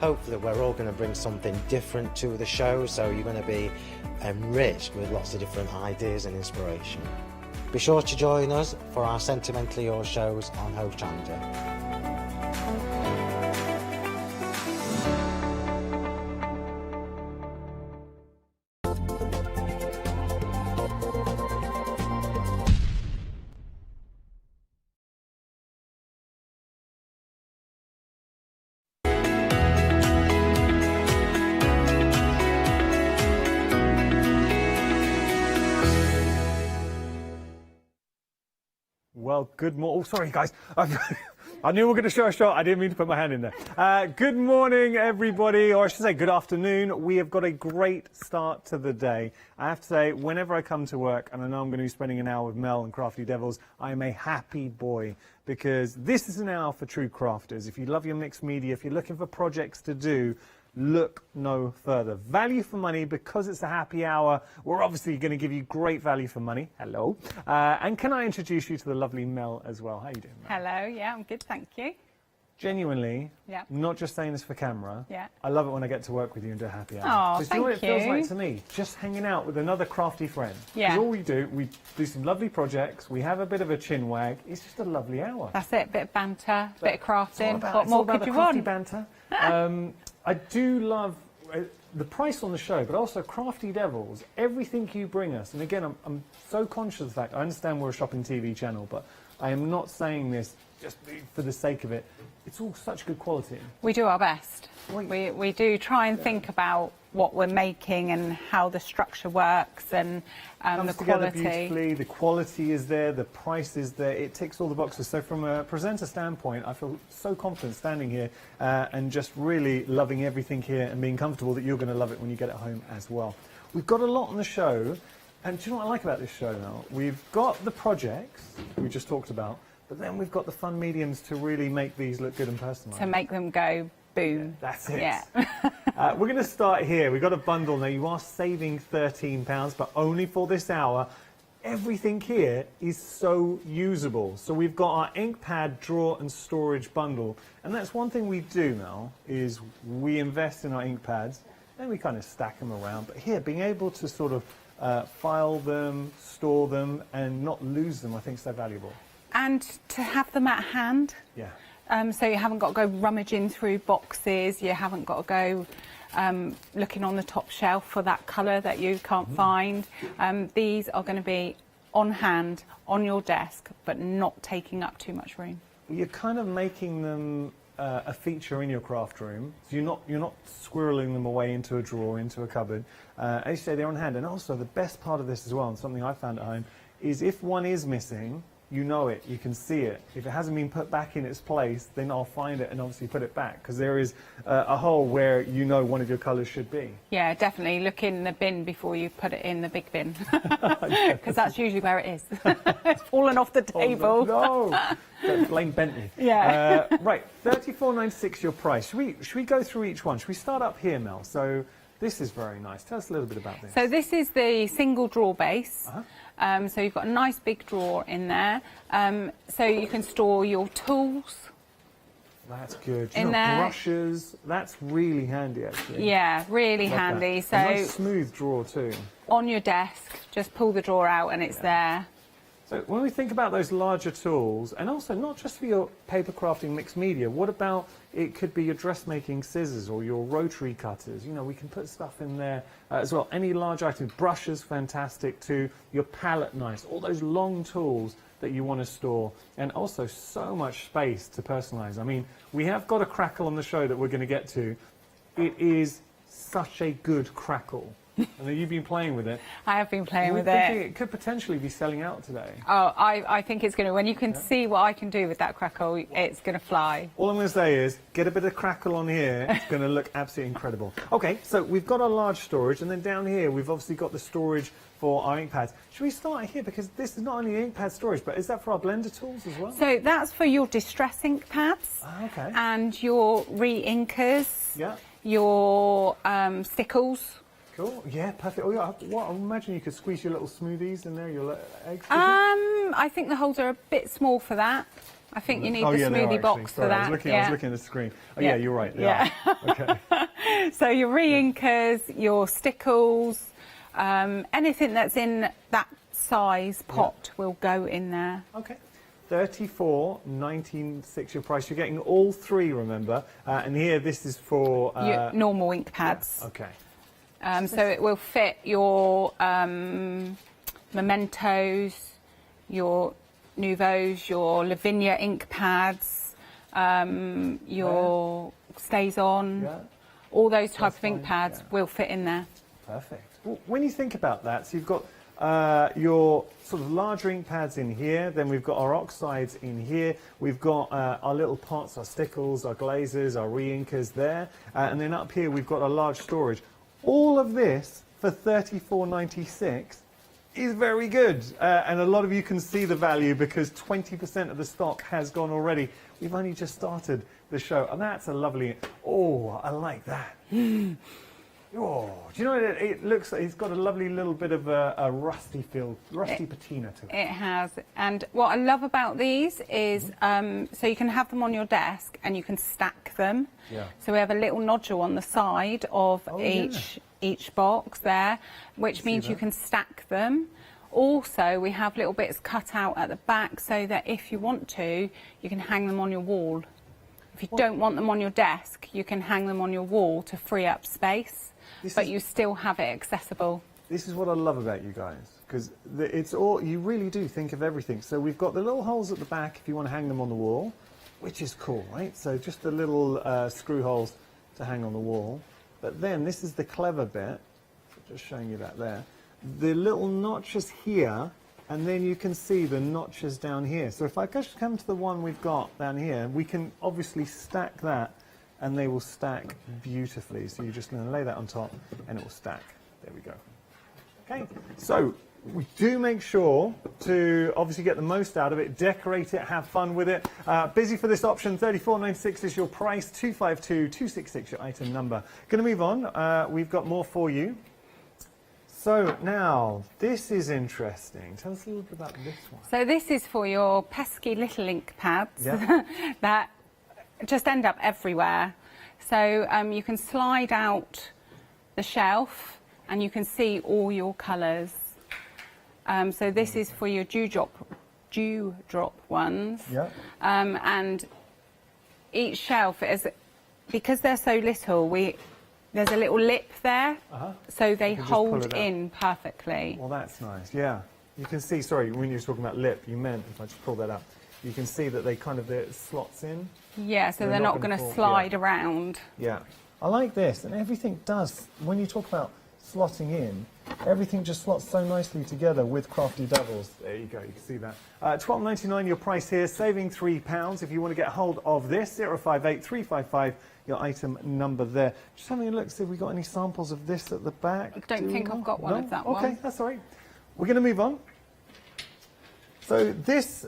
Speaker 18: Hopefully we're all going to bring something different to the show, so you're going to be enriched with lots of different ideas and inspiration. Be sure to join us for our Sentimentally Yours shows on Hochanda.
Speaker 19: Well, good morning. Oh, sorry, guys. I knew we were going to show a shot. I didn't mean to put my hand in there. Good morning, everybody, or I should say good afternoon. We have got a great start to the day. I have to say, whenever I come to work, and I know I'm going to be spending an hour with Mel and Crafty Devils, I am a happy boy because this is an hour for true crafters. If you love your mixed media, if you're looking for projects to do, look no further. Value for money, because it's a happy hour. We're obviously going to give you great value for money. Hello. And can I introduce you to the lovely Mel as well? How are you doing, Mel?
Speaker 21: Hello, yeah, I'm good, thank you.
Speaker 19: Genuinely,
Speaker 21: yeah.
Speaker 19: Not just saying this for camera,
Speaker 21: yeah.
Speaker 19: I love it when I get to work with you and do a happy hour.
Speaker 21: Oh,
Speaker 19: thank you. You know what it feels like to me? Just hanging out with another crafty friend.
Speaker 21: Yeah.
Speaker 19: All we do some lovely projects, we have a bit of a chin wag, it's just a lovely hour.
Speaker 21: That's it, bit of banter, bit of crafting,
Speaker 19: about,
Speaker 21: what more could you want?
Speaker 19: Banter. I do love the price on the show, but also Crafty Devils, everything you bring us. And again, I'm so conscious of the fact, I understand we're a shopping TV channel, but I am not saying this just for the sake of it. It's all such good quality.
Speaker 21: We do our best. We do try and think about what we're making and how the structure works and the quality.
Speaker 19: Beautifully, the quality is there, the price is there, it ticks all the boxes. So from a presenter standpoint, I feel so confident standing here and just really loving everything here and being comfortable that you're going to love it when you get it home as well. We've got a lot on the show, and do you know what I like about this show now? We've got the projects we just talked about, but then we've got the fun mediums to really make these look good and personalised.
Speaker 21: To make them go boom.
Speaker 19: Yeah, that's it.
Speaker 21: Yeah.
Speaker 19: We're going to start here. We've got a bundle now. You are saving £13, but only for this hour. Everything here is so usable. So we've got our ink pad, drawer and storage bundle. And that's one thing we do now, is we invest in our ink pads, then we kind of stack them around. But here, being able to sort of file them, store them, and not lose them, I think is so valuable.
Speaker 21: And to have them at hand.
Speaker 19: Yeah.
Speaker 21: So you haven't got to go rummaging through boxes, you haven't got to go looking on the top shelf for that colour that you can't find. These are going to be on hand, on your desk, but not taking up too much room.
Speaker 19: You're kind of making them a feature in your craft room. So you're not squirreling them away into a drawer, into a cupboard. As you say, they're on hand. And also the best part of this as well, and something I found at home, is if one is missing, you know it, you can see it. If it hasn't been put back in its place, then I'll find it and obviously put it back, because there is a hole where you know one of your colours should be.
Speaker 21: Yeah, definitely look in the bin before you put it in the big bin, because that's usually where it is. It's fallen off the table.
Speaker 19: Oh, no! Don't blame Bentley.
Speaker 21: Yeah.
Speaker 19: Right, $34.96 your price. Should we go through each one? Should we start up here, Mel? So this is very nice. Tell us a little bit about this.
Speaker 21: So this is the single drawer base. So you've got a nice big drawer in there. So you can store your tools.
Speaker 19: That's good.
Speaker 21: In there.
Speaker 19: Brushes. That's really handy, actually.
Speaker 21: Yeah, really handy.
Speaker 19: That.
Speaker 21: So
Speaker 19: a nice smooth drawer too.
Speaker 21: On your desk, just pull the drawer out and it's there.
Speaker 19: So when we think about those larger tools, and also not just for your paper crafting mixed media, what about it could be your dressmaking scissors or your rotary cutters? You know, we can put stuff in there as well. Any large items, brushes, fantastic too. Your palette knives, all those long tools that you want to store, and also so much space to personalize. I mean, we have got a crackle on the show that we're going to get to. It is such a good crackle. I know you've been playing with it.
Speaker 21: I have been playing with it.
Speaker 19: It could potentially be selling out today.
Speaker 21: Oh, I think it's going to. When you can see what I can do with that crackle, it's going to fly.
Speaker 19: All I'm going to say is, get a bit of crackle on here. It's going to look absolutely incredible. Okay, so we've got our large storage, and then down here we've obviously got the storage for our ink pads. Should we start here? Because this is not only ink pad storage, but is that for our blender tools as well?
Speaker 21: So that's for your distress ink pads.
Speaker 19: Okay.
Speaker 21: And your re-inkers.
Speaker 19: Yeah.
Speaker 21: Your stickles.
Speaker 19: Cool. Yeah, perfect. Oh, yeah. Well, I imagine you could squeeze your little smoothies in there, your little eggs.
Speaker 21: I think the holes are a bit small for that. I think you need the smoothie box for that.
Speaker 19: I was looking at the screen. Oh, yeah, you're right.
Speaker 21: Yeah.
Speaker 19: Okay.
Speaker 21: So your re-inkers, your stickles, anything that's in that size pot will go in there.
Speaker 19: Okay. $34.96 your price. You're getting all three, remember. And here, this is for
Speaker 21: your normal ink pads.
Speaker 19: Yeah. Okay.
Speaker 21: So it will fit your Mementos, your Nouveaux, your Lavinia ink pads, your Stays On, all those type of ink pads will fit in there.
Speaker 19: Perfect. Well, when you think about that, so you've got your sort of larger ink pads in here, then we've got our oxides in here, we've got our little pots, our stickles, our glazes, our re-inkers there, and then up here we've got a large storage. All of this for $34.96 is very good, and a lot of you can see the value because 20% of the stock has gone already. We've only just started the show, and that's a lovely. Oh, I like that. Oh, do you know what it looks like? It's got a lovely little bit of a rusty feel, rusty patina to it.
Speaker 21: It has, and what I love about these is so you can have them on your desk and you can stack them.
Speaker 19: Yeah.
Speaker 21: So we have a little nodule on the side of each box there, which means you can stack them. Also, we have little bits cut out at the back so that if you want to, you can hang them on your wall. If you don't want them on your desk, you can hang them on your wall to free up space, but you still have it accessible.
Speaker 19: This is what I love about you guys, because it's all, you really do think of everything. So we've got the little holes at the back if you want to hang them on the wall, which is cool, right? So just the little screw holes to hang on the wall. But then this is the clever bit, just showing you that there. The little notches here, and then you can see the notches down here. So if I just come to the one we've got down here, we can obviously stack that, and they will stack beautifully. So you're just going to lay that on top, and it will stack. There we go. Okay, so we do make sure to obviously get the most out of it, decorate it, have fun with it. Busy for this option, $34.96 is your price, $252.266 your item number. Going to move on. We've got more for you. So now, this is interesting. Tell us a little bit about this one.
Speaker 21: So this is for your pesky little ink pads that just end up everywhere. So you can slide out the shelf and you can see all your colours. So this is for your dewdrop ones. And each shelf is, because they're so little, there's a little lip there, so they hold in perfectly.
Speaker 19: Well, that's nice, yeah. You can see, sorry, when you were talking about lip, you meant, if I just pull that up, you can see that they kind of, it slots in.
Speaker 21: Yeah, so they're not going to slide around.
Speaker 19: Yeah. I like this, and everything does, when you talk about slotting in, everything just slots so nicely together with Crafty Devils. There you go, you can see that. $12.99 your price here, saving £3. If you want to get hold of this, 058355 your item number there. Just having a look, see if we got any samples of this at the back.
Speaker 21: I don't think I've got one of that one.
Speaker 19: Okay, that's all right. We're going to move on. So this,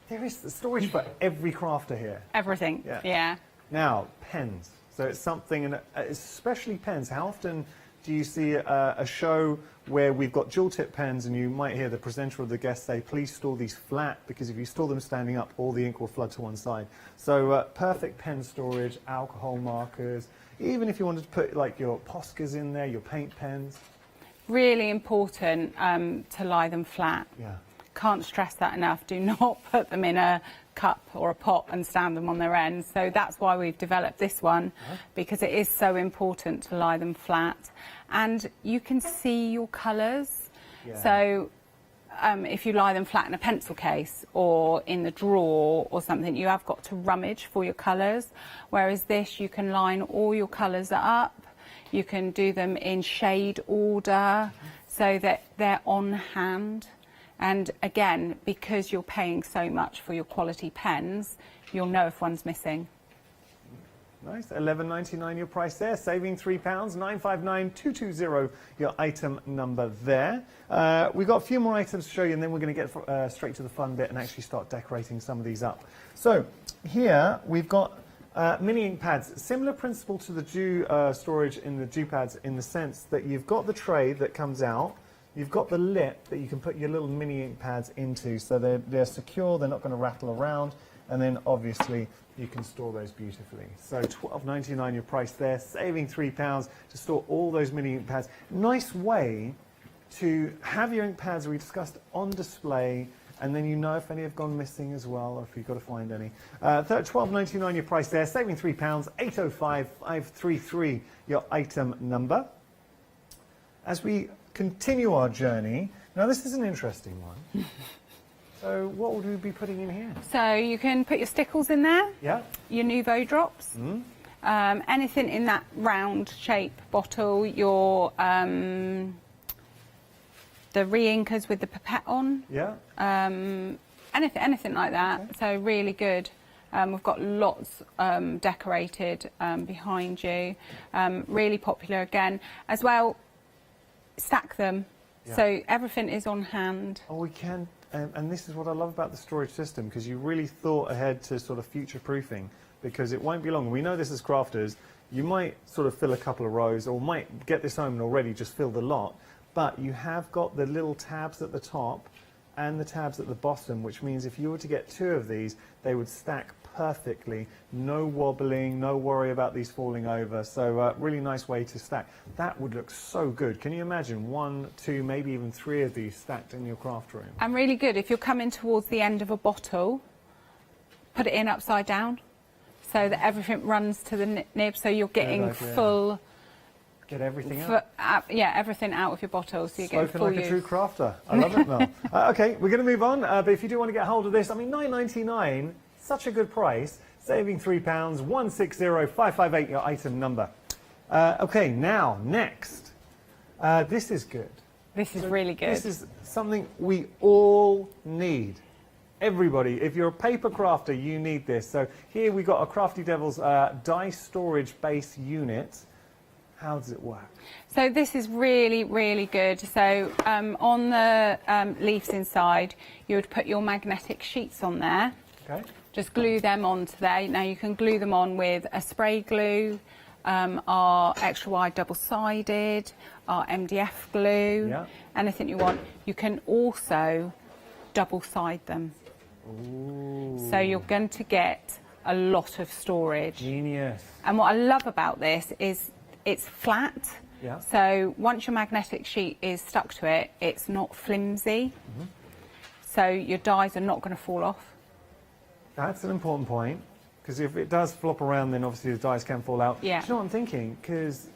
Speaker 19: there is storage for every crafter here.
Speaker 21: Everything, yeah.
Speaker 19: Now, pens. So it's something, and especially pens. How often do you see a show where we've got dual tip pens and you might hear the presenter or the guest say, please store these flat, because if you store them standing up, all the ink will flood to one side. So perfect pen storage, alcohol markers, even if you wanted to put like your Poscas in there, your paint pens.
Speaker 21: Really important to lie them flat.
Speaker 19: Yeah.
Speaker 21: can't stress that enough. Do not put them in a cup or a pot and stand them on their ends. So that's why we've developed this one, because it is so important to lie them flat. And you can see your colours.
Speaker 19: Yeah.
Speaker 21: So if you lie them flat in a pencil case or in the drawer or something, you have got to rummage for your colours. Whereas this, you can line all your colours up. You can do them in shade order so that they're on hand. And again, because you're paying so much for your quality pens, you'll know if one's missing.
Speaker 19: Nice, £11.99 your price there, saving £3, 959220 your item number there. We've got a few more items to show you, and then we're going to get straight to the fun bit and actually start decorating some of these up. So here we've got mini ink pads, similar principle to the Dew storage in the Dew pads, in the sense that you've got the tray that comes out, you've got the lip that you can put your little mini ink pads into, so they're secure, they're not going to rattle around, and then obviously you can store those beautifully. So £12.99 your price there, saving £3 to store all those mini ink pads. Nice way to have your ink pads, we discussed, on display, and then you know if any have gone missing as well, or if you've got to find any. £12.99 your price there, saving £3, 805533 your item number. As we continue our journey, now this is an interesting one. So what would we be putting in here?
Speaker 21: So you can put your stickles in there,
Speaker 19: yeah,
Speaker 21: your Nouveau drops, anything in that round shape bottle, your the re-inkers with the pipette on,
Speaker 19: yeah,
Speaker 21: anything like that. Okay. So really good. We've got lots decorated behind you. Really popular again as well. Stack them, so everything is on hand.
Speaker 19: Oh, we can. And this is what I love about the storage system, because you really thought ahead to sort of future-proofing, because it won't be long. We know this as crafters, you might sort of fill a couple of rows, or might get this home and already just fill the lot, but you have got the little tabs at the top and the tabs at the bottom, which means if you were to get 2 of these, they would stack perfectly. No wobbling, no worry about these falling over. So really nice way to stack. That would look so good. Can you imagine 1, 2, maybe even 3 of these stacked in your craft room?
Speaker 21: And really good if you're coming towards the end of a bottle, put it in upside down so that everything runs to the nib, so you're getting full.
Speaker 19: Get everything out.
Speaker 21: Yeah, everything out of your bottle, so you get full
Speaker 19: like a true crafter. I love it, Mel. Okay, we're going to move on, but if you do want to get hold of this, I mean, £9.99, such a good price, saving £3, 160558 your item number. Okay, now, next. This is good.
Speaker 21: This is really good.
Speaker 19: This is something we all need. Everybody, if you're a paper crafter, you need this. So here we've got a Crafty Devils die storage base unit. How does it work?
Speaker 21: So this is really, really good. So on the leaves inside, you would put your magnetic sheets on there.
Speaker 19: Okay.
Speaker 21: Just glue them onto there. Now you can glue them on with a spray glue, our extra wide double-sided, our MDF glue, anything you want. You can also double-side them.
Speaker 19: Ooh.
Speaker 21: So you're going to get a lot of storage.
Speaker 19: Genius.
Speaker 21: And what I love about this is it's flat, so once your magnetic sheet is stuck to it, it's not flimsy, so your dies are not going to fall off.
Speaker 19: That's an important point, because if it does flop around, then obviously the dies can fall out.
Speaker 21: Yeah.
Speaker 19: Do you know what I'm thinking? Because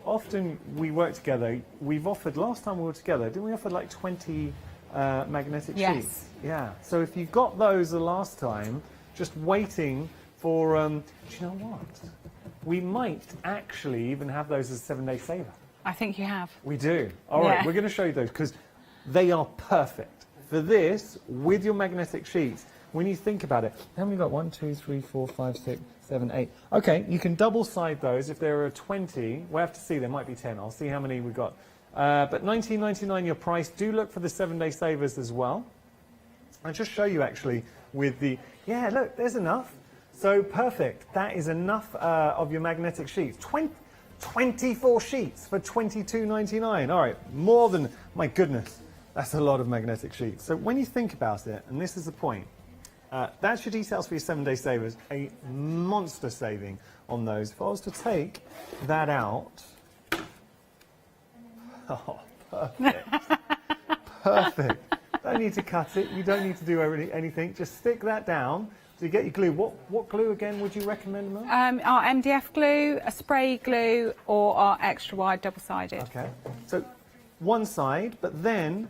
Speaker 19: often we work together, we've offered, last time we were together, didn't we offer like 20 magnetic sheets? Yeah, so if you got those the last time, just waiting for, do you know what? We might actually even have those as a 7-day saver.
Speaker 21: I think you have.
Speaker 19: We do. All right, we're going to show you those because they are perfect for this with your magnetic sheets. When you think about it, how many got? 1, 2, 3, 4, 5, 6, 7, 8. Okay, you can double side those. If there are 20, we'll have to see. There might be 10. I'll see how many we've got. But £19.99 your price. Do look for the 7-day savers as well. I'll just show you actually with the, yeah, look, there's enough. So perfect. That is enough of your magnetic sheets. 24 sheets for £22.99. All right, more than, my goodness, that's a lot of magnetic sheets. So when you think about it, and this is the point, that's your details for your 7-day savers, a monster saving on those. If I was to take that out, oh, perfect. Perfect. Don't need to cut it. You don't need to do anything. Just stick that down. So you get your glue. What glue again would you recommend, Mel?
Speaker 21: Our MDF glue, a spray glue, or our extra wide double-sided.
Speaker 19: Okay. So one side, but then,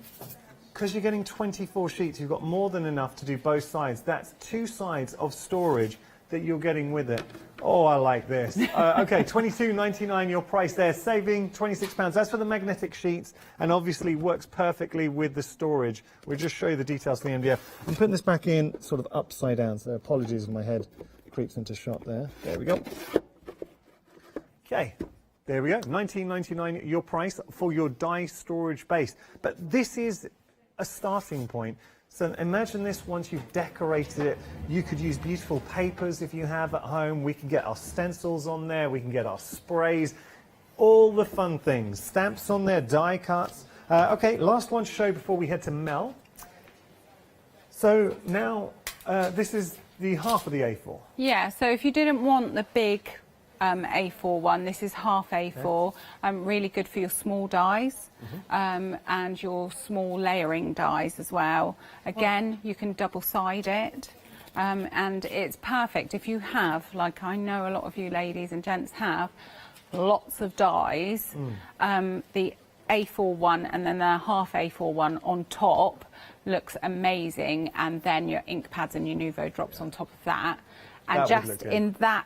Speaker 19: because you're getting 24 sheets, you've got more than enough to do both sides. That's 2 sides of storage that you're getting with it. Oh, I like this. Okay, $22.99 your price there, saving £26. That's for the magnetic sheets, and obviously works perfectly with the storage. We'll just show you the details for the MDF. I'm putting this back in sort of upside down, so apologies if my head creeps into shot there. There we go. Okay, there we go. $19.99 your price for your die storage base. But this is a starting point. So imagine this once you've decorated it. You could use beautiful papers if you have at home. We can get our stencils on there. We can get our sprays. All the fun things. Stamps on there, die cuts. Okay, last one to show before we head to Mel. So now this is the half of the A4.
Speaker 21: Yeah, so if you didn't want the big A4 one, this is half A4, really good for your small dies and your small layering dies as well. Again, you can double side it and it's perfect if you have, like I know a lot of you ladies and gents have, lots of dies, the A4 one and then the half A4 one on top looks amazing, and then your ink pads and your Nuvo drops on top of that, and
Speaker 19: that
Speaker 21: just in that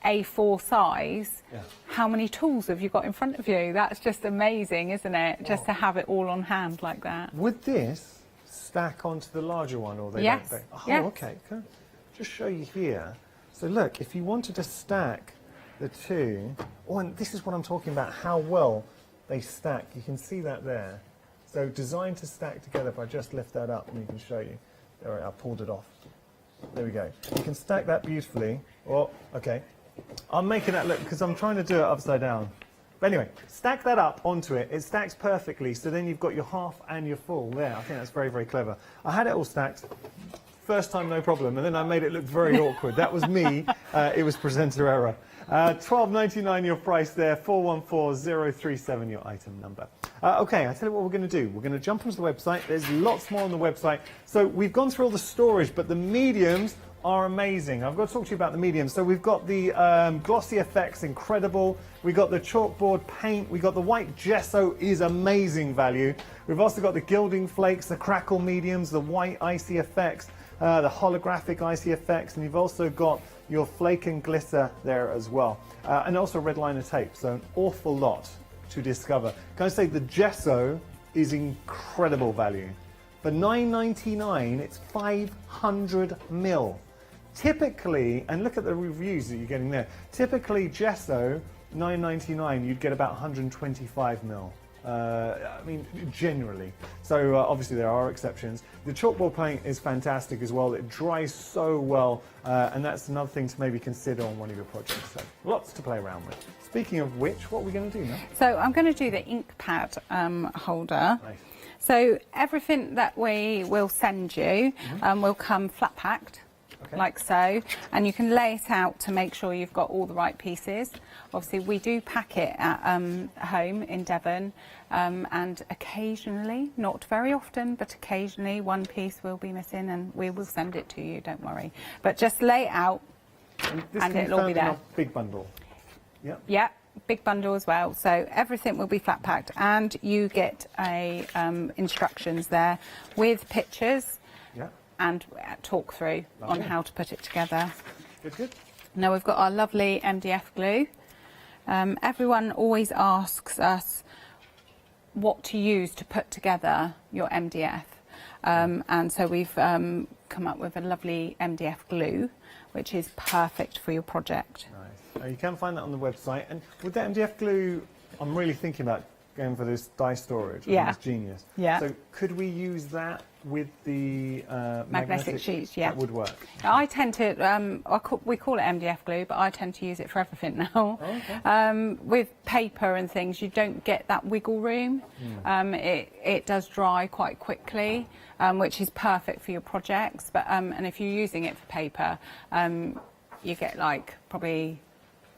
Speaker 21: A4 size, how many tools have you got in front of you? That's just amazing, isn't it? Just to have it all on hand like that.
Speaker 19: Would this stack onto the larger one, or they
Speaker 21: Yes.
Speaker 19: don't? Oh,
Speaker 21: Yes.
Speaker 19: okay. Can I just show you here? So look, if you wanted to stack the two, oh, and this is what I'm talking about, how well they stack. You can see that there. So designed to stack together. If I just lift that up, and we can show you. There, I pulled it off. There we go. You can stack that beautifully. Oh, okay. I'm making that look because I'm trying to do it upside down. But anyway, stack that up onto it. It stacks perfectly, so then you've got your half and your full there. I think that's very, very clever. I had it all stacked. First time, no problem, and then I made it look very awkward. That was me. It was presenter error. $12.99 your price there, 414037 your item number. Okay, I tell you what we're going to do. We're going to jump onto the website. There's lots more on the website. So we've gone through all the storage, but the mediums are amazing. I've got to talk to you about the mediums. So we've got the glossy effects, incredible. We've got the chalkboard paint. We've got the white gesso, is amazing value. We've also got the gilding flakes, the crackle mediums, the white icy effects, the holographic icy effects, and you've also got your flake and glitter there as well. And also red liner tape, so an awful lot to discover. Can I say the gesso is incredible value. For $9.99, it's 500 mil. Typically, and look at the reviews that you're getting there, typically gesso, $9.99, you'd get about 125 mil. I mean, generally. So obviously there are exceptions. The chalkboard paint is fantastic as well. It dries so well, and that's another thing to maybe consider on one of your projects. So lots to play around with. Speaking of which, what are we going to do now?
Speaker 21: So I'm going to do the ink pad holder. Nice. So everything that we will send you will come flat packed. Okay. Like so, and you can lay it out to make sure you've got all the right pieces. Obviously we do pack it at home in Devon, and occasionally, not very often, but occasionally one piece will be missing and we will send it to you, don't worry. But just lay it out and it'll all be there.
Speaker 19: Big bundle. Yep.
Speaker 21: Yeah, big bundle as well. So everything will be flat packed, and you get a instructions there with pictures.
Speaker 19: Yeah.
Speaker 21: And talk through on how to put it together.
Speaker 19: Good, good.
Speaker 21: Now we've got our lovely MDF glue. Everyone always asks us what to use to put together your MDF. And so we've come up with a lovely MDF glue, which is perfect for your project.
Speaker 19: Nice. You can find that on the website. And with the MDF glue, I'm really thinking about going for this die storage.
Speaker 21: Yeah.
Speaker 19: It's genius.
Speaker 21: Yeah.
Speaker 19: So could we use that with the
Speaker 21: magnetic sheets? Yeah.
Speaker 19: That would work.
Speaker 21: I tend to, we call it MDF glue, but I tend to use it for everything now.
Speaker 19: Oh, okay.
Speaker 21: With paper and things, you don't get that wiggle room. It does dry quite quickly, which is perfect for your projects. But and if you're using it for paper, you get like probably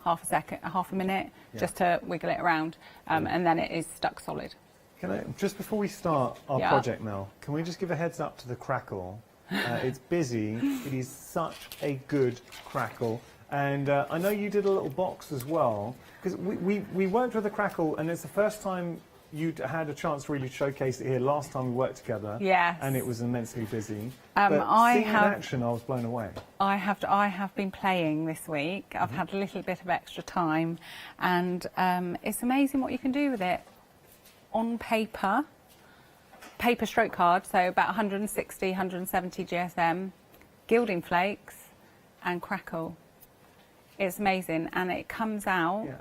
Speaker 21: half a minute just to wiggle it around, and then it is stuck solid.
Speaker 19: Can I, just before we start our
Speaker 21: Yeah.
Speaker 19: project, Mel, can we just give a heads up to the crackle? It's busy. It is such a good crackle. And I know you did a little box as well, because we worked with the crackle, and it's the first time you'd had a chance to really showcase it here. Last time we worked together,
Speaker 21: Yes.
Speaker 19: and it was immensely busy.
Speaker 21: But
Speaker 19: seeing it in action, I was blown away.
Speaker 21: I have been playing this week. I've had a little bit of extra time, and it's amazing what you can do with it on paper stroke card, so about 160, 170 GSM, gilding flakes and crackle. It's amazing, and it comes out.
Speaker 19: Yeah.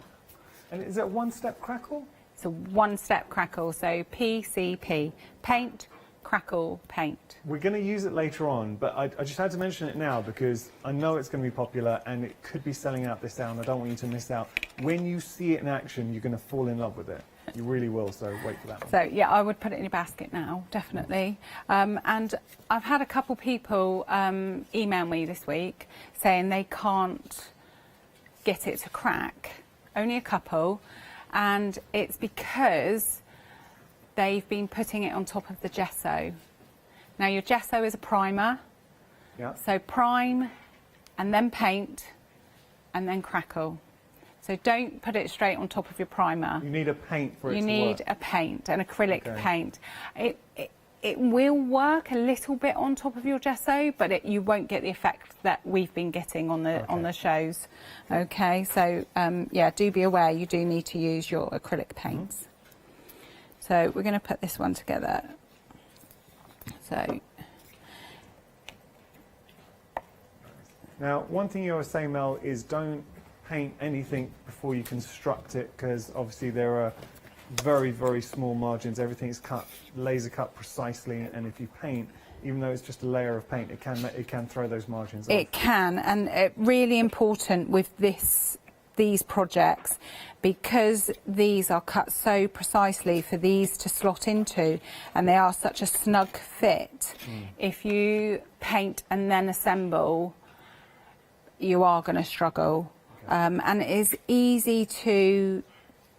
Speaker 19: And is it one-step crackle?
Speaker 21: It's a one-step crackle, so PCP, paint, crackle, paint.
Speaker 19: We're going to use it later on, but I just had to mention it now because I know it's going to be popular and it could be selling out this hour, and I don't want you to miss out. When you see it in action, you're going to fall in love with it. You really will, so wait for that one.
Speaker 21: So yeah, I would put it in your basket now, definitely. And I've had a couple people email me this week saying they can't get it to crack, only a couple, and it's because they've been putting it on top of the gesso. Now your gesso is a primer, so prime and then paint and then crackle. So don't put it straight on top of your primer.
Speaker 19: You need a paint for it
Speaker 21: You
Speaker 19: to
Speaker 21: need
Speaker 19: work.
Speaker 21: a paint, an acrylic
Speaker 19: Okay.
Speaker 21: paint. It will work a little bit on top of your gesso, but you won't get the effect that we've been getting on the shows. Okay, so yeah, do be aware you do need to use your acrylic paints. So we're going to put this one together. So
Speaker 19: now, one thing you always say, Mel, is don't paint anything before you construct it, because obviously there are very, very small margins. Everything's cut, laser cut precisely, and if you paint, even though it's just a layer of paint, it can throw those margins off.
Speaker 21: it can, and really important with these projects, because these are cut so precisely for these to slot into, and they are such a snug fit. If you paint and then assemble, you are going to struggle. And it is easy to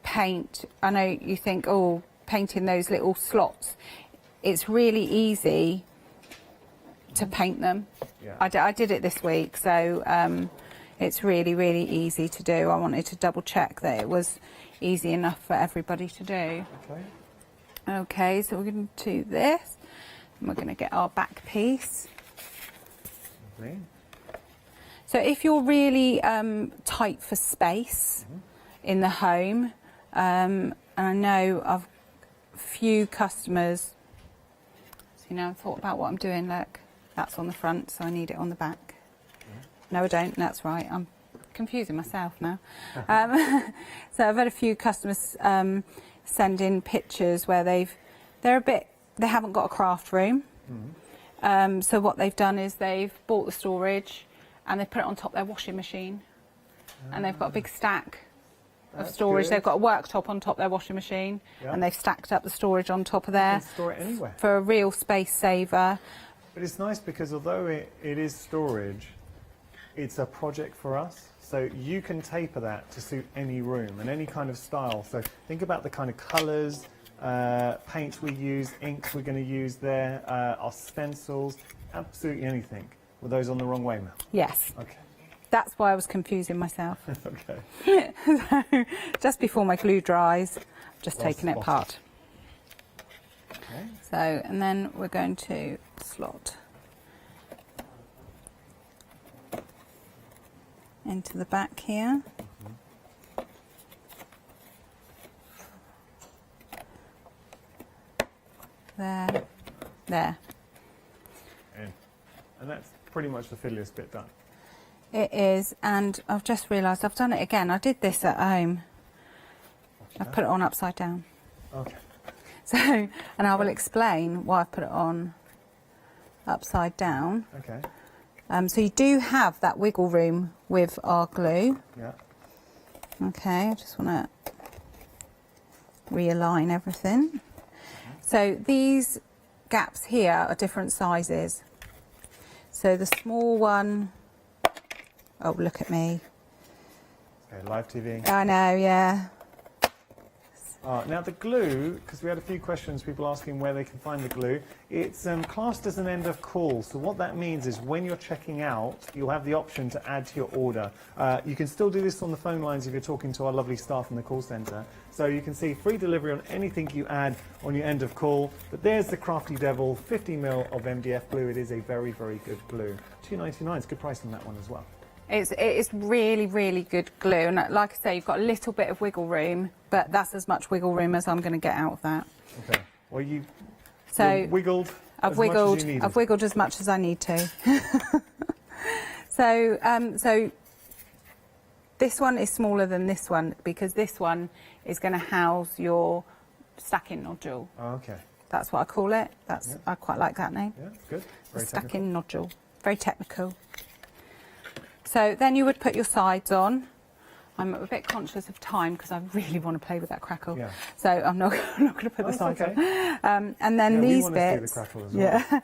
Speaker 21: paint. I know you think, oh, painting those little slots. It's really easy to paint them.
Speaker 19: Yeah.
Speaker 21: I did it this week, so it's really, really easy to do. I wanted to double check that it was easy enough for everybody to do.
Speaker 19: Okay.
Speaker 21: Okay, so we're going to do this, and we're going to get our back piece.
Speaker 19: Lovely.
Speaker 21: So if you're really tight for space in the home, and I know I've few customers, so now I've thought about what I'm doing. Look, that's on the front, so I need it on the back. No, I don't. That's right. I'm confusing myself now. So I've had a few customers send in pictures where they haven't got a craft room. So what they've done is they've bought the storage and they've put it on top of their washing machine, and they've got a big stack of storage.
Speaker 19: good.
Speaker 21: They've got a worktop on top of their washing machine, and they've stacked up the storage on top of there.
Speaker 19: You can store it anywhere.
Speaker 21: For a real space saver.
Speaker 19: But it's nice because although it is storage, it's a project for us. So you can taper that to suit any room and any kind of style. So think about the kind of colours, paints we use, inks we're going to use there, our stencils, absolutely anything. Were those on the wrong way, Mel?
Speaker 21: Yes.
Speaker 19: Okay.
Speaker 21: That's why I was confusing myself.
Speaker 19: Okay.
Speaker 21: So, just before my glue dries, I've just
Speaker 19: Lost
Speaker 21: taken it
Speaker 19: the
Speaker 21: apart.
Speaker 19: Okay.
Speaker 21: So, and then we're going to slot into the back here. There, there.
Speaker 19: And that's pretty much the fiddliest bit done.
Speaker 21: It is, and I've just realised I've done it again. I did this at home. I've put it on upside down.
Speaker 19: Okay.
Speaker 21: So, and I will explain why I've put it on upside down.
Speaker 19: Okay.
Speaker 21: So you do have that wiggle room with our glue.
Speaker 19: Yeah.
Speaker 21: Okay, I just want to realign everything. So these gaps here are different sizes. So the small one, oh, look at me.
Speaker 19: Okay, live TV.
Speaker 21: I know, yeah.
Speaker 19: Now the glue, because we had a few questions, people asking where they can find the glue. It's classed as an end of call. So what that means is when you're checking out, you'll have the option to add to your order. You can still do this on the phone lines if you're talking to our lovely staff in the call centre. So you can see free delivery on anything you add on your end of call. But there's the Crafty Devil 50ml of MDF glue. It is a very, very good glue. $2.99 is a good price on that one as well.
Speaker 21: It's really, really good glue, and like I say, you've got a little bit of wiggle room, but that's as much wiggle room as I'm going to get out of that.
Speaker 19: Okay. Well, you've wiggled.
Speaker 21: I've wiggled as much as I need to. So this one is smaller than this one because this one is going to house your stacking nodule.
Speaker 19: Oh, okay.
Speaker 21: That's what I call it. I quite like that name.
Speaker 19: Yeah, good. Very
Speaker 21: stacking nodule. Very technical. So then you would put your sides on. I'm a bit conscious of time because I really want to play with that crackle. Yeah. So I'm not going to put the sides on. And then these bits. The crackle as well. Yeah.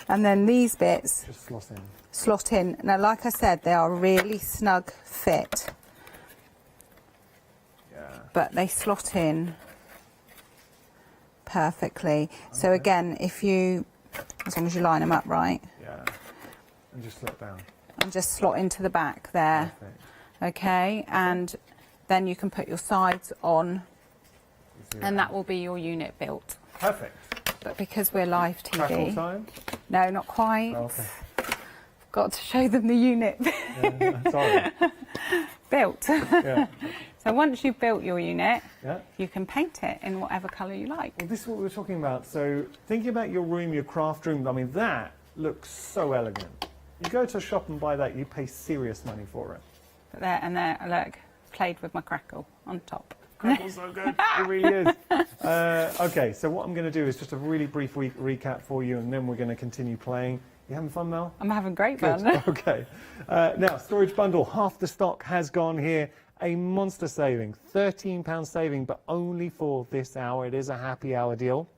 Speaker 21: And then these bits.
Speaker 19: Just slot in.
Speaker 21: Slot in. Now, like I said, they are a really snug fit.
Speaker 19: Yeah.
Speaker 21: But they slot in perfectly. Okay. So again, if you, as long as you line them up right.
Speaker 19: Yeah. And just slot down.
Speaker 21: And just slot into the back there.
Speaker 19: Perfect.
Speaker 21: Okay, and then you can put your sides on, and that will be your unit built.
Speaker 19: Perfect.
Speaker 21: But because we're live TV...
Speaker 19: Crackle time?
Speaker 21: No, not quite.
Speaker 19: Oh, okay.
Speaker 21: Got to show them the unit.
Speaker 19: Yeah, sorry.
Speaker 21: Built.
Speaker 19: Yeah.
Speaker 21: So once you've built your unit,
Speaker 19: yeah,
Speaker 21: you can paint it in whatever colour you like.
Speaker 19: Well, this is what we were talking about. So thinking about your room, your craft room, I mean, that looks so elegant. You go to a shop and buy that, you pay serious money for it.
Speaker 21: But there, look, played with my crackle on top.
Speaker 19: Crackle's so good, it really is. Okay, so what I'm going to do is just a really brief recap for you, and then we're going to continue playing. You having fun, Mel?
Speaker 21: I'm having great
Speaker 19: Good.
Speaker 21: fun.
Speaker 19: Okay. Now, storage bundle, half the stock has gone here. A monster saving, £13 saving, but only for this hour. It is a happy hour deal.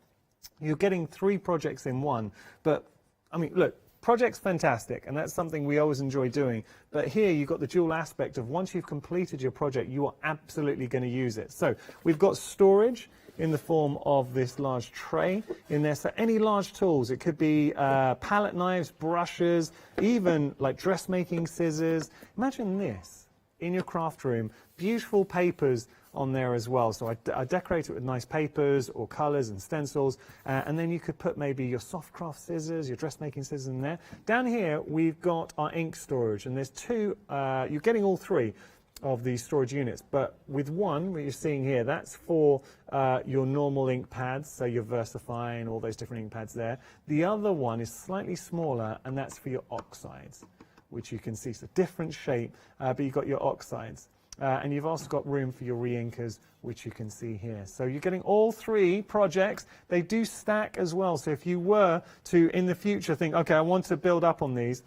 Speaker 19: You're getting 3 projects in one, but, I mean, look, project's fantastic, and that's something we always enjoy doing. But here you've got the dual aspect of once you've completed your project, you are absolutely going to use it. So we've got storage in the form of this large tray in there. So any large tools, it could be palette knives, brushes, even like dressmaking scissors. Imagine this in your craft room, beautiful papers on there as well. So I decorate it with nice papers or colours and stencils, and then you could put maybe your soft craft scissors, your dressmaking scissors in there. Down here we've got our ink storage, and there's 2, you're getting all 3 of these storage units, but with one, what you're seeing here, that's for your normal ink pads, so your VersaFine and all those different ink pads there. The other one is slightly smaller, and that's for your oxides, which you can see. It's a different shape, but you've got your oxides. And you've also got room for your re-inkers, which you can see here. So you're getting all 3 projects. They do stack as well. So if you were to, in the future, think, okay, I want to build up on these,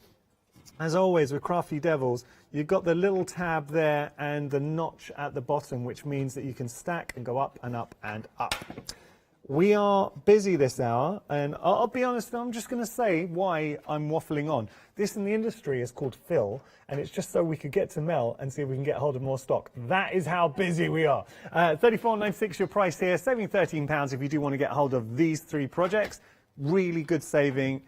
Speaker 19: as always with Crafty Devils, you've got the little tab there and the notch at the bottom, which means that you can stack and go up and up and up. We are busy this hour, and I'll be honest, I'm just going to say why I'm waffling on. This in the industry is called fill, and it's just so we could get to Mel and see if we can get hold of more stock. That is how busy we are. £34.96 your price here, saving £13 if you do want to get hold of these 3 projects. Really good saving.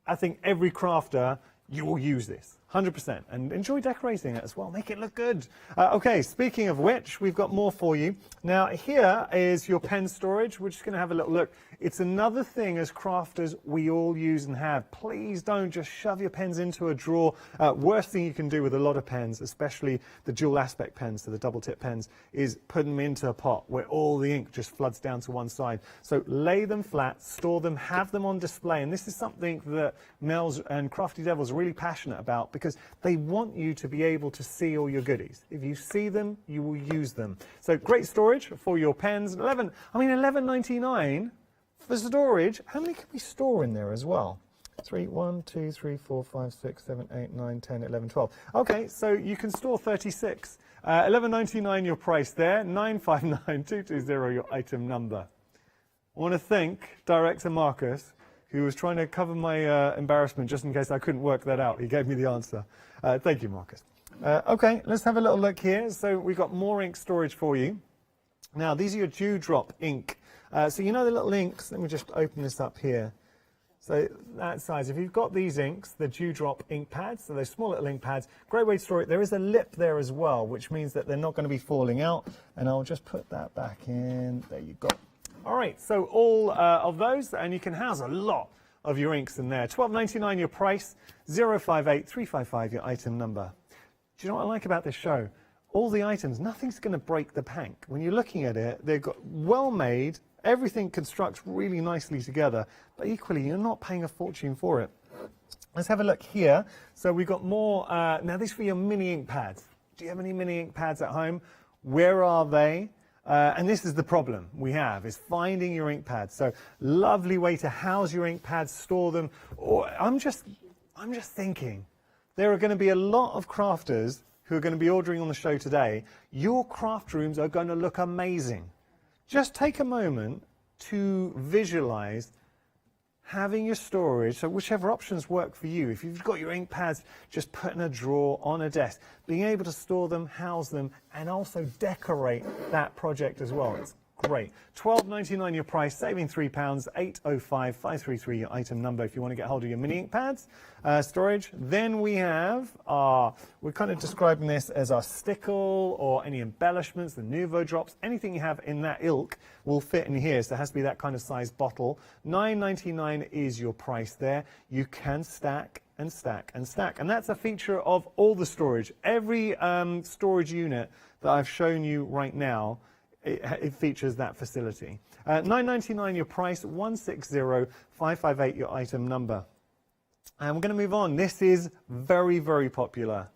Speaker 19: I think every crafter, you will use this. 100%, and enjoy decorating it as well. Make it look good. Okay, speaking of which, we've got more for you. Now, here is your pen storage. We're just going to have a little look. It's another thing as crafters we all use and have. Please don't just shove your pens into a drawer. Worst thing you can do with a lot of pens, especially the dual aspect pens, so the double tip pens, is put them into a pot where all the ink just floods down to one side. So lay them flat, store them, have them on display. And this is something that Mel's and Crafty Devils are really passionate about, because they want you to be able to see all your goodies. If you see them, you will use them. So great storage for your pens. $11.99 for storage. How many can we store in there as well? 1, 2, 3, 4, 5, 6, 7, 8, 9, 10, 11, 12. Okay, so you can store 36. $11.99 your price there. 959220 your item number. I want to thank Director Marcus, who was trying to cover my embarrassment just in case I couldn't work that out. He gave me the answer. Thank you, Marcus. Okay, let's have a little look here. So we've got more ink storage for you. Now, these are your dewdrop ink. So you know the little inks, let me just open this up here. So that size, if you've got these inks, the dewdrop ink pads, so those small little ink pads, great way to store it. There is a lip there as well, which means that they're not going to be falling out. And I'll just put that back in. There you go. All right, so all of those, and you can house a lot of your inks in there. $12.99 your price, 058355 your item number. Do you know what I like about this show? All the items, nothing's going to break the bank. When you're looking at it, they've got well made, everything constructs really nicely together, but equally you're not paying a fortune for it. Let's have a look here. So we've got more, now these are for your mini ink pads. Do you have any mini ink pads at home? Where are they? And this is the problem we have, is finding your ink pads. So lovely way to house your ink pads, store them. Or I'm just thinking, there are going to be a lot of crafters who are going to be ordering on the show today. Your craft rooms are going to look amazing. Just take a moment to visualize having your storage, so whichever options work for you. If you've got your ink pads, just put in a drawer on a desk, being able to store them, house them, and also decorate that project as well. It's great. $12.99 your price, saving £3, 805 533 your item number if you want to get hold of your mini ink pads. Storage. Then we have we're kind of describing this as our stickle or any embellishments, the Nouveau drops, anything you have in that ilk will fit in here. So it has to be that kind of size bottle. $9.99 is your price there. You can stack and stack and stack. And that's a feature of all the storage. Every storage unit that I've shown you right now, it features that facility. $9.99 your price, 160558 your item number. And we're going to move on. This is very, very popular.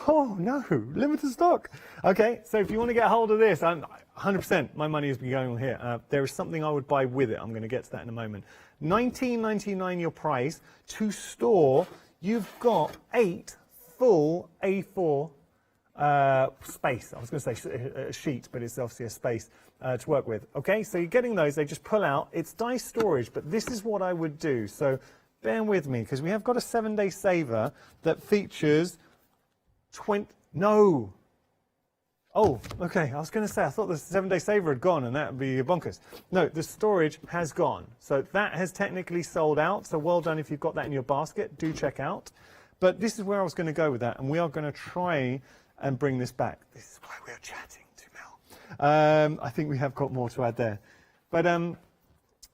Speaker 19: Oh no, limited stock. Okay, so if you want to get hold of this, 100% my money has been going on here. There is something I would buy with it. I'm going to get to that in a moment. $19.99 your price. To store, you've got 8 full A4 space. I was going to say a sheet, but it's obviously a space to work with. Okay, so you're getting those. They just pull out. It's dice storage, but this is what I would do. So bear with me, because we have got a 7-day saver that features 20. No. Oh, okay. I was going to say I thought the 7-day saver had gone, and that would be bonkers. No, the storage has gone. So that has technically sold out. So well done if you've got that in your basket. Do check out. But this is where I was going to go with that, and we are going to try and bring this back. This is why we are chatting to Mel. I think we have got more to add there. But,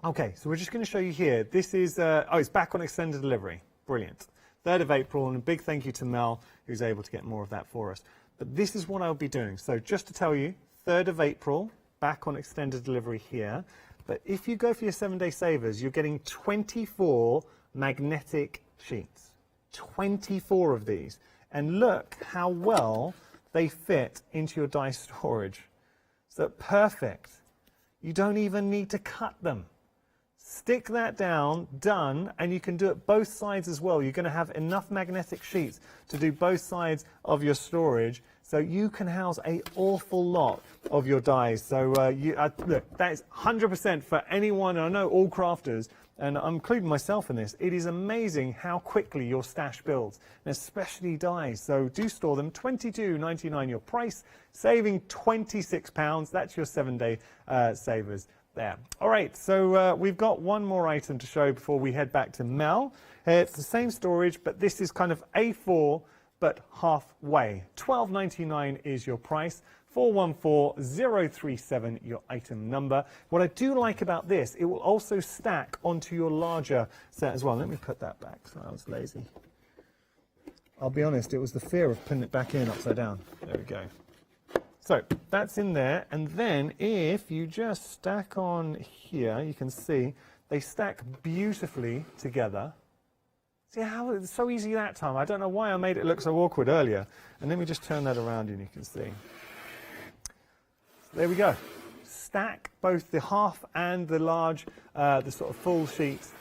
Speaker 19: okay, so we're just going to show you here. This is, it's back on extended delivery. Brilliant. 3rd of April, and a big thank you to Mel, who's able to get more of that for us. But this is what I'll be doing. So just to tell you, 3rd of April, back on extended delivery here. But if you go for your 7-day savers, you're getting 24 magnetic sheets. 24 of these. And look how well they fit into your dice storage. So perfect. You don't even need to cut them. Stick that down, done, and you can do it both sides as well. You're going to have enough magnetic sheets to do both sides of your storage, so you can house an awful lot of your dies. So look, that is 100% for anyone, and I know all crafters, and I'm including myself in this. It is amazing how quickly your stash builds, and especially dies. So do store them. $22.99 your price, saving £26. That's your 7-day savers there. All right, so we've got one more item to show before we head back to Mel. It's the same storage, but this is kind of A4, but halfway. $12.99 is your price. 414037 your item number. What I do like about this, it will also stack onto your larger set as well. Let me put that back, so I was lazy. I'll be honest, it was the fear of putting it back in upside down. There we go. So that's in there, and then if you just stack on here, you can see they stack beautifully together. See how it's so easy that time. I don't know why I made it look so awkward earlier. And let me just turn that around and you can see. There we go. Stack both the half and the large, the sort of full sheets,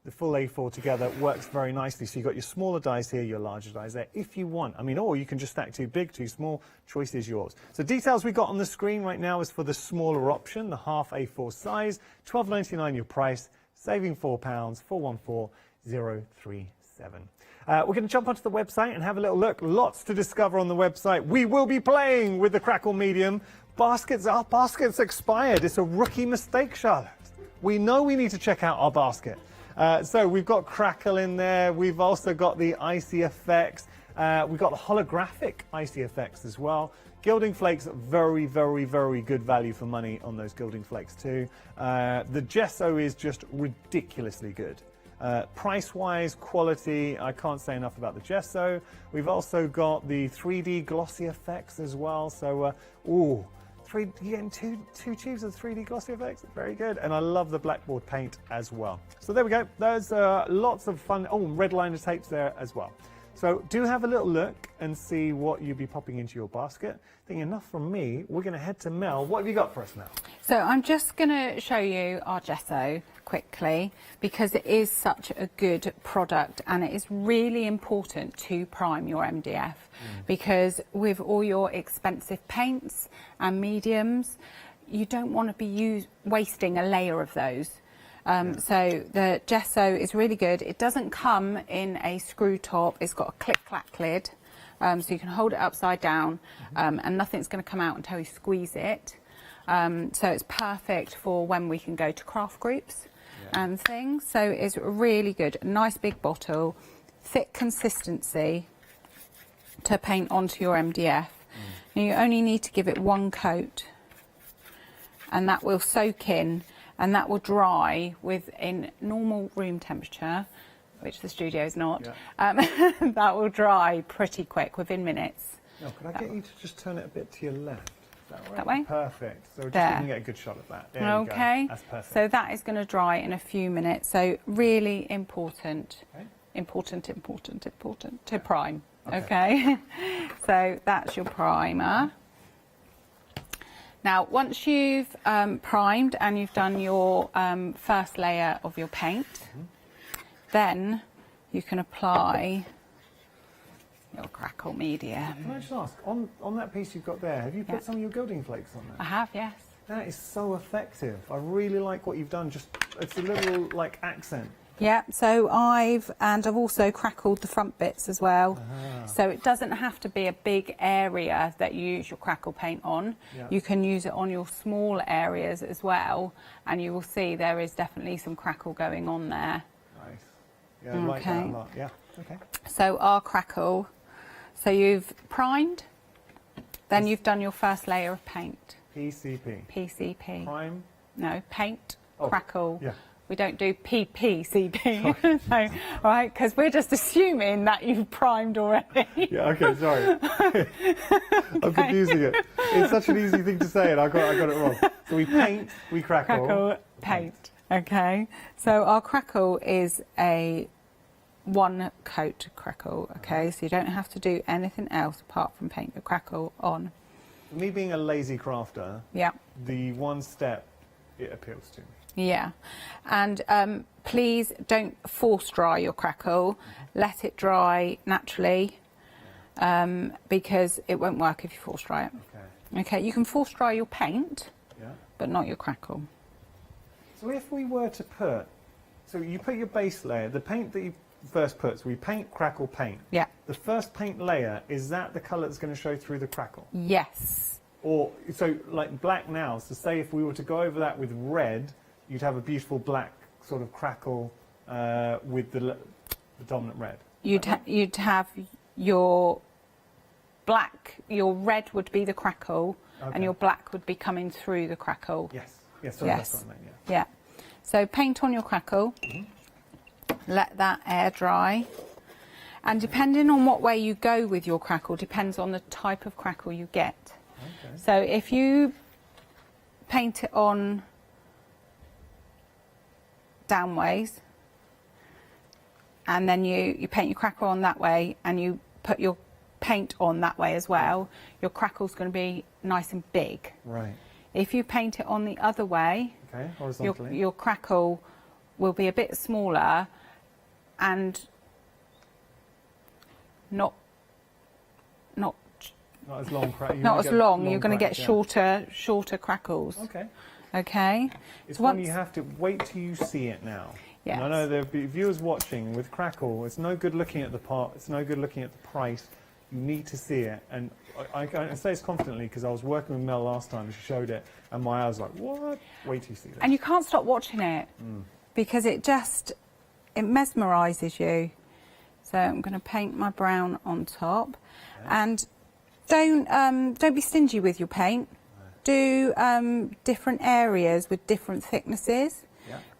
Speaker 19: the full A4 together. Works very nicely. So you've got your smaller dies here, your larger dies there, if you want. I mean, or you can just stack too big, too small. Choice is yours. So details we got on the screen right now is for the smaller option, the half A4 size. $12.99 your price, saving £4, 414037. We're going to jump onto the website and have a little look. Lots to discover on the website. We will be playing with the Crackle medium. Our basket's expired. It's a rookie mistake, Charlotte. We know we need to check out our basket. So we've got crackle in there. We've also got the icy effects. We've got the holographic icy effects as well. Gilding flakes, very, very, very good value for money on those gilding flakes too. The gesso is just ridiculously good. Price-wise, quality, I can't say enough about the gesso. We've also got the 3D glossy effects as well. So, you're getting two tubes of 3D glossy effects. Very good. And I love the blackboard paint as well. So there we go. There's lots of fun. Oh, red liner tapes there as well. So do have a little look and see what you'll be popping into your basket. I think enough from me. We're going to head to Mel. What have you got for us, Mel?
Speaker 21: So I'm just going to show you our gesso quickly because it is such a good product and it is really important to prime your MDF because with all your expensive paints and mediums, you don't want to be wasting a layer of those. So the gesso is really good. It doesn't come in a screw top. It's got a click-clack lid, so you can hold it upside down and nothing's going to come out until you squeeze it. So it's perfect for when we can go to craft groups and things. So it's really good. A nice big bottle, thick consistency to paint onto your MDF. And you only need to give it one coat and that will soak in. And that will dry within normal room temperature, which the studio is not. That will dry pretty quick, within minutes.
Speaker 19: Oh, could I get you to just turn it a bit to your left? Is that right?
Speaker 21: That way?
Speaker 19: Perfect. So just
Speaker 21: there.
Speaker 19: so we can get a good shot of that. There you go. That's perfect.
Speaker 21: So that is going to dry in a few minutes. So really important, important to prime. Okay. So that's your primer. Now, once you've primed and you've done your first layer of your paint, then you can apply your crackle medium.
Speaker 19: Can I just ask, on that piece you've got there, have you put some of your gilding flakes on there?
Speaker 21: I have, yes.
Speaker 19: That is so effective. I really like what you've done. Just it's a little like accent.
Speaker 21: Yeah, so I've also crackled the front bits as well. So it doesn't have to be a big area that you use your crackle paint on. You can use it on your small areas as well, and you will see there is definitely some crackle going on there.
Speaker 19: Nice. Yeah, I like that a lot. Yeah, okay.
Speaker 21: So our crackle, so you've primed, then you've done your first layer of paint.
Speaker 19: PCP.
Speaker 21: PCP.
Speaker 19: Prime?
Speaker 21: No, paint, crackle.
Speaker 19: Yeah.
Speaker 21: We don't do PPCP, so, right? Because we're just assuming that you've primed already.
Speaker 19: Yeah, okay, sorry. I'm confusing it. It's such an easy thing to say, and I got it wrong. So we paint, we crackle.
Speaker 21: Crackle, paint. Okay. So our crackle is a one coat crackle. Okay. So you don't have to do anything else apart from paint the crackle on.
Speaker 19: For me being a lazy crafter, the one step, it appeals to me.
Speaker 21: Yeah, and please don't force dry your crackle. Let it dry naturally because it won't work if you force dry it. Okay, you can force dry your paint, but not your crackle.
Speaker 19: So if we were to put, so you put your base layer, the paint that you first put, so we paint, crackle, paint.
Speaker 21: Yeah.
Speaker 19: The first paint layer, is that the colour that's going to show through the crackle?
Speaker 21: Yes.
Speaker 19: Or, so like black now, so say if we were to go over that with red, you'd have a beautiful black sort of crackle with the dominant red.
Speaker 21: You'd have your black, your red would be the crackle, and your black would be coming through the crackle.
Speaker 19: Yes. Yes. Sorry, that's what I meant,
Speaker 21: Yeah. So paint on your crackle. Let that air dry. And depending on what way you go with your crackle, depends on the type of crackle you get. Okay. So if you paint it on downways, and then you paint your crackle on that way, and you put your paint on that way as well, your crackle's going to be nice and big.
Speaker 19: Right.
Speaker 21: If you paint it on the other way,
Speaker 19: horizontally,
Speaker 21: your crackle will be a bit smaller and not
Speaker 19: as long.
Speaker 21: Not as long. You're going to get shorter crackles.
Speaker 19: Okay.
Speaker 21: Okay.
Speaker 19: It's
Speaker 21: so
Speaker 19: one you have to wait till you see it now.
Speaker 21: Yes.
Speaker 19: And I know there'll be viewers watching with crackle. It's no good looking at the part. It's no good looking at the price. You need to see it. And I can say this confidently because I was working with Mel last time and she showed it, and my eyes were like, what? Wait till you see this.
Speaker 21: And you can't stop watching it because it mesmerises you. So I'm going to paint my brown on top, and don't be stingy with your paint. Do different areas with different thicknesses,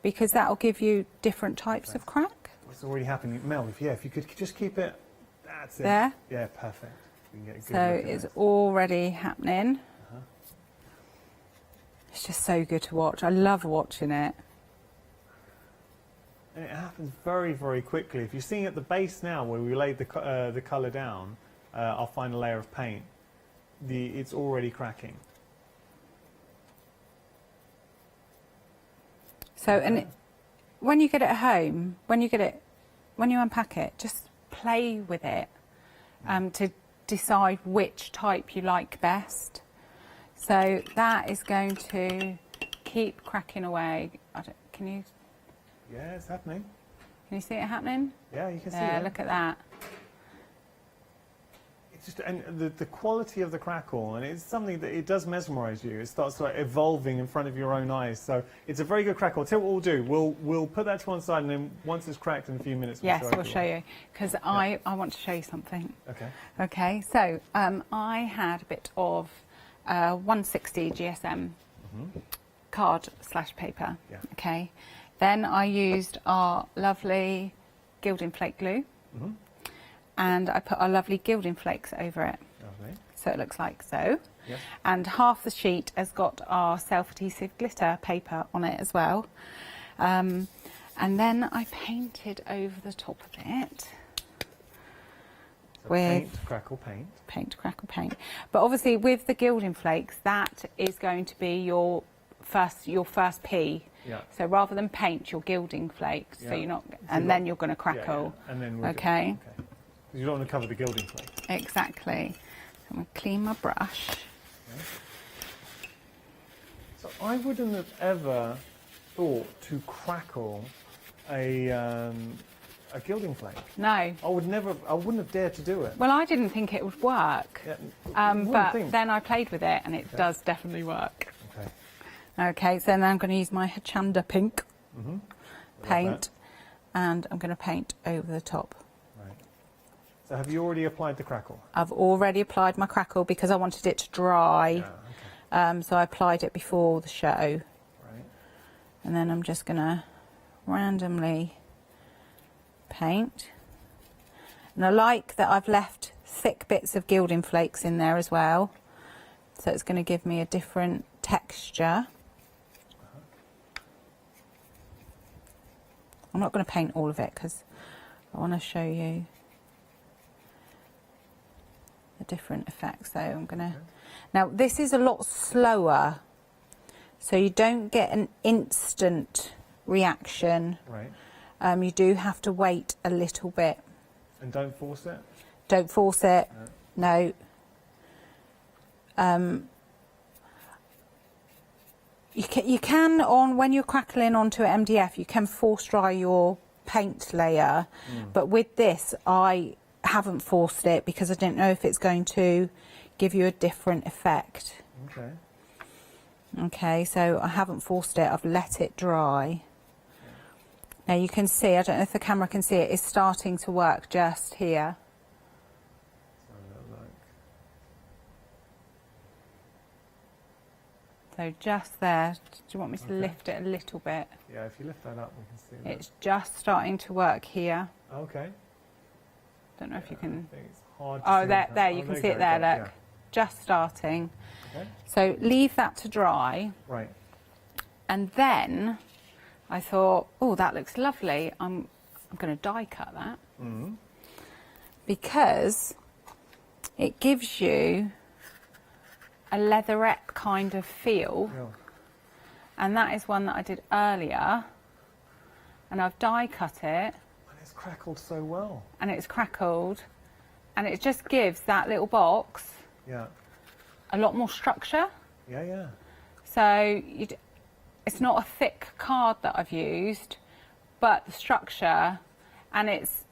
Speaker 21: because that will give you different types of crack.
Speaker 19: It's already happening, Mel. If you could just keep it, that's it.
Speaker 21: There.
Speaker 19: Yeah, perfect. We can get a good
Speaker 21: So
Speaker 19: look at
Speaker 21: it's
Speaker 19: this.
Speaker 21: already happening. It's just so good to watch. I love watching it.
Speaker 19: And it happens very, very quickly. If you're seeing at the base now, where we laid the colour down, our final layer of paint, it's already cracking.
Speaker 21: So, when you get it at home, when you unpack it, just play with it to decide which type you like best. So that is going to keep cracking away. Can you?
Speaker 19: Yeah, it's happening.
Speaker 21: Can you see it happening?
Speaker 19: Yeah, you can see
Speaker 21: Yeah,
Speaker 19: it.
Speaker 21: look at that.
Speaker 19: It's just, and the quality of the crackle, and it's something that it does mesmerise you. It starts like evolving in front of your own eyes. So it's a very good crackle. Tell you what we'll do. We'll put that to one side, and then once it's cracked in a few minutes,
Speaker 21: Yes, we'll show you, because I want to show you something.
Speaker 19: Okay.
Speaker 21: Okay, so I had a bit of 160 GSM card/paper.
Speaker 19: Yeah.
Speaker 21: Okay, then I used our lovely gilding flake glue, and I put our lovely gilding flakes over it.
Speaker 19: Lovely.
Speaker 21: So it looks like so.
Speaker 19: Yes.
Speaker 21: And half the sheet has got our self-adhesive glitter paper on it as well. And then I painted over the top of it.
Speaker 19: So
Speaker 21: with
Speaker 19: paint, crackle, paint.
Speaker 21: Paint, crackle, paint. But obviously with the gilding flakes, that is going to be your first P.
Speaker 19: Yeah.
Speaker 21: So rather than paint, you're gilding flakes. So you're not, and then you're going to crackle.
Speaker 19: Yeah. And then we're
Speaker 21: okay.
Speaker 19: Good. Okay. You don't want to cover the gilding flake.
Speaker 21: Exactly. So I'm going to clean my brush.
Speaker 19: Okay. So I wouldn't have ever thought to crackle a gilding flake.
Speaker 21: No.
Speaker 19: I wouldn't have dared to do it.
Speaker 21: Well, I didn't think it would work, but
Speaker 19: think.
Speaker 21: then I played with it and it does definitely work.
Speaker 19: Okay.
Speaker 21: Okay, so then I'm going to use my Hochanda pink paint,
Speaker 19: that.
Speaker 21: and I'm going to paint over the top.
Speaker 19: Right. So have you already applied the crackle?
Speaker 21: I've already applied my crackle because I wanted it to dry.
Speaker 19: Yeah, okay.
Speaker 21: So I applied it before the show.
Speaker 19: Right.
Speaker 21: And then I'm just going to randomly paint. And I like that I've left thick bits of gilding flakes in there as well. So it's going to give me a different texture. I'm not going to paint all of it because I want to show you the different effects. So I'm going to... Now this is a lot slower, so you don't get an instant reaction.
Speaker 19: Right.
Speaker 21: You do have to wait a little bit.
Speaker 19: And don't force it?
Speaker 21: Don't force it. No. You can when you're crackling onto an MDF, you can force dry your paint layer, but with this I haven't forced it because I don't know if it's going to give you a different effect.
Speaker 19: Okay.
Speaker 21: Okay, so I haven't forced it, I've let it dry. Now you can see, I don't know if the camera can see it, it's starting to work just here. So just there. Do you want me to lift it a little bit?
Speaker 19: Yeah, if you lift that up, we can see that.
Speaker 21: It's just starting to work here.
Speaker 19: Okay.
Speaker 21: Don't know if you can...
Speaker 19: I think it's hard to
Speaker 21: oh,
Speaker 19: see
Speaker 21: there,
Speaker 19: that.
Speaker 21: there, you can see it there, look.
Speaker 19: Yeah.
Speaker 21: Just starting.
Speaker 19: Okay.
Speaker 21: So leave that to dry.
Speaker 19: Right.
Speaker 21: And then I thought, oh, that looks lovely. I'm going to die cut that. Because it gives you a leatherette kind of feel.
Speaker 19: Yeah.
Speaker 21: And that is one that I did earlier. And I've die cut it.
Speaker 19: And it's crackled so well.
Speaker 21: And it's crackled. And it just gives that little box a lot more structure.
Speaker 19: Yeah, yeah.
Speaker 21: So it's not a thick card that I've used, but the structure, and it's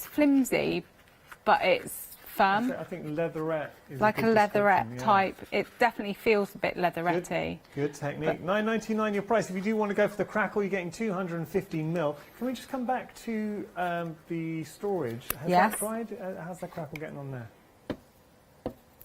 Speaker 21: flimsy, but it's firm.
Speaker 19: I think leatherette is
Speaker 21: Like a
Speaker 19: good
Speaker 21: leatherette
Speaker 19: description, yeah.
Speaker 21: type. It definitely feels a bit leatheretty.
Speaker 19: Good technique. $9.99 your price. If you do want to go for the crackle, you're getting 215 mil. Can we just come back to the storage? Has
Speaker 21: Yes.
Speaker 19: that dried? How's that crackle getting on there?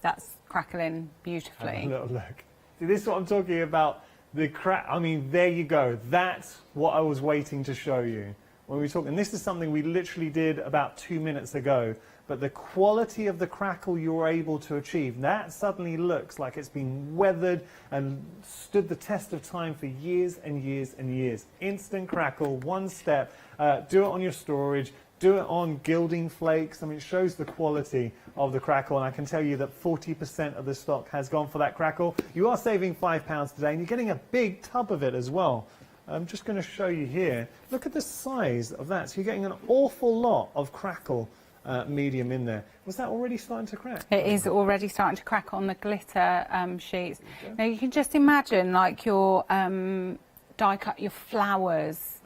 Speaker 21: That's crackling beautifully.
Speaker 19: Have a little look. See, this is what I'm talking about. The crack. I mean, there you go. That's what I was waiting to show you when we talk. And this is something we literally did about 2 minutes ago. But the quality of the crackle you're able to achieve, that suddenly looks like it's been weathered and stood the test of time for years and years and years. Instant crackle, one step. Do it on your storage. Do it on gilding flakes. I mean, it shows the quality of the crackle, and I can tell you that 40% of the stock has gone for that crackle. You are saving £5 today, and you're getting a big tub of it as well. I'm just going to show you here. Look at the size of that. So you're getting an awful lot of crackle medium in there. Was that already starting to crack?
Speaker 21: It is already starting to crack on the glitter sheets. Now you can just imagine like your die cut, your flowers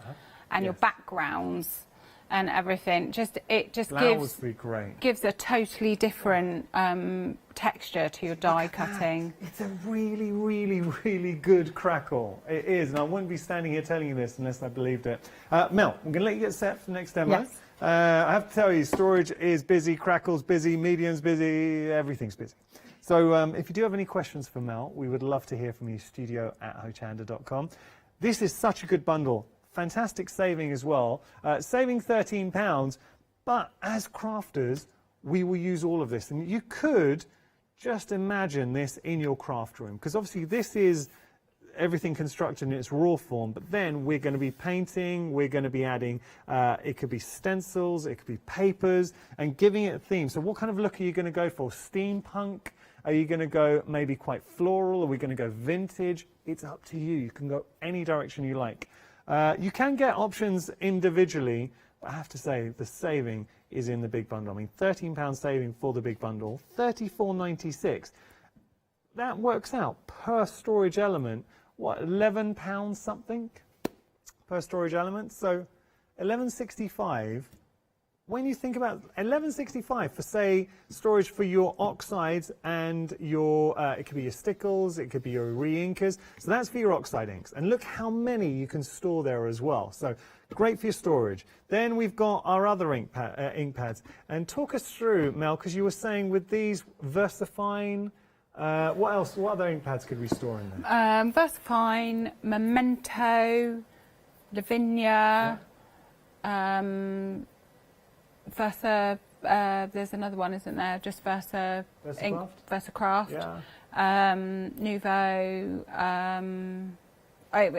Speaker 21: and your backgrounds and everything. It just gives a totally different texture to your die cutting.
Speaker 19: It's a really, really, really good crackle. It is, and I wouldn't be standing here telling you this unless I believed it. Mel, I'm going to let you get set for the next demo.
Speaker 21: Yes.
Speaker 19: I have to tell you, storage is busy, crackle's busy, medium's busy, everything's busy. So if you do have any questions for Mel, we would love to hear from you, studio@hochanda.com. This is such a good bundle. Fantastic saving as well. Saving £13, but as crafters, we will use all of this. And you could just imagine this in your craft room, because obviously this is everything constructed in its raw form, but then we're going to be painting, we're going to be adding, it could be stencils, it could be papers, and giving it a theme. So what kind of look are you going to go for? Steampunk? Are you going to go maybe quite floral? Are we going to go vintage? It's up to you. You can go any direction you like. You can get options individually, but I have to say the saving is in the big bundle. I mean, £13 saving for the big bundle, $34.96. That works out per storage element, what, £11 something per storage element? So $11.65. When you think about $11.65 for, say, storage for your oxides and your, it could be your stickles, it could be your re-inkers. So that's for your oxide inks. And look how many you can store there as well. So great for your storage. Then we've got our other ink pads. And talk us through, Mel, because you were saying with these VersaFine, what else? What other ink pads could we store in there?
Speaker 21: VersaFine, Memento, Lavinia, Versa, there's another one, isn't there? Just Versa ink, VersaCraft, Nouveau,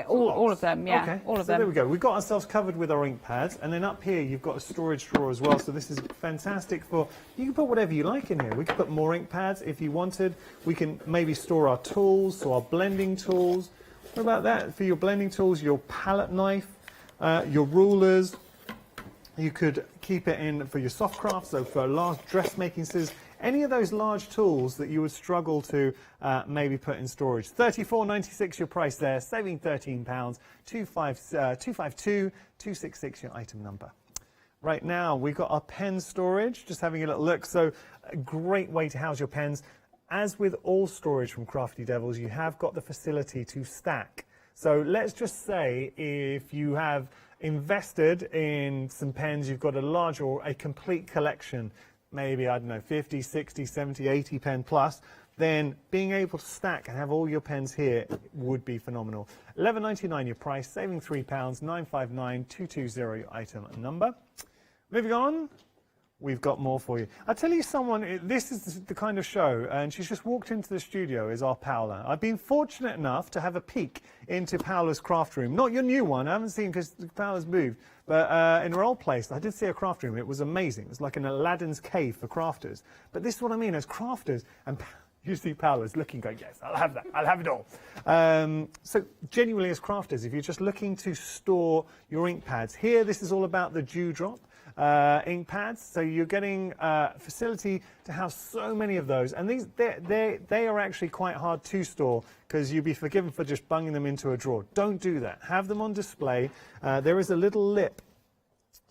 Speaker 21: all of them, yeah,
Speaker 19: okay.
Speaker 21: All of
Speaker 19: so
Speaker 21: them.
Speaker 19: There we go. We've got ourselves covered with our ink pads, and then up here you've got a storage drawer as well. So this is fantastic for, you can put whatever you like in here. We could put more ink pads if you wanted. We can maybe store our tools, so our blending tools. What about that for your blending tools? Your palette knife, your rulers. You could keep it in for your soft crafts, so for large dressmaking scissors, any of those large tools that you would struggle to maybe put in storage. $34.96 your price there, saving £13, 252-266 your item number. Right now we've got our pen storage, just having a little look. So a great way to house your pens. As with all storage from Crafty Devils, you have got the facility to stack. So let's just say if you have invested in some pens, you've got a large or a complete collection, maybe, I don't know, 50, 60, 70, 80 pen plus, then being able to stack and have all your pens here would be phenomenal. $11.99 your price, saving £3, 959-220 your item number. Moving on. We've got more for you. I'll tell you someone, this is the kind of show, and she's just walked into the studio, is our Paola. I've been fortunate enough to have a peek into Paola's craft room. Not your new one, I haven't seen because Paola's moved, but in her old place, I did see a craft room. It was amazing. It was like an Aladdin's cave for crafters. But this is what I mean, as crafters, and you see Paola's looking, going, yes, I'll have that, I'll have it all. So genuinely as crafters, if you're just looking to store your ink pads, here this is all about the Dewdrop. Ink pads, so you're getting facility to have so many of those, and these they are actually quite hard to store because you'd be forgiven for just bunging them into a drawer. Don't do that. Have them on display. There is a little lip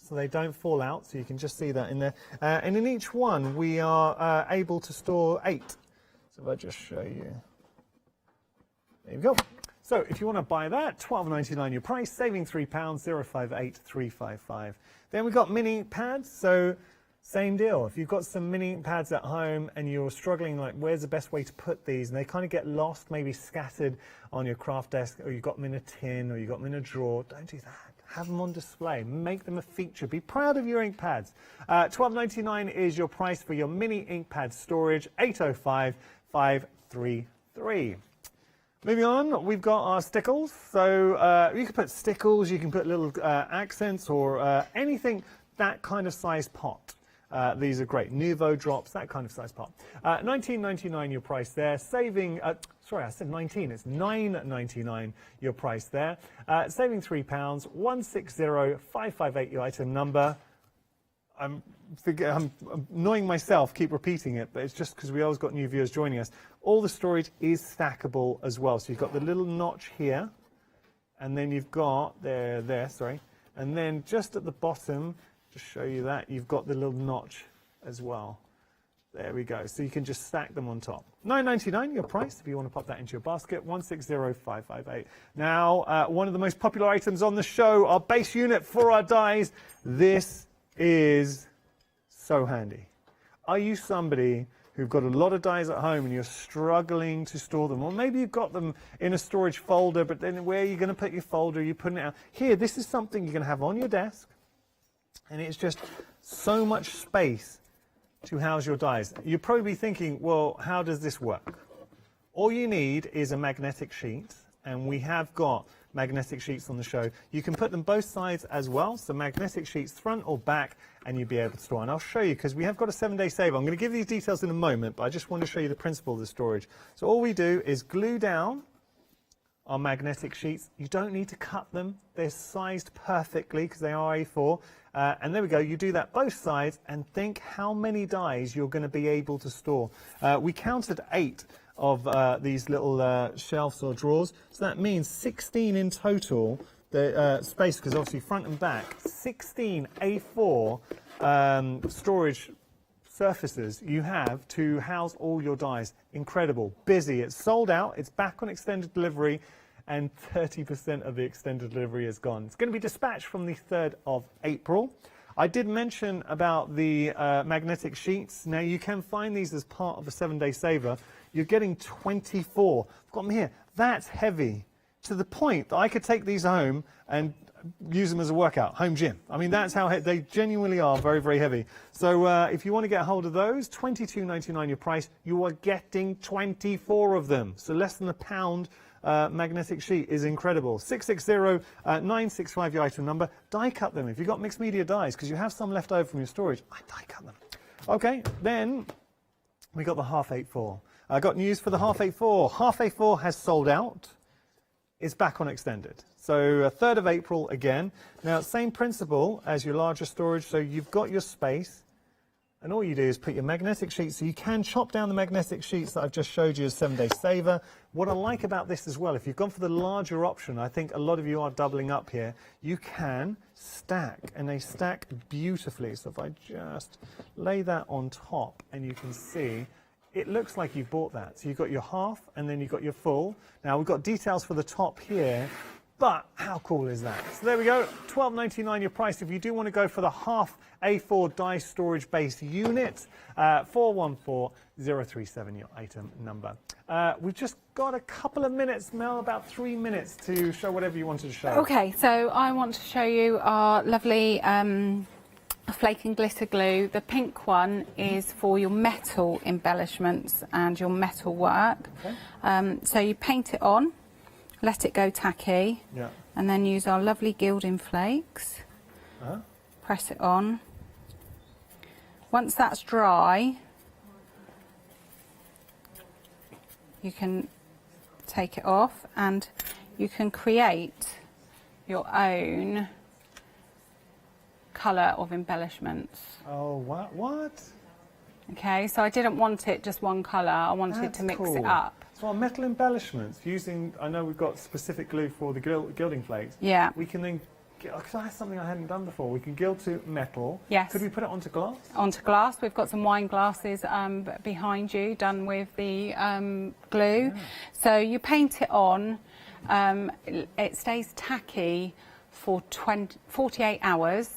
Speaker 19: so they don't fall out, so you can just see that in there. And in each one, we are able to store 8. So if I just show you. There you go. So if you want to buy that, £12.99 your price, saving £3, 058 355. Then we've got mini ink pads, so same deal. If you've got some mini ink pads at home and you're struggling, like where's the best way to put these, and they kind of get lost, maybe scattered on your craft desk, or you've got them in a tin, or you've got them in a drawer, don't do that. Have them on display. Make them a feature. Be proud of your ink pads. £12.99 is your price for your mini ink pad storage, 805 533. Moving on, we've got our stickles. So you can put stickles, you can put little accents, or anything, that kind of size pot. These are great. Nouveau drops, that kind of size pot. $19.99 your price there. Saving, sorry, I said 19. It's $9.99 your price there. Saving £3, 160558 your item number. I'm annoying myself, keep repeating it, but it's just because we always got new viewers joining us. All the storage is stackable as well. So you've got the little notch here, and then you've got, sorry, and then just at the bottom, to show you that, you've got the little notch as well. There we go. So you can just stack them on top. $9.99 your price if you want to pop that into your basket. 160558. Now, one of the most popular items on the show, our base unit for our dies. This is so handy. Are you somebody who've got a lot of dies at home and you're struggling to store them? Or maybe you've got them in a storage folder, but then where are you going to put your folder? You're putting it out. Here, this is something you're going to have on your desk. And it's just so much space to house your dies. You'll probably be thinking, well, how does this work? All you need is a magnetic sheet, and we have got magnetic sheets on the show. You can put them both sides as well, so magnetic sheets front or back, and you'll be able to store. And I'll show you, because we have got a 7-day saver. I'm going to give these details in a moment, but I just want to show you the principle of the storage. So all we do is glue down our magnetic sheets. You don't need to cut them. They're sized perfectly because they are A4. And there we go. You do that both sides, and think how many dies you're going to be able to store. We counted 8 of these little shelves or drawers. So that means 16 in total, the space, because obviously front and back, 16 A4 storage surfaces you have to house all your dies. Incredible. Busy. It's sold out. It's back on extended delivery, and 30% of the extended delivery is gone. It's going to be dispatched from the 3rd of April. I did mention about the magnetic sheets. Now, you can find these as part of a 7-day saver. You're getting 24. I've got them here. That's heavy, to the point that I could take these home and use them as a workout, home gym. I mean, that's how they genuinely are very, very heavy. So if you want to get a hold of those, $22.99 your price. You are getting 24 of them. So less than £1. Magnetic sheet is incredible. 660-965 your item number. Die cut them if you've got mixed media dies, because you have some left over from your storage. I die cut them. Okay, then we got the half A4. I got news for the half A4. Half A4 has sold out. It's back on extended. So 3rd of April again. Now, same principle as your larger storage. So you've got your space, and all you do is put your magnetic sheets. So you can chop down the magnetic sheets that I've just showed you as 7-day saver. What I like about this as well, if you've gone for the larger option, I think a lot of you are doubling up here, you can stack, and they stack beautifully. So if I just lay that on top, and you can see, it looks like you've bought that. So you've got your half, and then you've got your full. Now, we've got details for the top here, but how cool is that? So there we go, $12.99 your price. If you do want to go for the half A4 die storage base unit, 414037 your item number. We've just got a couple of minutes, Mel, about 3 minutes to show whatever you wanted to show.
Speaker 21: Okay, so I want to show you our lovely flake and glitter glue. The pink one is for your metal embellishments and your metal work. Okay. So you paint it on, let it go tacky, and then use our lovely gilding flakes. Press it on. Once that's dry, you can take it off, and you can create your own colour of embellishments.
Speaker 19: Oh, what?
Speaker 21: Okay, so I didn't want it just one colour, I wanted to mix it up.
Speaker 19: So our metal embellishments, using, I know we've got specific glue for the gilding flakes.
Speaker 21: Yeah.
Speaker 19: We can then because that's something I hadn't done before. We can gild to metal.
Speaker 21: Yes.
Speaker 19: Could we put it onto glass?
Speaker 21: Onto glass. We've got some wine glasses behind you, done with the glue. So you paint it on. It stays tacky for 48 hours.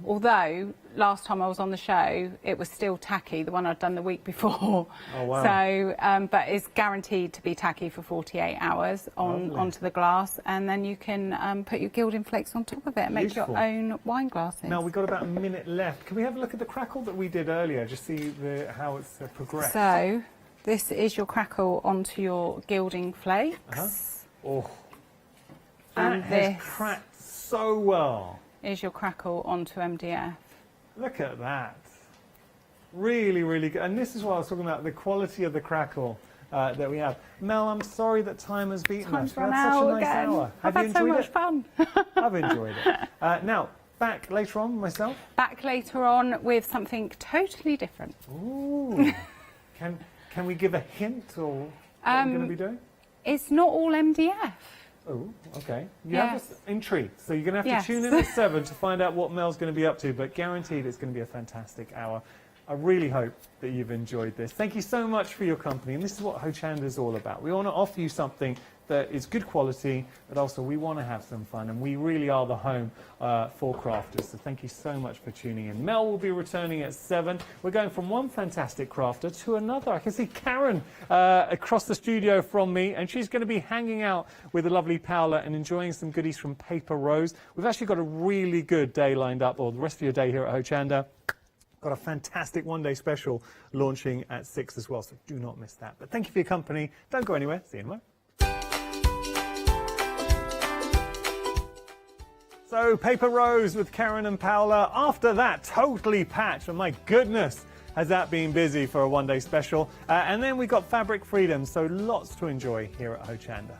Speaker 21: Although last time I was on the show, it was still tacky, the one I'd done the week before.
Speaker 19: Oh, wow.
Speaker 21: So, but it's guaranteed to be tacky for 48 hours onto the glass, and then you can put your gilding flakes on top of it and make your own wine glasses.
Speaker 19: Now, we've got about a minute left. Can we have a look at the crackle that we did earlier, just see how it's progressed?
Speaker 21: So, this is your crackle onto your gilding flakes.
Speaker 19: Oh,
Speaker 21: and
Speaker 19: that
Speaker 21: this
Speaker 19: has cracked so well.
Speaker 21: Is your crackle onto MDF.
Speaker 19: Look at that. Really, really good. And this is what I was talking about, the quality of the crackle that we have. Mel, I'm sorry that time has beaten us.
Speaker 21: Time's run
Speaker 19: We've had such
Speaker 21: out
Speaker 19: a nice
Speaker 21: again.
Speaker 19: hour.
Speaker 21: I've
Speaker 19: Have you
Speaker 21: had so
Speaker 19: enjoyed
Speaker 21: much
Speaker 19: it?
Speaker 21: fun.
Speaker 19: I've enjoyed it. Now, back later on, myself.
Speaker 21: Back later on with something totally different.
Speaker 19: Ooh. Can we give a hint or what we're going to be doing?
Speaker 21: It's not all MDF.
Speaker 19: Oh, okay. You have us intrigued. So you're going to have to tune in at 7 to find out what Mel's going to be up to, but guaranteed it's going to be a fantastic hour. I really hope that you've enjoyed this. Thank you so much for your company, and this is what Hochanda is all about. We want to offer you something that is good quality, but also we want to have some fun, and we really are the home for crafters. So thank you so much for tuning in. Mel will be returning at 7. We're going from one fantastic crafter to another. I can see Karen across the studio from me, and she's going to be hanging out with the lovely Paola and enjoying some goodies from Paper Rose. We've actually got a really good day lined up, or the rest of your day here at Hochanda. Got a fantastic one-day special launching at 6 as well, so do not miss that. But thank you for your company. Don't go anywhere. See you in a moment. So, Paper Rose with Karen and Paola. After that, totally patched. And my goodness, has that been busy for a one-day special. And then we got Fabric Freedom, so lots to enjoy here at Hochanda.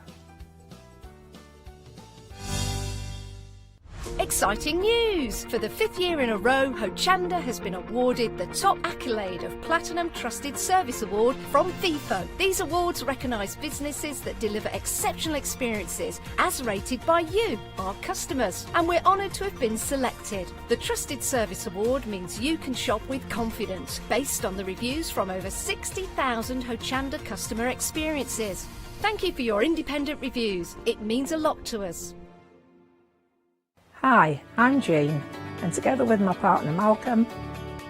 Speaker 3: Exciting news! For the 5th year in a row, Hochanda has been awarded the top accolade of Platinum Trusted Service Award from Feefo. These awards recognise businesses that deliver exceptional experiences as rated by you, our customers. And we're honoured to have been selected. The Trusted Service Award means you can shop with confidence, based on the reviews from over 60,000 Hochanda customer experiences. Thank you for your independent reviews. It means a lot to us.
Speaker 4: Hi, I'm Jean, and together with my partner Malcolm,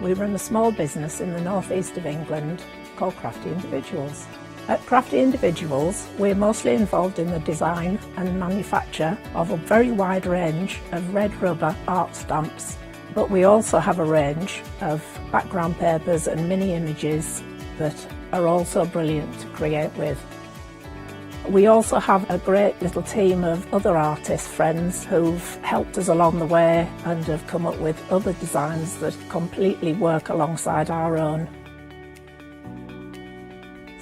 Speaker 4: we run a small business in the northeast of England called Crafty Individuals. At Crafty Individuals, we're mostly involved in the design and manufacture of a very wide range of red rubber art stamps, but we also have a range of background papers and mini images that are also brilliant to create with. We also have a great little team of other artist friends who've helped us along the way and have come up with other designs that completely work alongside our own.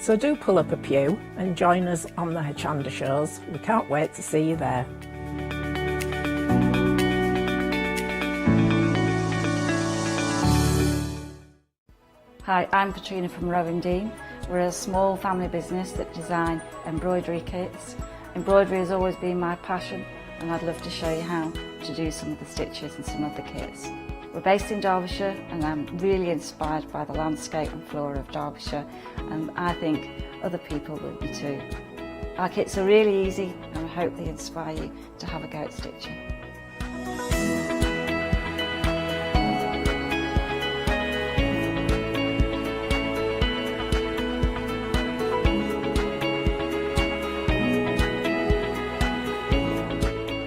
Speaker 4: So do pull up a pew and join us on the Hochanda shows. We can't wait to see you there.
Speaker 22: Hi, I'm Katrina from Rowan Dean. We're a small family business that design embroidery kits. Embroidery has always been my passion, and I'd love to show you how to do some of the stitches and some of the kits. We're based in Derbyshire, and I'm really inspired by the landscape and flora of Derbyshire, and I think other people will be too. Our kits are really easy, and I hope they inspire you to have a go at stitching.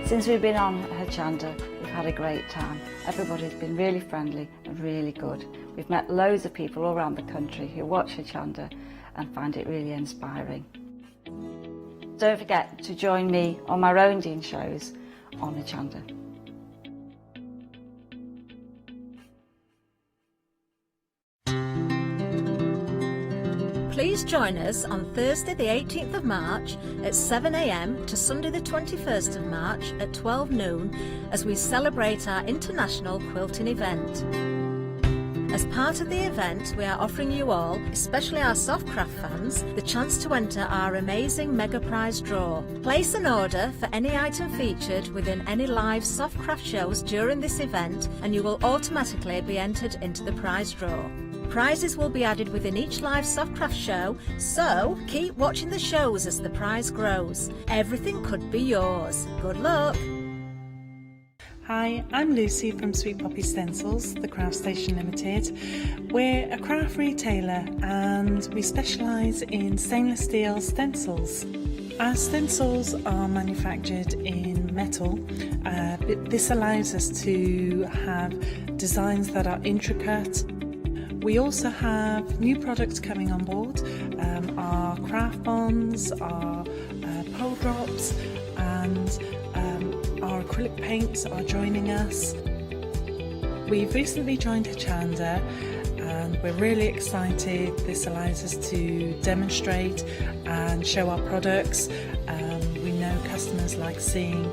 Speaker 22: Since we've been on Hochanda, we've had a great time. Everybody's been really friendly and really good. We've met loads of people all around the country who watch Hochanda and find it really inspiring. Don't forget to join me on my Rowan Dean shows on Hochanda.
Speaker 14: Please join us on Thursday the 18th of March at 7 a.m. to Sunday the 21st of March at 12 noon as we celebrate our international quilting event. A As part of the event, we are offering you all, especially our Softcraft fans, the chance to enter our amazing mega prize draw. Place an order for any item featured within any live Softcraft shows during this event and you will automatically be entered into the prize draw. Prizes will be added within each live Softcraft show, so keep watching the shows as the prize grows. Everything could be yours. Good luck!
Speaker 5: Hi, I'm Lucy from Sweet Poppy Stencils, the Craft Station Limited. We're a craft retailer and we specialise in stainless steel stencils. Our stencils are manufactured in metal. This allows us to have designs that are intricate. We also have new products coming on board, our craft bonds, our pole drops, and our acrylic paints are joining us. We've recently joined Hochanda and we're really excited. This allows us to demonstrate and show our products. We know customers like seeing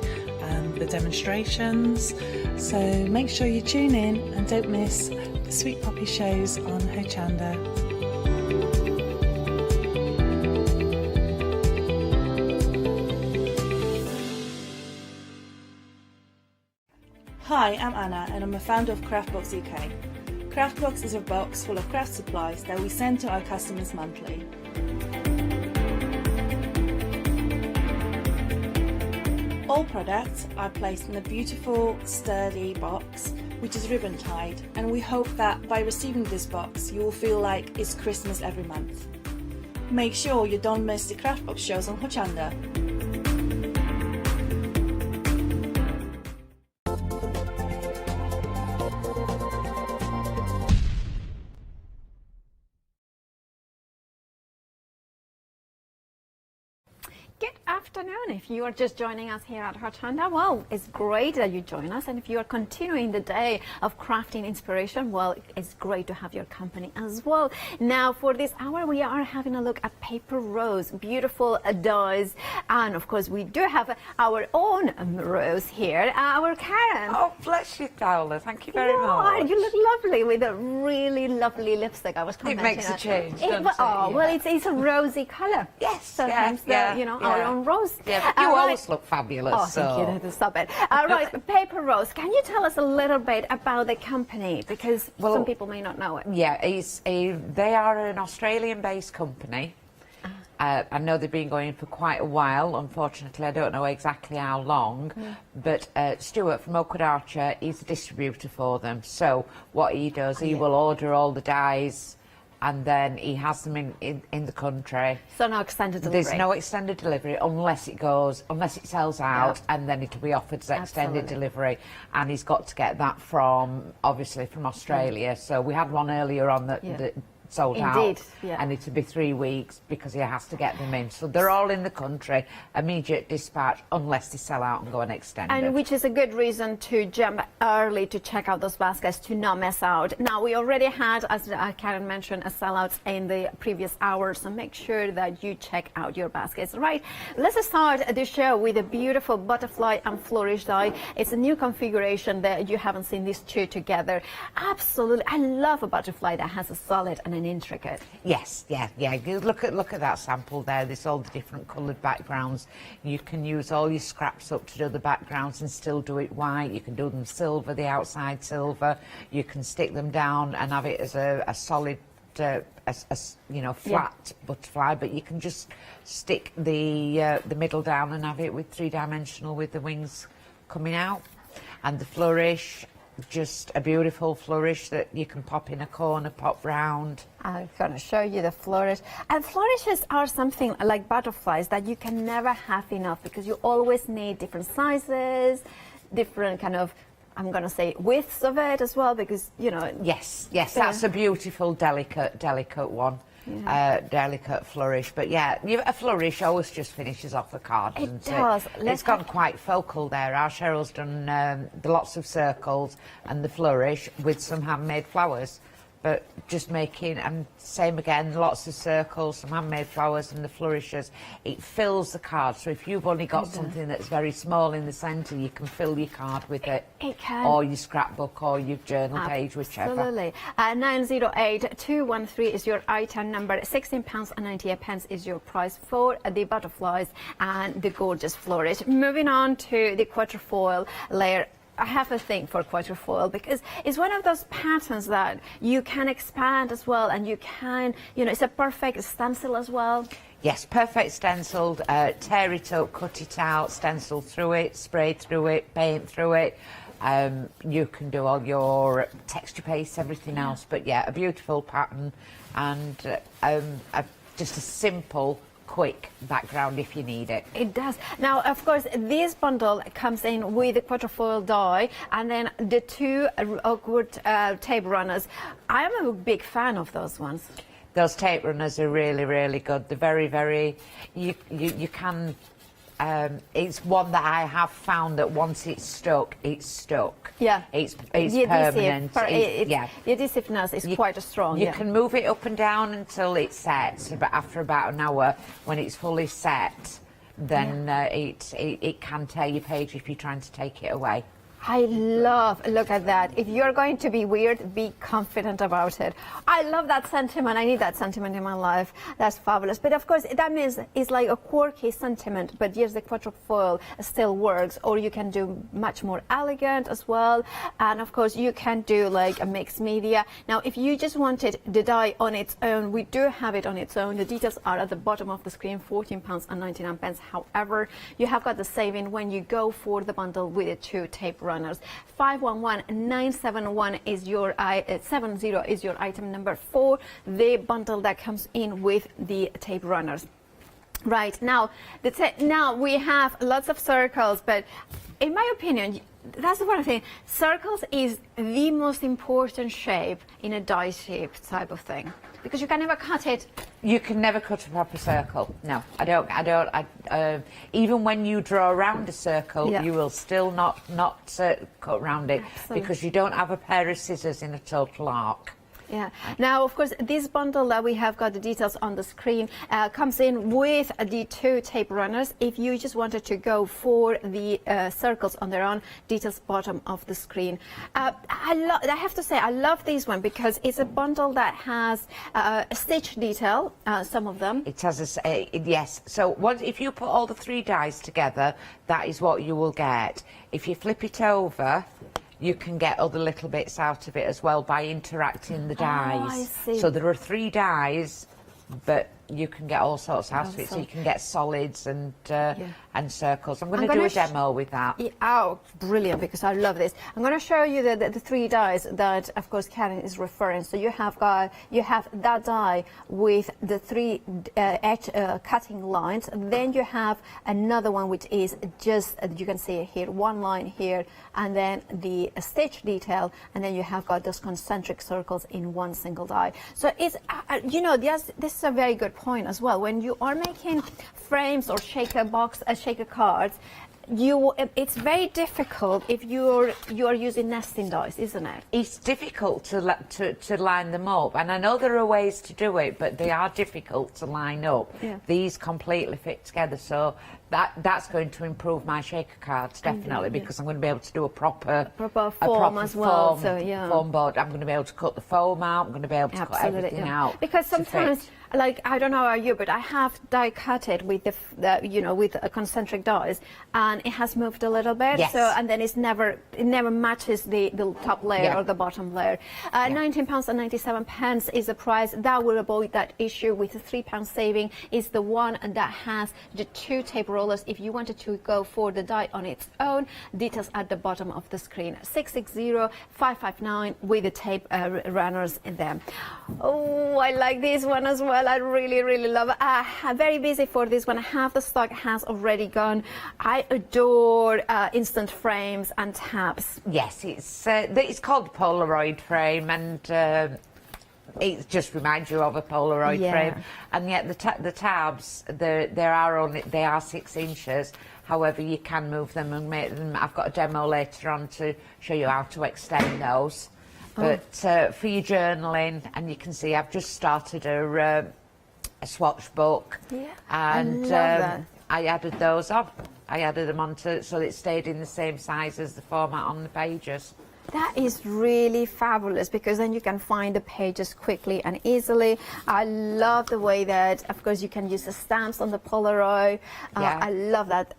Speaker 5: the demonstrations, so make sure you tune in and don't miss the Sweet Poppy shows on Hochanda.
Speaker 7: Hi, I'm Anna and I'm a founder of Craftbox UK. Craftbox is a box full of craft supplies that we send to our customers monthly. All products are placed in a beautiful, sturdy box which is ribbon tied, and we hope that by receiving this box you will feel like it's Christmas every month. Make sure you don't miss the Craftbox shows on Hochanda.
Speaker 2: Good afternoon. If you are just joining us here at Hochanda, well, it's great that you join us. And if you are continuing the day of crafting inspiration, well, it's great to have your company as well. Now, for this hour, we are having a look at paper rose, beautiful dies. And of course, we do have our own rose here, our Karen.
Speaker 23: Oh, bless you, Paola. Thank you very much.
Speaker 2: You look lovely with a really lovely lipstick. I was commenting.
Speaker 23: It makes a change, doesn't it?
Speaker 2: Oh, well, it's a rosy colour.
Speaker 23: Yes,
Speaker 2: sometimes our own rose.
Speaker 23: Yeah, but you always look fabulous.
Speaker 2: Oh, thank you. Stop it. Right, Paper Rose. Can you tell us a little bit about the company, because some people may not know it?
Speaker 23: Yeah, they are an Australian-based company. I know they've been going for quite a while. Unfortunately, I don't know exactly how long. But Stuart from Oakwood Archer is a distributor for them. So what he does, he will order all the dies, and then he has them in the country.
Speaker 2: So no extended delivery?
Speaker 23: There's no extended delivery unless it sells out, and then it'll be offered as extended delivery. And he's got to get that obviously from Australia. So we had one earlier on that sold out, and it'll be 3 weeks because he has to get them in. So they're all in the country, immediate dispatch, unless they sell out and go and extend
Speaker 2: And which is a good reason to jump early to check out those baskets, to not miss out. Now, we already had, as Karen mentioned, a sellout in the previous hour, so make sure that you check out your baskets. Right, let's start the show with a beautiful butterfly and flourish die. It's a new configuration that you haven't seen these two together. Absolutely, I love a butterfly that has a solid and an intricate.
Speaker 23: Yes, yeah. Look at that sample there. There's all the different coloured backgrounds. You can use all your scraps up to do the backgrounds and still do it white. You can do them silver, the outside silver. You can stick them down and have it as a solid, flat butterfly. But you can just stick the middle down and have it with 3-dimensional with the wings coming out. And the flourish, just a beautiful flourish that you can pop in a corner, pop round.
Speaker 2: I'm going to show you the flourish. And flourishes are something like butterflies that you can never have enough, because you always need different sizes, different kind of, I'm going to say, widths of it as well, because,
Speaker 23: Yes, that's a beautiful, delicate one. Delicate flourish, but a flourish always just finishes off a card, doesn't it?
Speaker 2: Does.
Speaker 23: It's gone quite focal there. Our Cheryl's done the lots of circles and the flourish with some handmade flowers, but just making, and same again, lots of circles, some handmade flowers and the flourishes. It fills the card, so if you've only got something that's very small in the centre, you can fill your card with it.
Speaker 2: It can.
Speaker 23: Or your scrapbook or your journal page, whichever.
Speaker 2: Absolutely. 908-213 is your item number. £16.98 is your price for the butterflies and the gorgeous flourish. Moving on to the quatrefoil layer. I have a thing for quatrefoil because it's one of those patterns that you can expand as well, and you can, you know, it's a perfect stencil as well.
Speaker 23: Yes, perfect stenciled. Tear it up, cut it out, stencil through it, spray through it, paint through it. You can do all your texture paste, everything else. But yeah, a beautiful pattern and just a simple, quick background if you need it.
Speaker 2: It does. Now, of course, this bundle comes in with the quatrefoil die and then the two awkward tape runners. I'm a big fan of those ones.
Speaker 23: Those tape runners are really, really good. They're very, very... You can... it's one that I have found that once it's stuck, it's stuck.
Speaker 2: Yeah.
Speaker 23: It's
Speaker 2: the
Speaker 23: permanent.
Speaker 2: Yeah. The adhesiveness is quite strong.
Speaker 23: You can move it up and down until it sets, but after about an hour, when it's fully set, then it can tear your page if you're trying to take it away.
Speaker 2: I love, look at that. If you're going to be weird, be confident about it. I love that sentiment. I need that sentiment in my life. That's fabulous. But of course, that means it's like a quirky sentiment, but yes, the quatrefoil still works. Or you can do much more elegant as well. And of course, you can do like a mixed media. Now, if you just wanted the die on its own, we do have it on its own. The details are at the bottom of the screen, £14.99. However, you have got the saving when you go for the bundle with the two tape runners. 511971 is your 70 is your item number for the bundle that comes in with the tape runners. Right now, now we have lots of circles, but in my opinion, that's the one thing. Circles is the most important shape in a die shape type of thing because you can never cut it.
Speaker 23: You can never cut a proper circle. No, I don't. Even when you draw around a circle, you will still not cut around it.
Speaker 2: Absolutely.
Speaker 23: Because you don't have a pair of scissors in a total arc.
Speaker 2: Yeah. Now, of course, this bundle that we have got the details on the screen comes in with the two tape runners. If you just wanted to go for the circles on their own, details bottom of the screen. I have to say, I love this one because it's a bundle that has a stitch detail, some of them.
Speaker 23: It has yes. So if you put all the three dies together, that is what you will get. If you flip it over, you can get other little bits out of it as well by interacting the dies.
Speaker 2: I see.
Speaker 23: So there are three dies, but you can get all sorts out of it. So you can get solids and circles. I'm going to do a demo with that.
Speaker 2: Oh, brilliant, because I love this. I'm going to show you the three dies that, of course, Karen is referring. So you have that die with the three cutting lines. And then you have another one which is just, you can see it here, one line here, and then the stitch detail, and then you have got those concentric circles in one single die. So it's, you know, this is a very good point as well. When you are making frames or shaker cards, it's very difficult if you're using nesting dies, isn't it?
Speaker 23: It's difficult to line them up, and I know there are ways to do it, but they are difficult to line up.
Speaker 2: Yeah.
Speaker 23: These completely fit together, so that's going to improve my shaker cards definitely, because I'm going to be able to do a proper
Speaker 2: form as well. So yeah,
Speaker 23: foam board. I'm going to be able to cut the foam out. I'm going to be able to cut everything out.
Speaker 2: Because sometimes, like, I don't know how you, but I have die cut it with with concentric dies, and it has moved a little bit.
Speaker 23: Yes.
Speaker 2: So, and then it never matches the top layer or the bottom layer. £19.97 is the price. That will avoid that issue with a £3 saving. Is the one that has the two tape rollers. If you wanted to go for the die on its own, details at the bottom of the screen. 660-559 with the tape runners in them. Oh, I like this one as well. I really, really love it. I'm very busy for this one. Half the stock has already gone. I adore instant frames and tabs.
Speaker 23: Yes, it's called Polaroid frame, and it just reminds you of a Polaroid frame. And yet the tabs, they are 6 inches. However, you can move them and make them. I've got a demo later on to show you how to extend those. But for your journaling, and you can see I've just started a swatch book.
Speaker 17: Yeah,
Speaker 23: and
Speaker 17: I love that.
Speaker 23: I added those on. I added them onto so it stayed in the same size as the format on the pages.
Speaker 17: That is really fabulous because then you can find the pages quickly and easily. I love the way that, of course, you can use the stamps on the Polaroid. I love that.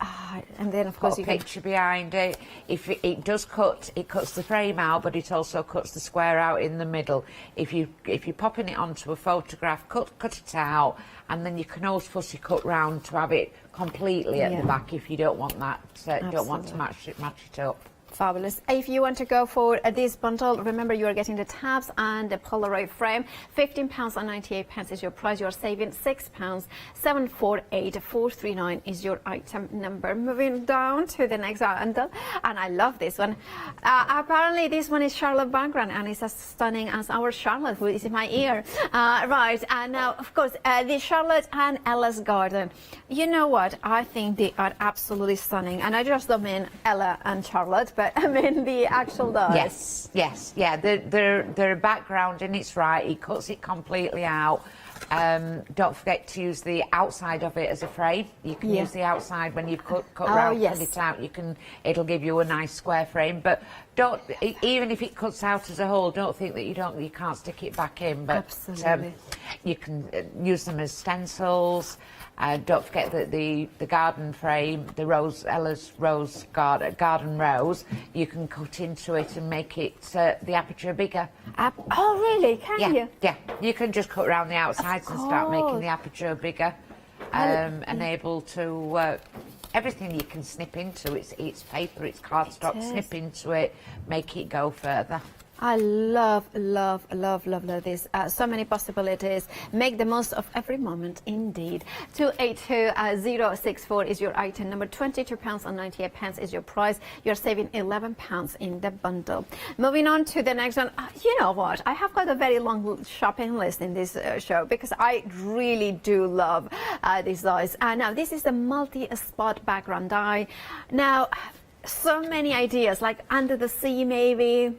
Speaker 17: And then, of course,
Speaker 23: Put
Speaker 17: you
Speaker 23: a
Speaker 17: can...
Speaker 23: picture behind it. If it does cut, it cuts the frame out, but it also cuts the square out in the middle. If you're popping it onto a photograph, cut it out, and then you can always fussy cut round to have it completely at the back if you don't want that. Don't want to match it up.
Speaker 17: Fabulous. If you want to go for this bundle, remember you are getting the tabs and the Polaroid frame. £15.98 is your price. You are saving £6. 748439 is your item number. Moving down to the next bundle, and I love this one. Apparently, this one is Charlotte background, and it's as stunning as our Charlotte, who is in my ear. Right, and now, of course, the Charlotte and Ella's garden. You know what? I think they are absolutely stunning, and I just don't mean Ella and Charlotte, but I mean the actual dies.
Speaker 23: Yes, yeah. They're a background, and it's right. He cuts it completely out. Don't forget to use the outside of it as a frame. You can use the outside when you've cut round, cut it out. It'll give you a nice square frame. But don't, even if it cuts out as a whole, don't think that you can't stick it back in. But
Speaker 17: absolutely,
Speaker 23: you can use them as stencils. Don't forget that the garden frame, Ella's rose garden rose, you can cut into it and make it the aperture bigger.
Speaker 17: Oh, really? Can you?
Speaker 23: Yeah, you can just cut around the outsides and start making the aperture bigger, and able to. Everything you can snip into, it's paper, it's cardstock, snip into it, make it go further.
Speaker 17: I love this. So many possibilities. Make the most of every moment, indeed. 282064 is your item number. £22.98 is your price. You're saving £11 in the bundle. Moving on to the next one. You know what? I have got a very long shopping list in this show because I really do love these dies. Now, this is the multi-spot background die. Now, so many ideas, like Under the Sea, maybe.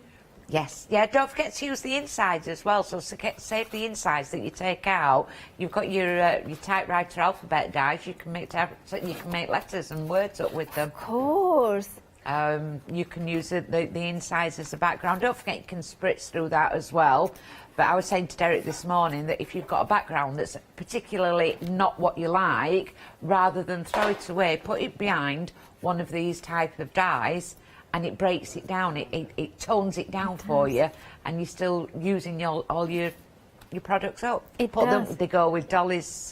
Speaker 23: Yes, yeah, don't forget to use the insides as well, so save the insides that you take out. You've got your typewriter alphabet dies, you can make letters and words up with them.
Speaker 17: Of course.
Speaker 23: You can use the insides as a background. Don't forget you can spritz through that as well. But I was saying to Derek this morning that if you've got a background that's particularly not what you like, rather than throw it away, put it behind one of these type of dies, and it breaks it down, it tones it down for you, and you're still using all your products up.
Speaker 17: They
Speaker 23: go with Dolly's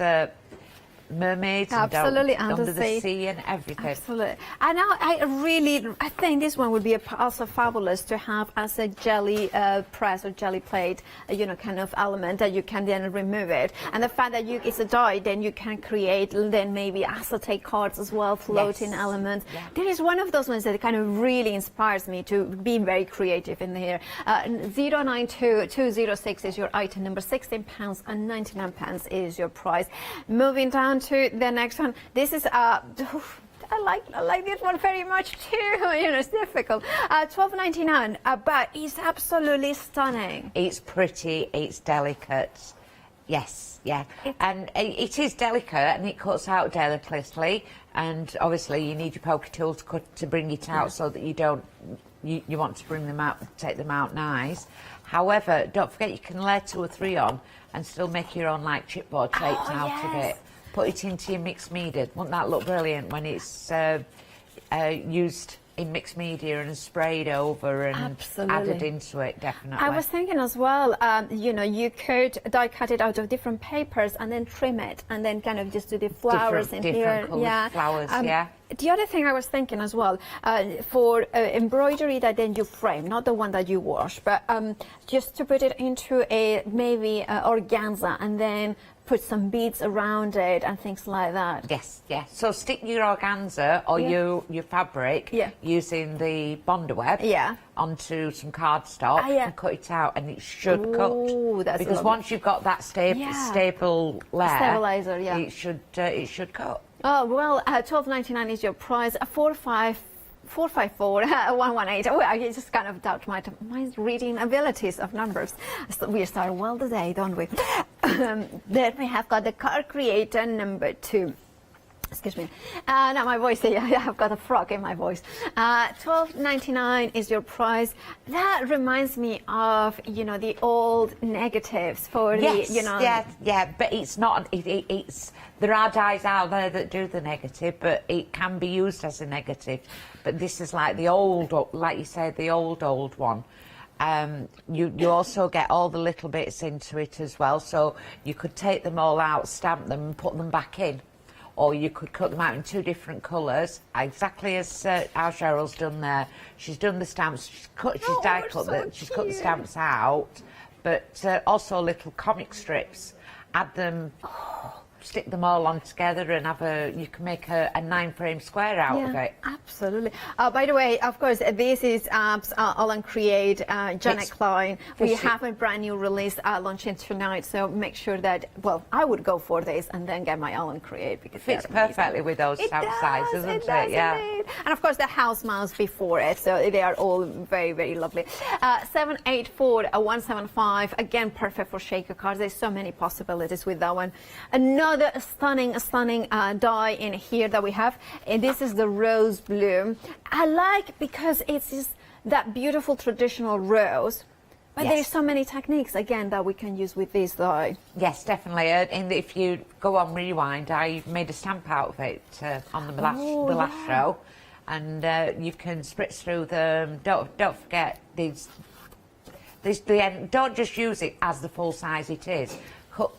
Speaker 23: mermaids,
Speaker 17: absolutely,
Speaker 23: and Under the Sea and everything.
Speaker 17: Absolutely. And I think this one would be also fabulous to have as a jelly press or jelly plate, kind of element that you can then remove it. And the fact that it's a die, then you can create then maybe acetate cards as well, floating elements. Yeah. There is one of those ones that kind of really inspires me to be very creative in here. 092206 is your item number. £16.99 is your price. Moving down to the next one. This is I like this one very much too. It's difficult. $12.99, but it's absolutely stunning.
Speaker 23: It's pretty. It's delicate. Yes, yeah, and it is delicate, and it cuts out delicately. And obviously, you need your poker tool to bring it out, so that you don't. You want to bring them out, take them out nice. However, don't forget you can layer 2 or 3 on and still make your own like chipboard shapes out of it. Put it into your mixed media. Won't that look brilliant when it's used in mixed media and sprayed over and added into it? Definitely.
Speaker 17: I was thinking as well, you could die cut it out of different papers and then trim it and then kind of just do the flowers in here.
Speaker 23: Yeah, flowers, yeah.
Speaker 17: The other thing I was thinking as well, for embroidery that then you frame, not the one that you wash, but just to put it into maybe organza and then put some beads around it and things like that.
Speaker 23: Yes, yeah. So stick your organza or your fabric using the Bonder web onto some cardstock and cut it out, and it should cut.
Speaker 17: That's
Speaker 23: because once you've got that staple layer, stabilizer, it should cut.
Speaker 17: Oh well, $12.99 is your price.
Speaker 10: 454-118. Oh, I just kind of doubt my reading abilities of numbers. So we start well today, don't we? Then we have got the card creator number 2. Excuse me. Now my voice, I've got a frog in my voice. $12.99 is your price. That reminds me of, you know, the old negatives for
Speaker 23: yes,
Speaker 10: the, you know.
Speaker 23: Yeah, but it's not, it's, there are dyes out there that do the negative, but it can be used as a negative. But this is like the old, like you said, the old one. You also get all the little bits into it as well, so you could take them all out, stamp them and put them back in. Or you could cut them out in 2 different colours, exactly as how Cheryl's done there. She's done the stamps, she's cut the stamps out, but also little comic strips. Add them, stick them all on together and you can make a 9-frame square out of it.
Speaker 10: Absolutely. By the way, of course, this is Alan Create, Janet Klein. We have a brand new release launching tonight, so make sure that, well, I would go for this and then get my Alan Create because
Speaker 23: it fits perfectly with those stamp sizes, doesn't it? Yeah.
Speaker 10: Indeed. And of course, the house mouse before it, so they are all very, very lovely. 784-175, again, perfect for shaker cards. There's so many possibilities with that one. Another stunning die in here that we have, and this is the rose blue. I like because it's just that beautiful traditional rose, but there's so many techniques again that we can use with this die.
Speaker 23: Yes, definitely. And if you go on Rewind, I made a stamp out of it on the last show, and you can spritz through them. Don't forget these. Don't just use it as the full size it is.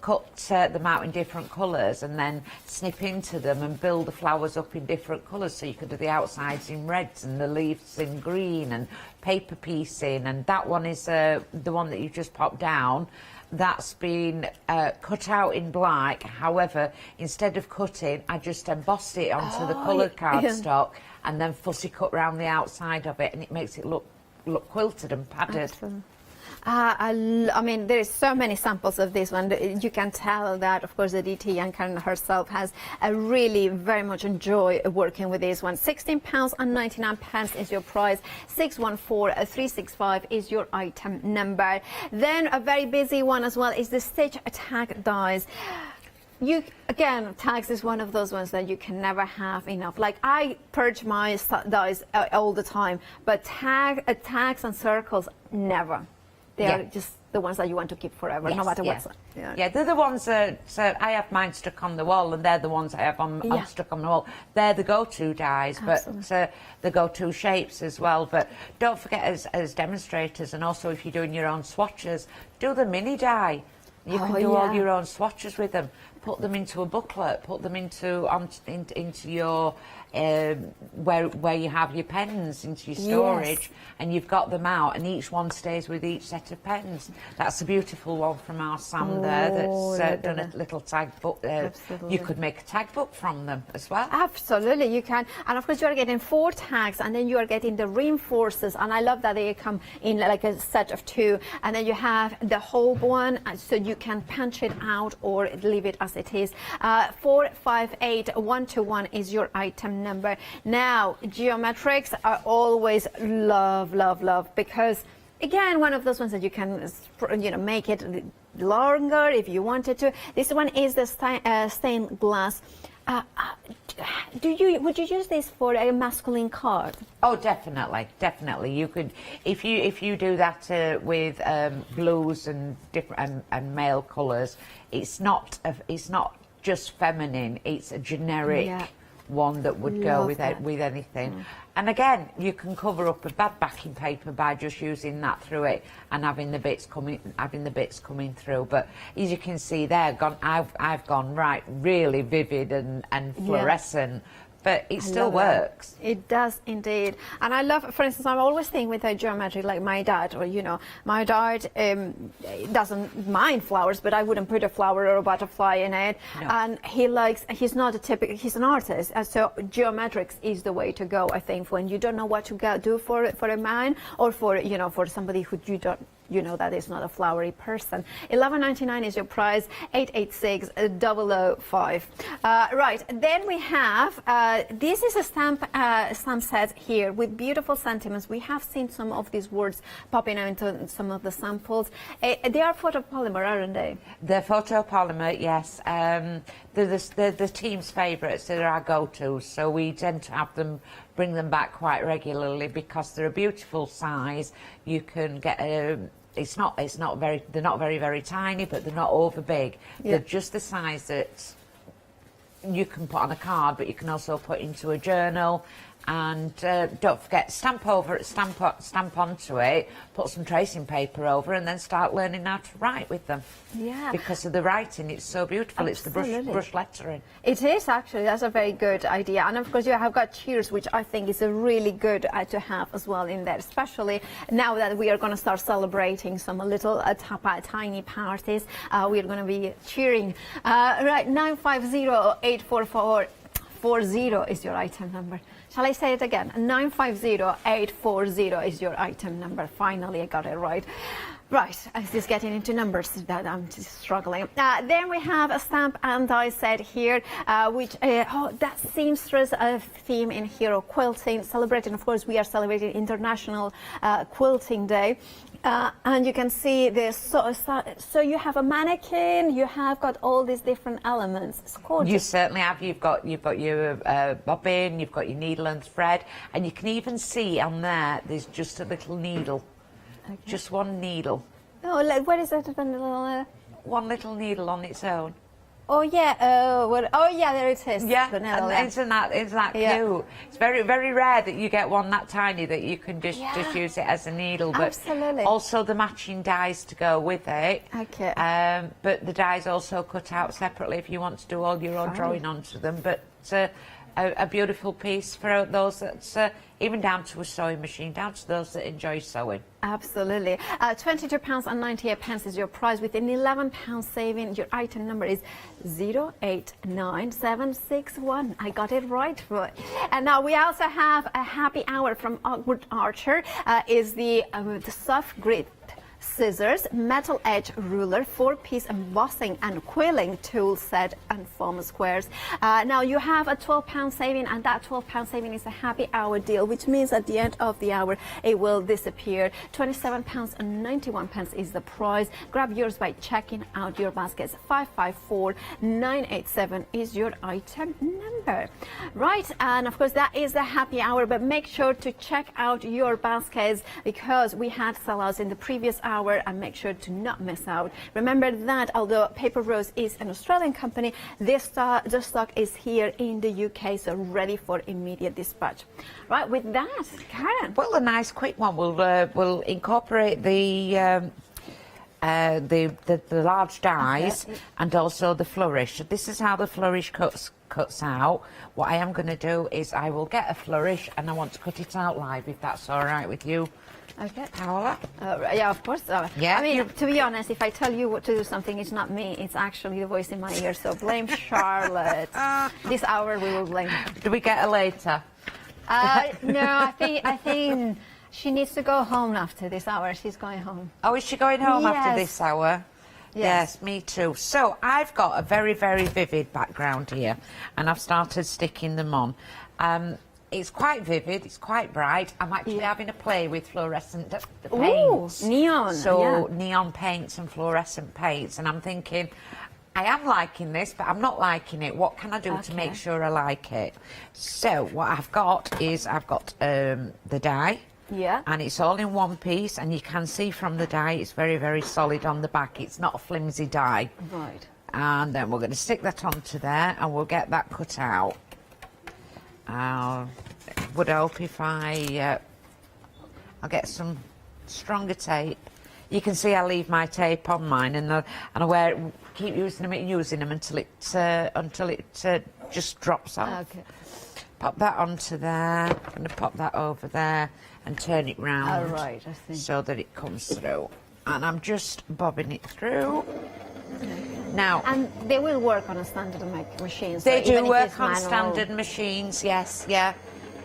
Speaker 23: Cut them out in different colours and then snip into them and build the flowers up in different colours. So you could do the outsides in reds and the leaves in green and paper piecing. And that one is the one that you just popped down. That's been cut out in black. However, instead of cutting, I just embossed it onto the coloured cardstock and then fussy cut round the outside of it, and it makes it look quilted and padded.
Speaker 10: Absolutely. I mean, there is so many samples of this one. You can tell that, of course, the DT and Karen herself has really very much enjoy working with this one. £16.99 is your price. 614-365 is your item number. Then a very busy one as well is the Stitch Tag dies. Again, tags is one of those ones that you can never have enough. Like, I purge my dies all the time, but tags and circles, never. They are just the ones that you want to keep forever, no matter what.
Speaker 23: Yeah, they're the ones that I have mine stuck on the wall, and they're the ones I have stuck on the wall. They're the go-to dies, but the go-to shapes as well. But don't forget, as demonstrators, and also if you're doing your own swatches, do the mini die. You can do all your own swatches with them. Put them into a booklet. Put them into your where you have your pens, into your storage, and you've got them out, and each one stays with each set of pens. That's a beautiful one from our Sam there that's done a little tag book. You could make a tag book from them as well.
Speaker 10: Absolutely, you can. And of course, you are getting 4 tags, and then you are getting the reinforcers. And I love that they come in like a set of 2, and then you have the whole one, so you can punch it out or leave it as it is. 458-121 is your item number. Now, geometrics I always love, because again, one of those ones that you can, make it longer if you wanted to. This one is the stained glass. Would you use this for a masculine card?
Speaker 23: Oh, definitely. You could, if you do that with blues and different and male colours. It's not just feminine. It's a generic one that would go with anything. And again, you can cover up a bad backing paper by just using that through it and having the bits coming through. But as you can see there, I've gone really vivid and fluorescent. But it still works.
Speaker 10: It does indeed. And I love, for instance, I'm always thinking with a geometry like my dad, or my dad doesn't mind flowers, but I wouldn't put a flower or a butterfly in it. No. And he's not a typical, he's an artist, so geometrics is the way to go, I think, when you don't know what to do for a man, or for somebody who you don't you know that it's not a flowery person. $11.99 is your price. 886-005. Right, then we have this is a stamp set here with beautiful sentiments. We have seen some of these words popping out into some of the samples. They are photopolymer, aren't they?
Speaker 23: They're photopolymer, yes. They're the team's favourites. They're our go-tos, so we tend to have them, bring them back quite regularly because they're a beautiful size. You can get they're not very tiny, but they're not over big.
Speaker 10: Yeah.
Speaker 23: They're just the size that you can put on a card, but you can also put into a journal. And don't forget, stamp onto it, put some tracing paper over, and then start learning how to write with them.
Speaker 10: Yeah.
Speaker 23: Because of the writing, it's so beautiful.
Speaker 10: Absolutely.
Speaker 23: It's the brush lettering.
Speaker 10: It is actually. That's a very good idea. And of course, you have got cheers, which I think is a really good to have as well in there, especially now that we are going to start celebrating some little tiny parties. We are going to be cheering. Right, 950-844-40 is your item number. Shall I say it again? 950-840 is your item number. Finally, I got it right. Right, I was just getting into numbers that I'm just struggling. Then we have a stamp and die set here, which that seamstress theme in Hero Quilting, celebrating, of course, we are celebrating International Quilting Day. And you can see this, so you have a mannequin, you have got all these different elements. It's gorgeous.
Speaker 23: You certainly have. You've got your bobbin, you've got your needle and thread, and you can even see on there's just a little needle.
Speaker 10: Okay.
Speaker 23: Just one needle.
Speaker 10: Oh, what is that?
Speaker 23: One little needle on its own.
Speaker 10: Oh yeah, oh yeah, there it is.
Speaker 23: Yeah,
Speaker 10: Vanilla.
Speaker 23: and isn't that cute? It's very, very rare that you get one that tiny that you can just use it as a needle. But
Speaker 10: absolutely.
Speaker 23: Also the matching dies to go with it.
Speaker 10: Okay.
Speaker 23: But the dies also cut out separately if you want to do all your own drawing onto them. But a beautiful piece for those that's even down to a sewing machine, down to those that enjoy sewing.
Speaker 10: Absolutely. £22.98 is your price with an £11 saving. Your item number is 089761. I got it right. And now we also have a happy hour from Outward Archer. Is the soft grit scissors, metal edge ruler, 4-piece embossing and quilling tool set, and foam squares. Now you have a £12 saving, and that £12 saving is a happy hour deal, which means at the end of the hour it will disappear. £27.91 is the price. Grab yours by checking out your baskets. 554987 is your item number. Right, and of course that is the happy hour, but make sure to check out your baskets because we had sellouts in the previous hour, and make sure to not miss out. Remember that although Paper Rose is an Australian company, the stock is here in the UK, so ready for immediate dispatch. Right, with that, Karen.
Speaker 23: Well, a nice quick one. We'll incorporate the large dies and also the flourish. This is how the flourish cuts out. What I am going to do is I will get a flourish and I want to cut it out live, if that's all right with you.
Speaker 10: Okay.
Speaker 23: Paola?
Speaker 10: Yeah, of course.
Speaker 23: Yeah.
Speaker 10: I mean, to be honest, if I tell you what to do something, it's not me. It's actually the voice in my ear. So blame Charlotte. This hour we will blame her.
Speaker 23: Do we get her later?
Speaker 10: No, I think she needs to go home after this hour. She's going home.
Speaker 23: Oh, is she going home after this hour?
Speaker 10: Yes,
Speaker 23: me too. So I've got a very, very vivid background here, and I've started sticking them on. It's quite vivid, it's quite bright. I'm actually having a play with fluorescent paints.
Speaker 10: Ooh, neon.
Speaker 23: So neon paints and fluorescent paints, and I'm thinking, I am liking this, but I'm not liking it. What can I do to make sure I like it? So what I've got is the die.
Speaker 10: Yeah.
Speaker 23: And it's all in one piece, and you can see from the die it's very, very solid on the back. It's not a flimsy die.
Speaker 10: Right.
Speaker 23: And then we're going to stick that onto there, and we'll get that cut out. I would hope if I'll get some stronger tape. You can see I leave my tape on mine, and I wear it, keep using them until it just drops off.
Speaker 10: Okay.
Speaker 23: Pop that onto there. I'm going to pop that over there and turn it round.
Speaker 10: Oh, right, I see.
Speaker 23: So that it comes through. And I'm just bobbing it through. Now,
Speaker 10: and they will work on a standard machine.
Speaker 23: They do work on standard machines, yes, yeah.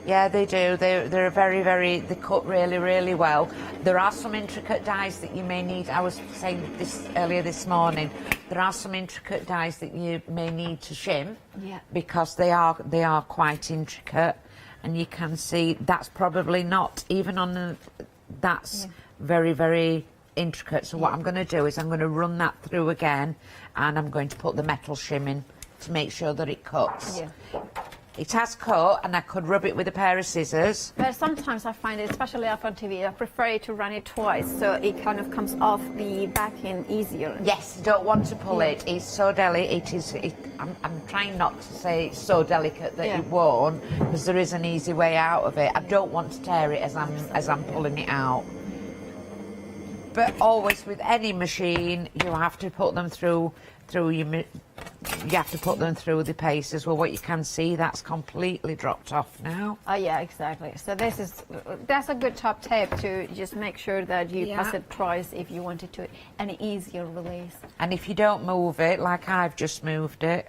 Speaker 23: Yeah, they do. They're they cut really, really well. There are some intricate dies that you may need. I was saying this earlier this morning. There are some intricate dies that you may need to shim, because they are quite intricate, and you can see that's probably not even on the. That's very, very intricate. So what I'm going to do is I'm going to run that through again, and I'm going to put the metal shim in to make sure that it cuts.
Speaker 10: Yeah.
Speaker 23: It has cut, and I could rub it with a pair of scissors.
Speaker 10: But sometimes I find it, especially up on TV, I prefer to run it twice so it kind of comes off the back end easier.
Speaker 23: Yes, don't want to pull it. It's so delicate. I'm trying not to say it's so delicate that it won't, because there is an easy way out of it. I don't want to tear it as I'm pulling it out. But always with any machine, you have to put them through you have to put them through the paces. Well, what you can see, that's completely dropped off now.
Speaker 10: Oh yeah, exactly. So that's a good top tip to just make sure that you pass it twice if you want it to an easier release.
Speaker 23: And if you don't move it, like I've just moved it,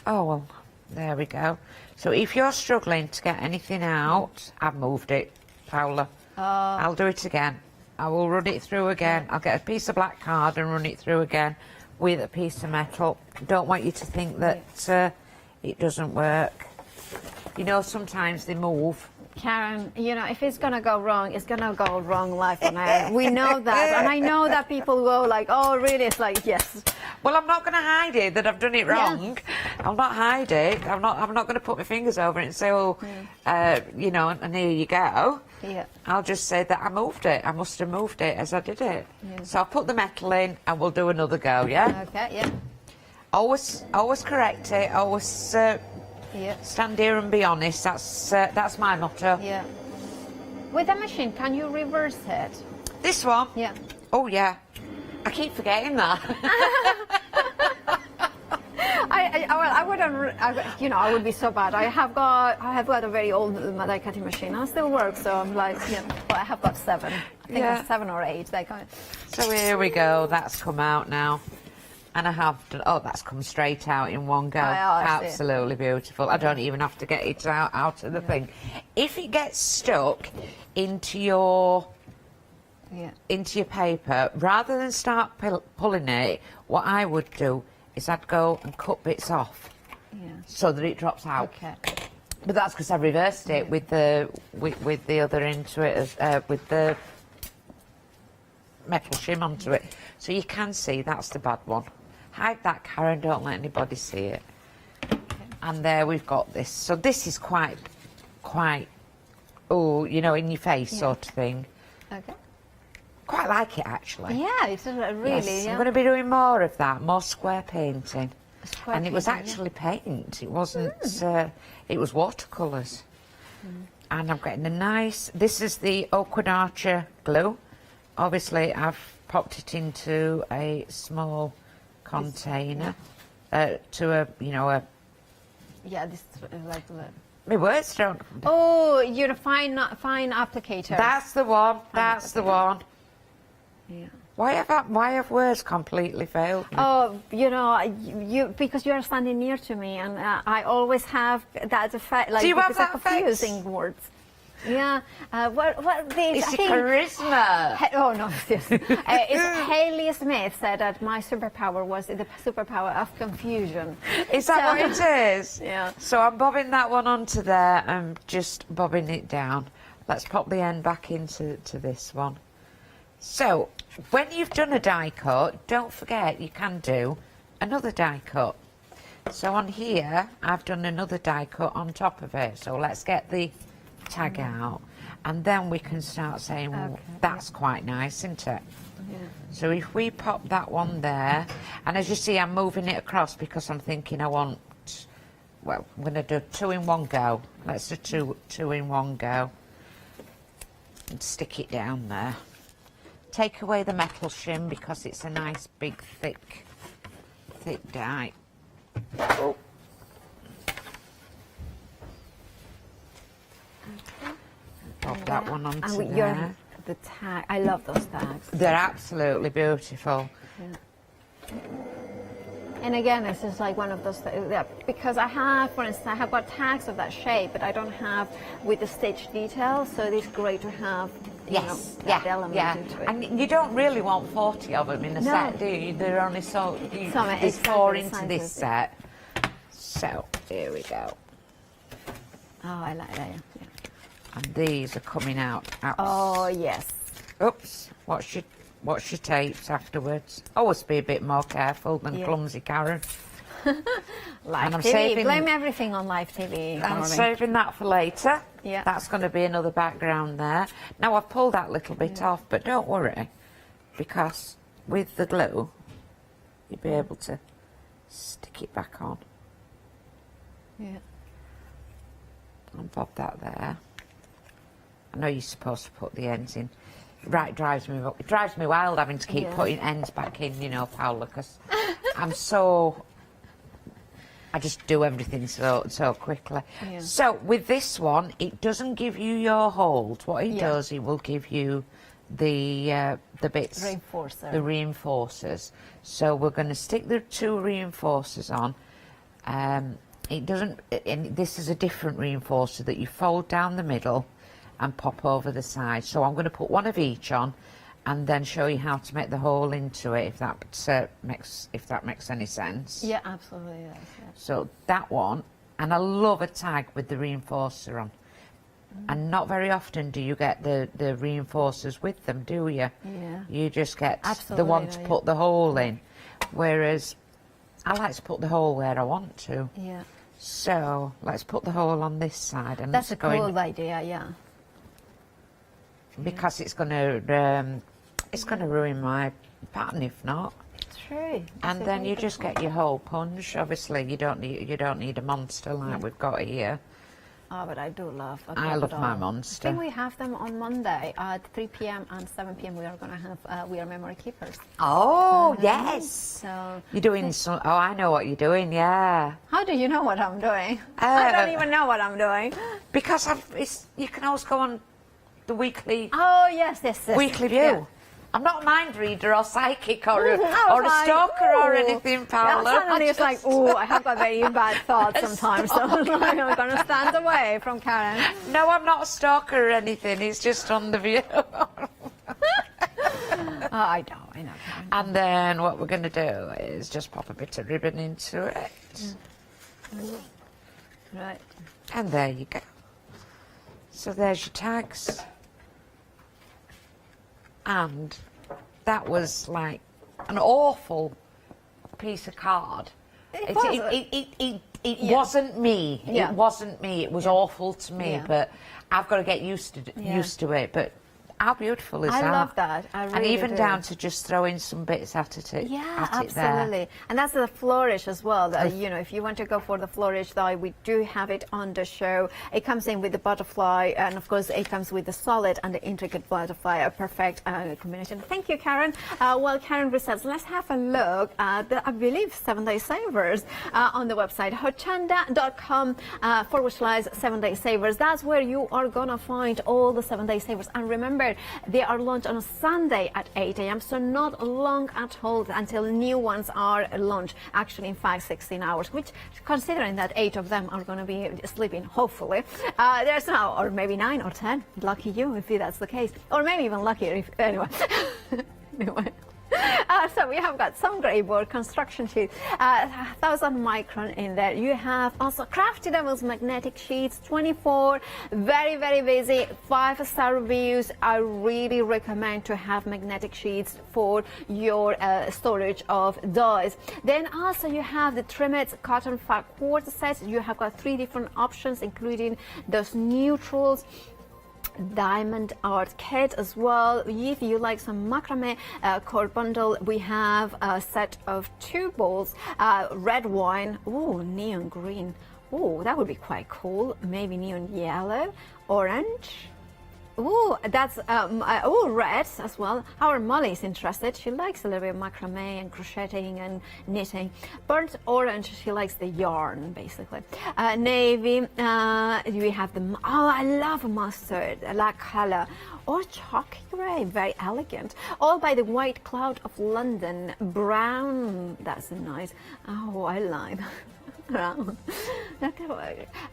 Speaker 23: oh well, there we go. So if you're struggling to get anything out, I've moved it, Paula. I'll do it again. I will run it through again. I'll get a piece of black card and run it through again with a piece of metal. Don't want you to think that it doesn't work. You know, sometimes they move.
Speaker 10: Karen, you know, if it's going to go wrong, it's going to go wrong live on air. We know that. And I know that people go like, oh, really? It's like, yes.
Speaker 23: Well, I'm not going to hide it that I've done it wrong. I'll not hide it. I'm not going to put my fingers over it and say, oh, you know, and here you go.
Speaker 10: Yeah.
Speaker 23: I'll just say that I moved it. I must have moved it as I did it. So I'll put the metal in and we'll do another go, yeah?
Speaker 10: Okay, yeah.
Speaker 23: Always correct it. Always stand here and be honest. That's my motto.
Speaker 10: Yeah. With the machine, can you reverse it?
Speaker 23: This one?
Speaker 10: Yeah.
Speaker 23: Oh, yeah. I keep forgetting that.
Speaker 10: I wouldn't, you know, I would be so bad. I have got a very old die cutting machine. I still work, so I'm like, well, I have got 7. I think it's 7 or 8.
Speaker 23: So here we go. That's come out now. And I have done, that's come straight out in one go. Absolutely beautiful. I don't even have to get it out of the thing. If it gets stuck into your paper, rather than start pulling it, what I would do is I'd go and cut bits off so that it drops out.
Speaker 10: Okay.
Speaker 23: But that's because I reversed it with the other into it, with the metal shim onto it. So you can see that's the bad one. Hide that, Karen, don't let anybody see it. And there we've got this. So this is quite, oh, you know, in your face sort of thing.
Speaker 10: Okay.
Speaker 23: Quite like it, actually.
Speaker 10: Yeah, it's really,
Speaker 23: yes, I'm going to be doing more of that, more square painting.
Speaker 10: And
Speaker 23: it was actually paint. It wasn't, it was watercolours. And I'm getting a nice, this is the Oakwood Archer glue. Obviously, I've popped it into a small container to a, you know, a...
Speaker 10: Yeah, this is like the...
Speaker 23: My words don't...
Speaker 10: Oh, you're a fine applicator.
Speaker 23: That's the one, that's the one.
Speaker 10: Yeah.
Speaker 23: Why have words completely failed me?
Speaker 10: Oh, you know, because you are standing near to me, and I always have that effect. Like,
Speaker 23: do you have that
Speaker 10: confusing
Speaker 23: effect?
Speaker 10: Words. Yeah.
Speaker 23: It's charisma.
Speaker 10: Oh no, yes. Haley Smith said that my superpower was the superpower of confusion.
Speaker 23: Is that what it is?
Speaker 10: Yeah.
Speaker 23: So I'm bobbing that one onto there and just bobbing it down. Let's pop the end back into this one. So when you've done a die cut, don't forget you can do another die cut. So on here, I've done another die cut on top of it. So let's get the tag out, and then we can start saying, well, that's quite nice, isn't it?
Speaker 10: Yeah.
Speaker 23: So if we pop that one there, and as you see, I'm moving it across because I'm thinking I want, well, I'm going to do 2 in one go. Let's do two in one go. And stick it down there. Take away the metal shim because it's a nice big thick die. Oh. Pop that one onto there.
Speaker 10: The tag, I love those tags.
Speaker 23: They're absolutely beautiful.
Speaker 10: Yeah. And again, it's just like one of those because I have, for instance, I have got tags of that shape, but I don't have with the stitch detail. So it's great to have.
Speaker 23: Yes,
Speaker 10: that element
Speaker 23: yeah.
Speaker 10: into it.
Speaker 23: And you don't really want 40 of them in a set, do you? They're only there's 4 into this set. So, here we go.
Speaker 10: Oh, I like that, yeah.
Speaker 23: And these are coming out.
Speaker 10: Oh, yes.
Speaker 23: Oops, watch your tapes afterwards. Always be a bit more careful than clumsy Karen.
Speaker 10: Live TV. Blame everything on live TV.
Speaker 23: I'm saving that for later.
Speaker 10: Yeah.
Speaker 23: That's going to be another background there. Now I've pulled that little bit off, but don't worry, because with the glue, you'll be able to stick it back on.
Speaker 10: Yeah.
Speaker 23: And pop that there. I know you're supposed to put the ends in. It drives me wild having to keep putting ends back in, you know, Paula, because I just do everything so quickly.
Speaker 10: Yeah.
Speaker 23: So with this one, it doesn't give you your hold. What it does, it will give you the bits, the reinforcers. So we're going to stick the 2 reinforcers on. It doesn't. And this is a different reinforcer that you fold down the middle and pop over the side. So I'm going to put one of each on, and then show you how to make the hole into it, if that makes any sense.
Speaker 10: Yeah, absolutely. Yes, yes.
Speaker 23: So that one, and I love a tag with the reinforcer on. And not very often do you get the reinforcers with them, do you?
Speaker 10: Yeah.
Speaker 23: You just get the one to put the hole in. Whereas I like to put the hole where I want to.
Speaker 10: Yeah.
Speaker 23: So let's put the hole on this side. And
Speaker 10: that's a cool idea, yeah.
Speaker 23: Because it's going to ruin my pattern if not.
Speaker 10: True.
Speaker 23: And then you just get your hole punch. Obviously, you don't need a monster like we've got here.
Speaker 10: Oh, but I do love.
Speaker 23: I love my monster.
Speaker 10: I think we have them on Monday at 3 p.m. and 7 p.m. We are going to have we are memory keepers.
Speaker 23: Oh yes.
Speaker 10: So
Speaker 23: you're doing some. Oh, I know what you're doing. Yeah.
Speaker 10: How do you know what I'm doing? I don't even know what I'm doing.
Speaker 23: Because you can always go on the weekly.
Speaker 10: Oh yes.
Speaker 23: Weekly view.
Speaker 10: Yeah.
Speaker 23: I'm not a mind reader or psychic or a stalker or anything, Paula.
Speaker 10: Suddenly it's like, oh, I have got very bad thoughts sometimes, so I'm going to stand away from Karen.
Speaker 23: No, I'm not a stalker or anything. It's just on the view.
Speaker 10: I know. Karen.
Speaker 23: And then what we're going to do is just pop a bit of ribbon into it.
Speaker 10: Right.
Speaker 23: And there you go. So there's your tags. And that was like an awful piece of card. It wasn't me.
Speaker 10: Yeah.
Speaker 23: It wasn't me. It was awful to me.
Speaker 10: Yeah.
Speaker 23: But I've got to get used to it. But how beautiful is that?
Speaker 10: I love that. I really
Speaker 23: and even
Speaker 10: do.
Speaker 23: down to just throwing some bits at it.
Speaker 10: Yeah,
Speaker 23: at it there.
Speaker 10: absolutely. And that's the flourish as well. You know, if you want to go for the flourish dye, we do have it on the show. It comes in with the butterfly, and of course, it comes with the solid and the intricate butterfly, a perfect combination. Thank you, Karen. Well, Karen resets. Let's have a look at the, I believe, 7-day savers on the website, hochanda.com / 7-day savers. That's where you are going to find all the 7-day savers. And remember, they are launched on a Sunday at 8 a.m. so not long at all until new ones are launched. Actually, in fact, 16 hours, which, considering that 8 of them are going to be sleeping, hopefully, there's now, or maybe 9 or 10. Lucky you if that's the case, or maybe even luckier if anyway. Anyway. So we have got some grey board construction sheets, 1000 micron in there. You have also Crafty Devils magnetic sheets, 24, very, very busy, 5-star reviews. I really recommend to have magnetic sheets for your storage of dyes. Then also you have the Trimmets cotton fat quartz sets. You have got 3 different options, including those neutrals, diamond art kit as well. If you like some macrame core bundle, we have a set of 2 bowls, red wine, neon green, that would be quite cool, maybe neon yellow, orange, Oh, that's red as well. Our Molly is interested. She likes a little bit of macrame and crocheting and knitting. Burnt orange, she likes the yarn basically. Navy, we have the I love mustard, that color. Or chalky grey, very elegant. All by the White Cloud of London. Brown, that's nice. Oh, I like brown.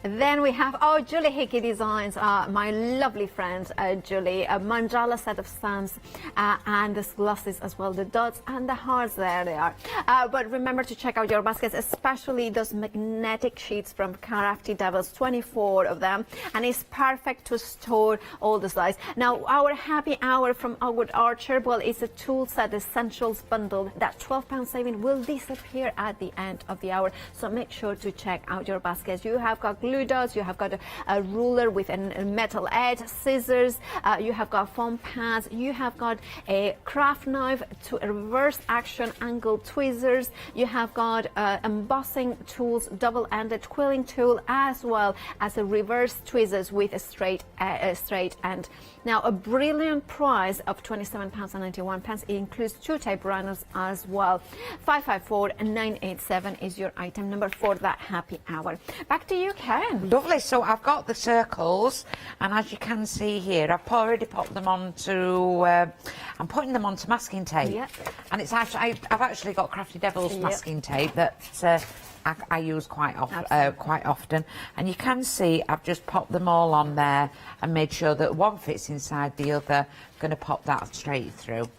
Speaker 10: Then we have Julie Hickey Designs, my lovely friend Julie, a mandala set of stamps and the glosses as well, the dots and the hearts, there they are. But remember to check out your baskets, especially those magnetic sheets from Crafty Devils, 24 of them, and it's perfect to store all the slides. Now our happy hour from Outward Archer, well, it's a tool set essentials bundle. That £12 saving will disappear at the end of the hour, so make sure to check out your baskets. You have got glue dots, you have got a ruler with a metal edge, scissors, you have got foam pads, you have got a craft knife to reverse action angle tweezers, you have got embossing tools, double-ended quilling tool, as well as a reverse tweezers with a straight end. Now a brilliant price of £27.91. It includes 2 tape runners as well. 554987 is your item number for that happy hour. Back to you, Karen.
Speaker 23: Lovely. So I've got the circles, and as you can see here, I've already popped them onto. I'm putting them onto masking tape, and it's actually I've actually got Crafty Devils masking tape that I use quite often, and you can see I've just popped them all on there and made sure that one fits inside the other. I'm going to pop that straight through.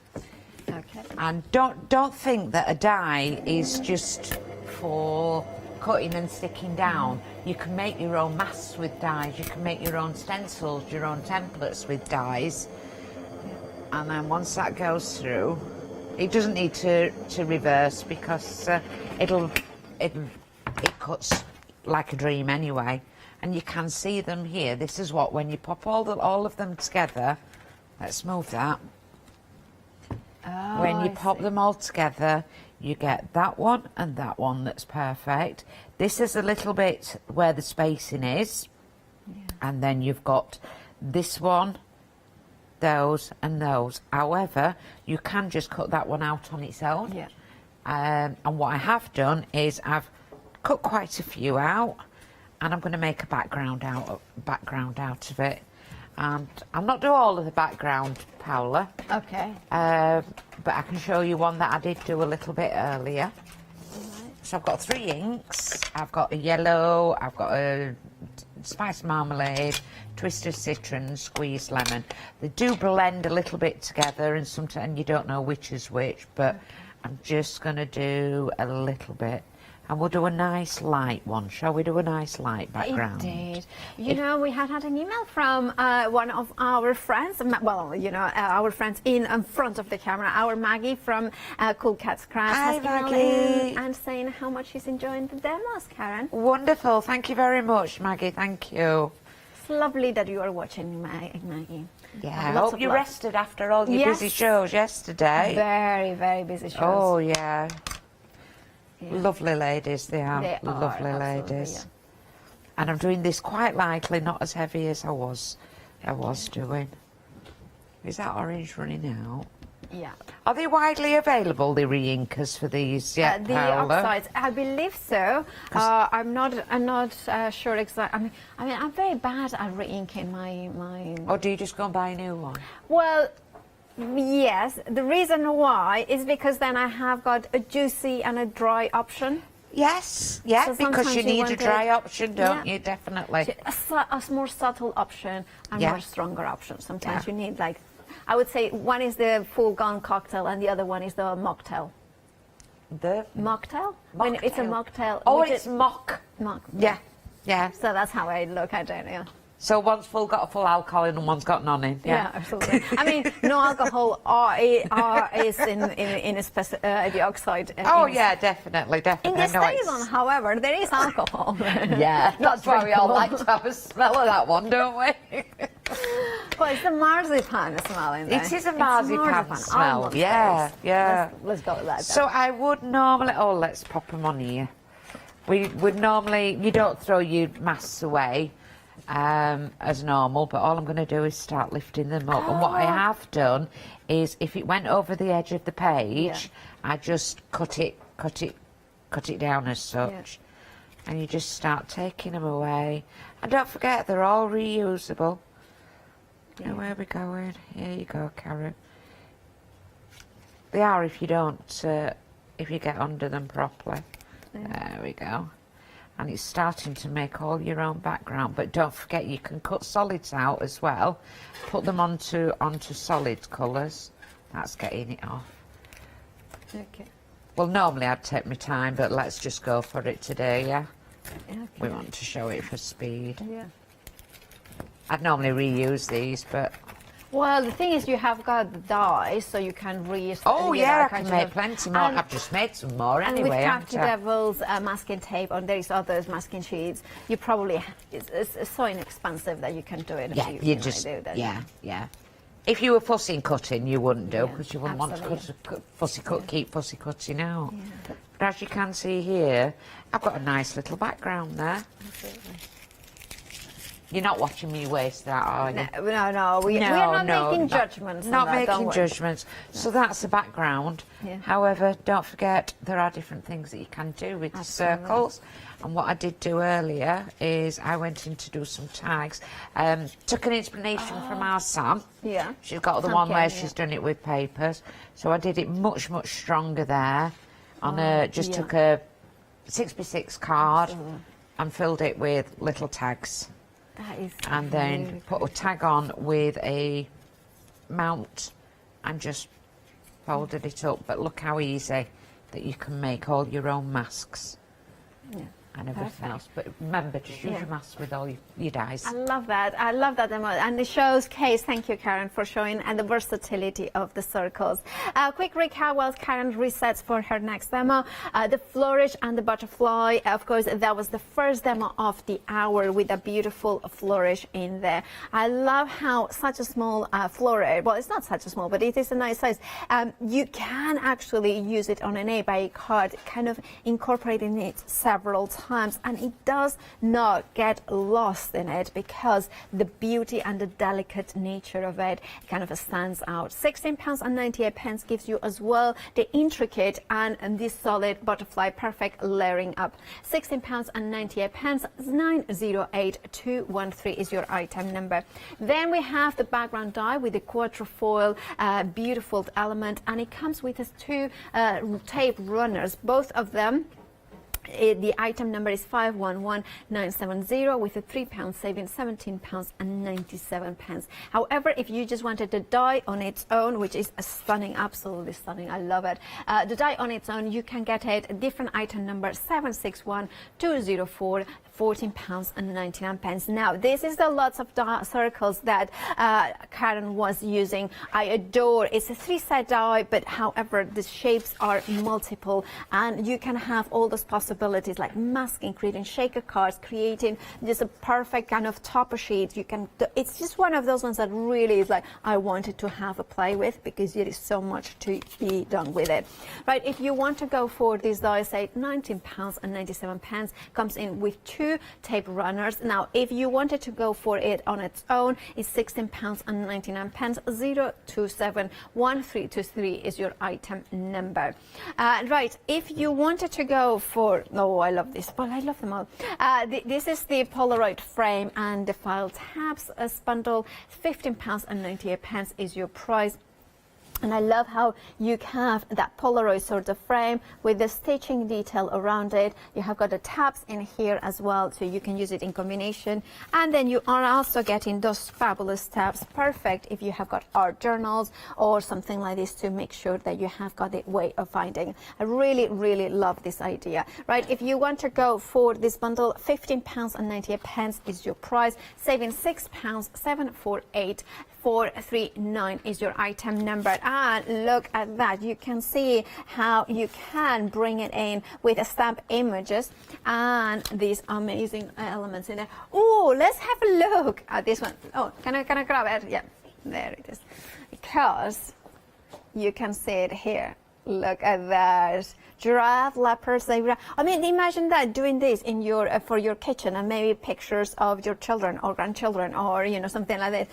Speaker 10: Okay.
Speaker 23: And don't think that a die is just for cutting and sticking down. You can make your own masks with dies, you can make your own stencils, your own templates with dies, and then once that goes through, it doesn't need to reverse, because it cuts like a dream anyway. And you can see them here. This is what, when you pop all of them together, let's move that. When you pop them all together, you get that one and that one that's perfect. This is a little bit where the spacing is, and then you've got this one, those and those. However, you can just cut that one out on its own. And what I have done is I've cut quite a few out, and I'm going to make a background out of it. And I'll not do all of the background, Paola.
Speaker 10: Okay.
Speaker 23: But I can show you one that I did do a little bit earlier. So I've got 3 inks. I've got a yellow, I've got a spice marmalade, twisted citron, squeezed lemon. They do blend a little bit together, and sometimes you don't know which is which, but I'm just going to do a little bit. And we'll do a nice light one. Shall we do a nice light background?
Speaker 10: Indeed. You know, we had an email from one of our friends, well, you know, our friends in front of the camera, our Maggie from Cool Cats Crafts.
Speaker 23: Hi, Maggie.
Speaker 10: And saying how much she's enjoying the demos, Karen.
Speaker 23: Wonderful. Thank you very much, Maggie. Thank you.
Speaker 10: It's lovely that you are watching, Maggie.
Speaker 23: Yeah, I hope you rested after all your busy shows yesterday.
Speaker 10: Very, very busy shows.
Speaker 23: Oh, yeah. Lovely ladies, they are. Lovely ladies.
Speaker 10: Yeah.
Speaker 23: And I'm doing this quite lightly, not as heavy as I was doing. Is that orange running out?
Speaker 10: Yeah.
Speaker 23: Are they widely available, the re-inkers for these yet,
Speaker 10: The
Speaker 23: Paola?
Speaker 10: oxides, I believe so. I'm not sure exactly. I mean, I'm very bad at re-inking my.
Speaker 23: Or do you just go and buy a new one?
Speaker 10: Well, yes. The reason why is because then I have got a juicy and a dry option.
Speaker 23: Yes, yeah,
Speaker 10: So
Speaker 23: because you
Speaker 10: sometimes
Speaker 23: need a
Speaker 10: want
Speaker 23: dry
Speaker 10: it-
Speaker 23: option, don't you? Definitely.
Speaker 10: A more subtle option and
Speaker 23: Yeah.
Speaker 10: more stronger option. Sometimes you need, like, I would say one is the full-gone cocktail and the other one is the mocktail.
Speaker 23: The
Speaker 10: mocktail? When it's a mocktail.
Speaker 23: Oh,
Speaker 10: which
Speaker 23: it's
Speaker 10: is
Speaker 23: mock.
Speaker 10: Mock.
Speaker 23: Yeah, yeah.
Speaker 10: So that's how I look at it, yeah.
Speaker 23: So one's got a full alcohol in and one's got none in.
Speaker 10: Yeah, absolutely. I mean, no alcohol is in a the oxide.
Speaker 23: Oh, yeah, definitely.
Speaker 10: In the Saison, however, there is alcohol.
Speaker 23: Yeah, that's why we all like to have a smell of that one, don't we?
Speaker 10: Well, it's the marzipan smell in there.
Speaker 23: It is a marzipan smell.
Speaker 10: Almond
Speaker 23: Yeah,
Speaker 10: taste.
Speaker 23: yeah.
Speaker 10: Let's go with that.
Speaker 23: So I would normally... Oh, let's pop them on here. We would normally... You don't throw your masks away. as normal, but all I'm going to do is start lifting them up. And what I have done is, if it went over the edge of the page, I just cut it down as such. And you just start taking them away. And don't forget, they're all reusable. Now, where are we going? Here you go, Karen. They are if you don't, if you get under them properly. There we go. And it's starting to make all your own background, but don't forget you can cut solids out as well. Put them onto solid colours. That's getting it off.
Speaker 10: Okay.
Speaker 23: Well, normally I'd take my time, but let's just go for it today, yeah?
Speaker 10: Okay.
Speaker 23: We want to show it for speed.
Speaker 10: Yeah.
Speaker 23: I'd normally reuse these, but...
Speaker 10: Well, the thing is, you have got the dye, so you can reuse.
Speaker 23: Oh yeah, I can make plenty more. I've just made some more anyway.
Speaker 10: And with Crafty Devil's masking tape, or there is others masking sheets, you probably it's so inexpensive that you can do it.
Speaker 23: Yeah, you just yeah. If you were fussy cutting, you wouldn't do, because you wouldn't want to keep fussy cutting out.
Speaker 10: Yeah.
Speaker 23: But as you can see here, I've got a nice little background there.
Speaker 10: Absolutely.
Speaker 23: You're not watching me waste that, are you?
Speaker 10: No. We are not making judgments.
Speaker 23: Not making judgments. So that's the background.
Speaker 10: Yeah.
Speaker 23: However, don't forget there are different things that you can do with the circles. And what I did do earlier is I went in to do some tags. Took an inspiration from our Sam.
Speaker 10: Yeah.
Speaker 23: She's got the one where she's done it with papers. So I did it much stronger there. On took a 6x6 card and filled it with little tags.
Speaker 10: That is
Speaker 23: and then
Speaker 10: really
Speaker 23: put a tag on with a mount and just folded it up. But look how easy that you can make all your own masks.
Speaker 10: Yeah.
Speaker 23: And everything else. But remember, just use your masks with all your dyes.
Speaker 10: I love that. I love that demo. And it shows case. Thank you, Karen, for showing and the versatility of the circles. Quick recap while Karen resets for her next demo. The flourish and the butterfly. Of course, that was the first demo of the hour with a beautiful flourish in there. I love how such a small flourish, well, it's not such a small, but it is a nice size. You can actually use it on an A-by card, kind of incorporating it several times, and it does not get lost in it because the beauty and the delicate nature of it kind of stands out. £16.98 gives you as well the intricate and this solid butterfly, perfect layering up. £16.98, 908213 is your item number. Then we have the background die with the quatrefoil, beautiful element, and it comes with its two tape runners, both of them. The item number is 511970 with a £3 saving, £17.97. However, if you just wanted the die on its own, which is stunning, absolutely stunning, I love it. The die on its own, you can get it a different item number 761204. £14.99. Now, this is the lots of circles that Karen was using. I adore. It's a 3-set die, but however, the shapes are multiple, and you can have all those possibilities like masking, creating shaker cards, creating just a perfect kind of topper sheet. You can. It's just one of those ones that really is like I wanted to have a play with because there is so much to be done with it. Right? If you want to go for this die, say £19.97 comes in with two tape runners. Now, if you wanted to go for it on its own, it's £16.99. 0271323 is your item number. Right, if you wanted to go for, oh, I love this, but I love them all. This is the Polaroid frame and the file tabs bundle. £15.98 is your price. And I love how you have that Polaroid sort of frame with the stitching detail around it. You have got the tabs in here as well, so you can use it in combination. And then you are also getting those fabulous tabs, perfect if you have got art journals or something like this to make sure that you have got the way of finding. I really, really love this idea. Right, if you want to go for this bundle, £15.98 is your price, saving £6.748. 439 is your item number. And look at that, you can see how you can bring it in with a stamp images and these amazing elements in there. Oh, let's have a look at this one. Oh, can I grab it? Yeah, there it is. Because you can see it here. Look at that. giraffe, leopard, zebra. I mean, imagine that, doing this in your for your kitchen, and maybe pictures of your children or grandchildren, or something like that.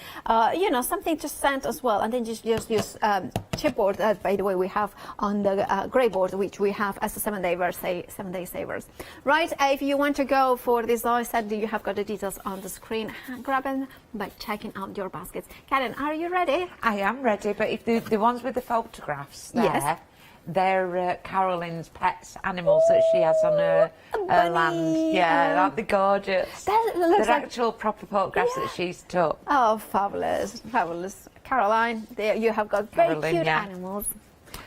Speaker 10: Something to send as well, and then just use chipboard that, by the way, we have on the grey board, which we have as a 7-day savers. Right, if you want to go for this die set, you have got the details on the screen. Grab them by checking out your baskets. Karen, are you ready?
Speaker 23: I am ready, but if the ones with the photographs there,
Speaker 10: yes,
Speaker 23: they're Carolyn's pets, animals that she has on her land. Yeah, aren't they gorgeous? They're actual proper photographs that she's took.
Speaker 10: Oh, fabulous, fabulous. Caroline, there you have got very cute animals.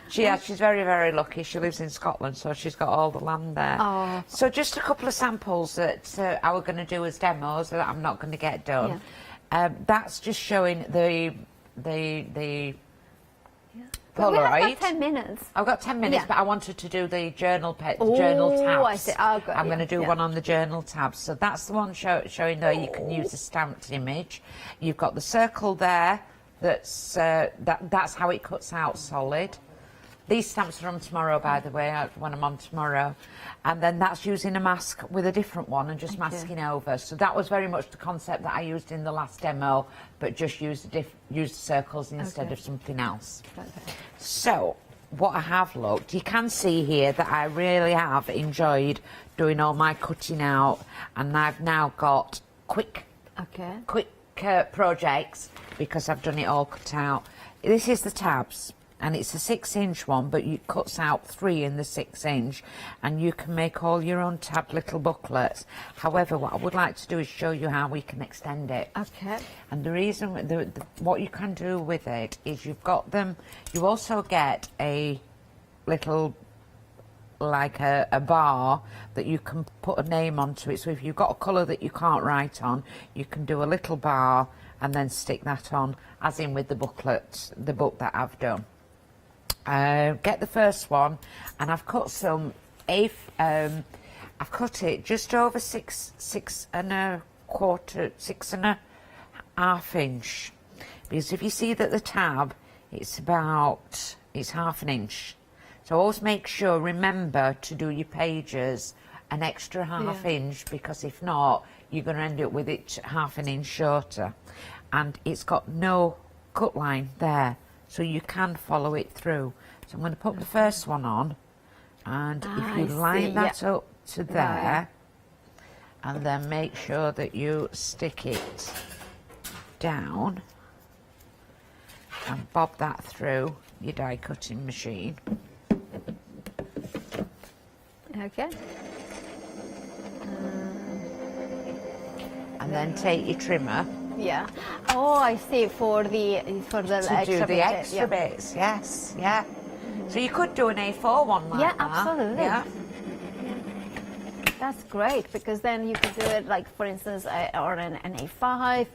Speaker 23: She's very, very lucky. She lives in Scotland, so she's got all the land there.
Speaker 10: Oh.
Speaker 23: So just a couple of samples that I were going to do as demos that I'm not going to get done.
Speaker 10: Yeah.
Speaker 23: That's just showing the
Speaker 10: But we have
Speaker 23: Polaroid.
Speaker 10: got 10 minutes.
Speaker 23: I've got 10 minutes,
Speaker 10: Yeah.
Speaker 23: but I wanted to do the journal tabs.
Speaker 10: I see. Oh, good.
Speaker 23: I'm going to do
Speaker 10: Yeah.
Speaker 23: one on the journal tabs. So that's the one showing there. You can use a stamped image. You've got the circle there. That's how it cuts out solid. These stamps are on tomorrow, by the way, when I'm on tomorrow. And then that's using a mask with a different one and just masking over. So that was very much the concept that I used in the last demo, but just used circles instead of something else. So what I have looked, you can see here that I really have enjoyed doing all my cutting out, and I've now got quick projects because I've done it all cut out. This is the tabs, and it's a 6-inch one, but it cuts out 3 in the 6-inch, and you can make all your own tabbed little booklets. However, what I would like to do is show you how we can extend it.
Speaker 10: Okay.
Speaker 23: And the reason, what you can do with it is you've got them, you also get a little, like a bar that you can put a name onto it. So if you've got a colour that you can't write on, you can do a little bar and then stick that on, as in with the booklet, the book that I've done. Get the first one, and I've cut some. I've cut it just over 6 and a half inch, because if you see that the tab, it's half an inch. So always make sure, remember to do your pages an extra half inch, because if not, you're going to end up with it half an inch shorter. And it's got no cut line there, so you can follow it through. So I'm going to put the first one on, and if you line that up to there, and then make sure that you stick it down and bob that through your die cutting machine.
Speaker 10: Okay.
Speaker 23: And then take your trimmer.
Speaker 10: Yeah. Oh, I see. For the
Speaker 23: to do the extra bits. Yes. Yeah. So you could do an A4 one like that.
Speaker 10: Yeah, absolutely.
Speaker 23: Yeah.
Speaker 10: That's great, because then you could do it, like, for instance, or an A5,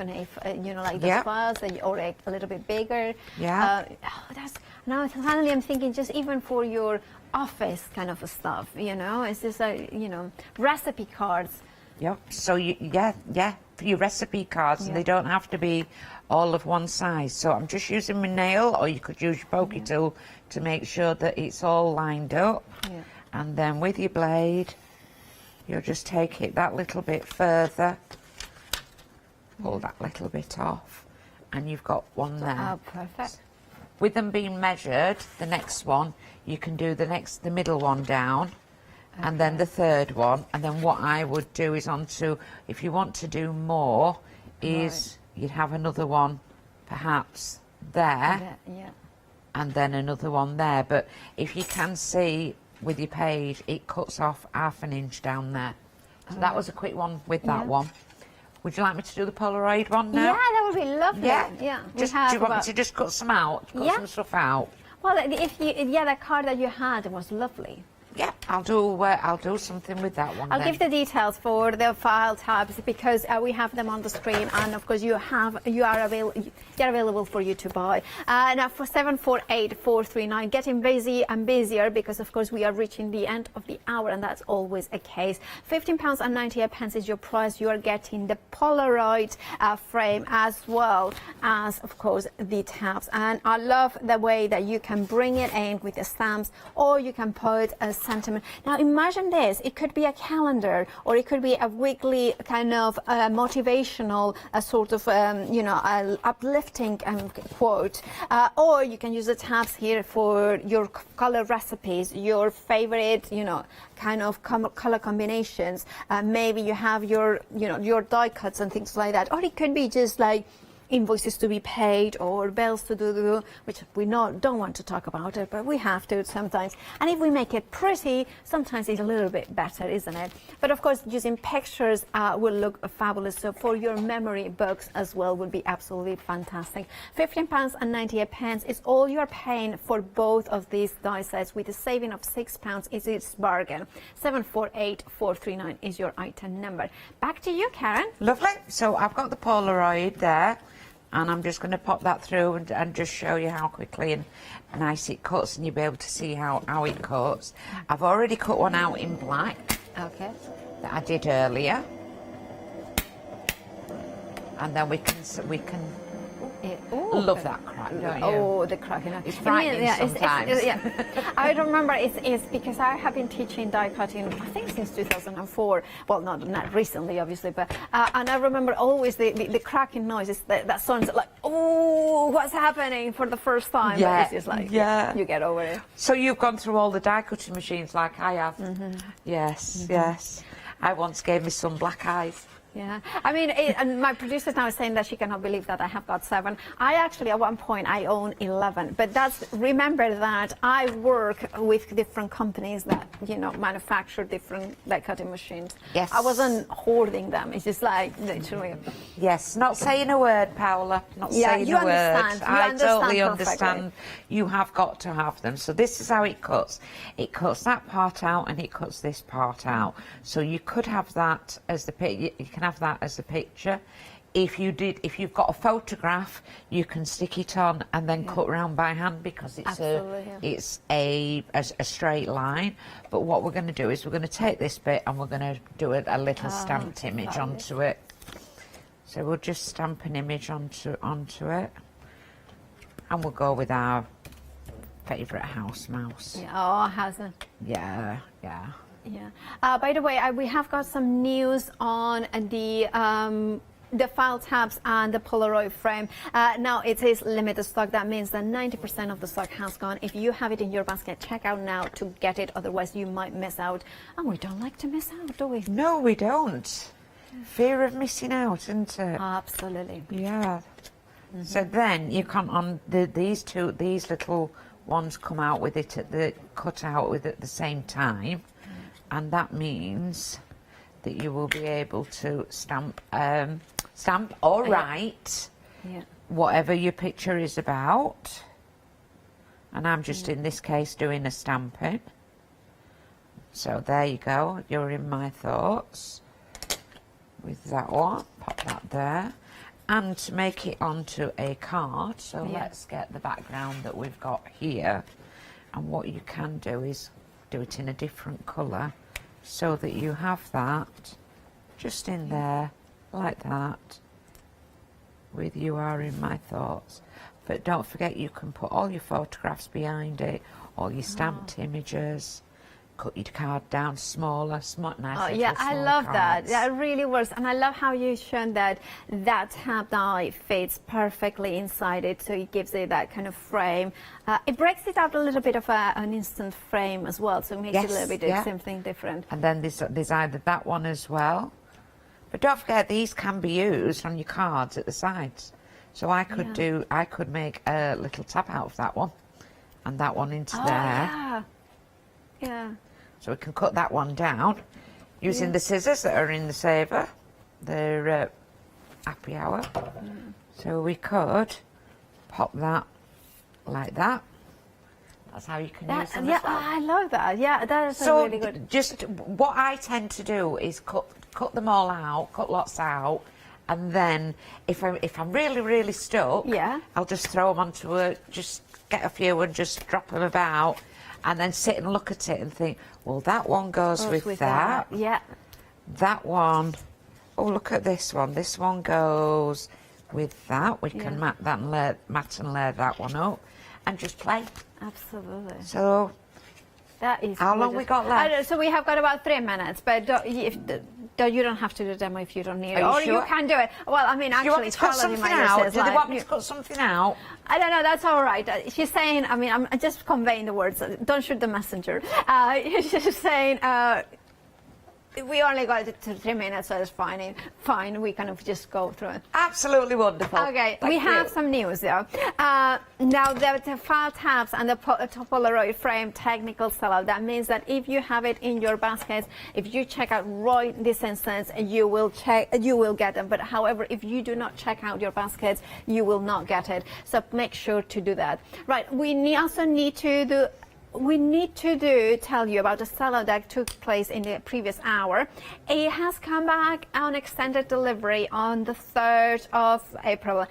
Speaker 10: like those files, or a little bit bigger.
Speaker 23: Yeah.
Speaker 10: Now finally I'm thinking, just even for your office kind of stuff, it's just recipe cards.
Speaker 23: Yep. So for your recipe cards, and they don't have to be all of one size. So I'm just using my nail, or you could use your pokey tool to make sure that it's all lined up.
Speaker 10: Yeah.
Speaker 23: And then with your blade, you'll just take it that little bit further, pull that little bit off, and you've got one there.
Speaker 10: Oh, perfect.
Speaker 23: With them being measured, the next one, you can do the middle one down, and then the third one, and then what I would do is if you want to do more, is you'd have another one perhaps there, and then another one there. But if you can see with your page, it cuts off half an inch down there. So that was a quick one with that one. Would you like me to do the Polaroid one now?
Speaker 10: Yeah, that would be lovely.
Speaker 23: Yeah.
Speaker 10: Do
Speaker 23: you want me to just cut some out? Cut some stuff out?
Speaker 10: Well, the card that you had was lovely.
Speaker 23: Yeah, I'll do something with that one.
Speaker 10: I'll give the details for the file tabs, because we have them on the screen, and of course they're available for you to buy. Now for 748439, getting busy and busier, because of course we are reaching the end of the hour, and that's always a case. £15.98 is your price. You are getting the Polaroid frame, as well as of course the tabs. And I love the way that you can bring it in with the stamps, or you can put a sentiment. Now imagine this, it could be a calendar, or it could be a weekly kind of motivational sort of, you know, uplifting quote, or you can use the tabs here for your color recipes, your favorite, you know, kind of color combinations. Maybe you have your, you know, your die cuts and things like that, or it could be just like invoices to be paid or bills to do, which we don't want to talk about it, but we have to sometimes. And if we make it pretty, sometimes it's a little bit better, isn't it? But of course, using pictures will look fabulous. So for your memory books as well would be absolutely fantastic. £15.98 is all you're paying for both of these die sets, with a saving of £6. It's bargain. 748439 is your item number. Back to you, Karen.
Speaker 23: Lovely. So I've got the Polaroid there, and I'm just going to pop that through and just show you how quickly and nice it cuts, and you'll be able to see how it cuts. I've already cut one out in black.
Speaker 10: Okay.
Speaker 23: That I did earlier. And then we can love that crack, don't you?
Speaker 10: Oh, the crack, you know.
Speaker 23: It's frightening sometimes.
Speaker 10: I remember it's because I have been teaching die cutting, I think since 2004. Well, not recently, obviously, but and I remember always the cracking noises that sounds like, oh, what's happening for the first time.
Speaker 23: Yeah,
Speaker 10: but it's just like, you get over it.
Speaker 23: So you've gone through all the die cutting machines like I have. Yes, yes. I once gave my son black eyes.
Speaker 10: Yeah, I mean, and my producer now is saying that she cannot believe that I have got 7. I actually, at one point, I own 11. But remember that I work with different companies that, you know, manufacture different die cutting machines.
Speaker 23: Yes.
Speaker 10: I wasn't hoarding them. It's just like, literally.
Speaker 23: Yes, not saying a word, Paola. Not saying a word. I totally understand. You have got to have them. So this is how it cuts. It cuts that part out and it cuts this part out. So you could have that as the picture. You can have that as a picture. If you've got a photograph, you can stick it on and then cut round by hand, because it's a straight line. But what we're going to do is we're going to take this bit and we're going to do a little stamped image onto it. So we'll just stamp an image onto it, and we'll go with our favourite house mouse.
Speaker 10: Yeah, oh, hasn't.
Speaker 23: Yeah, yeah.
Speaker 10: Yeah. By the way, we have got some news on the file tabs and the Polaroid frame. Now it is limited stock. That means that 90% of the stock has gone. If you have it in your basket, check out now to get it. Otherwise, you might miss out. And we don't like to miss out, do we?
Speaker 23: No, we don't. Fear of missing out, isn't it?
Speaker 10: Absolutely.
Speaker 23: Yeah. So then you can on these little ones come out with it cut out with it at the same time. And that means that you will be able to stamp or write whatever your picture is about. And I'm just in this case doing a stamping. So there you go, you're in my thoughts with that one. Pop that there. And to make it onto a card, so let's get the background that we've got here. And what you can do is do it in a different colour, so that you have that just in there like that with "You Are In My Thoughts." But don't forget, you can put all your photographs behind it, all your stamped images, cut your card down smaller, nice.
Speaker 10: Oh, yeah, I love that. That really works. And I love how you've shown that tab die fits perfectly inside it, so it gives it that kind of frame. It breaks it out a little bit of an instant frame as well, so it makes it a little bit something different.
Speaker 23: And then there's either that one as well. But don't forget, these can be used on your cards at the sides. So I could make a little tab out of that one, and that one into there.
Speaker 10: Yeah.
Speaker 23: So we can cut that one down using the scissors that are in the saver. They're happy hour. So we could pop that like that. That's how you can use them.
Speaker 10: Yeah, I love that. Yeah, that is really good.
Speaker 23: Just what I tend to do is cut them all out, cut lots out, and then if I'm really stuck, I'll just throw them onto just get a few and just drop them about. And then sit and look at it and think, well, that one goes with that.
Speaker 10: Yeah.
Speaker 23: That one, oh, look at this one. This one goes with that. We can mat and layer that one up and just play.
Speaker 10: Absolutely.
Speaker 23: So
Speaker 10: That is
Speaker 23: How long
Speaker 10: gorgeous.
Speaker 23: we got left?
Speaker 10: So we have got about 3 minutes, but you don't have to do the demo if you don't need it.
Speaker 23: Are you
Speaker 10: Or
Speaker 23: sure?
Speaker 10: you can do it. Well, I mean,
Speaker 23: Do you want me
Speaker 10: actually,
Speaker 23: to cut
Speaker 10: Charlotte in
Speaker 23: something
Speaker 10: my ear
Speaker 23: out?
Speaker 10: says,
Speaker 23: Do they
Speaker 10: like,
Speaker 23: want me to cut something out?
Speaker 10: I don't know, that's all right. She's saying, I mean, I'm just conveying the words. Don't shoot the messenger. She's saying, we only got it to 3 minutes, so it's fine. Fine, we kind of just go through it.
Speaker 23: Absolutely wonderful.
Speaker 10: Okay,
Speaker 23: Thank
Speaker 10: we have
Speaker 23: you.
Speaker 10: some news though. Now the file tabs and the Polaroid frame technical sellout. That means that if you have it in your baskets, if you check out right this instance, you will get them. But however, if you do not check out your baskets, you will not get it. So make sure to do that. Right, we also need to tell you about the sellout that took place in the previous hour. It has come back on extended delivery on the 3rd of April,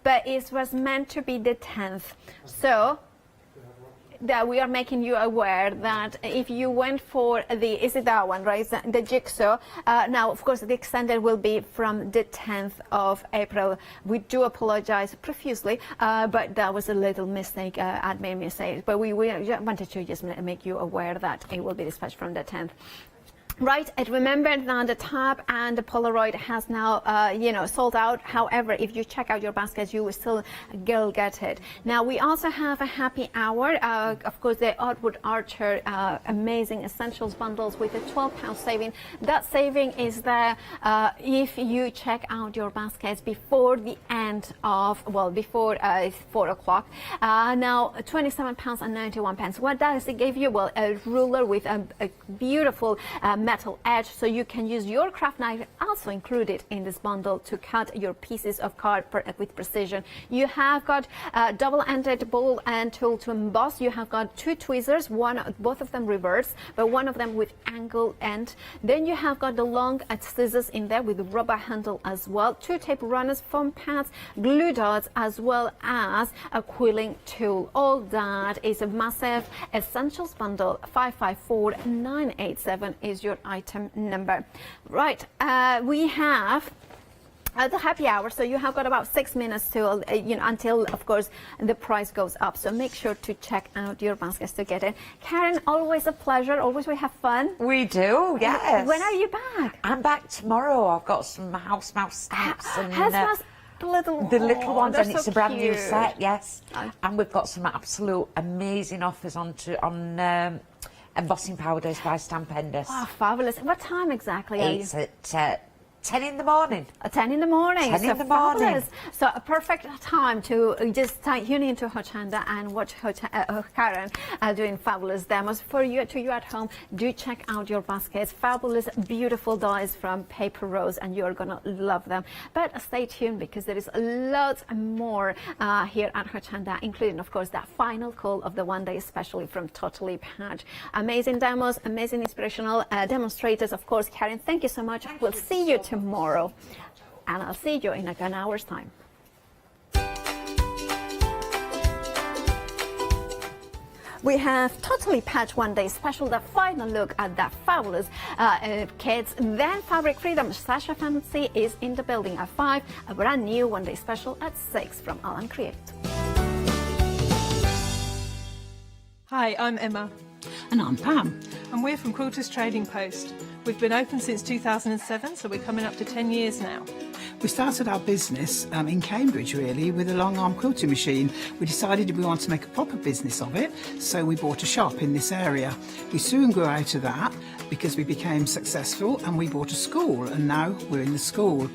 Speaker 10: but it was meant to be the 10th. So that we are making you aware that if you went for is it that one, right? The jigsaw. Now, of course, the extended will be from the 10th of April. We do apologize profusely, but that was a little mistake, admin mistake. But we wanted to just make you aware that it will be dispatched from the 10th. Right, and remember that the tab and the Polaroid has now, sold out. However, if you check out your baskets, you will still get it. Now, we also have a happy hour. Of course, the Artwood Archer amazing essentials bundles with a £12 saving. That saving is there if you check out your baskets before the end of, before 4 o'clock. Now, £27.91. What does it give you? Well, a ruler with a beautiful metal edge, so you can use your craft knife also included in this bundle to cut your pieces of card with precision. You have got a double-ended ball and tool to emboss. You have got 2 tweezers, both of them reverse, but one of them with angle end. Then you have got the long scissors in there with rubber handle as well, 2 tape runners, foam pads, glue dots, as well as a quilling tool. All that is a massive essentials bundle. 554987 is your item number. Right, we have the happy hour, so you have got about 6 minutes to until, of course, the price goes up. So make sure to check out your baskets to get it. Karen, always a pleasure. Always we have fun.
Speaker 23: We do, yes.
Speaker 10: When are you back?
Speaker 23: I'm back tomorrow. I've got some house mouse stamps and
Speaker 10: the little
Speaker 23: ones, and it's a brand new
Speaker 10: cute.
Speaker 23: set, yes. And we've got some absolute amazing offers on embossing powders by Stampendous.
Speaker 10: Oh, fabulous. What time exactly are you?
Speaker 23: It's at 10 in the morning.
Speaker 10: 10 in the morning.
Speaker 23: 10 in the morning.
Speaker 10: Fabulous. So a perfect time to just tune into Hochanda and watch Karen doing fabulous demos. For you at home, do check out your baskets. Fabulous, beautiful dies from Paper Rose, and you're going to love them. But stay tuned, because there is lots more here at Hochanda, including, of course, that final call of the one-day especially from Totally Patch. Amazing demos, amazing inspirational demonstrators. Of course, Karen, thank you so much. We'll see you tomorrow, and I'll see you in like an hour's time. We have Totally Patch One Day Special, the final look at that fabulous kids. Then Fabric Freedom Sasha Fancy is in the building at 5. A brand new One Day Special at 6 from Alan Create.
Speaker 8: Hi, I'm Emma.
Speaker 12: And I'm Pam.
Speaker 8: And we're from Quilters Trading Post. We've been open since 2007, so we're coming up to 10 years now.
Speaker 12: We started our business in Cambridge, really, with a long arm quilting machine. We decided we wanted to make a proper business of it, so we bought a shop in this area. We soon grew out of that because we became successful, and we bought a school, and now we're in the school.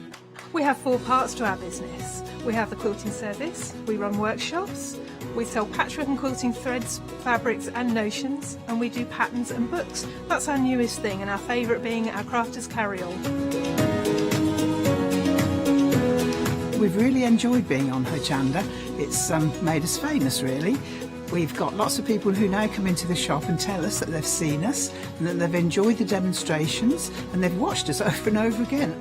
Speaker 8: We have 4 parts to our business. We have the quilting service, we run workshops, we sell patchwork and quilting threads, fabrics and notions, and we do patterns and books. That's our newest thing, and our favourite being our crafters carry-all.
Speaker 12: We've really enjoyed being on Hochanda. It's made us famous, really. We've got lots of people who now come into the shop and tell us that they've seen us and that they've enjoyed the demonstrations and they've watched us over and over again.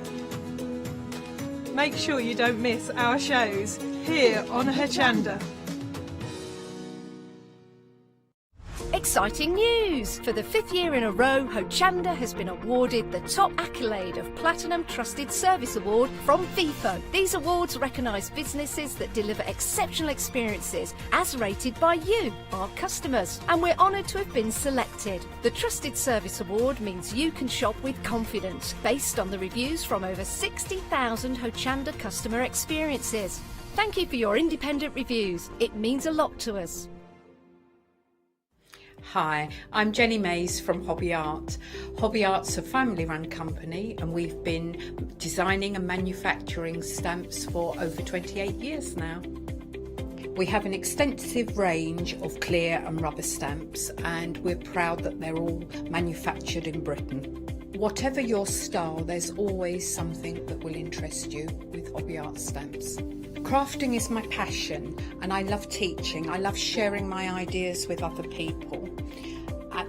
Speaker 8: Make sure you don't miss our shows here on Hochanda.
Speaker 3: Exciting news! For the 5th year in a row, Hochanda has been awarded the top accolade of Platinum Trusted Service Award from Feefo. These awards recognise businesses that deliver exceptional experiences as rated by you, our customers. And we're honoured to have been selected. The Trusted Service Award means you can shop with confidence, based on the reviews from over 60,000 Hochanda customer experiences. Thank you for your independent reviews. It means a lot to us.
Speaker 9: Hi, I'm Jenny Mays from Hobby Art. Hobby Art's a family-run company and we've been designing and manufacturing stamps for over 28 years now. We have an extensive range of clear and rubber stamps and we're proud that they're all manufactured in Britain. Whatever your style, there's always something that will interest you with Hobby Art stamps. Crafting is my passion and I love teaching. I love sharing my ideas with other people.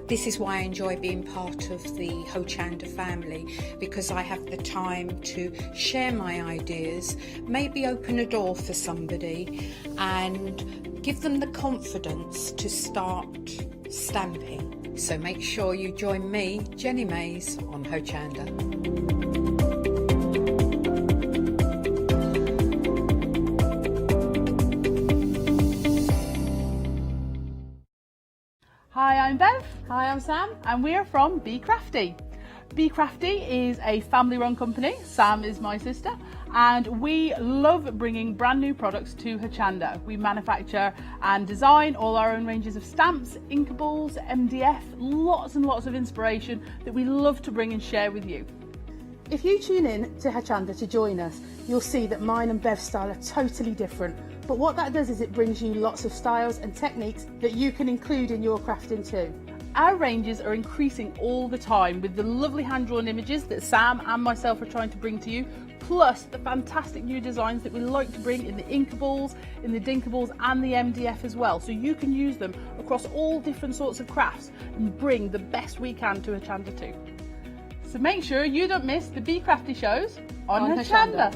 Speaker 9: This is why I enjoy being part of the Hochanda family, because I have the time to share my ideas, maybe open a door for somebody and give them the confidence to start stamping. So make sure you join me, Jenny Mays, on Hochanda.
Speaker 11: Hi, I'm Bev. Hi, I'm Sam. And we're from Be Crafty. Be Crafty is a family-run company. Sam is my sister. And we love bringing brand new products to Hochanda. We manufacture and design all our own ranges of stamps, inkables, MDF, lots and lots of inspiration that we love to bring and share with you. If you tune in to Hochanda to join us, you'll see that mine and Bev's style are totally different. But what that does is it brings you lots of styles and techniques that you can include in your crafting too. Our ranges are increasing all the time with the lovely hand-drawn images that Sam and myself are trying to bring to you, plus the fantastic new designs that we like to bring in the inkables, in the dinkables and the MDF as well, so you can use them across all different sorts of crafts and bring the best we can to Hochanda too. So make sure you don't miss the Be Crafty shows on Hochanda.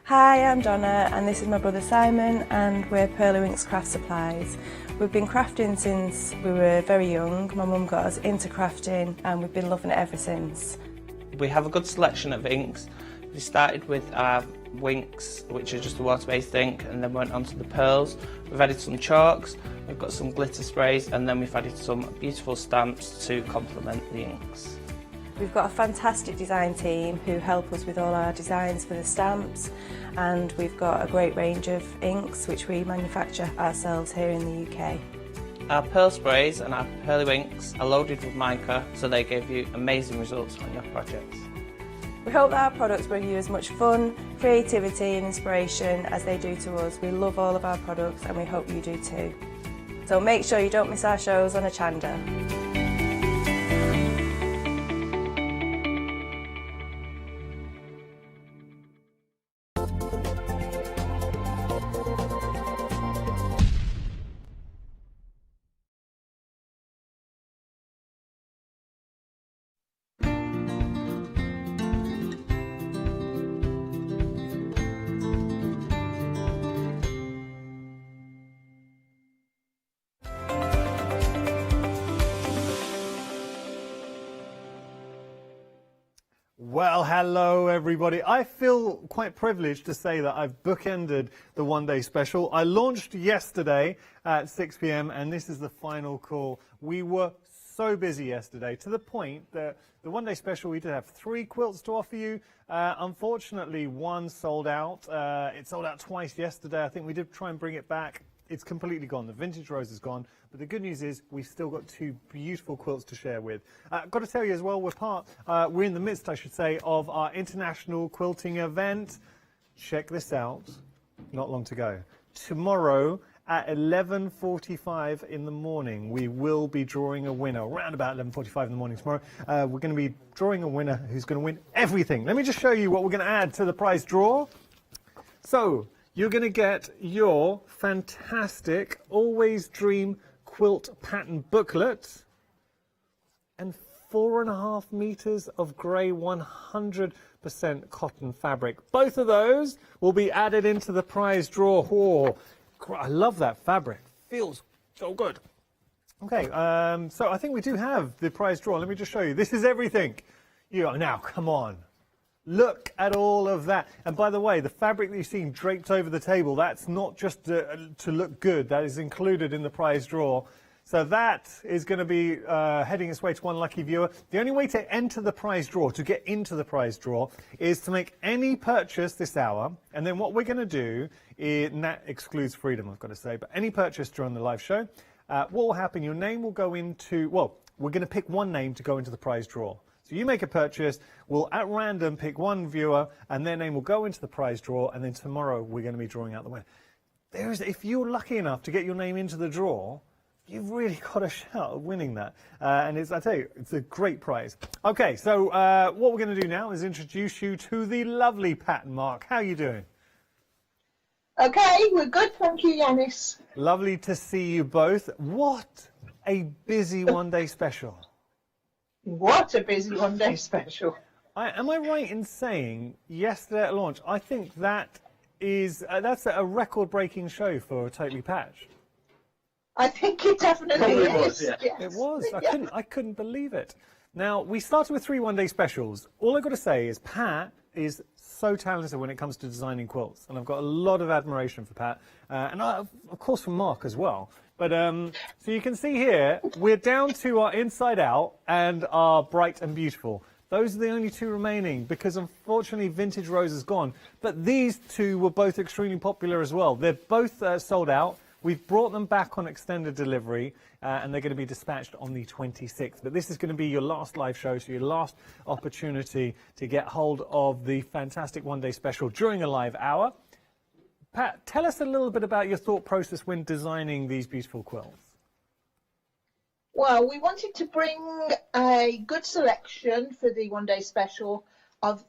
Speaker 13: Hi, I'm Donna and this is my brother Simon and we're Pearlywinks Craft Supplies. We've been crafting since we were very young. My mum got us into crafting and we've been loving it ever since.
Speaker 24: We have a good selection of inks. We started with our Winks, which are just a water-based ink, and then went on to the pearls. We've added some chalks, we've got some glitter sprays, and then we've added some beautiful stamps to complement the inks.
Speaker 13: We've got a fantastic design team who help us with all our designs for the stamps, and we've got a great range of inks which we manufacture ourselves here in the UK.
Speaker 24: Our pearl sprays and our Pearlywinks are loaded with mica, so they give you amazing results on your projects.
Speaker 13: We hope that our products bring you as much fun, creativity and inspiration as they do to us. We love all of our products and we hope you do too. So make sure you don't miss our shows on Hochanda.
Speaker 19: Well, hello everybody. I feel quite privileged to say that I've bookended the one-day special. I launched yesterday at 6 p.m. and this is the final call. We were so busy yesterday to the point that the one-day special, we did have 3 quilts to offer you. Unfortunately, one sold out. It sold out twice yesterday. I think we did try and bring it back. It's completely gone. The vintage rose is gone. But the good news is we've still got 2 beautiful quilts to share with. Got to tell you as well, we're in the midst, I should say, of our international quilting event. Check this out. Not long to go. Tomorrow at 11:45 in the morning, we will be drawing a winner. Around about 11:45 in the morning tomorrow, we're going to be drawing a winner who's going to win everything. Let me just show you what we're going to add to the prize draw. So you're going to get your fantastic Always Dream quilt pattern booklet and 4.5 meters of grey 100% cotton fabric. Both of those will be added into the prize draw. Oh, I love that fabric. Feels so good. Okay, so I think we do have the prize draw. Let me just show you. This is everything. Now, come on. Look at all of that. And by the way, the fabric that you've seen draped over the table, that's not just to look good. That is included in the prize draw. So that is going to be heading its way to one lucky viewer. The only way to enter the prize draw, to get into the prize draw, is to make any purchase this hour. And then what we're going to do, and that excludes freedom, I've got to say, but any purchase during the live show, what will happen, your name will go into, well, we're going to pick one name to go into the prize draw. So you make a purchase, we'll at random pick one viewer, and their name will go into the prize draw, and then tomorrow we're going to be drawing out the winner. If you're lucky enough to get your name into the draw, you've really got a shout at winning that. And I tell you, it's a great prize. Okay, so what we're going to do now is introduce you to the lovely Pat and Mark. How are you doing?
Speaker 1: Okay, we're good, thank you, Yanis.
Speaker 19: Lovely to see you both. What a busy one-day special.
Speaker 1: What a busy one-day special.
Speaker 19: Am I right in saying yesterday at launch, I think that is that's a record-breaking show for Totally Patched.
Speaker 1: I think it definitely is.
Speaker 19: Yeah.
Speaker 1: Yes.
Speaker 19: It was. I couldn't believe it. Now, we started with 3 one-day specials. All I've got to say is Pat is so talented when it comes to designing quilts, and I've got a lot of admiration for Pat, and of course for Mark as well. But so you can see here, we're down to our Inside Out and our Bright and Beautiful. Those are the only 2 remaining because unfortunately Vintage Rose is gone. But these 2 were both extremely popular as well. They're both sold out. We've brought them back on extended delivery and they're going to be dispatched on the 26th. But this is going to be your last live show, so your last opportunity to get hold of the fantastic one-day special during a live hour. Pat, tell us a little bit about your thought process when designing these beautiful quilts.
Speaker 1: Well, we wanted to bring a good selection for the one-day special of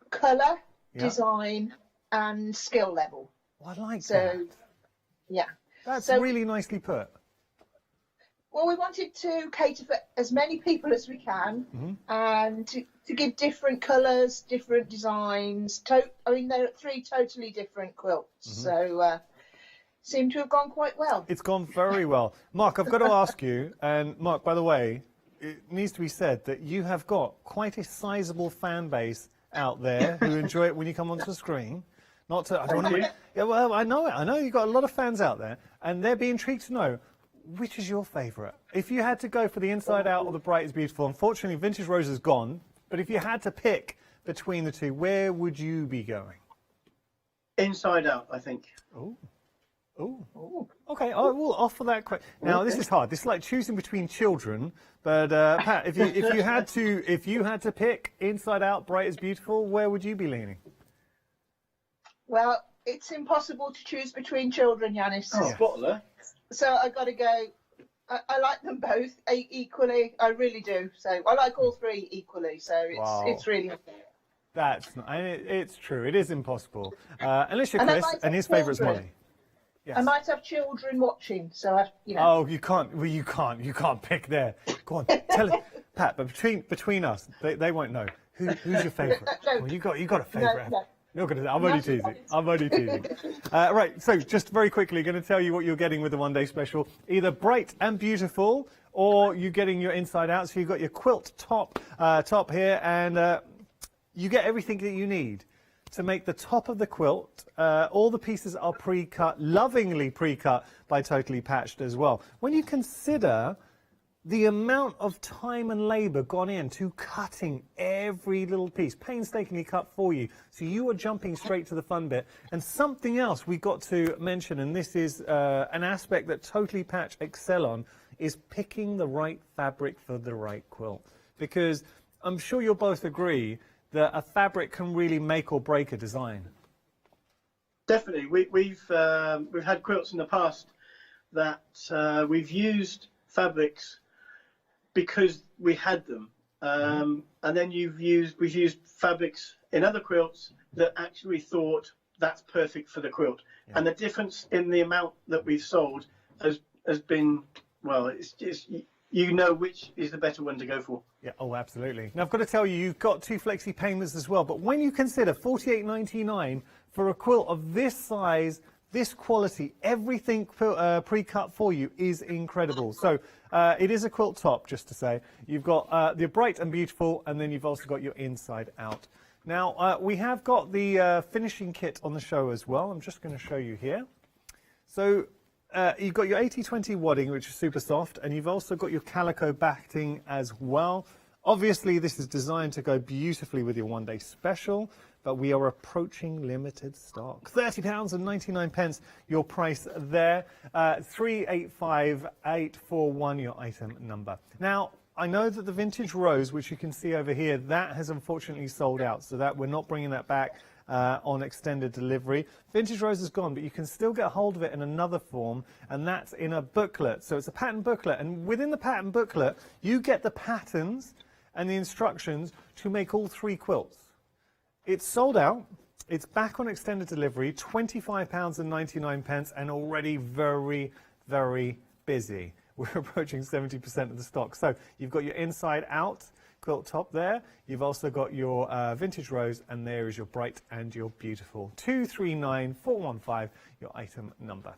Speaker 1: colour, design and skill level.
Speaker 19: I like that.
Speaker 1: Yeah.
Speaker 19: That's really nicely put.
Speaker 1: Well, we wanted to cater for as many people as we can and to give different colours, different designs. I mean, they're 3 totally different quilts, so seem to have gone quite well.
Speaker 19: It's gone very well. Mark, I've got to ask you, and Mark, by the way, it needs to be said that you have got quite a sizable fan base out there who enjoy it when you come onto the screen. Not to, I don't want to, yeah, well, I know it. I know you've got a lot of fans out there, and they're being intrigued to know, which is your favourite? If you had to go for the Inside Out or the Bright is Beautiful, unfortunately Vintage Rose is gone, but if you had to pick between the 2, where would you be going?
Speaker 6: Inside Out, I think.
Speaker 19: Oh. Oh. Okay, I will offer that question. Now, this is hard. This is like choosing between children, but Pat, if you had to pick Inside Out, Bright is Beautiful, where would you be leaning?
Speaker 1: Well, it's impossible to choose between children, Yanis.
Speaker 6: Oh, spoiler.
Speaker 1: So I've got to go. I like them both equally. I really do. So I like all 3 equally. So it's really.
Speaker 19: That's not, it's true. It is impossible unless you're Chris and his favourite's Molly. Yes.
Speaker 1: I might have children watching, so you know.
Speaker 19: Oh, you can't. Well, you can't pick there. Go on, tell it, Pat. But between us, they won't know who's your favourite. Well, you got a favourite.
Speaker 1: No.
Speaker 19: You're gonna. I'm only teasing. Right. So just very quickly, going to tell you what you're getting with the one-day special. Either Bright and Beautiful, or you're getting your Inside Out. So you've got your quilt top here, and you get everything that you need to make the top of the quilt. All the pieces are pre-cut, lovingly pre-cut by Totally Patched as well. When you consider the amount of time and labour gone into cutting every little piece, painstakingly cut for you, so you are jumping straight to the fun bit. And something else we've got to mention, and this is an aspect that Totally Patched excel on, is picking the right fabric for the right quilt. Because I'm sure you'll both agree that a fabric can really make or break a design.
Speaker 6: Definitely. We've had quilts in the past that we've used fabrics because we had them, and then we've used fabrics in other quilts that actually thought that's perfect for the quilt, and the difference in the amount that we've sold has been, well, it's you know which is the better one to go for.
Speaker 19: Yeah, oh, absolutely. Now, I've got to tell you, you've got 2 flexi payments as well, but when you consider $48.99 for a quilt of this size, this quality, everything pre-cut for you is incredible. So it is a quilt top, just to say. You've got the bright and beautiful, and then you've also got your inside out. Now, we have got the finishing kit on the show as well. I'm just going to show you here. So you've got your 80/20 wadding, which is super soft, and you've also got your calico backing as well. Obviously, this is designed to go beautifully with your one-day special, but we are approaching limited stock. £30.99, your price there. 385841, your item number. Now, I know that the vintage rose, which you can see over here, that has unfortunately sold out, so that we're not bringing that back on extended delivery. Vintage rose is gone, but you can still get hold of it in another form, and that's in a booklet. So it's a pattern booklet, and within the pattern booklet, you get the patterns and the instructions to make all 3 quilts. It's sold out. It's back on extended delivery, £25.99, and already very, very busy. We're approaching 70% of the stock. So you've got your inside out quilt top there. You've also got your vintage rose, and there is your bright and your beautiful. 239415, your item number.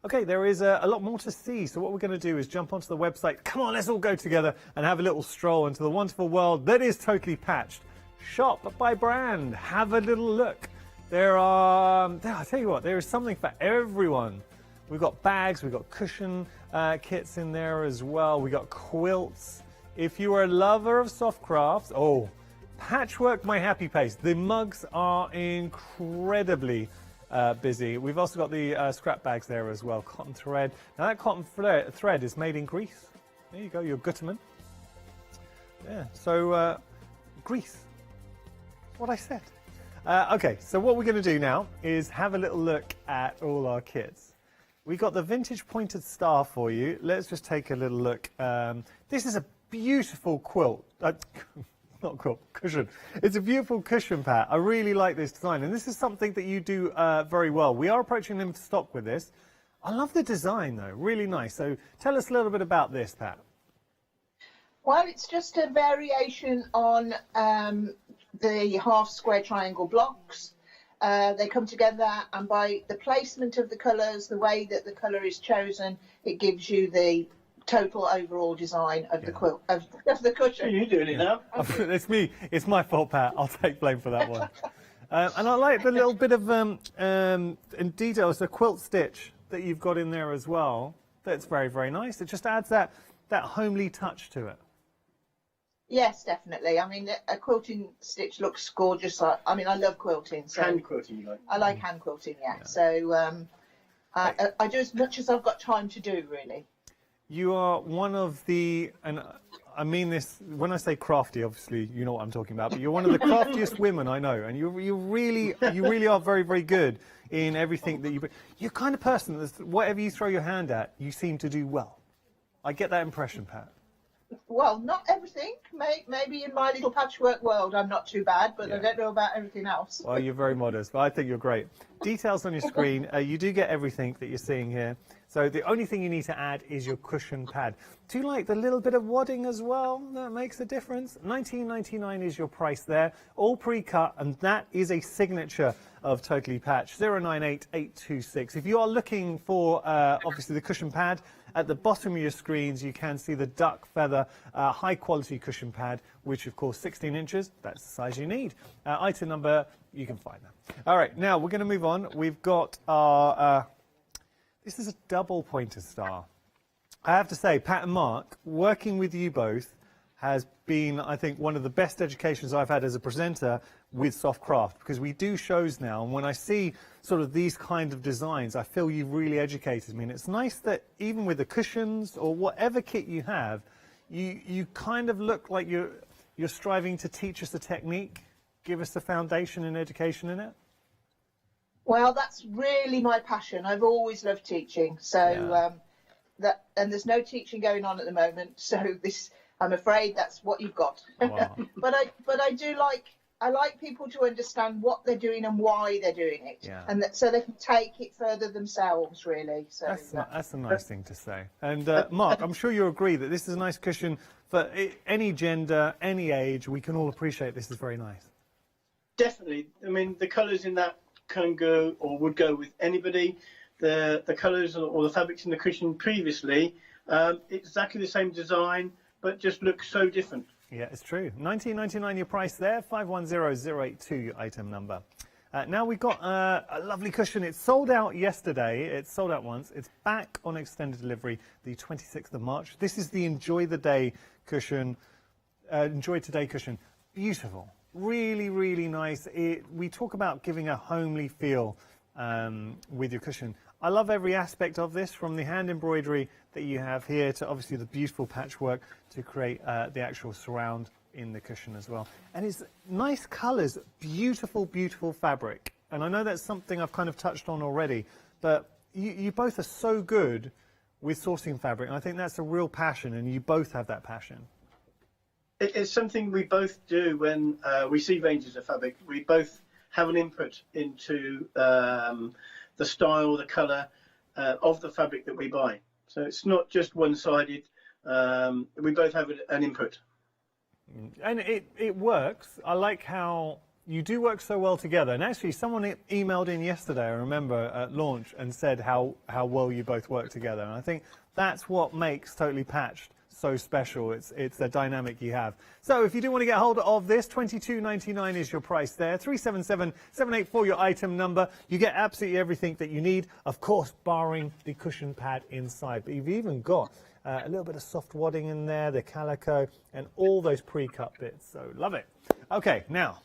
Speaker 19: Okay, there is a lot more to see. So what we're going to do is jump onto the website. Come on, let's all go together and have a little stroll into the wonderful world that is Totally Patched. Shop by brand. Have a little look. I'll tell you what, there is something for everyone. We've got bags, we've got cushion kits in there as well. We've got quilts. If you are a lover of soft crafts, Patchwork My Happy Place. The mugs are incredibly busy. We've also got the scrap bags there as well. Cotton thread. Now that cotton thread is made in Greece. There you go, your Gutterman. Yeah, so Greece. That's what I said. Okay, so what we're going to do now is have a little look at all our kits. We've got the vintage pointed star for you. Let's just take a little look. This is a beautiful quilt. Not quilt, cushion. It's a beautiful cushion, Pat. I really like this design, and this is something that you do very well. We are approaching limited stock with this. I love the design, though. Really nice. So tell us a little bit about this, Pat.
Speaker 1: Well, it's just a variation on the half square triangle blocks. They come together, and by the placement of the colours, the way that the colour is chosen, it gives you the total overall design of the quilt, of the cushion.
Speaker 6: You're doing it now.
Speaker 19: It's me. It's my fault, Pat. I'll take blame for that one. And I like the little bit of in details, the quilt stitch that you've got in there as well. That's very, very nice. It just adds that homely touch to it.
Speaker 1: Yes, definitely. I mean, a quilting stitch looks gorgeous. I mean, I love quilting. So
Speaker 6: hand quilting, you like?
Speaker 1: I like hand quilting, yeah. So I do as much as I've got time to do, really.
Speaker 19: You are one of the, and I mean this, when I say crafty, obviously, you know what I'm talking about, but you're one of the craftiest women I know, and you really are very, very good in everything that you bring. You're the kind of person that whatever you throw your hand at, you seem to do well. I get that impression, Pat.
Speaker 1: Well, not everything. Maybe in my little patchwork world, I'm not too bad, but I don't know about everything else.
Speaker 19: Well, you're very modest, but I think you're great. Details on your screen. You do get everything that you're seeing here. So the only thing you need to add is your cushion pad. Do you like the little bit of wadding as well? That makes a difference. $19.99 is your price there. All pre-cut, and that is a signature of Totally Patched. 098826. If you are looking for, obviously, the cushion pad, at the bottom of your screens, you can see the duck feather high-quality cushion pad, which, of course, 16 inches. That's the size you need. Item number, you can find that. All right, now we're going to move on. We've got our... this is a double pointed star. I have to say, Pat and Mark, working with you both has been, I think, one of the best educations I've had as a presenter with soft craft, because we do shows now, and when I see sort of these kind of designs, I feel you've really educated me. And it's nice that even with the cushions or whatever kit you have, you kind of look like you're striving to teach us the technique, give us the foundation and education in it.
Speaker 1: Well, that's really my passion. I've always loved teaching. So and there's no teaching going on at the moment. So I'm afraid that's what you've got.
Speaker 19: Wow.
Speaker 1: but I do like I like people to understand what they're doing and why they're doing it,
Speaker 19: Yeah.
Speaker 1: and so they can take it further themselves, really. So
Speaker 19: That's a nice thing to say. And Mark, I'm sure you'll agree that this is a nice cushion for any gender, any age. We can all appreciate this is very nice.
Speaker 6: Definitely. I mean, the colours in that can go or would go with anybody. The colours or the fabrics in the cushion previously, exactly the same design, but just looks so different.
Speaker 19: Yeah, it's true. $19.99 your price there, 510082 your item number. Now we've got a lovely cushion. It sold out yesterday. It sold out once. It's back on extended delivery the 26th of March. This is the Enjoy the Day cushion. Enjoy Today cushion. Beautiful. Really, really nice. We talk about giving a homely feel with your cushion. I love every aspect of this, from the hand embroidery that you have here to obviously the beautiful patchwork to create the actual surround in the cushion as well. And it's nice colours, beautiful, beautiful fabric. And I know that's something I've kind of touched on already, but you both are so good with sourcing fabric, and I think that's a real passion, and you both have that passion.
Speaker 6: It's something we both do when we see ranges of fabric. We both have an input into the style, the colour of the fabric that we buy. So it's not just one-sided. We both have an input.
Speaker 19: And it works. I like how you do work so well together. And actually, someone emailed in yesterday, I remember, at launch, and said how well you both work together. And I think that's what makes Totally Patched so special. It's the dynamic you have. So if you do want to get hold of this, $22.99 is your price there. 377784 your item number. You get absolutely everything that you need, of course, barring the cushion pad inside. But you've even got a little bit of soft wadding in there, the calico, and all those pre-cut bits. So love it. Okay, now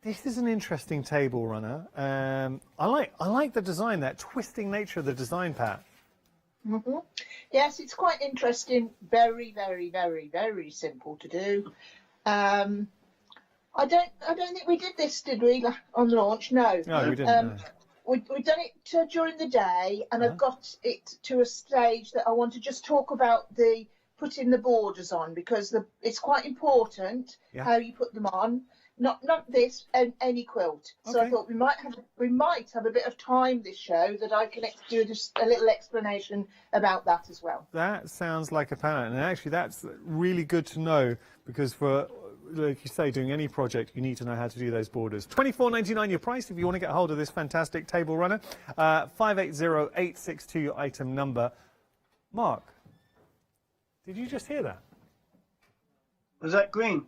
Speaker 19: this is an interesting table runner. I like the design, that twisting nature of the design, Pat.
Speaker 1: Mm-hmm. Yes, it's quite interesting. Very, very, very, very simple to do. I don't think we did this, did we, on launch? No.
Speaker 19: No, we didn't. No.
Speaker 1: We've done it during the day, and I've got it to a stage that I want to just talk about putting the borders on, because it's quite important how you put them on. Not this, and any quilt. So I thought we might have a bit of time this show that I can do just a little explanation about that as well.
Speaker 19: That sounds like a plan, and actually that's really good to know, because for, like you say, doing any project, you need to know how to do those borders. $24.99 your price if you want to get hold of this fantastic table runner. 580862 your item number. Mark, did you just hear that?
Speaker 6: Was that green?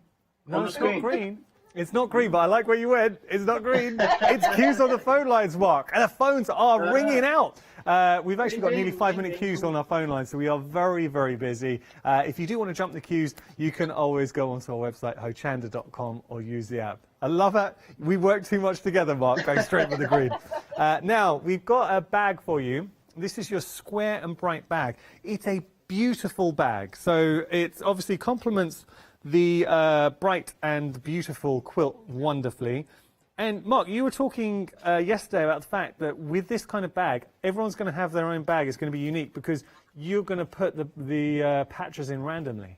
Speaker 19: No, it's not green. It's not green, but I like where you went. It's not green. It's queues on the phone lines, Mark. And the phones are ringing out. We've actually got nearly 5-minute queues on our phone lines, so we are very, very busy. If you do want to jump the queues, you can always go onto our website, hochanda.com, or use the app. I love it. We work too much together, Mark, going straight for the green. Now, we've got a bag for you. This is your square and bright bag. It's a beautiful bag. So it obviously complements the bright and beautiful quilt wonderfully. And Mark, you were talking yesterday about the fact that with this kind of bag, everyone's going to have their own bag. It's going to be unique because you're going to put the patches in randomly.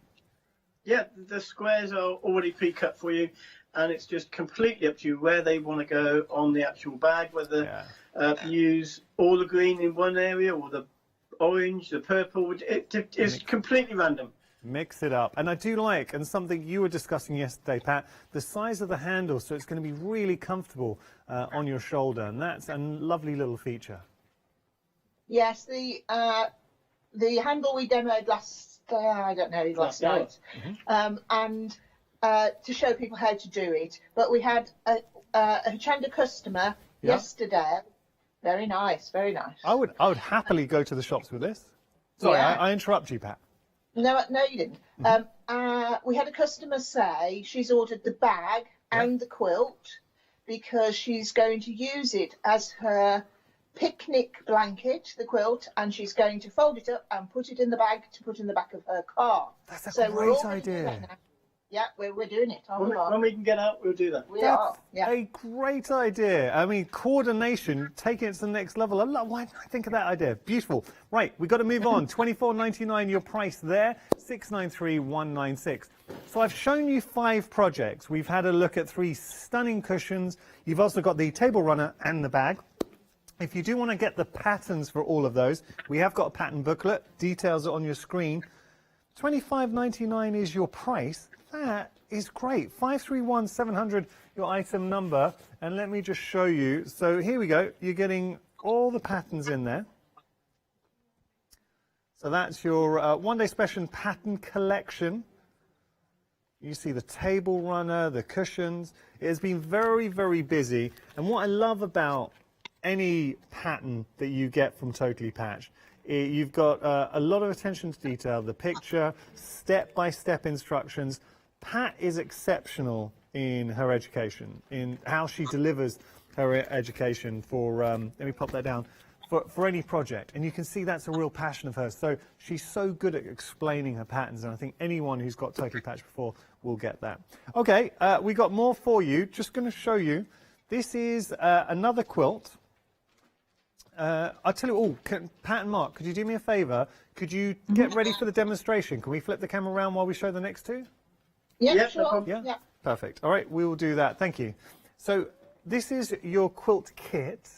Speaker 6: Yeah, the squares are already pre-cut for you, and it's just completely up to you where they want to go on the actual bag, whether use all the green in one area or the orange, the purple. It's completely random.
Speaker 19: Mix it up. And I do like, and something you were discussing yesterday, Pat, the size of the handle, so it's going to be really comfortable on your shoulder, and that's a lovely little feature.
Speaker 1: Yes, the handle we demoed last night, and to show people how to do it. But we had a Hochanda customer yesterday. Very nice, very nice.
Speaker 19: I would happily go to the shops with this. Sorry, I interrupt you, Pat.
Speaker 1: No, you didn't. We had a customer say she's ordered the bag and the quilt because she's going to use it as her picnic blanket, the quilt, and she's going to fold it up and put it in the bag to put in the back of her car.
Speaker 19: That's a great idea.
Speaker 1: Yeah, we're doing it.
Speaker 6: When we can get out, we'll do that.
Speaker 1: That's
Speaker 19: a great idea. I mean, coordination, taking it to the next level. Why didn't I think of that idea? Beautiful. Right, we've got to move on. $24.99 your price there. 693,196. So I've shown you 5 projects. We've had a look at 3 stunning cushions. You've also got the table runner and the bag. If you do want to get the patterns for all of those, we have got a pattern booklet. Details are on your screen. $25.99 is your price. That is great. 531700, your item number. And let me just show you. So here we go. You're getting all the patterns in there. So that's your one-day special pattern collection. You see the table runner, the cushions. It has been very, very busy. And what I love about any pattern that you get from Totally Patch, you've got a lot of attention to detail, the picture, step-by-step instructions. Pat is exceptional in her education, in how she delivers her education for, let me pop that down, for any project. And you can see that's a real passion of hers. So she's so good at explaining her patterns, and I think anyone who's got Totally Patch before will get that. Okay, we got more for you. Just going to show you. This is another quilt. I'll tell you, Pat and Mark, could you do me a favour? Could you get ready for the demonstration? Can we flip the camera around while we show the next 2?
Speaker 1: Yeah, sure.
Speaker 19: Yeah? Perfect. All right, we will do that. Thank you. So this is your quilt kit,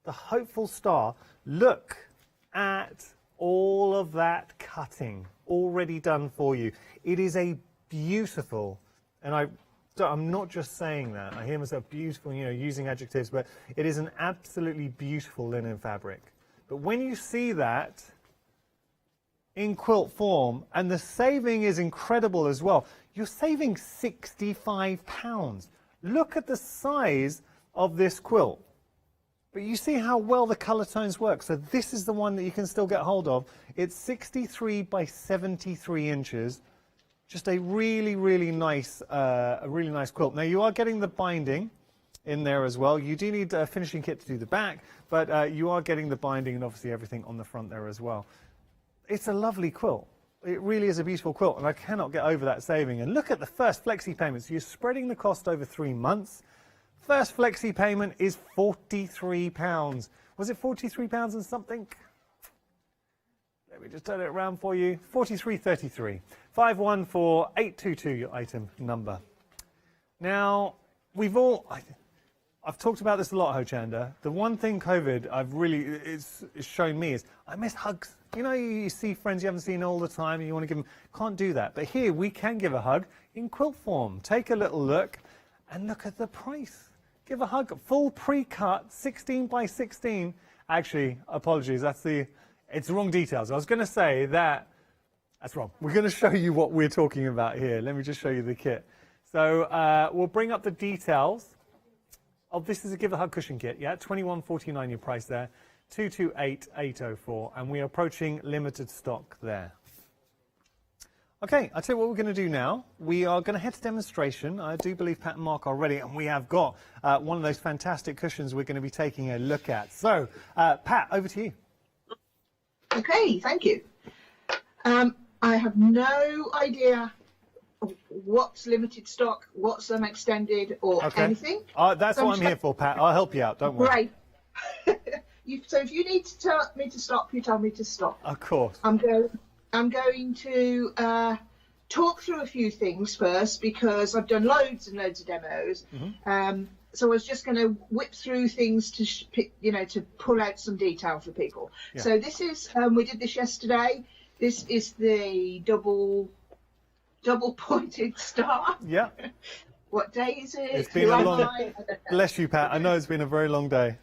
Speaker 19: the Hopeful Star. Look at all of that cutting already done for you. It is a beautiful, and I'm not just saying that. I hear myself beautiful, you know, using adjectives, but it is an absolutely beautiful linen fabric. But when you see that in quilt form, and the saving is incredible as well, you're saving £65. Look at the size of this quilt. But you see how well the colour tones work. So this is the one that you can still get hold of. It's 63 by 73 inches. Just a really, really nice quilt. Now you are getting the binding in there as well. You do need a finishing kit to do the back, but you are getting the binding and obviously everything on the front there as well. It's a lovely quilt. It really is a beautiful quilt, and I cannot get over that saving. And look at the first flexi payment. So you're spreading the cost over 3 months. First flexi payment is £43. Was it £43 and something? Let me just turn it around for you. 43.33. 514822, your item number. Now, I've talked about this a lot, Hochanda. The one thing COVID it's shown me is I miss hugs. You know, you see friends you haven't seen all the time and you want to give them, can't do that. But here we can give a hug in quilt form. Take a little look and look at the price. Give a hug, full pre-cut, 16 by 16. Actually, apologies, it's the wrong details. I was going to say that's wrong. We're going to show you what we're talking about here. Let me just show you the kit. So we'll bring up the details. Oh, this is a Give a Hug cushion kit, yeah? $21.49 your price there. 228,804, and we're approaching limited stock there. Okay, I'll tell you what we're going to do now. We are going to head to demonstration. I do believe Pat and Mark are ready, and we have got one of those fantastic cushions we're going to be taking a look at. So, Pat, over to you.
Speaker 1: Okay, thank you. I have no idea what's limited stock, what's extended, or anything.
Speaker 19: That's what I'm here for, Pat. I'll help you out, don't worry.
Speaker 1: Great. So if you need to tell me to stop, you tell me to stop.
Speaker 19: Of course.
Speaker 1: I'm going to talk through a few things first because I've done loads and loads of demos. So I was just going to whip through things to to pull out some detail for people. Yeah. So this is we did this yesterday. This is the double pointed star.
Speaker 19: Yeah.
Speaker 1: What day is it?
Speaker 19: It's been a long. Bless you, Pat. I know it's been a very long day.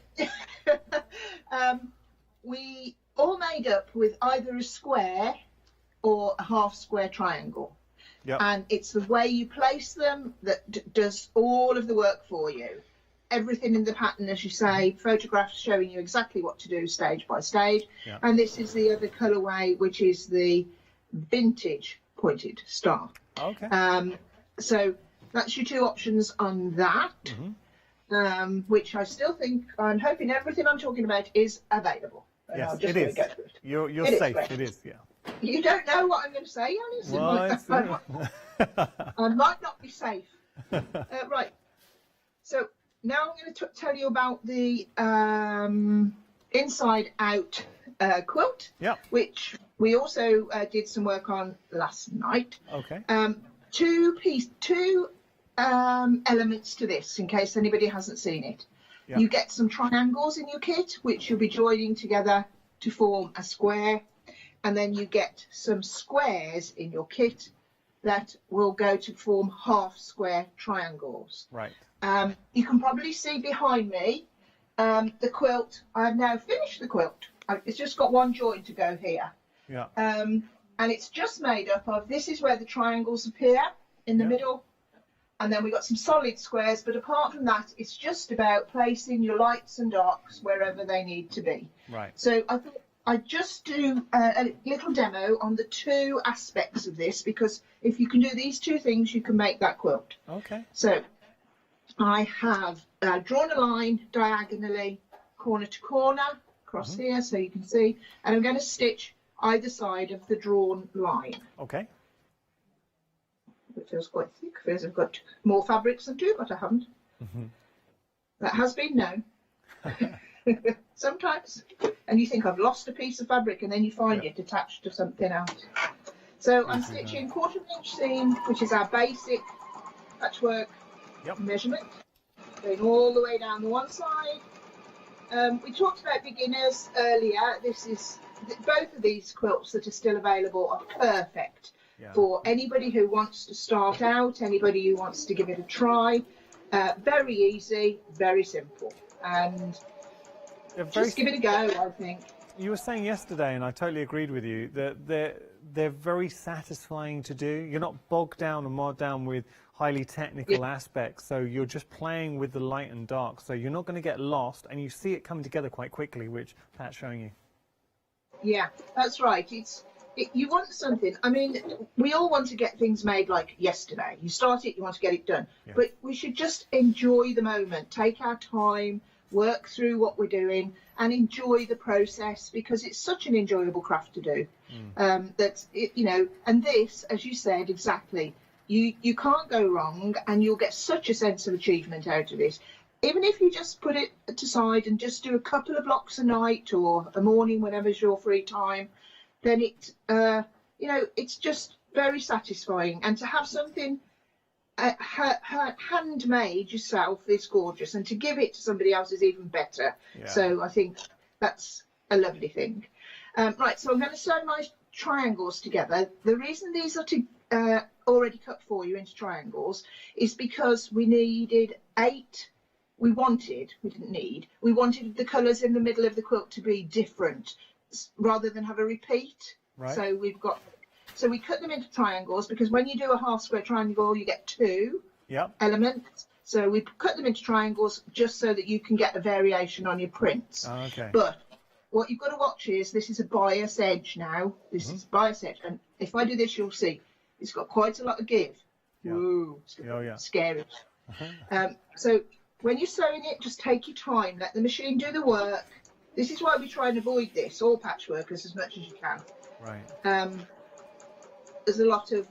Speaker 1: We all made up with either a square or a half square triangle.
Speaker 19: Yep.
Speaker 1: And it's the way you place them that does all of the work for you. Everything in the pattern, as you say, photographs showing you exactly what to do stage by stage. Yep. And this is the other colourway, which is the vintage pointed star.
Speaker 19: Okay.
Speaker 1: So that's your 2 options on that. Which I still think, I'm hoping everything I'm talking about is available.
Speaker 19: Yes, it is. You're safe. It is, yeah.
Speaker 1: You don't know what I'm going to say, honestly. Well, I might not be safe. Right. So now I'm going to tell you about the inside out quilt, which we also did some work on last night.
Speaker 19: Okay.
Speaker 1: two elements to this, in case anybody hasn't seen it.
Speaker 19: Yeah.
Speaker 1: You get some triangles in your kit, which you'll be joining together to form a square, and then you get some squares in your kit that will go to form half square triangles.
Speaker 19: Right.
Speaker 1: You can probably see behind me the quilt. I have now finished the quilt. It's just got one join to go here.
Speaker 19: Yeah.
Speaker 1: And it's just made up of, this is where the triangles appear in the middle, and then we've got some solid squares, but apart from that, it's just about placing your lights and darks wherever they need to be.
Speaker 19: Right.
Speaker 1: So I thought I'd just do a little demo on the two aspects of this, because if you can do these two things, you can make that quilt.
Speaker 19: Okay.
Speaker 1: So I have drawn a line diagonally, corner to corner, across here, so you can see, and I'm going to stitch either side of the drawn line.
Speaker 19: Okay.
Speaker 1: It feels quite thick, because I've got more fabrics than two, but I haven't. That has been known. Sometimes. And you think I've lost a piece of fabric, and then you find it attached to something else. So I'm stitching 1/4 inch seam, which is our basic patchwork measurement, going all the way down the one side. We talked about beginners earlier. This is both of these quilts that are still available are perfect for anybody who wants to start out, anybody who wants to give it a try. Very easy, very simple, and just give it a go, I think.
Speaker 19: You were saying yesterday, and I totally agreed with you, that they're very satisfying to do. You're not bogged down and marred down with highly technical aspects, so you're just playing with the light and dark, so you're not going to get lost, and you see it coming together quite quickly, which Pat's showing you.
Speaker 1: Yeah, that's right. You want something. I mean, we all want to get things made like yesterday. You start it, you want to get it done. But we should just enjoy the moment, take our time, work through what we're doing, and enjoy the process, because it's such an enjoyable craft to do. And this, as you said, exactly, you can't go wrong, and you'll get such a sense of achievement out of it. Even if you just put it aside and just do a couple of blocks a night or a morning, whenever's your free time, then it's just very satisfying. And to have something handmade yourself is gorgeous, and to give it to somebody else is even better. So I think that's a lovely thing. Right, so I'm going to sew my triangles together. The reason these are already cut for you into triangles is because we needed 8. We wanted the colours in the middle of the quilt to be different, rather than have a repeat.
Speaker 19: Right.
Speaker 1: So we cut them into triangles, because when you do a half square triangle, you get 2 elements. So we cut them into triangles just so that you can get a variation on your prints.
Speaker 19: Oh, okay.
Speaker 1: But what you've got to watch is, this is a bias edge now. This is bias edge, and if I do this, you'll see it's got quite a lot of give. Ooh, it's scary. So when you're sewing it, just take your time, let the machine do the work. This is why we try and avoid this, all patchworkers, as much as you can.
Speaker 19: Right.
Speaker 1: There's a lot of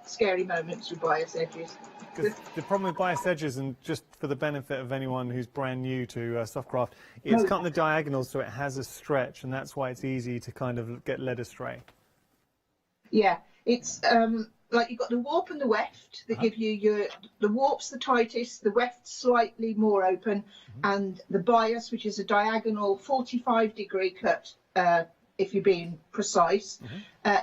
Speaker 1: scary moments with bias edges.
Speaker 19: The problem with bias edges, and just for the benefit of anyone who's brand new to Softcraft, it's cutting the diagonals so it has a stretch, and that's why it's easy to kind of get led astray. Yeah,
Speaker 1: it's like you've got the warp and the weft that give you the warp's the tightest, the weft's slightly more open, and the bias, which is a diagonal 45-degree cut, if you're being precise,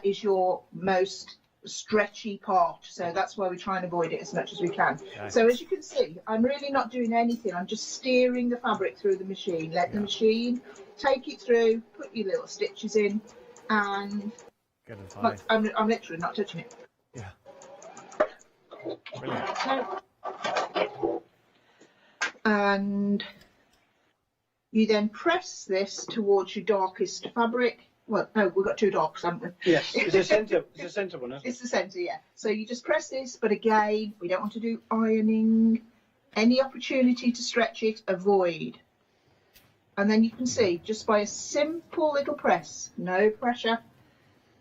Speaker 1: is your most stretchy part. So that's why we try and avoid it as much as we can. So as you can see, I'm really not doing anything. I'm just steering the fabric through the machine. Let the machine take it through, put your little stitches in, and I'm literally not touching it.
Speaker 19: Yeah. Brilliant.
Speaker 1: And you then press this towards your darkest fabric. Well, no, we've got 2 darks, haven't we?
Speaker 6: Yes, it's a centre. It's a centre one, isn't it?
Speaker 1: It's the centre, yeah. So you just press this, but again, we don't want to do ironing. Any opportunity to stretch it, avoid. And then you can see, just by a simple little press, no pressure,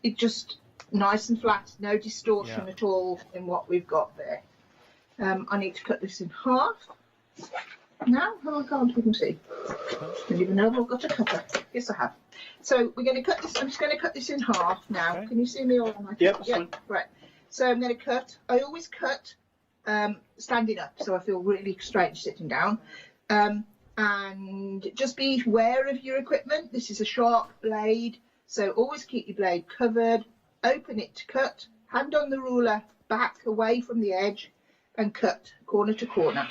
Speaker 1: it just nice and flat, no distortion at all in what we've got there. I need to cut this in half. Now, I can't even see. I don't even know if I've got a cutter. Yes, I have. So we're going to cut this. I'm just going to cut this in half now. Can you see me all?
Speaker 6: Yep.
Speaker 1: Right. So I'm going to cut. I always cut standing up, so I feel really strange sitting down. And just be aware of your equipment. This is a sharp blade, so always keep your blade covered. Open it to cut. Hand on the ruler back away from the edge and cut corner to corner.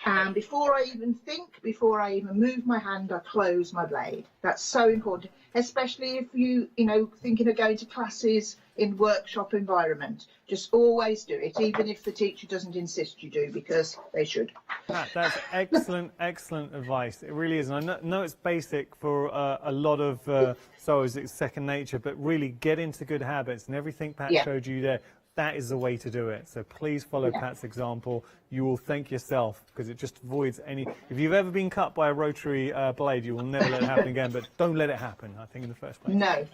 Speaker 1: And before I even think, before I even move my hand, I close my blade. That's so important, especially if you know, thinking of going to classes in workshop environment. Just always do it, even if the teacher doesn't insist you do, because they should.
Speaker 19: That's excellent, excellent advice. It really is. And I know it's basic for a lot of sewers, it's second nature, but really get into good habits, and everything Pat showed you there, that is the way to do it. So please follow Pat's example. You will thank yourself, because it just avoids any... If you've ever been cut by a rotary blade, you will never let it happen again, but don't let it happen, I think, in the first place.
Speaker 1: No.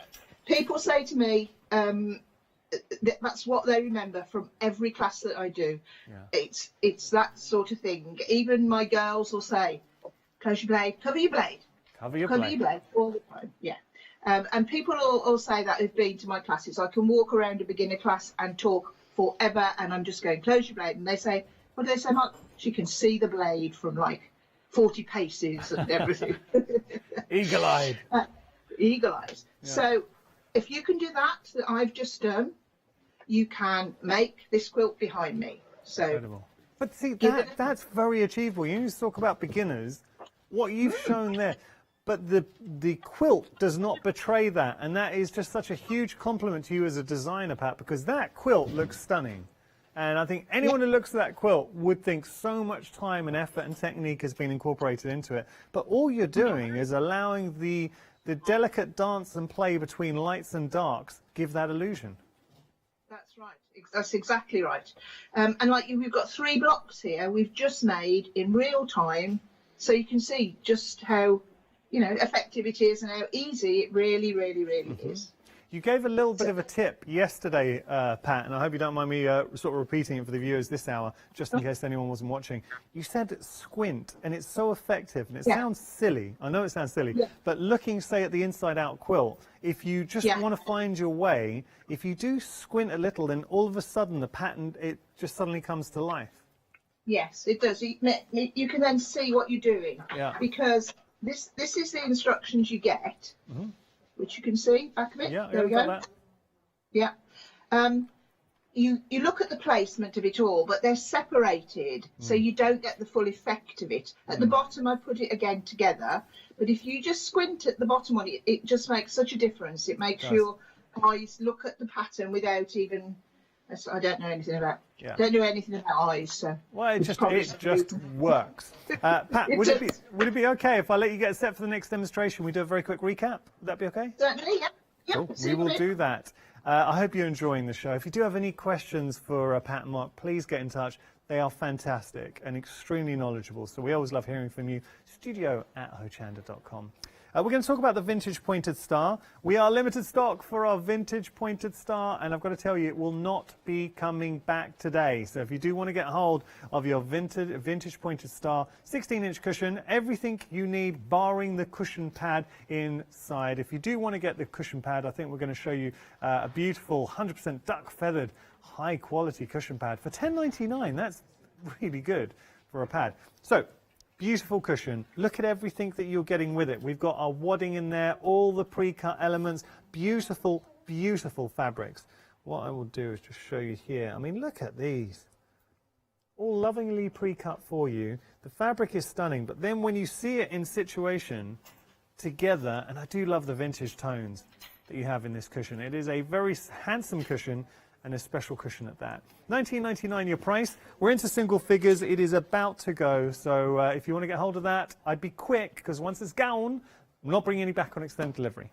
Speaker 1: People say to me, that's what they remember from every class that I do. Yeah. It's that sort of thing. Even my girls will say, close your blade, cover your blade.
Speaker 19: Cover your
Speaker 1: blade all the time, yeah. And people all say that who've been to my classes. I can walk around a beginner class and talk forever, and I'm just going, close your blade. And they say, what do they say, Mark? She can see the blade from like 40 paces and everything.
Speaker 19: Eagle-eyed.
Speaker 1: Eagle-eyed.
Speaker 19: Yeah.
Speaker 1: So if you can do that I've just done, you can make this quilt behind me. So,
Speaker 19: incredible. But see, that's very achievable. You need to talk about beginners, what you've shown there. But the quilt does not betray that, and that is just such a huge compliment to you as a designer, Pat, because that quilt looks stunning. And I think anyone who looks at that quilt would think so much time and effort and technique has been incorporated into it. But all you're doing is allowing the delicate dance and play between lights and darks give that illusion.
Speaker 1: That's right. That's exactly right. And like we've got 3 blocks here we've just made in real time, so you can see just how, you know, effective it is and how easy it really, really, really is.
Speaker 19: You gave a little bit of a tip yesterday, Pat, and I hope you don't mind me sort of repeating it for the viewers this hour, just in case anyone wasn't watching. You said squint, and it's so effective, and it sounds silly. I know it sounds silly, but looking, say, at the inside-out quilt, if you just want to find your way, if you do squint a little, then all of a sudden the pattern, it just suddenly comes to life.
Speaker 1: Yes, it does. You can then see what you're doing, because this is the instructions you get. Which you can see back of it.
Speaker 19: Yeah,
Speaker 1: there we go. Yeah. You look at the placement of it all, but they're separated, so you don't get the full effect of it. At the bottom, I put it again together, but if you just squint at the bottom one, it just makes such a difference. It makes your eyes look at the pattern without even... I don't know anything about. Don't know anything about eyes, so.
Speaker 19: Well, it just works. Pat, would it be okay if I let you get set for the next demonstration? We do a very quick recap. Would that be okay?
Speaker 1: Certainly, yeah.
Speaker 19: Cool. We will do that. I hope you're enjoying the show. If you do have any questions for Pat and Mark, please get in touch. They are fantastic and extremely knowledgeable. So we always love hearing from you. studio@hochanda.com. We're going to talk about the vintage pointed star. We are limited stock for our vintage pointed star, and I've got to tell you, it will not be coming back today. So if you do want to get hold of your vintage pointed star, 16-inch cushion, everything you need, barring the cushion pad inside. If you do want to get the cushion pad, I think we're going to show you a beautiful 100% duck feathered, high quality cushion pad for $10.99. That's really good for a pad. So, beautiful cushion. Look at everything that you're getting with it. We've got our wadding in there, all the pre-cut elements, beautiful, beautiful fabrics. What I will do is just show you here. I mean, look at these. All lovingly pre-cut for you. The fabric is stunning, but then when you see it in situation together, and I do love the vintage tones that you have in this cushion. It is a very handsome cushion, and a special cushion at that. $19.99 your price. We're into single figures. It is about to go. So if you want to get hold of that, I'd be quick, because once it's gone, I'm not bringing any back on extended delivery.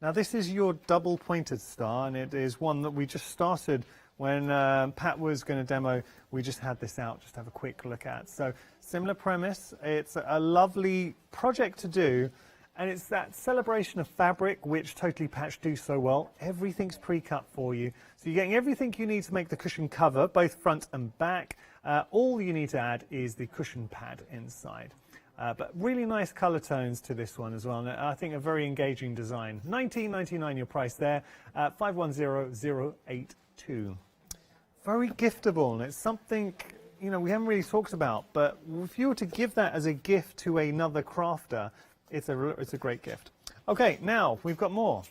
Speaker 19: Now this is your double pointed star, and it is one that we just started when Pat was going to demo. We just had this out just to have a quick look at. So similar premise. It's a lovely project to do. And it's that celebration of fabric, which Totally Patch do so well. Everything's pre-cut for you. So you're getting everything you need to make the cushion cover, both front and back. All you need to add is the cushion pad inside. But really nice colour tones to this one as well. And I think a very engaging design. $19.99 your price there. 510088 22. Very giftable, and it's something, you know, we haven't really talked about, but if you were to give that as a gift to another crafter, it's a great gift. Okay, now we've got more.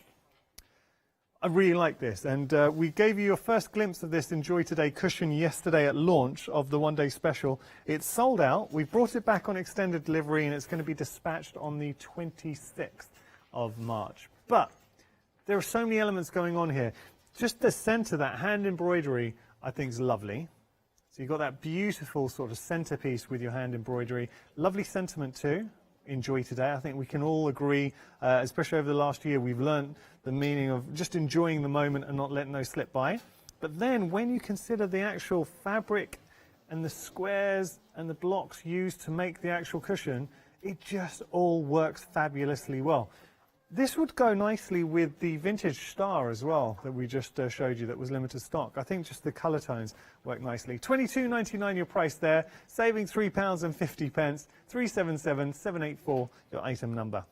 Speaker 19: I really like this, and we gave you your first glimpse of this Enjoy Today cushion yesterday at launch of the one-day special. It's sold out. We've brought it back on extended delivery, and it's going to be dispatched on the 26th of March. But there are so many elements going on here. Just the centre, that hand embroidery, I think is lovely. So you've got that beautiful sort of centerpiece with your hand embroidery. Lovely sentiment too. Enjoy today. I think we can all agree, especially over the last year, we've learned the meaning of just enjoying the moment and not letting those slip by. But then when you consider the actual fabric and the squares and the blocks used to make the actual cushion, it just all works fabulously well. This would go nicely with the vintage star as well that we just showed you that was limited stock. I think just the colour tones work nicely. £22.99 your price there, saving £3.50, 377 784 your item number.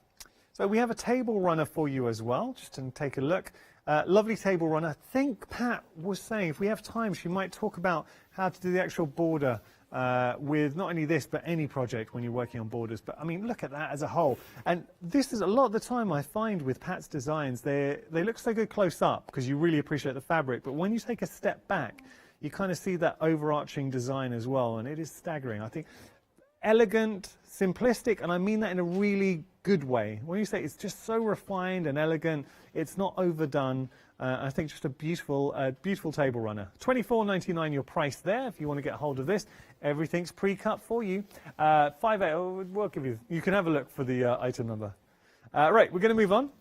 Speaker 19: So we have a table runner for you as well, just to take a look. Lovely table runner. I think Pat was saying if we have time she might talk about how to do the actual border with not only this but any project when you're working on borders. But I mean, look at that as a whole. And this is a lot of the time I find with Pat's designs, they look so good close up because you really appreciate the fabric, but when you take a step back you kind of see that overarching design as well, and it is staggering. I think elegant, simplistic, and I mean that in a really good way. When you say it's just so refined and elegant, it's not overdone. I think just a beautiful, beautiful table runner. £24.99 your price there if you want to get hold of this. Everything's pre-cut for you. 58. We'll give you. You can have a look for the item number. Right, we're going to move on.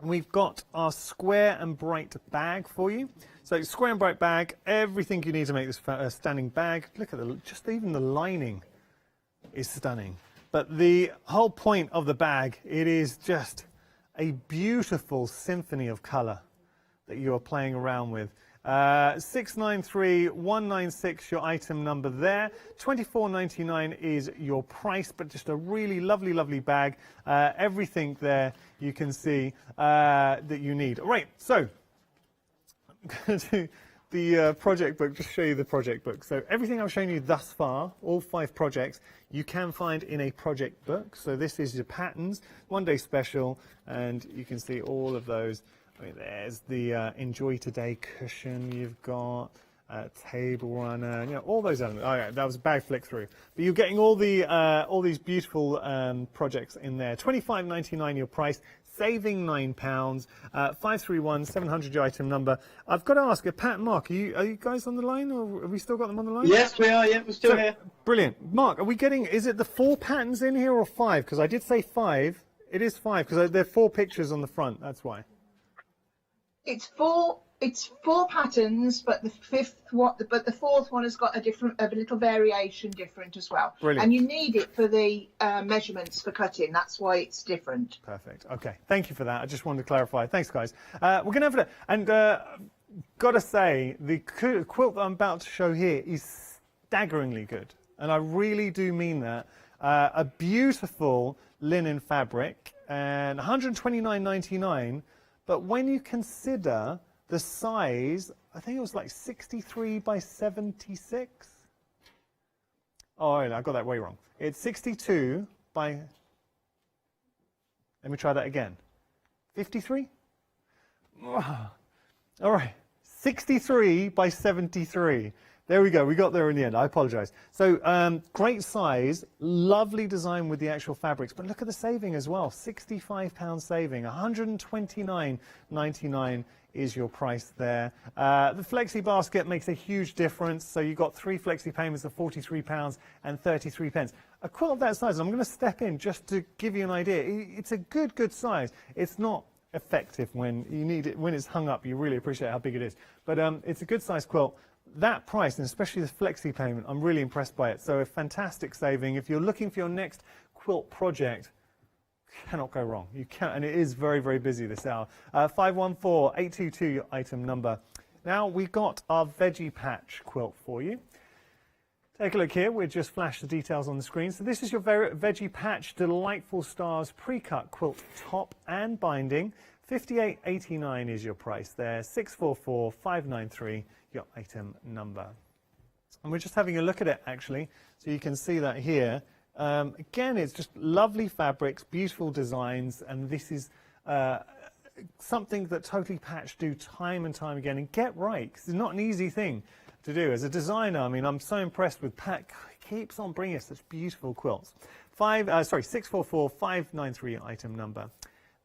Speaker 19: We've got our square and bright bag for you. So square and bright bag, everything you need to make this stunning bag. Look at just even the lining is stunning. But the whole point of the bag, it is just a beautiful symphony of colour that you are playing around with. 693196 your item number there. £24.99 is your price, but just a really lovely, lovely bag. Everything there you can see that you need. Right, so I'm going to do the project book, just show you the project book. So everything I've shown you thus far, all 5 projects, you can find in a project book. So this is your patterns, one day special, and you can see all of those. I mean, there's the Enjoy Today cushion you've got, table runner, you know, all those elements. Oh yeah, that was a bag flick through. But you're getting all these beautiful projects in there. £25.99 your price, saving £9. 531 700 your item number. I've got to ask, Pat and Mark, are you guys on the line, or have we still got them on the line?
Speaker 6: Yes, we are. Yeah, we're still here.
Speaker 19: Brilliant. Mark, are we getting? Is it the 4 patterns in here or 5? Because I did say 5. It is 5 because there are 4 pictures on the front. That's why.
Speaker 1: It's 4 patterns, but the fourth one has got a little variation different as well.
Speaker 19: Brilliant.
Speaker 1: And you need it for the measurements for cutting. That's why it's different.
Speaker 19: Perfect. Okay. Thank you for that. I just wanted to clarify. Thanks, guys. We're going to have a look. And got to say, the quilt that I'm about to show here is staggeringly good. And I really do mean that. A beautiful linen fabric and £129.99. But when you consider the size, I think it was like 63 by 76. Oh, I got that way wrong. It's 62 by, let me try that again. 53? All right, 63 by 73. There we go, we got there in the end, I apologise. So great size, lovely design with the actual fabrics, but look at the saving as well, £65 saving, £129.99 is your price there. The flexi basket makes a huge difference, so you've got 3 flexi payments of £43 and 33 pence. A quilt of that size, I'm going to step in just to give you an idea, it's a good size. It's not effective when you need it, when it's hung up, you really appreciate how big it is, but it's a good size quilt. That price, and especially the flexi payment, I'm really impressed by it. So a fantastic saving. If you're looking for your next quilt project, cannot go wrong. You can't, and it is very, very busy this hour. 514822 your item number. Now we've got our veggie patch quilt for you. Take a look here. We'll just flash the details on the screen. So this is your veggie patch Delightful Stars pre-cut quilt top and binding. 58.89 is your price there. 644-593, your item number. And we're just having a look at it, actually, so you can see that here. Again, it's just lovely fabrics, beautiful designs, and this is something that Totally Patch do time and time again, and get right, 'cause it's not an easy thing to do. As a designer, I mean, I'm so impressed with Pat. Keeps on bringing us such beautiful quilts. 644-593 item number.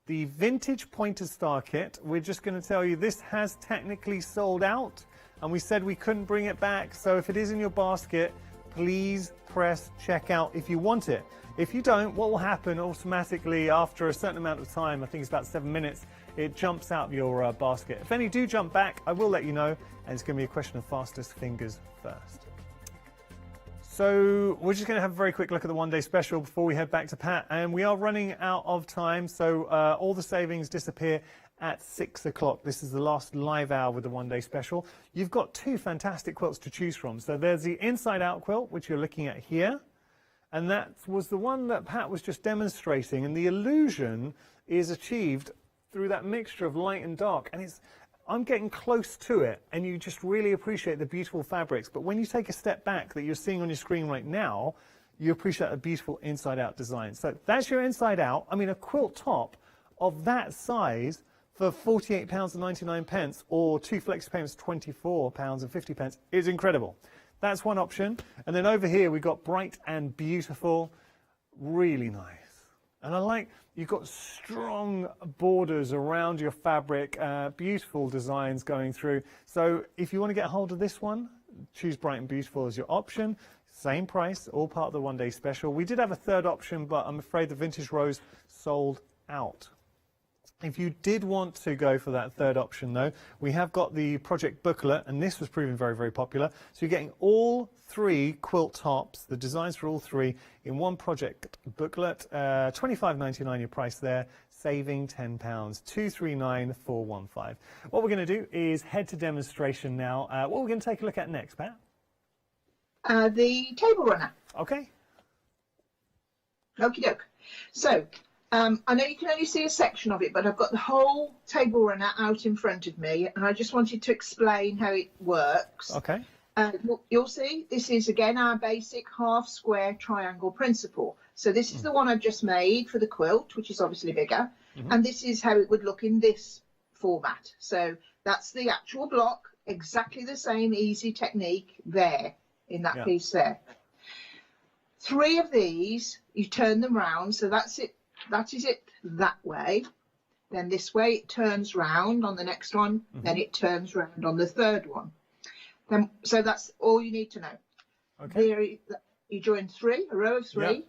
Speaker 19: The vintage pointer star kit, we're just going to tell you this has technically sold out, and we said we couldn't bring it back, so if it is in your basket, please press checkout if you want it. If you don't, what will happen automatically after a certain amount of time, I think it's about 7 minutes, it jumps out of your basket. If any do jump back, I will let you know, and it's going to be a question of fastest fingers first. So we're just going to have a very quick look at the one-day special before we head back to Pat, and we are running out of time, so all the savings disappear at 6 o'clock. This is the last live hour with the one-day special. You've got 2 fantastic quilts to choose from. So there's the inside-out quilt, which you're looking at here, and that was the one that Pat was just demonstrating, and the illusion is achieved through that mixture of light and dark, and I'm getting close to it, and you just really appreciate the beautiful fabrics. But when you take a step back that you're seeing on your screen right now, you appreciate the beautiful inside-out design. So that's your inside-out. I mean, a quilt top of that size for £48.99 or 2 flexi payments, £24.50 is incredible. That's one option. And then over here, we've got bright and beautiful, really nice. And I like, you've got strong borders around your fabric, beautiful designs going through. So if you want to get hold of this one, choose bright and beautiful as your option. Same price, all part of the one-day special. We did have a third option, but I'm afraid the vintage rose sold out. If you did want to go for that third option, though, we have got the project booklet, and this was proving very, very popular. So you're getting all 3 quilt tops, the designs for all 3, in one project booklet. £25.99 your price there, saving £10, £239,415. What we're going to do is head to demonstration now. What we're going to take a look at next, Pat?
Speaker 1: The table runner.
Speaker 19: Okay.
Speaker 1: Okie doke. So, I know you can only see a section of it, but I've got the whole table runner out in front of me, and I just wanted to explain how it works.
Speaker 19: Okay.
Speaker 1: You'll see this is again our basic half square triangle principle. So this is the one I've just made for the quilt, which is obviously bigger, and this is how it would look in this format. So that's the actual block, exactly the same easy technique there in that piece there. 3 of these, you turn them round, so that's it. That is it that way. Then this way it turns round on the next one. Then it turns round on the third one. Then, so that's all you need to know.
Speaker 19: Okay.
Speaker 1: There, you join 3, a row of 3,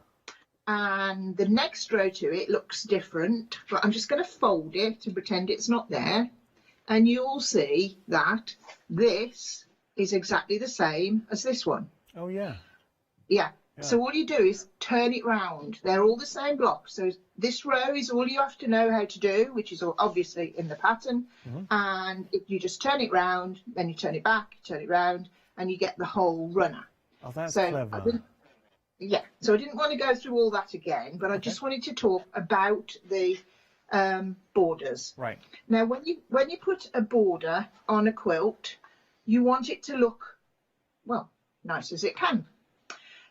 Speaker 1: and the next row to it looks different. But I'm just going to fold it and pretend it's not there, and you'll see that this is exactly the same as this one.
Speaker 19: Oh yeah.
Speaker 1: Yeah. So all you do is turn it round. They're all the same blocks. So this row is all you have to know how to do, which is obviously in the pattern. And you just turn it round, then you turn it back, turn it round, and you get the whole runner.
Speaker 19: Oh, that's
Speaker 1: so
Speaker 19: clever.
Speaker 1: So I didn't want to go through all that again, but I just wanted to talk about the borders.
Speaker 19: Right.
Speaker 1: Now, when you put a border on a quilt, you want it to look, well, nice as it can.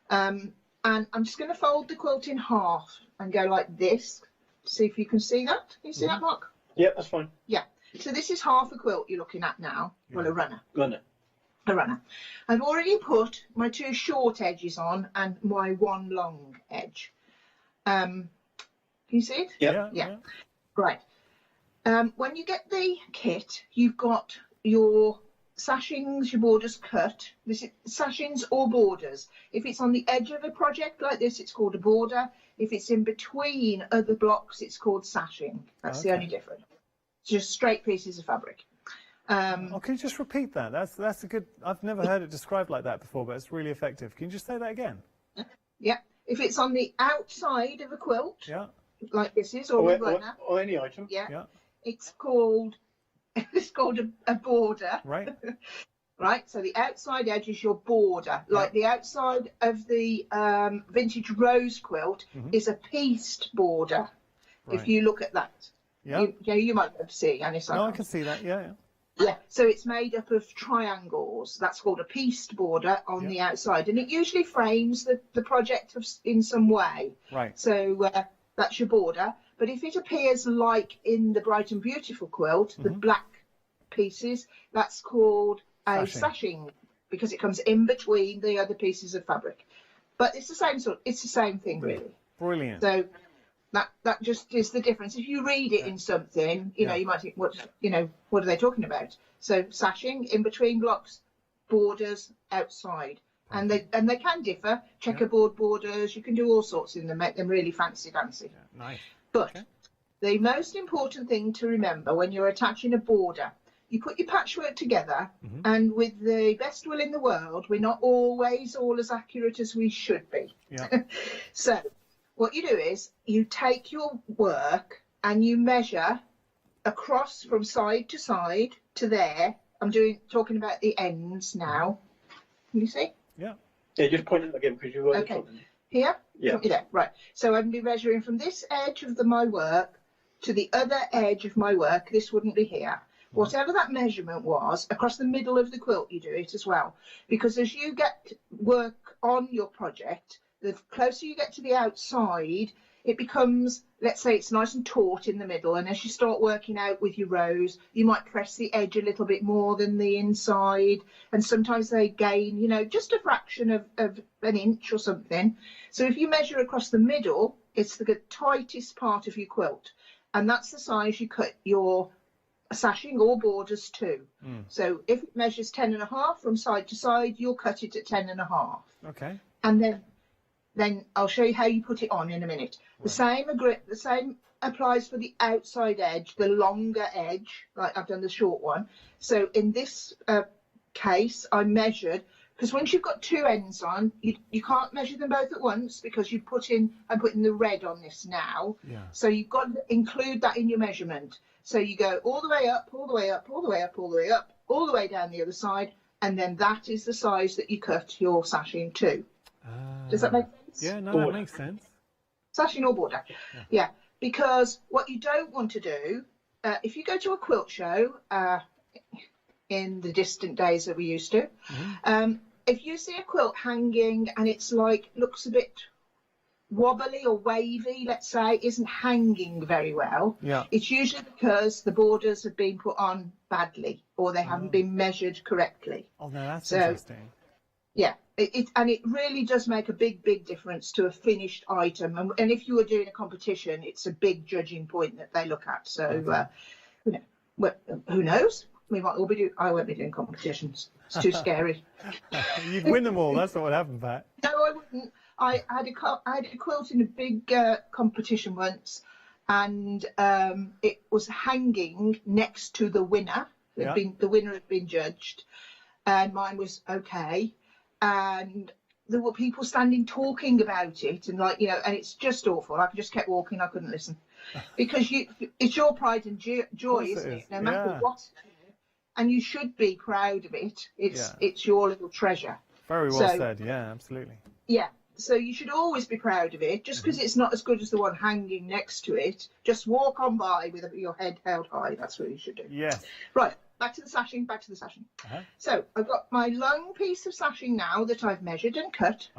Speaker 1: And I'm just going to fold the quilt in half and go like this. See if you can see that. Can you see that, Mark?
Speaker 6: Yeah, that's fine.
Speaker 1: Yeah. So this is half a quilt you're looking at now. Well, a runner. A runner. I've already put my 2 short edges on and my 1 long edge. Can you see it?
Speaker 6: Yeah.
Speaker 1: Right. When you get the kit, you've got your sashings, your borders cut. This is sashings or borders. If it's on the edge of a project like this, it's called a border. If it's in between other blocks, it's called sashing. That's the only difference. It's just straight pieces of fabric.
Speaker 19: Can you just repeat that? That's a good. I've never heard it described like that before, but it's really effective. Can you just say that again?
Speaker 1: Yeah. If it's on the outside of a quilt, like this is, or
Speaker 6: any item,
Speaker 1: it's called a border.
Speaker 19: Right.
Speaker 1: Right. So the outside edge is your border, like the outside of the vintage rose quilt is a pieced border. If you look at that.
Speaker 19: Yeah.
Speaker 1: You might be able to see, Yanis.
Speaker 19: No, I can see that. Yeah.
Speaker 1: Yeah, so it's made up of triangles. That's called a pieced border on the outside, and it usually frames the project in some way.
Speaker 19: Right.
Speaker 1: So that's your border. But if it appears like in the Bright and Beautiful quilt, the black pieces, that's called a sashing, because it comes in between the other pieces of fabric. But it's the same it's the same thing, really.
Speaker 19: Brilliant.
Speaker 1: So that just is the difference. If you read it in something, you know, you might think, what are they talking about? So sashing, in between blocks, borders, outside. And they can differ. Checkerboard borders, you can do all sorts in them, make them really fancy.
Speaker 19: Nice.
Speaker 1: But the most important thing to remember when you're attaching a border, you put your patchwork together, and with the best will in the world, we're not always all as accurate as we should be.
Speaker 19: Yeah.
Speaker 1: So what you do is you take your work and you measure across from side to side to there. I'm talking about the ends now. Can you see?
Speaker 19: Yeah.
Speaker 6: Yeah, just point it again because you've already
Speaker 1: Okay. Here?
Speaker 6: Yeah.
Speaker 1: There. Right. So I'm be measuring from this edge of my work to the other edge of my work. This wouldn't be here. Whatever that measurement was, across the middle of the quilt you do it as well. Because as you get work on your project, the closer you get to the outside, it becomes, let's say it's nice and taut in the middle, and as you start working out with your rows, you might press the edge a little bit more than the inside, and sometimes they gain, you know, just a fraction of an inch or something. So if you measure across the middle, it's the tightest part of your quilt, and that's the size you cut your sashing or borders to. So if it measures 10.5 from side to side, you'll cut it at 10.5.
Speaker 19: Okay.
Speaker 1: And then I'll show you how you put it on in a minute. The same applies for the outside edge, the longer edge, like I've done the short one. So in this case, I measured, because once you've got two ends on, you can't measure them both at once, because I'm putting the red on this now.
Speaker 19: Yeah.
Speaker 1: So you've got to include that in your measurement. So you go all the way up, all the way up, all the way up, all the way up, all the way down the other side, and then that is the size that you cut your sashing to. Does that make sense?
Speaker 19: Yeah, no, that makes sense.
Speaker 1: Sashing or border. Yeah, because what you don't want to do, if you go to a quilt show in the distant days that we used to, if you see a quilt hanging and it's like, looks a bit wobbly or wavy, let's say, isn't hanging very well, it's usually because the borders have been put on badly or they haven't been measured correctly.
Speaker 19: Oh, no, that's interesting.
Speaker 1: Yeah, it really does make a big difference to a finished item, and if you were doing a competition, it's a big judging point that they look at. So, who knows? We might all be doing. I won't be doing competitions. It's too scary.
Speaker 19: You'd win them all. That's what would happen, Pat.
Speaker 1: No, I wouldn't. I had a quilt in a big competition once, and it was hanging next to the winner. The winner had been judged, and mine was okay. And there were people standing talking about it, and and it's just awful. I just kept walking. I couldn't listen because it's your pride and joy, isn't it? No matter what, and you should be proud of it. It's your little treasure.
Speaker 19: Very well said. Yeah, absolutely.
Speaker 1: Yeah. So you should always be proud of it. Just because it's not as good as the one hanging next to it, just walk on by with your head held high. That's what you should do.
Speaker 19: Yeah.
Speaker 1: Right. Back to the sashing. So I've got my long piece of sashing now that I've measured and cut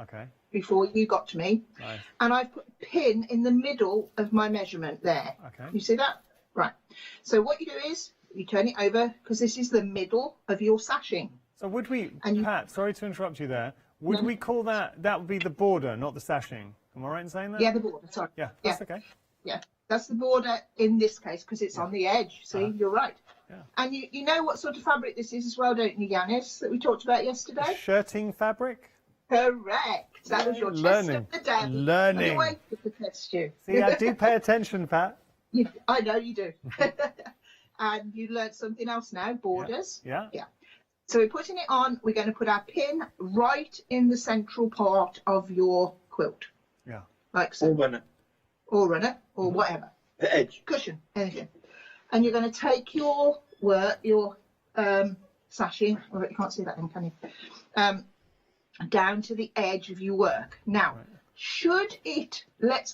Speaker 1: before you got to me.
Speaker 19: Nice.
Speaker 1: And I've put a pin in the middle of my measurement there.
Speaker 19: Okay.
Speaker 1: You see that? Right. So what you do is you turn it over, because this is the middle of your sashing.
Speaker 19: So would we, Pat, sorry to interrupt you there, would we call that would be the border, not the sashing? Am I right in saying that?
Speaker 1: Yeah, the border, sorry.
Speaker 19: Yeah, that's okay.
Speaker 1: Yeah, that's the border in this case, because it's on the edge. See, you're right.
Speaker 19: Yeah.
Speaker 1: And you know what sort of fabric this is as well, don't you, Yanis, that we talked about yesterday?
Speaker 19: Shirting fabric?
Speaker 1: Correct. That was your test of the day.
Speaker 19: Learning.
Speaker 1: I waited to test you.
Speaker 19: See, I do pay attention, Pat.
Speaker 1: I know you do. And you learned something else now, borders.
Speaker 19: Yeah.
Speaker 1: So we're putting it on. We're going to put our pin right in the central part of your quilt.
Speaker 19: Yeah.
Speaker 1: Like so. Or runner, or whatever.
Speaker 6: The edge.
Speaker 1: Cushion, anything. And you're going to take your work, your sashing, or you can't see that then, can you? Down to the edge of your work. Now, should it,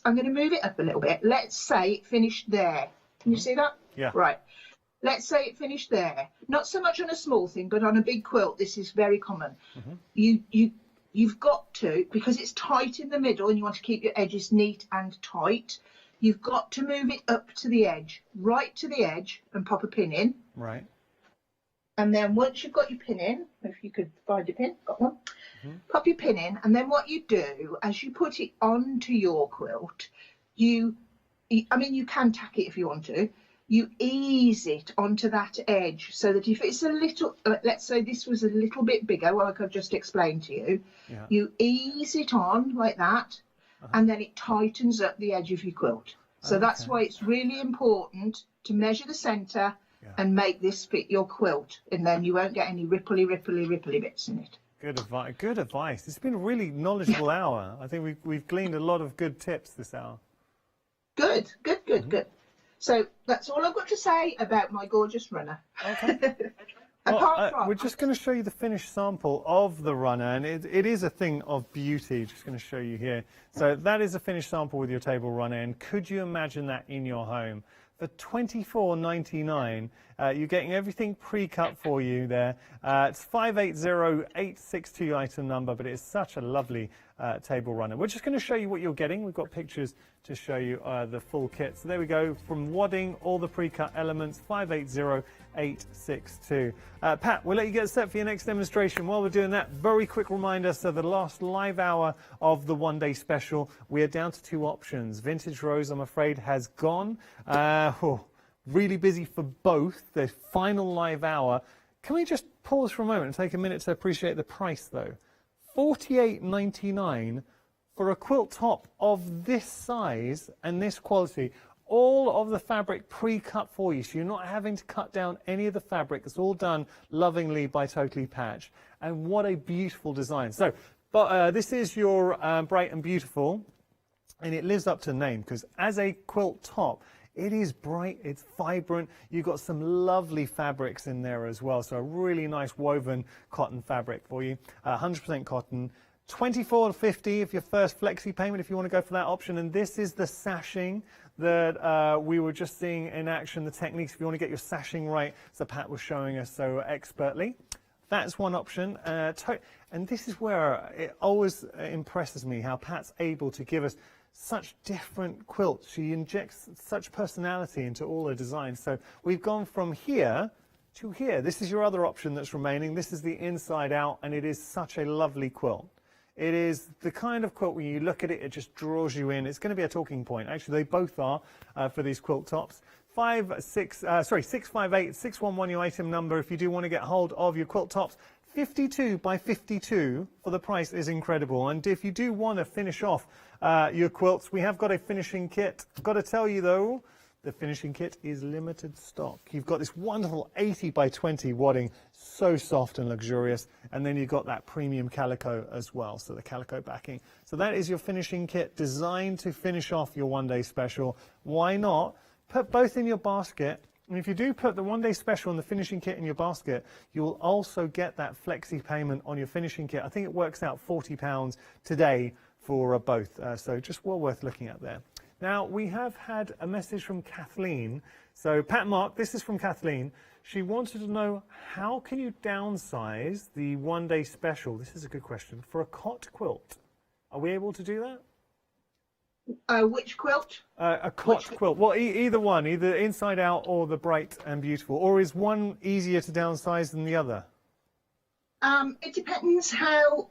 Speaker 1: I'm going to move it up a little bit. Let's say it finished there. Can you see that?
Speaker 19: Yeah.
Speaker 1: Right. Let's say it finished there. Not so much on a small thing, but on a big quilt, this is very common. You've got to, because it's tight in the middle and you want to keep your edges neat and tight, you've got to move it up to the edge, right to the edge, and pop a pin in.
Speaker 19: Right.
Speaker 1: And then once you've got your pin in, if you could find a pin, got one, pop your pin in, and then what you do, as you put it onto your quilt, you can tack it if you want to, you ease it onto that edge so that if it's a little, let's say this was a little bit bigger, like I've just explained to you, you ease it on like that, and then it tightens up the edge of your quilt. So that's why it's really important to measure the centre and make this fit your quilt, and then you won't get any ripply bits in it.
Speaker 19: Good advice. Good advice. It's been a really knowledgeable hour. I think we've gleaned a lot of good tips this hour.
Speaker 1: Good. So that's all I've got to say about my gorgeous runner.
Speaker 19: Okay. Well, we're just going to show you the finished sample of the runner, and it is a thing of beauty. Just going to show you here. So that is a finished sample with your table runner, and could you imagine that in your home? For $24.99, you're getting everything pre-cut for you there. It's 580862 item number, but it's such a lovely table runner. We're just going to show you what you're getting. We've got pictures to show you the full kit. So there we go, from wadding, all the pre-cut elements, 580862. Pat, we'll let you get set for your next demonstration. While we're doing that, very quick reminder, so the last live hour of the one-day special, we are down to 2 options. Vintage Rose, I'm afraid, has gone. Really busy for both. The final live hour. Can we just pause for a moment and take a minute to appreciate the price, though? $48.99 for a quilt top of this size and this quality. All of the fabric pre-cut for you, so you're not having to cut down any of the fabric. It's all done lovingly by Totally Patch. And what a beautiful design. So, this is your Bright and Beautiful, and it lives up to the name, because as a quilt top, it is bright, it's vibrant. You've got some lovely fabrics in there as well. So a really nice woven cotton fabric for you. 100% cotton. $24.50 if your first flexi payment, if you want to go for that option. And this is the sashing that we were just seeing in action, the techniques if you want to get your sashing right, so Pat was showing us so expertly. That's one option. And this is where it always impresses me, how Pat's able to give us such different quilts. She injects such personality into all her designs. So we've gone from here to here. This is your other option that's remaining. This is the inside out, and it is such a lovely quilt. It is the kind of quilt when you look at it, it just draws you in. It's going to be a talking point. Actually, they both are for these quilt tops. 658-611 your item number if you do want to get hold of your quilt tops. 52 by 52 for the price is incredible. And if you do want to finish off your quilts, we have got a finishing kit. I've got to tell you though, the finishing kit is limited stock. You've got this wonderful 80 by 20 wadding, so soft and luxurious. And then you've got that premium calico as well, so the calico backing. So that is your finishing kit designed to finish off your one-day special. Why not put both in your basket? And if you do put the one-day special and the finishing kit in your basket, you'll also get that flexi payment on your finishing kit. I think it works out £40 today for both. So just well worth looking at there. Now, we have had a message from Kathleen. So, Pat Mark, this is from Kathleen. She wanted to know, how can you downsize the one-day special? This is a good question. For a cot quilt. Are we able to do that?
Speaker 1: Which quilt?
Speaker 19: A cot quilt. Well, either one, either inside out or the Bright and Beautiful. Or is one easier to downsize than the other?
Speaker 1: It depends how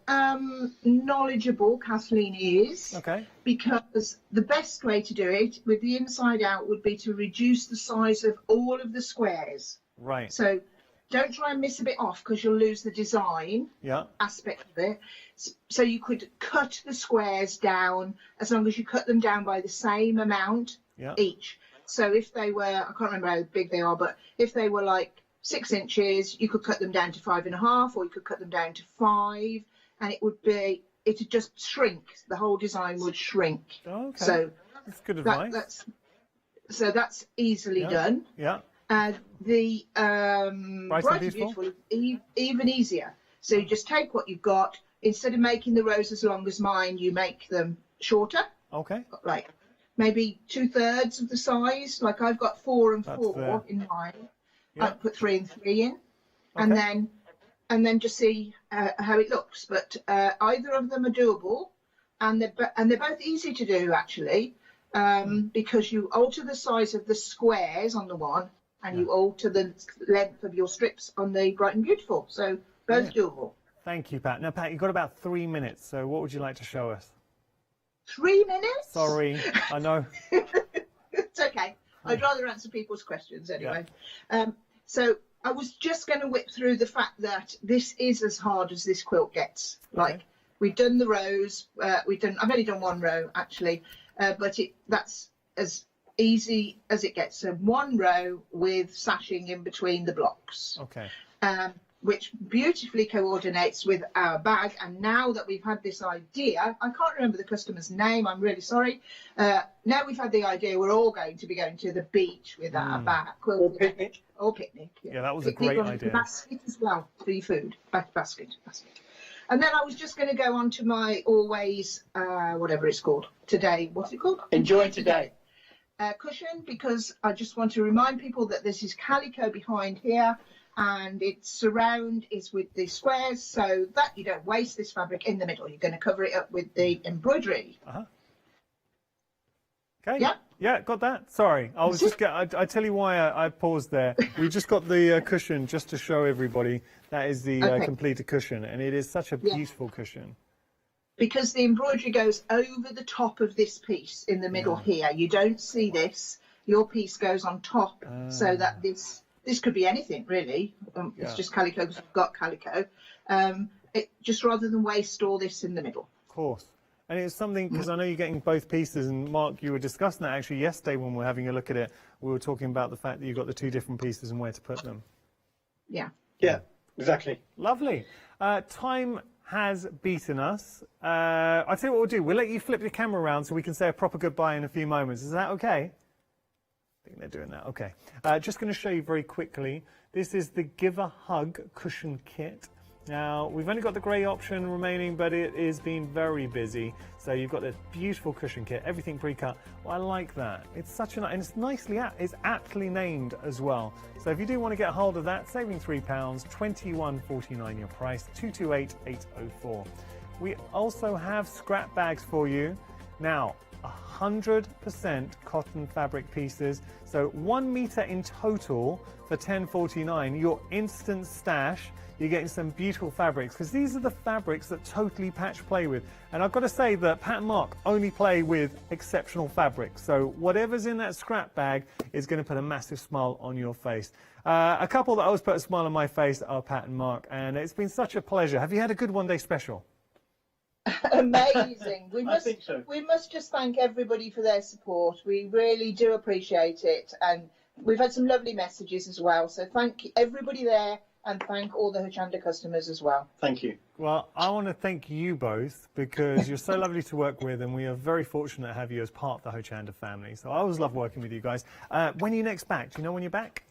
Speaker 1: knowledgeable Kathleen is.
Speaker 19: Okay.
Speaker 1: Because the best way to do it with the inside out would be to reduce the size of all of the squares.
Speaker 19: Right.
Speaker 1: So don't try and miss a bit off because you'll lose the design aspect of it. So you could cut the squares down as long as you cut them down by the same amount each. So if they were, I can't remember how big they are, but if they were like 6 inches, you could cut them down to 5.5, or you could cut them down to 5, and it'd just shrink. The whole design would shrink.
Speaker 19: Okay.
Speaker 1: So
Speaker 19: that's good advice.
Speaker 1: That's easily done.
Speaker 19: Yeah.
Speaker 1: The Bright and Beautiful is even easier. So you just take what you've got. Instead of making the rows as long as mine, you make them shorter.
Speaker 19: Okay.
Speaker 1: Like maybe 2/3 of the size. Like I've got 4 and 4 in mine.
Speaker 19: Yeah.
Speaker 1: I'd put 3 and 3 in, and then just see how it looks. But either of them are doable, and they're both easy to do actually, because you alter the size of the squares on the one, and you alter the length of your strips on the Bright and Beautiful. So both doable.
Speaker 19: Thank you, Pat. Now, Pat, you've got about 3 minutes, so what would you like to show us?
Speaker 1: 3 minutes?
Speaker 19: Sorry, I know.
Speaker 1: It's okay. I'd rather answer people's questions anyway. So I was just going to whip through the fact that this is as hard as this quilt gets. Like we've done the rows. I've only done 1 row actually, but that's as easy as it gets. So 1 row with sashing in between the blocks.
Speaker 19: Okay.
Speaker 1: Which beautifully coordinates with our bag. And now that we've had this idea, I can't remember the customer's name, I'm really sorry. Now we've had the idea, we're all going to be going to the beach with our bag. Or picnic. Or picnic.
Speaker 19: Yeah, that was a
Speaker 1: Picnic
Speaker 19: great
Speaker 1: on
Speaker 19: idea.
Speaker 1: Basket as well, for your food. Basket. And then I was just going to go on to my always, whatever it's called, today. What's it called?
Speaker 6: Enjoy today.
Speaker 1: Cushion, because I just want to remind people that this is calico behind here, and its surround is with the squares, so that you don't waste this fabric in the middle. You're going to cover it up with the embroidery.
Speaker 19: Okay. Yeah, got that. Sorry, I was just. I tell you why I paused there. We just got the cushion just to show everybody. That is the completed cushion, and it is such a beautiful cushion.
Speaker 1: Because the embroidery goes over the top of this piece in the middle here. You don't see this. Your piece goes on top, so that this could be anything really. It's just calico because we've got calico. Just rather than waste all this in the middle.
Speaker 19: Of course. And it's something, because I know you're getting both pieces, and Mark, you were discussing that actually yesterday when we were having a look at it. We were talking about the fact that you've got the 2 different pieces and where to put them.
Speaker 1: Yeah.
Speaker 6: Yeah, exactly.
Speaker 19: Lovely. Time has beaten us. I'll tell you what we'll do. We'll let you flip the camera around so we can say a proper goodbye in a few moments. Is that okay? I think they're doing that. Okay. Just going to show you very quickly. This is the Give a Hug cushion kit. Now, we've only got the grey option remaining, but it is being very busy. So you've got this beautiful cushion kit, everything pre-cut. Well, I like that. It's such a, and it's nicely, it's aptly named as well. So if you do want to get a hold of that, saving £3, £21.49 your price, 228804. We also have scrap bags for you. Now, 100% cotton fabric pieces, so 1 metre in total for £10.49. Your instant stash. You're getting some beautiful fabrics, because these are the fabrics that totally Patch play with. And I've got to say that Pat and Mark only play with exceptional fabrics. So whatever's in that scrap bag is going to put a massive smile on your face. A couple that always put a smile on my face are Pat and Mark, and it's been such a pleasure. Have you had a good one day special?
Speaker 1: Amazing.
Speaker 6: I think so.
Speaker 1: We must just thank everybody for their support. We really do appreciate it, and we've had some lovely messages as well. So thank everybody there, and thank all the Hochanda customers as well.
Speaker 6: Thank you.
Speaker 19: Well, I want to thank you both, because you're so lovely to work with, and we are very fortunate to have you as part of the Hochanda family. So I always love working with you guys. When are you next back? Do you know when you're back?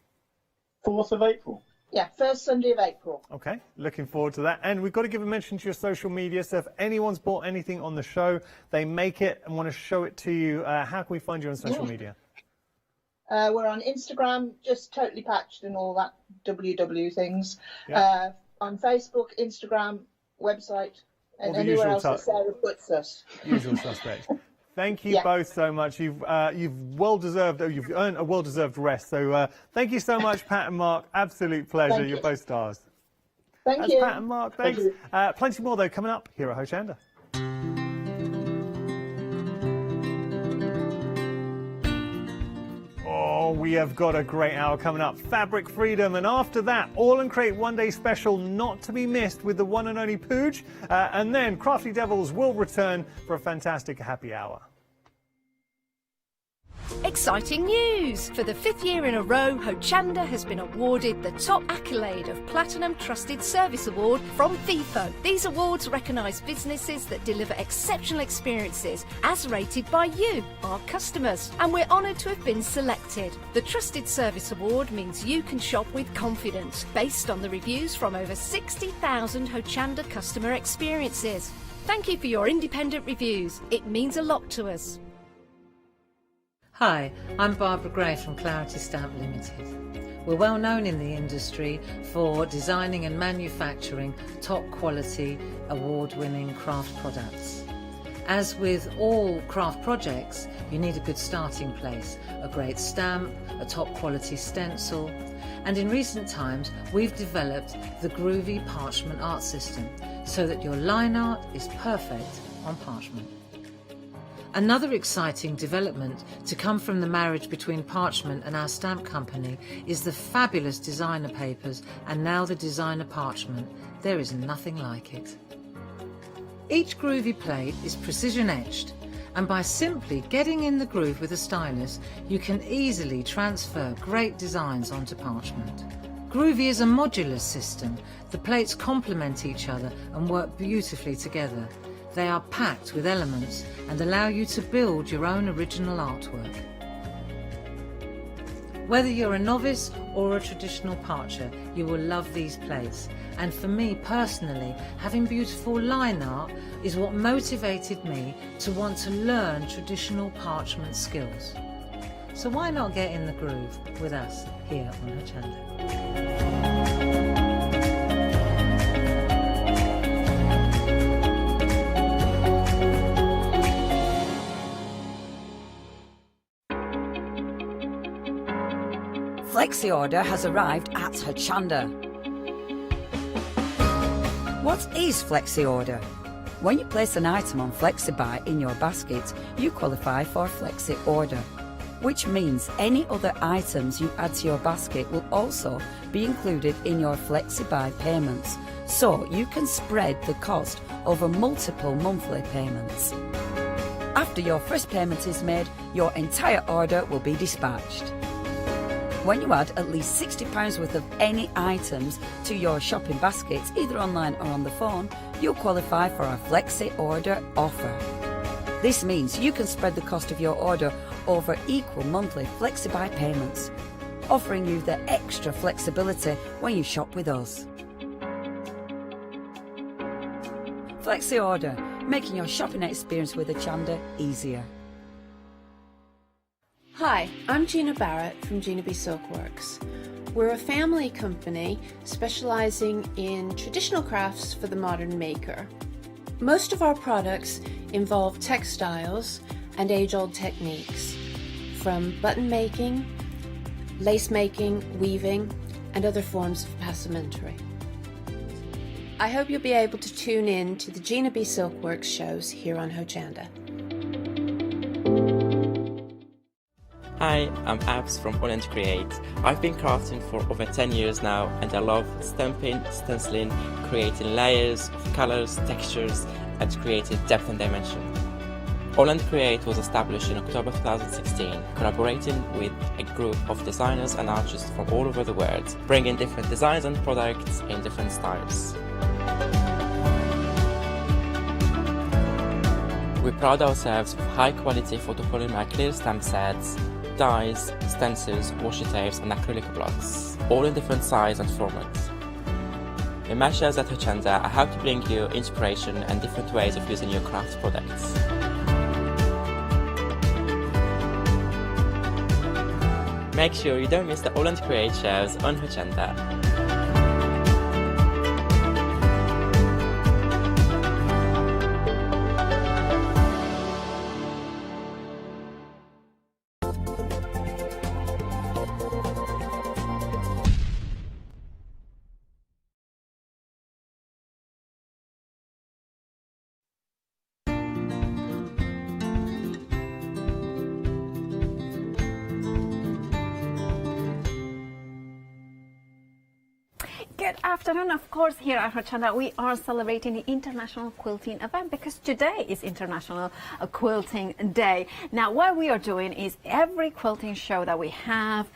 Speaker 6: 4th of April.
Speaker 1: Yeah, first Sunday of April.
Speaker 19: Okay, looking forward to that. And we've got to give a mention to your social media. So if anyone's bought anything on the show, they make it and want to show it to you, how can we find you on social media?
Speaker 1: We're on Instagram, just Totally Patched and all that WW things.
Speaker 19: Yeah.
Speaker 1: On Facebook, Instagram, website, and
Speaker 19: the
Speaker 1: anywhere
Speaker 19: usual
Speaker 1: else that Sarah puts us.
Speaker 19: Usual suspects. Thank you both so much. You've well-deserved, you've earned a well-deserved rest. So thank you so much, Pat and Mark. Absolute pleasure.
Speaker 1: Thank
Speaker 19: You're
Speaker 1: you.
Speaker 19: both stars.
Speaker 1: Thank
Speaker 19: That's
Speaker 1: you.
Speaker 19: Pat and Mark. Thanks. Plenty more though coming up here at Hochanda. Oh, we have got a great hour coming up. Fabric Freedom, and after that, All and Create One Day Special, not to be missed, with the one and only Pooj. And then Crafty Devils will return for a fantastic happy hour.
Speaker 3: Exciting news! For the 5th year in a row, Hochanda has been awarded the top accolade of Platinum Trusted Service Award from Feefo. These awards recognise businesses that deliver exceptional experiences as rated by you, our customers. And we're honoured to have been selected. The Trusted Service Award means you can shop with confidence, based on the reviews from over 60,000 Hochanda customer experiences. Thank you for your independent reviews. It means a lot to us.
Speaker 15: Hi, I'm Barbara Gray from Clarity Stamp Limited. We're well known in the industry for designing and manufacturing top quality, award-winning craft products. As with all craft projects, you need a good starting place, a great stamp, a top quality stencil, and in recent times we've developed the groovy parchment art system so that your line art is perfect on parchment. Another exciting development to come from the marriage between parchment and our stamp company is the fabulous designer papers and now the designer parchment. There is nothing like it. Each groovy plate is precision etched, and by simply getting in the groove with a stylus, you can easily transfer great designs onto parchment. Groovy is a modular system. The plates complement each other and work beautifully together. They are packed with elements and allow you to build your own original artwork. Whether you're a novice or a traditional parcher, you will love these plates. And for me personally, having beautiful line art is what motivated me to want to learn traditional parchment skills. So why not get in the groove with us here on Hochanda?
Speaker 16: Flexi order has arrived at Hochanda. What is Flexi order? When you place an item on FlexiBuy in your basket, you qualify for Flexi order, which means any other items you add to your basket will also be included in your FlexiBuy payments, so you can spread the cost over multiple monthly payments. After your first payment is made, your entire order will be dispatched. When you add at least £60 worth of any items to your shopping baskets, either online or on the phone, you'll qualify for our Flexi Order offer. This means you can spread the cost of your order over equal monthly FlexiBuy payments, offering you the extra flexibility when you shop with us. Flexi Order, making your shopping experience with Hochanda easier.
Speaker 18: Hi, I'm Gina Barrett from Gina B Silkworks. We're a family company specializing in traditional crafts for the modern maker. Most of our products involve textiles and age-old techniques, from button making, lace making, weaving, and other forms of passementerie. I hope you'll be able to tune in to the Gina B Silkworks shows here on Hochanda.
Speaker 20: Hi, I'm Abs from Holland Create. I've been crafting for over 10 years now, and I love stamping, stenciling, creating layers of colors, textures, and creating depth and dimension. Holland Create was established in October 2016, collaborating with a group of designers and artists from all over the world, bringing different designs and products in different styles. We pride ourselves with high-quality photopolymer clear stamp sets, dies, stencils, washi tapes and acrylic blocks, all in different sizes and formats. In my shows at Hochanda, I hope to bring you inspiration and different ways of using your craft products. Make sure you don't miss the Holland Create shows on Hochanda.
Speaker 10: Good afternoon. Of course, here at Hochanda, we are celebrating the International Quilting Event because today is International Quilting Day. Now, what we are doing is every quilting show that we have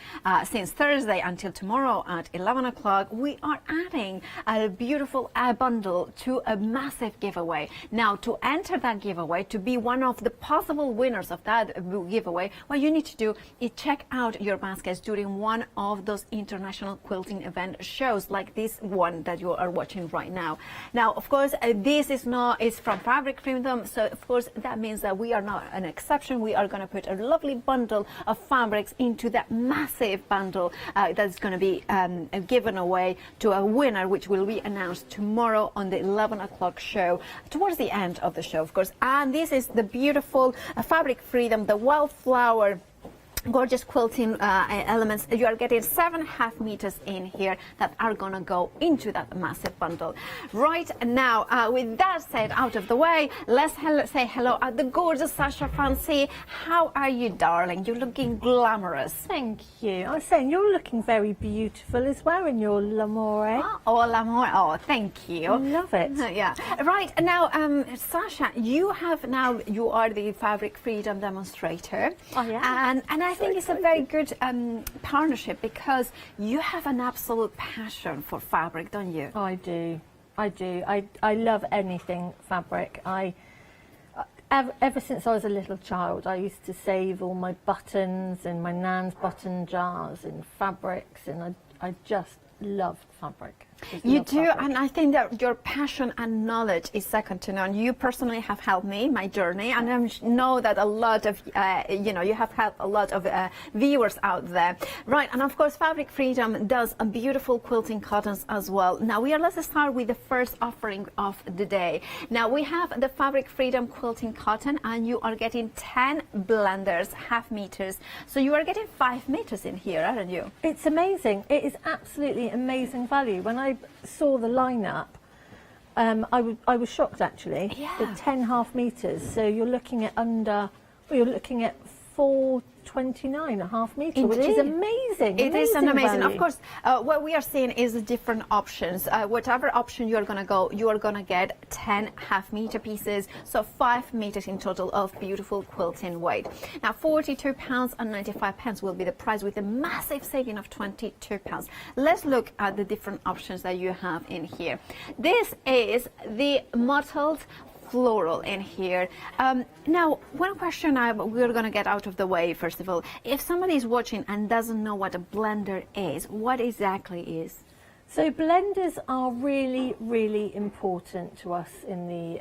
Speaker 10: since Thursday until tomorrow at 11 o'clock, we are adding a beautiful bundle to a massive giveaway. Now, to enter that giveaway, to be one of the possible winners of that giveaway, what you need to do is check out your baskets during one of those International Quilting Event shows like like this one that you are watching right now. Now, of course, this is from Fabric Freedom, so of course that means that we are not an exception. We are going to put a lovely bundle of fabrics into that massive bundle that's going to be given away to a winner, which will be announced tomorrow on the 11 o'clock show, towards the end of the show, of course. And this is the beautiful Fabric Freedom, the wildflower gorgeous quilting elements. You are getting 7.5 meters in here that are gonna go into that massive bundle. Right now, with that said out of the way, let's say hello at the gorgeous Sasha Fancy. How are you, darling? You're looking glamorous.
Speaker 4: Thank you. I was saying you're looking very beautiful as well in your L'Amore.
Speaker 10: Oh, L'Amore. Oh, thank you.
Speaker 4: I love it.
Speaker 10: Yeah. Right now, Sasha, you are the Fabric Freedom demonstrator.
Speaker 4: Oh yeah.
Speaker 10: And I think it's a very good partnership, because you have an absolute passion for fabric, don't you?
Speaker 4: I do. I love anything fabric. Ever since I was a little child, I used to save all my buttons in my nan's button jars in fabrics, and I just loved fabric.
Speaker 10: You do, and I think that your passion and knowledge is second to none. You personally have helped me, my journey, and I know that a lot of, you have helped a lot of viewers out there. Right, and of course, Fabric Freedom does a beautiful quilting cottons as well. Now, let's start with the first offering of the day. Now, we have the Fabric Freedom quilting cotton, and you are getting 10 blenders, 1/2 meters. So you are getting 5 meters in here, aren't you?
Speaker 4: It's amazing. It is absolutely amazing value. When I saw the lineup, I was shocked actually.
Speaker 10: Yeah.
Speaker 4: The 10.5 meters. So you're looking at 429.5 meters, which is amazing.
Speaker 10: It is an amazing.
Speaker 4: value.
Speaker 10: Of course, what we are seeing is the different options. Whatever option you are going to go, you are going to get 10 1/2 meter pieces, so 5 meters in total of beautiful quilting weight. Now, £42.95 will be the price, with a massive saving of £22. Let's look at the different options that you have in here. This is the mottled floral in here. Now, one question we're going to get out of the way, first of all. If somebody is watching and doesn't know what a blender is, what exactly is?
Speaker 4: So blenders are really, really important to us in the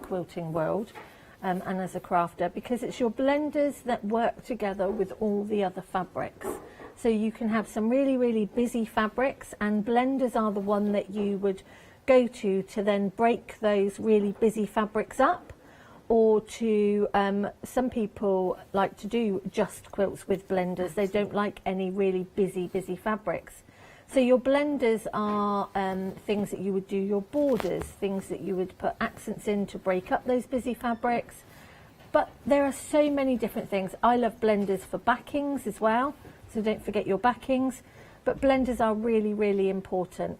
Speaker 4: quilting world and as a crafter, because it's your blenders that work together with all the other fabrics. So you can have some really, really busy fabrics, and blenders are the one that you would go to then break those really busy fabrics up, or to some people like to do just quilts with blenders. They don't like any really busy fabrics. So your blenders are things that you would do your borders, things that you would put accents in to break up those busy fabrics. But there are so many different things. I love blenders for backings as well, so don't forget your backings. But blenders are really, really important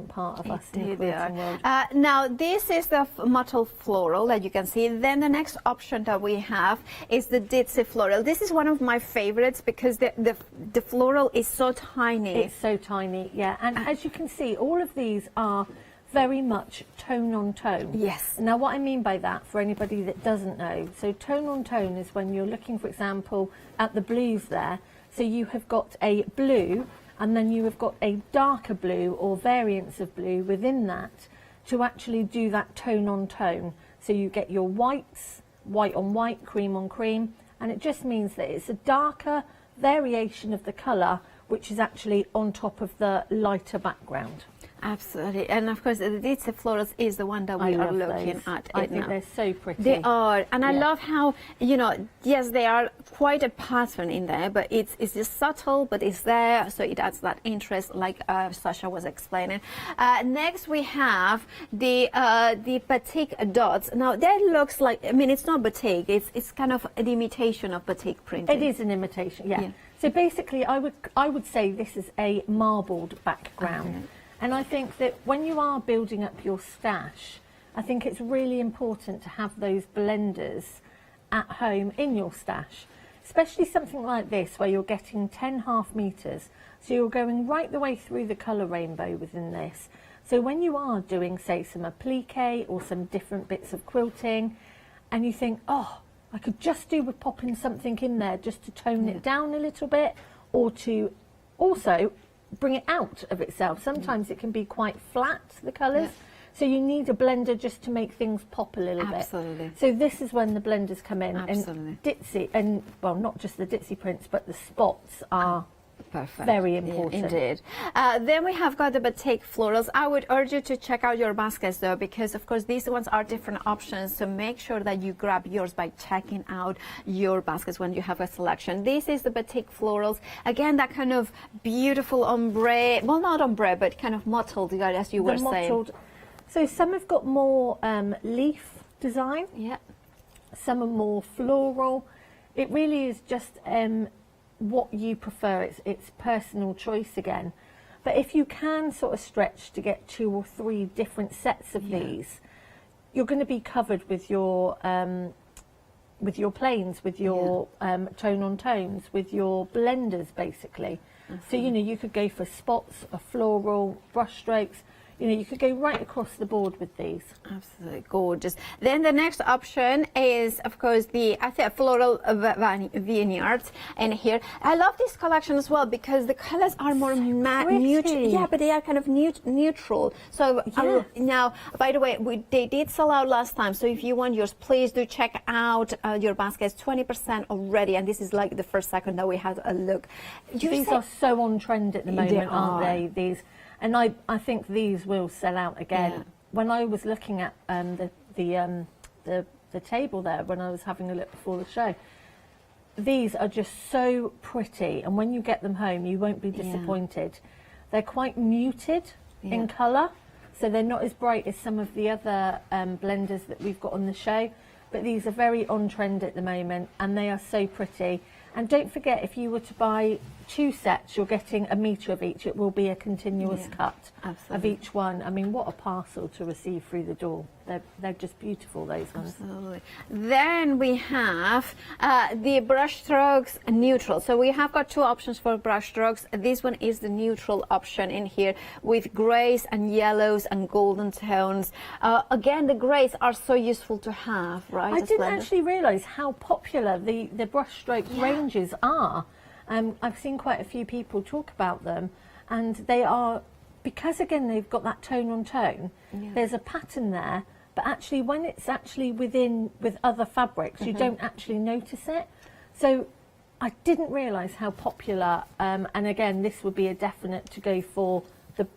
Speaker 4: part of us in the quilting world.
Speaker 10: Now, this is the mottled floral that you can see. Then the next option that we have is the ditzy floral. This is one of my favorites, because the floral is so tiny.
Speaker 4: It's so tiny, yeah. And as you can see, all of these are very much tone on tone.
Speaker 10: Yes.
Speaker 4: Now, what I mean by that, for anybody that doesn't know, so tone on tone is when you're looking, for example, at the blues there. So you have got a blue, and then you have got a darker blue or variants of blue within that to actually do that tone on tone. So you get your whites, white on white, cream on cream, and it just means that it's a darker variation of the colour, which is actually on top of the lighter background.
Speaker 10: Absolutely, and of course the ditzy florals is the one that we are looking at.
Speaker 4: I think they're so pretty.
Speaker 10: They are, and I love how, yes, they are quite a pattern in there, but it's just subtle, but it's there, so it adds that interest, like Sasha was explaining. Next we have the batik dots. Now that looks like, it's not batik, it's kind of an imitation of batik printing.
Speaker 4: It is an imitation, yeah. So basically, I would say this is a marbled background.
Speaker 10: Okay.
Speaker 4: And I think that when you are building up your stash, I think it's really important to have those blenders at home in your stash, especially something like this where you're getting 10 1/2 meters. So you're going right the way through the colour rainbow within this. So when you are doing, say, some applique or some different bits of quilting, and you think, oh, I could just do with popping something in there just to tone it down a little bit, or to also bring it out of itself. Sometimes it can be quite flat, the colours. So you need a blender just to make things pop a little bit.
Speaker 10: Absolutely.
Speaker 4: So this is when the blenders come in.
Speaker 10: Absolutely.
Speaker 4: And ditzy, and well, not just the ditzy prints, but the spots are
Speaker 10: perfect.
Speaker 4: Very important.
Speaker 10: Yeah, indeed. Then we have got the batik florals. I would urge you to check out your baskets though, because of course these ones are different options. So make sure that you grab yours by checking out your baskets when you have a selection. This is the batik florals. Again, that kind of beautiful ombre, well, not ombre, but kind of mottled, as you were saying.
Speaker 4: So some have got more leaf design.
Speaker 10: Yeah.
Speaker 4: Some are more floral. It really is just what you prefer. It's personal choice again. But if you can sort of stretch to get 2 or 3 different sets of these, you're going to be covered with your planes, with your tone on tones, with your blenders basically. So you know, you could go for spots, a floral, brush strokes. You know, you could go right across the board with these.
Speaker 10: Absolutely gorgeous. Then the next option is, of course, the floral vineyards. And here, I love this collection as well because the colors are more neutral. Yeah, but they are kind of neutral. So now, by the way, they did sell out last time. So if you want yours, please do check out your baskets. 20% already, and this is like the first second that we had a look.
Speaker 4: These are so on trend at the moment, aren't they? These. And I think these will sell out again.
Speaker 10: Yeah.
Speaker 4: When I was looking at the table there, when I was having a look before the show, these are just so pretty. And when you get them home, you won't be disappointed. They're quite muted in colour, so they're not as bright as some of the other blenders that we've got on the show. But these are very on trend at the moment, and they are so pretty. And don't forget, if you were to buy 2 sets, you're getting a metre of each. It will be a continuous cut of each one. I mean, what a parcel to receive through the door. They're just beautiful, those ones.
Speaker 10: Absolutely. Then we have the brush strokes neutral. So we have got 2 options for brush strokes. This one is the neutral option in here with greys and yellows and golden tones. Again, the greys are so useful to have, right?
Speaker 4: I didn't actually realise how popular the brush stroke ranges are. I've seen quite a few people talk about them, and they are, because again they've got that tone on tone, there's a pattern there, but actually when it's actually with other fabrics, you don't actually notice it. So I didn't realise how popular, and again this would be a definite to go for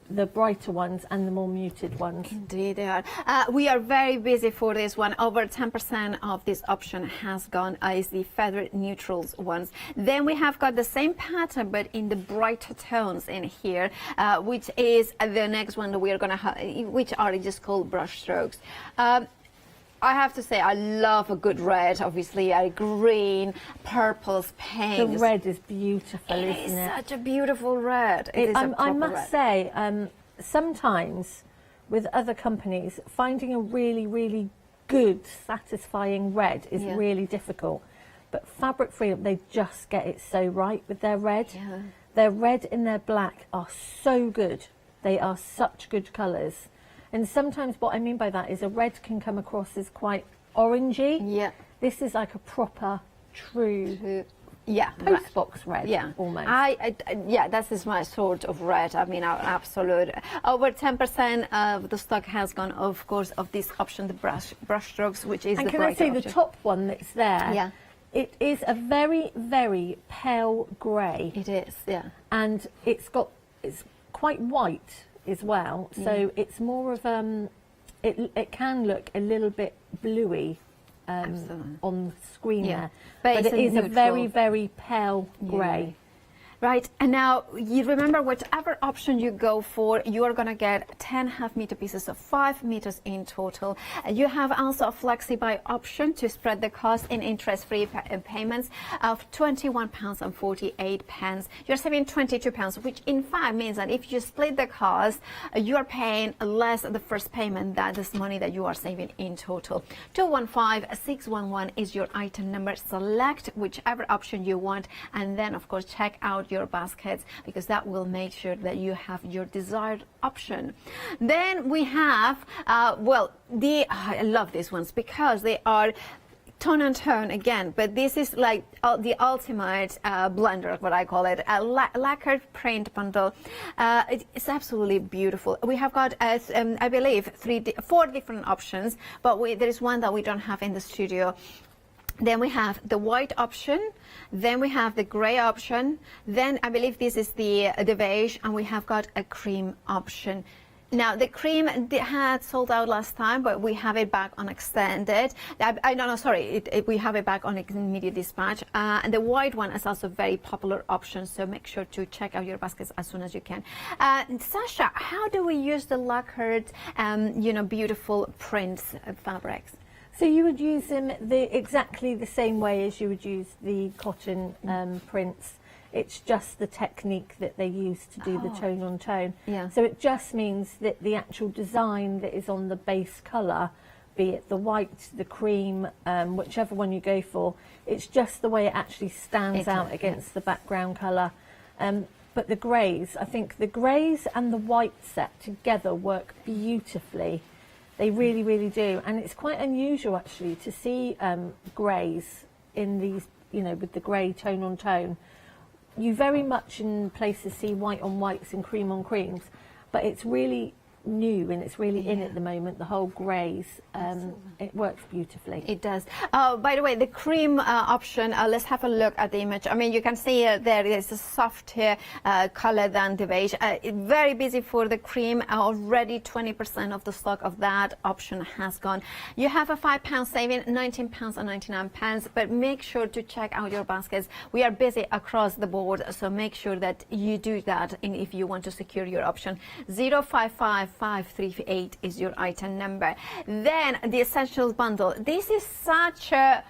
Speaker 4: the brighter ones and the more muted ones.
Speaker 10: Indeed they are. We are very busy for this one. Over 10% of this option has gone is the feather neutrals ones. Then we have got the same pattern but in the brighter tones in here, which is the next one that we are going to have, which are just called brush strokes. I have to say, I love a good red, obviously, a green, purples, pinks.
Speaker 4: The red is beautiful, isn't it?
Speaker 10: It's such a beautiful red.
Speaker 4: I must say, sometimes with other companies, finding a really, really good, satisfying red is really difficult. But Fabric Freedom, they just get it so right with their red.
Speaker 10: Yeah.
Speaker 4: Their red and their black are so good. They are such good colours. And sometimes what I mean by that is a red can come across as quite orangey.
Speaker 10: Yeah.
Speaker 4: This is like a proper, true postbox red, almost.
Speaker 10: Yeah, that is my sort of red. I mean, absolute. Over 10% of the stock has gone, of course, of this option, the brush strokes, which is
Speaker 4: and
Speaker 10: the
Speaker 4: can I say
Speaker 10: option.
Speaker 4: the top one that's there?
Speaker 10: Yeah.
Speaker 4: It is a very, very pale grey.
Speaker 10: It is, yeah.
Speaker 4: And it's quite white as well, so it's more of it can look a little bit bluey on screen there, but it is a very, very pale grey.
Speaker 10: Right, and now you remember whatever option you go for, you are going to get 10 half-meter pieces of 5 meters in total. You have also a flexi-buy option to spread the cost in interest-free payments of £21.48. You're saving £22, which in fact means that if you split the cost, you are paying less the first payment. That is money that you are saving in total. 215611 is your item number. Select whichever option you want, and then of course check out your baskets, because that will make sure that you have your desired option. Then we have I love these ones because they are tone and tone again, but this is like the ultimate blender, what I call it, a lacquered print bundle. It's absolutely beautiful. We have got, I believe, 4 different options, but there is one that we don't have in the studio. Then we have the white option, then we have the grey option, then I believe this is the beige, and we have got a cream option. Now, the cream had sold out last time, but we have it back on extended. We have it back on immediate dispatch. And the white one is also a very popular option, so make sure to check out your baskets as soon as you can. Sasha, how do we use the lacquered, beautiful prints fabrics?
Speaker 4: So you would use them exactly the same way as you would use the cotton prints. It's just the technique that they use to do the tone on tone.
Speaker 10: Yeah.
Speaker 4: So it just means that the actual design that is on the base colour, be it the white, the cream, whichever one you go for, it's just the way it actually stands out against the background colour. But the greys, I think the greys and the white set together work beautifully. They really, really do. And it's quite unusual actually to see greys in these, with the grey tone on tone. You very much in places see white on whites and cream on creams, but it's really new and it's really in at the moment, the whole greys. It works beautifully.
Speaker 10: It does. By the way, the cream option, let's have a look at the image. I mean, you can see there is a softer color than the beige. Very busy for the cream. Already 20% of the stock of that option has gone. You have a £5 saving, £19 and 99 pence, but make sure to check out your baskets. We are busy across the board, so make sure that you do that if you want to secure your option. 055538 is your item number. Then the Essentials bundle. This is such a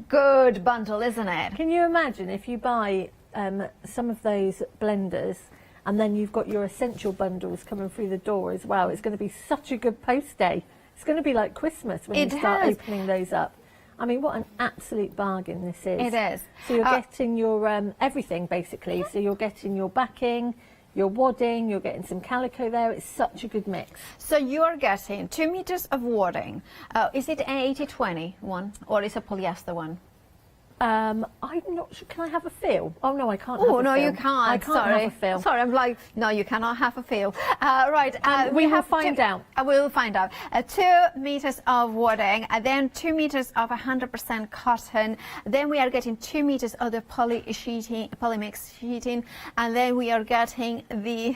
Speaker 10: good bundle, isn't it?
Speaker 4: Can you imagine if you buy some of those blenders and then you've got your essential bundles coming through the door as well? It's going to be such a good post day. It's going to be like Christmas when you start opening those up. I mean, what an absolute bargain this is.
Speaker 10: It is.
Speaker 4: So you're getting your everything basically. So you're getting your backing, your wadding, you're getting some calico there. It's such a good mix.
Speaker 10: So you're getting 2 meters of wadding. Is it an 80-20 one or is it a polyester one?
Speaker 4: I'm not sure. Can I have a feel? Oh no, I can't.
Speaker 10: Oh
Speaker 4: have a
Speaker 10: no,
Speaker 4: feel.
Speaker 10: you can't.
Speaker 4: I can't have a feel.
Speaker 10: Sorry, I'm like, no, you cannot have a feel. Right,
Speaker 4: we will find out.
Speaker 10: We will find out. 2 meters of wadding, and then 2 meters of 100% cotton. Then we are getting 2 meters of the polymix sheeting, and then we are getting the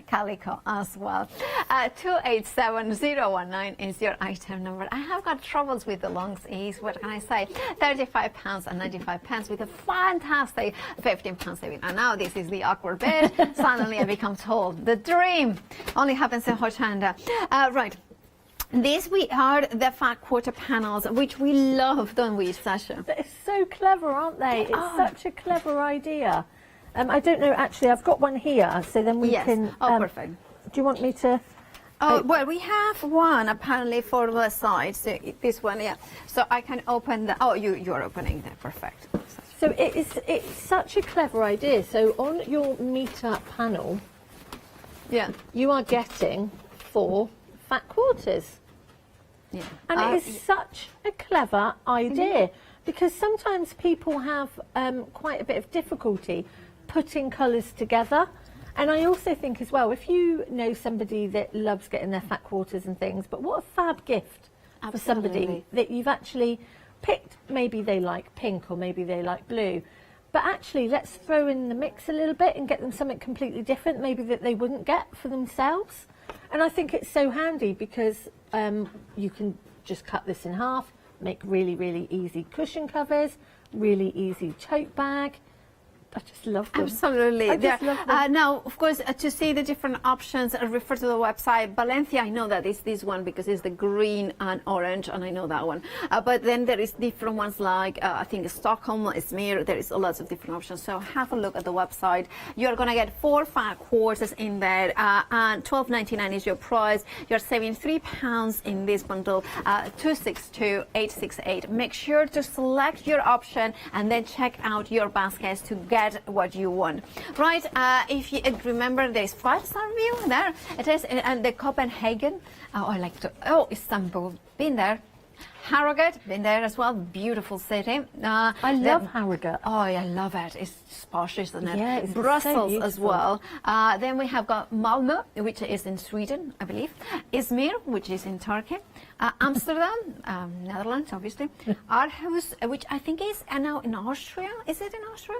Speaker 10: calico as well. 287019 is your item number. I have got troubles with the long E's. What can I say? £35 and 95 pence with a fantastic £15 saving. And now this is the awkward bit. Suddenly I become told the dream only happens in Hochanda. Right. These are the fat quarter panels, which we love, don't we, Sasha?
Speaker 4: They're so clever, aren't they? It's such a clever idea. I don't know, actually, I've got one here, so then we can...
Speaker 10: Oh, perfect.
Speaker 4: Do you want me to...
Speaker 10: Well, we have one apparently for the side. So this one, yeah. So I can open the. Oh, you're opening that. Perfect.
Speaker 4: So it's such a clever idea. So on your meter panel, you are getting 4 fat quarters.
Speaker 10: Yeah.
Speaker 4: And it is such a clever idea because sometimes people have quite a bit of difficulty putting colours together. And I also think as well, if you know somebody that loves getting their fat quarters and things, but what a fab gift for somebody that you've actually picked. Maybe they like pink or maybe they like blue. But actually, let's throw in the mix a little bit and get them something completely different, maybe that they wouldn't get for themselves. And I think it's so handy because you can just cut this in half, make really, really easy cushion covers, really easy tote bag. I just love them.
Speaker 10: Absolutely.
Speaker 4: I just love them.
Speaker 10: Now, of course, to see the different options, refer to the website. Valencia, I know that it's this one because it's the green and orange, and I know that one. But then there is different ones like, I think Stockholm, Izmir, there is lots of different options. So have a look at the website. You're going to get 4 fat quarters in there, and $12.99 is your price. You're saving £3 in this bundle, 262868. Make sure to select your option and then check out your baskets to get what you want. Right, if you remember, there's 5-star review there. It is, and the Copenhagen. Oh, I like to. Oh, Istanbul. Been there. Harrogate, been there as well, beautiful city.
Speaker 4: I love Harrogate.
Speaker 10: Oh, I love it. It's posh, isn't it?
Speaker 4: Yeah, it's so
Speaker 10: Brussels as
Speaker 4: beautiful.
Speaker 10: well. Then we have got Malmö, which is in Sweden, I believe. Izmir, which is in Turkey. Amsterdam, Netherlands, obviously. Aarhus, which I think is now in Austria. Is it in Austria?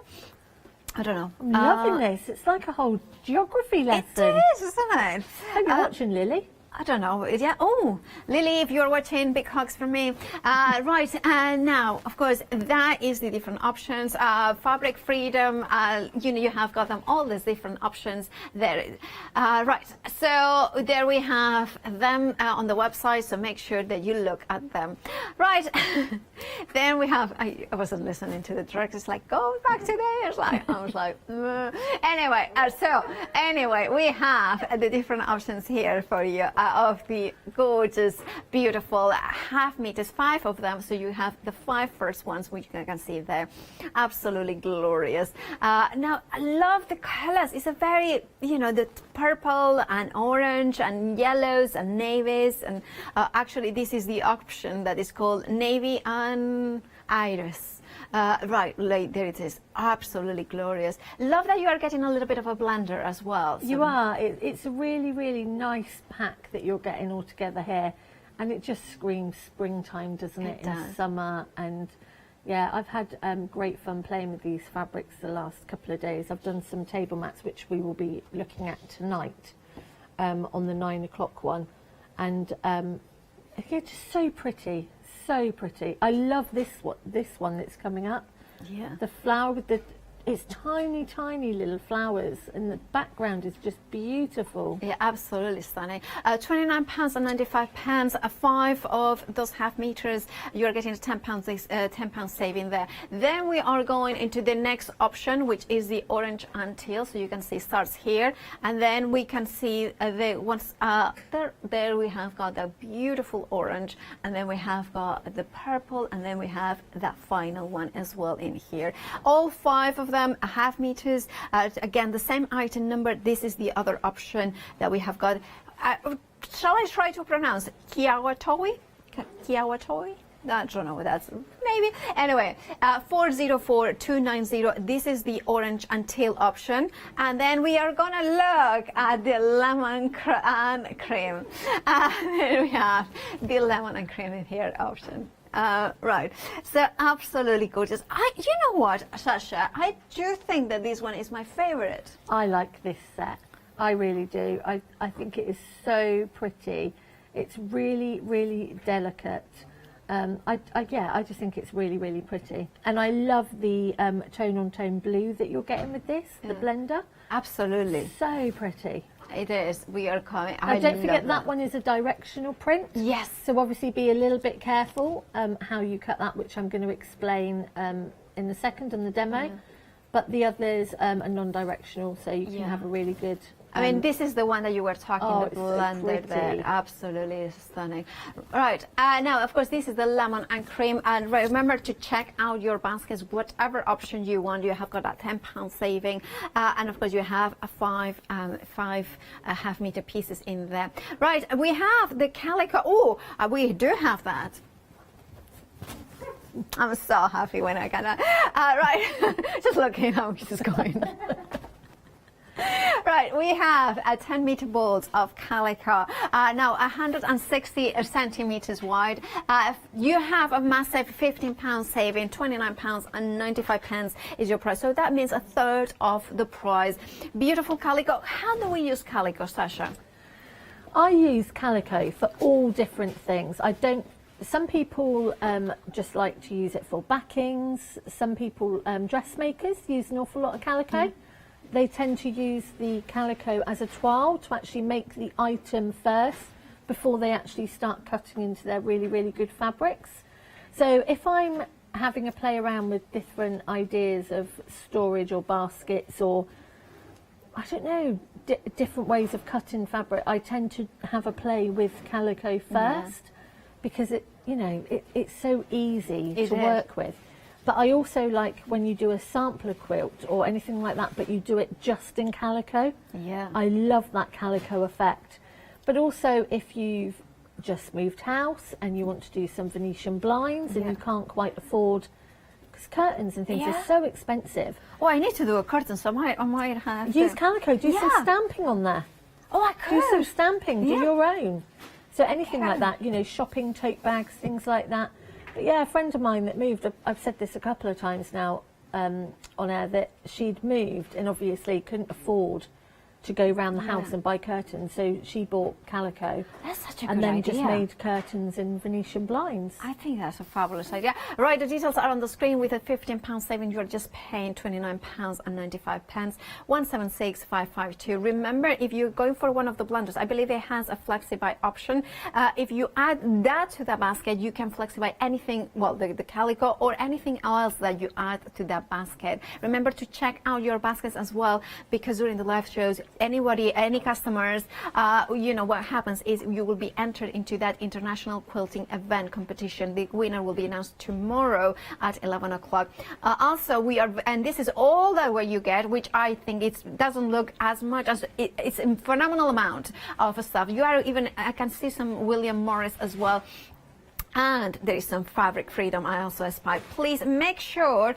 Speaker 10: I don't know.
Speaker 4: I'm loving this. It's like a whole geography lesson.
Speaker 10: It is, isn't it?
Speaker 4: Hope you're watching, Lily.
Speaker 10: I don't know. Yeah. Oh, Lily, if you're watching, big hugs from me. Right. Now, of course, that is the different options. Fabric freedom. You have got them all these different options there. Right. So there we have them on the website. So make sure that you look at them. Right. Then we have. I wasn't listening to the director. It's like, go back to there. It's like I was like. Anyway. Anyway, we have the different options here for you. Of the gorgeous, beautiful half meters, 5 of them. So you have the 5 first ones, which you can see there. Absolutely glorious. Now, I love the colors. It's a very, the purple and orange and yellows and navies. And actually, this is the option that is called navy and iris. Right, there it is. Absolutely glorious. Love that you are getting a little bit of a blender as well. So.
Speaker 4: You are. It's a really, really nice pack that you're getting all together here. And it just screams springtime, doesn't it? In summer. And yeah, I've had great fun playing with these fabrics the last couple of days. I've done some table mats, which we will be looking at tonight on the 9 o'clock one. And they're just so pretty. So pretty. I love this one that's coming up.
Speaker 10: Yeah.
Speaker 4: The flower with it's tiny, tiny little flowers, and the background is just beautiful.
Speaker 10: Yeah, absolutely stunning. £29.95. 5 of those half meters. You're getting a £10 saving there. Then we are going into the next option, which is the orange and teal. So you can see it starts here, and then we can see the ones there. We have got the beautiful orange, and then we have got the purple, and then we have that final one as well in here. All 5 of them, half meters. Again, the same item number. This is the other option that we have got. Shall I try to pronounce Kiawatoi? Kiawatoi? I don't know what that's. Maybe. Anyway, 404290. This is the orange and teal option. And then we are going to look at the lemon and cream. There we have the lemon and cream in here option. Right, so absolutely gorgeous. You know what, Sasha, I do think that this one is my favorite.
Speaker 4: I like this set. I really do. I think it is so pretty. It's really, really delicate. I just think it's really, really pretty. And I love the tone-on-tone blue that you're getting with this, the blender.
Speaker 10: Absolutely.
Speaker 4: So pretty.
Speaker 10: It is. We are coming.
Speaker 4: Now, don't forget that one is a directional print.
Speaker 10: Yes.
Speaker 4: So obviously be a little bit careful how you cut that, which I'm going to explain in the second in the demo. But the others are non-directional, so you can have a really good...
Speaker 10: I mean, this is the one that you were talking, the blender there. Absolutely stunning. Right, now, of course, this is the lemon and cream. And remember to check out your baskets, whatever option you want. You have got that £10 saving. And, of course, you have a 5 half meter pieces in there. Right, we have the calico. Oh, we do have that. I'm so happy when I can. Right, just looking how this is going. Right, we have 10 meter balls of calico, now 160 centimeters wide. You have a massive £15 saving, £29.95 is your price. So that means a third of the price. Beautiful calico. How do we use calico, Sasha?
Speaker 4: I use calico for all different things. Some people just like to use it for backings. Some people, dressmakers, use an awful lot of calico. They tend to use the calico as a toile to actually make the item first before they actually start cutting into their really, really good fabrics. So if I'm having a play around with different ideas of storage or baskets or, I don't know, different ways of cutting fabric, I tend to have a play with calico first because it's so easy to work with. But I also like when you do a sampler quilt or anything like that, but you do it just in calico.
Speaker 10: Yeah.
Speaker 4: I love that calico effect. But also if you've just moved house and you want to do some Venetian blinds and you can't quite afford, because curtains and things are so expensive.
Speaker 10: Oh, I need to do a curtain, so I might have
Speaker 4: Use calico, do some stamping on there.
Speaker 10: Oh, I could.
Speaker 4: Do some stamping, do your own. So anything like that, you know, shopping tote bags, things like that. But yeah, a friend of mine that moved, I've said this a couple of times now on air, that she'd moved and obviously couldn't afford to go around the house and buy curtains, so she bought calico.
Speaker 10: That's such a
Speaker 4: and
Speaker 10: good
Speaker 4: then
Speaker 10: idea.
Speaker 4: just made curtains and Venetian blinds.
Speaker 10: I think that's a fabulous idea. Right, the details are on the screen. With a £15 saving, you're just paying £29.95. 176552. Remember, if you're going for one of the blenders, I believe it has a flexi-buy option. If you add that to the basket, you can flexi-buy anything, well, the calico or anything else that you add to that basket. Remember to check out your baskets as well, because during the live shows, any customers, you know, what happens is you will be entered into that international quilting event competition. The winner will be announced tomorrow at 11 o'clock. Also, we are, and this is all that what you get, which I think it doesn't look as much as it's a phenomenal amount of stuff. You are even, I can see some William Morris as well. And there is some fabric freedom I also spy. Please make sure,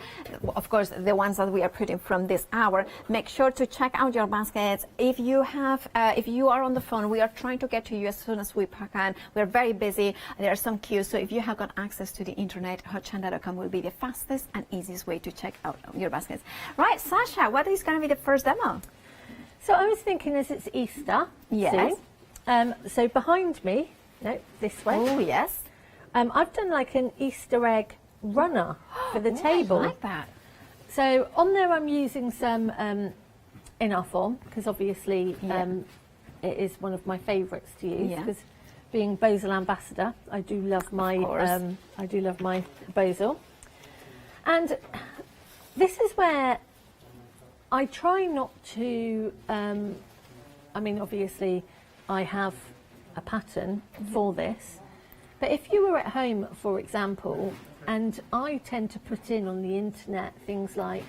Speaker 10: of course, the ones that we are putting from this hour, make sure to check out your baskets. If you have, if you are on the phone, we are trying to get to you as soon as we can. We're very busy. There are some queues, so if you have got access to the internet, Hochanda.com will be the fastest and easiest way to check out your baskets. Right, Sasha, what is going to be the first demo?
Speaker 4: So I was thinking, as it's Easter soon, so behind me, no, this way.
Speaker 10: Oh, yes.
Speaker 4: I've done like an Easter egg runner for the table.
Speaker 10: I like that.
Speaker 4: So on there I'm using some in our form, because obviously it is one of my favourites to use, because being Bosal ambassador, I do love my Bosal. And this is where I try not to, I mean, obviously I have a pattern for this. But if you were at home, for example, and I tend to put in on the internet things like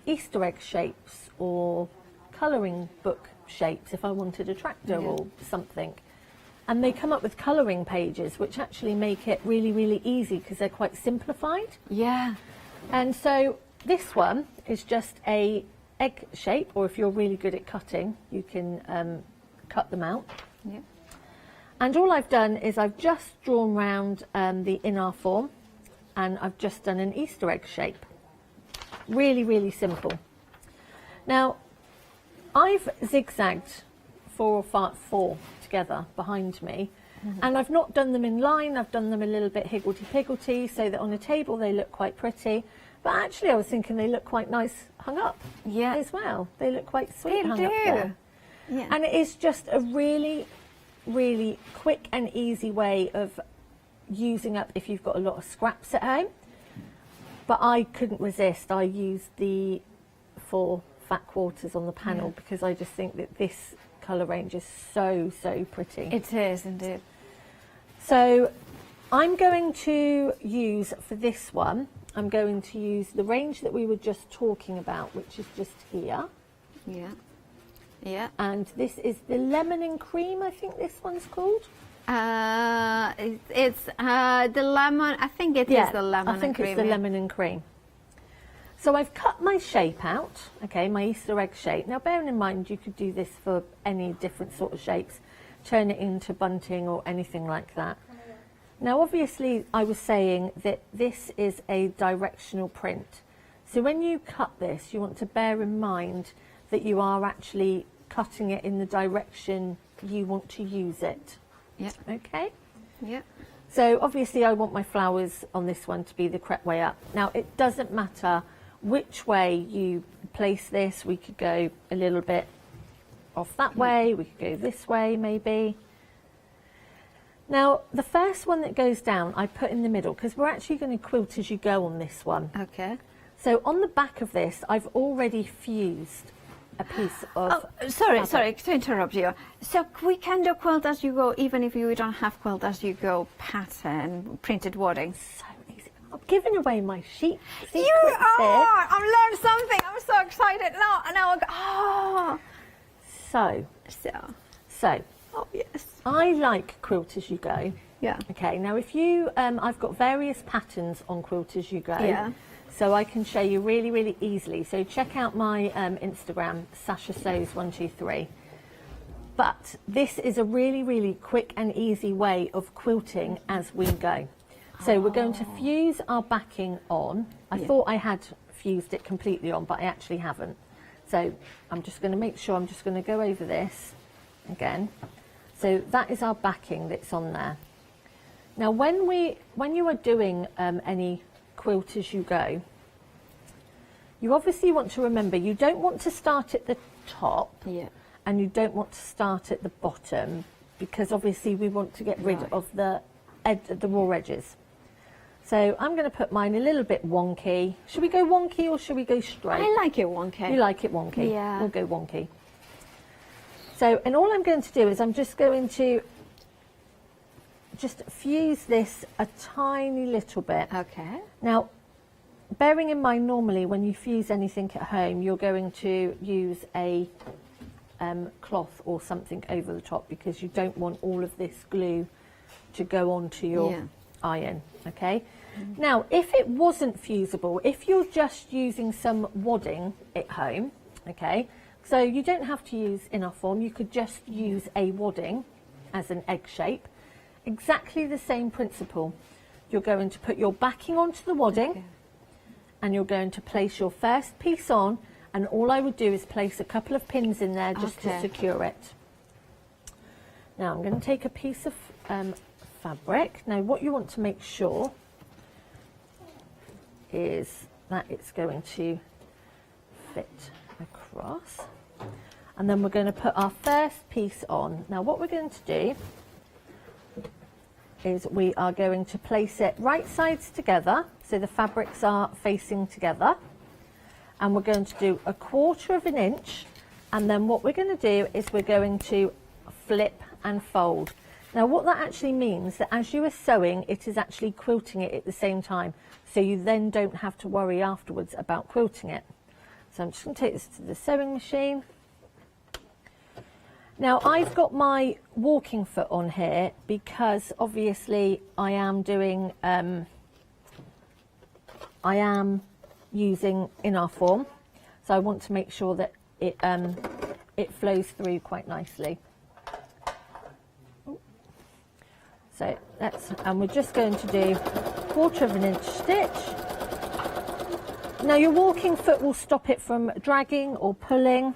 Speaker 4: Easter egg shapes or colouring book shapes, if I wanted a tractor or something, and they come up with colouring pages which actually make it really, really easy because they're quite simplified.
Speaker 10: Yeah.
Speaker 4: And so this one is just a egg shape, or if you're really good at cutting, you can cut them out.
Speaker 10: Yeah.
Speaker 4: And all I've done is I've just drawn round the inner form, and I've just done an Easter egg shape. Really, really simple. Now, I've zigzagged 4 together behind me, and I've not done them in line, I've done them a little bit higgledy-piggledy so that on a table they look quite pretty. But actually I was thinking they look quite nice hung up as well. They look quite sweet hung up there.
Speaker 10: Yeah.
Speaker 4: And it is just a really, really quick and easy way of using up if you've got a lot of scraps at home. But I couldn't resist. I used the 4 fat quarters on the panel because I just think that this colour range is so, so pretty.
Speaker 10: It is indeed.
Speaker 4: So I'm going to use, for this one, I'm going to use the range that we were just talking about, which is just here.
Speaker 10: Yeah. Yeah.
Speaker 4: And this is the lemon and cream, I think this one's called.
Speaker 10: It's the lemon, I think it is the lemon and cream.
Speaker 4: I think it's the lemon and cream. So I've cut my shape out, okay, my Easter egg shape. Now bearing in mind you could do this for any different sort of shapes, turn it into bunting or anything like that. Now obviously I was saying that this is a directional print. So when you cut this, you want to bear in mind that you are actually cutting it in the direction you want to use it.
Speaker 10: Yeah.
Speaker 4: Okay?
Speaker 10: Yeah.
Speaker 4: So obviously I want my flowers on this one to be the correct way up. Now it doesn't matter which way you place this. We could go a little bit off that way, we could go this way maybe. Now the first one that goes down I put in the middle because we're actually going to quilt as you go on this one.
Speaker 10: Okay.
Speaker 4: So on the back of this I've already fused a piece of
Speaker 10: sorry to interrupt you. So we can do quilt as you go even if you don't have quilt as you go pattern, printed wording.
Speaker 4: So easy. I'm giving away my sheet.
Speaker 10: You are! I've learned something. I'm so excited. Now I go,
Speaker 4: So
Speaker 10: Oh, yes.
Speaker 4: I like Quilt As You Go.
Speaker 10: Yeah.
Speaker 4: Okay, now if you, I've got various patterns on Quilt As You Go.
Speaker 10: Yeah.
Speaker 4: So I can show you really, really easily. So check out my Instagram, Sasha Sews 123. But this is a really, really quick and easy way of quilting as we go. So we're going to fuse our backing on. I thought I had fused it completely on, but I actually haven't. So I'm just going to make sure, I'm just going to go over this again. So that is our backing that's on there. Now when you are doing any quilt as you go, you obviously want to remember you don't want to start at the top.
Speaker 10: Yeah.
Speaker 4: And you don't want to start at the bottom, because obviously we want to get rid of the raw edges. So I'm going to put mine a little bit wonky. Should we go wonky or should we go straight?
Speaker 10: I like it wonky.
Speaker 4: You like it wonky?
Speaker 10: Yeah.
Speaker 4: We'll go wonky. So, and all I'm going to do is I'm just going to just fuse this a tiny little bit.
Speaker 10: Okay.
Speaker 4: Now, bearing in mind normally when you fuse anything at home, you're going to use a cloth or something over the top, because you don't want all of this glue to go onto your iron, okay? Now, if it wasn't fusible, if you're just using some wadding at home, okay, so you don't have to use enough form, you could just use a wadding as an egg shape. Exactly the same principle. You're going to put your backing onto the wadding, and you're going to place your first piece on, and all I would do is place a couple of pins in there just to secure it. Now I'm going to take a piece of fabric. Now what you want to make sure is that it's going to fit across, and then we're going to put our first piece on. Now what we're going to do is we are going to place it right sides together, so the fabrics are facing together, and we're going to do 1/4 of an inch, and then what we're going to do is we're going to flip and fold. Now what that actually means, that as you are sewing, it is actually quilting it at the same time, so you then don't have to worry afterwards about quilting it. So I'm just going to take this to the sewing machine. Now I've got my walking foot on here because obviously I am doing, I am using in our form, so I want to make sure that it flows through quite nicely. So and we're just going to do 1/4 of an inch stitch. Now your walking foot will stop it from dragging or pulling,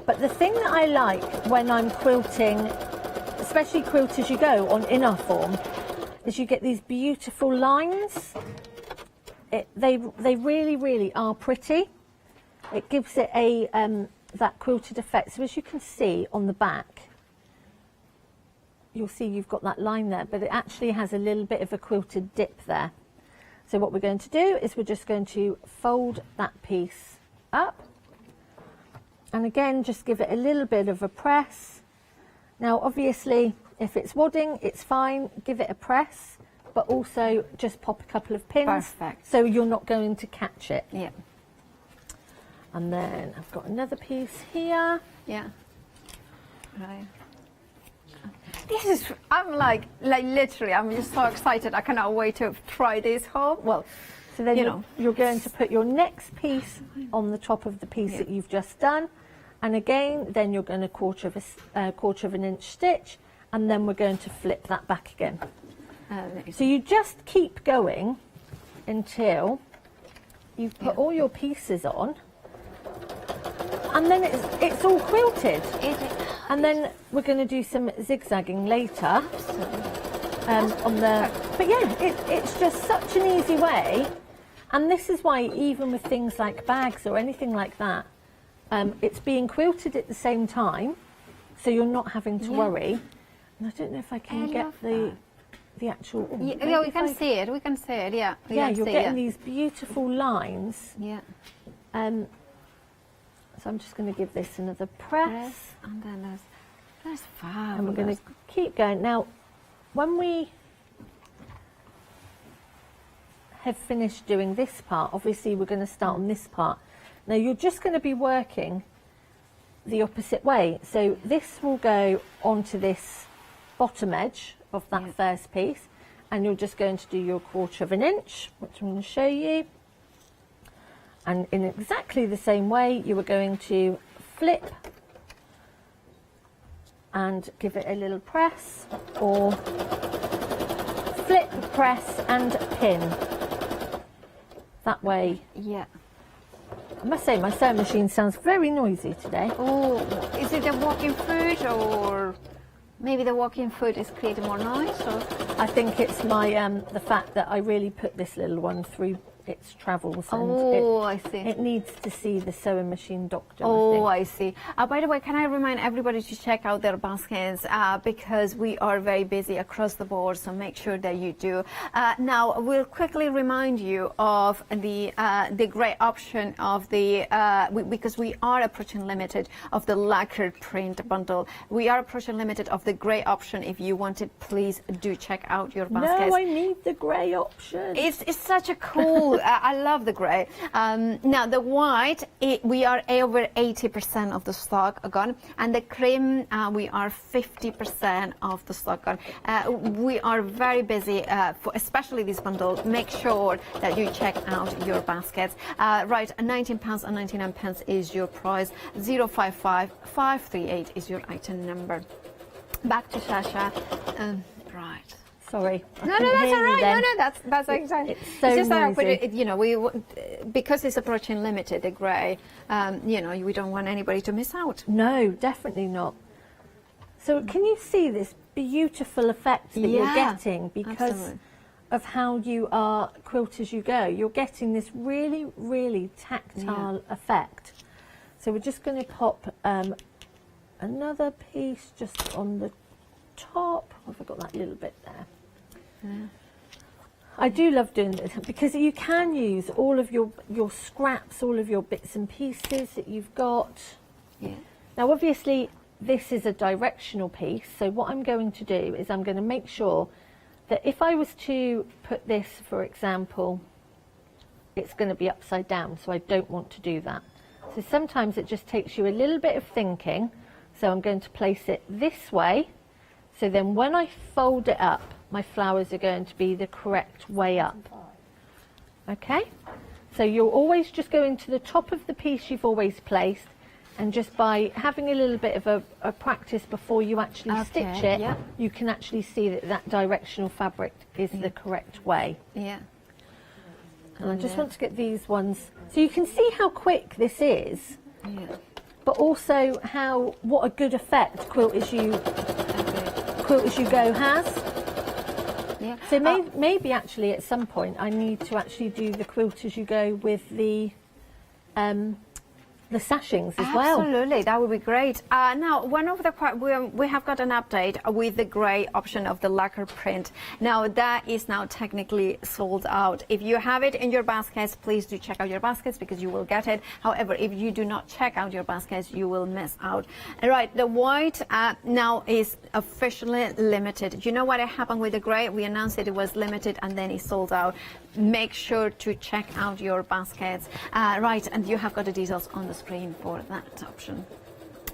Speaker 4: but the thing that I like when I'm quilting, especially Quilt As You Go on in our form, is you get these beautiful lines. They really, really are pretty. It gives it a that quilted effect. So as you can see on the back, you'll see you've got that line there, but it actually has a little bit of a quilted dip there. So what we're going to do is we're just going to fold that piece up, and again just give it a little bit of a press. Now obviously if it's wadding, it's fine, give it a press, but also just pop a couple of pins.
Speaker 10: Perfect.
Speaker 4: So you're not going to catch it.
Speaker 10: Yeah.
Speaker 4: And then I've got another piece here.
Speaker 10: Yeah. Right. This is, I'm like literally, I'm just so excited. I cannot wait to try this home.
Speaker 4: Well, so then you're going to put your next piece on the top of the piece that you've just done. And again, then you're going to 1/4 of an inch stitch, and then we're going to flip that back again. So you just keep going until you've put all your pieces on, and then it's all quilted. And then we're going to do some zigzagging later on the. But yeah, it's just such an easy way, and this is why even with things like bags or anything like that, it's being quilted at the same time, so you're not having to worry. And I don't know if I can get the actual.
Speaker 10: Yeah, we can see it. We can see it. Yeah.
Speaker 4: Yeah, you're getting these beautiful lines.
Speaker 10: Yeah.
Speaker 4: So I'm just going to give this another press.
Speaker 10: And then that's fabulous.
Speaker 4: And we're going to keep going. Now, when we have finished doing this part, obviously we're going to start on this part. Now you're just going to be working the opposite way. So this will go onto this bottom edge of that first piece, and you're just going to do your 1/4 inch, which I'm going to show you. And in exactly the same way, you are going to flip and give it a little press, or flip, press and pin. That way.
Speaker 10: Yeah.
Speaker 4: I must say my sewing machine sounds very noisy today.
Speaker 10: Oh, is it a walking foot, or maybe the walking foot is creating more noise? Or?
Speaker 4: I think it's my the fact that I really put this little one through its travels. And
Speaker 10: I see.
Speaker 4: It needs to see the sewing machine doctor.
Speaker 10: Oh, I see. By the way, can I remind everybody to check out their baskets because we are very busy across the board, so make sure that you do. Now, we'll quickly remind you of the grey option of the, because we are approaching limited of the lacquered print bundle. We are approaching limited of the grey option. If you want it, please do check out your baskets.
Speaker 4: No, I need the grey option.
Speaker 10: It's such a cool, I love the grey. Now the white, we are over 80% of the stock gone, and the cream, we are 50% of the stock gone. We are very busy, for especially this bundle. Make sure that you check out your baskets. Right, £19.99 is your price. 055 538 is your item number. Back to Sasha. Right.
Speaker 4: Sorry.
Speaker 10: No, that's all right. No, that's exactly.
Speaker 4: It's so
Speaker 10: just that,
Speaker 4: noisy.
Speaker 10: you know, because it's approaching limited, the grey. You know, we don't want anybody to miss out.
Speaker 4: No, definitely not. So can you see this beautiful effect that you're getting because of how you are quilt as you go? You're getting this really, really tactile effect. So we're just going to pop another piece just on the top. I've got that little bit there. I do love doing this because you can use all of your scraps, all of your bits and pieces that you've got. Now obviously this is a directional piece, so what I'm going to do is I'm going to make sure that if I was to put this, for example, it's going to be upside down, so I don't want to do that. So sometimes it just takes you a little bit of thinking. So I'm going to place it this way, so then when I fold it up, my flowers are going to be the correct way up. Okay? So you're always just going to the top of the piece you've always placed, and just by having a little bit of a practice before you actually stitch it, you can actually see that that directional fabric is the correct way.
Speaker 10: Yeah.
Speaker 4: And I just want to get these ones, so you can see how quick this is.
Speaker 10: Yeah.
Speaker 4: But also what a good effect Quilt As You Go has.
Speaker 10: Yeah.
Speaker 4: So maybe actually at some point I need to actually do the Quilt As You Go with the sashings as well.
Speaker 10: Absolutely, that would be great. Now, one of the we have got an update with the grey option of the lacquer print. Now, that is now technically sold out. If you have it in your baskets, please do check out your baskets because you will get it. However, if you do not check out your baskets, you will miss out. All right, the white now is officially limited. Do you know what happened with the grey? We announced it was limited and then it sold out. Make sure to check out your baskets. Right, and you have got the details on the screen for that option.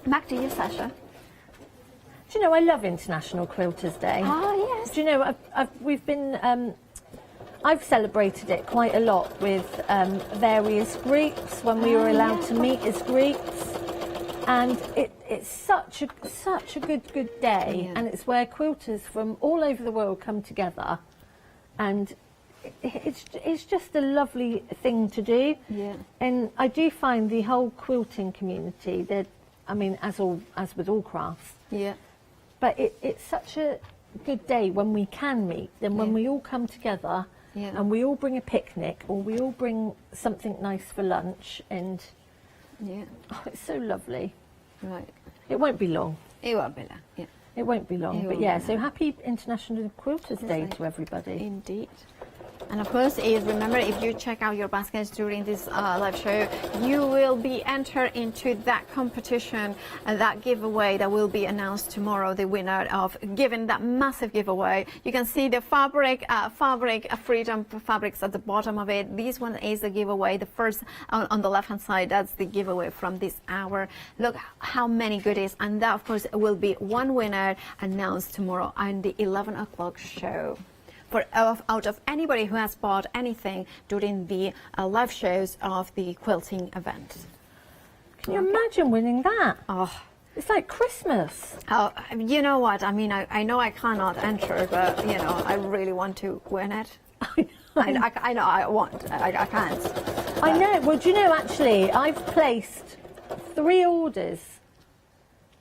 Speaker 10: Back to you, Sasha.
Speaker 4: Do you know, I love International Quilters Day.
Speaker 10: Oh, yes.
Speaker 4: Do you know, I've celebrated it quite a lot with various groups when we were allowed to meet as groups. And it's such a good day, and it's where quilters from all over the world come together, and it's just a lovely thing to do.
Speaker 10: Yeah.
Speaker 4: And I do find the whole quilting community, that I mean, as with all crafts.
Speaker 10: Yeah.
Speaker 4: But it's such a good day when we can meet, and when we all come together, and we all bring a picnic, or we all bring something nice for lunch, and it's so lovely.
Speaker 10: Right.
Speaker 4: It won't be long.
Speaker 10: It won't be long. Yeah.
Speaker 4: It won't be long. But yeah, so happy International Quilters Day to everybody.
Speaker 10: Indeed.
Speaker 17: And of course, remember, if you check out your baskets during this live show, you will be entered into that competition and that giveaway that will be announced tomorrow, the winner of giving that massive giveaway. You can see the fabric freedom fabrics at the bottom of it. This one is the giveaway. The first on the left hand side, that's the giveaway from this hour. Look how many goodies, and that of course will be one winner announced tomorrow on the 11 o'clock show. Out of anybody who has bought anything during the live shows of the quilting event.
Speaker 4: Can you imagine winning that? Oh, it's like Christmas.
Speaker 17: Oh, you know what? I mean, I know I cannot enter, but you know, I really want to win it. I know I want. I can't.
Speaker 4: I know. Well, do you know, actually, I've placed 3 orders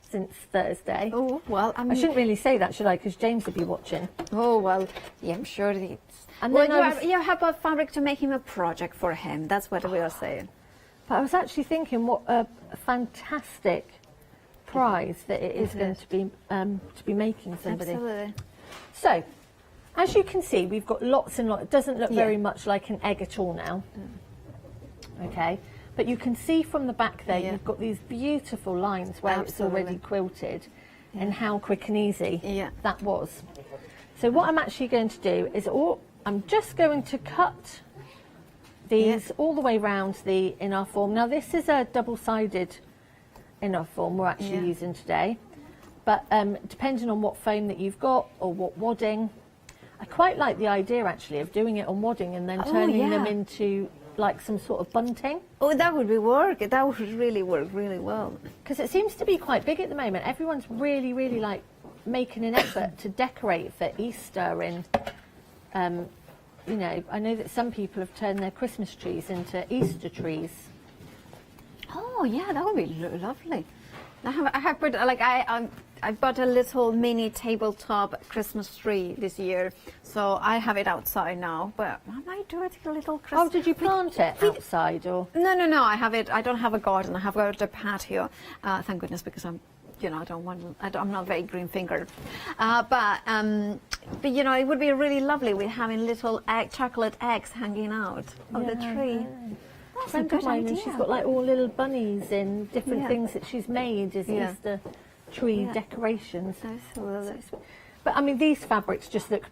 Speaker 4: since Thursday.
Speaker 17: Oh, well,
Speaker 4: I shouldn't really say that, should I? Because James would be watching.
Speaker 17: Oh, well, yeah, I'm sure it's...
Speaker 4: And
Speaker 17: well,
Speaker 4: then
Speaker 17: you have bought fabric to make him a project for him. That's what we are saying.
Speaker 4: But I was actually thinking what a fantastic prize that it is going to be making somebody.
Speaker 17: Absolutely.
Speaker 4: So, as you can see, we've got lots and lots. It doesn't look very much like an egg at all now. Okay. But you can see from the back there, you've got these beautiful lines where it's already quilted and how quick and easy that was. So what I'm actually going to do is I'm just going to cut these all the way around the inner form. Now this is a double-sided inner form we're actually using today. But depending on what foam that you've got or what wadding, I quite like the idea actually of doing it on wadding and then turning them into like some sort of bunting.
Speaker 17: Oh, that would work. That would really work really well.
Speaker 4: Because it seems to be quite big at the moment. Everyone's really, really like making an effort to decorate for Easter and, you know, I know that some people have turned their Christmas trees into Easter trees.
Speaker 17: Oh, yeah, that would be lovely. I have put, like, I bought a little mini tabletop Christmas tree this year, so I have it outside now. But I might do it a little Christmas.
Speaker 4: Oh, did you plant it outside or?
Speaker 17: No. I have it. I don't have a garden. I have got a patio. Thank goodness, because I'm, you know, I'm not very green fingered. But you know, it would be really lovely with having little chocolate eggs hanging out of the tree. That's a
Speaker 4: friend
Speaker 17: good
Speaker 4: of mine,
Speaker 17: idea.
Speaker 4: and she's got like all little bunnies and different things that she's made as Easter tree decorations. But I mean, these fabrics just look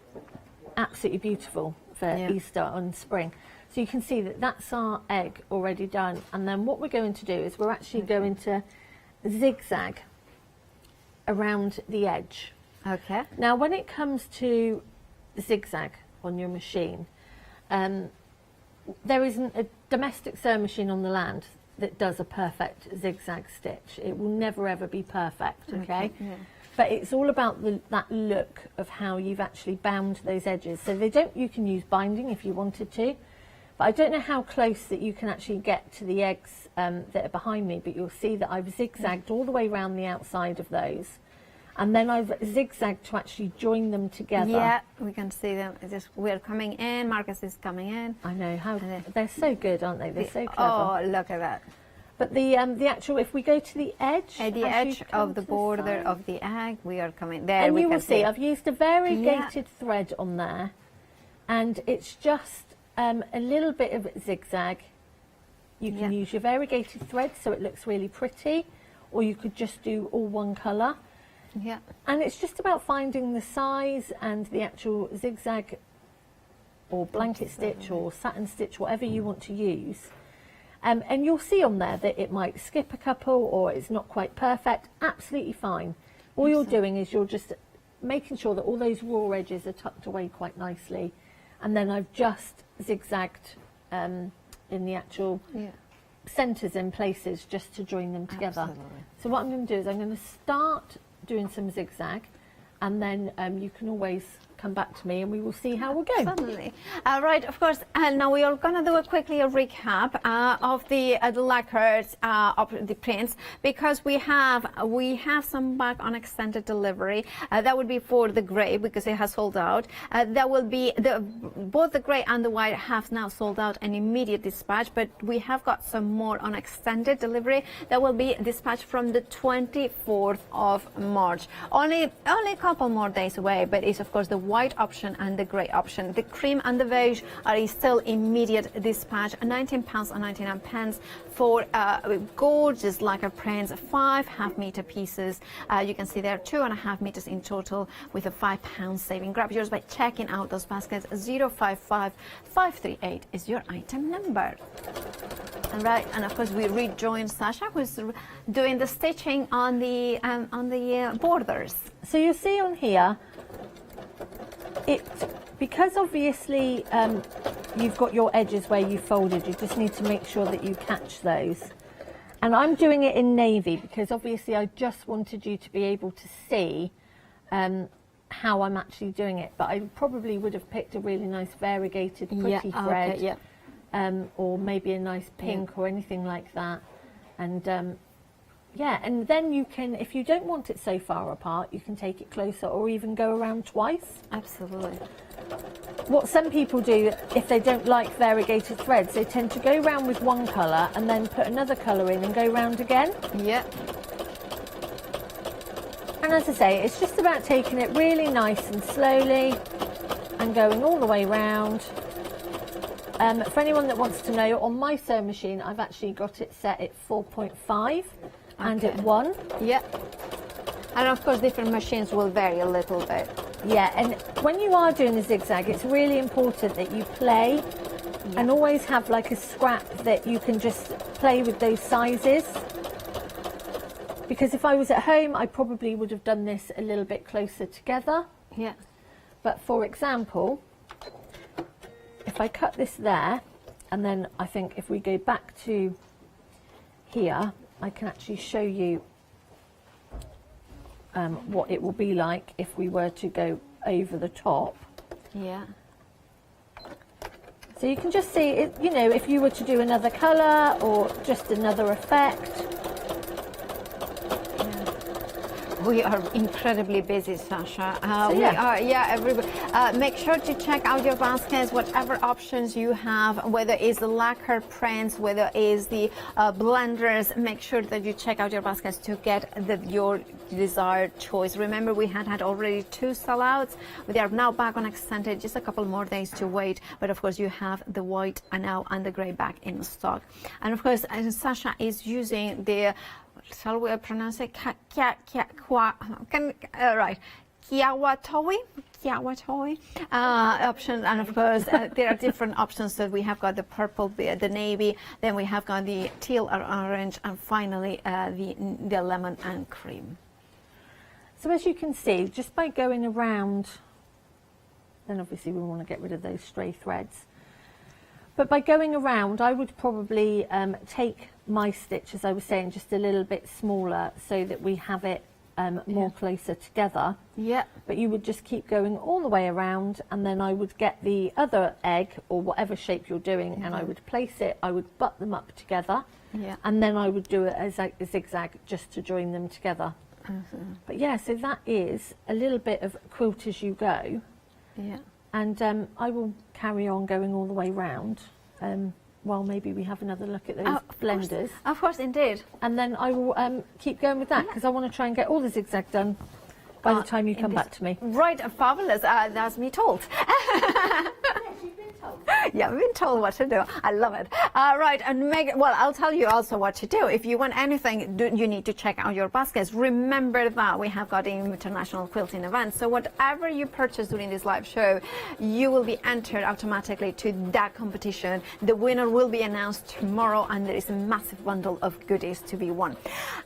Speaker 4: absolutely beautiful for Easter and spring. So you can see that that's our egg already done. And then what we're going to do is we're actually going to zigzag around the edge.
Speaker 17: Okay.
Speaker 4: Now, when it comes to zigzag on your machine, there isn't a domestic sewing machine on the land that does a perfect zigzag stitch. It will never ever be perfect, okay? But it's all about that look of how you've actually bound those edges. So you can use binding if you wanted to, but I don't know how close that you can actually get to the eggs that are behind me, but you'll see that I've zigzagged all the way around the outside of those. And then I've zigzagged to actually join them together.
Speaker 17: Yeah, we can see them. We're coming in. Marcus is coming in.
Speaker 4: I know how they're so good, aren't they? They're so clever.
Speaker 17: Oh, look at that!
Speaker 4: But the actual, if we go to the edge,
Speaker 17: at the edge of the border of the egg, we are coming there.
Speaker 4: And you will see I've used a variegated thread on there, and it's just a little bit of zigzag. You can use your variegated thread so it looks really pretty, or you could just do all one colour.
Speaker 17: Yeah.
Speaker 4: And it's just about finding the size and the actual zigzag or blanket stitch or satin stitch, whatever you want to use. And you'll see on there that it might skip a couple or it's not quite perfect. Absolutely fine. All you're doing is you're just making sure that all those raw edges are tucked away quite nicely. And then I've just zigzagged in the actual centres and places just to join them together.
Speaker 17: Absolutely.
Speaker 4: So what I'm going to do is I'm going to start doing some zigzag, and then you can always come back to me and we will see how we're going.
Speaker 17: Absolutely. Right, of course, now we are going to do a recap of the lacquers, of the prints, because we have some back on extended delivery. That would be for the grey because it has sold out. That will be both the grey and the white have now sold out and immediate dispatch, but we have got some more on extended delivery that will be dispatched from the 24th of March. Only a couple more days away, but it's of course the white option and the grey option. The cream and the beige are still immediate dispatch, £19.99 for gorgeous lacquer prints, 5 half-metre pieces. You can see there are 2.5 metres in total with a £5 saving. Grab yours by checking out those baskets. 055538 is your item number. All right, and of course we rejoin Sasha, who's doing the stitching on the borders.
Speaker 4: So you see on here, because obviously you've got your edges where you folded, you just need to make sure that you catch those. And I'm doing it in navy because obviously I just wanted you to be able to see how I'm actually doing it. But I probably would have picked a really nice variegated pretty thread.
Speaker 17: Okay,
Speaker 4: or maybe a nice pink or anything like that. And yeah, and then you can, if you don't want it so far apart, you can take it closer or even go around twice.
Speaker 17: Absolutely.
Speaker 4: What some people do, if they don't like variegated threads, they tend to go round with one colour and then put another colour in and go round again.
Speaker 17: Yeah.
Speaker 4: And as I say, it's just about taking it really nice and slowly and going all the way round. For anyone that wants to know, on my sewing machine, I've actually got it set at 4.5 and at 1.
Speaker 17: Yeah. And of course, different machines will vary a little bit.
Speaker 4: Yeah, and when you are doing the zigzag, it's really important that you play and always have like a scrap that you can just play with those sizes. Because if I was at home, I probably would have done this a little bit closer together.
Speaker 17: Yeah.
Speaker 4: But for example, if I cut this there, and then I think if we go back to here, I can actually show you what it will be like if we were to go over the top.
Speaker 17: Yeah.
Speaker 4: So you can just see it, you know, if you were to do another colour or just another effect.
Speaker 17: We are incredibly busy, Sasha.
Speaker 4: So,
Speaker 17: we are, everybody. Make sure to check out your baskets, whatever options you have, whether it's the lacquer prints, whether it's the blenders. Make sure that you check out your baskets to get your desired choice. Remember, we had already 2 sellouts. They are now back on extended, just a couple more days to wait. But of course, you have the white and now and the grey back in stock. And of course, Sasha is using the, shall we pronounce it? Right. Kiawatoi option, and of course there are different options. So we have got the purple, the navy, then we have got the teal or orange, and finally the lemon and cream.
Speaker 4: So as you can see, just by going around, then obviously we want to get rid of those stray threads. But by going around, I would probably take my stitch, as I was saying, just a little bit smaller so that we have it more closer together.
Speaker 17: Yeah.
Speaker 4: But you would just keep going all the way around, and then I would get the other egg or whatever shape you're doing, and I would place it, I would butt them up together, and then I would do it as a zigzag just to join them together. But yeah, so that is a little bit of quilt as you go.
Speaker 17: Yeah.
Speaker 4: And I will carry on going all the way round while maybe we have another look at those blenders.
Speaker 17: Of course, indeed.
Speaker 4: And then I will keep going with that because I want to try and get all the zigzag done by the time you come back to me.
Speaker 17: Right, fabulous. That's me told. Yeah, we've been told what to do. I love it. Right, and well, I'll tell you also what to do. If you want anything, you need to check out your baskets. Remember that we have got an international quilting event. So whatever you purchase during this live show, you will be entered automatically to that competition. The winner will be announced tomorrow, and there is a massive bundle of goodies to be won.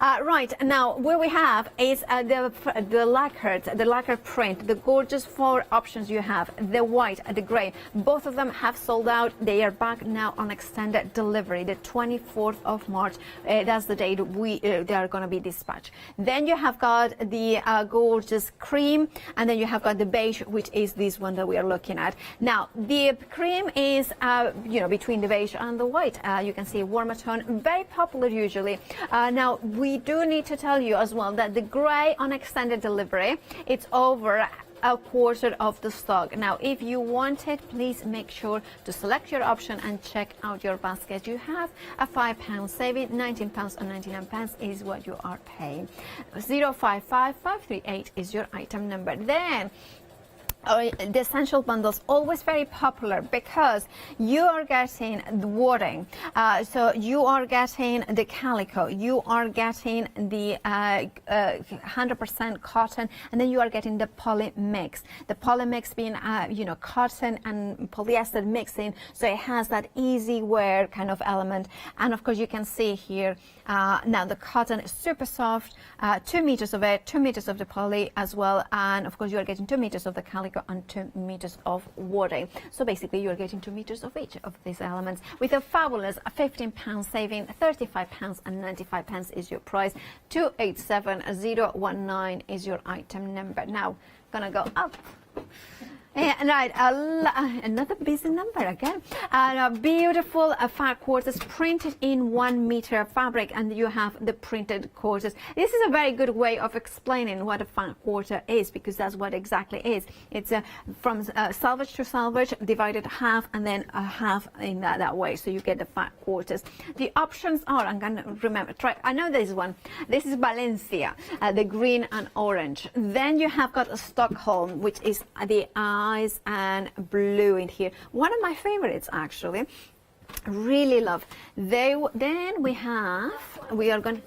Speaker 17: Right, now what we have is the lacquer print, the gorgeous 4 options you have, the white, the grey. Both of them have sold out. They are back now on extended delivery, the 24th of March. That's the date they are going to be dispatched. Then you have got the gorgeous cream, and then you have got the beige, which is this one that we are looking at. Now, the cream is, between the beige and the white. You can see warmer tone, very popular usually. Now, we do need to tell you as well that the grey on extended delivery, it's over a quarter of the stock. Now, if you want it, please make sure to select your option and check out your basket. You have a £5 saving. £19.99 is what you are paying. 055538 is your item number. Then
Speaker 10: the essential bundles, always very popular because you are getting the wadding, so you are getting the calico, you are getting the 100% cotton, and then you are getting the poly mix. The poly mix being cotton and polyester mixing, so it has that easy wear kind of element. And of course you can see here now the cotton is super soft, 2 meters of it, 2 meters of the poly as well, and of course you are getting 2 meters of the calico and 2 meters of wadding. So basically you're getting 2 meters of each of these elements with a fabulous £15 saving. £35 and 95 pence is your price. 287019 is your item number. Now gonna go up. Right, another busy number again. Beautiful fat quarters printed in 1 meter fabric, and you have the printed quarters. This is a very good way of explaining what a fat quarter is, because that's what exactly is. It's from selvage to selvage, divided half, and then a half in that way, so you get the fat quarters. The options are, I'm gonna remember, I know this one. This is Valencia, the green and orange. Then you have got a Stockholm, which is the eyes and blue in here. One of my favorites, actually. Really love. Then we are going.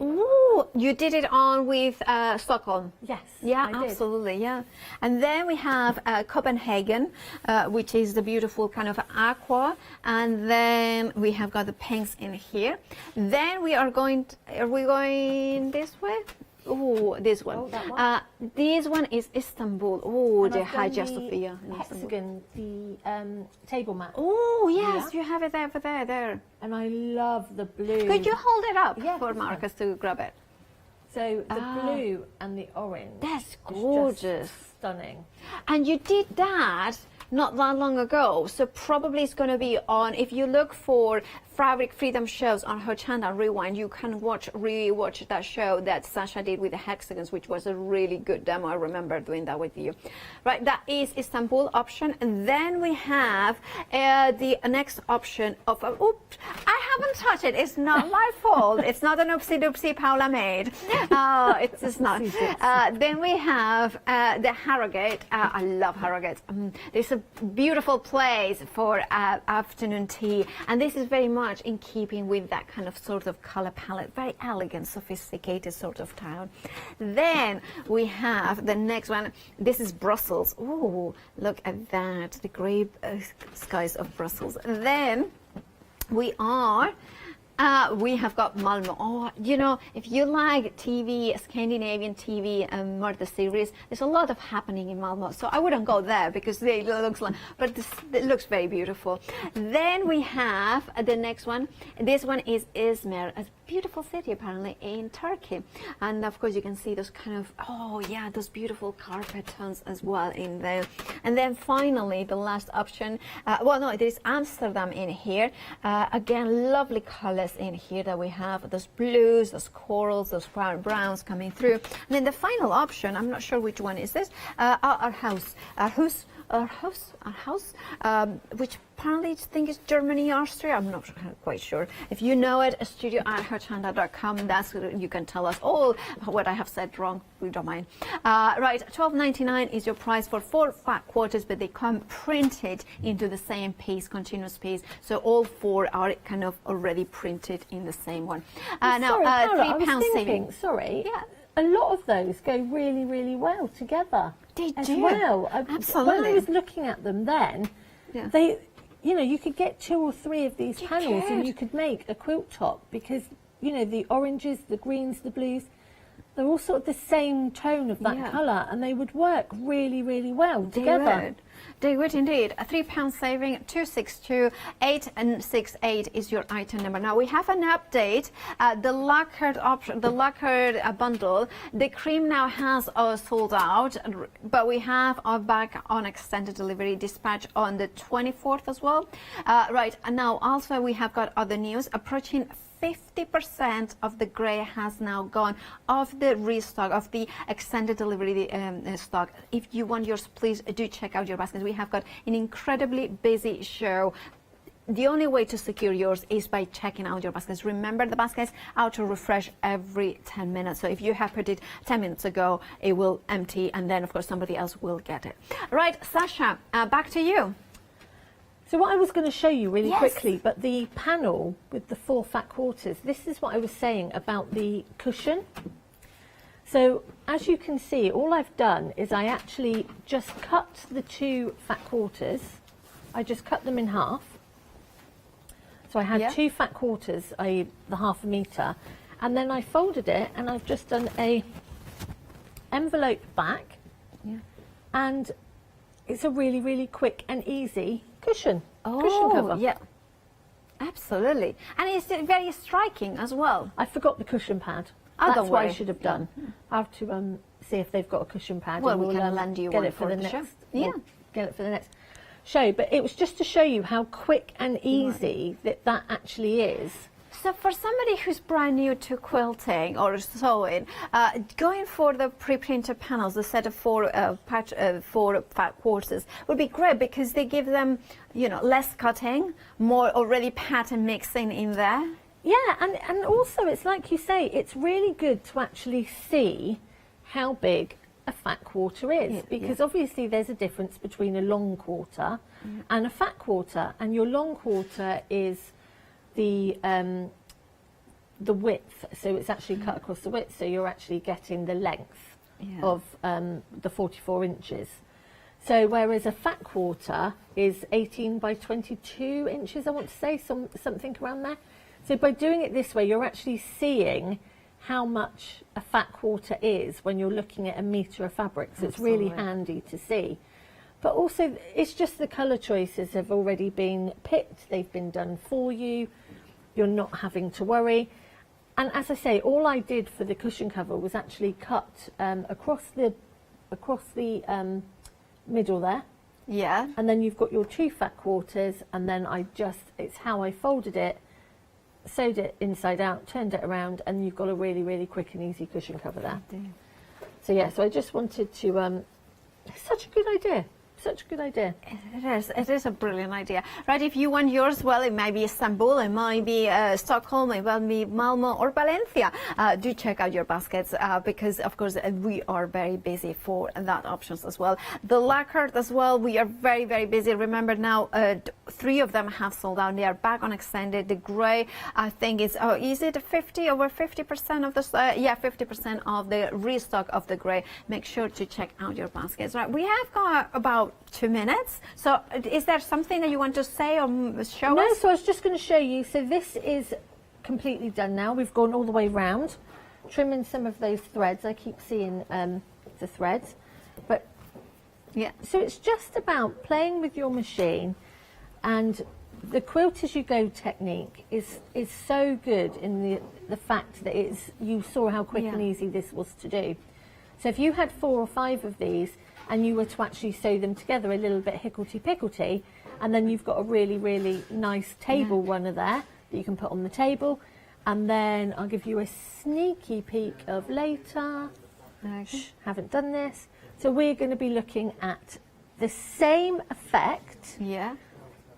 Speaker 10: Ooh, you did it on with Stockholm.
Speaker 4: Yes.
Speaker 10: Yeah,
Speaker 4: I
Speaker 10: absolutely. Did. Yeah. And then we have Copenhagen, which is the beautiful kind of aqua. And then we have got the pinks in here. Then we are going. Are we going this way? Oh, this one. Oh, that one? This one is Istanbul. Oh, the Hagia Sophia.
Speaker 4: Hexagon, the table mat.
Speaker 10: Oh, yes, yeah. You have it over there.
Speaker 4: And I love the blue.
Speaker 10: Could you hold it up for Marcus to grab it?
Speaker 4: So the blue and the orange.
Speaker 10: That's gorgeous.
Speaker 4: Stunning.
Speaker 10: And you did that not that long ago, so probably it's going to be on, if you look for Fabric Freedom shows on Hochanda Rewind, you can rewatch that show that Sasha did with the hexagons, which was a really good demo. I remember doing that with you. Right, that is Istanbul option. And then we have the next option of, oops, I haven't touched it. It's not my fault. It's not an oopsie doopsie Paula made. It's just not. Then we have the Harrogate. I love Harrogate. It's a beautiful place for afternoon tea, and this is very much in keeping with that kind of sort of color palette, very elegant, sophisticated sort of town. Then we have the next one. This is Brussels. Oh, look at that, the grey skies of Brussels. Then we have got Malmö. Oh, you know, if you like TV, Scandinavian TV and murder series, there's a lot of happening in Malmö. So I wouldn't go there because it looks like, but it looks very beautiful. Then we have the next one. This one is Izmir, a beautiful city apparently in Turkey. And of course you can see those kind of, oh yeah, those beautiful carpet tones as well in there. And then finally the last option, there's Amsterdam in here. Again, lovely colors in here that we have, those blues, those corals, those browns coming through. And then the final option, I'm not sure which one is this, our house, which apparently I think is Germany, Austria. I'm not quite sure. If you know it, studio@hochanda.com. That's you can tell us all what I have said wrong. We don't mind. Right, $12.99 is your price for 4 fat quarters, but they come printed into the same piece, continuous piece. So all 4 are kind of already printed in the same one. Now, £3 saving.
Speaker 4: Sorry. Yeah. A lot of those go really, really well together.
Speaker 10: They
Speaker 4: as
Speaker 10: do.
Speaker 4: Well.
Speaker 10: Absolutely.
Speaker 4: When I was looking at them then, they, you know, you could get 2 or 3 of these panels and you could make a quilt top because, you know, the oranges, the greens, the blues, they're all sort of the same tone of that colour, and they would work really, really well together.
Speaker 10: They would indeed. A £3 saving, 262-868 is your item number. Now we have an update. The lacquered option, the lacquered bundle, the cream now has sold out, but we have our back on extended delivery dispatch on the 24th as well. Right, and now also we have got other news approaching. 50% of the grey has now gone of the restock of the extended delivery stock. If you want yours, please do check out your baskets. We have got an incredibly busy show.
Speaker 17: the only way to secure yours is by checking out your baskets. Remember, the baskets auto refresh every 10 minutes. So if you have put it 10 minutes ago, it will empty, and then of course somebody else will get it. Right, Sasha, back to you.
Speaker 4: So what I was going to show you really
Speaker 17: Yes.
Speaker 4: quickly, but the panel with the 4 fat quarters, this is what I was saying about the cushion. So as you can see, all I've done is I actually just cut the 2 fat quarters. I just cut them in half. So I had 2 fat quarters, the ½ meter, and then I folded it, and I've just done a envelope back, and it's a really, really quick and easy cushion cover.
Speaker 17: Yeah, absolutely. And it's very striking as well.
Speaker 4: I forgot the cushion pad.
Speaker 17: Oh,
Speaker 4: That's
Speaker 17: don't
Speaker 4: what I
Speaker 17: worry.
Speaker 4: should have done. I have to see if they've got a cushion pad.
Speaker 17: Well,
Speaker 4: and
Speaker 17: we
Speaker 4: we'll
Speaker 17: can lend you
Speaker 4: get
Speaker 17: one
Speaker 4: it for the
Speaker 17: the show.
Speaker 4: next.
Speaker 17: Yeah.
Speaker 4: We'll get it for the next show. But it was just to show you how quick and easy that actually is.
Speaker 17: So for somebody who's brand new to quilting or sewing, going for the pre-printed panels, the set of 4 fat quarters would be great, because they give them, less cutting, more already pattern mixing in there.
Speaker 4: Yeah, and also it's like you say, it's really good to actually see how big a fat quarter is, because obviously there's a difference between a long quarter and a fat quarter, and your long quarter is the width, so it's actually cut across the width, so you're actually getting the length of the 44 inches. So whereas a fat quarter is 18 by 22 inches, I want to say, something around there. So by doing it this way, you're actually seeing how much a fat quarter is when you're looking at a metre of fabric. So it's really handy to see. But also, it's just the colour choices have already been picked. They've been done for you. You're not having to worry. And as I say, all I did for the cushion cover was actually cut across the middle there.
Speaker 17: Yeah.
Speaker 4: And then you've got your 2 fat quarters, and then it's how I folded it, sewed it inside out, turned it around, and you've got a really, really quick and easy cushion cover there. So yeah, so I just wanted to, such a good idea. Such a good idea.
Speaker 17: It is a brilliant idea. Right, if you want yours, well, it might be Istanbul, it might be Stockholm, it might be Malmo or Valencia. Do check out your baskets, because of course we are very busy for that options as well. The lacquered as well, we are very, very busy. Remember now, 3 of them have sold out. They are back on extended. The grey, I think is, is it over 50% of the, 50% of the restock of the grey. Make sure to check out your baskets. Right, we have got about 2 minutes. So is there something that you want to say or show us?
Speaker 4: No, so I was just going to show you. So this is completely done now. We've gone all the way round, trimming some of those threads. I keep seeing the threads. But yeah, so it's just about playing with your machine, and the quilt as you go technique is so good in the fact that you saw how quick and easy this was to do. So if you had 4 or 5 of these, and you were to actually sew them together a little bit higgledy-piggledy, and then you've got a really, really nice table runner there that you can put on the table. And then I'll give you a sneaky peek of later. Shh, haven't done this. So we're going to be looking at the same effect,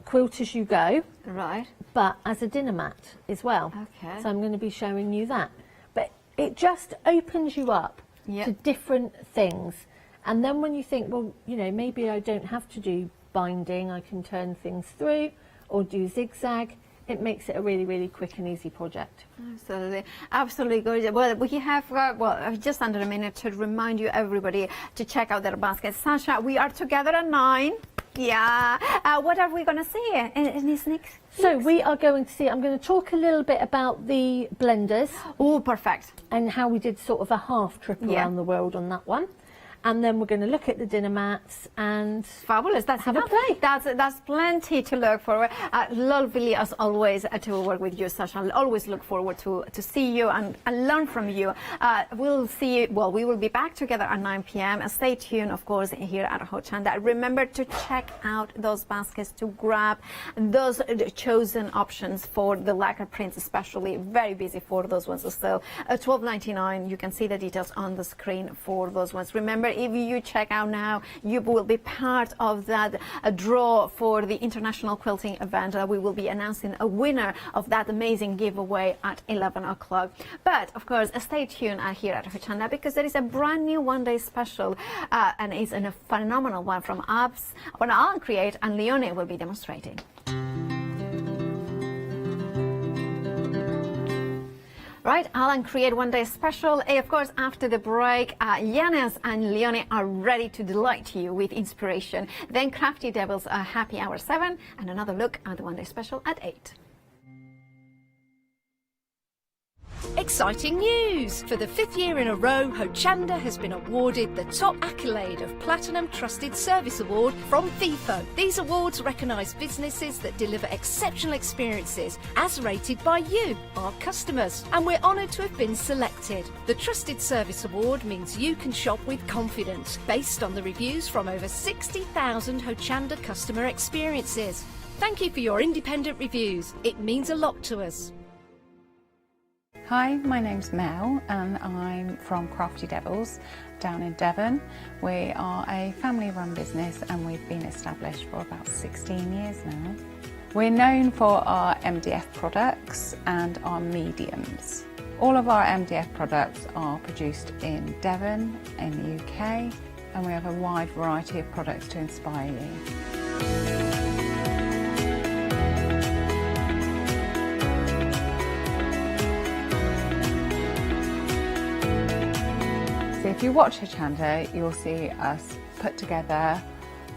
Speaker 4: quilt as you go,
Speaker 17: right,
Speaker 4: but as a dinner mat as well.
Speaker 17: Okay.
Speaker 4: So I'm going to be showing you that. But it just opens you up to different things. And then when you think, well, maybe I don't have to do binding, I can turn things through or do zigzag, it makes it a really, really quick and easy project.
Speaker 17: Absolutely, absolutely good. Well, we have just under a minute to remind you, everybody, to check out their baskets. Sasha, we are together at 9. Yeah. What are we going to see in this next?
Speaker 4: So we are going to see, I'm going to talk a little bit about the blenders.
Speaker 17: Oh, perfect.
Speaker 4: And how we did sort of a half trip around the world on that one. And then we're going to look at the dinner mats and
Speaker 17: fabulous. That's
Speaker 4: have a play.
Speaker 17: That's plenty to look forward. Lovely as always to work with you, Sasha. I'll always look forward to see you and learn from you. We'll see. Well, we will be back together at 9 p.m. Stay tuned, of course, here at Hochanda. Remember to check out those baskets to grab those chosen options for the lacquer prints, especially. Very busy for those ones as well. $12.99. You can see the details on the screen for those ones. Remember,
Speaker 10: if you check out now, you will be part of that draw for the International Quilting event. We will be announcing a winner of that amazing giveaway at 11 o'clock. But of course, stay tuned here at Hochanda, because there is a brand new one-day special, and it's a phenomenal one from Abs, when I'll create, and Leonie will be demonstrating. Right, Alan Create One Day Special. Of course, after the break, Yanis and Leonie are ready to delight you with inspiration. Then Crafty Devils Happy Hour 7, and another look at the One Day Special at 8.
Speaker 3: Exciting news! For the 5th year in a row, Hochanda has been awarded the top accolade of Platinum Trusted Service Award from Feefo. These awards recognise businesses that deliver exceptional experiences as rated by you, our customers. And we're honoured to have been selected. The Trusted Service Award means you can shop with confidence, based on the reviews from over 60,000 Hochanda customer experiences. Thank you for your independent reviews. It means a lot to us.
Speaker 5: Hi, my name's Mel and I'm from Crafty Devils down in Devon. We are a family-run business and we've been established for about 16 years now. We're known for our MDF products and our mediums. All of our MDF products are produced in Devon, in the UK, and we have a wide variety of products to inspire you. If you watch Hochanda, you'll see us put together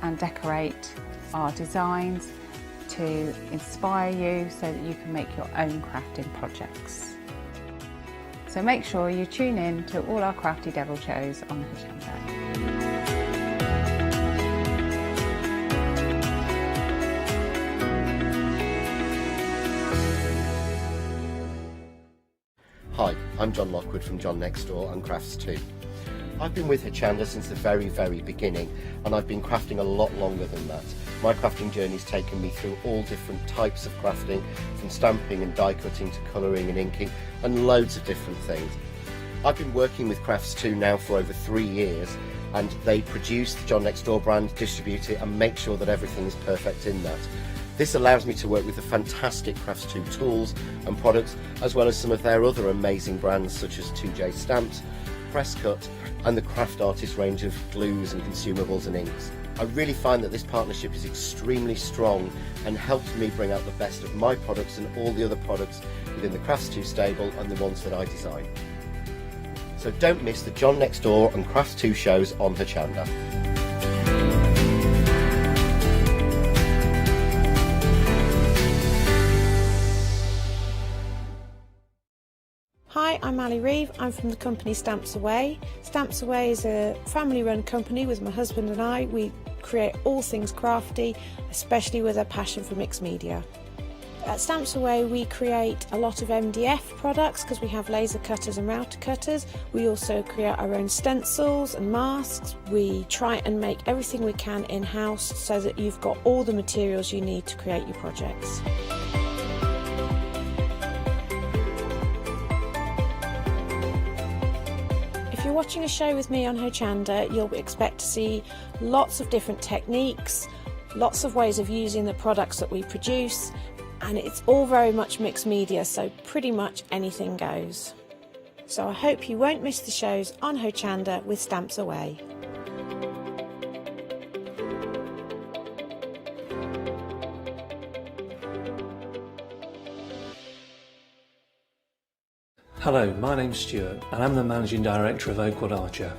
Speaker 5: and decorate our designs to inspire you so that you can make your own crafting projects. So make sure you tune in to all our Crafty Devil shows on Hochanda.
Speaker 14: Hi, I'm John Lockwood from John Next Door and Crafts 2. I've been with Hochanda since the very beginning, and I've been crafting a lot longer than that. My crafting journey's taken me through all different types of crafting, from stamping and die cutting to colouring and inking, and loads of different things. I've been working with Crafts 2 now for over 3 years, and they produce the John Next Door brand, distribute it, and make sure that everything is perfect in that. This allows me to work with the fantastic Crafts 2 tools and products, as well as some of their other amazing brands such as 2J Stamps, Presscut, and the Craft Artist range of glues and consumables and inks. I really find that this partnership is extremely strong and helps me bring out the best of my products and all the other products within the Crafts 2 stable and the ones that I design. So don't miss the John Next Door and Crafts 2 shows on Hochanda.
Speaker 21: Hi, I'm Ali Reeve. I'm from the company Stamps Away. Stamps Away is a family-run company with my husband and I. We create all things crafty, especially with a passion for mixed media. At Stamps Away we create a lot of MDF products because we have laser cutters and router cutters. We also create our own stencils and masks. We try and make everything we can in-house so that you've got all the materials you need to create your projects. If you're watching a show with me on Hochanda, you'll expect to see lots of different techniques, lots of ways of using the products that we produce, and it's all very much mixed media, so pretty much anything goes. So I hope you won't miss the shows on Hochanda with Stamps Away.
Speaker 22: Hello, my name's Stuart and I'm the Managing Director of Oakwood Archer.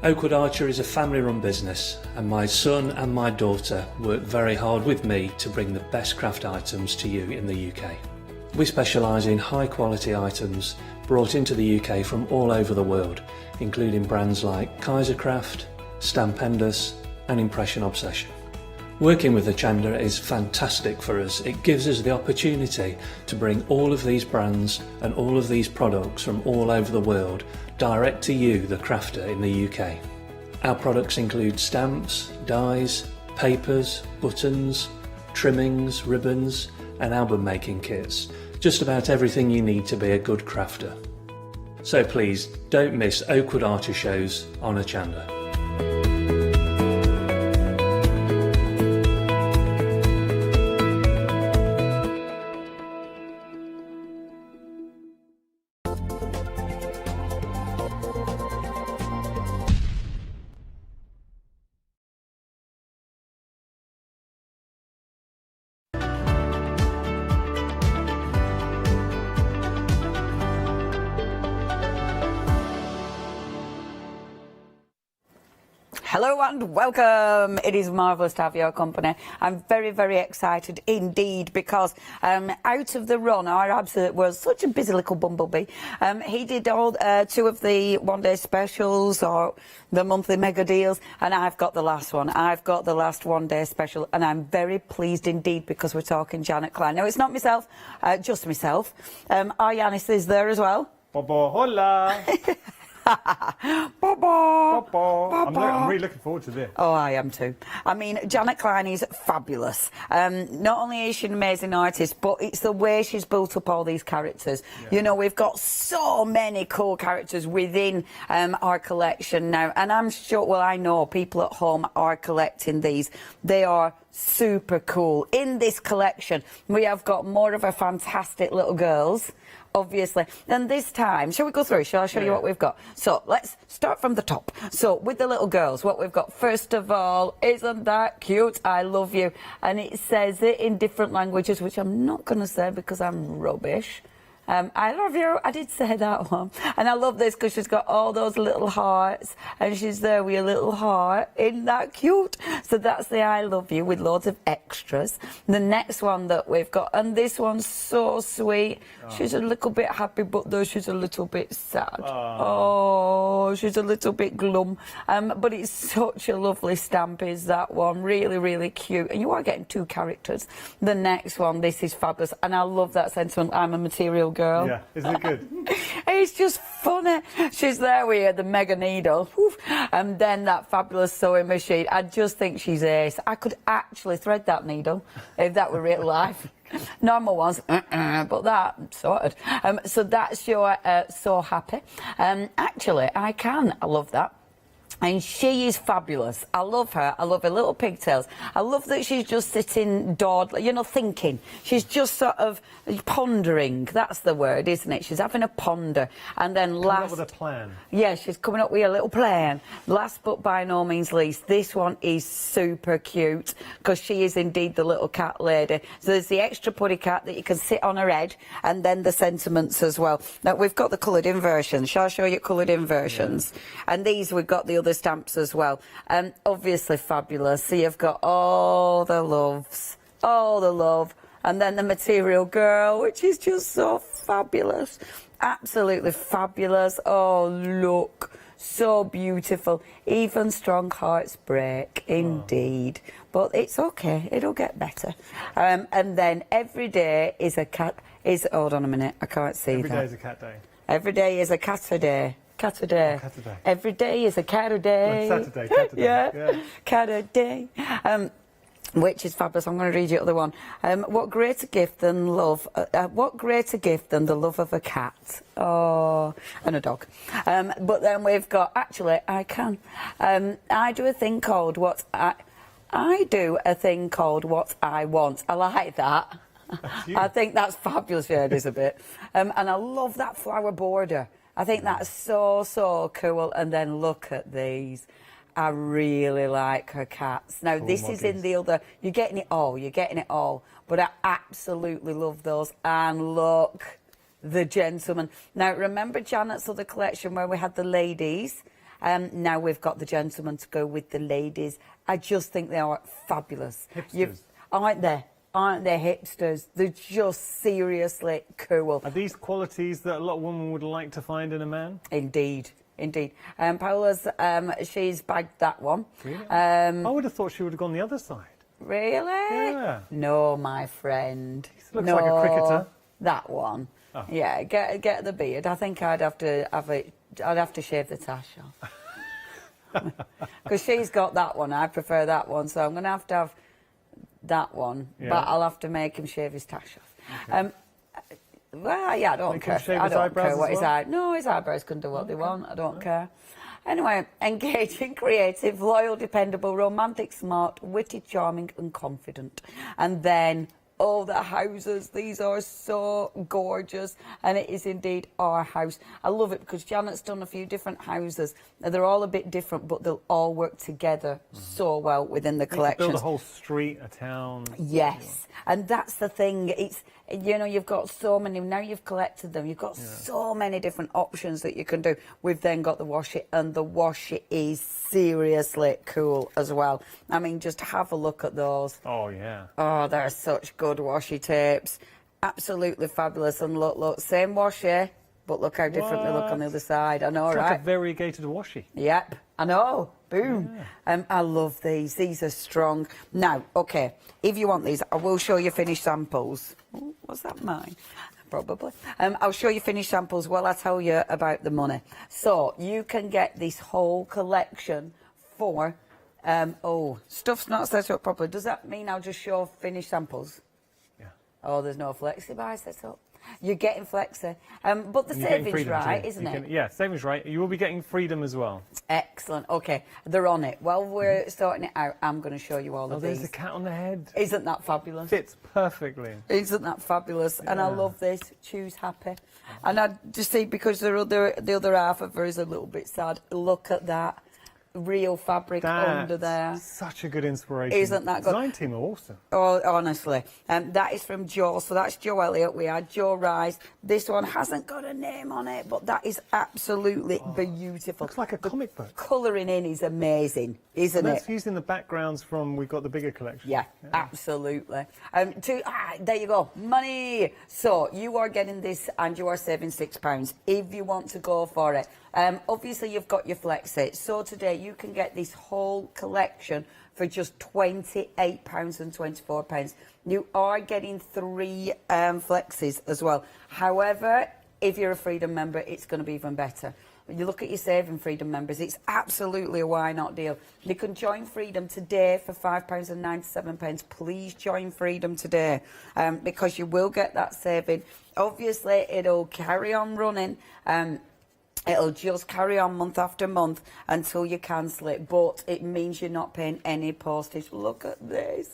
Speaker 22: Oakwood Archer is a family-run business and my son and my daughter work very hard with me to bring the best craft items to you in the UK. We specialise in high-quality items brought into the UK from all over the world, including brands like Kaisercraft, Stampendous and Impression Obsession. Working with Hochanda is fantastic for us. It gives us the opportunity to bring all of these brands and all of these products from all over the world direct to you, the crafter in the UK. Our products include stamps, dies, papers, buttons, trimmings, ribbons and album making kits. Just about everything you need to be a good crafter. So please don't miss Oakwood Archer shows on Hochanda.
Speaker 16: Hello and welcome. It is marvellous to have your company. I'm very, very excited indeed because out of the run, our absolute was such a busy little bumblebee. He did all 2 of the one-day specials or the monthly mega deals, and I've got the last one. I've got the last one-day special, and I'm very pleased indeed because we're talking Janet Klein. Now, it's not myself, just myself. Our Yanis is there as well.
Speaker 19: Bobo, hola. I'm really looking forward to this.
Speaker 16: Oh, I am too. I mean, Janet Klein is fabulous. Not only is she an amazing artist, but it's the way she's built up all these characters. Yeah. You know, we've got so many cool characters within our collection now. And I'm sure, well, I know people at home are collecting these. They are super cool. In this collection, we have got more of our fantastic little girls, obviously. And this time, shall we go through? Shall I show you what we've got? So let's start from the top. So with the little girls, what we've got, first of all, isn't that cute? I love you. And it says it in different languages, which I'm not going to say because I'm rubbish. I love you. I did say that one. And I love this because she's got all those little hearts and she's there with a little heart. Isn't that cute? So that's the I love you with loads of extras. The next one that we've got, and this one's so sweet. Oh. She's a little bit happy, but though she's a little bit sad. Oh, she's a little bit glum. But it's such a lovely stamp is that one. Really, really cute. And you are getting 2 characters. The next one, this is fabulous. And I love that sentiment. I'm a material girl.
Speaker 19: Yeah, isn't it good?
Speaker 16: It's just funny. She's there with the mega needle. Woof. And then that fabulous sewing machine. I just think she's ace. I could actually thread that needle if that were real life. Normal ones, but that sorted. So that's your So Happy. Actually, I can. I love that. And she is fabulous. I love her. I love her little pigtails. I love that she's just sitting, dawdling, you know, thinking. She's just sort of pondering. That's the word, isn't it? She's having a ponder. And then
Speaker 19: coming up with a plan.
Speaker 16: Yeah, she's coming up with a little plan. Last but by no means least, this one is super cute because she is indeed the little cat lady. So there's the extra putty cat that you can sit on her head and then the sentiments as well. Now, we've got the coloured in versions. Shall I show you coloured in versions? Yeah. And these, we've got the other stamps as well. Obviously fabulous. So you've got all the loves, all the love, and then the material girl, which is just so fabulous. Absolutely fabulous. Oh, look. So beautiful. Even strong hearts break, indeed. But it's okay. It'll get better. And then every day is a cat... Hold on a minute. I can't see that.
Speaker 19: Every day is a cat day.
Speaker 16: Every day is a cat a day. Cat a day.
Speaker 19: Oh, cat a day.
Speaker 16: Every day is a cat a day.
Speaker 19: Like Saturday, cat a day.
Speaker 16: Yeah. Cat a day. Which is fabulous. I'm going to read you the other one. What greater gift than love? What greater gift than the love of a cat? Oh, and a dog. But then we've got. Actually, I can. I do a thing called what I do a thing called what I want. I like that. I think that's fabulous. Yeah, it is a bit. And I love that flower border. I think that's so cool. And then look at these. I really like her cats. Now, this is in the other... You're getting it all. But I absolutely love those. And look, the gentleman. Now, remember Janet's other collection where we had the ladies? Now we've got the gentleman to go with the ladies. I just think they are fabulous.
Speaker 19: Hipsters.
Speaker 16: Aren't they? Aren't they hipsters? They're just seriously cool.
Speaker 19: Are these qualities that a lot of women would like to find in a man?
Speaker 16: Indeed. Paula's, she's bagged that one.
Speaker 19: Really? I would have thought she would have gone the other side.
Speaker 16: Really?
Speaker 19: Yeah.
Speaker 16: No, my friend.
Speaker 19: Looks like a cricketer.
Speaker 16: That one.
Speaker 19: Oh.
Speaker 16: Yeah, get the beard. I think I'd have to have it. I'd have to shave the tash off. Because she's got that one. I prefer that one, so I'm going to have that one, but I'll have to make him shave his tash off. Okay. Well, yeah, I don't care. I don't care what his eyebrows. No, his eyebrows can do what they want. I don't care. Anyway, engaging, creative, loyal, dependable, romantic, smart, witty, charming, and confident. And then Oh, the houses, these are so gorgeous, and it is indeed our house. I love it because Janet's done a few different houses. They're all a bit different, but they'll all work together so well within the collections.
Speaker 19: Build a whole street, a town.
Speaker 16: Yes, and that's the thing. It's, you know, you've got so many, now you've collected them, you've got so many different options that you can do. We've then got the washi, and the washi is seriously cool as well. I mean, just have a look at those.
Speaker 19: Oh, yeah.
Speaker 16: Oh, they're such good washi tapes. Absolutely fabulous. And look, same washi, but look how different they look on the other side. I know,
Speaker 19: it's
Speaker 16: right?
Speaker 19: like a variegated washi.
Speaker 16: Yep, I know. Boom. Yeah. I love these. These are strong. Now, okay, if you want these, I will show you finished samples. Ooh, was that mine? Probably. I'll show you finished samples while I tell you about the money. So you can get this whole collection for, oh, stuff's not set up properly. Does that mean I'll just show finished samples? Yeah. Oh, there's no flexi buy set up. You're getting flexi. But the savings right, isn't it?
Speaker 19: Yeah, savings right. You will be getting freedom as well.
Speaker 16: Excellent. Okay, they're on it. While we're sorting it out, I'm going to show you all of these.
Speaker 19: Oh, there's the cat on the head.
Speaker 16: Isn't that fabulous?
Speaker 19: Fits perfectly.
Speaker 16: Isn't that fabulous? Yeah. And I love this. Choose happy. And I just see, because the other half of her is a little bit sad. Look at that. Real fabric under there.
Speaker 19: Such a good inspiration.
Speaker 16: Isn't that good?
Speaker 19: Design team are awesome.
Speaker 16: Oh, honestly. That is from Joe, so that's Joe Elliott. We had Joe Rice. This one hasn't got a name on it, but that is absolutely beautiful.
Speaker 19: Looks like a comic book.
Speaker 16: Colouring in is amazing, isn't it?
Speaker 19: That's using the backgrounds from, we've got the bigger collection.
Speaker 16: Yeah, absolutely. There you go, money. So you are getting this and you are saving £6 if you want to go for it. Obviously, you've got your flexi. So today, you can get this whole collection for just £28.24. You are getting 3 flexis as well. However, if you're a Freedom member, it's going to be even better. When you look at your saving Freedom members, it's absolutely a why not deal. You can join Freedom today for £5.97. Please join Freedom today, because you will get that saving. Obviously, it'll carry on running. It'll just carry on month after month until you cancel it, but it means you're not paying any postage. Look at this.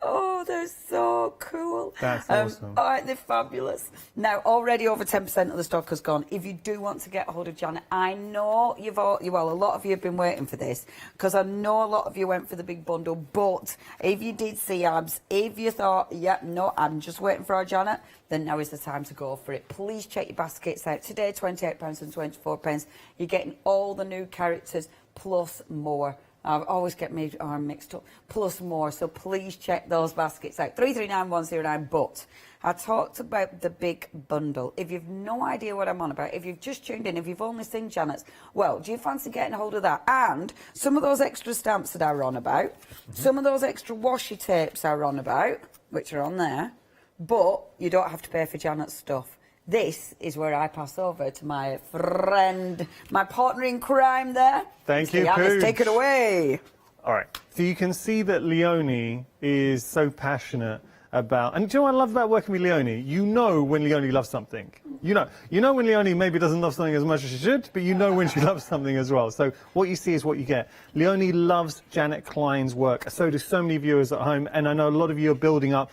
Speaker 16: Oh, they're so cool.
Speaker 19: That's awesome.
Speaker 16: Aren't they fabulous? Now, already over 10% of the stock has gone. If you do want to get a hold of Janet, I know a lot of you have been waiting for this, because I know a lot of you went for the big bundle, but if you did see abs, if you thought, yeah, no, I'm just waiting for our Janet, then now is the time to go for it. Please check your baskets out. Today, £28.24. You're getting all the new characters plus more. I always get my arm mixed up. Plus more, so please check those baskets out. 339109. But I talked about the big bundle. If you've no idea what I'm on about, if you've just tuned in, if you've only seen Janet's, well, do you fancy getting hold of that? And some of those extra stamps that are on about, some of those extra washi tapes are on about, which are on there, but you don't have to pay for Janet's stuff. This is where I pass over to my friend, my partner in crime there.
Speaker 19: Thank you,
Speaker 16: Pooch. Take it away.
Speaker 19: All right. So you can see that Leonie is so passionate about... And do you know what I love about working with Leonie? You know when Leonie loves something. You know when Leonie maybe doesn't love something as much as she should, but you know when she loves something as well. So what you see is what you get. Leonie loves Janet Klein's work. So do so many viewers at home. And I know a lot of you are building up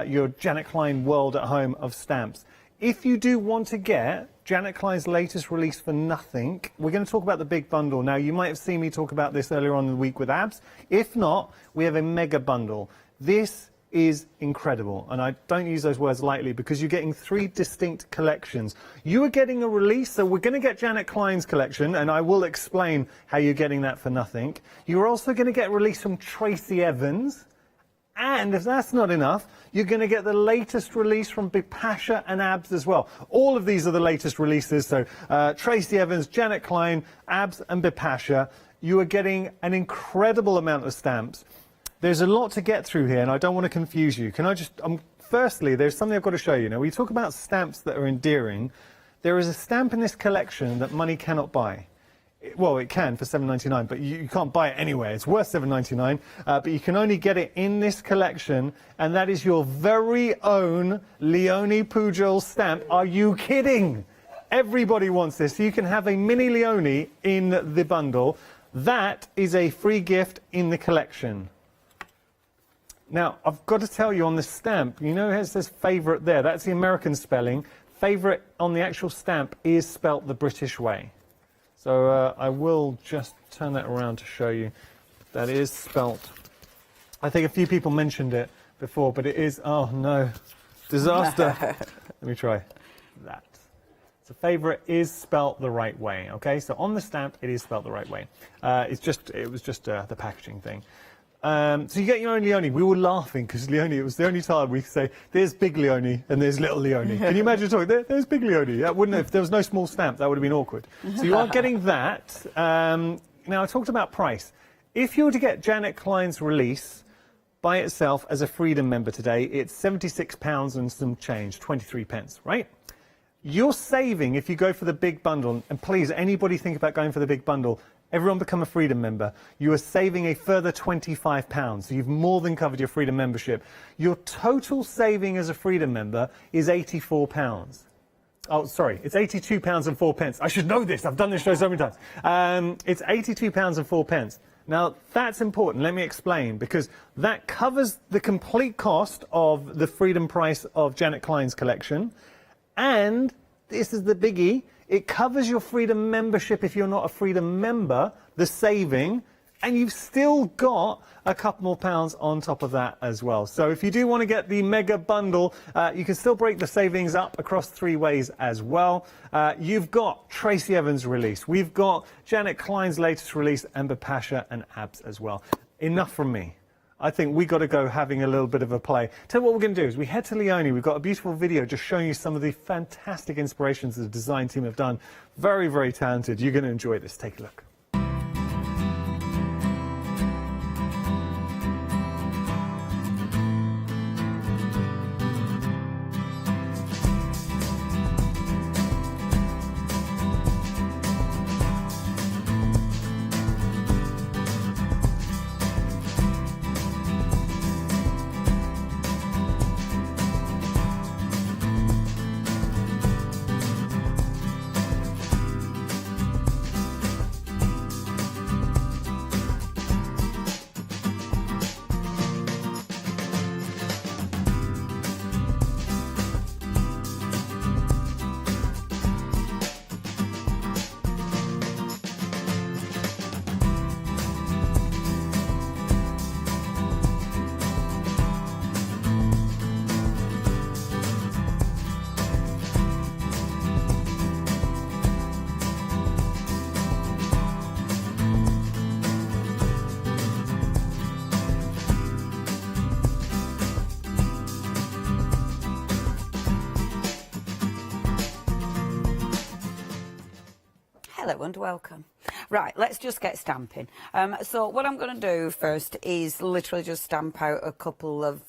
Speaker 19: your Janet Klein world at home of stamps. If you do want to get Janet Klein's latest release for nothing, we're going to talk about the big bundle. Now, you might have seen me talk about this earlier on in the week with abs. If not, we have a mega bundle. This is incredible, and I don't use those words lightly, because you're getting 3 distinct collections. You are getting a release, so we're going to get Janet Klein's collection, and I will explain how you're getting that for nothing. You're also going to get a release from Tracy Evans. And if that's not enough, you're going to get the latest release from Bipasha and Abs as well. All of these are the latest releases. So Tracy Evans, Janet Klein, Abs and Bipasha. You are getting an incredible amount of stamps. There's a lot to get through here, and I don't want to confuse you. Can I just... firstly, there's something I've got to show you. Now, we talk about stamps that are endearing. There is a stamp in this collection that money cannot buy. Well, it can for $7.99, but you can't buy it anywhere. It's worth $7.99, but you can only get it in this collection, and that is your very own Leonie Pujol stamp. Are you kidding? Everybody wants this. So you can have a mini Leonie in the bundle. That is a free gift in the collection. Now, I've got to tell you on the stamp, you know it says favourite there, that's the American spelling. Favourite on the actual stamp is spelt the British way. So I will just turn that around to show you. That is spelt. I think a few people mentioned it before, but it is, oh no, disaster. Let me try that. So favourite is spelt the right way, okay? So on the stamp, it is spelt the right way. It was just the packaging thing. So you get your own Leone. We were laughing because Leone, it was the only time we could say, there's big Leone and there's little Leone. Can you imagine talking, there's big Leone? That wouldn't, if there was no small stamp, that would have been awkward. So you are getting that. Now, I talked about price. If you were to get Janet Klein's release by itself as a Freedom member today, it's £76 and some change, 23 pence, right? You're saving if you go for the big bundle, and please, anybody think about going for the big bundle, everyone become a Freedom member. You are saving a further £25, so you've more than covered your Freedom membership. Your total saving as a Freedom member is £84. Oh, sorry, it's £82 and 4 pence. I should know this, I've done this show so many times. It's £82 and 4 pence. Now, that's important, let me explain, because that covers the complete cost of the Freedom price of Janet Klein's collection, and this is the biggie, it covers your Freedom membership if you're not a Freedom member, the saving, and you've still got a couple more pounds on top of that as well. So if you do want to get the mega bundle, you can still break the savings up across 3 ways as well. You've got Tracy Evans' release. We've got Janet Klein's latest release, Amber Pasha and Abs as well. Enough from me. I think we got to go having a little bit of a play. Tell you what we're going to do is we head to Leone. We've got a beautiful video just showing you some of the fantastic inspirations the design team have done. Very, very talented. You're going to enjoy this. Take a look.
Speaker 16: Hello and welcome. Right, let's just get stamping. So what I'm going to do first is literally just stamp out a couple of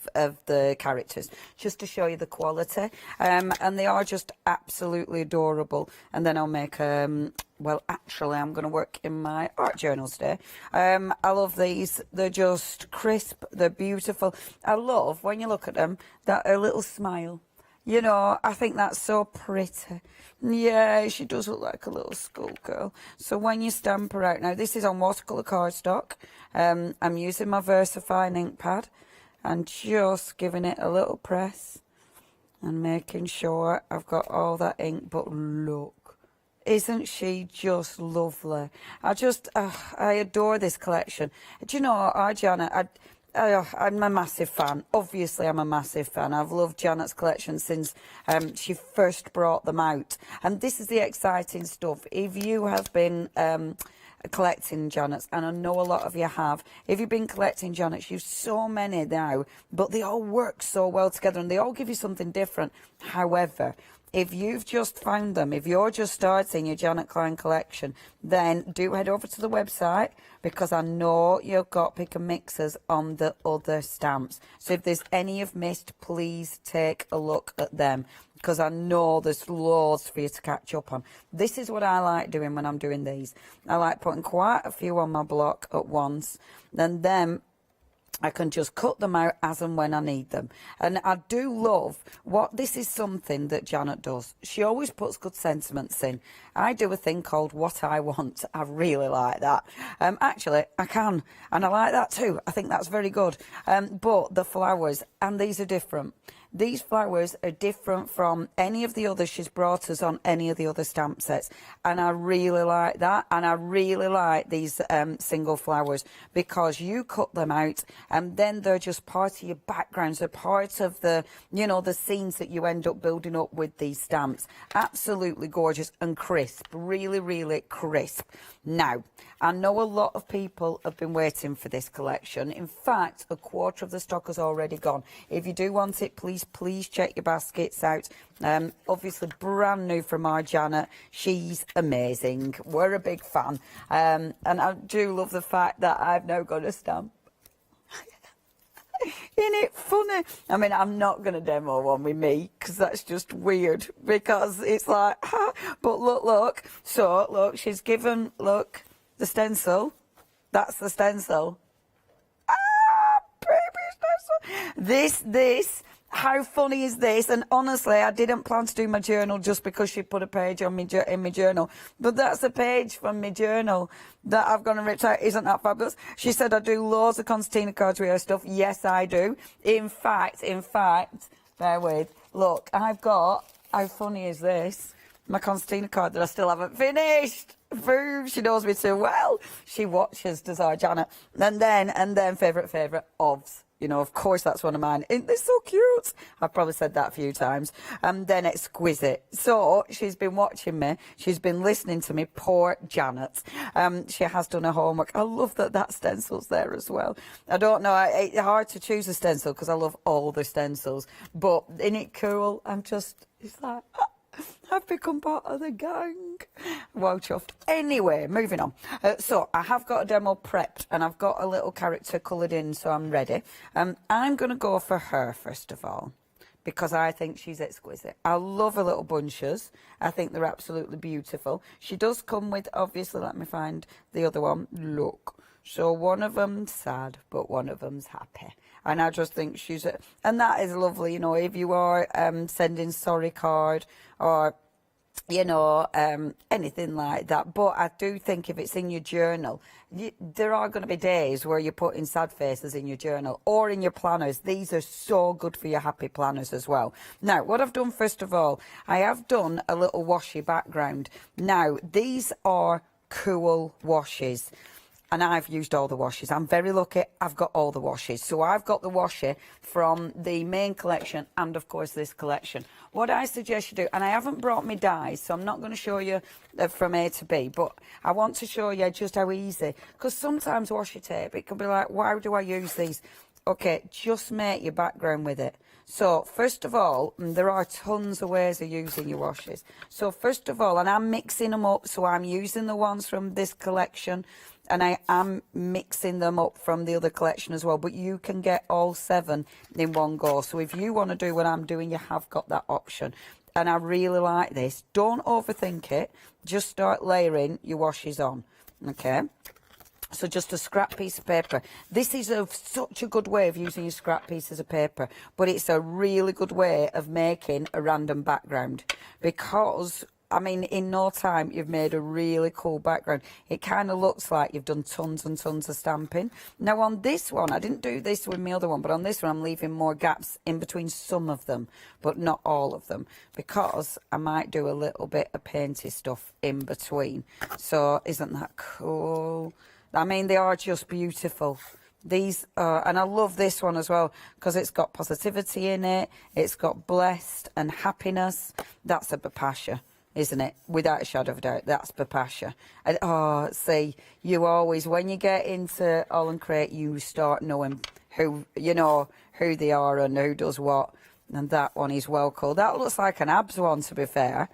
Speaker 16: the characters, just to show you the quality. And they are just absolutely adorable. And then I'll make, well, actually, I'm going to work in my art journals today. I love these. They're just crisp. They're beautiful. I love, when you look at them, that a little smile. You know, I think that's so pretty. Yeah, she does look like a little schoolgirl. So when you stamp her out, now this is on watercolour cardstock. I'm using my VersaFine ink pad and just giving it a little press and making sure I've got all that ink. But look, isn't she just lovely? I adore this collection. Do you know, Janet, I'm a massive fan. Obviously, I'm a massive fan. I've loved Janet's collection since she first brought them out. And this is the exciting stuff. If you have been collecting Janet's, and I know a lot of you have, if you've been collecting Janet's, you've so many now, but they all work so well together and they all give you something different. However, if you've just found them, if you're just starting your Janet Klein collection, then do head over to the website, because I know you've got pick and mixes on the other stamps. So if there's any you've missed, please take a look at them, because I know there's loads for you to catch up on. This is what I like doing when I'm doing these. I like putting quite a few on my block at once, and then I can just cut them out as and when I need them. And I do love this is something that Janet does. She always puts good sentiments in. I do a thing called What I Want. I really like that. Actually, I can. And I like that too. I think that's very good. But the flowers, and these are different. These flowers are different from any of the others she's brought us on any of the other stamp sets. And I really like that. And I really like these single flowers because you cut them out and then they're just part of your backgrounds. They're part of the, you know, the scenes that you end up building up with these stamps. Absolutely gorgeous and crisp. Really, really crisp. Now, I know a lot of people have been waiting for this collection. In fact, a quarter of the stock has already gone. If you do want it, please check your baskets out. Obviously brand new from our Janet. She's amazing. We're a big fan. And I do love the fact that I've now got a stamp. Isn't it funny? I mean, I'm not going to demo one with me because that's just weird because it's like, but look. So, look, she's given, look, the stencil. That's the stencil. Baby stencil. This, how funny is this? And honestly, I didn't plan to do my journal just because she put a page on me in my journal. But that's a page from my journal that I've gone and ripped out. Isn't that fabulous? She said I do loads of concertina cards with her stuff. Yes, I do. In fact, bear with. Look, I've got, how funny is this? My concertina card that I still haven't finished. Boom, she knows me too well. She watches, does our Janet. And then favourite ofs. You know, of course, that's one of mine. Isn't this so cute? I've probably said that a few times. And then exquisite. So she's been watching me. She's been listening to me. Poor Janet. She has done her homework. I love that stencil's there as well. I don't know. It's hard to choose a stencil because I love all the stencils. But isn't it cool? It's like, I've become part of the gang. Well chuffed. Anyway, moving on. So I have got a demo prepped and I've got a little character coloured in, so I'm ready. I'm going to go for her first of all because I think she's exquisite. I love her little bunches. I think they're absolutely beautiful. She does come with, obviously, let me find the other one. Look. So one of them's sad, but one of them's happy. And I just think and that is lovely, you know, if you are sending sorry card or, you know, anything like that. But I do think if it's in your journal, there are going to be days where you're putting sad faces in your journal or in your planners. These are so good for your happy planners as well. Now, what I've done first of all, I have done a little washi background. Now, these are cool washes. And I've used all the washes. I'm very lucky. I've got all the washes. So I've got the washi from the main collection and, of course, this collection. What I suggest you do, and I haven't brought me dies, so I'm not going to show you from A to B, but I want to show you just how easy. Because sometimes washi tape, it can be like, why do I use these? Okay, just make your background with it. So, first of all, there are tons of ways of using your washes. So, first of all, and I'm mixing them up, so I'm using the ones from this collection, and I am mixing them up from the other collection as well, but you can get all 7 in one go. So, if you want to do what I'm doing, you have got that option. And I really like this. Don't overthink it. Just start layering your washes on, okay? So just a scrap piece of paper. This is such a good way of using your scrap pieces of paper, but it's a really good way of making a random background because, I mean, in no time, you've made a really cool background. It kind of looks like you've done tons and tons of stamping. Now, on this one, I didn't do this with my other one, but on this one, I'm leaving more gaps in between some of them, but not all of them, because I might do a little bit of painty stuff in between. So, isn't that cool? I mean, they are just beautiful. These are, and I love this one as well because it's got positivity in it. It's got blessed and happiness. That's a Bapasha, isn't it? Without a shadow of a doubt, that's Bapasha. And, see, you always, when you get into All & Create, you start knowing who, you know, who they are and who does what. And that one is well cool. That looks like an abs one, to be fair.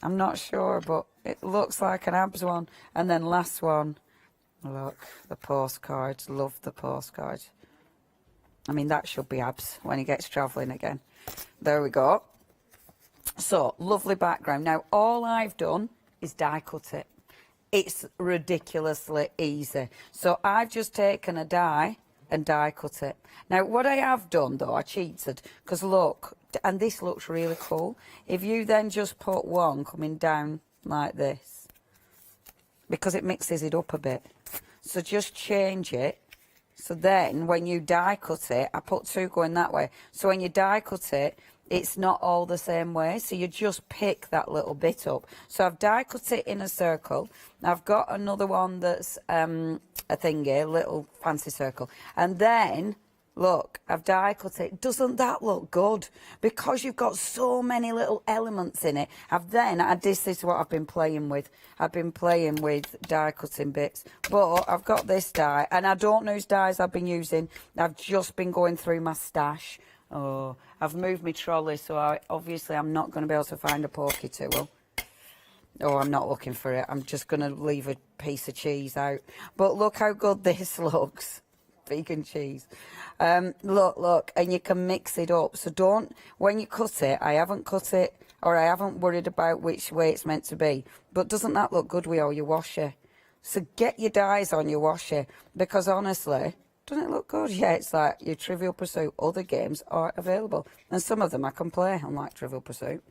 Speaker 16: I'm not sure, but it looks like an abs one. And then last one. Look, the postcards. Love the postcards. I mean, that should be abs when he gets travelling again. There we go. So, lovely background. Now, all I've done is die cut it. It's ridiculously easy. So, I've just taken a die and die cut it. Now, what I have done, though, I cheated, because look, and this looks really cool. If you then just put one coming down like this, because it mixes it up a bit. So just change it. So then when you die cut it, I put two going that way. So when you die cut it, it's not all the same way. So you just pick that little bit up. So I've die cut it in a circle. I've got another one that's a thingy, a little fancy circle. And then, look, I've die cut it. Doesn't that look good? Because you've got so many little elements in it. This is what I've been playing with. I've been playing with die cutting bits. But I've got this die, and I don't know whose dies I've been using. I've just been going through my stash. Oh, I've moved my trolley, so obviously I'm not going to be able to find a porky tool. Oh, I'm not looking for it. I'm just going to leave a piece of cheese out. But look how good this looks. Vegan cheese. Look, and you can mix it up. So don't, when you cut it, I haven't cut it, or I haven't worried about which way it's meant to be. But doesn't that look good with all your washer? So get your dies on your washer, because honestly, doesn't it look good? Yeah, it's like your Trivial Pursuit. Other games are available, and some of them I can play, unlike Trivial Pursuit.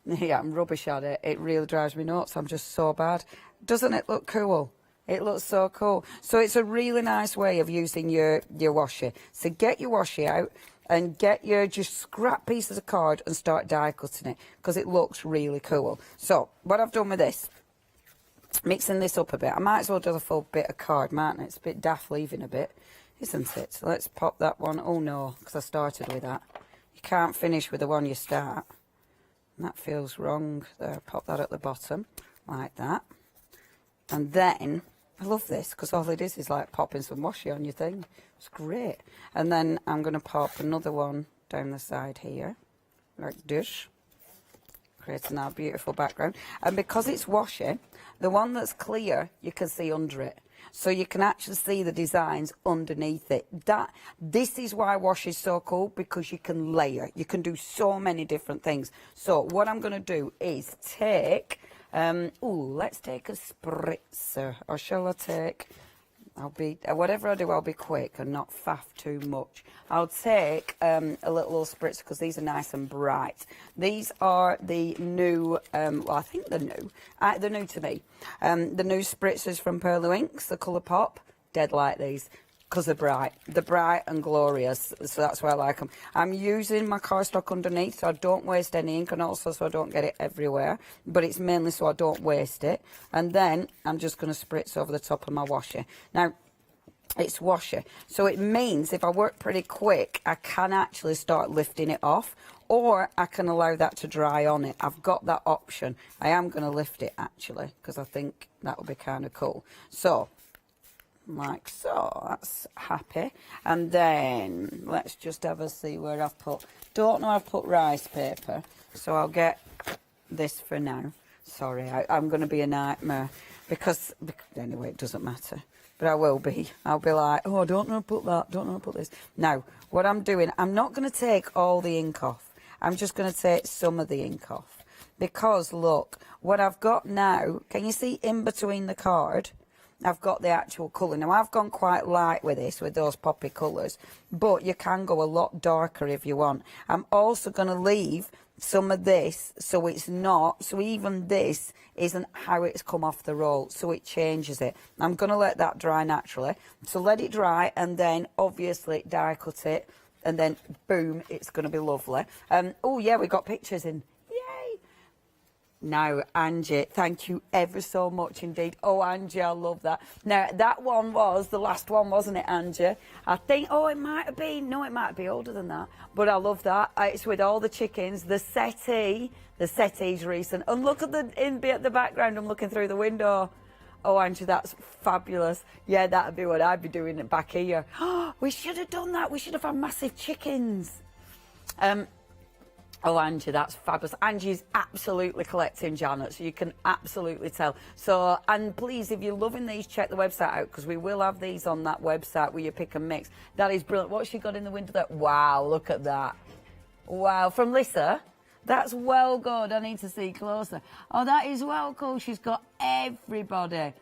Speaker 16: Yeah, I'm rubbish at it. It really drives me nuts. I'm just so bad. Doesn't it look cool? It looks so cool. So it's a really nice way of using your washi. So get your washi out and get your just scrap pieces of card and start die cutting it, because it looks really cool. So what I've done with this, mixing this up a bit. I might as well do the full bit of card, mightn't it? It's a bit daft leaving a bit, isn't it? So let's pop that one. Oh no, because I started with that. You can't finish with the one you start. That feels wrong. There, pop that at the bottom like that. And then I love this, because all it is like popping some washi on your thing. It's great. And then I'm going to pop another one down the side here, like this, creating our beautiful background. And because it's washi, the one that's clear, you can see under it. So you can actually see the designs underneath it. This is why washi is so cool, because you can layer. You can do so many different things. So what I'm going to do is take... let's take a spritzer, or shall I take, whatever I do, I'll be quick and not faff too much. I'll take a little spritzer, because these are nice and bright. These are the new, well, I think they're new to me. The new spritzers from Pearly Inks, the colour pop, dead like these. Because they're bright and glorious, so that's why I like them. I'm using my cardstock underneath, so I don't waste any ink, and also so I don't get it everywhere, but it's mainly so I don't waste it. And then I'm just going to spritz over the top of my washer. Now, it's washer, so it means if I work pretty quick, I can actually start lifting it off, or I can allow that to dry on it. I've got that option. I am going to lift it, actually, because I think that would be kind of cool. So... like so, that's happy. And then let's just have a see where I've put, don't know I've put rice paper, so I'll get this for now. Sorry, I'm going to be a nightmare, because anyway, it doesn't matter, but I will be. I'll be like, oh, I don't know how to put that, don't know how to put this. Now, what I'm doing, I'm not going to take all the ink off. I'm just going to take some of the ink off, because look, what I've got now, can you see in between the card? I've got the actual colour. Now, I've gone quite light with this, with those poppy colours, but you can go a lot darker if you want. I'm also going to leave some of this, so it's not, so even this isn't how it's come off the roll, so it changes it. I'm going to let that dry naturally. So let it dry, and then obviously die cut it, and then boom, it's going to be lovely. Oh yeah, we got pictures in. Now, Angie, thank you ever so much indeed. Oh, Angie, I love that. Now, that one was the last one, wasn't it, Angie? I think, oh, it might have been. No, it might be older than that. But I love that. It's with all the chickens. The settee. The settee's recent. And look at the background. I'm looking through the window. Oh, Angie, that's fabulous. Yeah, that would be what I'd be doing back here. We should have done that. We should have had massive chickens. Oh, Angie, that's fabulous. Angie's absolutely collecting, Janet, so you can absolutely tell. So, and please, if you're loving these, check the website out, because we will have these on that website where you pick and mix. That is brilliant. What's she got in the window there? Wow, look at that. Wow, from Lisa. That's well good. I need to see closer. Oh, that is well cool. She's got everybody.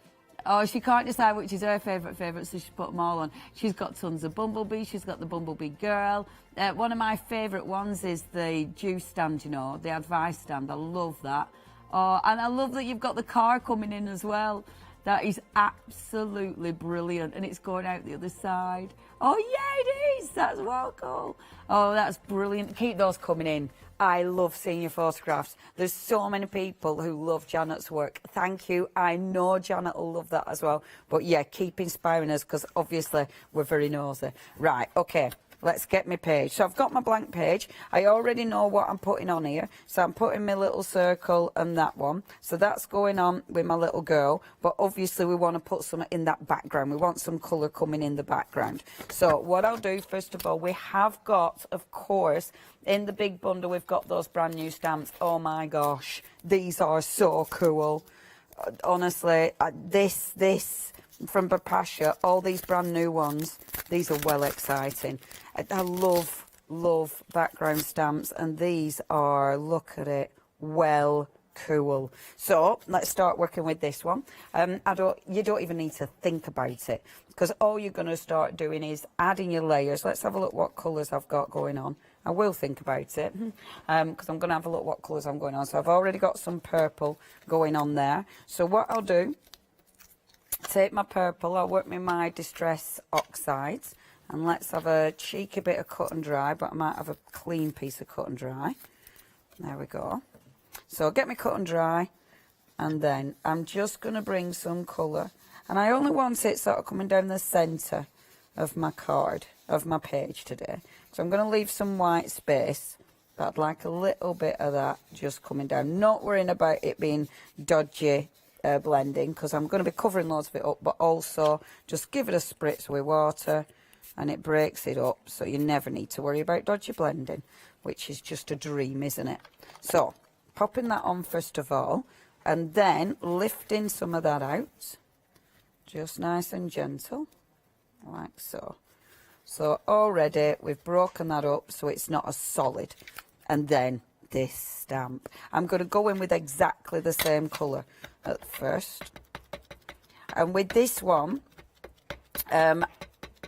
Speaker 2: Oh, she can't decide which is her favourite, so she put them all on. She's got tons of Bumblebee. She's got the Bumblebee Girl. One of my favourite ones is the juice stand, you know, the advice stand. I love that. Oh, and I love that you've got the car coming in as well. That is absolutely brilliant, and it's going out the other side. Oh, yeah, it is. That's well cool. Oh, that's brilliant. Keep those coming in. I love seeing your photographs. There's so many people who love Janet's work. Thank you. I know Janet will love that as well. But, yeah, keep inspiring us because, obviously, we're very nosy. Right, OK. Let's get my page. So I've got my blank page. I already know what I'm putting on here. So I'm putting my little circle and that one. So that's going on with my little girl. But obviously we want to put some in that background. We want some colour coming in the background. So what I'll do, first of all, we have got, of course, in the big bundle, we've got those brand new stamps. Oh my gosh, these are so cool. Honestly, this from Bapasha, all these brand new ones, these are well exciting. I love background stamps, and these are, look at it, well cool. So let's start working with this one. You don't even need to think about it, because all you're going to start doing is adding your layers. Let's have a look what colours I've got going on. I will think about it, because I'm going to have a look what colours I'm going on. So I've already got some purple going on there. So what I'll do, take my purple, I'll work with my Distress Oxides, and let's have a cheeky bit of cut and dry, but I might have a clean piece of cut and dry. There we go. So I'll get my cut and dry, and then I'm just going to bring some colour, and I only want it sort of coming down the centre of my card, of my page today. So I'm going to leave some white space, but I'd like a little bit of that just coming down. Not worrying about it being dodgy blending, because I'm going to be covering loads of it up, but also just give it a spritz with water and it breaks it up, so you never need to worry about dodgy blending, which is just a dream, isn't it? So popping that on first of all, and then lifting some of that out, just nice and gentle, like so. So already we've broken that up so it's not as solid. And then this stamp, I'm going to go in with exactly the same colour at first, and with this one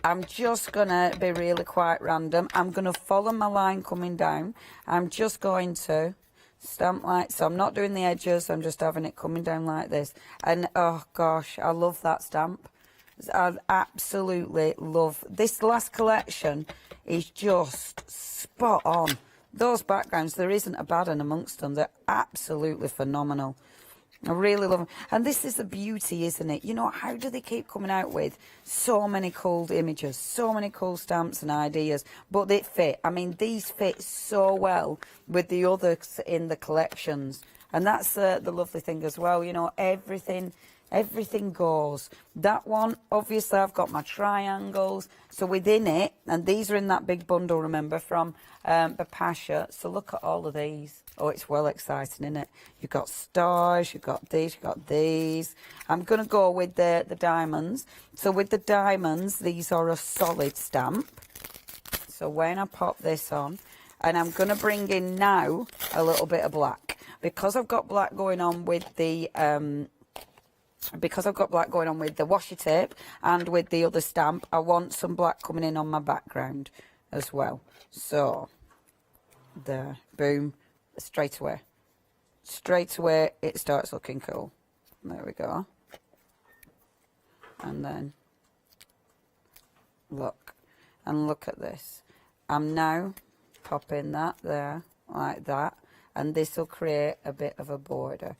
Speaker 2: I'm just going to be really quite random. I'm going to follow my line coming down. I'm just going to stamp like so. I'm not doing the edges, I'm just having it coming down like this. And oh gosh, I love that stamp. I absolutely love this. Last collection is just spot on. Those backgrounds, there isn't a bad one amongst them. They're absolutely phenomenal. I really love them. And this is the beauty, isn't it? You know, how do they keep coming out with so many cool images, so many cool stamps and ideas, but they fit. I mean, these fit so well with the others in the collections. And that's the lovely thing as well. You know, everything goes. That one, obviously I've got my triangles, so within it, and these are in that big bundle, remember, from Bapasha. So look at all of these. Oh, it's well exciting, isn't it? You've got stars, you've got these, you've got these. I'm going to go with the diamonds. So with the diamonds, these are a solid stamp. So when I pop this on, and I'm going to bring in now a little bit of black, because I've got black going on with the washi tape and with the other stamp, I want some black coming in on my background as well. So there, boom, straight away it starts looking cool. There we go. And then look at this. I'm now popping that there like that, and this will create a bit of a border.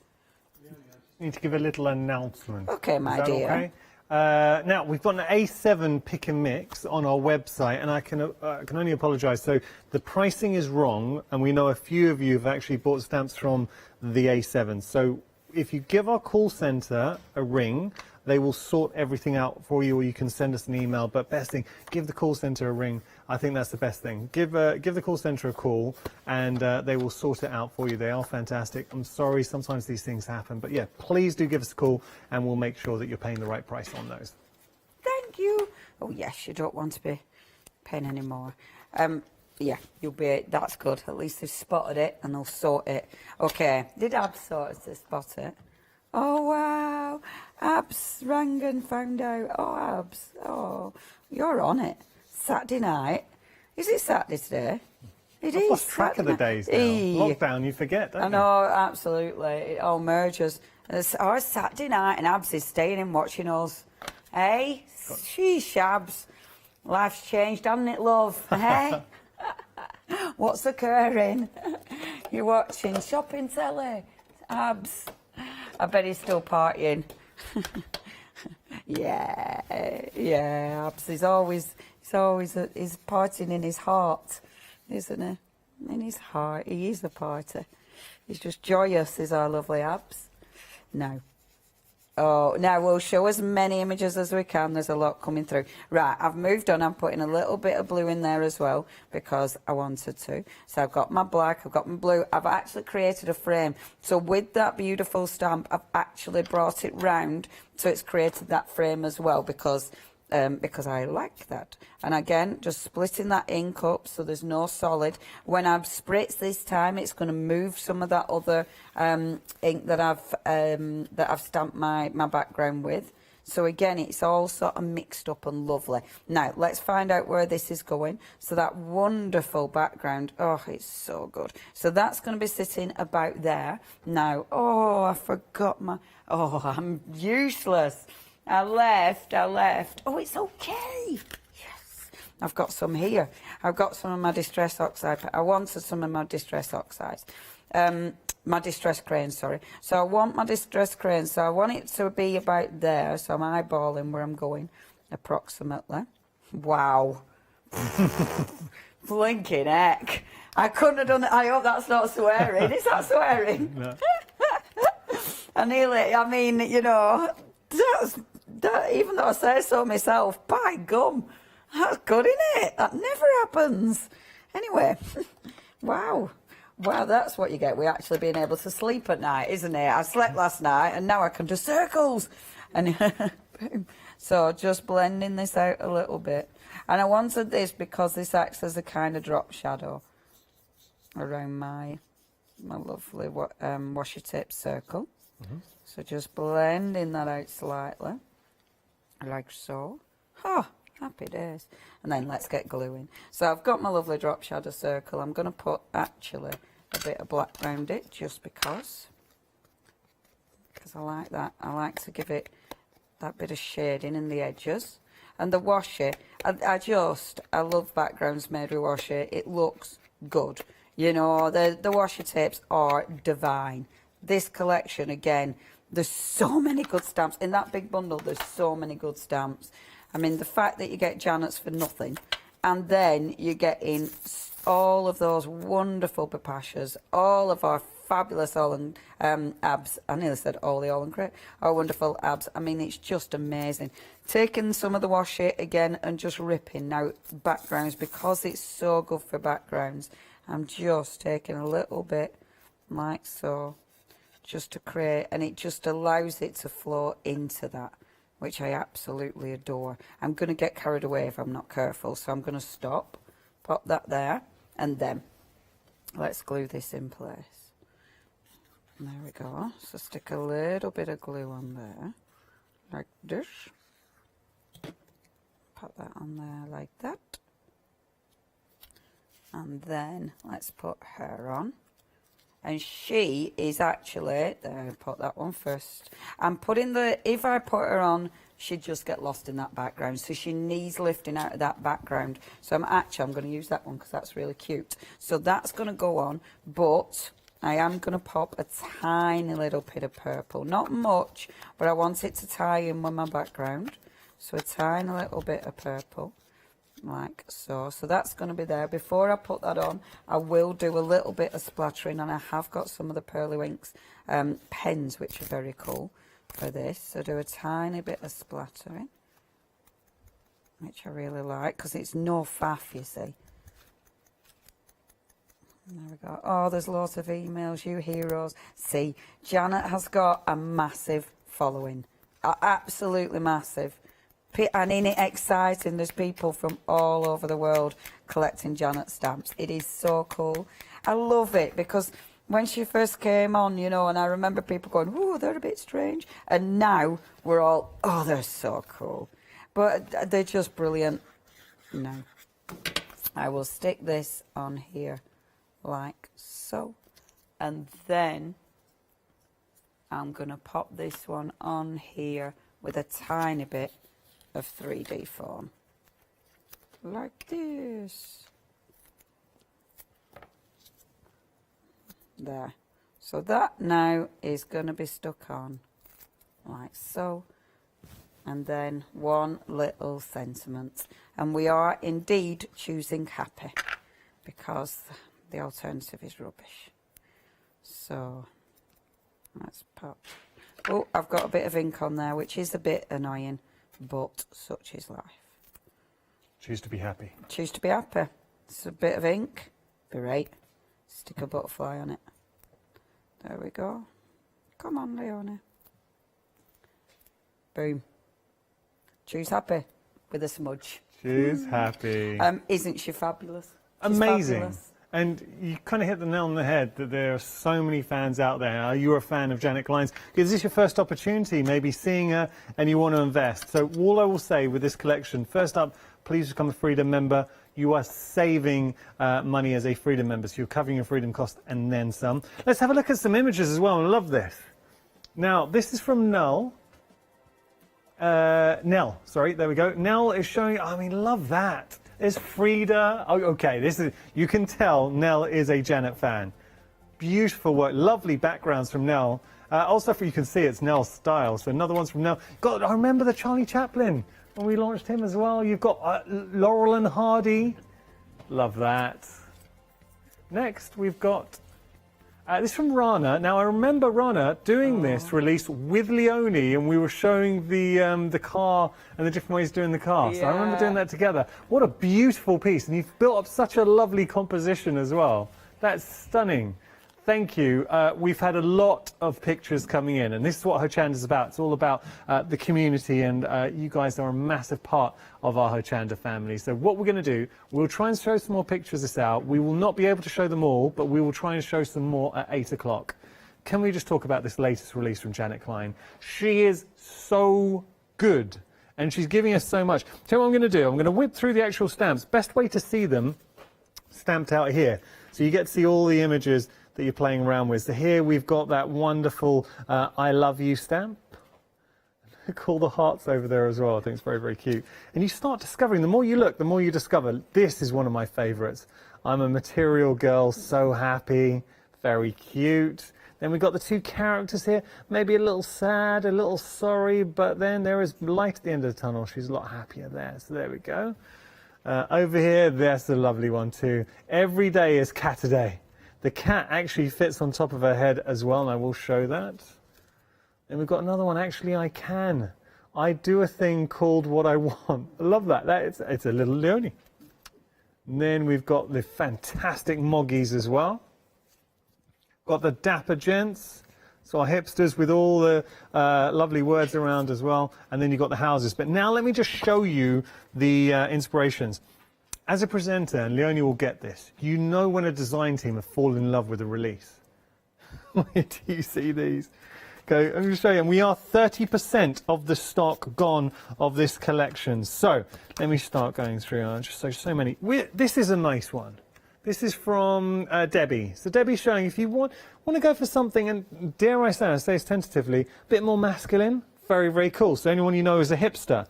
Speaker 19: Need to give a little announcement.
Speaker 2: Okay, my dear.
Speaker 19: Okay? Now, we've got an A7 pick and mix on our website, and I can only apologise. So the pricing is wrong, and we know a few of you have actually bought stamps from the A7. So if you give our call centre a ring, they will sort everything out for you, or you can send us an email. But best thing, give the call centre a ring. I think that's the best thing. Give the call centre a call, and they will sort it out for you. They are fantastic. I'm sorry, sometimes these things happen. But yeah, please do give us a call, and we'll make sure that you're paying the right price on those.
Speaker 2: Thank you. Oh yes, you don't want to be paying any more. Yeah, you'll be. That's good. At least they've spotted it, and they'll sort it. Okay. Did Ab sort us to spot it?
Speaker 16: Oh, wow. Abs rang and found out. Oh, Abs. Oh, you're on it. Saturday night. Is it Saturday today? It
Speaker 19: I've
Speaker 16: is.
Speaker 19: lost track of the days now. Lockdown, you forget, don't
Speaker 16: I
Speaker 19: you?
Speaker 16: know, absolutely. It all merges. It's Saturday night and Abs is staying in watching us. Hey? Sheesh, Abs. Life's changed, hasn't it, love? Hey? What's occurring? You're watching shopping telly. Abs. I bet he's still partying. Yeah, Abs. He's partying in his heart, isn't he? In his heart, he is a party. He's just joyous, is our lovely Abs. No. Oh, now we'll show as many images as we can. There's a lot coming through. Right, I've moved on. I'm putting a little bit of blue in there as well because I wanted to. So I've got my black, I've got my blue. I've actually created a frame. So with that beautiful stamp, I've actually brought it round. So it's created that frame as well because I like that. And again, just splitting that ink up so there's no solid. When I've spritzed this time, it's going to move some of that other ink that I've stamped my background with. So again, it's all sort of mixed up and lovely. Now, let's find out where this is going. So that wonderful background, oh, it's so good. So that's going to be sitting about there. Now, oh, I forgot I'm useless. I left. Oh, it's okay. Yes. I've got some here. I've got some of my Distress Oxide. I wanted some of my Distress Oxides. My Distress Crayons, sorry. So I want my Distress Crayons. So I want it to be about there. So I'm eyeballing where I'm going, approximately. Wow. Blinking heck. I couldn't have done it. I hope that's not swearing. Is that swearing? No. I mean, you know, even though I say so myself, by gum, that's good, isn't it? That never happens. Anyway, wow, that's what you get. We're actually being able to sleep at night, isn't it? I slept last night and now I can do circles. And boom. So just blending this out a little bit. And I wanted this because this acts as a kind of drop shadow around my lovely washi tape circle. Mm-hmm. So just blending that out slightly, like so. Oh, happy days. And then let's get gluing. So I've got my lovely drop shadow circle. I'm going to put actually a bit of black around it just because I like that. I like to give it that bit of shading in the edges. And the washi, I love backgrounds made with washi. It looks good. You know, the washi tapes are divine. This collection, again, there's so many good stamps. In that big bundle, there's so many good stamps. I mean, the fact that you get Janet's for nothing, and then you get in all of those wonderful papashas, all of our fabulous abs. I nearly said all and great. Our wonderful abs. I mean, it's just amazing. Taking some of the washi again and just ripping out backgrounds because it's so good for backgrounds. I'm just taking a little bit like so, just to create, and it just allows it to flow into that, which I absolutely adore. I'm going to get carried away if I'm not careful, so I'm going to stop, pop that there, and then let's glue this in place. There we go. So stick a little bit of glue on there, like this. Pop that on there like that. And then let's put her on. And she is actually, there, put that one first. I'm putting if I put her on, she'd just get lost in that background. So she needs lifting out of that background. So I'm going to use that one because that's really cute. So that's going to go on, but I am going to pop a tiny little bit of purple. Not much, but I want it to tie in with my background. So a tiny little bit of purple. Like so. So that's going to be there. Before I put that on, I will do a little bit of splattering, and I have got some of the Pearly Winks pens, which are very cool for this. So do a tiny bit of splattering, which I really like because it's no faff, you see. There we go. Oh, there's lots of emails, you heroes. See, Janet has got a massive following, absolutely massive. And in it exciting, there's people from all over the world collecting Janet stamps. It is so cool. I love it because when she first came on, you know, and I remember people going, oh, they're a bit strange. And now we're all, oh, they're so cool. But they're just brilliant. Now, I will stick this on here like so. And then I'm going to pop this one on here with a tiny bit of 3D foam. Like this. There. So that now is going to be stuck on like so. And then one little sentiment. And we are indeed choosing happy because the alternative is rubbish. So let's pop. Oh, I've got a bit of ink on there, which is a bit annoying, but such is life.
Speaker 19: Choose to be happy.
Speaker 16: Choose to be happy. It's a bit of ink. Be right. Stick a butterfly on it. There we go. Come on, Leonie. Boom. Choose happy with a smudge.
Speaker 19: Choose happy.
Speaker 16: Isn't she fabulous? She's
Speaker 19: Amazing.
Speaker 16: fabulous.
Speaker 19: And you kind of hit the nail on the head that there are so many fans out there. Are you a fan of Janet Klein's? Is this your first opportunity, maybe seeing her and you want to invest? So all I will say with this collection, first up, please become a Freedom member. You are saving money as a Freedom member, so you're covering your Freedom cost and then some. Let's have a look at some images as well. I love this. Now, this is from Nell. Nell, sorry, there we go. Nell is showing, I mean, love that. There's Frida. Oh, okay, this is, you can tell Nell is a Janet fan. Beautiful work, lovely backgrounds from Nell. Also, you can see it's Nell's style. So another one's from Nell. God, I remember the Charlie Chaplin when we launched him as well. You've got Laurel and Hardy. Love that. Next, we've got this from Rana. Now, I remember Rana doing this release with Leonie, and we were showing the car and the different ways of doing the car. So I remember doing that together. What a beautiful piece. And you've built up such a lovely composition as well. That's stunning. Thank you. We've had a lot of pictures coming in, and this is what Hochanda is about. It's all about the community, and you guys are a massive part of our Hochanda family. So what we're going to do, we'll try and show some more pictures this out. We will not be able to show them all, but we will try and show some more at 8 o'clock. Can we just talk about this latest release from Janet Klein? She is so good, and she's giving us so much. So what I'm going to do, I'm going to whip through the actual stamps. Best way to see them stamped out here. So you get to see all the images that you're playing around with. So here we've got that wonderful I love you stamp. Look, all the hearts over there as well. I think it's very, very cute. And you start discovering, the more you look, the more you discover. This is one of my favorites. I'm a material girl, so happy, very cute. Then we've got the two characters here, maybe a little sad, a little sorry, but then there is light at the end of the tunnel. She's a lot happier there. So there we go. Over here, there's the lovely one too. Every day is cat a day. The cat actually fits on top of her head as well, and I will show that. And we've got another one, actually I can. I do a thing called what I want. I love that. It's a little Leonie. And then we've got the fantastic Moggies as well. Got the Dapper Gents. So our hipsters with all the lovely words around as well. And then you've got the houses. But now let me just show you the inspirations. As a presenter, and Leonie will get this, you know when a design team have fallen in love with a release. Where do you see these? Okay, I'm going to show you. And we are 30% of the stock gone of this collection. So let me start going through. Just so many. This is a nice one. This is from Debbie. So Debbie's showing if you want to go for something, and dare I say this tentatively, a bit more masculine, very, very cool. So anyone you know is a hipster.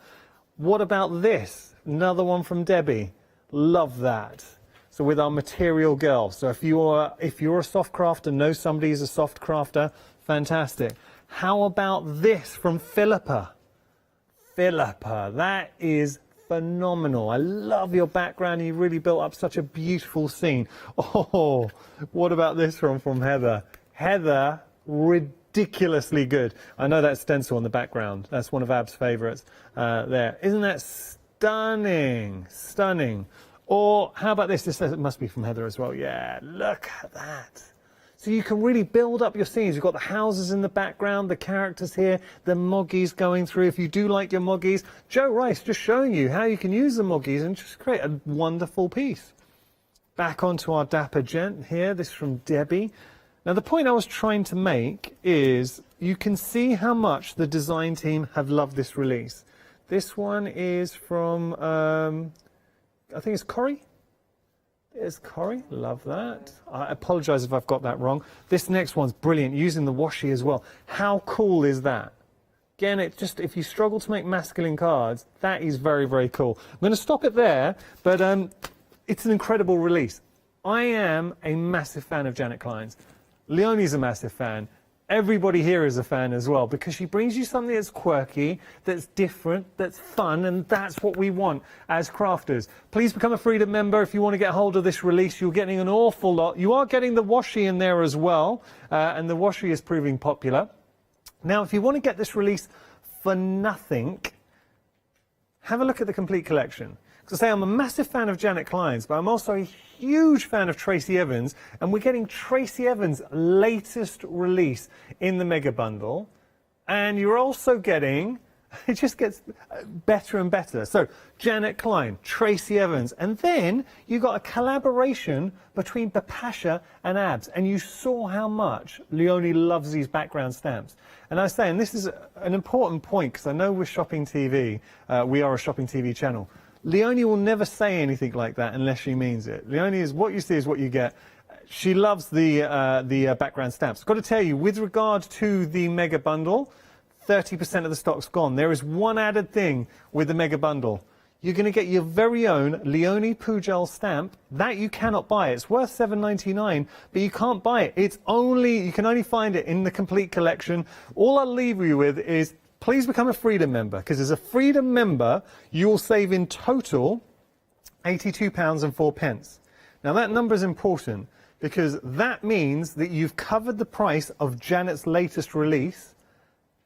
Speaker 19: What about this? Another one from Debbie. Love that. So with our material girl. So if you're a soft crafter, know somebody is a soft crafter, fantastic. How about this from Philippa? Philippa, that is phenomenal. I love your background. You really built up such a beautiful scene. Oh, what about this from Heather? Heather, ridiculously good. I know that stencil in the background. That's one of Ab's favourites there. Isn't that stunning? Stunning. Or how about this? This must be from Heather as well. Yeah, look at that. So you can really build up your scenes. You've got the houses in the background, the characters here, the Moggies going through. If you do like your Moggies, Joe Rice just showing you how you can use the Moggies and just create a wonderful piece. Back onto our Dapper Gent here. This is from Debbie. Now, the point I was trying to make is you can see how much the design team have loved this release. This one is from, I think it's Corrie. It's Corrie, love that. I apologise if I've got that wrong. This next one's brilliant, using the washi as well. How cool is that? Again, it just, if you struggle to make masculine cards, that is very, very cool. I'm going to stop it there, but it's an incredible release. I am a massive fan of Janet Klein's. Leonie's a massive fan. Everybody here is a fan as well, because she brings you something that's quirky, that's different, that's fun, and that's what we want as crafters. Please become a Freedom member if you want to get hold of this release. You're getting an awful lot. You are getting the washi in there as well, and the washi is proving popular. Now, if you want to get this release for nothing, have a look at the complete collection. Because I say I'm a massive fan of Janet Klein's, but I'm also a huge fan of Tracy Evans, and we're getting Tracy Evans' latest release in the mega bundle, and you're also getting, it just gets better and better. So Janet Klein, Tracy Evans, and then you got a collaboration between Bapasha and Abs, and you saw how much Leonie loves these background stamps. And I was saying, this is an important point, because I know we're Shopping TV, we are a Shopping TV channel. Leonie will never say anything like that unless she means it. Leonie is what you see is what you get. She loves the background stamps. I've got to tell you, with regard to the mega bundle, 30% of the stock's gone. There is one added thing with the mega bundle. You're going to get your very own Leonie Pujol stamp. That you cannot buy. It's worth $7.99, but you can't buy it. It's only, you can only find it in the complete collection. All I'll leave you with is, please become a Freedom member, because as a Freedom member, you will save in total £82.04. Now that number is important, because that means that you've covered the price of Janet's latest release,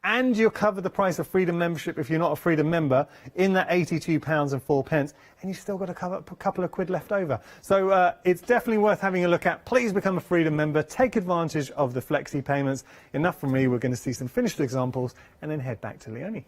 Speaker 19: and you'll cover the price of Freedom membership if you're not a Freedom member in that £82.04, and you've still got a couple of quid left over. So it's definitely worth having a look at. Please become a Freedom member. Take advantage of the flexi payments. Enough from me. We're going to see some finished examples and then head back to Leonie.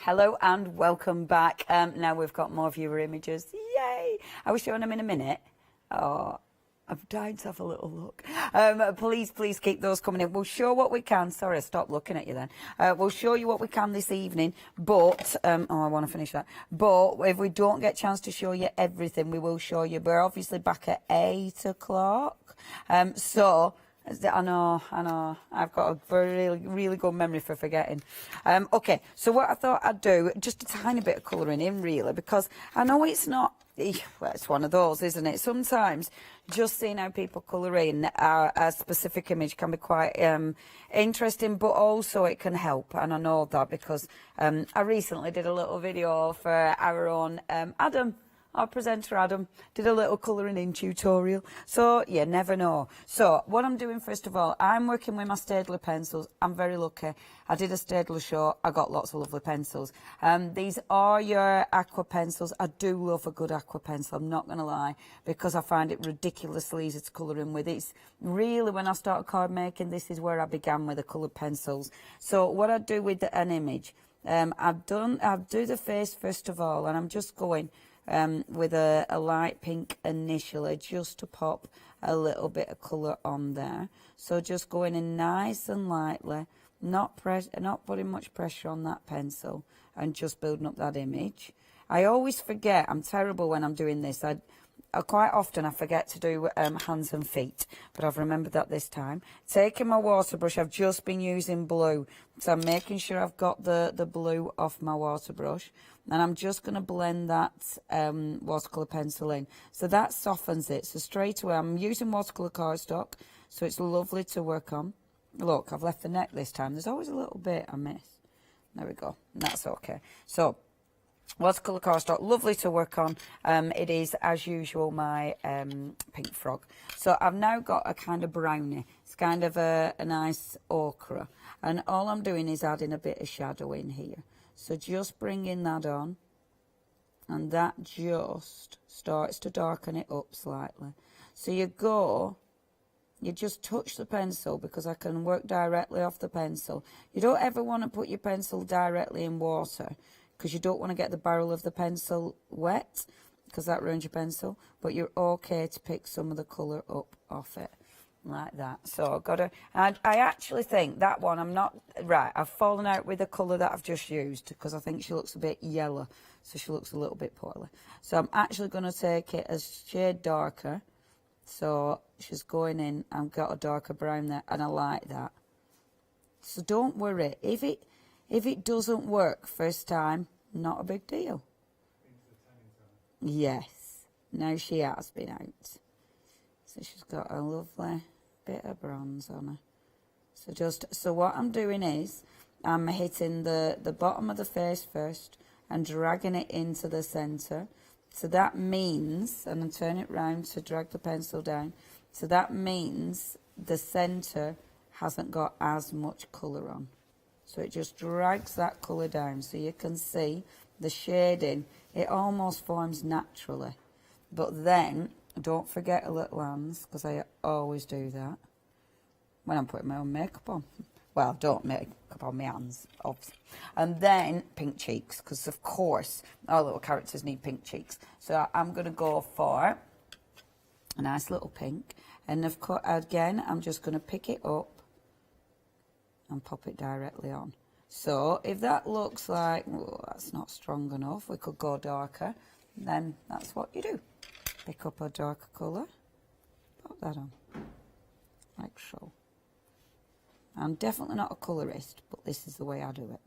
Speaker 16: Hello and welcome back. Now we've got more viewer images. Yay! Are we showing them in a minute? Oh, I've died to have a little look. Please keep those coming in. We'll show what we can. Sorry, I stopped looking at you then. We'll show you what we can this evening, but, oh, I want to finish that. But if we don't get a chance to show you everything, we will show you. We're obviously back at 8 o'clock. So, I know. I've got a really good memory for forgetting. Okay, so what I thought I'd do, just a tiny bit of colouring in, really, because I know it's not, well, it's one of those, isn't it? Sometimes just seeing how people colour in a specific image can be quite interesting, but also it can help, and I know that because I recently did a little video for our own Adam. Our presenter Adam did a little colouring in tutorial, so you never know. So what I'm doing first of all, I'm working with my Staedtler pencils. I'm very lucky. I did a Staedtler show. I got lots of lovely pencils. These are your aqua pencils. I do love a good aqua pencil, I'm not going to lie, because I find it ridiculously easy to colour in with. It's really, when I started card making, this is where I began with the coloured pencils. So what I do with an image, I'll do the face first of all, and I'm just going with a light pink initially, just to pop a little bit of colour on there. So just going in nice and lightly, not putting much pressure on that pencil and just building up that image. I always forget, I'm terrible when I'm doing this. Quite often I forget to do hands and feet, but I've remembered that this time. Taking my water brush, I've just been using blue, so I'm making sure I've got the blue off my water brush, and I'm just going to blend that watercolour pencil in. So that softens it, so straight away I'm using watercolour cardstock, so it's lovely to work on. Look, I've left the neck this time. There's always a little bit I miss. There we go, that's okay. So watercolour cardstock, lovely to work on. It is, as usual, my pink frog. So I've now got a kind of brownie. It's kind of a nice ochre. And all I'm doing is adding a bit of shadow in here. So just bringing that on. And that just starts to darken it up slightly. So you just touch the pencil, because I can work directly off the pencil. You don't ever want to put your pencil directly in water, because you don't want to get the barrel of the pencil wet, because that ruins your pencil. But you're okay to pick some of the colour up off it, like that. So I've got to, I actually think that one, I've fallen out with the colour that I've just used, because I think she looks a bit yellow, so she looks a little bit poorly. So I'm actually going to take it a shade darker. So she's going in, I've got a darker brown there, and I like that. So don't worry, if it doesn't work first time, not a big deal. Yes, now she has been out. So she's got a lovely bit of bronze on her. So what I'm doing is, I'm hitting the bottom of the face first and dragging it into the centre. So that means, and I turn it round to drag the pencil down, so that means the centre hasn't got as much colour on. So it just drags that colour down, so you can see the shading. It almost forms naturally. But then, don't forget a little hands, because I always do that when I'm putting my own makeup on. Well, don't make up on my hands, obviously. And then pink cheeks, because of course our little characters need pink cheeks. So I'm going to go for a nice little pink. And of course, again, I'm just going to pick it up and pop it directly on. So if that looks like, oh, that's not strong enough, we could go darker, then that's what you do. Pick up a darker colour, pop that on, like so. I'm definitely not a colourist, but this is the way I do it.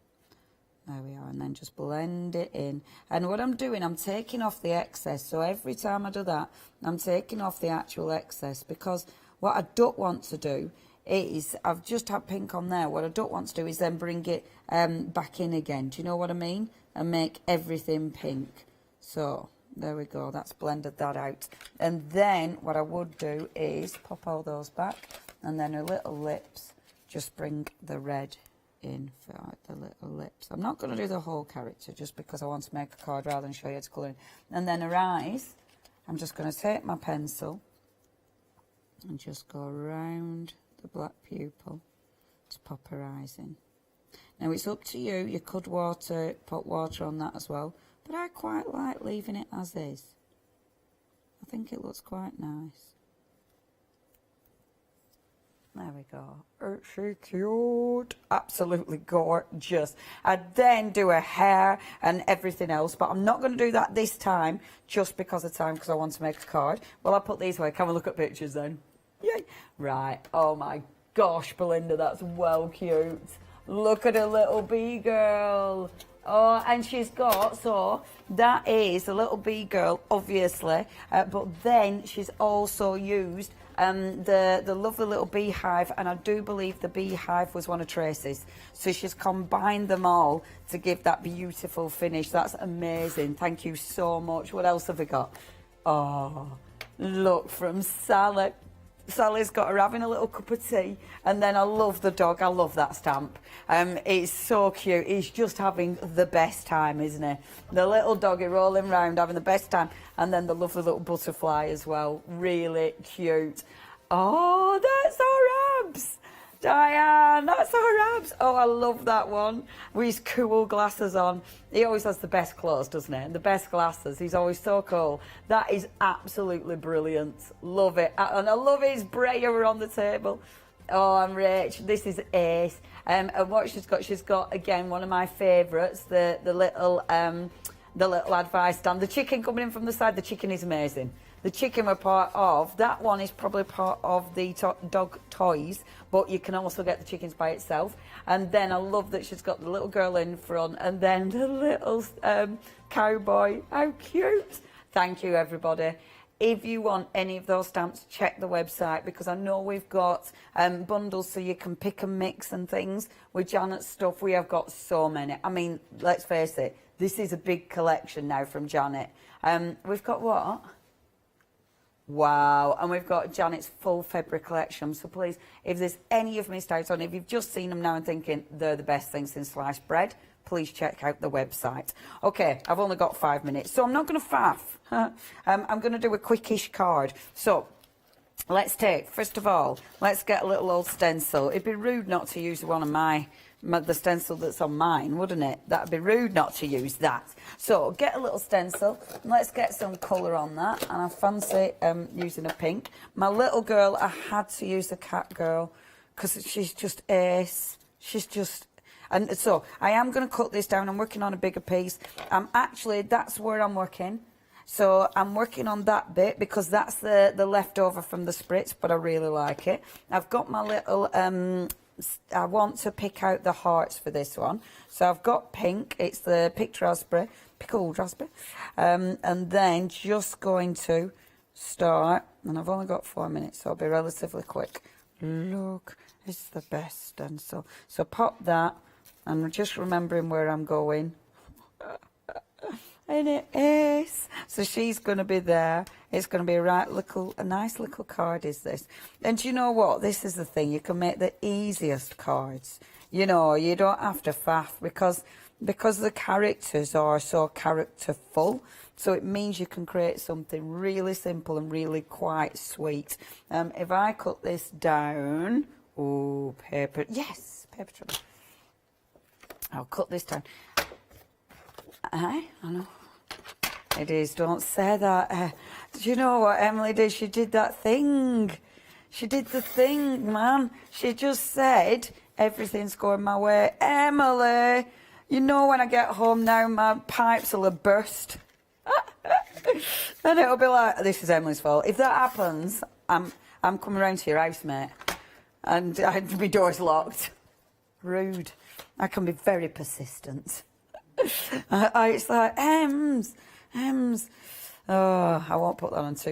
Speaker 16: There we are, and then just blend it in. And what I'm doing, I'm taking off the excess. So every time I do that, I'm taking off the actual excess, because what I don't want to do is, I've just had pink on there, what I don't want to do is then bring it back in again. Do you know what I mean? And make everything pink. So there we go, that's blended that out. And then what I would do is pop all those back, and then her little lips, just bring the red in for the little lips. I'm not going to do the whole character, just because I want to make a card rather than show you how to colour in. And then her eyes, I'm just going to take my pencil and just go around the black pupil to pop her eyes in. Now it's up to you, you could put water on that as well, but I quite like leaving it as is. I think it looks quite nice. There we go. Isn't she cute? Absolutely gorgeous. I then do her hair and everything else, but I'm not going to do that this time, just because of time, because I want to make a card. Well, I'll put these away. Can we look at pictures then? Yay. Right. Oh my gosh, Belinda, that's well cute. Look at her little bee girl. Oh, and she's got, so that is a little bee girl, obviously, but then she's also used the lovely little beehive, and I do believe the beehive was one of Tracy's. So she's combined them all to give that beautiful finish. That's amazing. Thank you so much. What else have we got? Oh, look, from Sally. Sally's got her having a little cup of tea, and then I love the dog. I love that stamp. It's so cute. He's just having the best time, isn't he? The little doggy rolling around having the best time, and then the lovely little butterfly as well. Really cute. Oh, that's our abs. Diane, that's our abs. Oh, I love that one with his cool glasses on. He always has the best clothes, doesn't he? The best glasses. He's always so cool. That is absolutely brilliant. Love it. And I love his brayer on the table.
Speaker 2: Oh, I'm rich. This is ace. And what she's got again, one of my favourites, the little advice stand. The chicken coming in from the side, the chicken is amazing. The chicken we're part of, that one is probably part of the dog toys, but you can also get the chickens by itself. And then I love that she's got the little girl in front and then the little cowboy. How cute. Thank you, everybody. If you want any of those stamps, check the website, because I know we've got bundles so you can pick and mix and things. With Janet's stuff, we have got so many. I mean, let's face it, this is a big collection now from Janet. We've got what? Wow, and we've got Janet's full February collection. So please, if there's any you've missed out on, if you've just seen them now and thinking they're the best thing since sliced bread, please check out the website. Okay, I've only got 5 minutes, so I'm not going to faff. I'm going to do a quickish card. So let's take, first of all, let's get a little old stencil. It'd be rude not to use one of the stencil that's on mine, wouldn't it? That'd be rude not to use that. So get a little stencil, and let's get some colour on that. And I fancy using a pink. My little girl, I had to use a cat girl because she's just ace. She's just... And so I am going to cut this down. I'm working on a bigger piece. Actually, that's where I'm working. So I'm working on that bit because that's the leftover from the spritz, but I really like it. I've got my little... I want to pick out the hearts for this one. So I've got pink. It's the pickled raspberry. And then just going to start, and I've only got 4 minutes, so I'll be relatively quick. Look, it's the best stencil. So pop that, and just remembering where I'm going. And it is. So she's going to be there. It's going to be a nice little card is this. And do you know what? This is the thing. You can make the easiest cards. You know, you don't have to faff because the characters are so characterful. So it means you can create something really simple and really quite sweet. If I cut this down, oh, paper, yes, paper trimmer. I'll cut this down. I know. It is, don't say that. Do you know what Emily did? She did that thing. She did the thing, man. She just said, everything's going my way. Emily, you know when I get home now, my pipes will have burst. And it'll be like, this is Emily's fault. If that happens, I'm coming round to your house, mate. And my door's locked. Rude. I can be very persistent. It's like, Ems. Oh, I won't put that on too